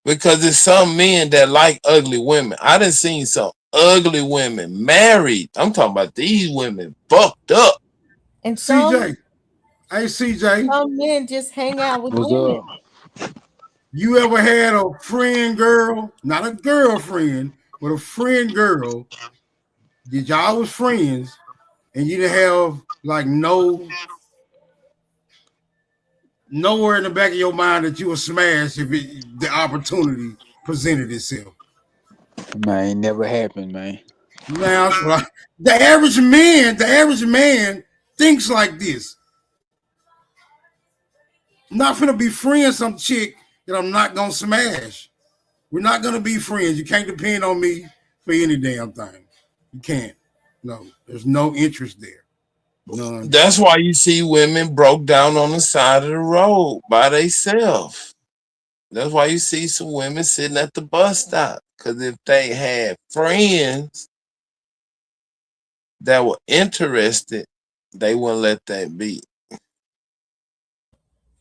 Because there's some men that like ugly women. I done seen some ugly women married. I'm talking about these women fucked up. And CJ. Hey, CJ. some men just hang out with What's women. up? You ever had a friend girl, not a girlfriend, but a friend girl, that y'all was friends, and you didn't have like nowhere in the back of your mind that you would smash if the opportunity presented itself? Man, never happened, man. Now, the average man thinks like this. I'm not gonna be friends some chick that I'm not gonna smash. We're not gonna be friends. You can't depend on me for any damn thing. You can't. No, there's no interest there. None. That's why you see women broke down on the side of the road by themselves. That's why you see some women sitting at the bus stop. Because if they had friends that were interested, they wouldn't let that be.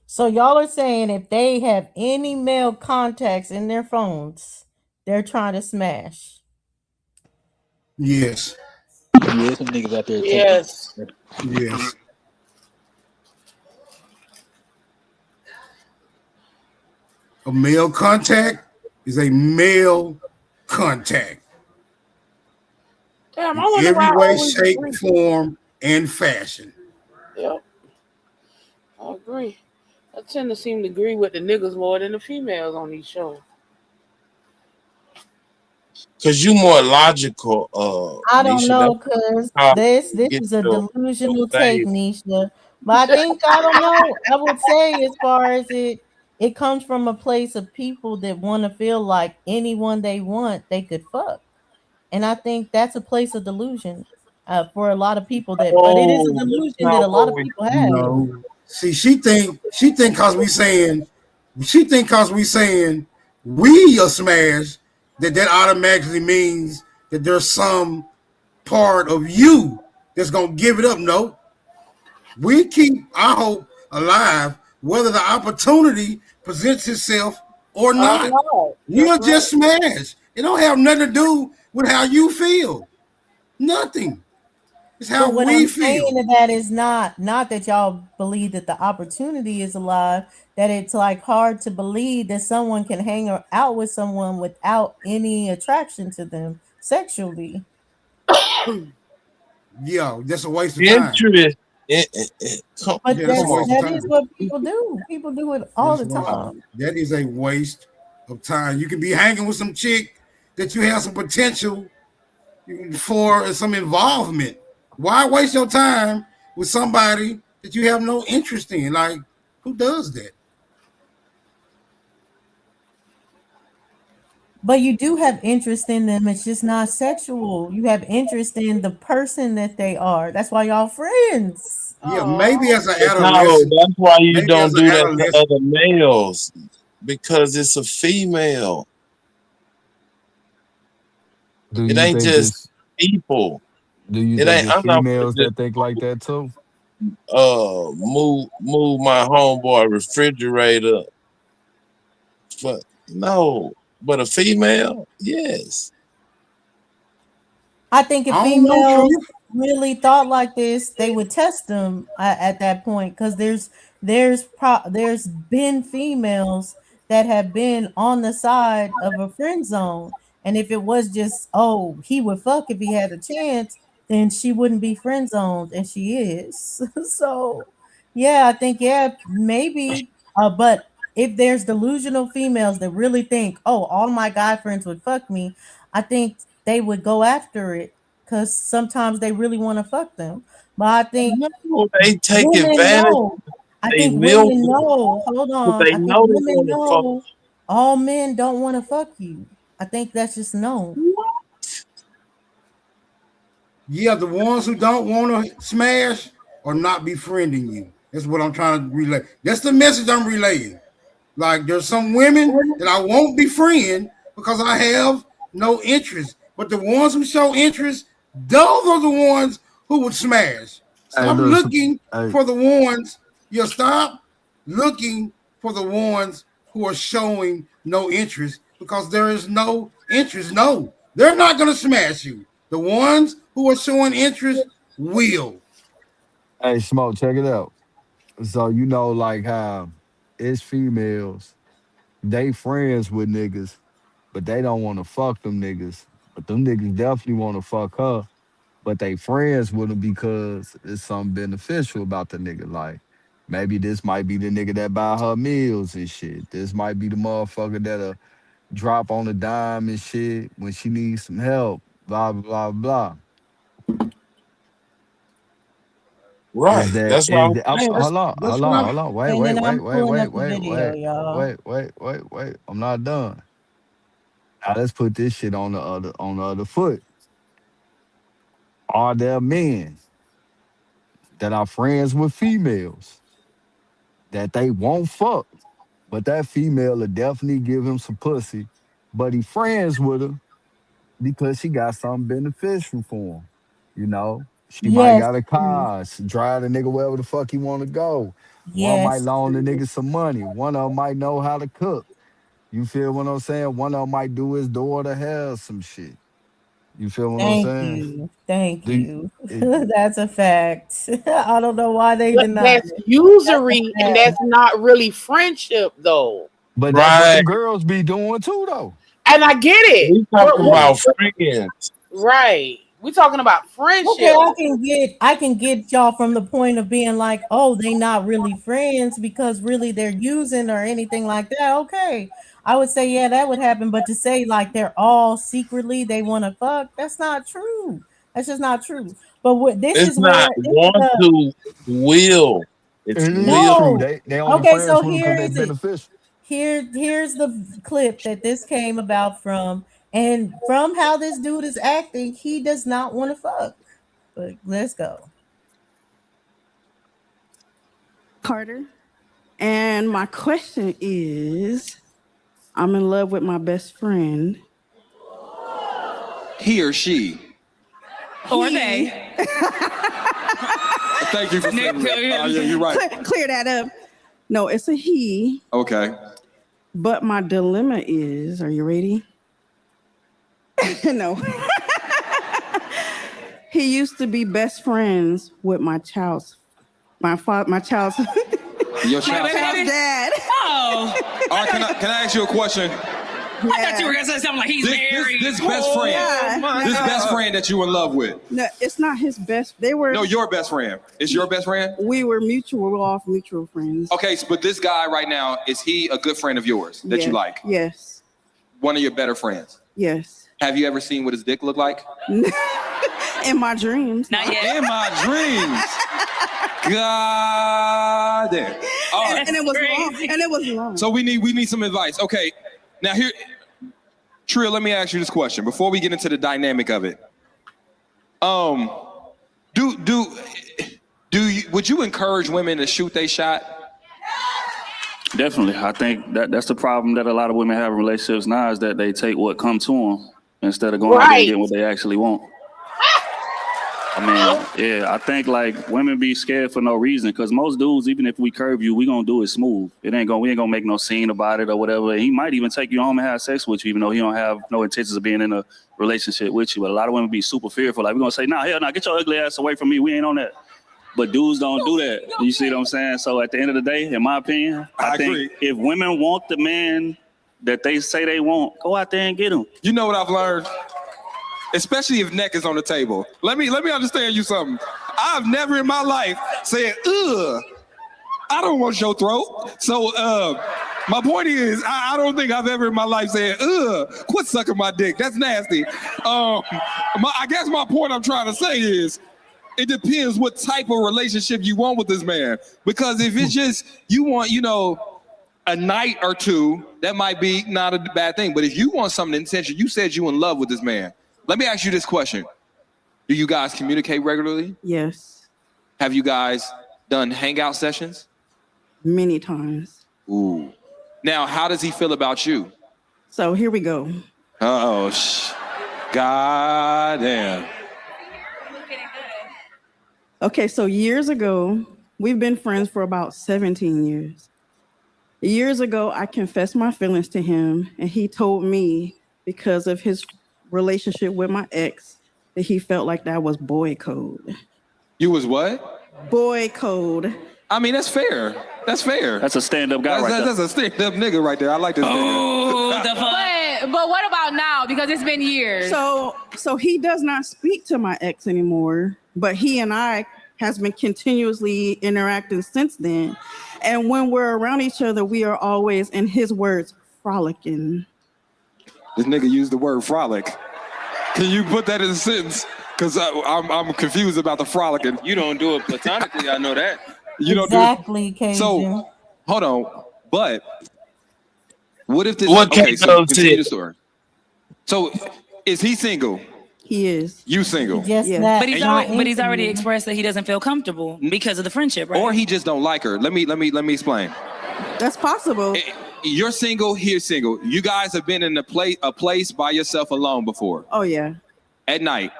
So y'all are saying if they have any male contacts in their phones, they're trying to smash. Yes. Yeah, some niggas out there taking. Yes. Yes. A male contact is a male contact. Damn, I In wonder why I every way, always shape, agree. form, and fashion. Yep, I agree. I tend to seem to agree with the niggas more than the females on these shows. Because you more logical, I don't Nisha. know, That's cause how this you get is a your delusional take, thing. Nisha. But I think I don't know. I would say as far as it comes from a place of people that want to feel like anyone they want they could fuck, and I think that's a place of delusion for a lot of people. But it is a Oh, that's delusion that a not lot what of we people have. No. See, she think cause we saying we are smash that automatically means that there's some part of you that's gonna give it up. No. We keep our hope alive whether the opportunity presents itself or not. We'll just smash. It don't have nothing to do with how you feel. Nothing. It's how But what we I'm saying feel. to that is not that y'all believe that the opportunity is alive, that it's like hard to believe that someone can hang out with someone without any attraction to them sexually. Yeah, that's a waste of time. Interest. But Yeah, that's a waste of that time. is what people do. People do it all the That's right. time. That is a waste of time. You can be hanging with some chick that you have some potential for some involvement. Why waste your time with somebody that you have no interest in? Like, who does that? But you do have interest in them. It's just not sexual. You have interest in the person that they are. That's why y'all friends. Yeah, maybe as an No, adolescent. that's why you Maybe don't as do an that to adolescent. other males because it's a female. Do It you ain't think just it's people. do you It think ain't. it's I'm not gonna females just that think like that too? move my homeboy refrigerator. But no, but a female, yes. I think if I don't know, females Truth. really thought like this, they would test them at that point because there's been females that have been on the side of a friend zone, and if it was just he would fuck if he had a chance, then she wouldn't be friend zoned, and she is. So yeah, I think maybe, but if there's delusional females that really think all my guy friends would fuck me, I think they would go after it because sometimes they really want to fuck them. But I think No, they take women advantage know. I of they think milk women know. Hold because on. they I think know they women want to fuck. know all men don't want to fuck you. I think that's just known. Yeah, the ones who don't want to smash or not befriending you. That's what I'm trying to relay. That's the message I'm relaying. Like, there's some women that I won't befriend because I have no interest. But the ones who show interest, those are the ones who would smash. Hey, Stop look, looking hey, for the ones. You stop looking for the ones who are showing no interest because there is no interest. No, they're not going to smash you. The ones who are showing interest will. hey, Smoke, check it out. So like how it's females, they friends with niggas, but they don't want to fuck them niggas. But them niggas definitely want to fuck her. But they friends with him because it's something beneficial about the nigga. Like maybe this might be the nigga that buy her meals and shit. This might be the motherfucker that'll drop on a dime and shit when she needs some help. Blah blah blah. Right. That's what I'm saying. Hold on, That's what I'm. hold on. Wait, And wait, then wait, I'm wait, pulling wait, up the wait, video, wait, y'all. wait. I'm not done. Now let's put this shit on the other foot. Are there men that are friends with females that they won't fuck, but that female will definitely give him some pussy, but he friends with her because she got something beneficial for him. She might Yes. got a car, she drive the nigga wherever the fuck he want to go. One might Yes. loan the nigga some money. One of them might know how to cook. You feel what I'm saying? One of them might do his daughter hair some shit. You feel what I'm Thank saying? you. Thank Do you. it, That's a fact. I don't know why they But deny that's it. usury, and Fact. that's not really friendship, though. but that's what Right. them girls be doing too, though. And I get it. We talking about friends. Right. We talking about Okay, friendship. I can get y'all from the point of being like, they not really friends because really they're using or anything like that. Okay. I would say, yeah, that would happen. But to say like they're all secretly they want to fuck, that's not true. That's just not true. But this It's is where not want to will. It's It is will. true. no. They only Okay, friends so with them because here they is it. beneficial. Here's the clip that this came about from, and from how this dude is acting, he does not want to fuck. But let's go. Carter. And my question is, I'm in love with my best friend. He or she? Or they. Thank you for saying that. Yeah, you're right. Clear that up. No, it's a he. Okay. But my dilemma is, are you ready? No. He used to be best friends with my child's Your my child's child. dad. Oh. All right, can I ask you a question? I thought you were gonna say something like he's married. This best friend. Yeah. This best friend that you in love with. No, it's not his best. They were. No, your best friend. It's your best friend? We were mutual. We were all mutual friends. Okay, but this guy right now, is he a good friend of yours that you like? Yes. One of your better friends? Yes. Have you ever seen what his dick look like? In my dreams. Not yet. In my dreams. God damn. All right. And it was long. And it was long. So we need some advice. Okay. Now here, Trill, let me ask you this question before we get into the dynamic of it. Would you encourage women to shoot their shot? Definitely. I think that's the problem that a lot of women have in relationships now is that they take what comes to them instead of going out there and getting what they actually want. I mean, yeah, I think like women be scared for no reason because most dudes, even if we curve you, we gonna do it smooth. We ain't gonna make no scene about it or whatever. He might even take you home and have sex with you, even though he don't have no intentions of being in a relationship with you. But a lot of women be super fearful. Like we're gonna say, nah, hell nah, get your ugly ass away from me. We ain't on that. But dudes don't do that. You see what I'm saying? So at the end of the day, in my opinion, I think if women want the man that they say they want, go out there and get him. You know what I've learned? Especially if neck is on the table. Let me understand you something. I've never in my life said, ugh, I don't want your throat. So my point is, I don't think I've ever in my life said, ugh, quit sucking my dick. That's nasty. I guess my point I'm trying to say is, it depends what type of relationship you want with this man. Because if it's just, you want, a night or two, that might be not a bad thing. But if you want something intentional, you said you in love with this man. Let me ask you this question. Do you guys communicate regularly? Yes. Have you guys done hangout sessions? Many times. Ooh. Now, how does he feel about you? So here we go. Uh-oh. God damn. Okay, so years ago, we've been friends for about 17 years. Years ago, I confessed my feelings to him, and he told me because of his relationship with my ex that he felt like that was boy code. You was what? Boy code. I mean, that's fair. That's fair. That's a stand-up guy right there. That's a stand-up nigga right there. I like this nigga. But what about now? Because it's been years. So he does not speak to my ex anymore, but he and I has been continuously interacting since then. And when we're around each other, we are always, in his words, frolicking. This nigga used the word frolic. Can you put that in a sentence? Because I'm confused about the frolicking. You don't do it platonically, I know that. You don't exactly, do it. So, hold on. But what if this? What okay, so continue said? the story. So, is he single? He is. You single? Yes, But he's already expressed that he doesn't feel comfortable because of the friendship, right? Or he just don't like her. Let me explain. That's possible. You're single. He's single. You guys have been in a place by yourself alone before. Oh yeah. At night.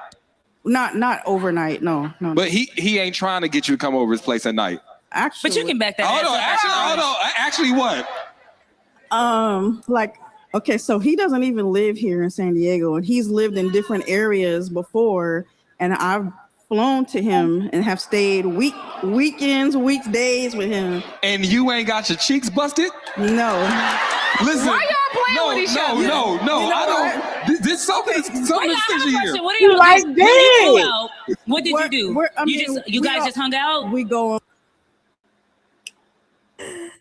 Not overnight. No. But he ain't trying to get you to come over his place at night. Actually, but you can back that. Hold on. Actually, what? Okay, so he doesn't even live here in San Diego, and he's lived in different areas before, and I've flown to him and have stayed weekends, weekdays with him. And you ain't got your cheeks busted? No. Listen. Why y'all playing with each other? No, You know I don't. This something is fishy here. What are you like that? What did you do? You guys just just hung out? We go on.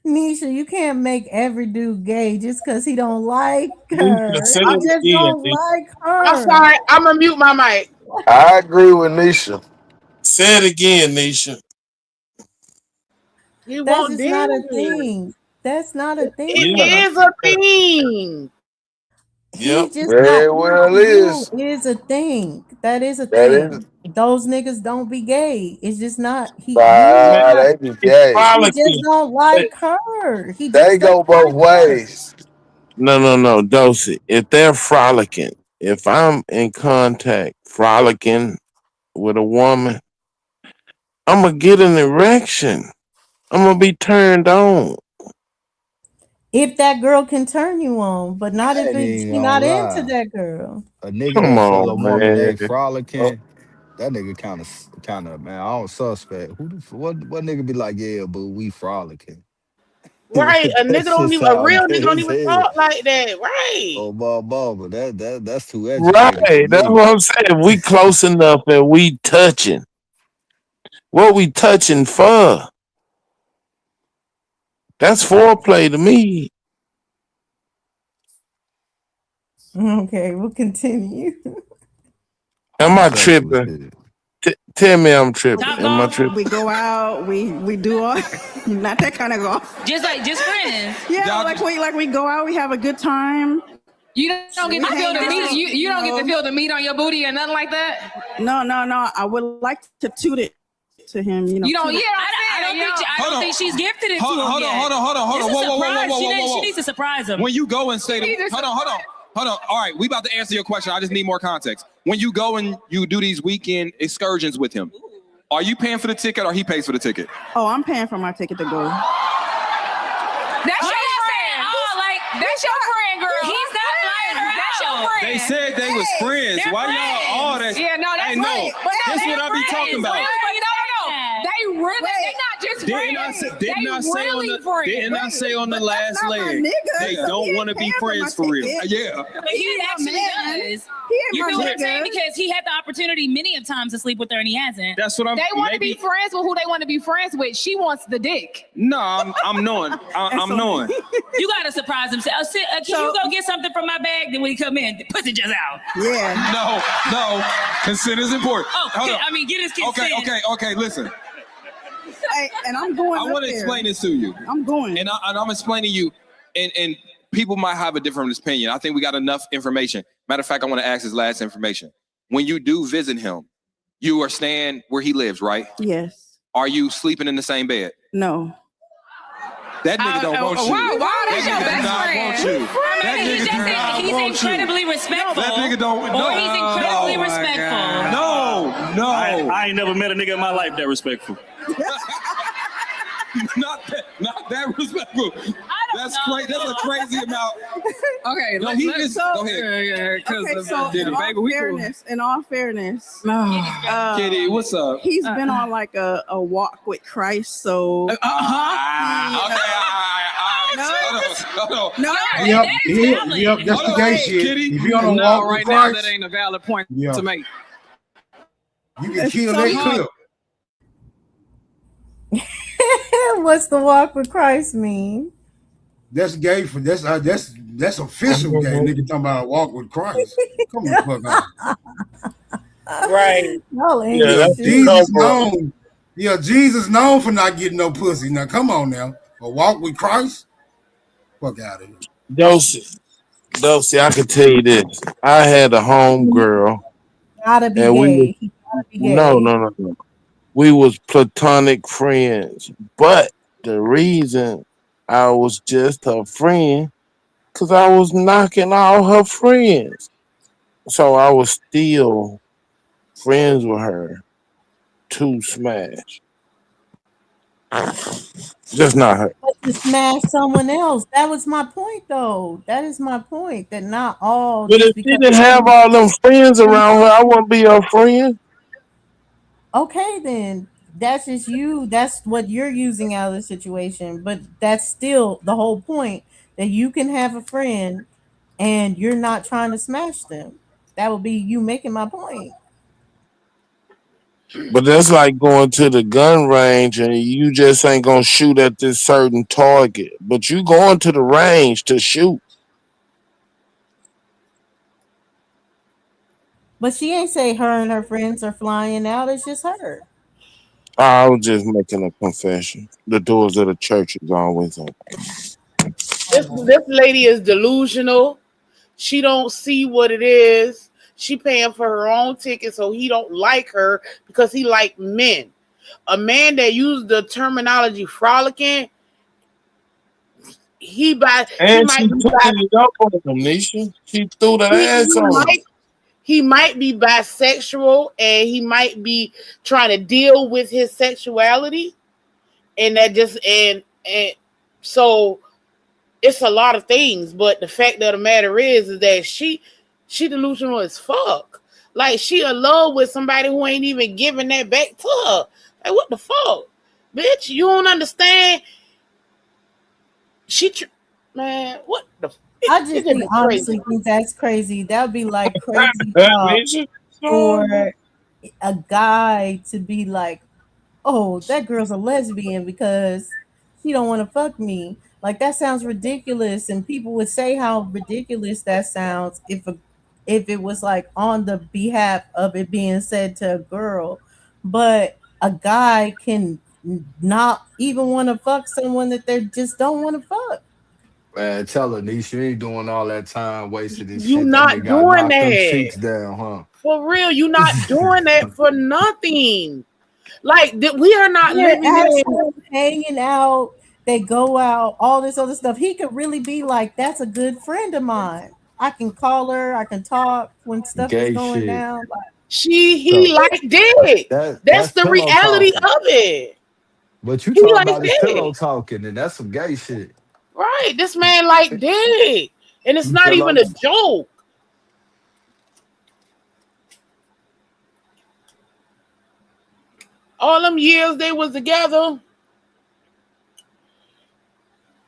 Nisha, you can't make every dude gay just because he don't like her. I just don't like her. I'm sorry. I'm gonna mute my mic. I agree with Nisha. Say it again, Nisha. That's just not a thing. That's not a thing. It is a thing. Yep, Just very not well is. It is a thing. That is a That thing. is- Those niggas don't be gay. It's just not. He They be gay. he just don't like her. He They just go don't both like her. ways. No, Dosey. If they're frolicking, if I'm in contact frolicking with a woman, I'm gonna get an erection. I'm gonna be turned on. If that girl can turn you on, but not if ain't it's, even you're gonna not into lie. that girl. A nigga Come that tell a on, woman they man. frolicking, that nigga kind of man, I don't suspect. What nigga be like, yeah, but we frolicking. Right. A nigga That don't shit even a sound real nigga gay don't as even hell. talk like that. Right. Oh, Baba, that's too educated for Right. That's me. what I'm saying. We close enough and we touching. What we touching for? That's foreplay to me. Okay, we'll continue. Am I That's some tripping? shit. Tell me I'm tripping. Top Am I golf? tripping? We go out, we do all not that kind of golf. Just friends. Yeah, Y'all like we go out, we have a good time. You don't get We to feel the hang meat. out, You don't get to know. feel the meat on your booty or nothing like that. No. I would like to toot it to him. You know. You don't. toot Yeah, it. I don't think she's gifted it to him Hold yet. on. It's a Whoa. surprise. She needs to surprise him. When you go and say, hold on. All right, we about to answer your question. I just need more context. When you go and you do these weekend excursions with him, are you paying for the ticket or he pays for the ticket? Oh, I'm paying for my ticket to go. That's your friend. That's your friend, girl. He's not flying her That's your out. friend. They said they was friends. They're Why friends. y'all all that? Yeah, no, that's Hey, no. right. But no, This they're what I be talking friends. about. No. They really, they not just Didn't I friends. say, didn't they I say really on the friends. didn't I say on the But last that's not my leg nigga, they so don't he want to ain't be paying for friends my for real? ticket. Yeah. But he actually does. He You ain't know my what I'm saying? nigga. Because he had the opportunity many of times to sleep with her and he hasn't. That's what I'm. They want to maybe- be friends with who they want to be friends with. She wants the dick. No, I'm knowing. I'm knowing. You gotta surprise him. Say, can you go get something from my bag? Then when he come in, the pussy just out. Yeah. No. Consent is important. Oh, Hold on. I mean, get his consent. Okay. Listen. Hey, and I'm going. I want to explain this to you. I'm going. And I'm explaining you, and people might have a different opinion. I think we got enough information. Matter of fact, I want to ask his last information. When you do visit him, you are staying where he lives, right? Yes. Are you sleeping in the same bed? No. That nigga don't want you. Why That your nigga best does not friend? want you. That He's nigga does not he's want you. incredibly respectful. That nigga don't. Or he's incredibly respectful. No. I ain't never met a nigga in my life that respectful. Not that respectful. That's crazy. That's a crazy amount. Okay, No, let's he just go ahead. Okay, so in all fairness, Kitty, what's up? he's been on like a walk with Christ, so Okay. Hold on. no, Yep, that's the gay shit. Kitty. If you don't No, walk with right now Christ, that ain't a valid point Yeah. to make. you can kill that clip. What's the walk with Christ mean? That's gay for that's official gay. Nigga talking about a walk with Christ. Come on, fuck on. Right. No, ain't Yeah, that's Jesus known. Yeah, Jesus known for not getting no pussy. Now come on now. A walk with Christ? Fuck out of here. Dosey, I can tell you this. I had a home girl. Gotta be And we gay. He gotta be gay. No. We was platonic friends. But the reason I was just her friend, because I was knocking all her friends. So I was still friends with her to smash. Just not her. But to smash someone else. That was my point, though. That is my point. That not all. But just if she because- didn't have all them friends around her, I wouldn't be her friend. Okay, then that's just you. That's what you're using out of the situation. But that's still the whole point, that you can have a friend and you're not trying to smash them. That would be you making my point. But that's like going to the gun range and you just ain't gonna shoot at this certain target. But you going to the range to shoot. But she ain't say her and her friends are flying out. It's just her. I was just making a confession. The doors of the church is always open. This lady is delusional. She don't see what it is. She paying for her own ticket, so he don't like her because he like men. A man that used the terminology frolicking, he might She be it up on him, Nisha. She threw the ass on him. he might be bisexual and he might be trying to deal with his sexuality, and that just and so it's a lot of things. But the fact of the matter is that she delusional as fuck. Like she in love with somebody who ain't even giving that back to her. Like what the fuck, bitch? You don't understand. Man, what the? I just Isn't it honestly crazy? think that's crazy. That would be like crazy talk for a guy to be like, "Oh, that girl's a lesbian because she don't want to fuck me." Like that sounds ridiculous, and people would say how ridiculous that sounds if it was like on the behalf of it being said to a girl, but a guy can not even want to fuck someone that they just don't want to fuck. Man, tell her, niece, you ain't doing all that time wasted and You shit. That not nigga got doing knock them that cheeks down, huh? for real. You not doing that for nothing. Like we are not They're living in. actually hanging out. They go out, all this other stuff. He could really be like, "That's a good friend of mine. I can call her. I can talk when stuff is Gay going shit. down." Like, He So like that. That's that's the pillow reality talking. of it. What you He talking like about is pillow that. talking, and that's some gay shit. Right. This man like that. And it's You not even pillow. a joke. All them years they was together.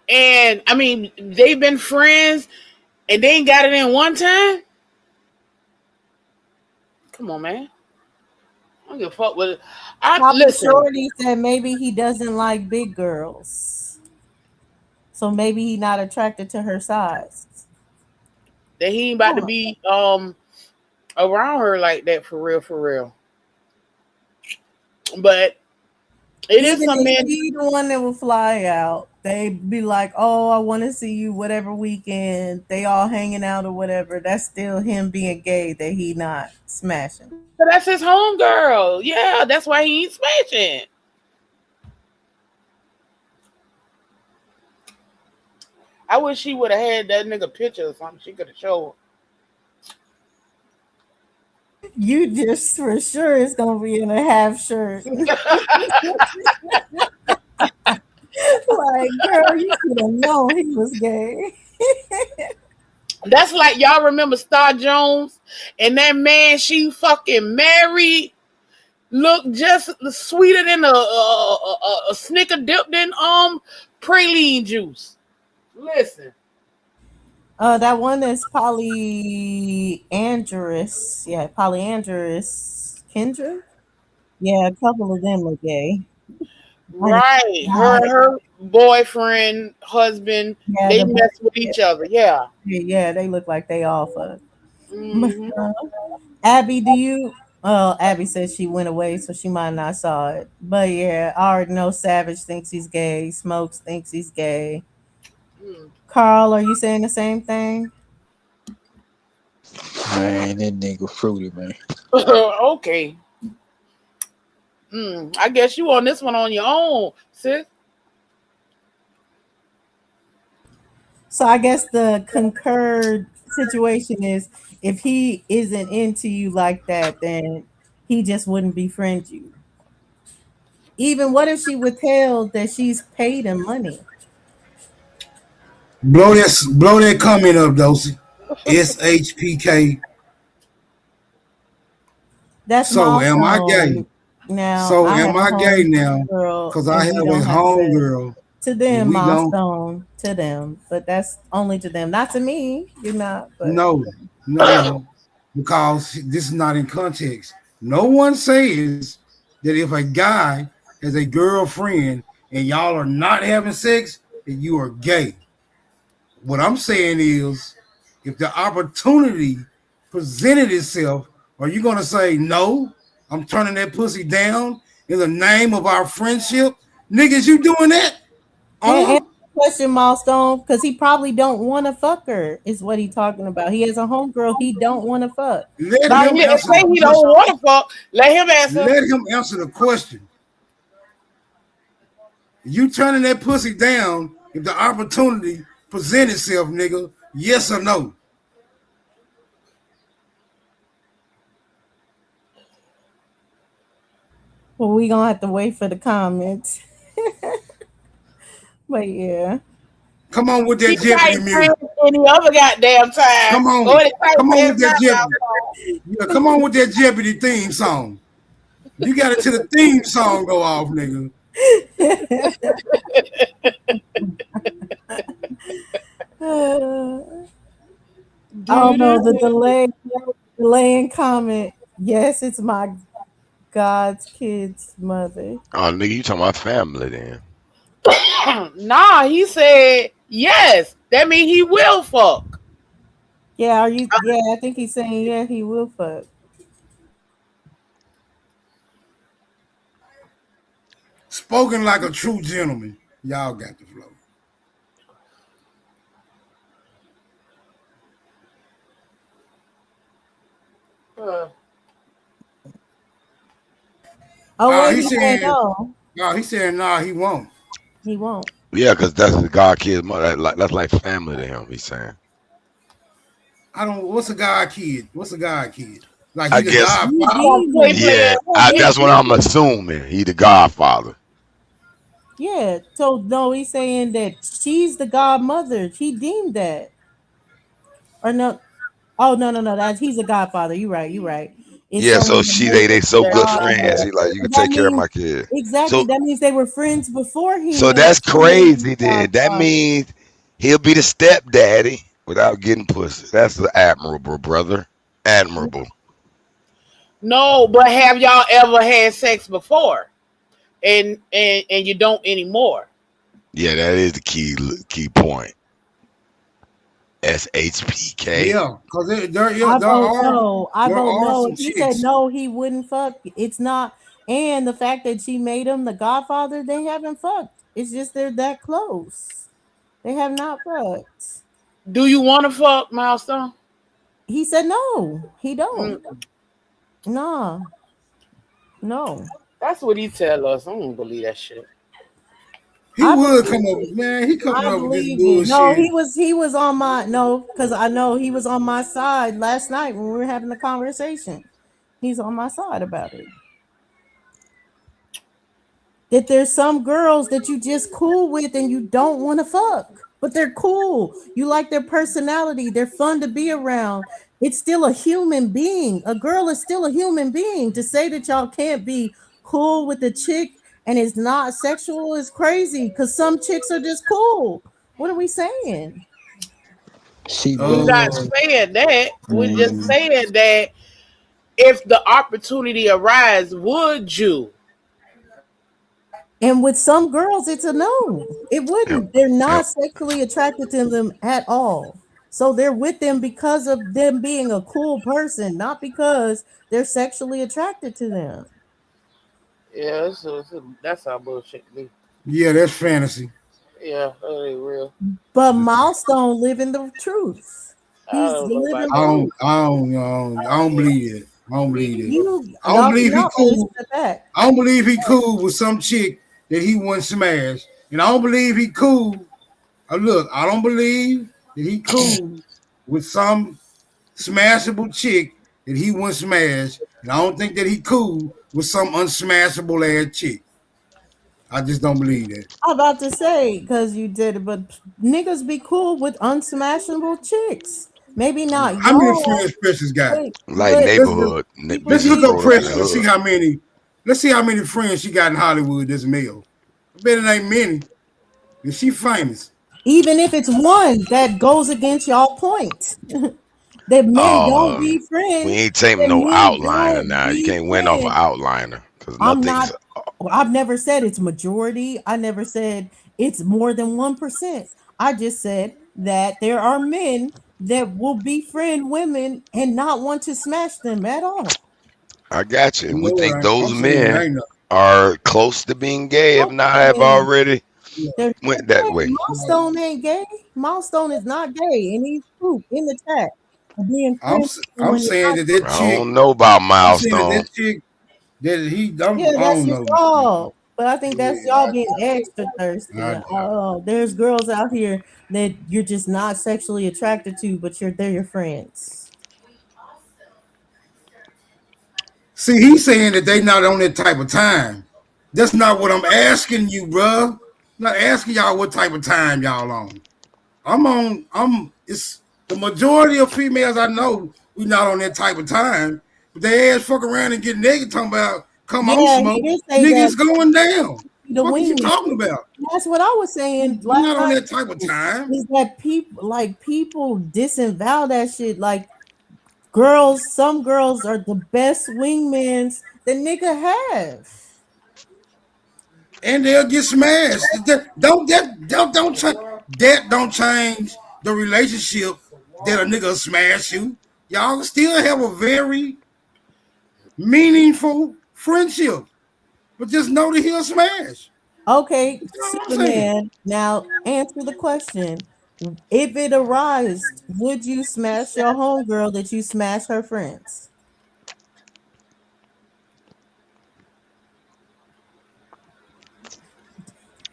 And I mean, they've been friends and they ain't got it in one time. Come on, man. I don't give a fuck with it. Papa Listen. Shorty said maybe he doesn't like big girls, so maybe he not attracted to her size. That he ain't about to be around her like that for real. But it is Even some if men. he the one that will fly out, they'd be like, "Oh, I want to see you whatever weekend." They all hanging out or whatever. That's still him being gay that he not smashing. But that's his homegirl. Yeah, that's why he ain't smashing. I wish she would have had that nigga picture or something. She could have showed. You just for sure is gonna be in a half shirt. Like, girl, you should have known he was gay. That's like y'all remember Star Jones and that man she fucking married looked just sweeter than a Snicker dipped in praline juice. Listen. That one is polyandrous. Yeah, polyandrous. Kendra? Yeah, a couple of them are gay. Right. Her boyfriend, husband, Yeah, they mess with each other. Yeah. Yeah, they look like they all fuck. Mhm. Abby, do you? Well, Abby said she went away, so she might not saw it. But yeah, I already know Savage thinks he's gay. Smokes thinks he's gay. Carl, are you saying the same thing? Man, that nigga fruity, man. Okay. I guess you on this one on your own, sis. So I guess the concurred situation is if he isn't into you like that, then he just wouldn't befriend you. Even what if she withheld that she's paid him money? Blow that comment up, Dosey. SHPK. That's So am I milestone. gay? Now, So I am have a I gay now? homegirl, Because I and we have a don't have sex. homegirl. To them, We don't. milestone. To them, but that's only to them, not to me. You're not. But No, because this is not in context. No one says that if a guy has a girlfriend and y'all are not having sex, that you are gay. What I'm saying is, if the opportunity presented itself, are you going to say, no, I'm turning that pussy down in the name of our friendship? Niggas, you doing that? and question, milestone, because he probably don't want to fuck her. Is what he talking about. He has a homegirl he don't want to fuck. Let Now, him answer say the he don't question. want to fuck. Let him answer. Let him answer the question. You turning that pussy down if the opportunity present itself, nigga? Yes or no? Well, we gonna have to wait for the comments. But yeah. Come on with that He Jeopardy type music. any other goddamn time. Come on. Go ahead and type Come on that with that time Jeopardy. Yeah, come on with that Jeopardy theme song. You got it till the theme song go off, nigga. Oh no, the delay in comment. Yes, it's my God's kid's mother. Oh, nigga, you talking about family then? Nah, he said yes. That means he will fuck. Yeah, I think he's saying yeah, he will fuck. Spoken like a true gentleman. Y'all got the flow. He said no. No, he said nah, he won't. He won't. Yeah, because that's the God kid's mother. That's like family to him. He's saying. I don't. What's a God kid? What's a God kid? Like I he the guess. godfather? Yeah, that's what I'm assuming. He the Godfather. Yeah. So no, he's saying that she's the godmother. He deemed that. Or no. Oh no. That's he's a godfather. You're right. It's Yeah, so only they so good God. friends. He like, you can That take care of means- my kid. Exactly. So That means they were friends before he. so met that's the crazy. Then that godfather. means he'll be the stepdaddy without getting pussy. That's the admirable, brother. Admirable. No, but have y'all ever had sex before? And you don't anymore. Yeah, that is the key point. SHPK. Yeah, because I vote no. I there vote are no. some If he chicks. said no, he wouldn't fuck. It's not. And the fact that she made him the godfather, they haven't fucked. It's just they're that close. They have not fucked. Do you want to fuck, Milestone? He said no. He don't. Nah. No. That's what he tell us. I don't believe that shit. He would come up, man. He coming up with this bullshit. No, he was on my because I know he was on my side last night when we were having the conversation. He's on my side about it. That there's some girls that you just cool with and you don't want to fuck, but they're cool. You like their personality. They're fun to be around. It's still a human being. A girl is still a human being. To say that y'all can't be cool with a chick and it's not sexual is crazy because some chicks are just cool. What are we saying? We're not saying that. We're just saying that if the opportunity arises, would you? And with some girls, it's a no. It wouldn't. They're not sexually attracted to them at all. So they're with them because of them being a cool person, not because they're sexually attracted to them. Yeah, that's our bullshit. Yeah, that's fantasy. Yeah, that ain't real. But Milestone living the truth. He's living I don't believe it. I don't believe it. I don't believe he cool. I don't believe he cool with some chick that he wouldn't smash. And I don't believe he cool. Look, I don't believe that he cool with some smashable chick that he wouldn't smash. And I don't think that he cool with some unsmashable ass chick. I just don't believe that. I'm about to say, because you did it, but niggas be cool with unsmashable chicks. Maybe not. How many friends Precious got? Like neighborhood. Let's look up Precious and see how many. Let's see how many friends she got in Hollywood that's male. I bet it ain't many. And she famous. Even if it's one that goes against y'all point. That men don't be friends. We ain't taking no outliner now. You can't win off an outliner because nothing's. I've never said it's majority. I never said it's more than 1%. I just said that there are men that will befriend women and not want to smash them at all. I got you. And we think those I'm saying men are close to being gay, if not have already went that way. Milestone ain't gay. Milestone is not gay, and he's true in the chat. I'm saying that chick. I don't know about Milestone. That chick, that he. I Yeah, that's don't just know. y'all. But I think that's y'all being extra thirsty. There's girls out here that you're just not sexually attracted to, but they're your friends. See, he's saying that they not on that type of time. That's not what I'm asking you, bruh. I'm not asking y'all what type of time y'all on. It's the majority of females I know, we not on that type of time. But they ass fuck around and get naked talking about come on smoke. Niggas going down. the What are you wingman. talking about? That's what I was saying. We're not on that type of time. Is that people disavow that shit. Like some girls are the best wingmans the nigga have. And they'll get smashed. Don't change the relationship that a nigga smash you. Y'all still have a very meaningful friendship, but just know that he'll smash. Okay, That's what I'm saying. Superman. Now answer the question. If it arises, would you smash your homegirl that you smash her friends?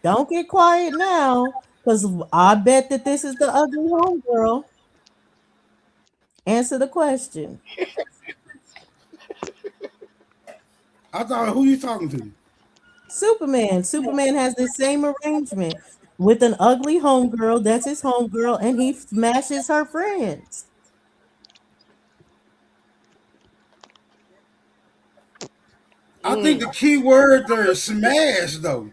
Don't get quiet now, because I bet that this is the ugly homegirl. Answer the question. I thought, who you talking to? Superman. Superman has the same arrangement with an ugly homegirl. That's his homegirl, and he smashes her friends. I think the key word there is smash, though.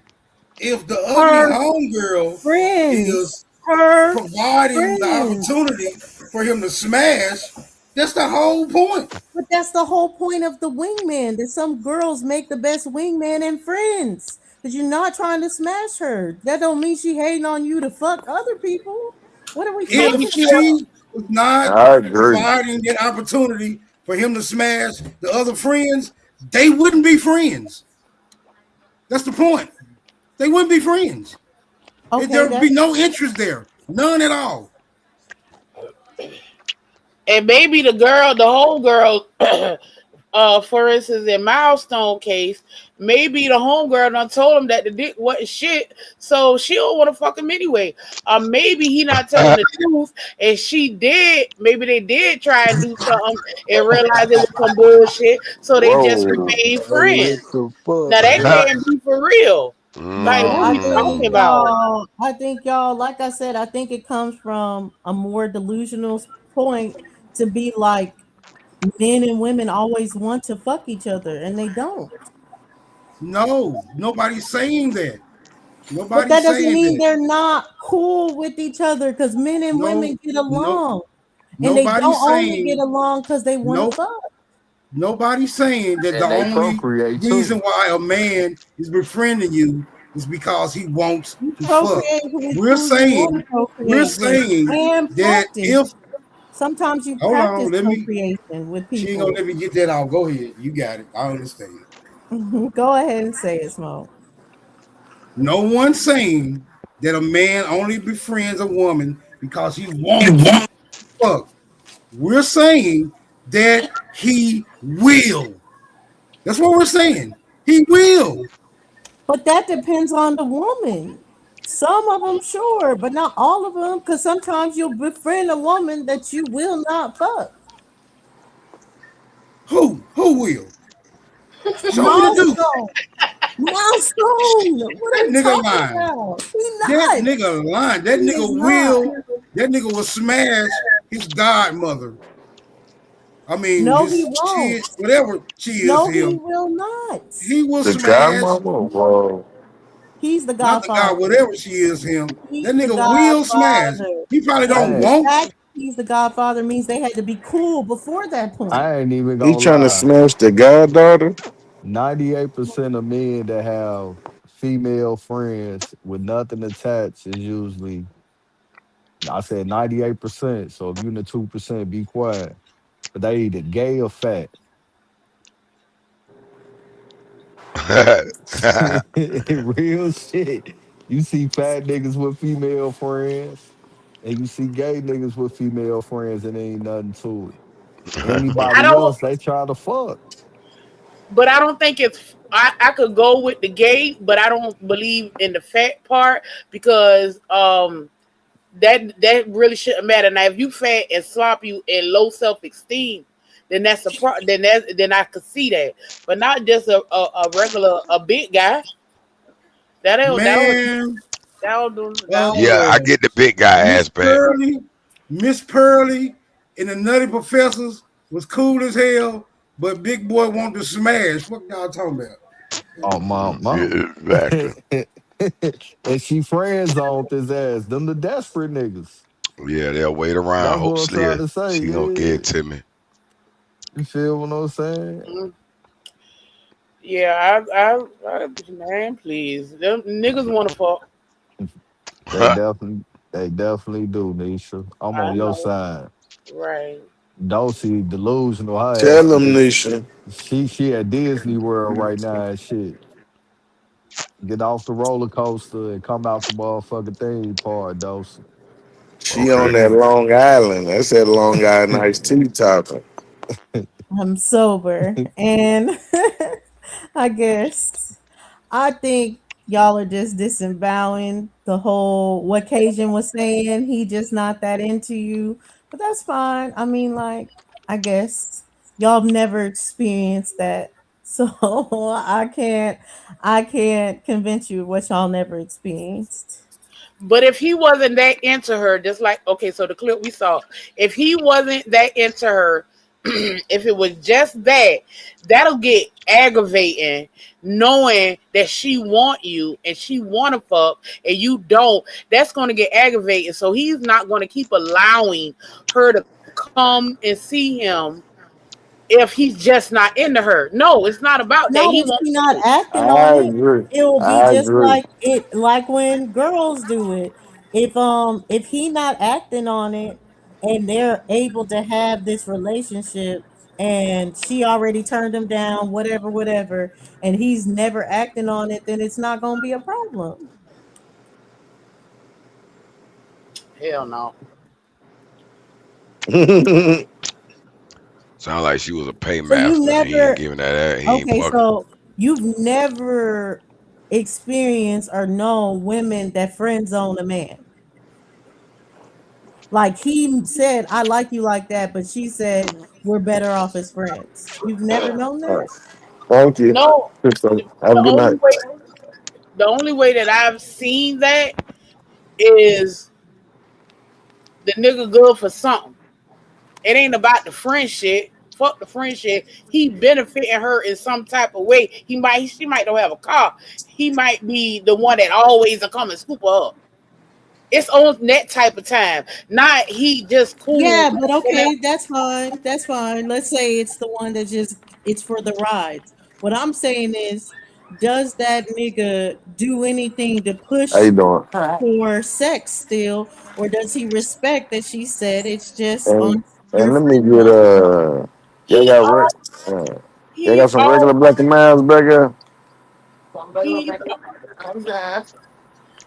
If the ugly homegirl is providing the opportunity for him to smash, that's the whole point. But that's the whole point of the wingman. That some girls make the best wingman and friends. Because you're not trying to smash her. That don't mean she hating on you to fuck other people. What are we talking If she was not I agree. providing that opportunity for him to smash the other friends, they wouldn't be friends. That's the point. They wouldn't be friends. Okay, There would be no interest there. None at all. And maybe the whole girl, for instance, in Milestone case, maybe the homegirl done told him that the dick wasn't shit, so she don't want to fuck him anyway. Maybe he not telling the truth, and she did. Maybe they did try and do something and realize it was some bullshit, so they just remain friends. Now that can't be for real. Like, what are we talking about? I think y'all, like I said, I think it comes from a more delusional point to be like men and women always want to fuck each other and they don't. No, nobody's saying that. But that doesn't mean they're not cool with each other, because men and women get along. And they don't only get along because they want to fuck. Nobody's saying that the only reason why a man is befriending you is because he wants to fuck. We're saying that if sometimes you practice procreation with people. She ain't gonna let me get that out. Go ahead. You got it. I understand. Go ahead and say it, Smoke. No one's saying that a man only befriends a woman because he wants to fuck. We're saying that he will. That's what we're saying. He will. But that depends on the woman. Some of them, sure, but not all of them, because sometimes you'll befriend a woman that you will not fuck. Who will? Milestone. What are you talking about? That nigga lying. That nigga will. That nigga will smash his godmother. I mean, no, his he won't. Kid, whatever she is. No, him. he will not. He will The smash. godmama? Whoa. He's the Not the godfather. guy, whatever she is. Him. He's that nigga the will smash. godfather. He probably don't The want. fact he's the godfather means they had to be cool before that point. I ain't even He gonna trying to lie. smash the goddaughter? 98% of men that have female friends with nothing attached is usually, I said 98%. So if you're in the 2%, be quiet. But they either gay or fat. Real shit. You see fat niggas with female friends, and you see gay niggas with female friends, and ain't nothing to it. Anybody else, they try to fuck. But I don't think it's. I could go with the gay, but I don't believe in the fat part because that really shouldn't matter. Now, if you fat and sloppy and low self-esteem, then that's then I could see that, but not just a regular big guy. That'll do. Yeah, I get the big guy aspect. Miss Pearly and the Nutty Professors was cool as hell, but Big Boy wanted to smash. What y'all talking about? Oh my. Exactly. And she friends on his ass. Them the desperate niggas. Yeah, they'll wait around. That's what I'm trying Hopefully, to say. she gonna get Yeah. it to me. You feel what I'm saying? Mm. Yeah, man, please. Them niggas want to fuck. They definitely do, Nisha. I'm I on your know. side. Right. Dosey delusional her Tell ass. them, Nisha. She at Disney World right now and shit. Get off the roller coaster and come out the motherfucking theme park, Dosey. She on Okay. that Long Island. That's that Long Island iced tea talking. I'm sober, and I guess I think y'all are just disemboweling the whole what Cajun was saying. He just not that into you, but that's fine. I mean, like, I guess y'all have never experienced that, so I can't convince you of what y'all never experienced. But if he wasn't that into her, just like, okay, so the clip we saw, if he wasn't that into her, if it was just that, that'll get aggravating, knowing that she want you and she want to fuck and you don't. That's going to get aggravating. So he's not going to keep allowing her to come and see him if he's just not into her. No, it's not about that. Not He if wants she not you. acting on I it. agree. It will be I just agree. like when girls do it. If he not acting on it and they're able to have this relationship and she already turned him down, whatever, and he's never acting on it, then it's not gonna be a problem. Hell no. Sound like she was a So you paymaster and he ain't never giving that. He ain't okay, fucking. so you've never experienced or known women that friend zone a man. Like he said, I like you like that, but she said we're better off as friends. You've never known All that? right. Thank you. No. So, have a The good night. only way that I've seen that is the nigga good for something. It ain't about the friendship. Fuck the friendship. He benefiting her in some type of way. She might don't have a car. He might be the one that always will come and scoop her up. It's on that type of time. Not he just cool. Yeah, but okay, that's fine. That's fine. Let's say it's the one that just it's for the rides. What I'm saying is, does that nigga do anything to How push you doing? for sex still, or does he respect that she said it's just on your And let me friend get zone? y'all He's got all y'all got he's some regular all Black and Milds back here? he's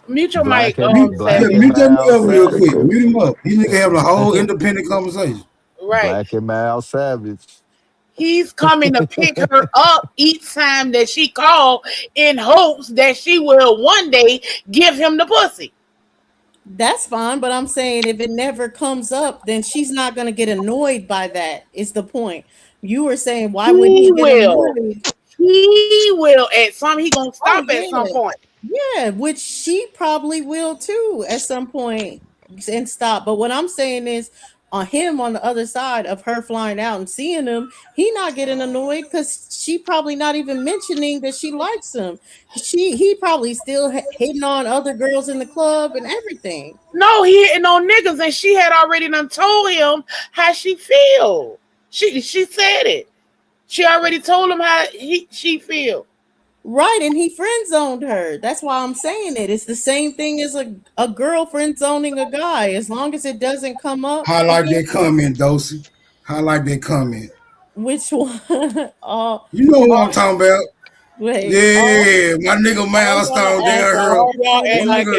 mute your mic, Black Yeah, and Savage. mute that Mild nigga up real quick. Savage. Mute him up. These niggas having a whole independent conversation. Right. Black and Mild Savage. He's coming to pick her up each time that she called in hopes that she will one day give him the pussy. That's fine, but I'm saying if it never comes up, then she's not gonna get annoyed by that. Is the point? You were saying why would He he get will. annoyed? He will at some. He gonna Oh stop at some yeah. point. Yeah, which she probably will too at some point and stop. But what I'm saying is on him on the other side of her flying out and seeing him, he not getting annoyed because she probably not even mentioning that she likes him. He probably still hitting on other girls in the club and everything. No, he hitting on niggas, and she had already done told him how she feel. She said it. She already told him how she feel. Right, and he friend zoned her. That's why I'm saying it. It's the same thing as a girl friend zoning a guy. As long as it doesn't come up Highlight again. that comment, Dosey. Highlight that comment. Which one? You know what I'm talking about. Wait. Yeah, my nigga Milestone down here. All y'all My act like nigga,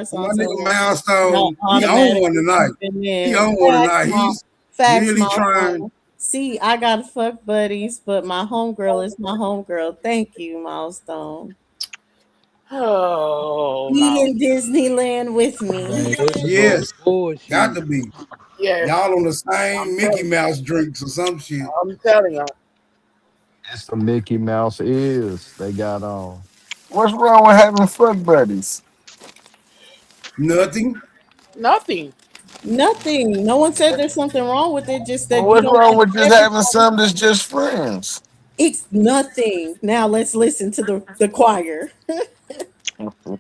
it's my nigga Milestone, he on one tonight. He on one tonight. He's Facts, really my trying. phone. See, I got fuck buddies, but my homegirl is my homegirl. Thank you, Milestone. Oh Be no. in Disneyland with me. Yes, got to be. Yeah. Y'all on the same Mickey Mouse drinks or some shit. I'm telling y'all. It's the Mickey Mouse ears they got on. What's wrong with having fuck buddies? Nothing. Nothing. Nothing. No one said there's something wrong with it. Just Well, that you what's don't wrong have with just having everybody. some that's just friends? It's nothing. Now let's listen to the choir.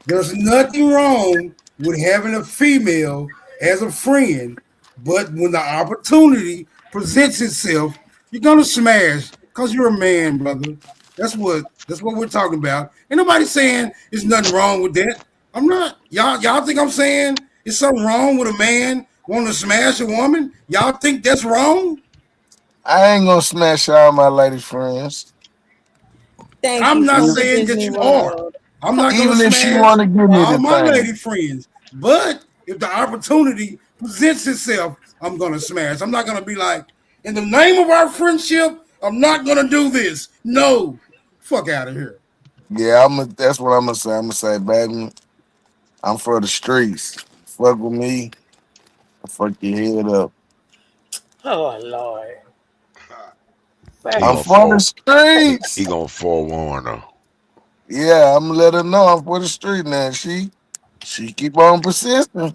There's nothing wrong with having a female as a friend, but when the opportunity presents itself, you're gonna smash because you're a man, brother. That's what we're talking about. Ain't nobody saying there's nothing wrong with that. I'm not. Y'all think I'm saying it's something wrong with a man wanting to smash a woman? Y'all think that's wrong? I ain't gonna smash all my lady friends. Thank I'm you, not Come to saying that Disney you are. World. I'm not gonna Even if she smash want to give me all the my thing. lady friends. But if the opportunity presents itself, I'm gonna smash. I'm not gonna be like, in the name of our friendship, I'm not gonna do this. No, fuck out of here. Yeah, that's what I'm gonna say. I'm gonna say, baby, I'm for the streets. Fuck with me, fuck your head up. Oh Lord. He I'm gonna Thanks. for the fall. streets. He gonna forewarn her. Yeah, I'm gonna let her know I'm for the street now. She keep on persisting.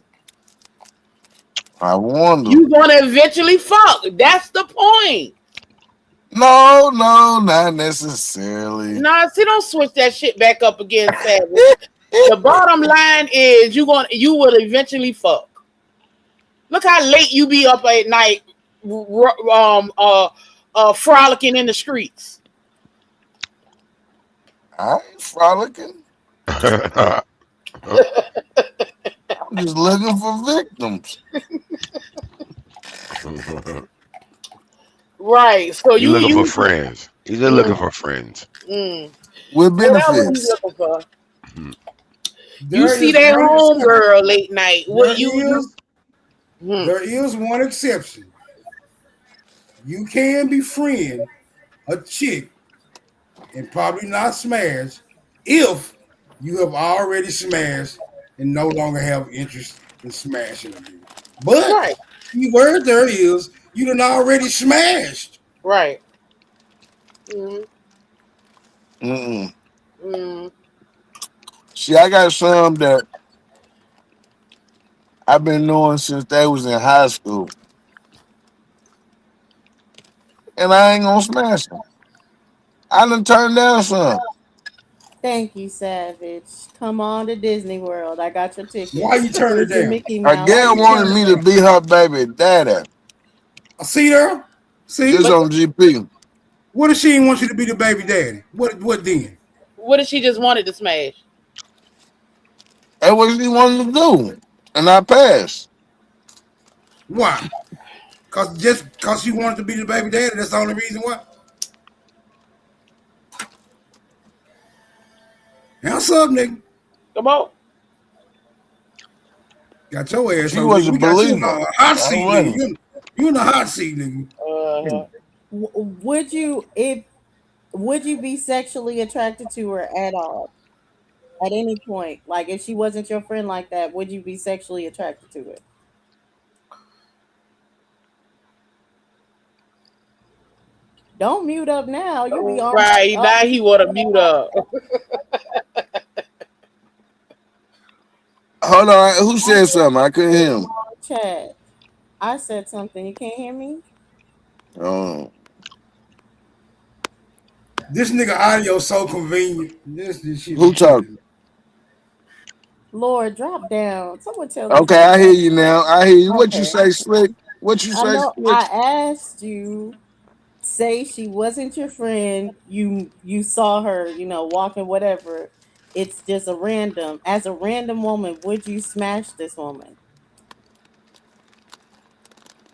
I warned her. You gonna eventually fuck. That's the point. No, not necessarily. Nah, see, don't switch that shit back up again, Savage. The bottom line is you will eventually fuck. Look how late you be up at night, frolicking in the streets. I ain't frolicking. I'm just looking for victims. Right. So You looking for friends. He's just looking for friends. With Whatever he's benefits. looking for. You There see is that one home exception. girl late night. What There you is there is one exception. You can befriend a chick and probably not smash if you have already smashed and no longer have interest in smashing again. But right. the word there is you done already smashed. Right. See, I got some that I've been knowing since they was in high school, and I ain't gonna smash them. I done turned down some. Thank you, Savage. Come on to Disney World. I got your tickets. Why you turn it Here's your down? Mickey A Mouse. girl wanted me to be her baby daddy. See there? See? This on GP. What if she didn't want you to be the baby daddy? What then? What if she just wanted to smash? That's what she wanted to do, and I passed. Why? Cause she wanted to be the baby daddy, that's the only reason why. Answer up, nigga. Come on. Got your ass She on, was nigga. a We got you in believer. the hot seat, All right. nigga. You in the hot seat, nigga. Would you be sexually attracted to her at all? At any point? Like if she wasn't your friend like that, would you be sexually attracted to her? Don't mute up now. You'll be on Right. Now he wanna mute up. Hold on, who said something? I couldn't hear him. chat. I said something. You can't hear me? Oh. This nigga audio so convenient. This shit. Who talking? Lord, drop down. Someone tell this Okay, nigga I hear drop you down. now. I hear you. What you Okay. say, Slick? What you I say, know Slick? I asked you, say she wasn't your friend, you saw her, walking, whatever. It's just a random. As a random woman, would you smash this woman?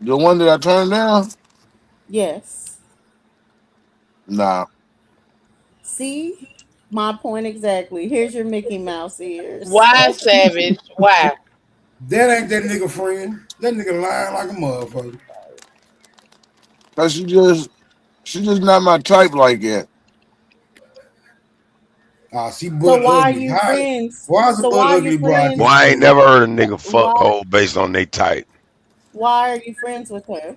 The one that I turned down? Yes. Nah. See? My point exactly. Here's your Mickey Mouse ears. Why, Savage? Why? That ain't that nigga friend. That nigga lying like a motherfucker. Cause she just not my type like that. She So butt why are ugly. you friends? Why is a So butt why are ugly you bride? friends? Well, I ain't never heard a nigga fuck Why, hoe based on they type. why are you friends with her?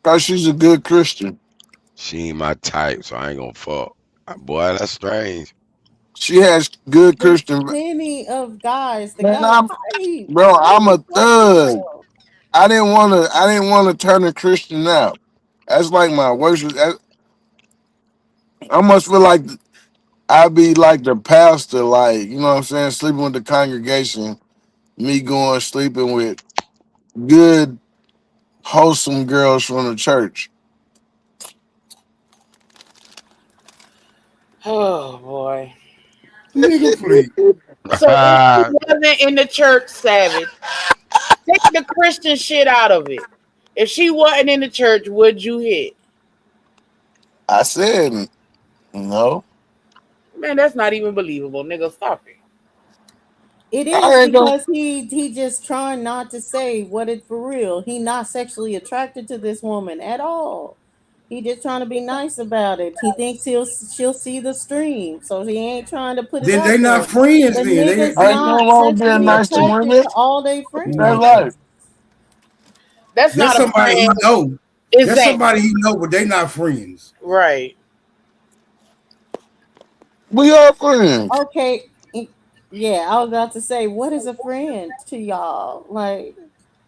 Cause she's a good Christian. She ain't my type, so I ain't gonna fuck. Boy, that's strange. She has good There's Christian. plenty of guys. The Man, guy, I'm right? bro. I'm a thug. I didn't want to turn a Christian out. That's like my worst. I must feel like I be like the pastor, like, you know what I'm saying, sleeping with the congregation, me going sleeping with good, wholesome girls from the church. Oh boy. Nigga, please. So if she wasn't in the church, Savage, take the Christian shit out of it. If she wasn't in the church, would you hit? I said no. Man, that's not even believable, nigga. Stop it. It I is ain't gonna. because he just trying not to say what it for real. He not sexually attracted to this woman at all. He just trying to be nice about it. He thinks she'll see the stream, so he ain't trying to put it Then they out not there. friends But then. niggas I ain't no not longer being sexually nice to attracted women. to all their That's friends. life. That's That's not a somebody he friend. know. That's Exactly. somebody he know, but they not friends. Right. We are friends. Okay, yeah, I was about to say, what is a friend to y'all? Like,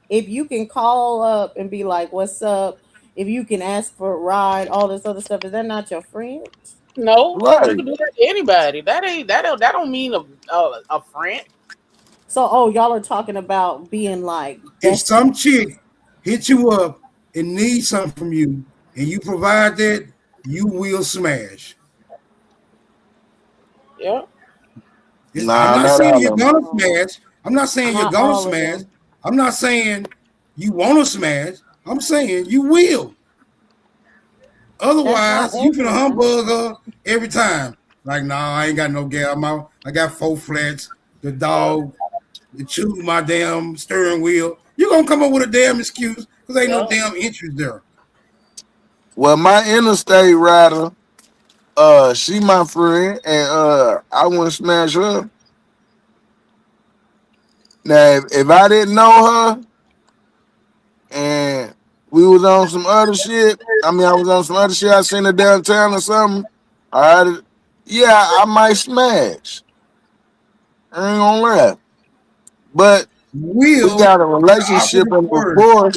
if you can call up and be like, "What's up?" If you can ask for a ride, all this other stuff, is that not your friend? No, you Right. can do that to anybody. That don't mean a friend. So, oh, y'all are talking about being like If best some friends. chick hit you up and needs something from you, and you provide that, you will smash. Yeah. I'm Nah, not not saying all you're of them. gonna smash. I'm not saying you're Not gonna all of smash. them. I'm not saying you want to smash. I'm saying you will. That's not Otherwise, you finna everyone. humbug her every time. Like, nah, I ain't got no gal. I got 4 flats. The dog, the chew my damn steering wheel. You're gonna come up with a damn excuse because ain't no Yeah. damn interest there. Well, my interstate rider, she my friend, and I wouldn't smash her. Now, if I didn't know her and we was on some other shit, I was on some other shit. I seen her downtown or something. All right, yeah, I might smash. I ain't gonna lie, but we Will got a is the relationship operative and word. rapport,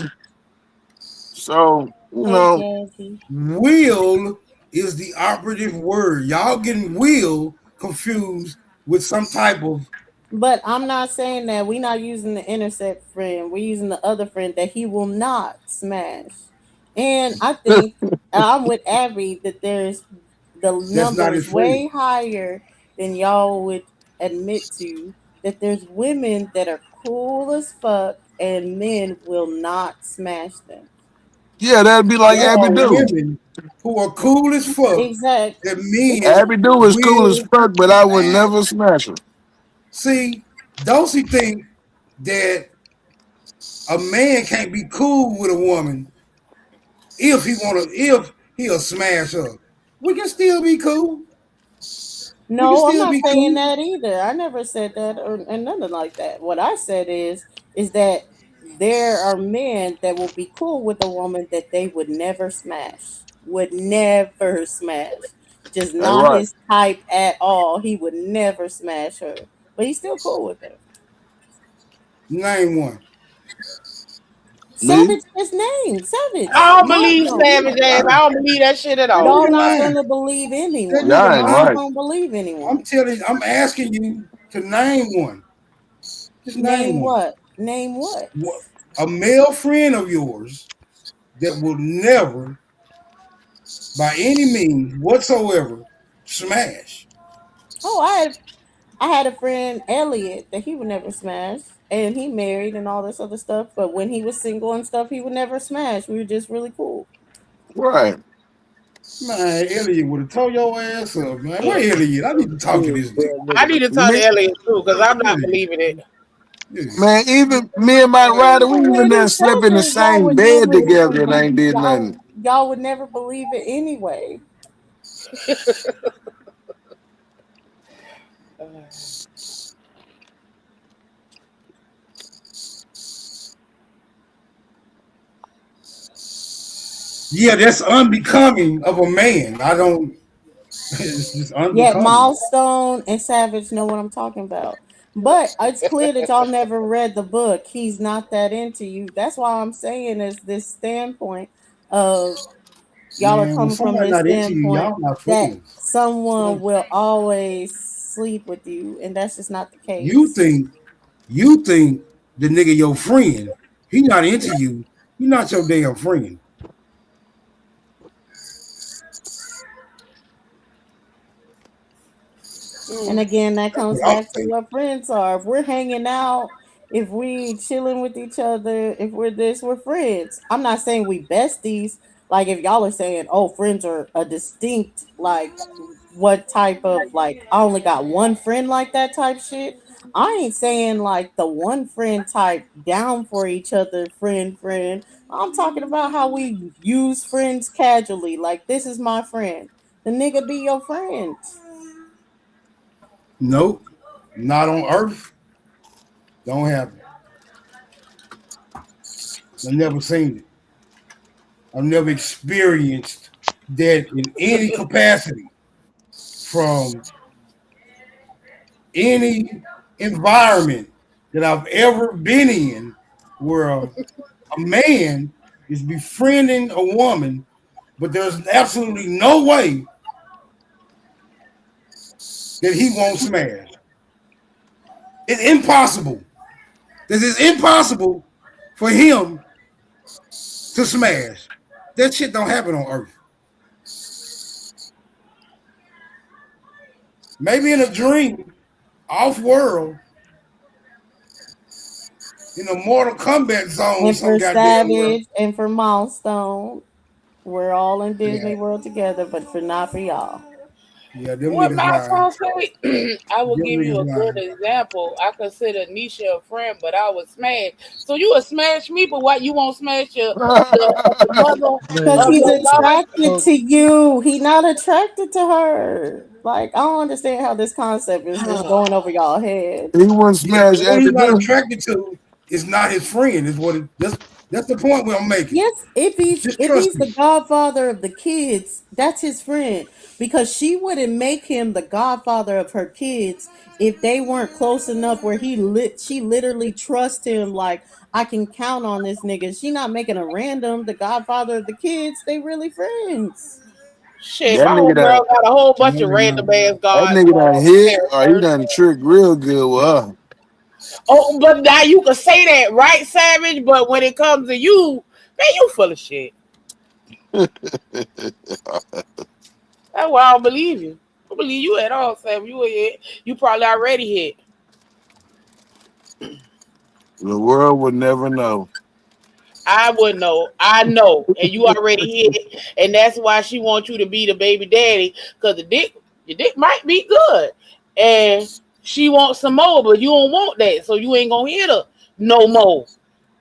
so you Hey, know. Jazzy. Will is the operative word. Y'all getting will confused with some type of. But I'm not saying that we're not using the intercept friend. We're using the other friend that he will not smash. And I think I'm with Abby that the That's number not his is friend. way higher than y'all would admit to. That there's women that are cool as fuck and men will not smash them. Yeah, that'd be like There Abby are Do. women who are cool as fuck Exactly. that men Abby Do is cool as will fuck, but I would smash. never smash her. See, Dosey think that a man can't be cool with a woman if he'll smash her. We can still be cool. We can No, I'm still not be saying cool. that either. I never said that or and nothing like that. What I said is that there are men that will be cool with a woman that they would never smash. Would never smash. Just That's not right. his type at all. He would never smash her. But he's still cool with her. Name one. Me? Savage is named. Savage. I don't believe Milestone. Savage ass. I don't believe that shit at That all. Y'all nigga not lying. gonna believe That anyone. nigga Y'all ain't Y'all not right. lying. gonna believe anyone. I'm telling you, I'm asking you to name one. Just name Name one. what? Name what? A male friend of yours that will never, by any means whatsoever, smash. Oh, I had a friend Elliot that he would never smash, and he married and all this other stuff. But when he was single and stuff, he would never smash. We were just really cool. Right. Man, Elliot would have told your ass up, man. Where Elliot? I need to talk to this I need to talk to Me, Elliot too, because I'm not nigga. believing it. man, even me and my rider, we even When done he slept says in the it, y'all same would bed never together and believe ain't did y'all. nothing. Y'all would never believe it anyway. Yeah, that's unbecoming of a man. I don't. It's just Yet unbecoming. Milestone and Savage know what I'm talking about. But it's clear that y'all never read the book. He's not that into you. That's why I'm saying is this standpoint of Y'all are Man, when coming from somebody this not into you, standpoint y'all not that friends. someone will always sleep with you, and that's just not the You case. think the nigga your friend, he not into you. He not your damn friend. And again, that That's comes what I'm back to saying. what friends are. If we're hanging out, if we chilling with each other, if we're this, we're friends. I'm not saying we besties. Like if y'all are saying, oh, friends are a distinct, like what type of like I only got one friend like that type shit. I ain't saying like the one friend type down for each other, friend. I'm talking about how we use friends casually. Like this is my friend. The nigga be your friend. Nope, not on Earth. Don't happen. I've never seen it. I've never experienced that in any capacity from any environment that I've ever been in where a man is befriending a woman, but there's absolutely no way that he won't smash. It's impossible. This is impossible for him to smash. That shit don't happen on Earth. Maybe in a dream, off world, in a Mortal Kombat zone, And some for goddamn world. Savage and for Milestone, we're all in Disney Yeah, World together, but for not for y'all. yeah, them What niggas my lying. song say? I will Them give you a niggas good lying. example. I consider Nisha a friend, but I would smash. So you would smash me, but what you won't smash the mother Because of he's your attracted lover? to you. He's not attracted to her. Like, I don't understand how this concept is just going over y'all head. He wouldn't Yeah, smash who he's not Eminem. attracted to is not his friend. Is what it. That's the point I'm making. Yes, Just if trust he's the me. godfather of the kids, that's his friend. Because she wouldn't make him the godfather of her kids if they weren't close enough where she literally trusts him like I can count on this nigga. She not making a random the godfather of the kids. They really friends. Shit, That my nigga whole done, girl got a whole bunch No, of random no. ass that nigga done hit or he characters. done tricked real good with her. Oh, but now you can say that, right, Savage? But when it comes to you, man, you full of shit. That's why I don't believe you. I don't believe you at all, Savage. You probably already hit. The world would never know. I would know. I know. And you already hit. And that's why she wants you to be the baby daddy. Because your dick might be good. And she wants some more, but you don't want that. So you ain't gonna hit her no more.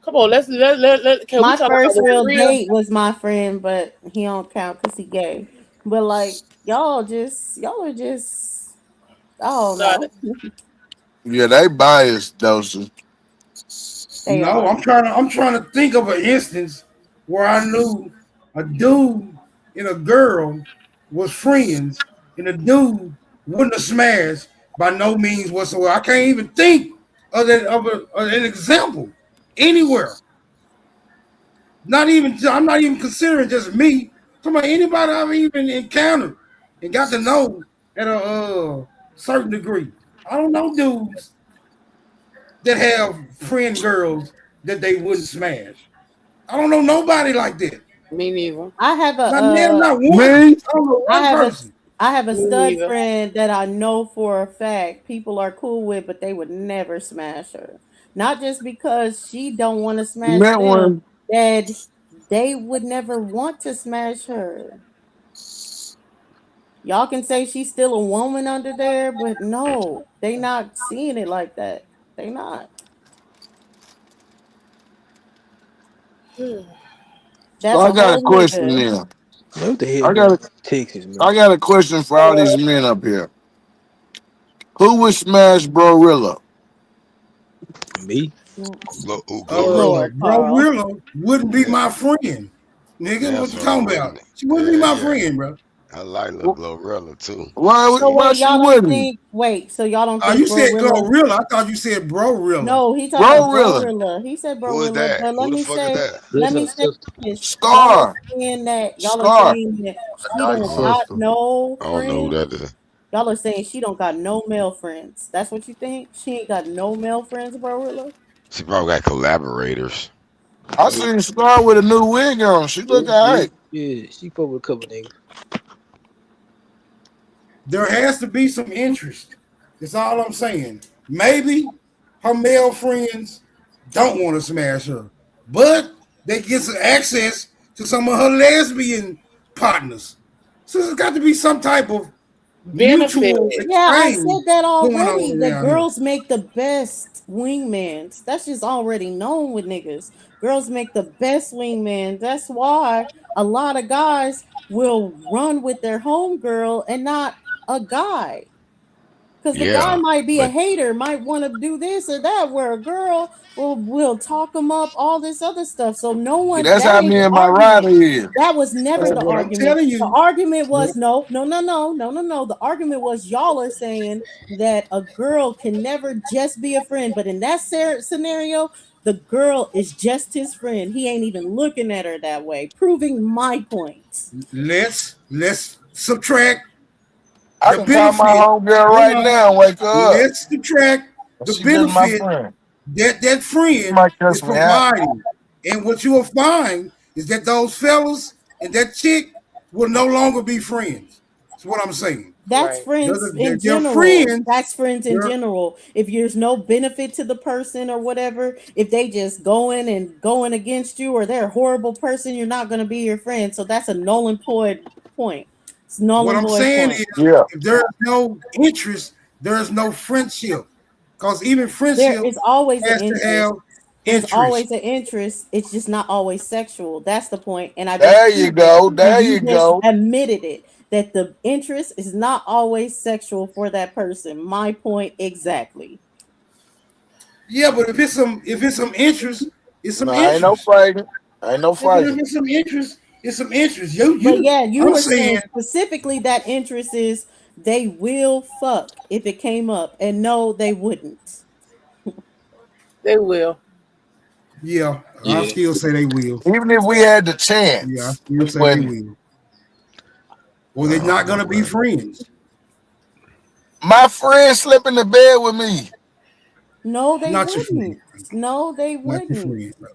Come on, can we My talk about first what's real real? date was my friend, but he don't count because he gay. But like y'all are just I don't Uh, know. Yeah, they biased, Dawson. They No, are. I'm trying to think of an instance where I knew a dude and a girl was friends, and the dude wouldn't have smashed by no means whatsoever. I can't even think of an example anywhere. Not even I'm not even considering just me. Talking about anybody I've even encountered and got to know at a certain degree. I don't know dudes that have friend girls that they wouldn't smash. I don't know nobody like that. Me neither. I have Not one. Me? I don't know I one have person. I have a Me stud neither. friend that I know for a fact people are cool with, but they would never smash her. Not just because she don't want to You smash met them, one. that they would never want to smash her. Y'all can say she's still a woman under there, but no, they not seeing it like that. They not. So That's I a got a whole question nigga. now. What the hell I going got on a, in Texas, man? I got a question for all these men up here. Who would smash Brorilla? Me? Lord, Bro Carl. Willow wouldn't be my friend. Nigga, what That's you what I talking was. about? She wouldn't be Yeah, my yeah. friend, bro. I like Lil Glorilla too. Why So why wait, she y'all don't wouldn't? think? Wait, so y'all don't Oh, think you said Glorilla? Glorilla. I thought you said Bro-rilla. No, he talking about Glorilla. Glorilla. He said Who is Glorilla. that? But Who the fuck is that? let That's me her say sister. this. Scar. Y'all are Scar. saying that she Dyke's don't Oh, got sister. no I don't know who friends. that is. Y'all are saying she don't got no male friends. That's what you think? She ain't got no male friends, Glorilla? She probably got collaborators. I seen Scar with a new wig on. She look alright. Yeah, she fuck with a couple niggas. There has to be some interest. That's all I'm saying. Maybe her male friends don't want to smash her, but they get some access to some of her lesbian partners. So there's got to be some type of Benefit. mutual Yeah, I said exchange that going already. on The around here. girls make the best wingmans. That's just already known with niggas. Girls make the best wingman. That's why a lot of guys will run with their homegirl and not a guy. Because the guy Yeah, might be a but hater, might want to do this or that, where a girl will talk him up, all this other stuff. So no See, one, that's that how ain't me the and my argument. rider is. That was never So the what I'm argument. telling The you, argument was no. The argument was y'all are saying that a girl can never just be a friend, but in that scenario, the girl is just his friend. He ain't even looking at her that way, proving my point. let's subtract I the can call my benefit. homegirl Hold right on. now and wake her up. Let's subtract the She just my benefit friend. that She friend might is cuss me out. providing. And what you will find is that those fellas and that chick will no longer be friends. That's what I'm saying. That's friends in They're general. friends. That's friends in They're, general. If there's no benefit to the person or whatever, if they just going against you or they're a horrible person, you're not going to be your friend. So that's a null and void point. It's null what and I'm void saying point. is, Yeah. if there's no interest, there's no friendship. Because even There friendship is always an has to interest. have There's interest. always an interest. It's just not always sexual. That's the point. And I just There you proved it. go. There And you you just go. admitted it that the interest is not always sexual for that person. My point exactly. Yeah, but if it's some interest, it's some No, ain't no interest. fighting. Ain't no Yeah, but if fighting. it's some interest, it's some interest. But yeah, you I'm were saying, saying specifically that interest is they will fuck if it came up. And no, they wouldn't. They will. yeah, I Yeah. still say they will. Even if we had the Yeah, I chance, still we say they wouldn't. will. Or they're not gonna be friends. My friend slept in the bed with me. No, they Not your friend. wouldn't. No, they Not your wouldn't. friend. Bro.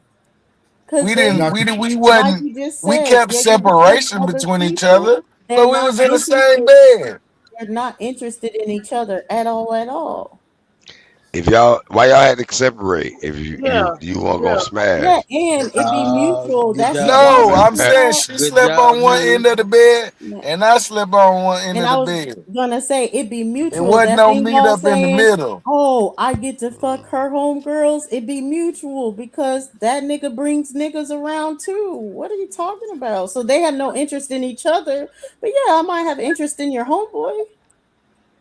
Because We they, didn't. Not your We friend. like wasn't. you just We said, kept they're with separation other between each people. other, They're but we not was in the same interested. bed. They're not interested in each other at all. At all. if y'all, why y'all had to separate? If you Yeah. you weren't gonna Yeah. smash. Yeah, and it be mutual. Good That's job, why No, Millie. you I'm saying cannot. she Good slept job, on one Millie. end of the bed, and I slept on one end And of I the was bed. gonna say it be It mutual. wasn't That no thing meet y'all up in the saying, middle. oh, I get to fuck her homegirls. It be mutual because that nigga brings niggas around too. What are you talking about? So they have no interest in each other. But yeah, I might have interest in your homeboy.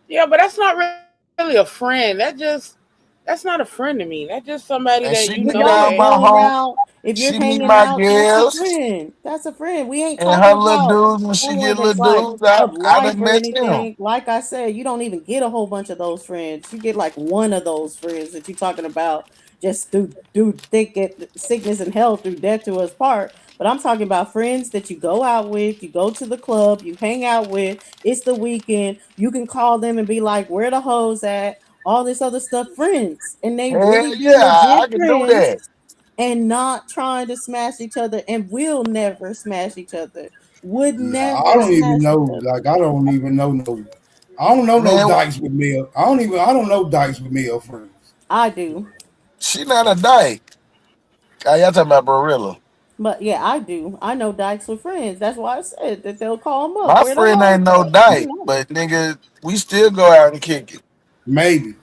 Yeah, but that's not really a friend. That's not a friend to me. That's just somebody And that she you If meet know y'all all that my hang home. out, if you're She meet hanging my out, that's a girls friend. That's a friend. We ain't and talking her little about dudes when she someone get little that's like dudes. of I life done or met them. anything. Like I said, you don't even get a whole bunch of those friends. You get like one of those friends that you're talking about just through sickness and health, through death to us part. But I'm talking about friends that you go out with, you go to the club, you hang out with. It's the weekend. You can call them and be like, "Where the hoes at?" All this other stuff, friends, and they Hell really be yeah, legit I can do friends that. and not trying to smash each other and will never smash each other. Would Nah, I never don't even smash each know. other. Like I don't even know no. I don't know no Man, dykes with male. I don't know dykes with male friends. I do. she not a dyke. Y'all talking about Barilla. But yeah, I do. I know dykes with friends. That's why I said that they'll call them up. My Where the friend hoes ain't no at? You dyke, know. but nigga, we still go out and kick it. Maybe.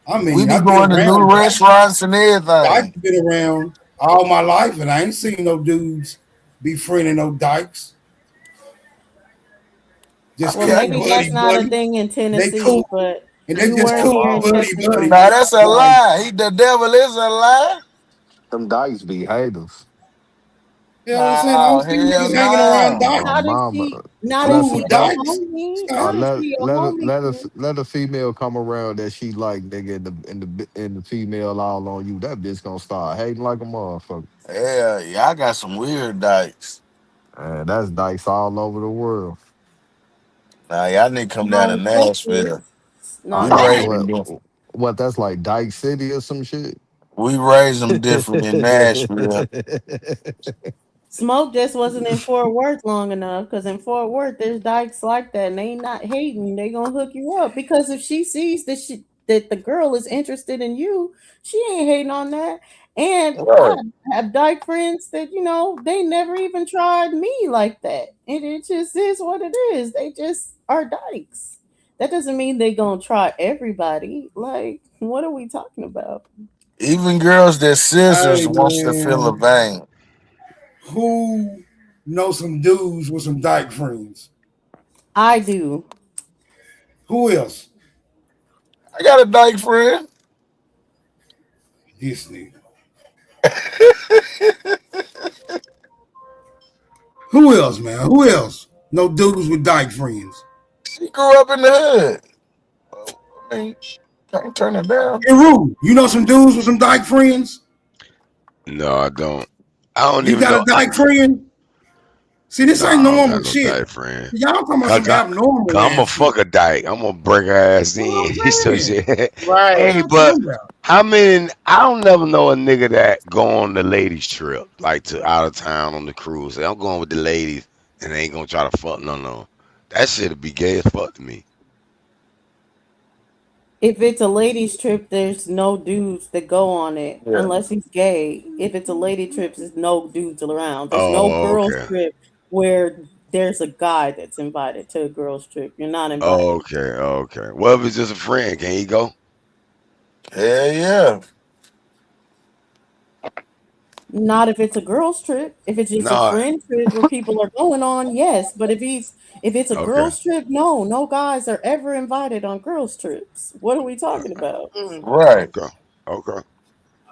I We mean, be I've been going to new around dykes. restaurants and Dykes everything. been around all my life, and I ain't seen no dudes be friending no dykes. Just Well, Okay, I cool, can maybe that's buddy, see. not a buddy. thing in They Tennessee, cool, but and they you just were Oh, cool, here in wow. buddy, Texas so buddy. Now much. that's a Like, lie. The devil is a lie. Them dykes be haters. You know what I'm saying? I don't see niggas hanging around dykes. Not if Mama, she, not if let she Cool a dykes. homie. Stop. Not if she a homie. let a female come around that she like, nigga, in the female all on you. That bitch gonna start hating like a motherfucker. Yeah, I got some weird dykes. And that's dykes all over the world. Nah, y'all need to come down to No Nashville. Texas. We No raise Texas. them different. What that's like Dyke City or some shit? We raise them different in Nashville. Smoke just wasn't in Fort Worth long enough because in Fort Worth there's dykes like that and they not hating. They gonna hook you up because if she sees that the girl is interested in you, she ain't hating on that. And Right. I have dyke friends that they never even tried me like that, and it just is what it is. They just are dykes. That doesn't mean they gonna try everybody. Like, what are we talking about? Even girls that scissors Hey wants to feel a man, vein. who know some dudes with some dyke friends? I do. Who else? I got a dyke friend. This nigga. Who else, man? Who else? No dudes with dyke friends. She grew up in the hood. I mean, can't turn it down. Hey, Rue, you know some dudes with some dyke friends? No, I don't. I don't You even got know. a dyke friend? See, this Nah, ain't I don't normal got no shit. dyke friend. Y'all talking about Cause some abnormal I'm gonna ass shit. fuck a dyke. I'm gonna bring her ass That's what in. I'm So saying. shit. Right. Hey, but how many? I don't never know a nigga that go on the ladies trip, like to out of town on the cruise. Say, I'm going with the ladies, and they ain't gonna try to fuck no. That shit'd be gay as fuck to me. If it's a ladies trip, there's no dudes that go on it Yeah. unless he's gay. If it's a lady trip, there's no dudes around. There's no Oh, girls okay. trip where there's a guy that's invited to a girls trip. You're not Oh, invited. okay. Okay. Well, if it's just a friend, can he go? Hell yeah. Not if it's a girls trip. If it's just a No. friend trip where people are going on, yes. But if it's a Okay. girls trip, no guys are ever invited on girls trips. What are we talking about? Right. Okay. Okay.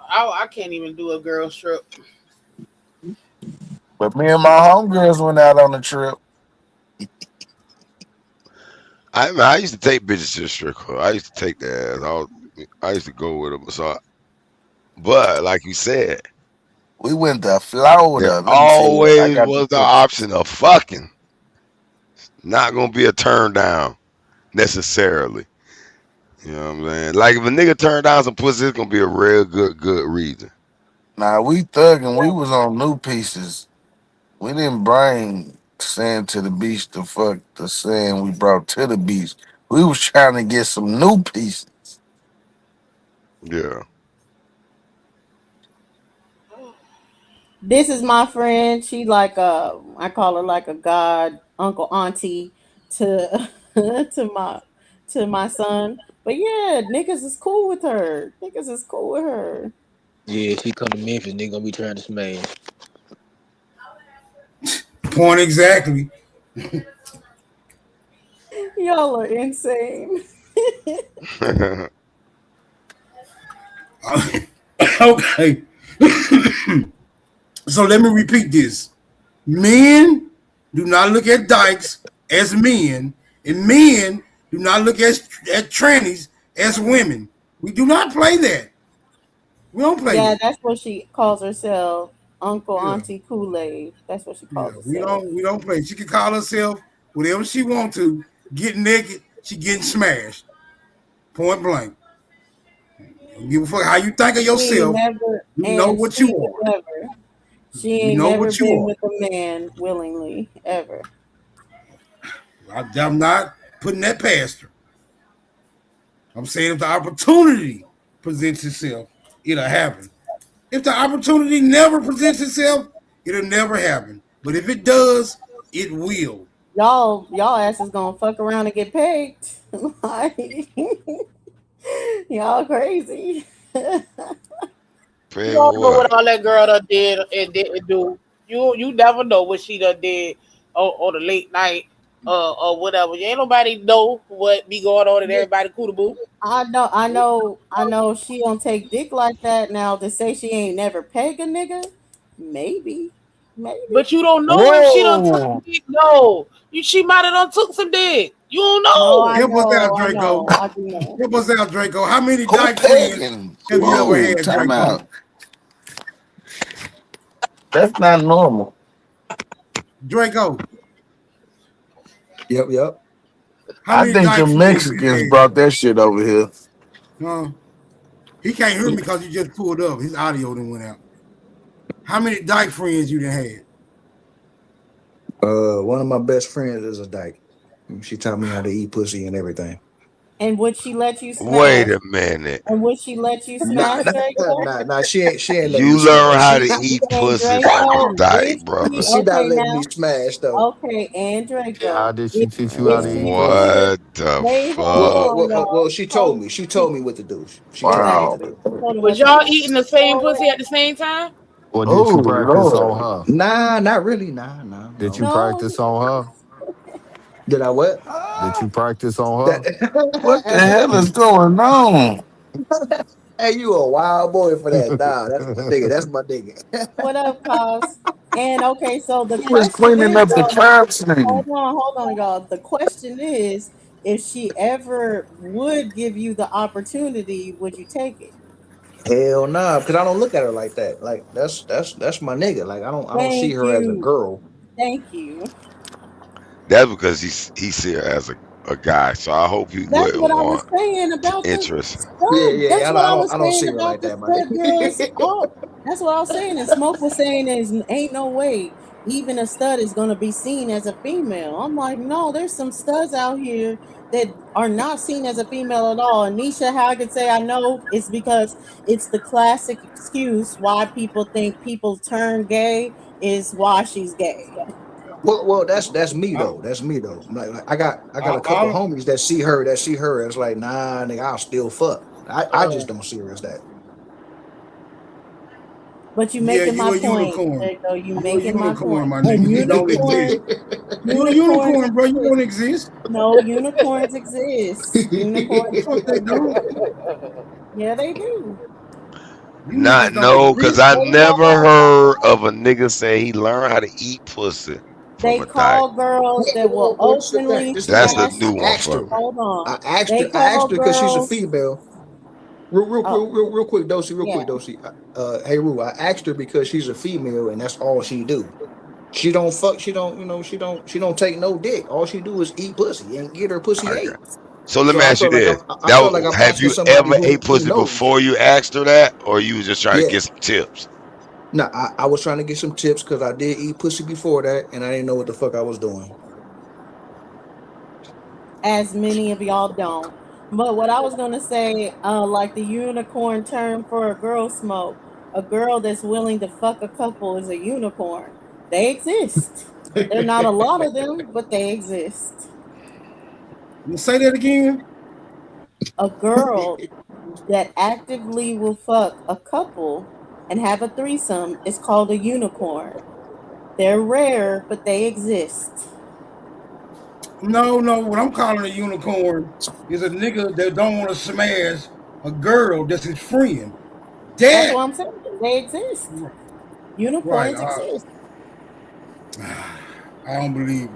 I can't even do a girl trip. But me and my homegirls went out on a trip. I used to take bitches to the strip club. I used to take their ass. I used to go with them. But like you said, We went to there Florida. Let me see what I always got. The was the pictures. option of fucking. Not gonna be a turn down necessarily. You know what I'm saying? Like if a nigga turn down some pussy, it's gonna be a real good reason. Nah, we thugging. We was on new pieces. We didn't bring sand to the beach to fuck the sand we brought to the beach. We was trying to get some new pieces. Yeah. This is my friend. She like I call her like a god uncle auntie to to my son. But yeah, niggas is cool with her. Niggas is cool with her. Yeah, she come to Memphis, nigga gonna be trying to smash. Point exactly. Y'all are insane. Okay. So let me repeat this. Men do not look at dykes as men, and men do not look at trannies as women. We do not play that. We don't play Yeah, that. that's what she calls herself. Uncle Yeah. Auntie Kool-Aid. That's what she calls We herself. don't play. She can call herself whatever she want to. Get naked, she getting smashed. Point blank. Don't give a fuck how you think of She ain't yourself. never You know and what she you would are. never. She You ain't know never what you been are. with a man willingly ever. I'm not putting that past her. I'm saying if the opportunity presents itself, it'll happen. If the opportunity never presents itself, it'll never happen. But if it does, it will. Y'all asses gonna fuck around and get pegged. Like, y'all crazy. You Pay don't know what? what all that girl done did and didn't do. You never know what she done did on the late night or whatever. Ain't nobody know what be going on in everybody cool I know she don't take dick like that. Now to say she ain't never peg a nigga, maybe. Maybe. But you don't know if she done took Whoa. dick. No, she might have done took some dick. You don't No, know. I Help us out, know, I Draco. know, I do know. Help us out, Draco. How many Who dyke friends pegging? have you ever Whoa, had, time Draco? out. That's not normal. Draco, Yep. how I many think dyke the friends you Mexicans had? brought that shit over here. He can't hear me because he just pulled up. His audio done went out. How many dyke friends you done had? One of my best friends is a dyke. She taught me how to eat pussy and everything. And would she let you Wait smash? a minute. And would she let you Nah, smash, Draco? nah. She ain't letting me You learn smash. how to She eat Okay, pussy from a Draco, dyke, if brother. she not okay letting me now, smash though. okay, and Draco, How did she teach you how to eat pussy? What the wait, hold fuck? on, y'all. Well, she told me. She told me what to do. She told me what to Exactly. do. She told her Was what to y'all do. eating the same pussy at the same time? Or did Oh you practice on Lord. her? Nah, not really. Nah, Did no. you No, practice on her? Did I what? Did you practice on her? What the hell is going on? Hey, you a wild boy for that. Nah, that's my nigga. That's my nigga. what up, cuz? And okay, so the He was question cleaning is, up the crab scene. hold on, y'all. The question is, if she ever would give you the opportunity, would you take it? Hell nah, because I don't look at her like that. Like that's my nigga. Like I don't see Thank her as a you. girl. Thank you. That's because he see her as a guy. So I hope he That's wouldn't what I was want saying about the interest. stud. That's what I was I don't saying see her about like the that, my stud girls. nigga. Oh, that's what I was saying. And Smoke was saying is ain't no way even a stud is gonna be seen as a female. I'm like, no, there's some studs out here that are not seen as a female at all. And Nisha, how I could say I know it's because it's the classic excuse why people think people turn gay is why she's gay. Well, that's me though. That's me though. Like I got a couple homies that see her and it's like, nah, nigga, I'll still fuck. I just don't see her as that. But you Yeah, making you my a point. unicorn. There you go. You You a making my unicorn, point. my And nigga. You don't exist. You a unicorn, bro. You don't exist. No, unicorns exist. Unicorns Fuck they don't. Yeah, they do. You Not niggas don't no, cause exist. I never heard of a nigga say he learned how to eat pussy from They a dyke. call girls that will openly That's a smash. new one asked for her. me. Hold on. I asked They her call because she's a girls. female. Real Oh, quick, Dosey, yeah. Hey, Rue, I asked her because she's a female and that's all she do. She don't fuck. She don't take no dick. All she do is eat pussy and get her pussy I ate. got. So let So me I ask you felt like this: I felt like I'm have asking you somebody ever ate who pussy knows. before you asked her that, or you was just trying to Yeah. get some tips? No, I was trying to get some tips because I did eat pussy before that and I didn't know what the fuck I was doing. As many of y'all don't. But what I was gonna say, like the unicorn term for a girl, Smoke, a girl that's willing to fuck a couple is a unicorn. They exist. They're not a lot of them, but they exist. You say that again? A girl that actively will fuck a couple and have a threesome is called a unicorn. They're rare, but they exist. No. What I'm calling a unicorn is a nigga that don't want to smash a girl that's his friend. That's what I'm saying. They exist. Right. Unicorns exist. I don't believe it.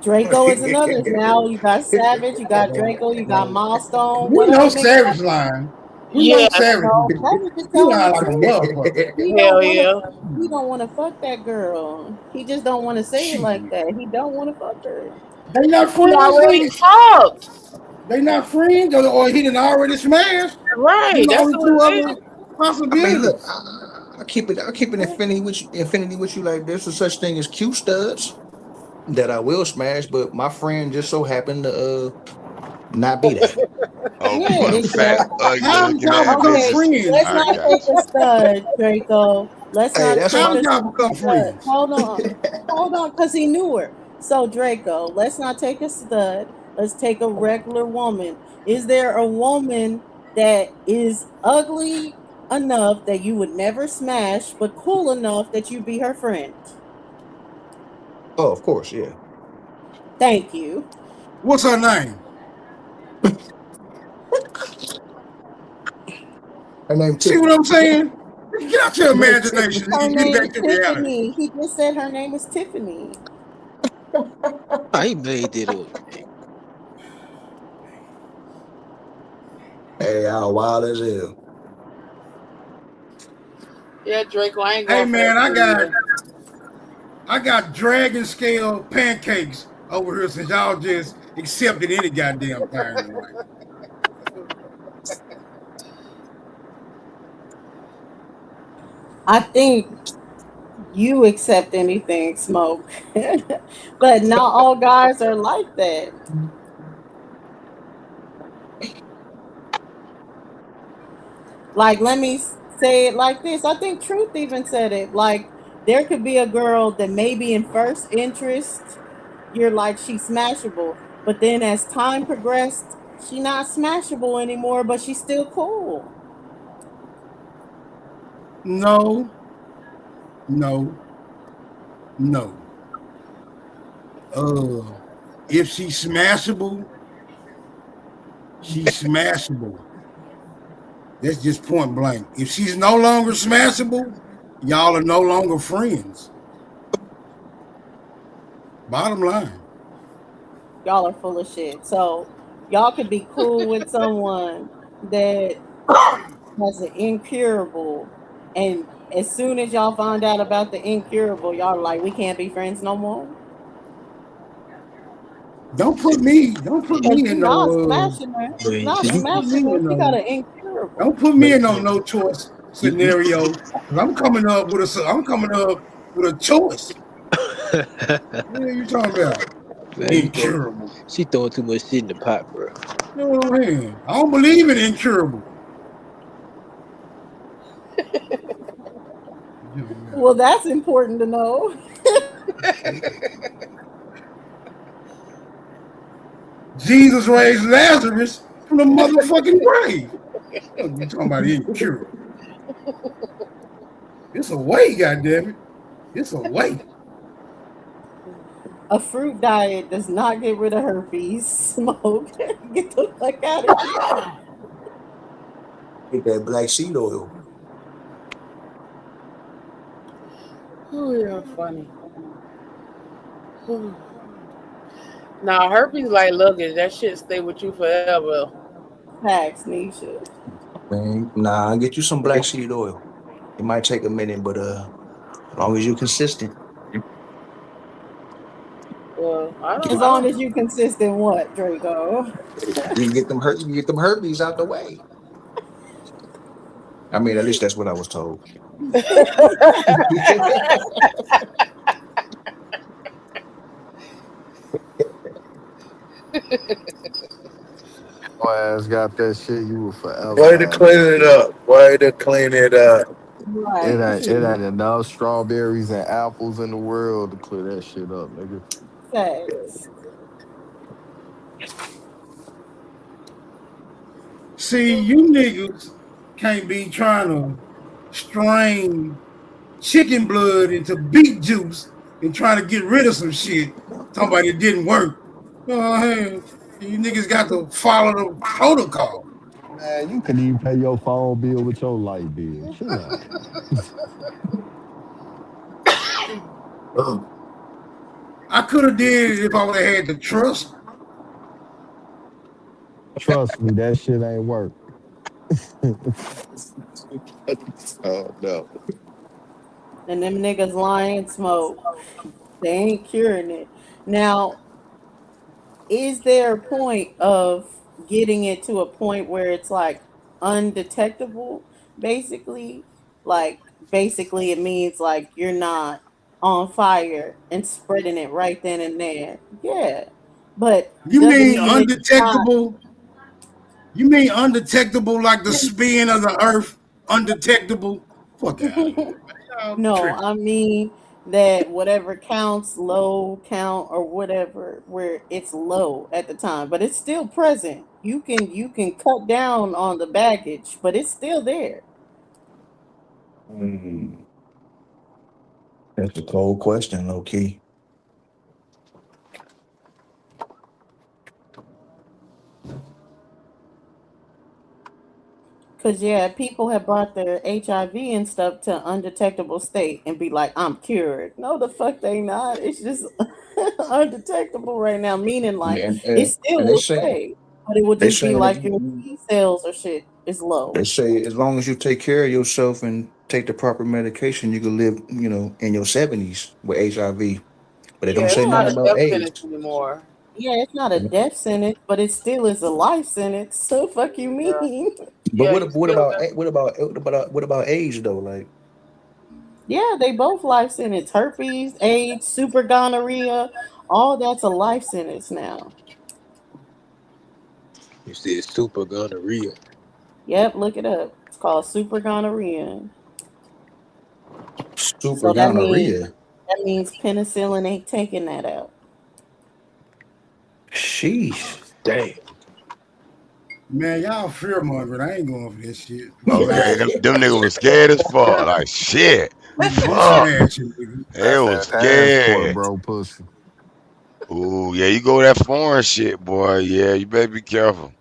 Draco is another. Now you got Savage, you got Draco, you got Milestone. We What know up, Savage line. We Yeah. know Savage. No, Savage is He telling lie the like a truth. motherfucker. He Hell don't yeah. want to. He don't want to fuck that girl. He just don't want to say it like that. He don't want to fuck her. They not He friends. already fucked. They not friends, or he done already smashed. Right. Them That's only what two it other is. I mean, look, possibilities. I keep it infinity with you like there's a such thing as cute studs that I will smash, but my friend just so happened to not be that. Oh, Yeah, for the fat, ugly How looking y'all ass become Okay, bitches. friends? let's I not got take you. a stud, Draco. Let's Hey, not that's take How my a y'all become stud. friends? Hold on, because he knew her. So, Draco, let's not take a stud. Let's take a regular woman. Is there a woman that is ugly enough that you would never smash, but cool enough that you'd be her friend? Oh, of course, yeah. Thank you. What's her name? Her name See Tiffany. what I'm saying? Get out your imagination Her and get name back is to reality. Tiffany. He just said her name is Tiffany. I made that up. Hey, y'all wild as hell. Yeah, Draco, I ain't Hey going for man, that. I got dragon scale pancakes over here since y'all just accepted any goddamn thing in life. I think you accept anything, Smoke. But not all guys are like that. Like, let me say it like this. I think Truth even said it. Like, there could be a girl that maybe in first interest, you're like, she's smashable. But then as time progressed, she not smashable anymore, but she's still cool. No. If she's smashable, she's smashable. That's just point blank. If she's no longer smashable, y'all are no longer friends. Bottom line. Y'all are full of shit. So y'all could be cool with someone that has an incurable, and as soon as y'all find out about the incurable, y'all are like, we can't be friends no more. Don't put me Because in you not no smashing her. But Not see, smashing her. She got an incurable. don't put me in no choice you, scenario. 'Cause I'm coming up with a choice. What are you talking about? man, Incurable. she throwing too much shit in the pot, bro. No, man. I don't believe in incurable. Well, that's important to know. Jesus raised Lazarus from the motherfucking grave. You talking about incurable? It's a way, goddammit. It's a way. A fruit diet does not get rid of herpes. Smoke. Get the fuck out of here. Get that black seed oil. Oh, you're funny. Now, herpes like luggage. That shit stay with you forever. Facts, Nisha. Man, nah, get you some black seed oil. It might take a minute, but as long as you're consistent. Well, As long as you consistent, what, Draco? You can get them herpes out the way. I mean, at least that's what I was told. Your ass got that shit, you will forever. Way to have clean that it shit. up. Way to clean it up. It ain't enough strawberries and apples in the world to clear that shit up, nigga. Facts. See, you niggas can't be trying to strain chicken blood into beet juice and trying to get rid of some shit. Talking about it didn't work. Hey, you niggas got to follow the protocol. Man, you can even pay your phone bill with your light bill. Chill out. I could have did it if I would have had the trust. Trust me, that shit ain't work. Oh no. And them niggas lying, Smoke. They ain't curing it. Now, is there a point of getting it to a point where it's like undetectable, basically? Like, basically, it means like you're not on fire and spreading it right then and there. Yeah. But You doesn't mean mean that you're not. undetectable? You mean undetectable like the spin of the earth? Undetectable? Fuck out of here. No, I mean that whatever counts, low count or whatever, where it's low at the time, but it's still present. You can cut down on the baggage, but it's still there. That's a cold question, low key. Cause yeah, people have brought their HIV and stuff to undetectable state and be like, "I'm cured." No, the fuck they not. It's just undetectable right now. Meaning And like and, it and, still and will stay, but it will they just be saying if like your T cells or shit is low. they say as long as you take care of yourself and take the proper medication, you can live, in your 70s with HIV. But they don't Yeah, Yeah, it's say not nothing a about death sentence AIDS. anymore. yeah, it's not a death sentence, but it still is a life sentence. So fuck you Yeah, mean? But yeah, you still got. what about age though? Like Yeah, they both life sentence. Herpes, AIDS, super gonorrhea, all that's a life sentence now. You said super gonorrhea. Yep, look it up. It's called super gonorrhea. super So gonorrhea. that means penicillin ain't taking that out. Sheesh. Damn. Man, y'all fear mongering. I ain't going for this shit. I'm Okay, them, smashing. them niggas was scared as fuck. Like shit. I'm Fuck. smashing, nigga. They was Passport, scared. bro, pussy. Ooh, yeah, you go with that foreign shit, boy. Yeah, you better be careful.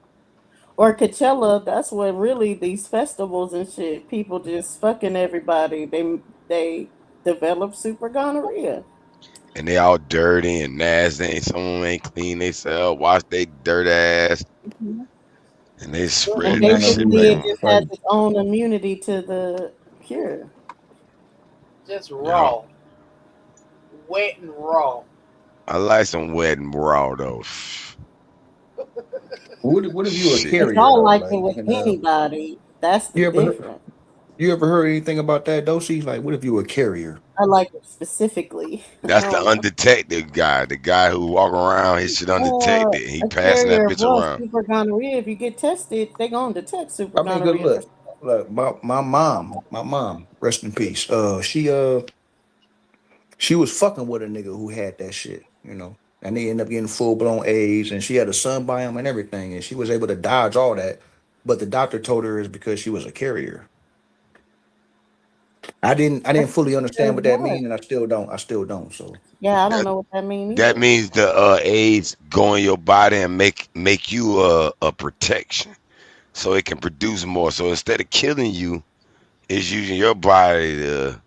Or Coachella, that's what really these festivals and shit, people just fucking everybody. They develop super gonorrhea. And they all dirty and nasty. Some of them ain't clean themselves. Wash they dirt ass. Mhm. And they And spreading that shit basically like it just has its own immunity to the cure. Just yeah. raw, wet and raw. I like some wet and raw though. What if you a Shit. But carrier y'all though? like it Like, with anybody. That's the you ever heard, difference. you ever heard anything about that, Dosey? Like, what if you a carrier? I like it specifically. I That's the don't know. undetected guy. The guy who walk around his shit undetected. He A passing that carrier of bitch what? around. Super gonorrhea. If you get tested, they gonna detect super I mean, good gonorrhea for look. Look, my mom, rest in peace. She was fucking with a nigga who had that shit. And they ended up getting full blown AIDS, and she had a son by him and everything, and she was able to dodge all that. But the doctor told her it's because she was a carrier. I didn't fully understand Because what that what? means, and I still don't. So Yeah, I don't That know what that means that either. means the AIDS go in your body and make you a protection, so it can produce more. So instead of killing you, it's using your body to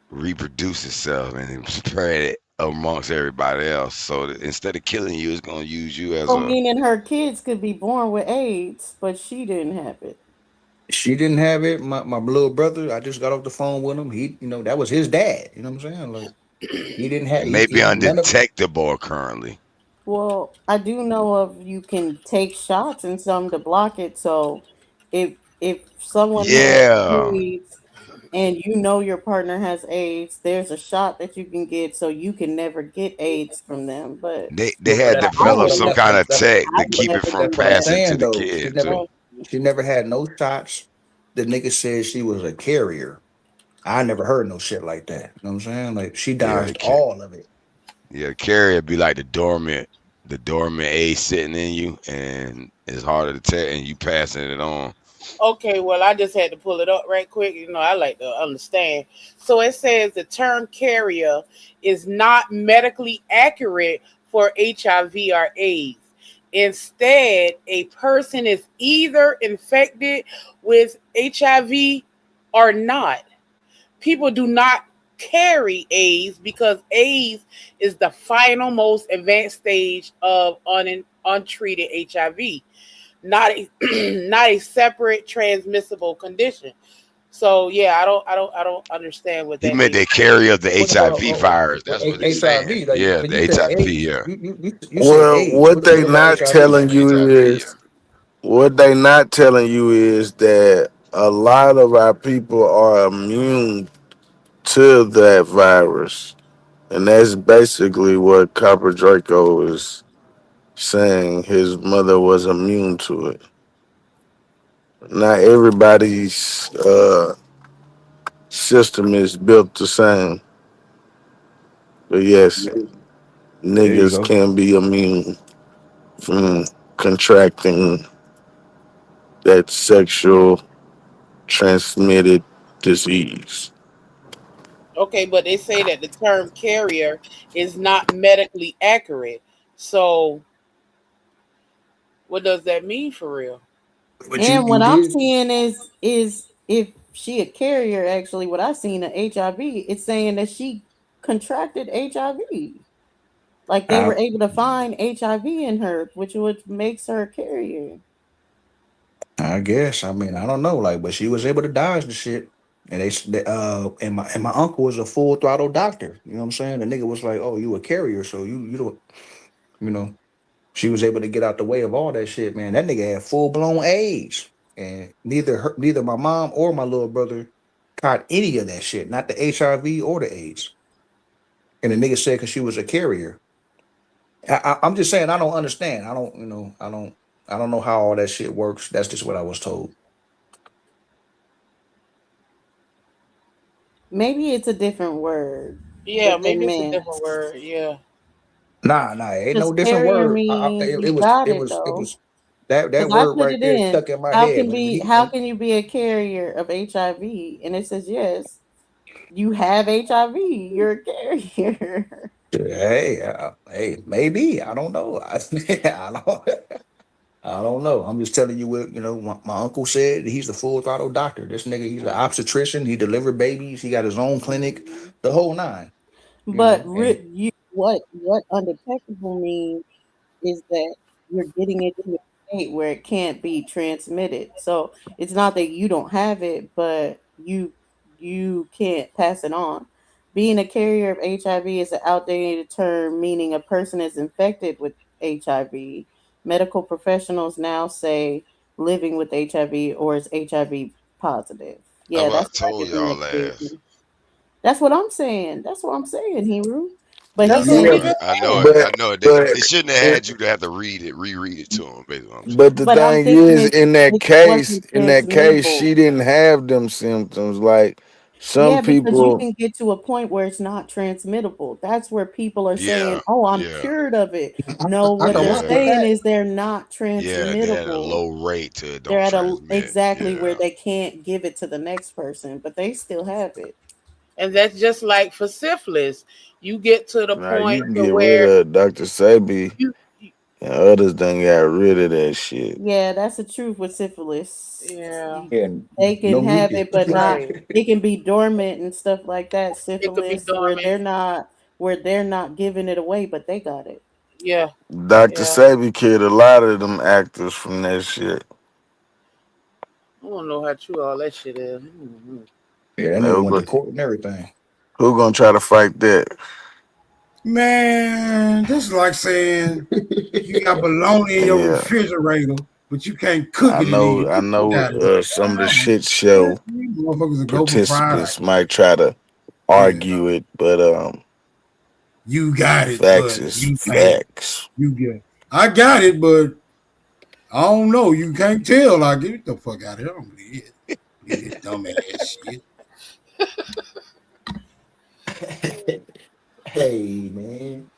reproduce itself and spread it amongst everybody else. So that instead of killing you, it's gonna use you as So a. meaning her kids could be born with AIDS, but she didn't have it. she didn't have it. My little brother, I just got off the phone with him. That was his dad. You know what I'm saying? Like he didn't have It may be none of. undetectable currently. Well, I do know of you can take shots and some to block it. So if someone has Yeah, AIDS and you know your partner has AIDS, there's a shot that you can get so you can never get AIDS from them. But they But had that's I developed what some wouldn't. kind of tech I to would keep it never from do what I'm that. passing to saying the though. kid too. She never had no shots. The nigga said she was a carrier. I never heard no shit like that. You know what I'm saying? Like she Yeah, dodged all of it. the carrier be like the dormant A sitting in you, and it's harder to tell, and you passing it on. Okay, well, I just had to pull it up right quick. I like to understand. So it says the term carrier is not medically accurate for HIV or AIDS. Instead, a person is either infected with HIV or not. People do not carry AIDS because AIDS is the final, most advanced stage of untreated HIV, not a not a separate transmissible condition. So yeah, I don't understand what He that meant means. they carrier of the What about HIV virus. That's what he's saying. HIV? Like, Yeah, but the you said HIV. AIDS. Yeah. You said Well, AIDS. what they What about not HIV? telling you is what they not telling you is that a lot of our people are immune to that virus, and that's basically what Copper Draco is saying. His mother was immune to it. Not everybody's system is built the same, but yes, There you niggas go. can be immune from contracting that sexual transmitted disease. Okay, but they say that the term carrier is not medically accurate. So what does that mean for real? But And you what I'm did. seeing is if she a carrier, actually, what I seen of HIV, it's saying that she contracted HIV. Like they I were able to find HIV in her, which makes her a carrier. I guess. I mean, I don't know. Like, but she was able to dodge the shit. And and my uncle was a full throttle doctor. You know what I'm saying? The nigga was like, "Oh, you a carrier, so you don't, you know." She was able to get out the way of all that shit, man. That nigga had full blown AIDS, and neither my mom or my little brother caught any of that shit, not the HIV or the AIDS. And the nigga said because she was a carrier. I'm just saying I don't understand. I don't, I don't know how all that shit works. That's just what I was told. Maybe it's a different word Yeah, that they maybe it's a meant. different word. Yeah. Nah, ain't Because no different carrier word. mean It you was, got it it was, it though. was that Because I word put right it there in. stuck in my How head. can be how can you be a carrier of HIV? And it says yes. You have HIV. You're a carrier. Hey, maybe I don't know. I don't know. I'm just telling you what my uncle said. He's the full throttle doctor. This nigga, he's an obstetrician. He delivered babies. He got his own clinic, the whole nine. But And what undetectable means is that you're getting into a state where it can't be transmitted. So it's not that you don't have it, but you can't pass it on. Being a carrier of HIV is an outdated term meaning a person is infected with HIV. Medical professionals now say living with HIV or is HIV positive. How Yeah, that's about what I told get from y'all the last? station. That's what I'm saying. That's what I'm saying, Hero. But he That's what said we he Yeah, just I know said. it. but I know it. but They shouldn't have it, had you to have to reread it to them. Basically, what I'm saying. but the but I'm thing thinking is, it wasn't in that case, she transmittable. didn't have them symptoms. Like some Yeah, because you people, can get to a point where it's not transmittable. That's where people are saying, Yeah, "Oh, I'm yeah, cured of it." No, I what can they're rock yeah, with saying that. is they're not yeah. They had a transmittable. low rate to it They're don't at a transmit. exactly where Yeah. they can't give it to the next person, but they still have it. And that's just like for syphilis. You get to the now you point can to get rid where of Dr. Sebi you and others done got rid of that shit. Yeah, that's the truth with syphilis. yeah, And They can no have it, leakage. but not. right. It can be dormant and stuff like that. It could be Syphilis, dormant. where they're not giving it away, but they got it. Yeah, Dr. yeah. Sebi killed a lot of them actors from that shit. I don't know how true all that shit is. Mhm. Yeah, that They nigga were went to go- court and everything. Who gonna try to fight that? Man, this is like saying you got bologna in your Yeah, refrigerator, but you can't cook it in here. I Get the fuck know. out of here. Some of the Oh, shit man, show you motherfuckers will go for Friday. participants might try to Yeah, argue it, but you got it, facts but is you can't. facts. You get it. I got it, but I don't know. You can't tell. Like, get the fuck out of here. I don't believe it. Get this dumbass shit. Hey man,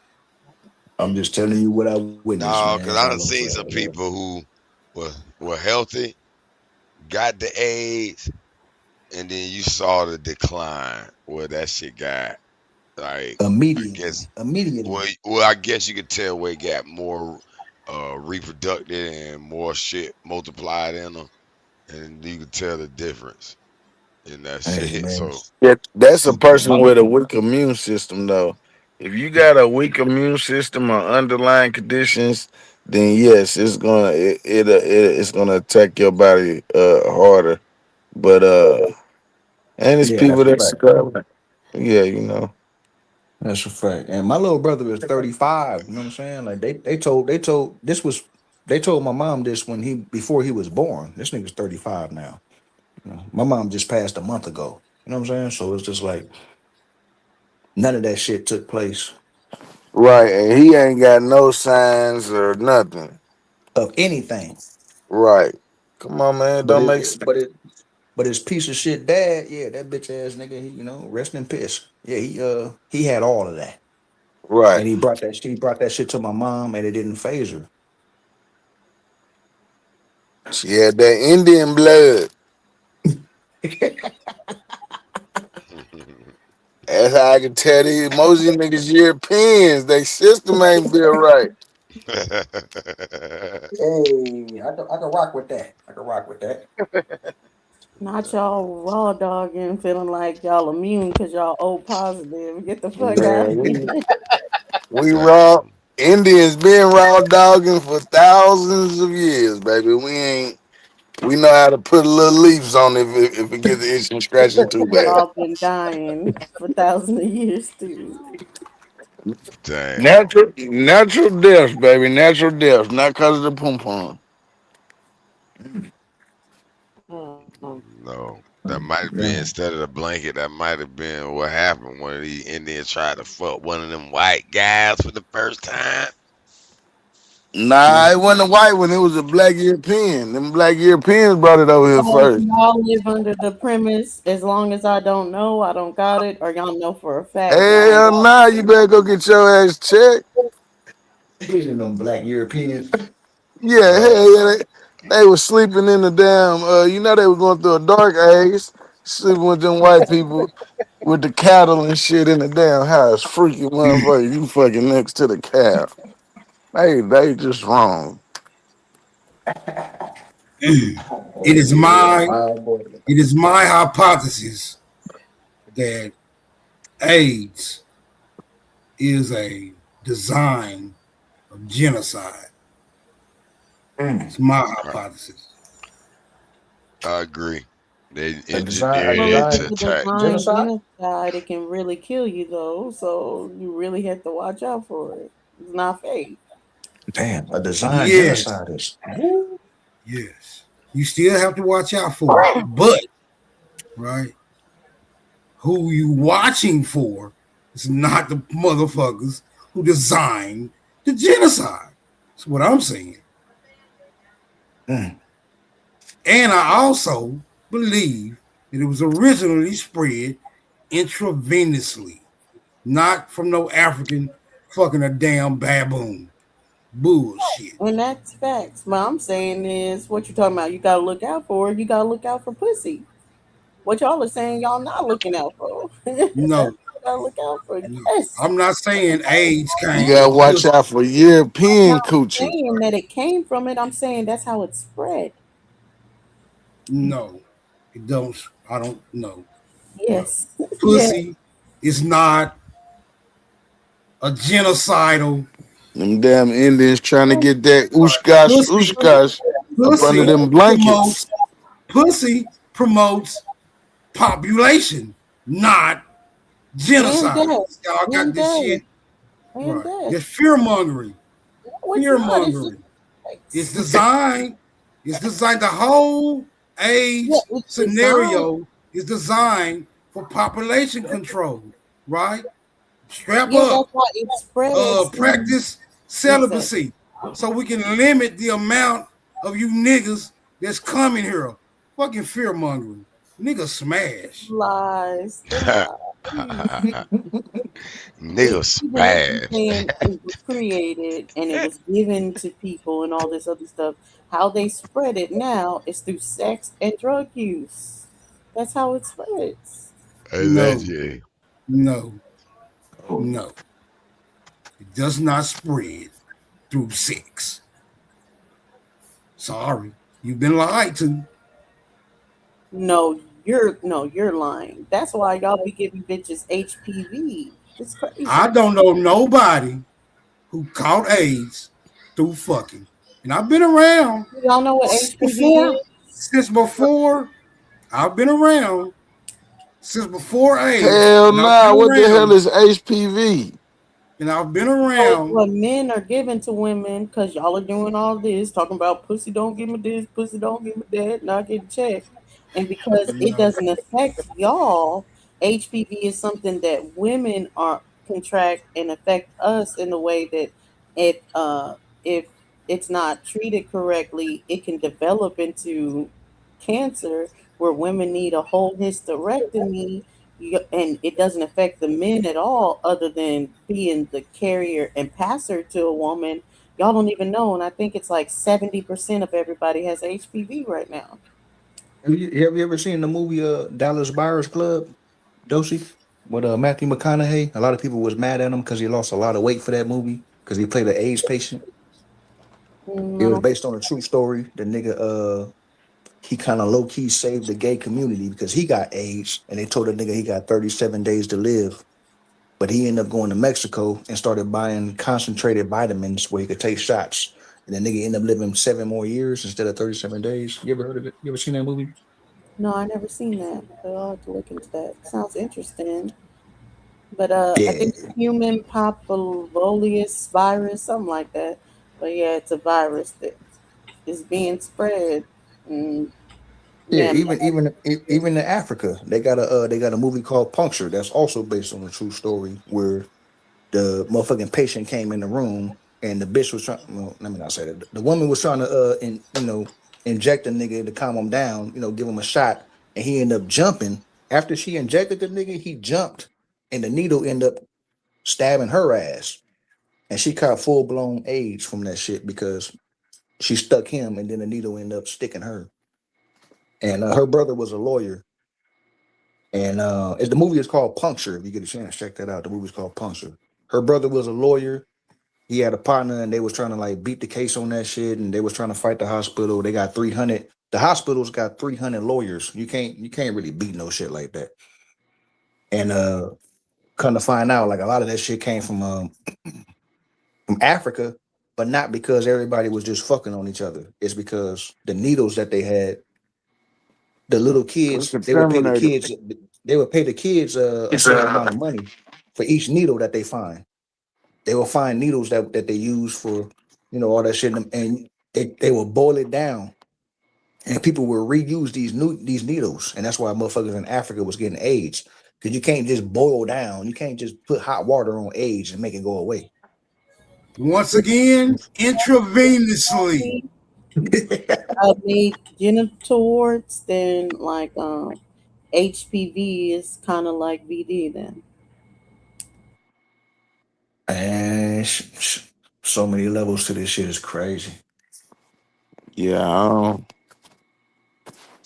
I'm just telling you what I witnessed, No, man. because That's I done all I'm seen some saying. people who were healthy, got the AIDS, and then you saw the decline where that shit got like I guess Immediately. I guess you could tell where it got more reproductive and more shit multiplied in them, and you could tell the difference in that Hey shit. man, So Yeah, that's a person my with a weak immune system, though. If you got a weak immune system or underlying conditions, then yes, it's gonna attack your body harder. But and it's yeah, people that's a that's fact. yeah, you know. That's a fact. And my little brother is 35. You know what I'm saying? Like they told my mom this before he was born. This nigga's 35 now. My mom just passed a month ago. You know what I'm saying? So it's just like none of that shit took place Right, and he ain't got no signs or nothing. of anything. Right. Come on, man, it But don't it make sense. but it but his piece of shit dad, yeah, that bitch ass nigga, rest in piss. Yeah, he had all of that. Right. And he brought that shit to my mom and it didn't phase her. She had that Indian blood. That's how I can tell these most of these niggas Europeans, they system ain't built right. Hey, I can rock with that. I can rock with that. Not y'all raw dogging, feeling like y'all immune because y'all O positive. Get the fuck out. Man, we raw Indians been raw dogging for thousands of years, baby. We know how to put a little leaves on it if it gets itching scratching too bad. Y'all been dying for thousands of years too. Damn. Natural death, baby. Natural death, not because of the pom pom. No. That might have been instead of the blanket, that might have been what happened when these Indians tried to fuck one of them white guys for the first time. Nah, it wasn't a white one. It was a black European. Them black Europeans brought it over here So first. y'all live under the premise, as long as I don't know, I don't got it, or y'all know for a fact. Hell nah, you better go get your ass checked. These are them black Europeans. Yeah, hell yeah. They was sleeping in the damn, they was going through a dark age, sleeping with them white people with the cattle and shit in the damn house. Freaky motherfucker, you fucking next to the cow. They just wrong. It is my hypothesis that AIDS is a design of genocide. It's my hypothesis. I agree. They Well, engineered if it it's to a attack. design genocide, it can really kill you though. So you really have to watch out for it. It's not fake. Damn, a design Yes. genocide is. Yes. You still have to watch out for it. But, right, who you watching for is not the motherfuckers who designed the genocide. That's what I'm saying. And I also believe that it was originally spread intravenously, not from no African fucking a damn baboon. Bullshit. And that's facts. What I'm saying is, what you talking about? You gotta look out for. You gotta look out for pussy. What y'all are saying, y'all not looking out for. No. You gotta look out for. Yes. I'm not saying AIDS came. You gotta watch out for European I'm coochie. saying that it came from it. I'm saying that's how it spread. No, it don't. I don't know. Yes. No. Pussy is not a genocidal. Them damn Indians trying to get that ooshkosh up under them blankets. Pussy promotes population, not genocide. Y'all got this shit. Right. It's fear mongering. Fear mongering. It's designed. It's designed. The whole AIDS scenario is designed for population control. Right. Strap up. Practice celibacy so we can limit the amount of you niggas that's coming here. Fucking fear mongering. Nigga smash. Lies. Nigga smash. It was created and it was given to people and all this other stuff. How they spread it now is through sex and drug use. That's how it spreads. No. It does not spread through sex. Sorry. You've been lied to. No, you're lying. That's why y'all be giving bitches HPV. It's crazy. I don't know nobody who caught AIDS through fucking. And I've been around. Y'all know what HPV is? Since before. I've been around. Since before AIDS. Hell nah, what the hell is HPV? And I've been around. What men are giving to women because y'all are doing all this, talking about pussy don't give me this, pussy don't give me that, not get checked. And because it doesn't affect y'all, HPV is something that women are contract and affect us in a way that if it's not treated correctly, it can develop into cancer where women need a whole hysterectomy. And it doesn't affect the men at all, other than being the carrier and passer to a woman. Y'all don't even know, and I think it's like 70% of everybody has HPV right now. Have you ever seen the movie Dallas Buyers Club, Dosey, with Matthew McConaughey? A lot of people was mad at him because he lost a lot of weight for that movie because he played an AIDS patient. It was based on a true story. The nigga, he kind of low key saved the gay community because he got AIDS, and they told the nigga he got 37 days to live. But he ended up going to Mexico and started buying concentrated vitamins where he could take shots. And the nigga ended up living 7 more years instead of 37 days. You ever heard of it? You ever seen that movie? No, I never seen that. But I'll have to look into that. Sounds interesting. But Yeah. I think human papillomavirus virus, something like that. But yeah, it's a virus that is being spread. And Yeah, even in Africa, they got a movie called Puncture that's also based on a true story where the motherfucking patient came in the room and the bitch was trying. Well, let me not say that. The woman was trying to inject the nigga to calm him down, give him a shot, and he ended up jumping. After she injected the nigga, he jumped, and the needle ended up stabbing her ass, and she caught full blown AIDS from that shit because she stuck him, and then the needle ended up sticking her. And her brother was a lawyer. And the movie is called Puncture. If you get a chance, check that out. The movie's called Puncture. Her brother was a lawyer. He had a partner, and they was trying to like beat the case on that shit. And they was trying to fight the hospital. They got 300. The hospital's got 300 lawyers. You can't really beat no shit like that. And come to find out, like a lot of that shit came from Africa, but not because everybody was just fucking on each other. It's because the needles that they had. The little kids, they would pay the kids a certain amount of money for each needle that they find. They will find needles that they use for, all that shit, and they will boil it down, and people will reuse these needles, and that's why motherfuckers in Africa was getting AIDS, because you can't just boil down, you can't just put hot water on AIDS and make it go away. Once again, intravenously. Made genital warts, then like HPV is kind of like VD then. And so many levels to this shit is crazy. Yeah, I don't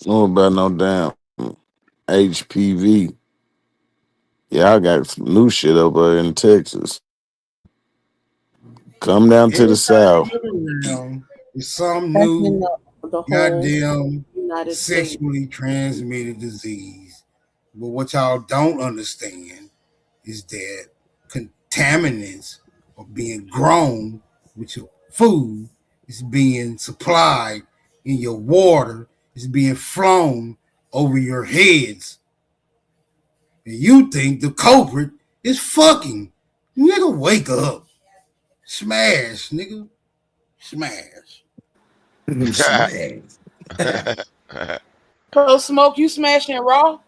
know about no damn HPV. Yeah, I got some new shit over in Texas. Come down to the south. It's some new goddamn sexually transmitted disease. But what y'all don't understand is that contaminants are being grown with your food, it's being supplied in your water, it's being flown over your heads. And you think the culprit is fucking. Nigga, wake up. Smash, nigga. Smash. So Smoke, you smashing raw?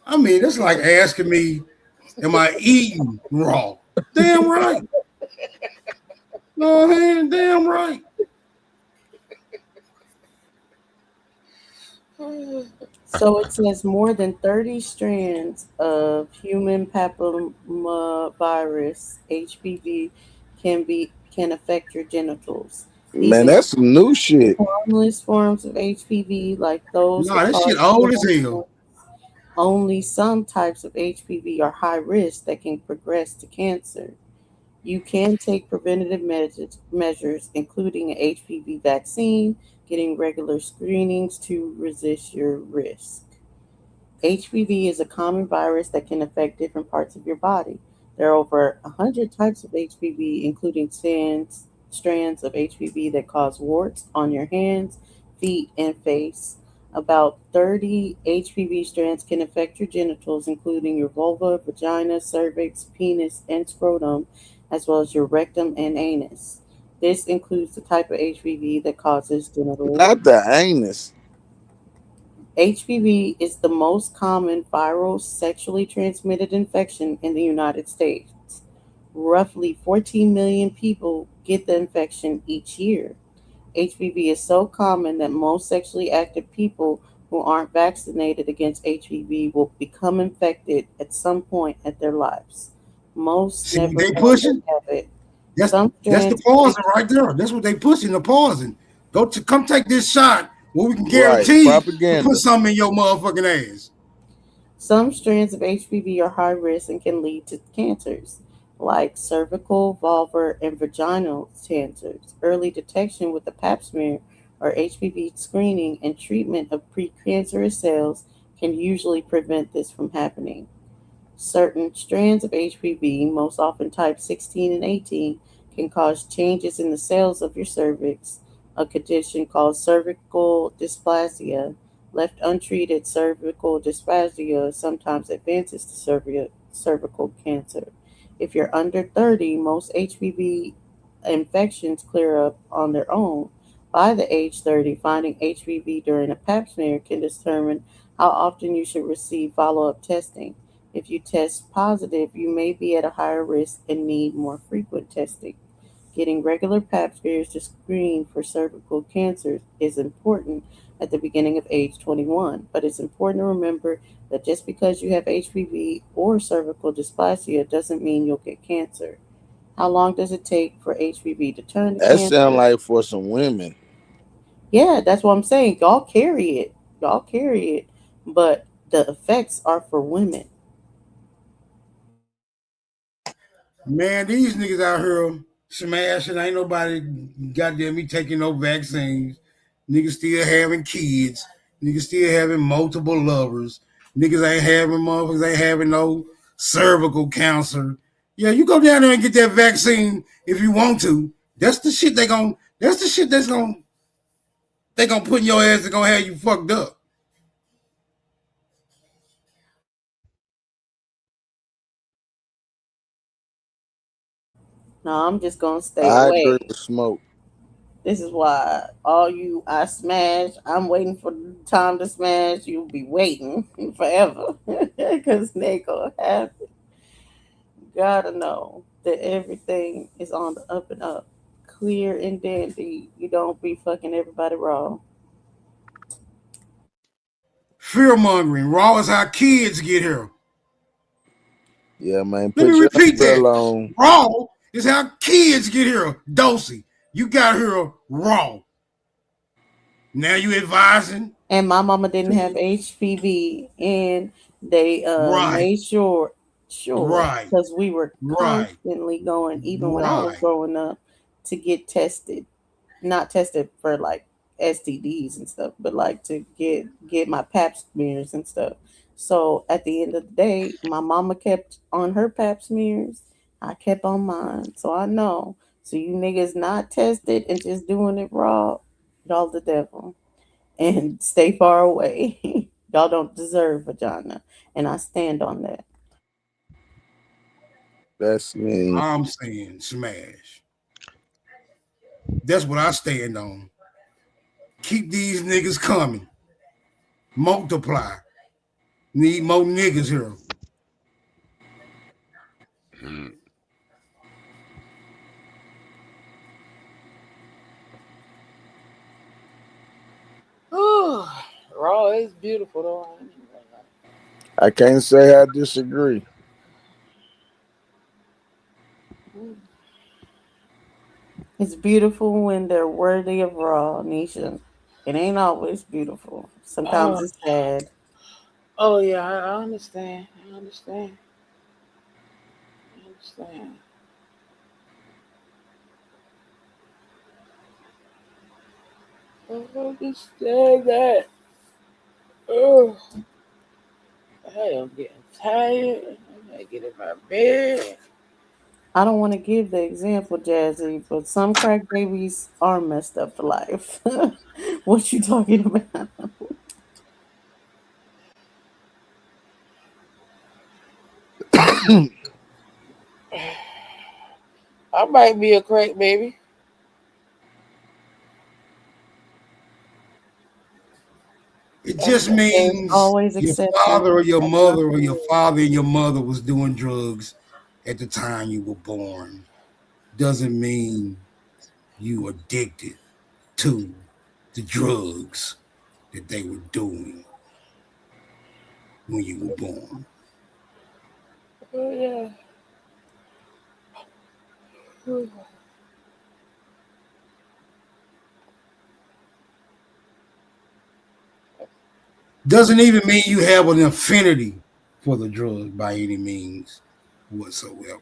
I mean, it's like asking me, am I eating raw? Damn right. No, man, damn right. So it says more than 30 strands of human papillomavirus (HPV) can affect your genitals. Man, that's some new shit. Harmless forms of HPV, like those. No, that shit old as hell. Only some types of HPV are high risk that can progress to cancer. You can take preventative measures, including an HPV vaccine, getting regular screenings to resist your risk. HPV is a common virus that can affect different parts of your body. There are over 100 types of HPV, including strands of HPV that cause warts on your hands, feet, and face. About 30 HPV strands can affect your genitals, including your vulva, vagina, cervix, penis, and scrotum, as well as your rectum and anus. This includes the type of HPV that causes genital warts. Not the anus. HPV is the most common viral sexually transmitted infection in the United States. Roughly 14 million people get the infection each year. HPV is so common that most sexually active people who aren't vaccinated against HPV will become infected at some point in their lives. Most See never what they pushing? have it. That's the pausing right there. That's what they pushing, the pausing. Come take this shot where we can guarantee to put something in your motherfucking ass. Some strands of HPV are high risk and can lead to cancers, like cervical, vulvar, and vaginal cancers. Early detection with the pap smear or HPV screening and treatment of precancerous cells can usually prevent this from happening. Certain strands of HPV, most often type 16 and 18, can cause changes in the cells of your cervix, a condition called cervical dysplasia. Left untreated, cervical dysplasia sometimes advances to cervical cancer. If you're under 30, most HPV infections clear up on their own. By the age 30, finding HPV during a pap smear can determine how often you should receive follow up testing. If you test positive, you may be at a higher risk and need more frequent testing. Getting regular pap smears to screen for cervical cancer is important at the beginning of age 21, but it's important to remember that just because you have HPV or cervical dysplasia doesn't mean you'll get cancer. How long does it take for HPV to turn to That sound cancer? like for some women. Yeah, that's what I'm saying. Y'all carry it. Y'all carry it. But the effects are for women. Man, these niggas out here smashing. Ain't nobody goddamn me taking no vaccines. Niggas still having kids. Niggas still having multiple lovers. Niggas ain't having motherfuckers ain't having no cervical cancer. Yeah, you go down there and get that vaccine if you want to. That's the shit that's the shit they gonna put in your ass and gonna have you fucked up. No, I'm just gonna stay I agree away. with Smoke. This is why all you I smash, I'm waiting for the time to smash, you'll be waiting forever. Cause they gonna have it. Gotta know that everything is on the up and up. Clear and dandy. You don't be fucking everybody raw. Fear mongering. Raw is how kids get here. Yeah, man. Let me Put your repeat that. umbrella on. Raw is how kids get here. Dosey, you got here raw. Now you advising? And my mama didn't have HPV, and they Right, made sure right, because we were right, constantly going, even when I was right. growing up, to get tested. Not tested for like STDs and stuff, but like to get my pap smears and stuff. So at the end of the day, my mama kept on her pap smears. I kept on mine. So I know. So you niggas not tested and just doing it raw, y'all the devil. And stay far away. Y'all don't deserve vagina. And I stand on that. That's me. I'm saying smash. That's what I stand on. Keep these niggas coming. Multiply. Need more niggas here. Raw is beautiful though. I can't say I disagree. It's beautiful when they're worthy of raw, Nisha. It ain't always beautiful. Sometimes Oh, it's sad. oh yeah, I understand. I understand. I understand. I understand that. Oh, I am getting tired. I gotta get in my bed. I don't want to give the example, Jazzy, but some crack babies are messed up for life. What you talking about? I might be a crack baby. It just There's means always your exceptions. father or your That's mother nothing or your new. father and your mother was doing drugs at the time you were born. Doesn't mean you addicted to the drugs that they were doing when you were born. Oh yeah. Doesn't even mean you have an affinity for the drug by any means whatsoever.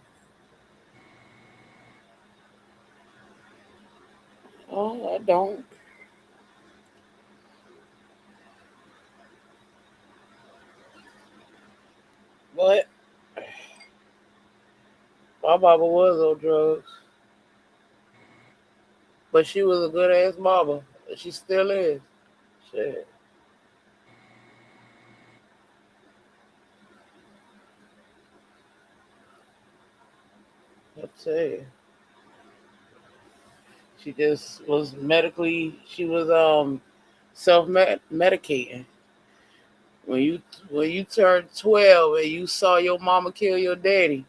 Oh, I don't. But my mama was on drugs. But she was a good ass mama. She still is. Shit. I tell you. She just was she was self-medicating. When you turned 12 and you saw your mama kill your daddy,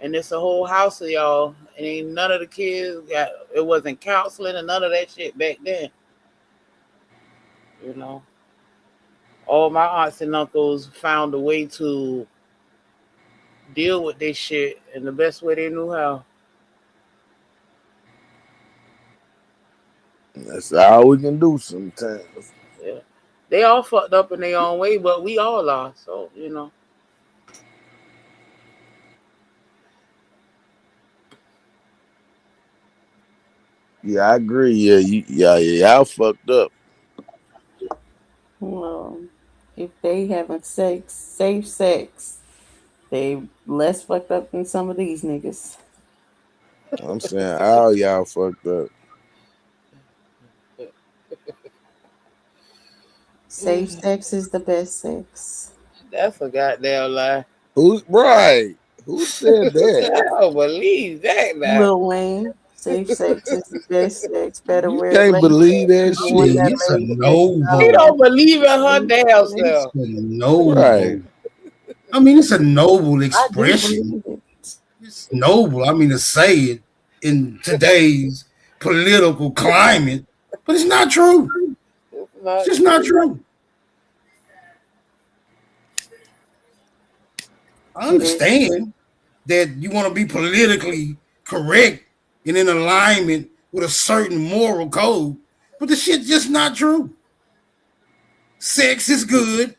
and it's a whole house of y'all, and ain't none of the kids it wasn't counseling and none of that shit back then. You know. All my aunts and uncles found a way to deal with this shit in the best way they knew how. That's all we can do sometimes. Yeah. They all fucked up in their own way, but we all are. So, you know. Yeah, I agree. Yeah, y'all fucked up. Well, if they having safe sex, they less fucked up than some of these niggas. I'm saying all y'all fucked up. Safe sex is the best sex. That's a goddamn lie. Who said that? I don't believe that now. Lil Wayne, safe sex is the best sex. Better You wear can't believe that the one shit. that It's a lays no She vote. don't believe in her damn self. It's a no Right. vote. I mean, it's a noble I do expression. believe it. It's noble. I mean, to say it in today's political climate, but it's not true. It's just not true. I understand that you want to be politically correct and in alignment with a certain moral code, but the shit's just not true. Sex is good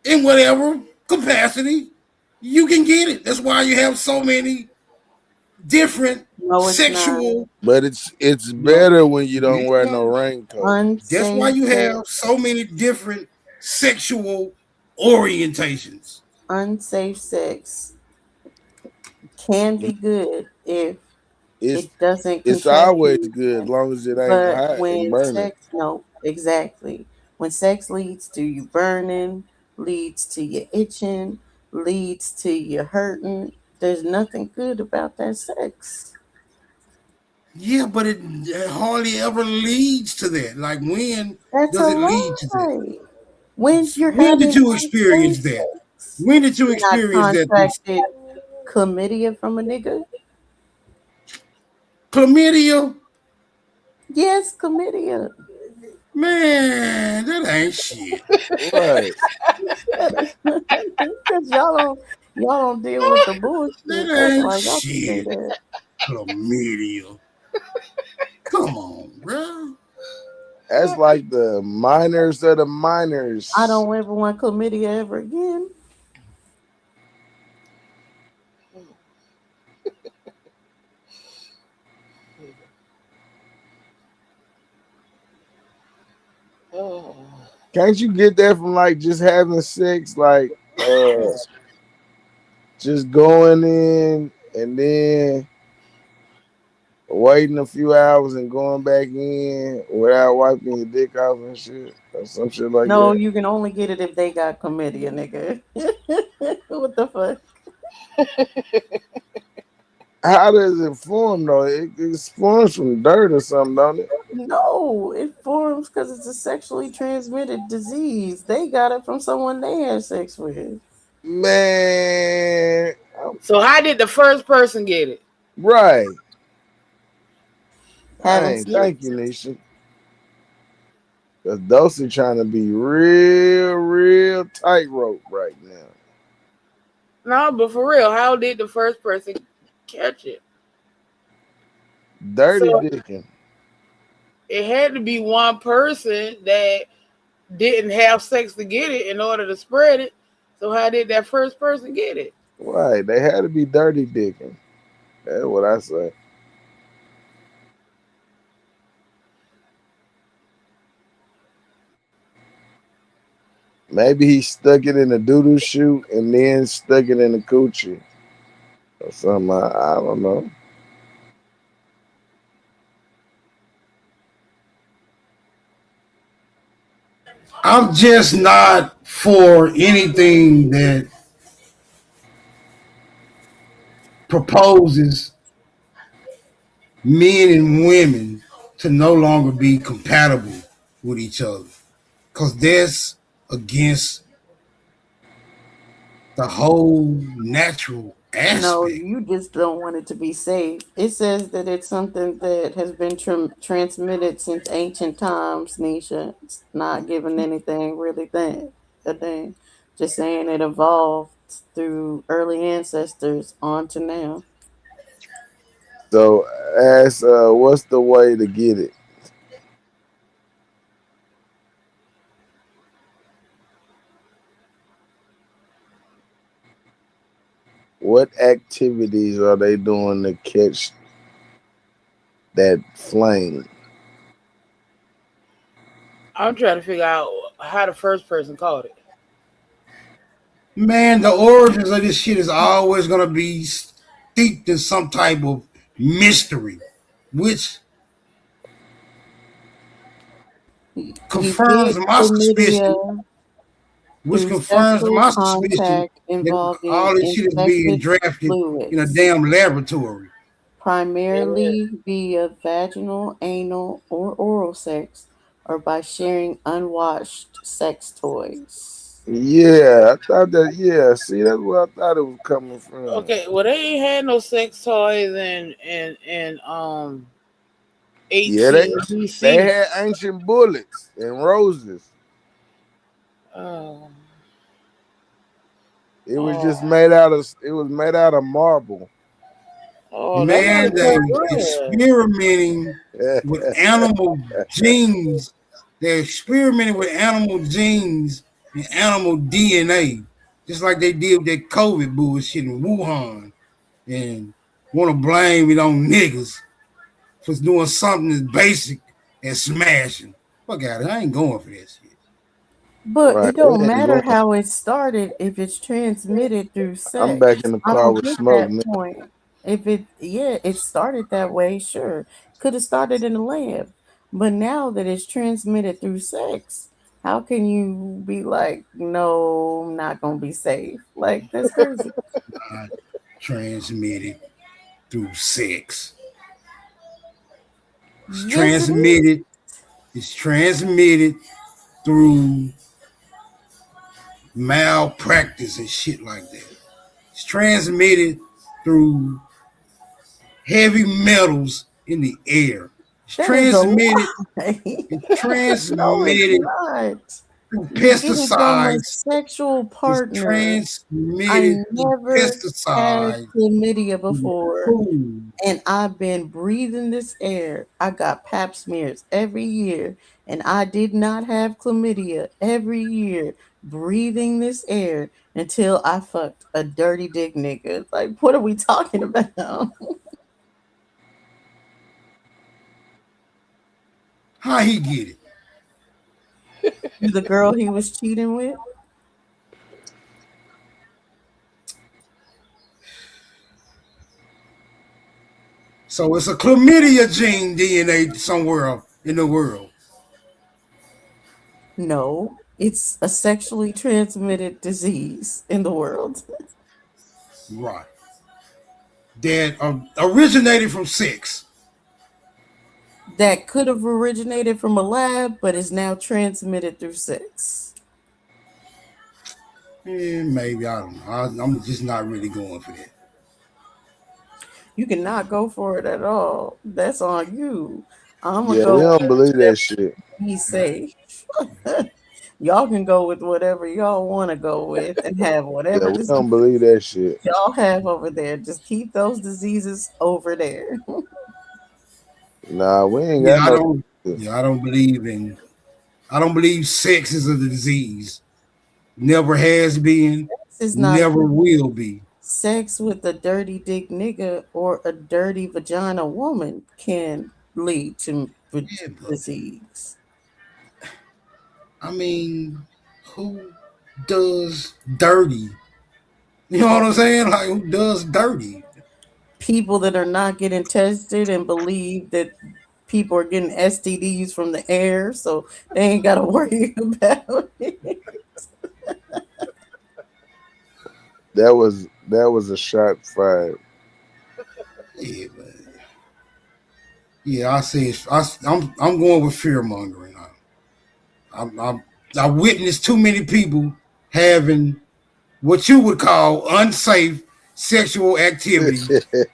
in whatever capacity you can get it. That's why you have so many different sexual. But it's better when you don't wear no raincoat. That's why you have so many different sexual orientations. Unsafe sex can be good if it doesn't It's contract always you. good as long as it ain't But hot and when burning. exactly. When sex leads to you burning, leads to you itching, leads to you hurting, there's nothing good about that sex. Yeah, but it hardly ever leads to that. Like, when That's does a it lead to that? lie. When you're When did having you experience unsafe that? sex, When did you not experience that? contracted chlamydia from a nigga. Chlamydia? Yes, chlamydia. Man, that ain't shit. Right. Because y'all don't deal with the bullshit. That That's ain't why y'all can say shit. that. Chlamydia. Come on, bro. That's like the minors of the minors. I don't ever want chlamydia ever again. Can't you get that from like just having sex, like just going in and then waiting a few hours and going back in without wiping your dick off and shit, or some shit like No, that? you can only get it if they got chlamydia, nigga. What the fuck? How does it form though? It forms from dirt or something, don't it? No, it forms because it's a sexually transmitted disease. They got it from someone they had sex with. Man. So how did the first person get it? Right. Having Dang, thank you, Nisha. Because Dosey trying to be real tightrope right now. No, but for real, how did the first person catch it? Dirty So- dicking. It had to be one person that didn't have sex to get it in order to spread it. So how did that first person get it? Right. They had to be dirty dicking. That's what I say. Maybe he stuck it in a doo-doo chute and then stuck it in the coochie or something. I don't know. I'm just not for anything that proposes men and women to no longer be compatible with each other, because that's against the whole natural aspect. No, you just don't want it to be safe. It says that it's something that has been transmitted since ancient times, Nisha. It's not giving anything really a thing. Just saying it evolved through early ancestors on to now. So ask what's the way to get it? What activities are they doing to catch that flame? I'm trying to figure out how the first person caught it. Man, the origins of this shit is always gonna be steeped in some type of mystery, which confirms my suspicion. Which confirms my suspicion that all this shit is being drafted in a damn laboratory. Primarily via vaginal, anal, or oral sex, or by sharing unwashed sex toys. Yeah, I thought that. Yeah, see, that's where I thought it was coming from. Okay, well they ain't had no sex toys in 18 Yeah, BC. they had ancient bullets and roses. Oh. It was just made out of marble. Oh, Man, they experimenting with animal genes. They're experimenting with animal genes and animal DNA, just like they did with that COVID bullshit in Wuhan, and want to blame it on niggas for doing something as basic as smashing. Fuck out of it. I ain't going for that shit. But it don't matter how it started if it's transmitted through sex. I'm back in the car with smoke. That point. If it started that way, sure. Could have started in the lab. But now that it's transmitted through sex, how can you be like, no, I'm not gonna be safe? Like, that's crazy. Not transmitted through sex. It's transmitted through malpractice and shit like that. It's transmitted through heavy metals in the air. It's transmitted through pesticides. Sexual partner. It's transmitted I through never had pesticides. chlamydia before, and I've been breathing this air. I got pap smears every year, and I did not have chlamydia every year breathing this air until I fucked a dirty dick nigga. Like, what are we talking about? How he get it? The girl he was cheating with? So it's a chlamydia gene DNA somewhere in the world. No, it's a sexually transmitted disease in the world. Right. That originated from sex. That could have originated from a lab, but is now transmitted through sex. Maybe, I don't know. I'm just not really going for that. You cannot go for it at all. That's on you. I'm Yeah, we don't believe that shit. Be safe. Y'all can go with whatever y'all want to go with and have whatever. Yeah, we don't believe that shit. Y'all have over there. Just keep those diseases over there. Nah, we ain't got I don't believe sex is a disease. never has been, This is not never will be. sex with a dirty dick nigga or a dirty vagina woman can lead to disease. I mean, who does dirty? You know what I'm saying? Like, who does dirty? People that are not getting tested and believe that people are getting STDs from the air, so they ain't got to worry about it. That was a shot fired. Yeah, man. Yeah, I'm going with fear mongering. I witnessed too many people having what you would call unsafe sexual activity,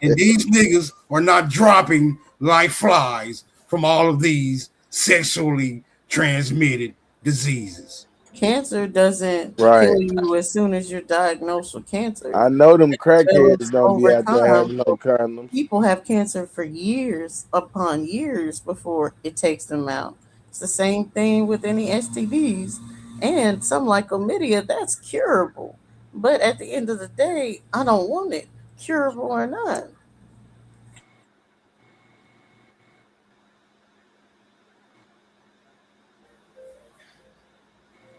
and these niggas are not dropping like flies from all of these sexually transmitted diseases. Cancer doesn't Right. kill you as soon as you're diagnosed with cancer. I know them crackheads It's don't be over out there having no time. condoms. People have cancer for years upon years before it takes them out. It's the same thing with any STDs. And some like chlamydia, that's curable. But at the end of the day, I don't want it, curable or not.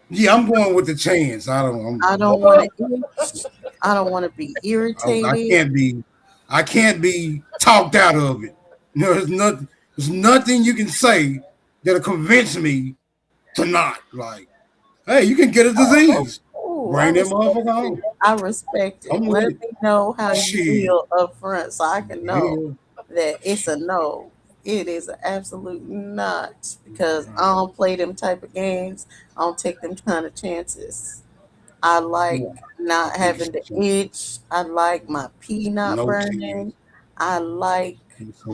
Yeah, I'm going with the chance. I don't want to itch. I don't want to be irritated. I can't be talked out of it. There's nothing you can say that'll convince me to not. Like, hey, you can get a disease. Bring that motherfucker home. I respect it. Let me know how you Shit. feel up front so I can know that it's a no. It is an absolute not, because I don't play them type of games. I don't take them kind of chances. I like not having the itch. I like my pee not burning. I like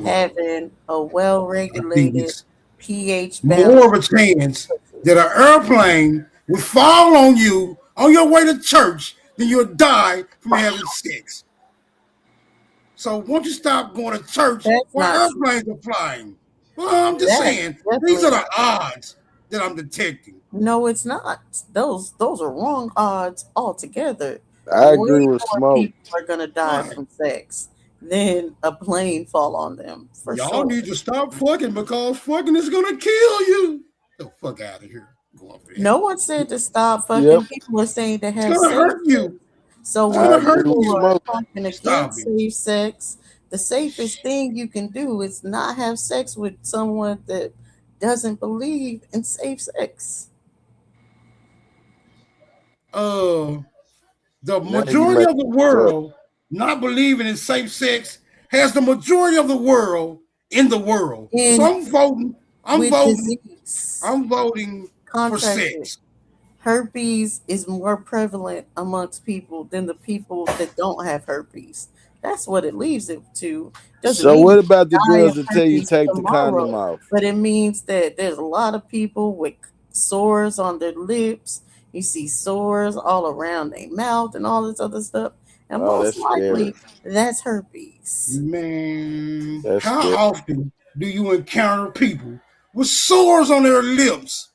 having a well-regulated pH balance. More of a chance that an airplane will fall on you on your way to church than you'll die from having sex. So won't you stop going to church where airplanes are flying? Well, I'm just saying, these are the odds that I'm detecting. No, it's not. Those are wrong odds altogether. I agree with more Smoke. people are gonna die from sex than a plane fall on them. For Y'all sure. need to stop fucking because fucking is gonna kill you. Get the fuck out of here. Go up there. No one said to stop fucking. Yep. People are saying to have It's gonna safe hurt you. So It's when gonna hurt people you. are talking Stop against safe sex, the safest thing you can do is not have sex with someone that doesn't believe in safe sex. The Now you majority make of the world not believing in safe sex has the majority of the world in the world. So I'm voting. I'm with voting. disease. I'm voting for Contracted. sex. Herpes is more prevalent amongst people than the people that don't have herpes. That's what it leaves it to. Doesn't So mean what you about the die girls of that tell you herpes take the condom tomorrow, off? but it means that there's a lot of people with sores on their lips. You see sores all around their mouth and all this other stuff. And Oh, most that's scary. likely that's herpes. Man, That's how scary. often do you encounter people with sores on their lips?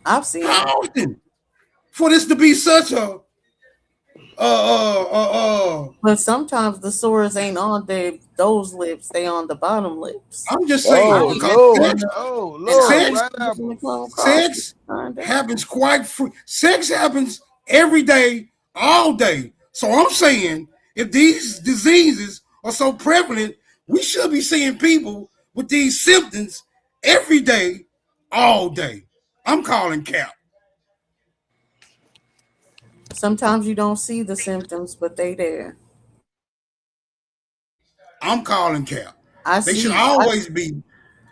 I've seen How it. often? For this to be such a But sometimes the sores ain't on those lips, they on the bottom lips. I'm just saying Oh because Lord, oh Lord, sex happens quite free. Sex happens every day, all day. So I'm saying if these diseases are so prevalent, we should be seeing people with these symptoms every day, all day. I'm calling cap. Sometimes you don't see the symptoms, but they there. I'm calling cap. They should I always be.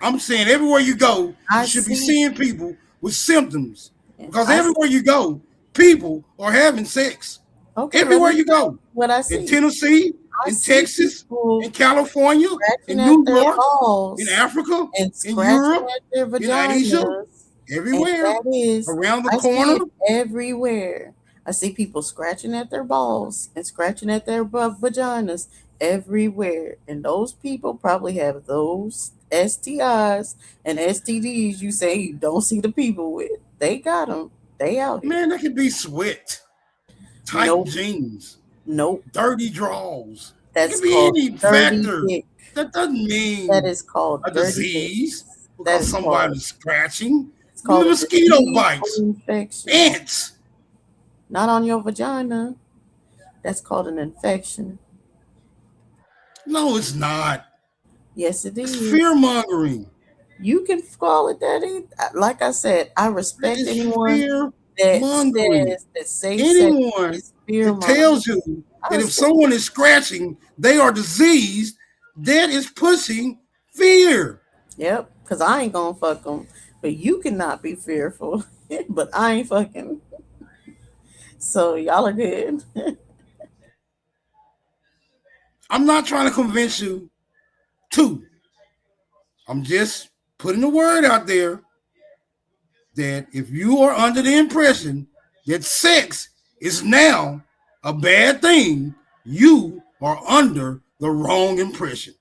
I'm saying everywhere you go, I you should be see. seeing people with symptoms. Because I see. everywhere you go, people are having sex. Okay, Everywhere let me you go. what I In see. Tennessee, I in see Texas, people in California, in scratching New at their York, balls in Africa, and in scratching Europe, at their in Asia, vaginas. And everywhere, that is, around the I see corner. it everywhere. I see people scratching at their balls and scratching at their vaginas everywhere. And those people probably have those STIs and STDs you say you don't see the people with. They got them. They out here. Man, that could be sweat, tight Nope. jeans, Nope. dirty drawers. It That's could be called any dirty factor. dick. That doesn't mean That is called a dirty disease dick. That because is somebody's scratching. It's The called a mosquito disease bites, or infection. ants. Not on your vagina. That's called an infection. No, it's not. Yes, it It's is. fear mongering. You can call it that. Like I said, I respect It's anyone fear that mongering. says that safe sex Anyone is fear that mongering. tells you I that if respect someone is scratching, they are diseased, that is pushing fear. Yep, because I ain't gonna fuck them. But you cannot be fearful. But I ain't fucking. So y'all are good. I'm not trying to convince you to. I'm just putting the word out there that if you are under the impression that sex is now a bad thing, you are under the wrong impression.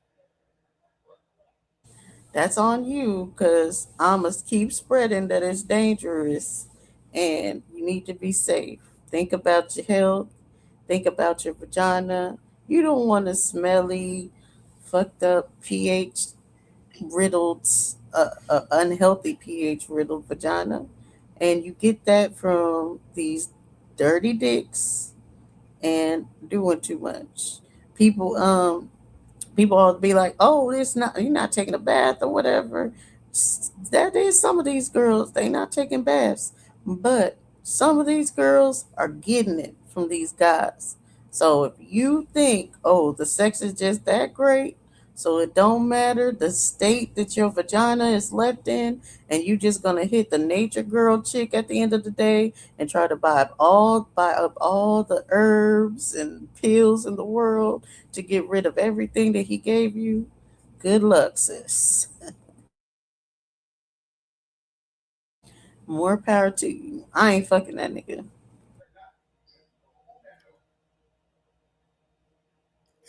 That's on you, because I must keep spreading that it's dangerous and you need to be safe. Think about your health. Think about your vagina. You don't want a smelly, fucked up, pH riddled, unhealthy pH riddled vagina. And you get that from these dirty dicks and doing too much. People all be like, "Oh, it's not, you're not taking a bath or whatever." That is some of these girls, they not taking baths, but some of these girls are getting it from these guys. So if you think, oh, the sex is just that great, so it don't matter the state that your vagina is left in, and you just gonna hit the nature girl chick at the end of the day and try to buy up all the herbs and pills in the world to get rid of everything that he gave you, good luck, sis. More power to you. I ain't fucking that nigga.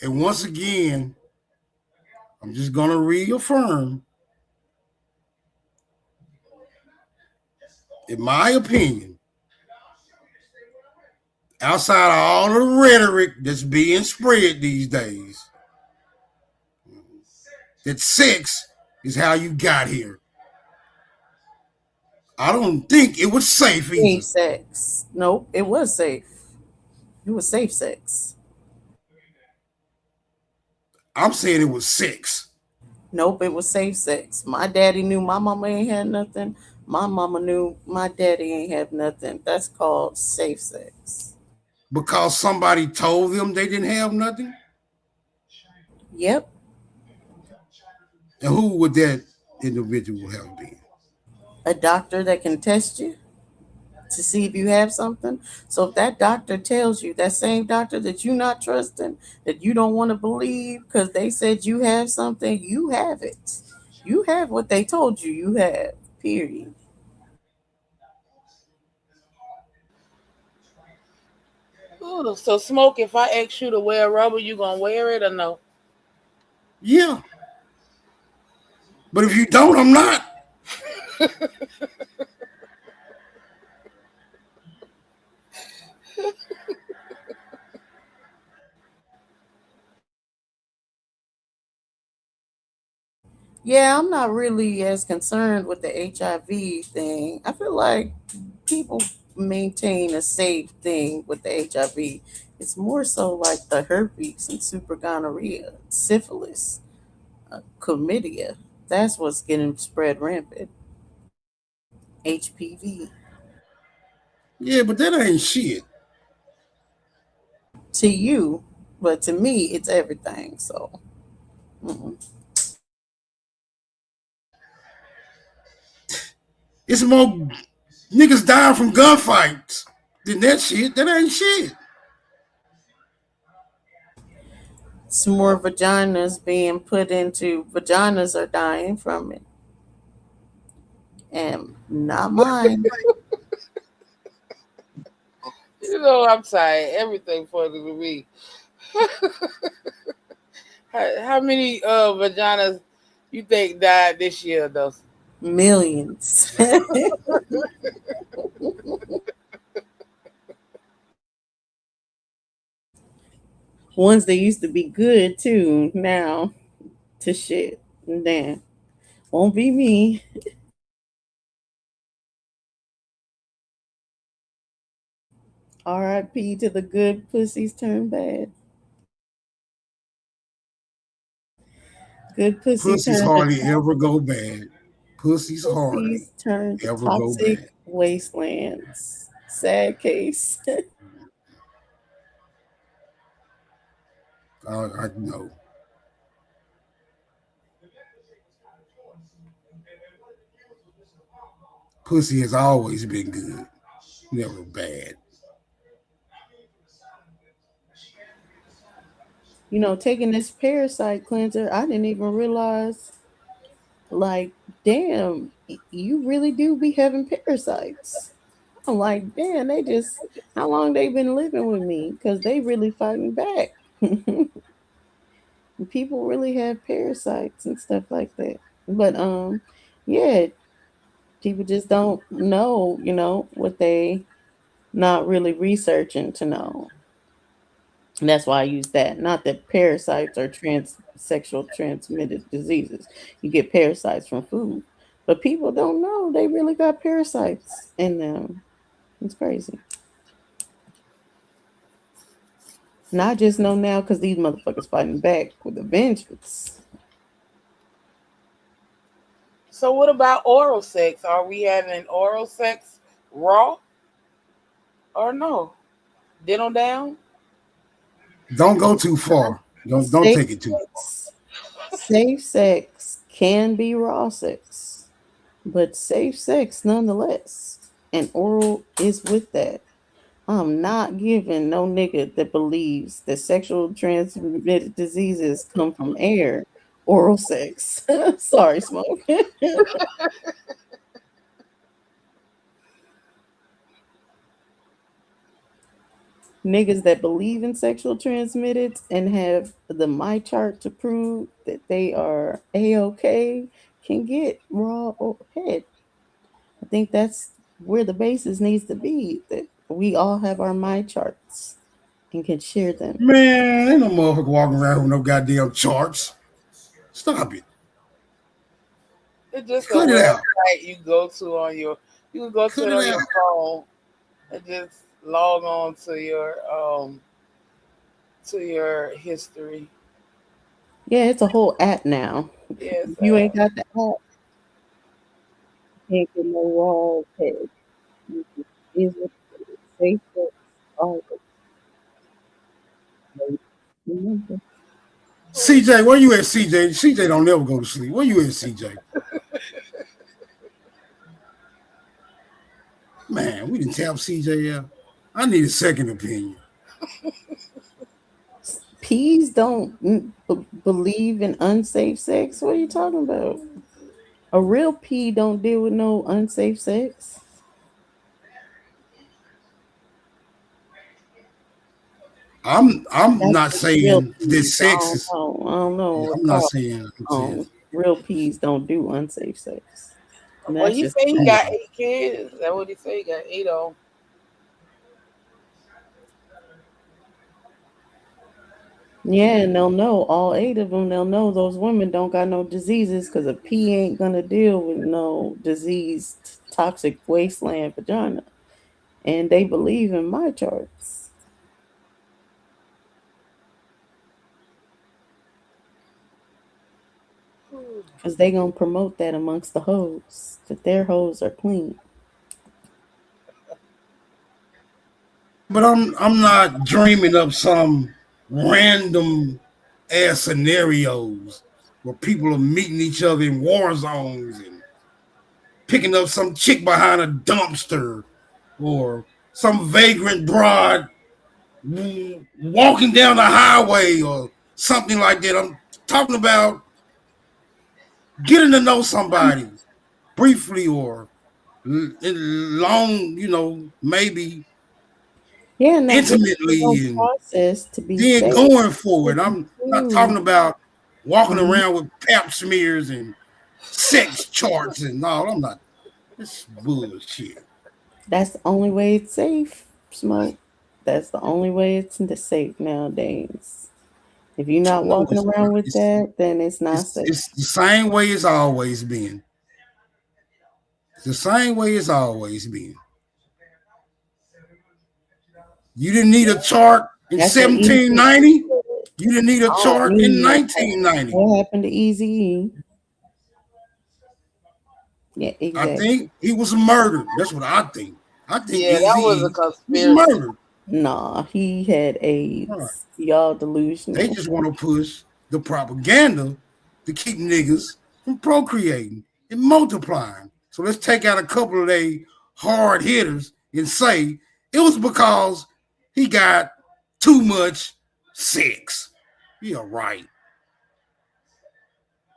And once again, I'm just going to reaffirm, in my opinion, outside of all the rhetoric that's being spread these days, that sex is how you got here. I don't think it was safe either. Safe sex. Nope, it was safe. It was safe sex. I'm saying it was sex. Nope, it was safe sex. My daddy knew my mama ain't had nothing. My mama knew my daddy ain't have nothing. That's called safe sex. Because somebody told them they didn't have nothing? Yep. And who would that individual have been? A doctor that can test you to see if you have something. So if that doctor tells you, that same doctor that you not trusting, that you don't want to believe because they said you have something, you have it. You have what they told you have, period. Ooh, so Smoke, if I ask you to wear rubber, you gonna wear it or no? Yeah. But if you don't, I'm not. Yeah, I'm not really as concerned with the HIV thing. I feel like people maintain a safe thing with the HIV. It's more so like the herpes and super gonorrhea, syphilis, chlamydia. That's what's getting spread rampant. HPV. Yeah, but that ain't shit. To you, but to me, it's everything. So, It's more niggas dying from gunfights than that shit. That ain't shit. some more vaginas being put into, vaginas are dying from it. And not mine. You know, I'm sorry. Everything funny to me. How many vaginas you think died this year, though? Millions. Ones that used to be good too, now to shit. Damn. Won't be me. R.I.P. to the good pussies turn bad. Good pussy Pussies turn to hardly ever go bad. Pussies hardly pussies turn to ever go toxic bad. wastelands. Sad case. I know. Pussy has always been good, never bad. You know, taking this parasite cleanser, I didn't even realize, like, damn, you really do be having parasites. I'm like, damn, they just, how long they been living with me? Because they really fighting back. People really have parasites and stuff like that. But yeah, people just don't know, what they not really researching to know. And that's why I use that. Not that parasites are sexual transmitted diseases. You get parasites from food. But people don't know they really got parasites in them. It's crazy. And I just know now because these motherfuckers fighting back with a vengeance. So what about oral sex? Are we having oral sex raw or no? Diddle down? Don't go too far. Don't take it too far. Safe sex can be raw sex, but safe sex nonetheless. And oral is with that. I'm not giving no nigga that believes that sexual transmitted diseases come from air oral sex. Sorry, Smoke. Niggas that believe in sexual transmitted and have the my chart to prove that they are a-okay can get raw head. I think that's where the basis needs to be, that we all have our my charts and can share them. Man, ain't no motherfucker walking around with no goddamn charts. Stop it. It's just Cut a it out. website you go to on your phone and just log on to your history. Yeah, it's a whole app now. Yes. If you ain't got the app, you can't get no raw head. Is what Facebook all remember. CJ, where you at, CJ? CJ don't never go to sleep. Where you at, CJ? Man, we didn't tap CJ out. I need a second opinion. Peas don't believe in unsafe sex. What are you talking about? A real pea don't deal with no unsafe sex. I'm That's not just real saying peas. this sex is. I don't know. Yeah, I'm not saying. Real peas don't do unsafe sex. And Well, that's he just say he got 8 kids. Is that what he say? He got 8 on. Yeah, and they'll know all 8 of them. They'll know those women don't got no diseases because a pea ain't gonna deal with no diseased, toxic wasteland vagina. And they believe in my charts. Because they gonna promote that amongst the hoes, that their hoes are clean. But I'm not dreaming up some random ass scenarios where people are meeting each other in war zones and picking up some chick behind a dumpster or some vagrant broad walking down the highway or something like that. I'm talking about getting to know somebody briefly or long, maybe Yeah, and intimately and process to be then safe. going forward. I'm not talking about walking around with pap smears and sex charts and all. I'm not. This bullshit. That's the only way it's safe, Smoke. That's the only way it's safe nowadays. If you're not No, walking it's around not. with that, then it's not safe. It's the same way it's always been. It's the same way it's always been. You didn't need a chart in That's an easy. 1790. You didn't need a Oh, chart in yeah. 1990. What happened to Eazy-E? Yeah, I exactly. think he was murdered. That's what I think. I think Yeah, that was a Eazy-E was conspiracy. murdered. Nah, he had AIDS. Right. Y'all They delusional. just want to push the propaganda to keep niggas from procreating and multiplying. So let's take out a couple of they hard hitters and say it was because he got too much sex. Yeah, right.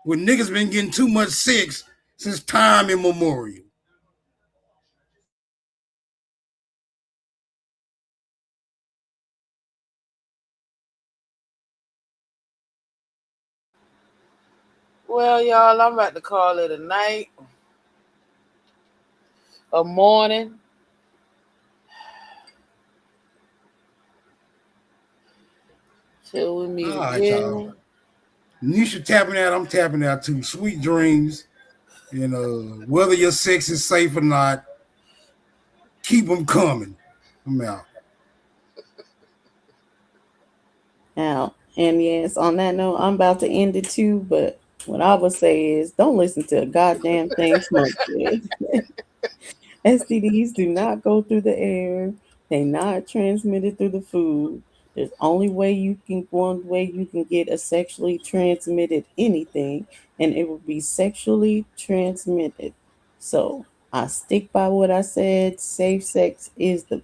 When niggas been getting too much sex since time immemorial. Well, y'all, I'm about to call it a night, a morning. Till we meet All right, again. y'all. Nisha tapping out, I'm tapping out too. Sweet dreams. Whether your sex is safe or not, keep them coming. I'm out. Now, and yes, on that note, I'm about to end it too. But what I would say is, don't listen to a goddamn thing Smoke said. STDs do not go through the air. They not transmitted through the food. There's only one way you can get a sexually transmitted anything, and it will be sexually transmitted. So I stick by what I said. Safe sex is the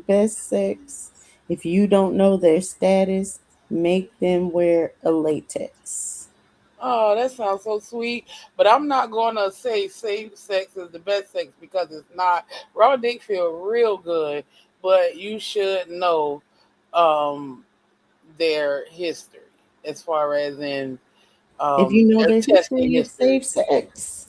best sex. If you don't know their status, make them wear a latex. Oh, that sounds so sweet. But I'm not going to say safe sex is the best sex because it's not. Raw dick feel real good, but you should know their history as far as in If you know their the testing history of history. safe sex.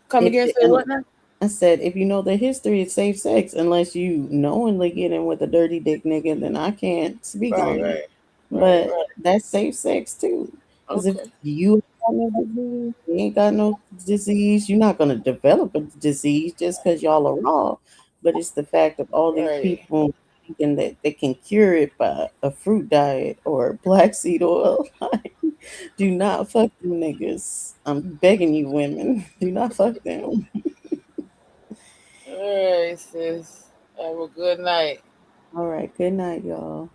Come again, say what now? I said, if you know the history of safe sex, unless you knowingly get in with a dirty dick nigga, then I can't speak on it. But that's safe sex too. Because if you ain't got no disease, you're not gonna develop a disease just because y'all are raw. But it's the fact of all these people thinking that they can cure it by a fruit diet or black seed oil. Do not fuck them niggas. I'm begging you, women. Do not fuck them. All right, sis. Have a good night. All right. Good night, y'all.